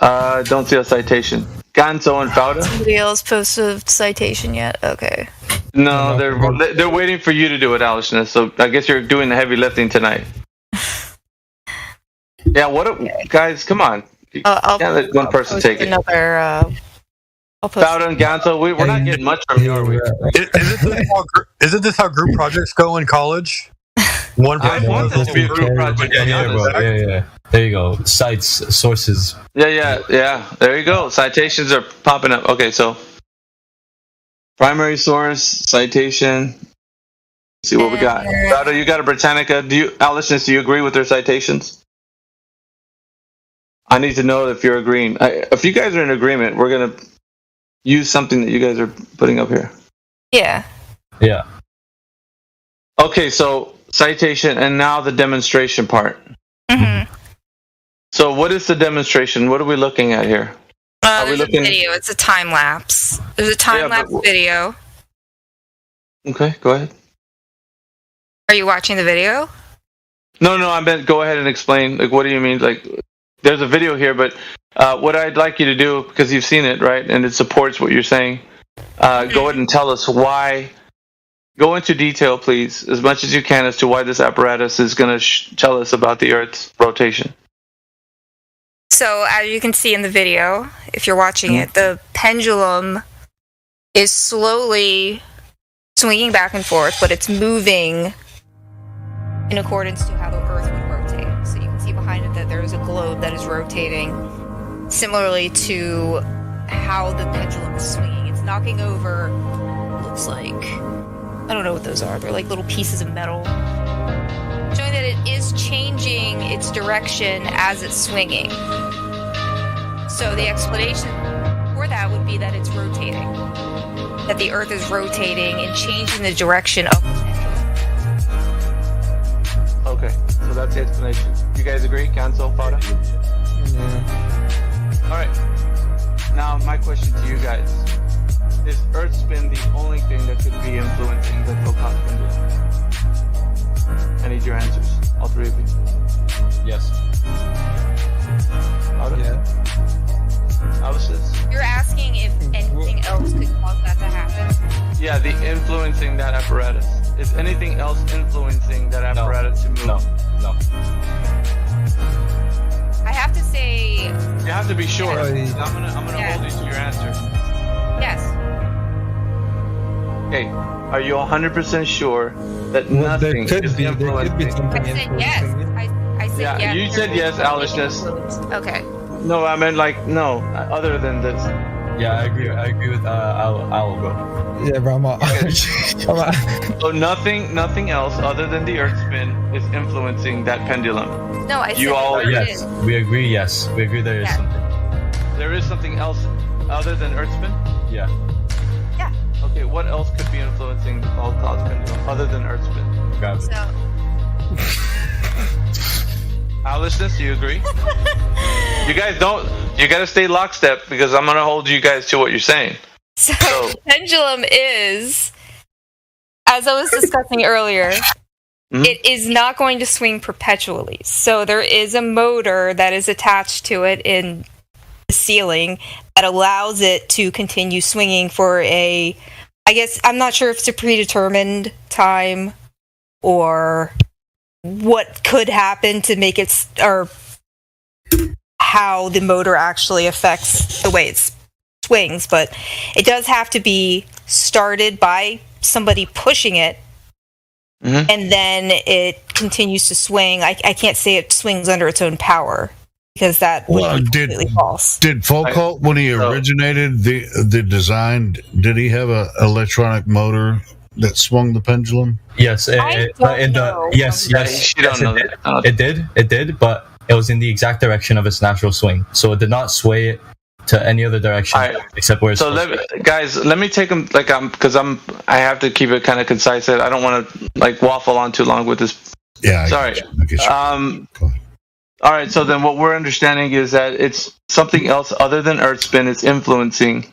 right. Don't see a citation. Ganso and Fauda. Somebody else posted a citation yet? Okay. No, they're waiting for you to do it, Alishness. So I guess you're doing the heavy lifting tonight. Yeah. Guys? Come on. I'll can't let one person take it. Another. Fauda and Ganso, we're not getting much from you, are we? Isn't this how group projects go in college? One I want this to be a group project. Yeah. There you go. Sites, sources. Yeah. There you go. Citations are popping up. Okay, so primary source, citation. Let's see what we got. Fauda, you got a Britannica. Alishness, do you agree with their citations? I need to know if you're agreeing. If you guys are in agreement, we're gonna use something that you guys are putting up here. Yeah. Yeah. Okay, so citation and now the demonstration part. Mm-hmm. So what is the demonstration? What are we looking at here? There's a video. It's a time lapse. There's a time lapse video. Okay, go ahead. Are you watching the video? No, I meant go ahead and explain. Like, what do you mean? Like, there's a video here, but what I'd like you to do, because you've seen it, right, and it supports what you're saying, go ahead and tell us why. Go into detail, please, as much as you can, as to why this apparatus is going to tell us about the Earth's rotation. So, as you can see in the video, if you're watching it, the pendulum is slowly swinging back and forth, but it's moving in accordance to how the Earth would rotate. So you can see behind it that there is a globe that is rotating, similarly to how the pendulum is swinging. It's knocking over, looks like, I don't know what those are. They're like little pieces of metal, showing that it is changing its direction as it's swinging. So the explanation for that would be that it's rotating. That the Earth is rotating and changing the direction of the pendulum. Okay, so that's the explanation. You guys agree? Cancel, Fauda? Yeah. Alright. Now, my question to you guys: is Earth spin the only thing that could be influencing the Focus pendulum? I need your answers, all three of you. Yes. You're asking if anything else could cause that to happen? Yeah, the influencing that apparatus. Is anything else influencing that apparatus to move? No. I have to say. You have to be sure. I'm gonna hold you to your answer. Yes. Okay. Are you 100% sure that nothing is influencing? I said yes. I said Yeah, yes. you said yes, Alishness. Okay. No, I meant like no. Other than this. Yeah, I agree with Al, bro. Yeah, bro, I'm out. So nothing else other than the Earth spin is influencing that pendulum. No, I said You all Yes, we agree. Yes, we agree. There is something. There is something else other than Earth spin? Yeah. Yeah. Okay, what else could be influencing the Focus pendulum other than Earth spin? Gravity. So. Alishness, do you agree? You guys don't. You gotta stay lockstep because I'm gonna hold you guys to what you're saying. So the pendulum is, as I was discussing earlier, it is not going to swing perpetually. So there is a motor that is attached to it in the ceiling that allows it to continue swinging for I guess, I'm not sure if it's a predetermined time or what could happen to make it, or how the motor actually affects the way it swings, but it does have to be started by somebody pushing it, and then it continues to swing. I can't say it swings under its own power, because that would be completely false. Did Foucault, when he originated the design, did he have an electronic motor that swung the pendulum? Yes, It did, but it was in the exact direction of its natural swing, so it did not sway it to any other direction except where it's let me take them because I have to keep it kind of concise. I don't want to waffle on too long with this. Yeah. Sorry. All right. So then, what we're understanding is that it's something else other than Earth spin is influencing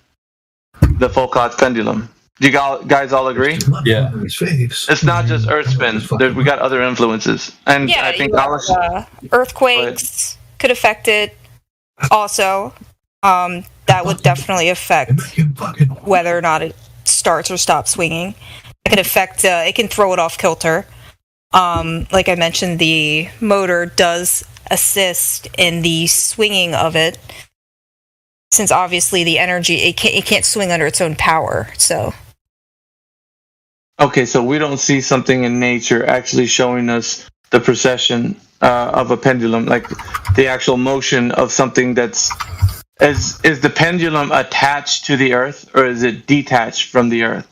the Foucault pendulum. Do you guys all agree? Yeah. It's not just Earth spin. We got other influences, and I think earthquakes could affect it. Also, that would definitely affect whether or not it starts or stops swinging. It could affect. It can throw it off kilter. Like I mentioned, the motor does assist in the swinging of it, since obviously the energy it can't swing under its own power. So. Okay, so we don't see something in nature actually showing us the precession of a pendulum, like the actual motion of something that's... Is the pendulum attached to the Earth, or is it detached from the Earth?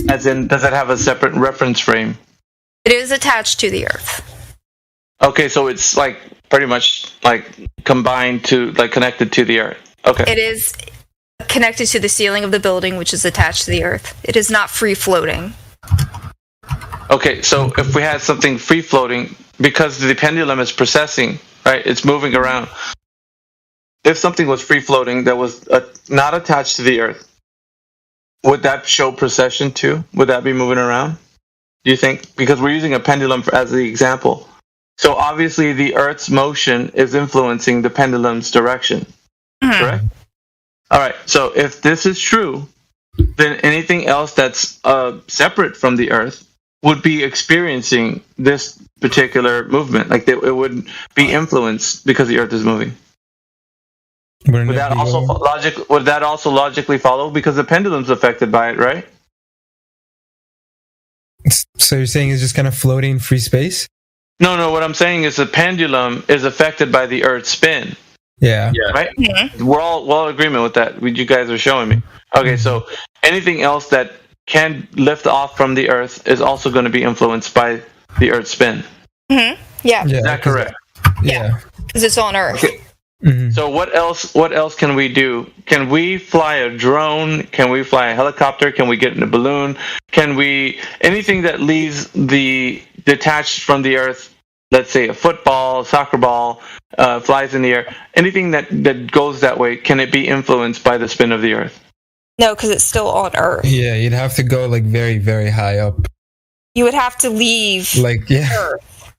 As in, does it have a separate reference frame? It is attached to the Earth. Okay, so it's pretty much combined to, connected to the Earth. Okay. It is connected to the ceiling of the building, which is attached to the Earth. It is not free floating. Okay, so if we had something free floating, because the pendulum is precessing, right? It's moving around. If something was free floating that was not attached to the Earth, would that show precession too? Would that be moving around? Do you think? Because we're using a pendulum as the example. So obviously the Earth's motion is influencing the pendulum's direction. Correct? All right. So if this is true, then anything else that's separate from the Earth would be experiencing this particular movement. It would be influenced because the Earth is moving. Would that also logically follow? Because the pendulum's affected by it, right? So you're saying it's just kind of floating in free space? No. What I'm saying is the pendulum is affected by the Earth's spin. Yeah. Right? Mm-hmm. We're all in agreement with that. You guys are showing me. Okay, so anything else that can lift off from the Earth is also going to be influenced by the Earth's spin. Mm-hmm. Yeah. Is that correct? Yeah. Because it's on Earth. Okay. Mm-hmm. So what else can we do? Can we fly a drone? Can we fly a helicopter? Can we get in a balloon? Can we anything that leaves the detached from the Earth let's say a football, soccer ball, flies in the air, anything that goes that way, can it be influenced by the spin of the Earth? No, because it's still on Earth. Yeah, you'd have to go like very, very high up. You would have to leave Like, yeah. Earth.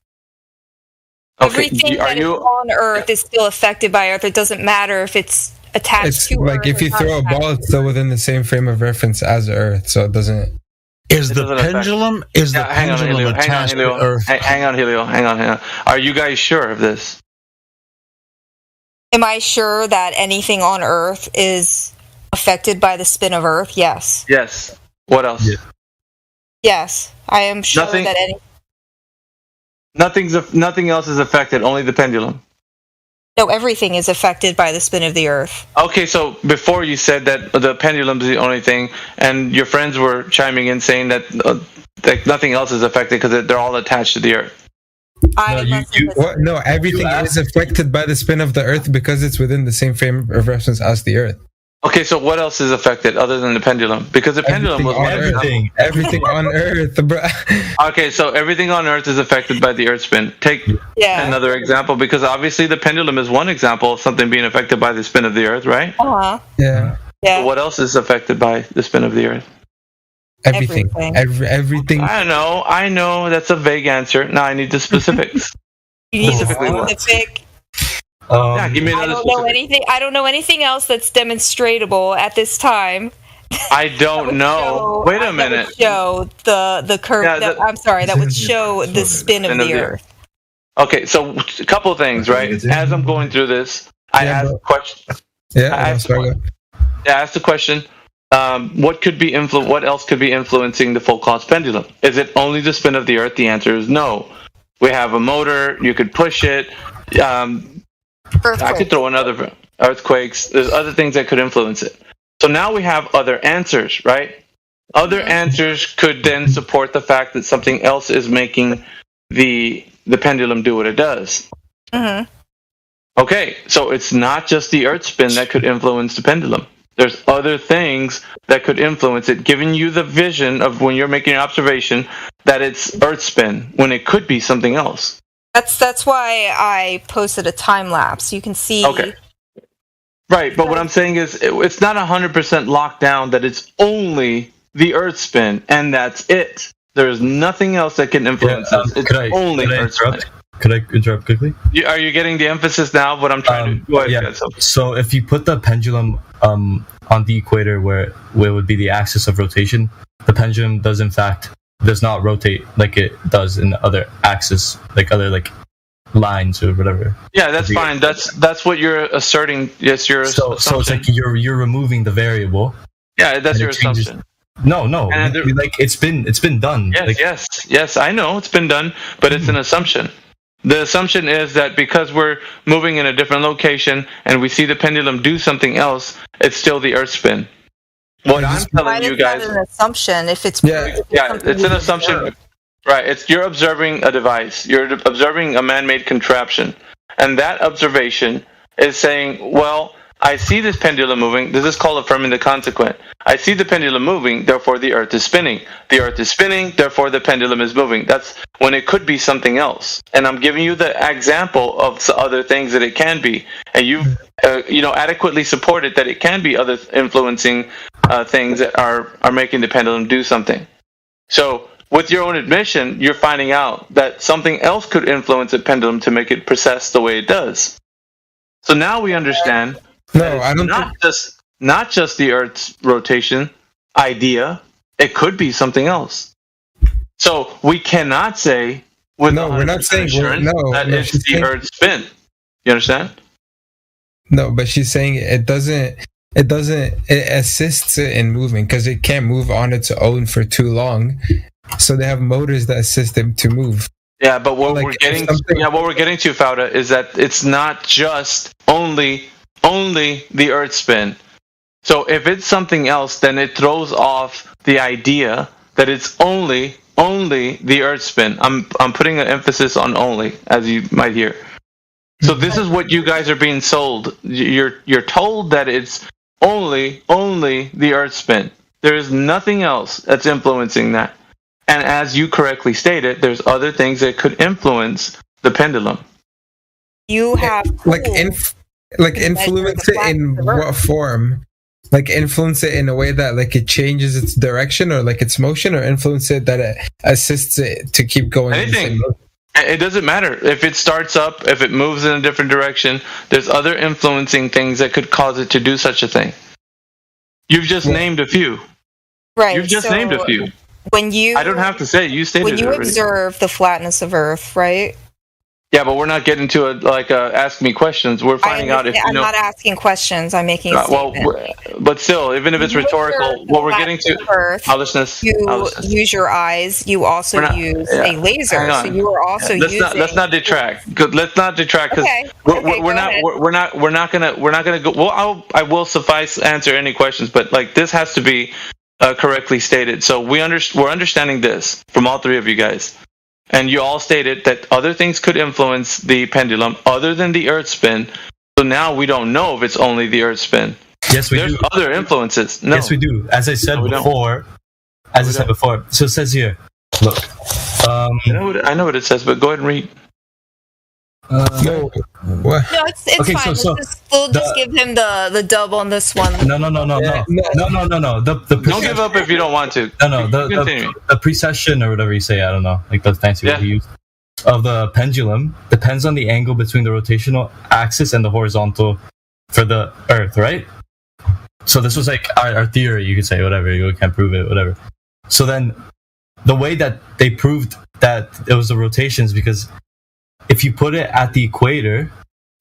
Okay, Everything that is on Earth is still affected by Earth. It doesn't matter if it's attached It's to like Earth if or you not throw a attached. ball, it's still within the same frame of reference as Earth, so it doesn't. Is the doesn't affect- pendulum is the hang on, pendulum Helio. attached to Earth? Hang on, Helio. Hang on. Are you guys sure of this? Am I sure that anything on Earth is affected by the spin of Earth? Yes. Yes. What else? Yes, I am sure Nothing- that any. Nothing else is affected. Only the pendulum. No, everything is affected by the spin of the Earth. Okay, so before you said that the pendulum is the only thing, and your friends were chiming in saying that nothing else is affected because they're all attached to the Earth. No, everything is affected by the spin of the Earth because it's within the same frame of reference as the Earth. Okay, so what else is affected other than the pendulum? Because the pendulum was everything on Earth, bro. Okay, so everything on Earth is affected by the Earth spin. Take another example, because obviously the pendulum is one example of something being affected by the spin of the Earth, right? Yeah. So what else is affected by the spin of the Earth? Everything. Everything. I know. That's a vague answer. Now I need the specifics. You need Specifically what? specific. Yeah, give me I another don't know specific. anything. I don't know anything else that's demonstrable at this time. I don't know. Wait a minute. Show the curve. Yeah, I'm sorry. That would show the spin of the Earth. Okay, so a couple of things, right? As I'm going through this, I asked a question. I asked the question. What else could be influencing the Foucault's pendulum? Is it only the spin of the Earth? The answer is no. We have a motor. You could push it. I could throw another earthquakes. There's other things that could influence it. So now we have other answers, right? Other answers could then support the fact that something else is making the pendulum do what it does. Mm-hmm. Okay, so it's not just the Earth spin that could influence the pendulum. There's other things that could influence it, giving you the vision of when you're making an observation that it's Earth spin when it could be something else. That's why I posted a time lapse. You can see. Okay. Right, but what I'm saying is it's not 100% locked down that it's only the Earth spin and that's it. There's nothing else that can influence us. It's only Earth spin. Could I interrupt quickly? Are you getting the emphasis now of what I'm trying to do? Go ahead, Yeah. So if you put the pendulum on the equator where it would be the axis of rotation, the pendulum does not rotate like it does in other axes, like other lines or whatever. Yeah, that's fine. That's what you're asserting. Yes, your so it's like you're removing the variable. Yeah, that's and your it changes- assumption. No, And it's been done. Yes, I know it's been done, but it's an assumption. The assumption is that because we're moving in a different location and we see the pendulum do something else, it's still the Earth spin. What I'm telling you guys, an assumption if it's it's an assumption. Right, you're observing a device. You're observing a man-made contraption, and that observation is saying, well, I see this pendulum moving. This is called affirming the consequent. I see the pendulum moving, therefore the Earth is spinning. The Earth is spinning, therefore the pendulum is moving. That's when it could be something else. And I'm giving you the example of other things that it can be. And you've adequately supported that it can be other influencing things that are making the pendulum do something. So with your own admission, you're finding out that something else could influence a pendulum to make it process the way it does. So now we understand. No, I don't. Not just the Earth's rotation idea. It could be something else. So we cannot say with we're not saying that it's the Earth's spin. You understand? No, but she's saying it doesn't. It assists it in moving because it can't move on its own for too long. So they have motors that assist it to move. Yeah, but what we're getting to, Fauda, is that it's not just only the Earth spin. So if it's something else, then it throws off the idea that it's only the Earth spin. I'm putting an emphasis on only, as you might hear. So this is what you guys are being sold. You're told that it's only the Earth spin. There is nothing else that's influencing that. And as you correctly stated, there's other things that could influence the pendulum. You have influence it in what form? Like influence it in a way that like it changes its direction or like its motion, or influence it that it assists it to keep going. Anything. It doesn't matter if it starts up, if it moves in a different direction. There's other influencing things that could cause it to do such a thing. You've just named a few. Right. You've just named a few. When you, I don't have to say it. You stated when you it already. observe the flatness of Earth, right? Yeah, but we're not getting to ask me questions. We're finding out if you I'm know. not asking questions. I'm making a statement. But still, even if it's rhetorical, what we're getting to. You use your eyes. You also use a laser. So you are also using. Let's not detract. Let's not detract because we're not gonna go. Well, I will suffice answer any questions, but like this has to be correctly stated. So we're understanding this from all three of you guys. And you all stated that other things could influence the pendulum other than the Earth spin. So now we don't know if it's only the Earth spin. Yes, we do. There's other influences. No. Yes, we do. As I said before. So it says here. Look. I know what it says, but go ahead and read. No, it's Okay, fine. We'll just give him the dub on this one. No. Don't give up if you don't want to. No. The precession or whatever you say, I don't know, like the fancy word you use, of the pendulum depends on the angle between the rotational axis and the horizontal for the Earth, right? So this was like our theory, you could say, whatever. You can't prove it, whatever. So then, the way that they proved that it was the rotations because if you put it at the equator,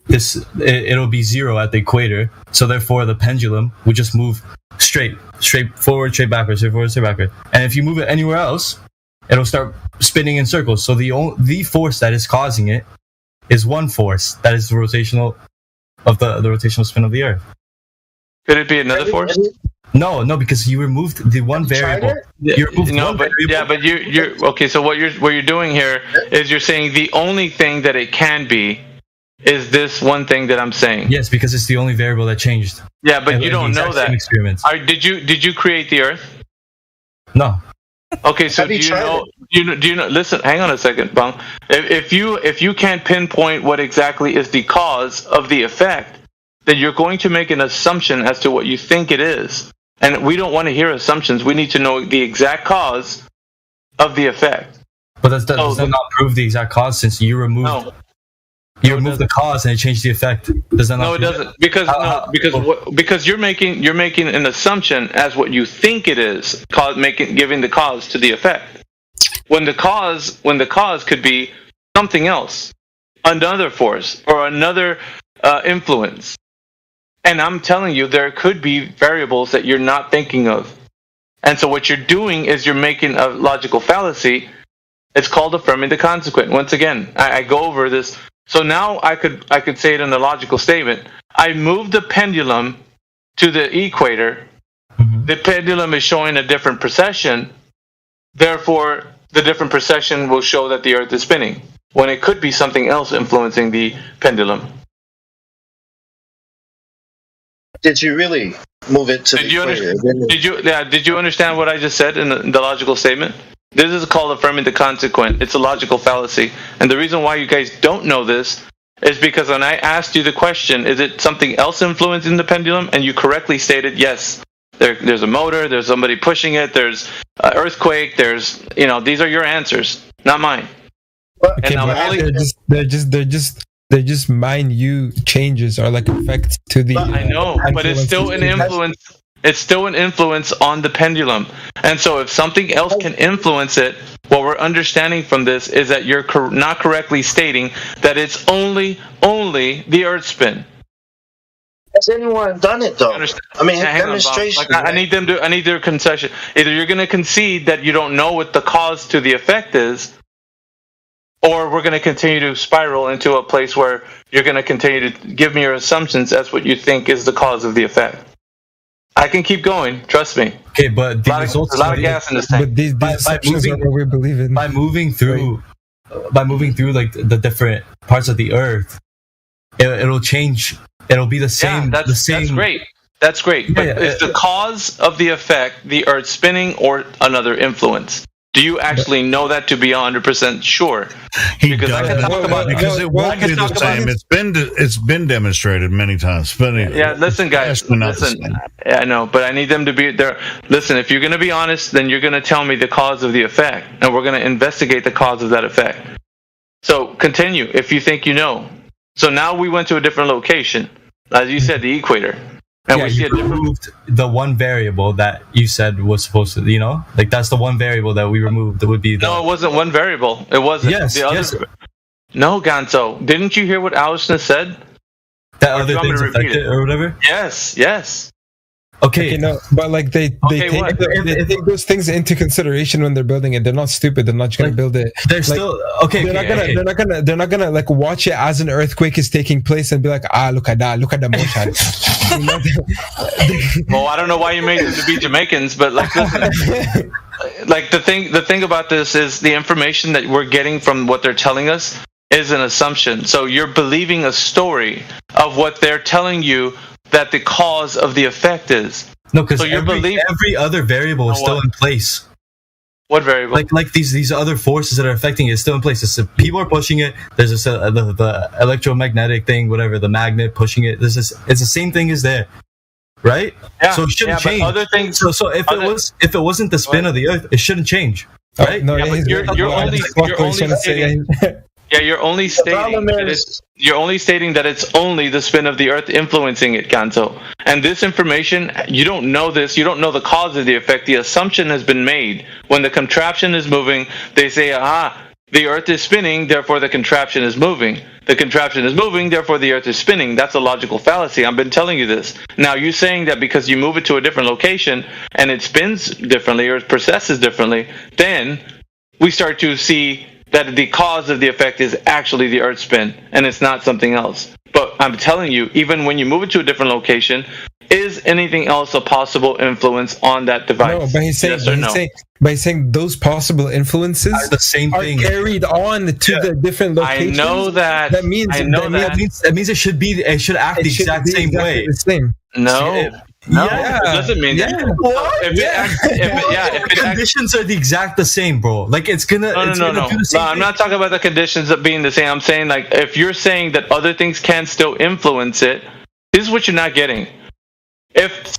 it'll be zero at the equator. So therefore, the pendulum would just move straight forward, straight backwards, straight forward, straight backward. And if you move it anywhere else, it'll start spinning in circles. So the force that is causing it is one force that is the rotational of the rotational spin of the Earth. Could it be another force? No, because you removed the one variable. You removed one variable. Yeah, but you're okay. So what you're doing here is you're saying the only thing that it can be is this one thing that I'm saying. Yes, because it's the only variable that changed. Yeah, but you don't know that. Experiments. Did you create the Earth? No. Okay, so do you know? Listen, hang on a second, Bung. If you can't pinpoint what exactly is the cause of the effect, then you're going to make an assumption as to what you think it is. And we don't want to hear assumptions. We need to know the exact cause of the effect. But does that not prove the exact cause since you removed the cause and it changed the effect? Does that not? No, it doesn't. Because you're making an assumption as what you think it is, giving the cause to the effect. When the cause could be something else, another force or another influence. And I'm telling you, there could be variables that you're not thinking of. And so what you're doing is you're making a logical fallacy. It's called affirming the consequent. Once again, I go over this. So now I could say it in the logical statement. I moved the pendulum to the equator. Mm-hmm. The pendulum is showing a different precession. Therefore, the different precession will show that the Earth is spinning, when it could be something else influencing the pendulum. Did you really move it to the equator? Did you understand what I just said in the logical statement? This is called affirming the consequent. It's a logical fallacy. And the reason why you guys don't know this is because when I asked you the question, is it something else influencing the pendulum? And you correctly stated yes. There's a motor, there's somebody pushing it, there's an earthquake, these are your answers, not mine. Okay, they're just minute changes or like effects to the. I know, but it's still an influence. It's still an influence on the pendulum. And so if something else can influence it, what we're understanding from this is that you're not correctly stating that it's only the Earth spin. Has anyone done it though? I mean, demonstration. I need their concession. Either you're going to concede that you don't know what the cause to the effect is, or we're going to continue to spiral into a place where you're going to continue to give me your assumptions as what you think is the cause of the effect. I can keep going. Trust me. Okay, but there's a lot of gas in this tank. But these assumptions are what we believe in. By moving through like the different parts of the Earth, it'll change. It'll be the same. Yeah, that's great. That's great. But is the cause of the effect the Earth spinning or another influence? Do you actually know that to be 100% sure? Because I can talk about it the same. It's been demonstrated many times. Yeah, listen, guys. Listen, I know, but I need them to be there. Listen, if you're going to be honest, then you're going to tell me the cause of the effect, and we're going to investigate the cause of that effect. So continue if you think you know. So now we went to a different location, as you said, the equator. And yeah, we see removed the one variable that you said was supposed to, like that's the one variable that we removed. That would be No, it wasn't one variable. It wasn't. Yes, the other. yes. No, Gonzo. Didn't you hear what Alisson said? That other things affected or whatever? Yes. Okay, no, but like they take those things into consideration when they're building it. They're not stupid. They're not just gonna build it. They're still okay. They're not gonna like watch it as an earthquake is taking place and be like, look at the motion. Well, I don't know why you made them to be Jamaicans, but like, listen, like the thing about this is the information that we're getting from what they're telling us is an assumption. So you're believing a story of what they're telling you that the cause of the effect is. No, because every other variable is still in place. What variable? Like these other forces that are affecting it is still in place. It's people are pushing it. There's the electromagnetic thing, whatever, the magnet pushing it. It's the same thing as there, right? Yeah. So it shouldn't change. Other things. So if it wasn't the spin of the Earth, it shouldn't change, right? No, but you're only stating. Yeah, you're only stating that it's only the spin of the Earth influencing it, Gonzo. And this information, you don't know this. You don't know the cause of the effect. The assumption has been made. When the contraption is moving, they say, the Earth is spinning, therefore the contraption is moving. The contraption is moving, therefore the Earth is spinning. That's a logical fallacy. I've been telling you this. Now, you saying that because you move it to a different location and it spins differently or it processes differently, then we start to see that the cause of the effect is actually the Earth spin, and it's not something else. But I'm telling you, even when you move it to a different location, is anything else a possible influence on that device? No, but he's saying those possible influences are the same thing carried on to the different locations. I know that. That means it should act the exact same way. The same. No. No, it doesn't mean that. What? If the conditions are the same, bro. Like it's gonna. No. Do the same I'm not talking about the conditions of being the same. I'm saying like if you're saying that other things can still influence it, this is what you're not getting. If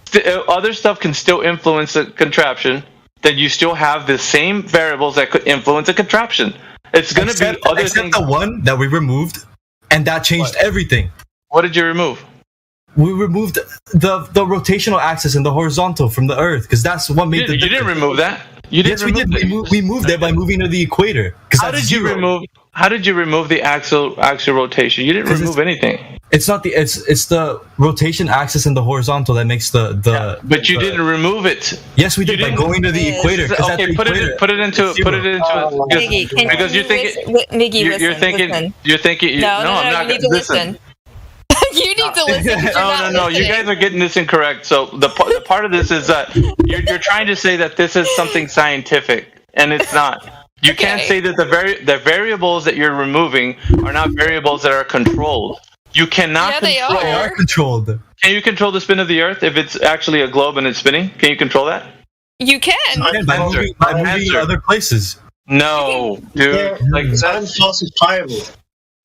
other stuff can still influence the contraption, then you still have the same variables that could influence a contraption. It's gonna be other things. Except the one that we removed, and that changed everything. What did you remove? We removed the rotational axis and the horizontal from the Earth because that's what made the difference. You didn't remove that. Yes, we did. We moved it by moving to the equator. How did you remove the axial rotation? You didn't remove anything. It's not it's the rotation axis and the horizontal that makes the. But you didn't remove it. Yes, we did by going to the equator. Okay, put it into because you're thinking. Miggy, listen. You're thinking. No, I'm not. You need to listen. You need to listen. No. You guys are getting this incorrect. So the part of this is that you're trying to say that this is something scientific, and it's not. You can't say that the variables that you're removing are not variables that are controlled. You cannot control. They are controlled. Can you control the spin of the Earth if it's actually a globe and it's spinning? Can you control that? You can. By moving other places. No, dude. That's falsifiable.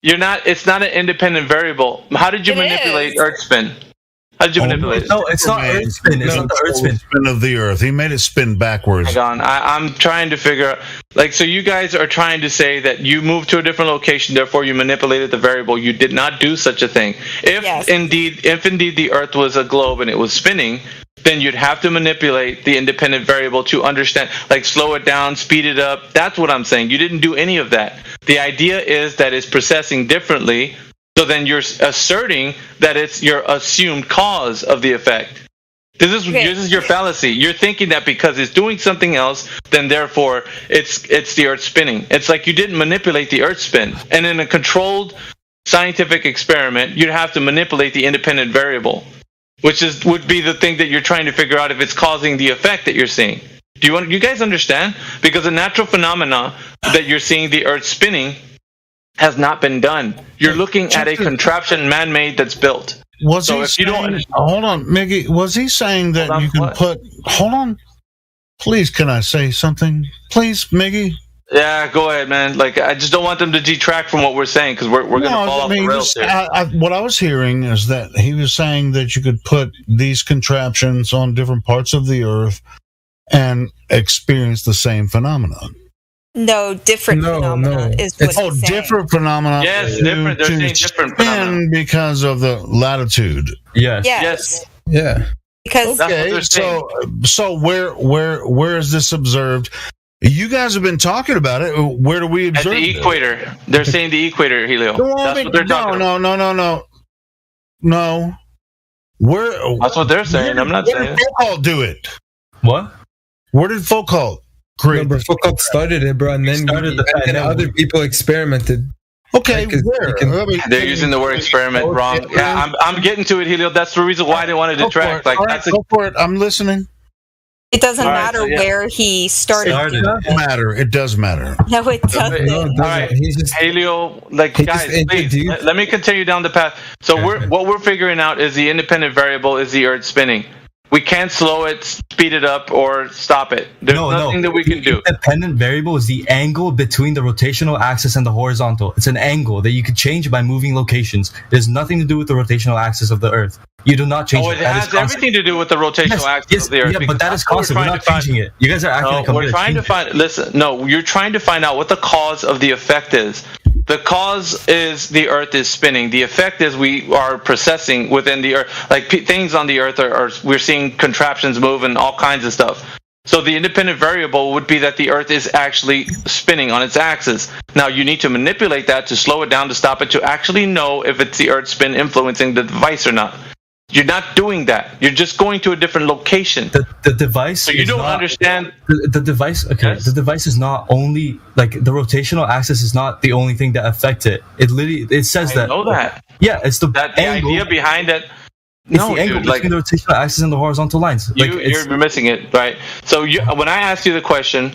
It's not an independent variable. How did you manipulate Earth spin? How did you manipulate it? No, it's not Earth spin. It's not the Earth spin. Spin of the Earth. He made it spin backwards. Hang on. I'm trying to figure out. So you guys are trying to say that you moved to a different location, therefore you manipulated the variable. You did not do such a thing. If indeed the Earth was a globe and it was spinning, then you'd have to manipulate the independent variable to understand, like slow it down, speed it up. That's what I'm saying. You didn't do any of that. The idea is that it's processing differently, so then you're asserting that it's your assumed cause of the effect. This is your fallacy. You're thinking that because it's doing something else, then therefore it's the Earth spinning. It's like you didn't manipulate the Earth spin. And in a controlled scientific experiment, you'd have to manipulate the independent variable, which would be the thing that you're trying to figure out if it's causing the effect that you're seeing. Do you guys understand? Because the natural phenomena that you're seeing the Earth spinning has not been done. You're looking at a contraption man-made that's built. Hold on, Miggy. Was he saying that you can put? Hold on. Please, can I say something? Please, Miggy? Yeah, go ahead, man. Like, I just don't want them to detract from what we're saying because we're going to fall off the rails here. What I was hearing is that he was saying that you could put these contraptions on different parts of the Earth and experience the same phenomenon. No, different phenomena is what he's saying. Different phenomena. Yes, different. They're saying different phenomena because of the latitude. Yes. Yeah. Because okay, so where is this observed? You guys have been talking about it. Where do we observe at the equator? They're saying the equator, Helio. That's what they're talking about. No. Where? That's what they're saying. I'm not saying. Where did Foucault do it? What? Where did Foucault create? No, Foucault started it, bro, and then other people experimented. Okay, where? They're using the word experiment wrong. Yeah, I'm getting to it, Helio. That's the reason why I didn't want to detract. Go for it. I'm listening. It doesn't matter where he started. It does matter. It does matter. No, it doesn't. All right, Helio, guys, please let me continue down the path. So what we're figuring out is the independent variable is the Earth spinning. We can't slow it, speed it up, or stop it. There's nothing that we can do. The independent variable is the angle between the rotational axis and the horizontal. It's an angle that you could change by moving locations. It has nothing to do with the rotational axis of the Earth. You do not change it. It has everything to do with the rotational axis of the Earth. Yeah, but that is constant. We're not changing it. You guys are acting like we're trying to find. Listen, no, you're trying to find out what the cause of the effect is. The cause is the Earth is spinning. The effect is we are processing within the Earth. Like things on the Earth are we're seeing contraptions move and all kinds of stuff. So the independent variable would be that the Earth is actually spinning on its axis. Now you need to manipulate that to slow it down, to stop it, to actually know if it's the Earth's spin influencing the device or not. You're not doing that. You're just going to a different location. The device. So you don't understand. The device. Okay. Yes. The device is not only like the rotational axis is not the only thing that affects it. It literally says that. I know that. Yeah, it's the idea behind it. It's the angle between the rotational axis and the horizontal lines. You're missing it, right? So when I asked you the question,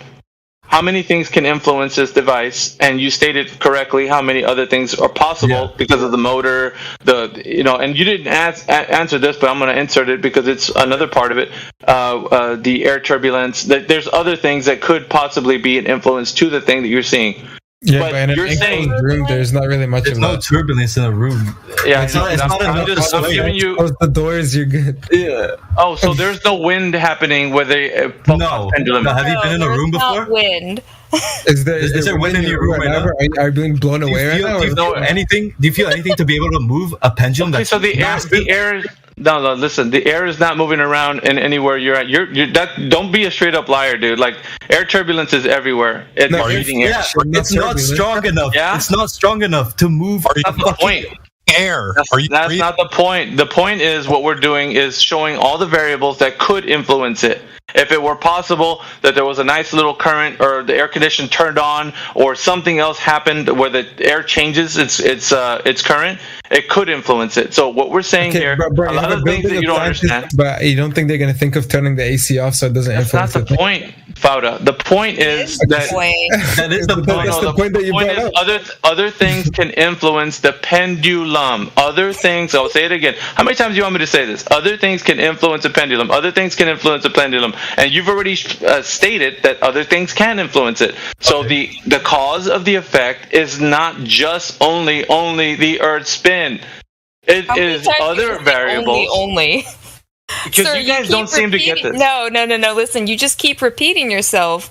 how many things can influence this device, and you stated correctly how many other things are possible because of the motor, and you didn't answer this, but I'm going to insert it because it's another part of it. The air turbulence. There's other things that could possibly be an influence to the thing that you're seeing. Yeah, but in an enclosed room, there's not really much of no turbulence in a room. Yeah, I'm giving you. Close the doors, you're good. Yeah. Oh, so there's no wind happening where they pendulum. No, have you been in a room before? Not wind. Is there wind in your room right now? Are you being blown away right now? Do you feel anything? Do you feel anything to be able to move a pendulum? Okay, so the air. No, listen. The air is not moving around in anywhere you're at. Don't be a straight up liar, dude. Like air turbulence is everywhere. It's not strong enough. Yeah? It's not strong enough to move. That's the point. Air. That's not the point. The point is what we're doing is showing all the variables that could influence it. If it were possible that there was a nice little current, or the air condition turned on, or something else happened where the air changes its current, it could influence it. So what we're saying here, a lot of things that you don't understand. But you don't think they're going to think of turning the AC off so it doesn't influence? That's not the point, Fauda. The point is that is the point. That's the point that you brought up. Other things can influence the pendulum. Other things. I'll say it again. How many times do you want me to say this? Other things can influence a pendulum. Other things can influence a pendulum. And you've already stated that other things can influence it. So the cause of the effect is not just only the Earth's spin. It is other variables. Only. Because Sir, you guys don't seem to get this. No. Listen, you just keep repeating yourself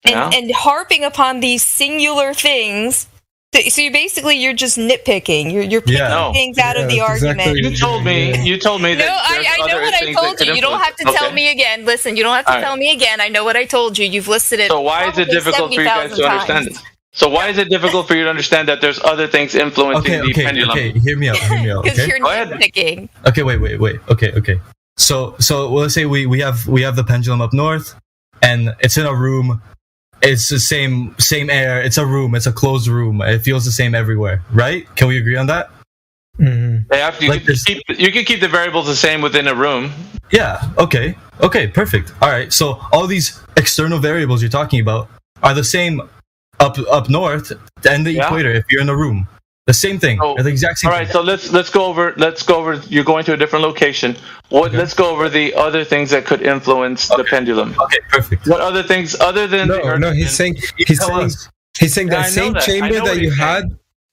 and harping upon these singular things. So you're just nitpicking. You're picking things out of the argument. You told me that. No, I know what I told you. You don't have to tell me again. Listen, you don't have to tell me again. I know what I told you. You've listed it. So why is it difficult for you guys to understand it? So why is it difficult for you to understand that there's other things influencing the pendulum? Okay, hear me out. Because you're nitpicking. Okay, wait. Okay. So let's say we have the pendulum up north, and it's in a room. It's the same air. It's a room. It's a closed room. It feels the same everywhere, right? Can we agree on that? Mm-hmm. You can keep the variables the same within a room. Yeah. Okay. Perfect. All right. So all these external variables you're talking about are the same up north and the equator if you're in a room. The same thing. So, the exact same. All right, so let's go over. You're going to a different location. Let's go over the other things that could influence the pendulum. Okay, perfect. What other things other than the Earth? No, he's saying that same chamber that you had.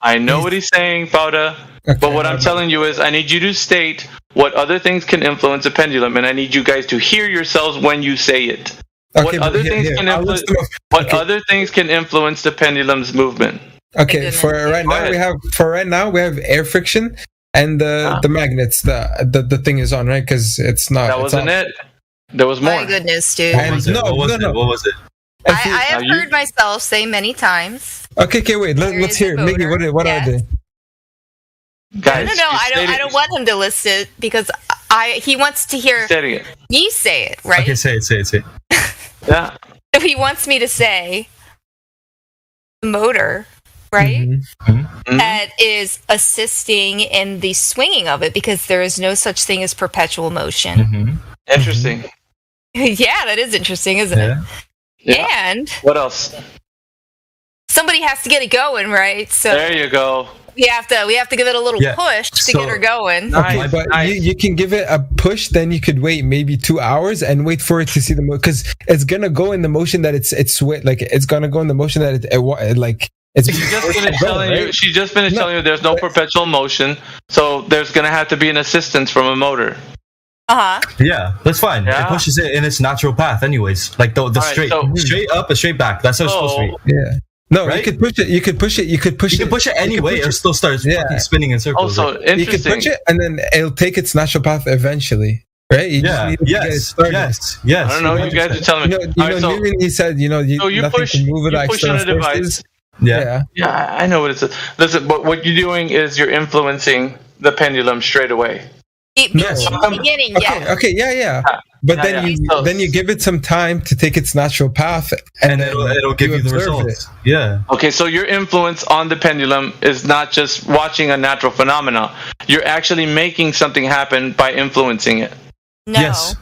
I know what he's saying, Fauda. Okay, but what I'm telling you is, I need you to state what other things can influence a pendulum, and I need you guys to hear yourselves when you say it. Okay, what other things can influence? What other things can influence the pendulum's movement? Okay, for right now we have air friction and the magnets. The thing is on, right? Because it's not. That wasn't it. There was more. My goodness, dude. What was it? I have heard myself say many times. Okay, wait. Let's hear it. Miggy, what are they? Guys, no, I don't want him to list it because he wants to hear me say it, right? Okay, say it. Yeah. So he wants me to say the motor, right? That is assisting in the swinging of it because there is no such thing as perpetual motion. Interesting. Yeah, that is interesting, isn't it? Yeah. And what else? Somebody has to get it going, right? So there you go. We have to give it a little push to get her going. Okay, but you can give it a push, then you could wait maybe 2 hours and wait for it to see the because it's gonna go in the motion that it's like it's gonna go in the motion that it like it's. She just finished telling you there's no perpetual motion, so there's gonna have to be an assistance from a motor. Yeah, that's fine. Yeah. It pushes it in its natural path, anyways. Like the straight up and straight back. That's how it's supposed to be. Yeah. No, right? You could push it. You could push it anyway. It still starts fucking spinning in circles. Also, interesting. You could push it, and then it'll take its natural path eventually, right? You just need to get it started. Yes. I don't know. You guys are telling me. He said, you push on a device. Yeah, I know what it is. Listen, but what you're doing is you're influencing the pendulum straight away. Beginning, yeah. Okay, yeah. But then you give it some time to take its natural path, and it'll give you the results. Yeah. Okay, so your influence on the pendulum is not just watching a natural phenomena. You're actually making something happen by influencing it. No. Yes.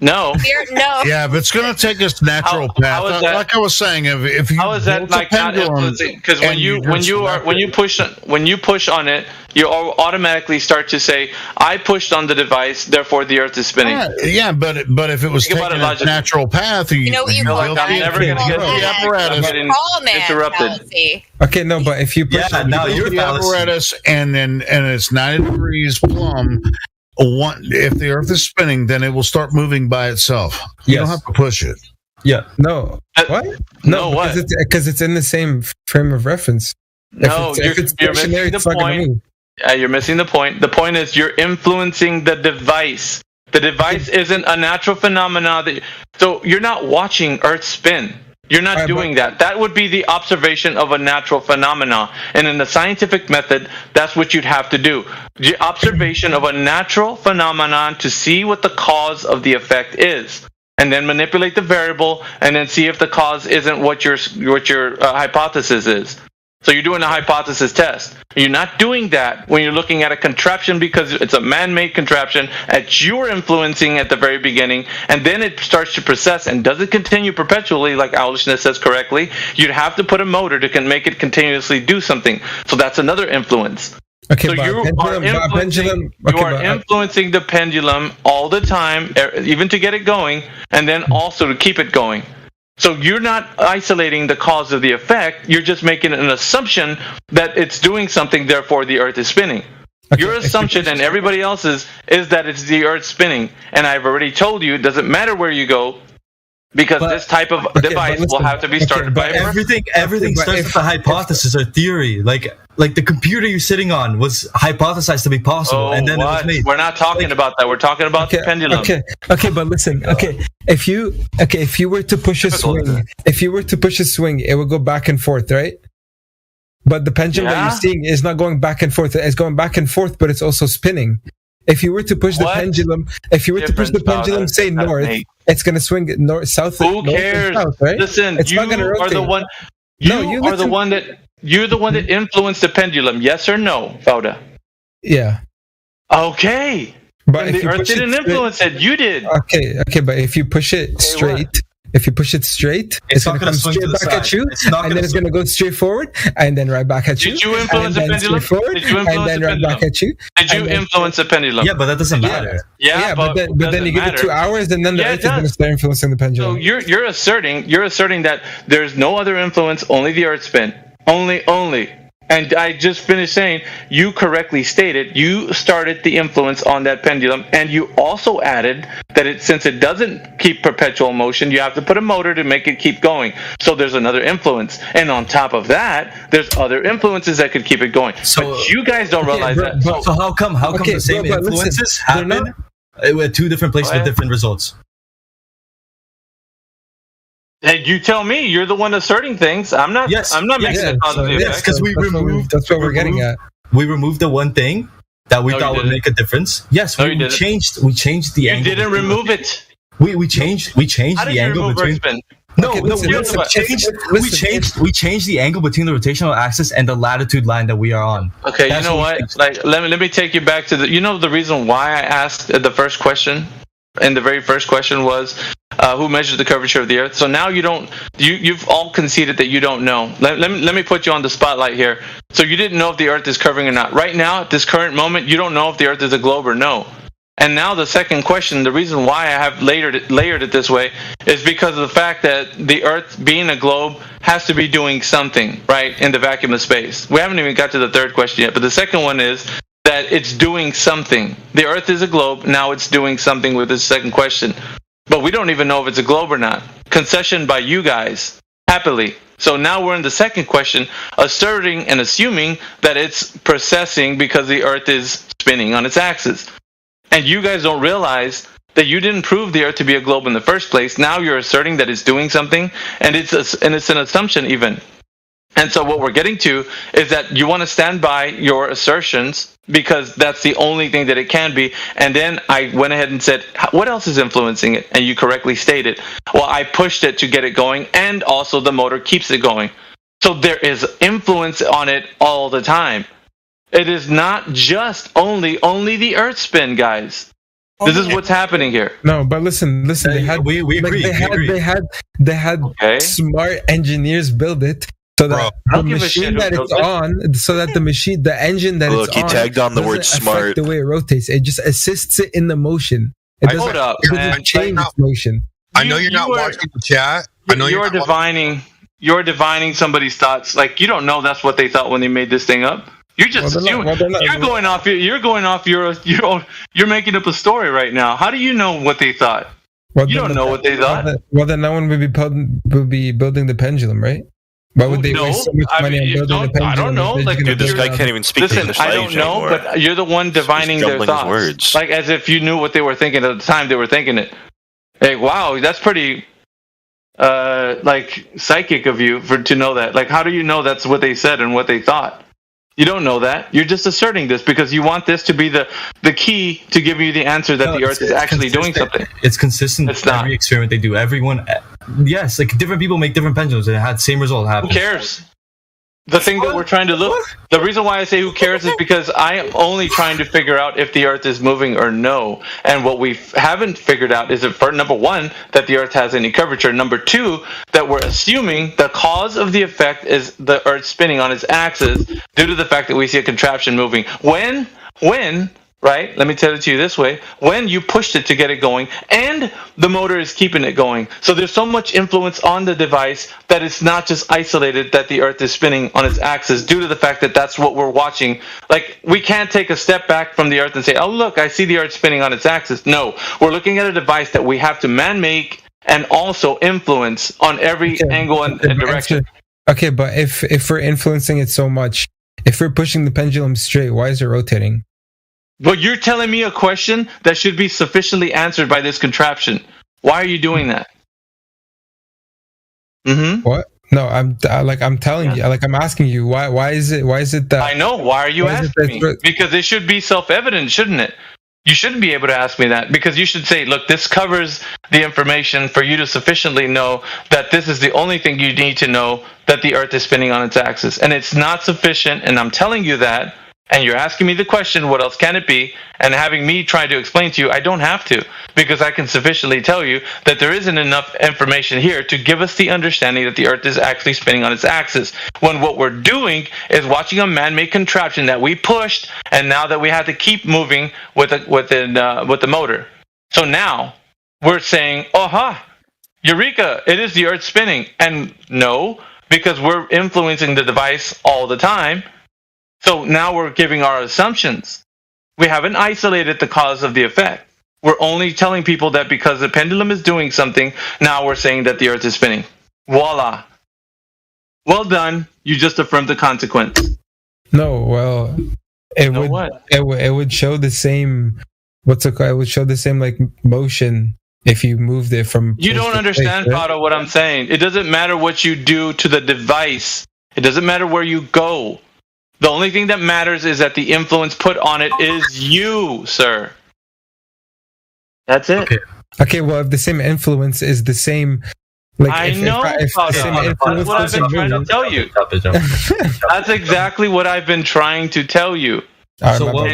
No. No. Yeah, but it's going to take its natural path. Like I was saying, if you how is that like not influencing? Because when you push on it, you automatically start to say, "I pushed on the device, therefore the Earth is spinning." Yeah, but if it was taking its natural path, I'm never going to get the apparatus interrupted. Okay, no, but if you push the apparatus and it's 90 degrees plumb. If the Earth is spinning, then it will start moving by itself. You don't have to push it. Yeah. No. What? No, what? Because it's in the same frame of reference. No, you're missing the point. You're missing the point. The point is you're influencing the device. The device isn't a natural phenomenon. So you're not watching Earth spin. You're not doing that. That would be the observation of a natural phenomenon. And in the scientific method, that's what you'd have to do. The observation of a natural phenomenon to see what the cause of the effect is. And then manipulate the variable and then see if the cause isn't what your hypothesis is. So you're doing a hypothesis test. You're not doing that when you're looking at a contraption because it's a man-made contraption that you're influencing at the very beginning, and then it starts to process and doesn't continue perpetually, like Owlishness says correctly. You'd have to put a motor to make it continuously do something. So that's another influence. Okay, so you are influencing the pendulum all the time, even to get it going, and then also to keep it going. So you're not isolating the cause of the effect. You're just making an assumption that it's doing something, therefore the Earth is spinning. Okay. Your assumption and everybody else's is that it's the Earth spinning. And I've already told you it doesn't matter where you go because this type of device will have to be started by everything starts with a hypothesis or theory. Like the computer you're sitting on was hypothesized to be possible, and then it was made. We're not talking about that. We're talking about the pendulum. Okay, but listen. If you were to push a swing, it would go back and forth, right? But the pendulum that you're seeing is not going back and forth. It's going back and forth, but it's also spinning. If you were to push the pendulum, say north, it's going to swing north, south. Who cares? South, right? Listen, you are the one. You're the one that influenced the pendulum. Yes or no, Fauda? Yeah. Okay. But the Earth didn't influence it. You did. Okay. But if you push it straight, If you push it straight, it's going to come straight back at you, and then it's going to go straight forward, and then right back at you. Did you influence the pendulum? Did you influence the pendulum? Right back at you. Did you influence the pendulum? Yeah, but that doesn't matter. Yeah, but then you give it 2 hours, and then the Earth is going to start influencing the pendulum. So you're asserting that there's no other influence, only the Earth spin, only. And I just finished saying, you correctly stated, you started the influence on that pendulum, and you also added that since it doesn't keep perpetual motion, you have to put a motor to make it keep going. So there's another influence. And on top of that, there's other influences that could keep it going. So but you guys don't realize that. So how come the same influences happen at two different places with different results? Hey, you tell me. You're the one asserting things. I'm not. I'm not making a positive effect. Yes, because we removed. That's what we're getting at. We removed the one thing that we thought would make a difference. Yes, we changed. We changed the angle. You didn't remove it. We changed the angle between. We changed the angle between the rotational axis and the latitude line that we are on. Okay, you know what? Like, let me take you back to the reason why I asked the first question. And the very first question was, who measured the curvature of the Earth? So now you've all conceded that you don't know. Let me put you on the spotlight here. So you didn't know if the Earth is curving or not. Right now, at this current moment, you don't know if the Earth is a globe or no. And now the second question, the reason why I have layered it this way, is because of the fact that the Earth, being a globe, has to be doing something, right, in the vacuum of space. We haven't even got to the third question yet, but the second one is that it's doing something. The Earth is a globe. Now it's doing something with this second question. But we don't even know if it's a globe or not. Concession by you guys, happily. So now we're in the second question, asserting and assuming that it's processing because the Earth is spinning on its axis. And you guys don't realize that you didn't prove the Earth to be a globe in the first place. Now you're asserting that it's doing something, and it's an assumption even. And so what we're getting to is that you want to stand by your assertions because that's the only thing that it can be. And then I went ahead and said, what else is influencing it? And you correctly stated, well, I pushed it to get it going, and also the motor keeps it going. So there is influence on it all the time. It is not just only the Earth spin, guys. This is what's happening here. No, but listen. They had we agree. They had smart engineers build it. So that the machine that it's on, so that the engine that it's on, he tagged on the word smart. The way it rotates, it just assists it in the motion. It doesn't change its motion. I know you're not watching the chat. I know you're divining. You're divining somebody's thoughts. Like, you don't know that's what they thought when they made this thing up. You're just you're going off. You're making up a story right now. How do you know what they thought? You don't know what they thought. Well, then no one would be building the pendulum, right? Why would they waste so much money on building the pendulum? I don't know. Like, dude, this guy can't even speak English I don't know, anymore. But you're the one divining their thoughts. Words. Like, as if you knew what they were thinking at the time they were thinking it. Like, wow, that's pretty like psychic of you to know that. Like, how do you know that's what they said and what they thought? You don't know that. You're just asserting this because you want this to be the key to give you the answer that the Earth is actually doing something. It's consistent. It's not. Every experiment they do, everyone, yes, like different people make different pendulums and it had the same result happen. Who cares? The thing that we're trying to look, the reason why I say who cares is because I am only trying to figure out if the Earth is moving or no. And what we haven't figured out is if, number one, that the Earth has any curvature. Number two, that we're assuming the cause of the effect is the Earth spinning on its axis due to the fact that we see a contraption moving. When, right? Let me tell it to you this way. When you pushed it to get it going and the motor is keeping it going. So there's so much influence on the device that it's not just isolated that the Earth is spinning on its axis due to the fact that that's what we're watching. Like, we can't take a step back from the Earth and say, oh, look, I see the Earth spinning on its axis. No, we're looking at a device that we have to man-make and also influence on every angle and direction. Okay, but if we're influencing it so much, if we're pushing the pendulum straight, why is it rotating? But you're telling me a question that should be sufficiently answered by this contraption. Why are you doing that? What? No, I'm telling you. Like, I'm asking you. Why is it that? I know. Why are you asking me? Because it should be self-evident, shouldn't it? You shouldn't be able to ask me that because you should say, look, this covers the information for you to sufficiently know that this is the only thing you need to know, that the Earth is spinning on its axis. And it's not sufficient, and I'm telling you that. and you're asking me the question, what else can it be? And having me try to explain to you, I don't have to, because I can sufficiently tell you that there isn't enough information here to give us the understanding that the Earth is actually spinning on its axis. When what we're doing is watching a man-made contraption that we pushed, and now that we have to keep moving with the motor. So now we're saying, Eureka! It is the Earth spinning. And no, because we're influencing the device all the time. So now we're giving our assumptions. We haven't isolated the cause of the effect. We're only telling people that because the pendulum is doing something, now we're saying that the Earth is spinning. Voila. Well done. You just affirmed the consequence. No, well, it would show the same. What's it called? It would show the same like motion if you moved it from. You don't understand, Pato, what I'm saying. It doesn't matter what you do to the device. It doesn't matter where you go. The only thing that matters is that the influence put on it is you, sir. That's it. Okay, well, if the same influence is the same... That's what I've been trying to tell you. That's exactly what I've been trying to tell you. So what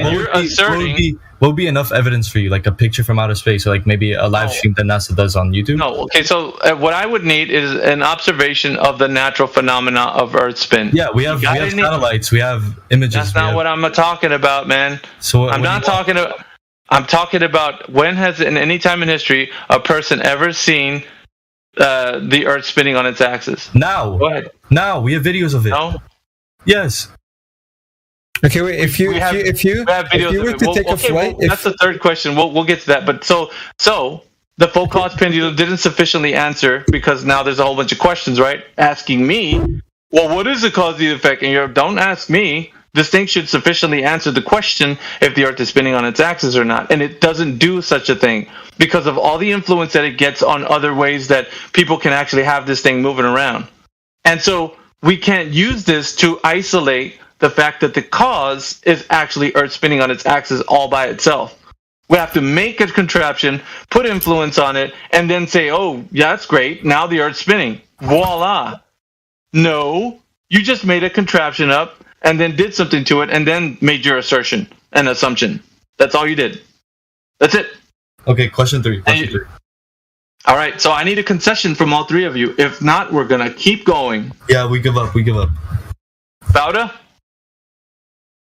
would be enough evidence for you? Like a picture from outer space, or like maybe a live stream that NASA does on YouTube? No, okay, so what I would need is an observation of the natural phenomena of Earth spin. Yeah, we have satellites, we have images. That's not what I'm talking about, man. So I'm talking about when has, in any time in history, a person ever seen the Earth spinning on its axis? Now. Go ahead. Now, we have videos of it. No? Yes. Okay, wait. If you were to take a flight, that's the third question. We'll get to that. But so the Foucault's pendulum didn't sufficiently answer, because now there's a whole bunch of questions, right? Asking me, well, what is the cause of the effect? And don't ask me. This thing should sufficiently answer the question if the Earth is spinning on its axis or not. And it doesn't do such a thing because of all the influence that it gets on other ways that people can actually have this thing moving around. And so we can't use this to isolate the fact that the cause is actually Earth spinning on its axis all by itself. We have to make a contraption, put influence on it, and then say, oh, yeah, that's great. Now the Earth's spinning. Voila. No, you just made a contraption up and then did something to it and then made your assertion and assumption. That's all you did. That's it. Okay, question three. All right, so I need a concession from all three of you. If not, we're going to keep going. Yeah, we give up. Bauda?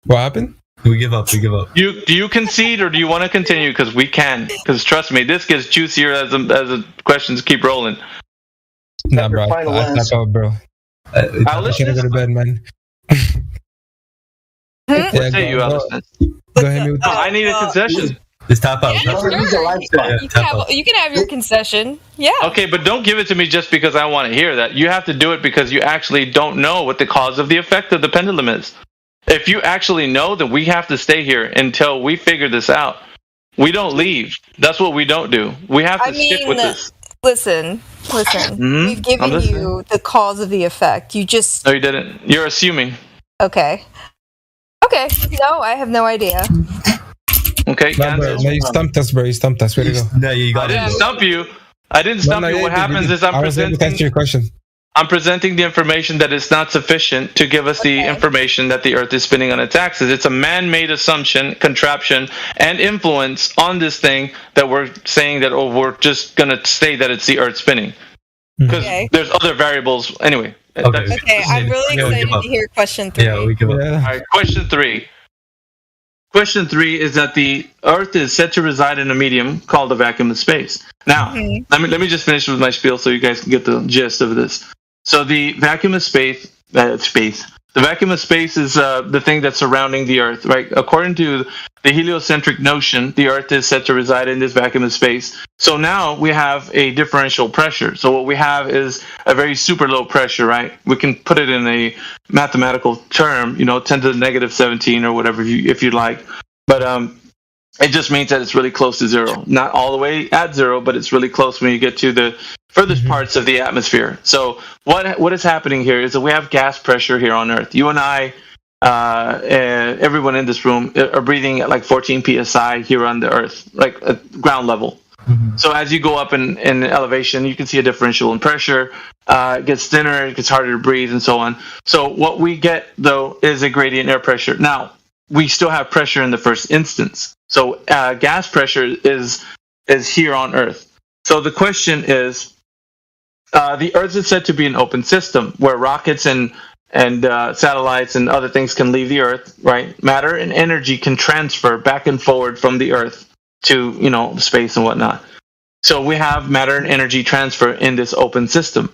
What happened? We give up. Do you concede or do you want to continue? Because we can. Because trust me, this gets juicier as the questions keep rolling. Nah, bro. I tap out, bro. I gotta go to bed, man. What say you, Allison? Go ahead. No, I need a concession. Just tap out. Yeah, sure. You can have your concession. Yeah. Okay, but don't give it to me just because I want to hear that. You have to do it because you actually don't know what the cause of the effect of the pendulum is. If you actually know, then we have to stay here until we figure this out. We don't leave. That's what we don't do. We have to stick with this. Listen. Mm-hmm. We've given you the cause of the effect. You just... No, you didn't. You're assuming. Okay. No, I have no idea. Okay. No, you stumped us, bro. You stumped us. Way to go. No, you got it. I didn't stump you. What happens is I was able to answer your question. I'm presenting the information that is not sufficient to give us the information that the Earth is spinning on its axis. It's a man-made assumption, contraption, and influence on this thing that we're saying that, we're just going to say that it's the Earth spinning. Because there's other variables. Anyway. Okay, I'm really excited to hear question 3. Yeah, we give up. All right, question 3. Question 3 is that the Earth is said to reside in a medium called the vacuum of space. Now, let me just finish with my spiel so you guys can get the gist of this. So the vacuum of space, the vacuum of space is the thing that's surrounding the Earth, right? According to the heliocentric notion, the Earth is said to reside in this vacuum of space. So now we have a differential pressure. So what we have is a very super low pressure, right? We can put it in a mathematical term, 10 to the negative 17 or whatever, if you'd like. But it just means that it's really close to zero. Not all the way at zero, but it's really close when you get to the furthest parts of the atmosphere. So what is happening here is that we have gas pressure here on Earth. You and I, everyone in this room are breathing at like 14 psi here on the Earth, like at ground level. So as you go up in elevation, you can see a differential in pressure. It gets thinner, it gets harder to breathe, and so on. So what we get, though, is a gradient air pressure. Now, we still have pressure in the first instance. So gas pressure is here on Earth. So the question is, the Earth is said to be an open system where rockets and satellites and other things can leave the Earth, right? Matter and energy can transfer back and forward from the Earth to, space and whatnot. So we have matter and energy transfer in this open system.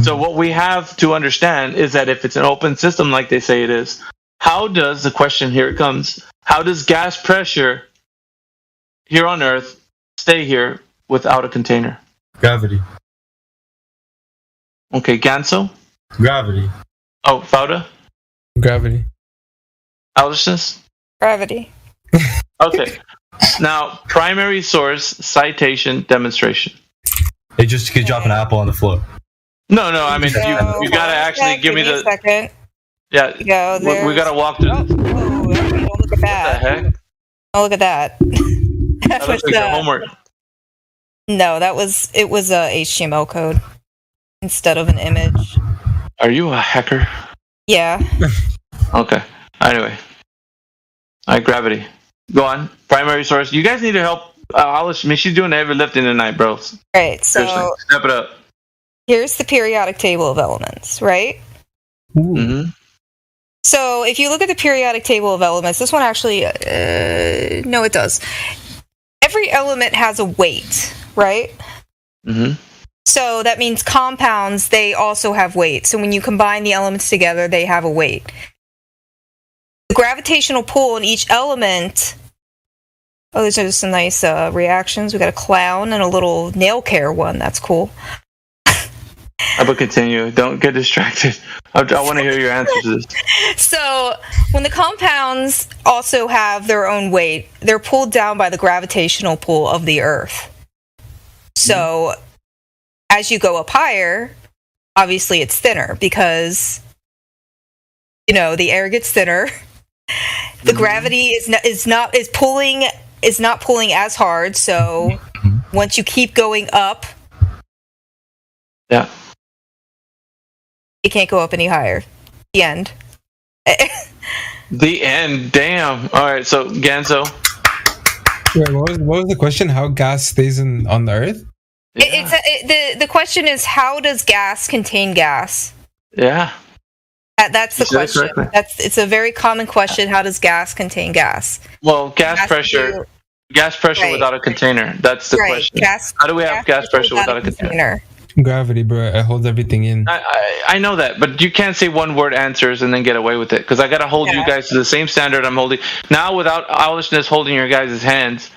So what we have to understand is that if it's an open system like they say it is, the question here it comes, how does gas pressure here on Earth stay here without a container? Gravity. Okay, Ganso? Gravity. Oh, Fauda? Gravity. Alishness? Gravity. Okay. Now, primary source, citation, demonstration. They just could drop an apple on the floor. No, I mean, you gotta actually give me the... second. Yeah, we gotta walk through this. Don't look at that. What the heck? Oh, look at that. That looks like your homework. No, it was a HTML code instead of an image. Are you a hacker? Yeah. Okay. Anyway. Alright, gravity. Go on. Primary source. You guys need to help she's doing the heavy lifting tonight, bro. Right, so seriously, step it up. Here's the periodic table of elements, right? Mm-hmm. So if you look at the periodic table of elements, this one actually, no, it does. Every element has a weight, right? Mm-hmm. So that means compounds, they also have weight. So when you combine the elements together, they have a weight. The gravitational pull in each element... Oh, these are some nice reactions. We got a clown and a little nail care one. That's cool. I will continue. Don't get distracted. I want to hear your answer to this. So, when the compounds also have their own weight, they're pulled down by the gravitational pull of the Earth. So, as you go up higher, obviously it's thinner because, the air gets thinner. The gravity is not pulling as hard. So, once you keep going up, yeah. You can't go up any higher. The end. The end. Damn. All right. So Ganso. Wait, what was the question? How gas stays on the Earth? Yeah. The question is, how does gas contain gas? Yeah. That's the question. It's a very common question. How does gas contain gas? Well, gas pressure right. Without a container. That's the question. How do we have gas pressure without a container? Gravity, bro. It holds everything in. I know that, but you can't say one word answers and then get away with it because I got to hold you guys to the same standard I'm holding now. Without Owlishness holding your guys' hands,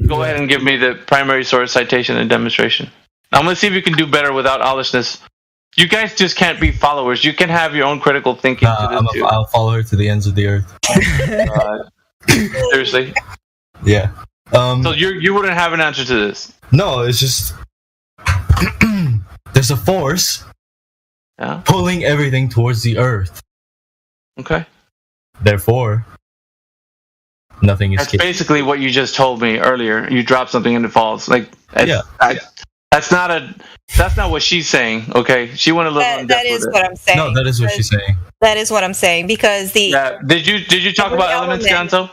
go ahead and give me the primary source, citation, and demonstration. I'm gonna see if you can do better without Owlishness. You guys just can't be followers. You can have your own critical thinking. I'll follow her to the ends of the earth. Seriously? Yeah. So you wouldn't have an answer to this? No, it's just. There's a force pulling everything towards the Earth. Okay. Therefore, nothing is. That's basically what you just told me earlier. You drop something and it falls. That's not what she's saying. Okay, she went a little in depth that is with what I'm saying. No, that is what she's saying. That is what I'm saying because the. Yeah. Did you talk about elements, Ganso?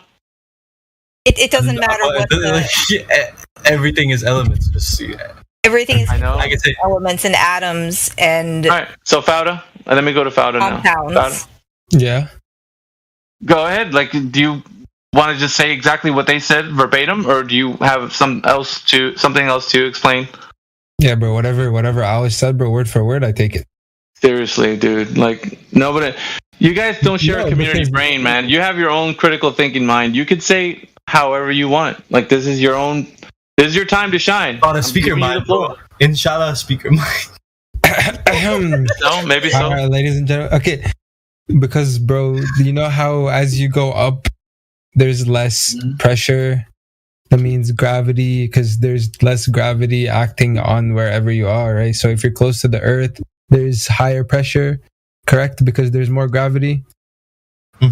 It doesn't matter what. Everything is elements. Just everything is I can say elements and atoms and. All right. So Fauda, let me go to Fauda now. Compounds. Yeah. Go ahead. Do you want to just say exactly what they said verbatim, or do you have something else to explain? Yeah, bro. Whatever Alice said, bro. Word for word, I take it. Seriously, dude. Nobody. You guys don't share a community brain, man. You have your own critical thinking mind. You could say however you want. This is your own. This is your time to shine. On a speaker mind, bro. Inshallah, speaker mind. No, maybe so. All right, ladies and gentlemen. Okay, because, bro, you know how as you go up, there's less pressure. That means gravity, because there's less gravity acting on wherever you are, right? So if you're close to the Earth, there's higher pressure, correct? Because there's more gravity,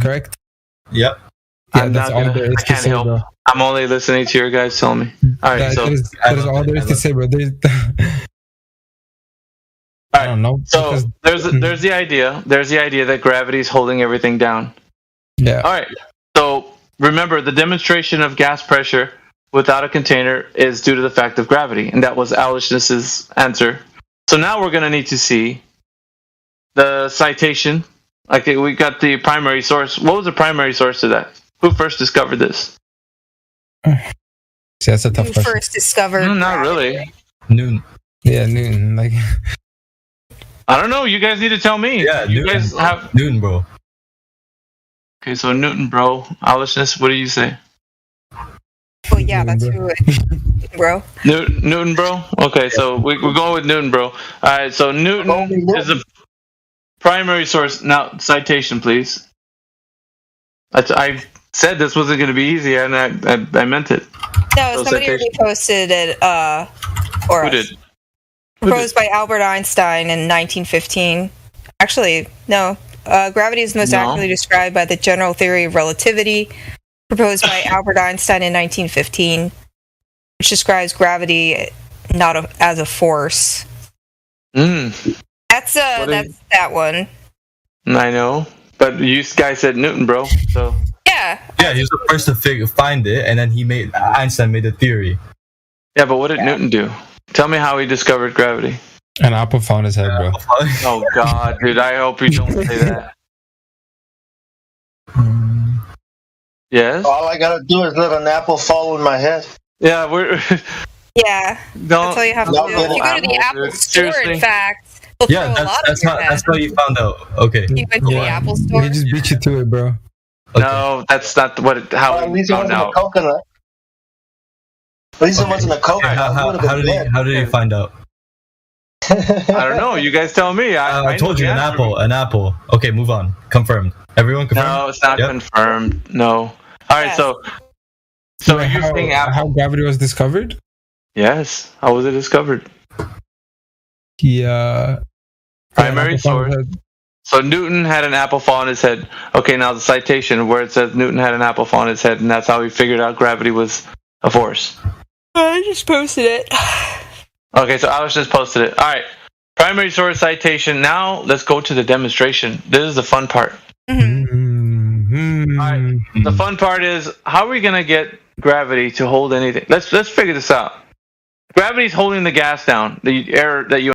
correct? Yep. Yeah, that's all there is I can't help. Bro. I'm only listening to your guys tell me. All right, that is all there is to say, bro. I don't know. So there's the idea. There's the idea that gravity is holding everything down. Yeah. All right. So remember, the demonstration of gas pressure without a container is due to the fact of gravity, and that was Alishness's answer. So now we're going to need to see the citation. Okay, we got the primary source. What was the primary source to that? Who first discovered this? See, that's a tough Who question. first discovered? Not really. Newton. Yeah, Newton. Like, I don't know. You guys need to tell me. Yeah, you Newton, guys have Newton, bro. Okay, so Newton, bro. Alishness, what do you say? Well, yeah, that's who it, bro. Newton, bro. Okay, so we're going with Newton, bro. All right, so Newton is the primary source. Now, citation, please. I said this wasn't going to be easy, and I meant it. No, So somebody already posted it. Or Who did? Proposed by Albert Einstein in 1915. Actually, no. Gravity is most accurately described by the general theory of relativity, proposed by Albert Einstein in 1915, which describes gravity not as a force. That's that one. I know, but you guys said Newton, bro. So yeah, he was the first to find it, and then Einstein made the theory. Yeah, but what did Newton do? Tell me how he discovered gravity. An apple found his head, bro. Oh God, dude! I hope you don't say that. Yes. All I gotta do is let an apple fall in my head. Yeah, we're. Yeah, that's all you have to do. If you go to the Apple store, in fact, they'll throw a lot on your head. That's how you found out. Okay. You went to the Apple store. He just beat you to it, bro. No, that's not how At we least it found wasn't a out. coconut. At least it wasn't a coconut. How did he find out? I don't know. You guys tell me. I told you, an apple. Okay, move on. Confirmed. Everyone confirmed? No, it's not confirmed. No. All right, so you're saying how gravity was discovered? Yes. How was it discovered? Yeah. Primary source. So Newton had an apple fall on his head. Okay, now the citation where it says Newton had an apple fall on his head, and that's how he figured out gravity was a force. I just posted it. Okay, so Alex just posted it. All right. Primary source citation. Now let's go to the demonstration. This is the fun part. All right. The fun part is how are we gonna get gravity to hold anything? Let's figure this out. Gravity's holding the gas down, the air that you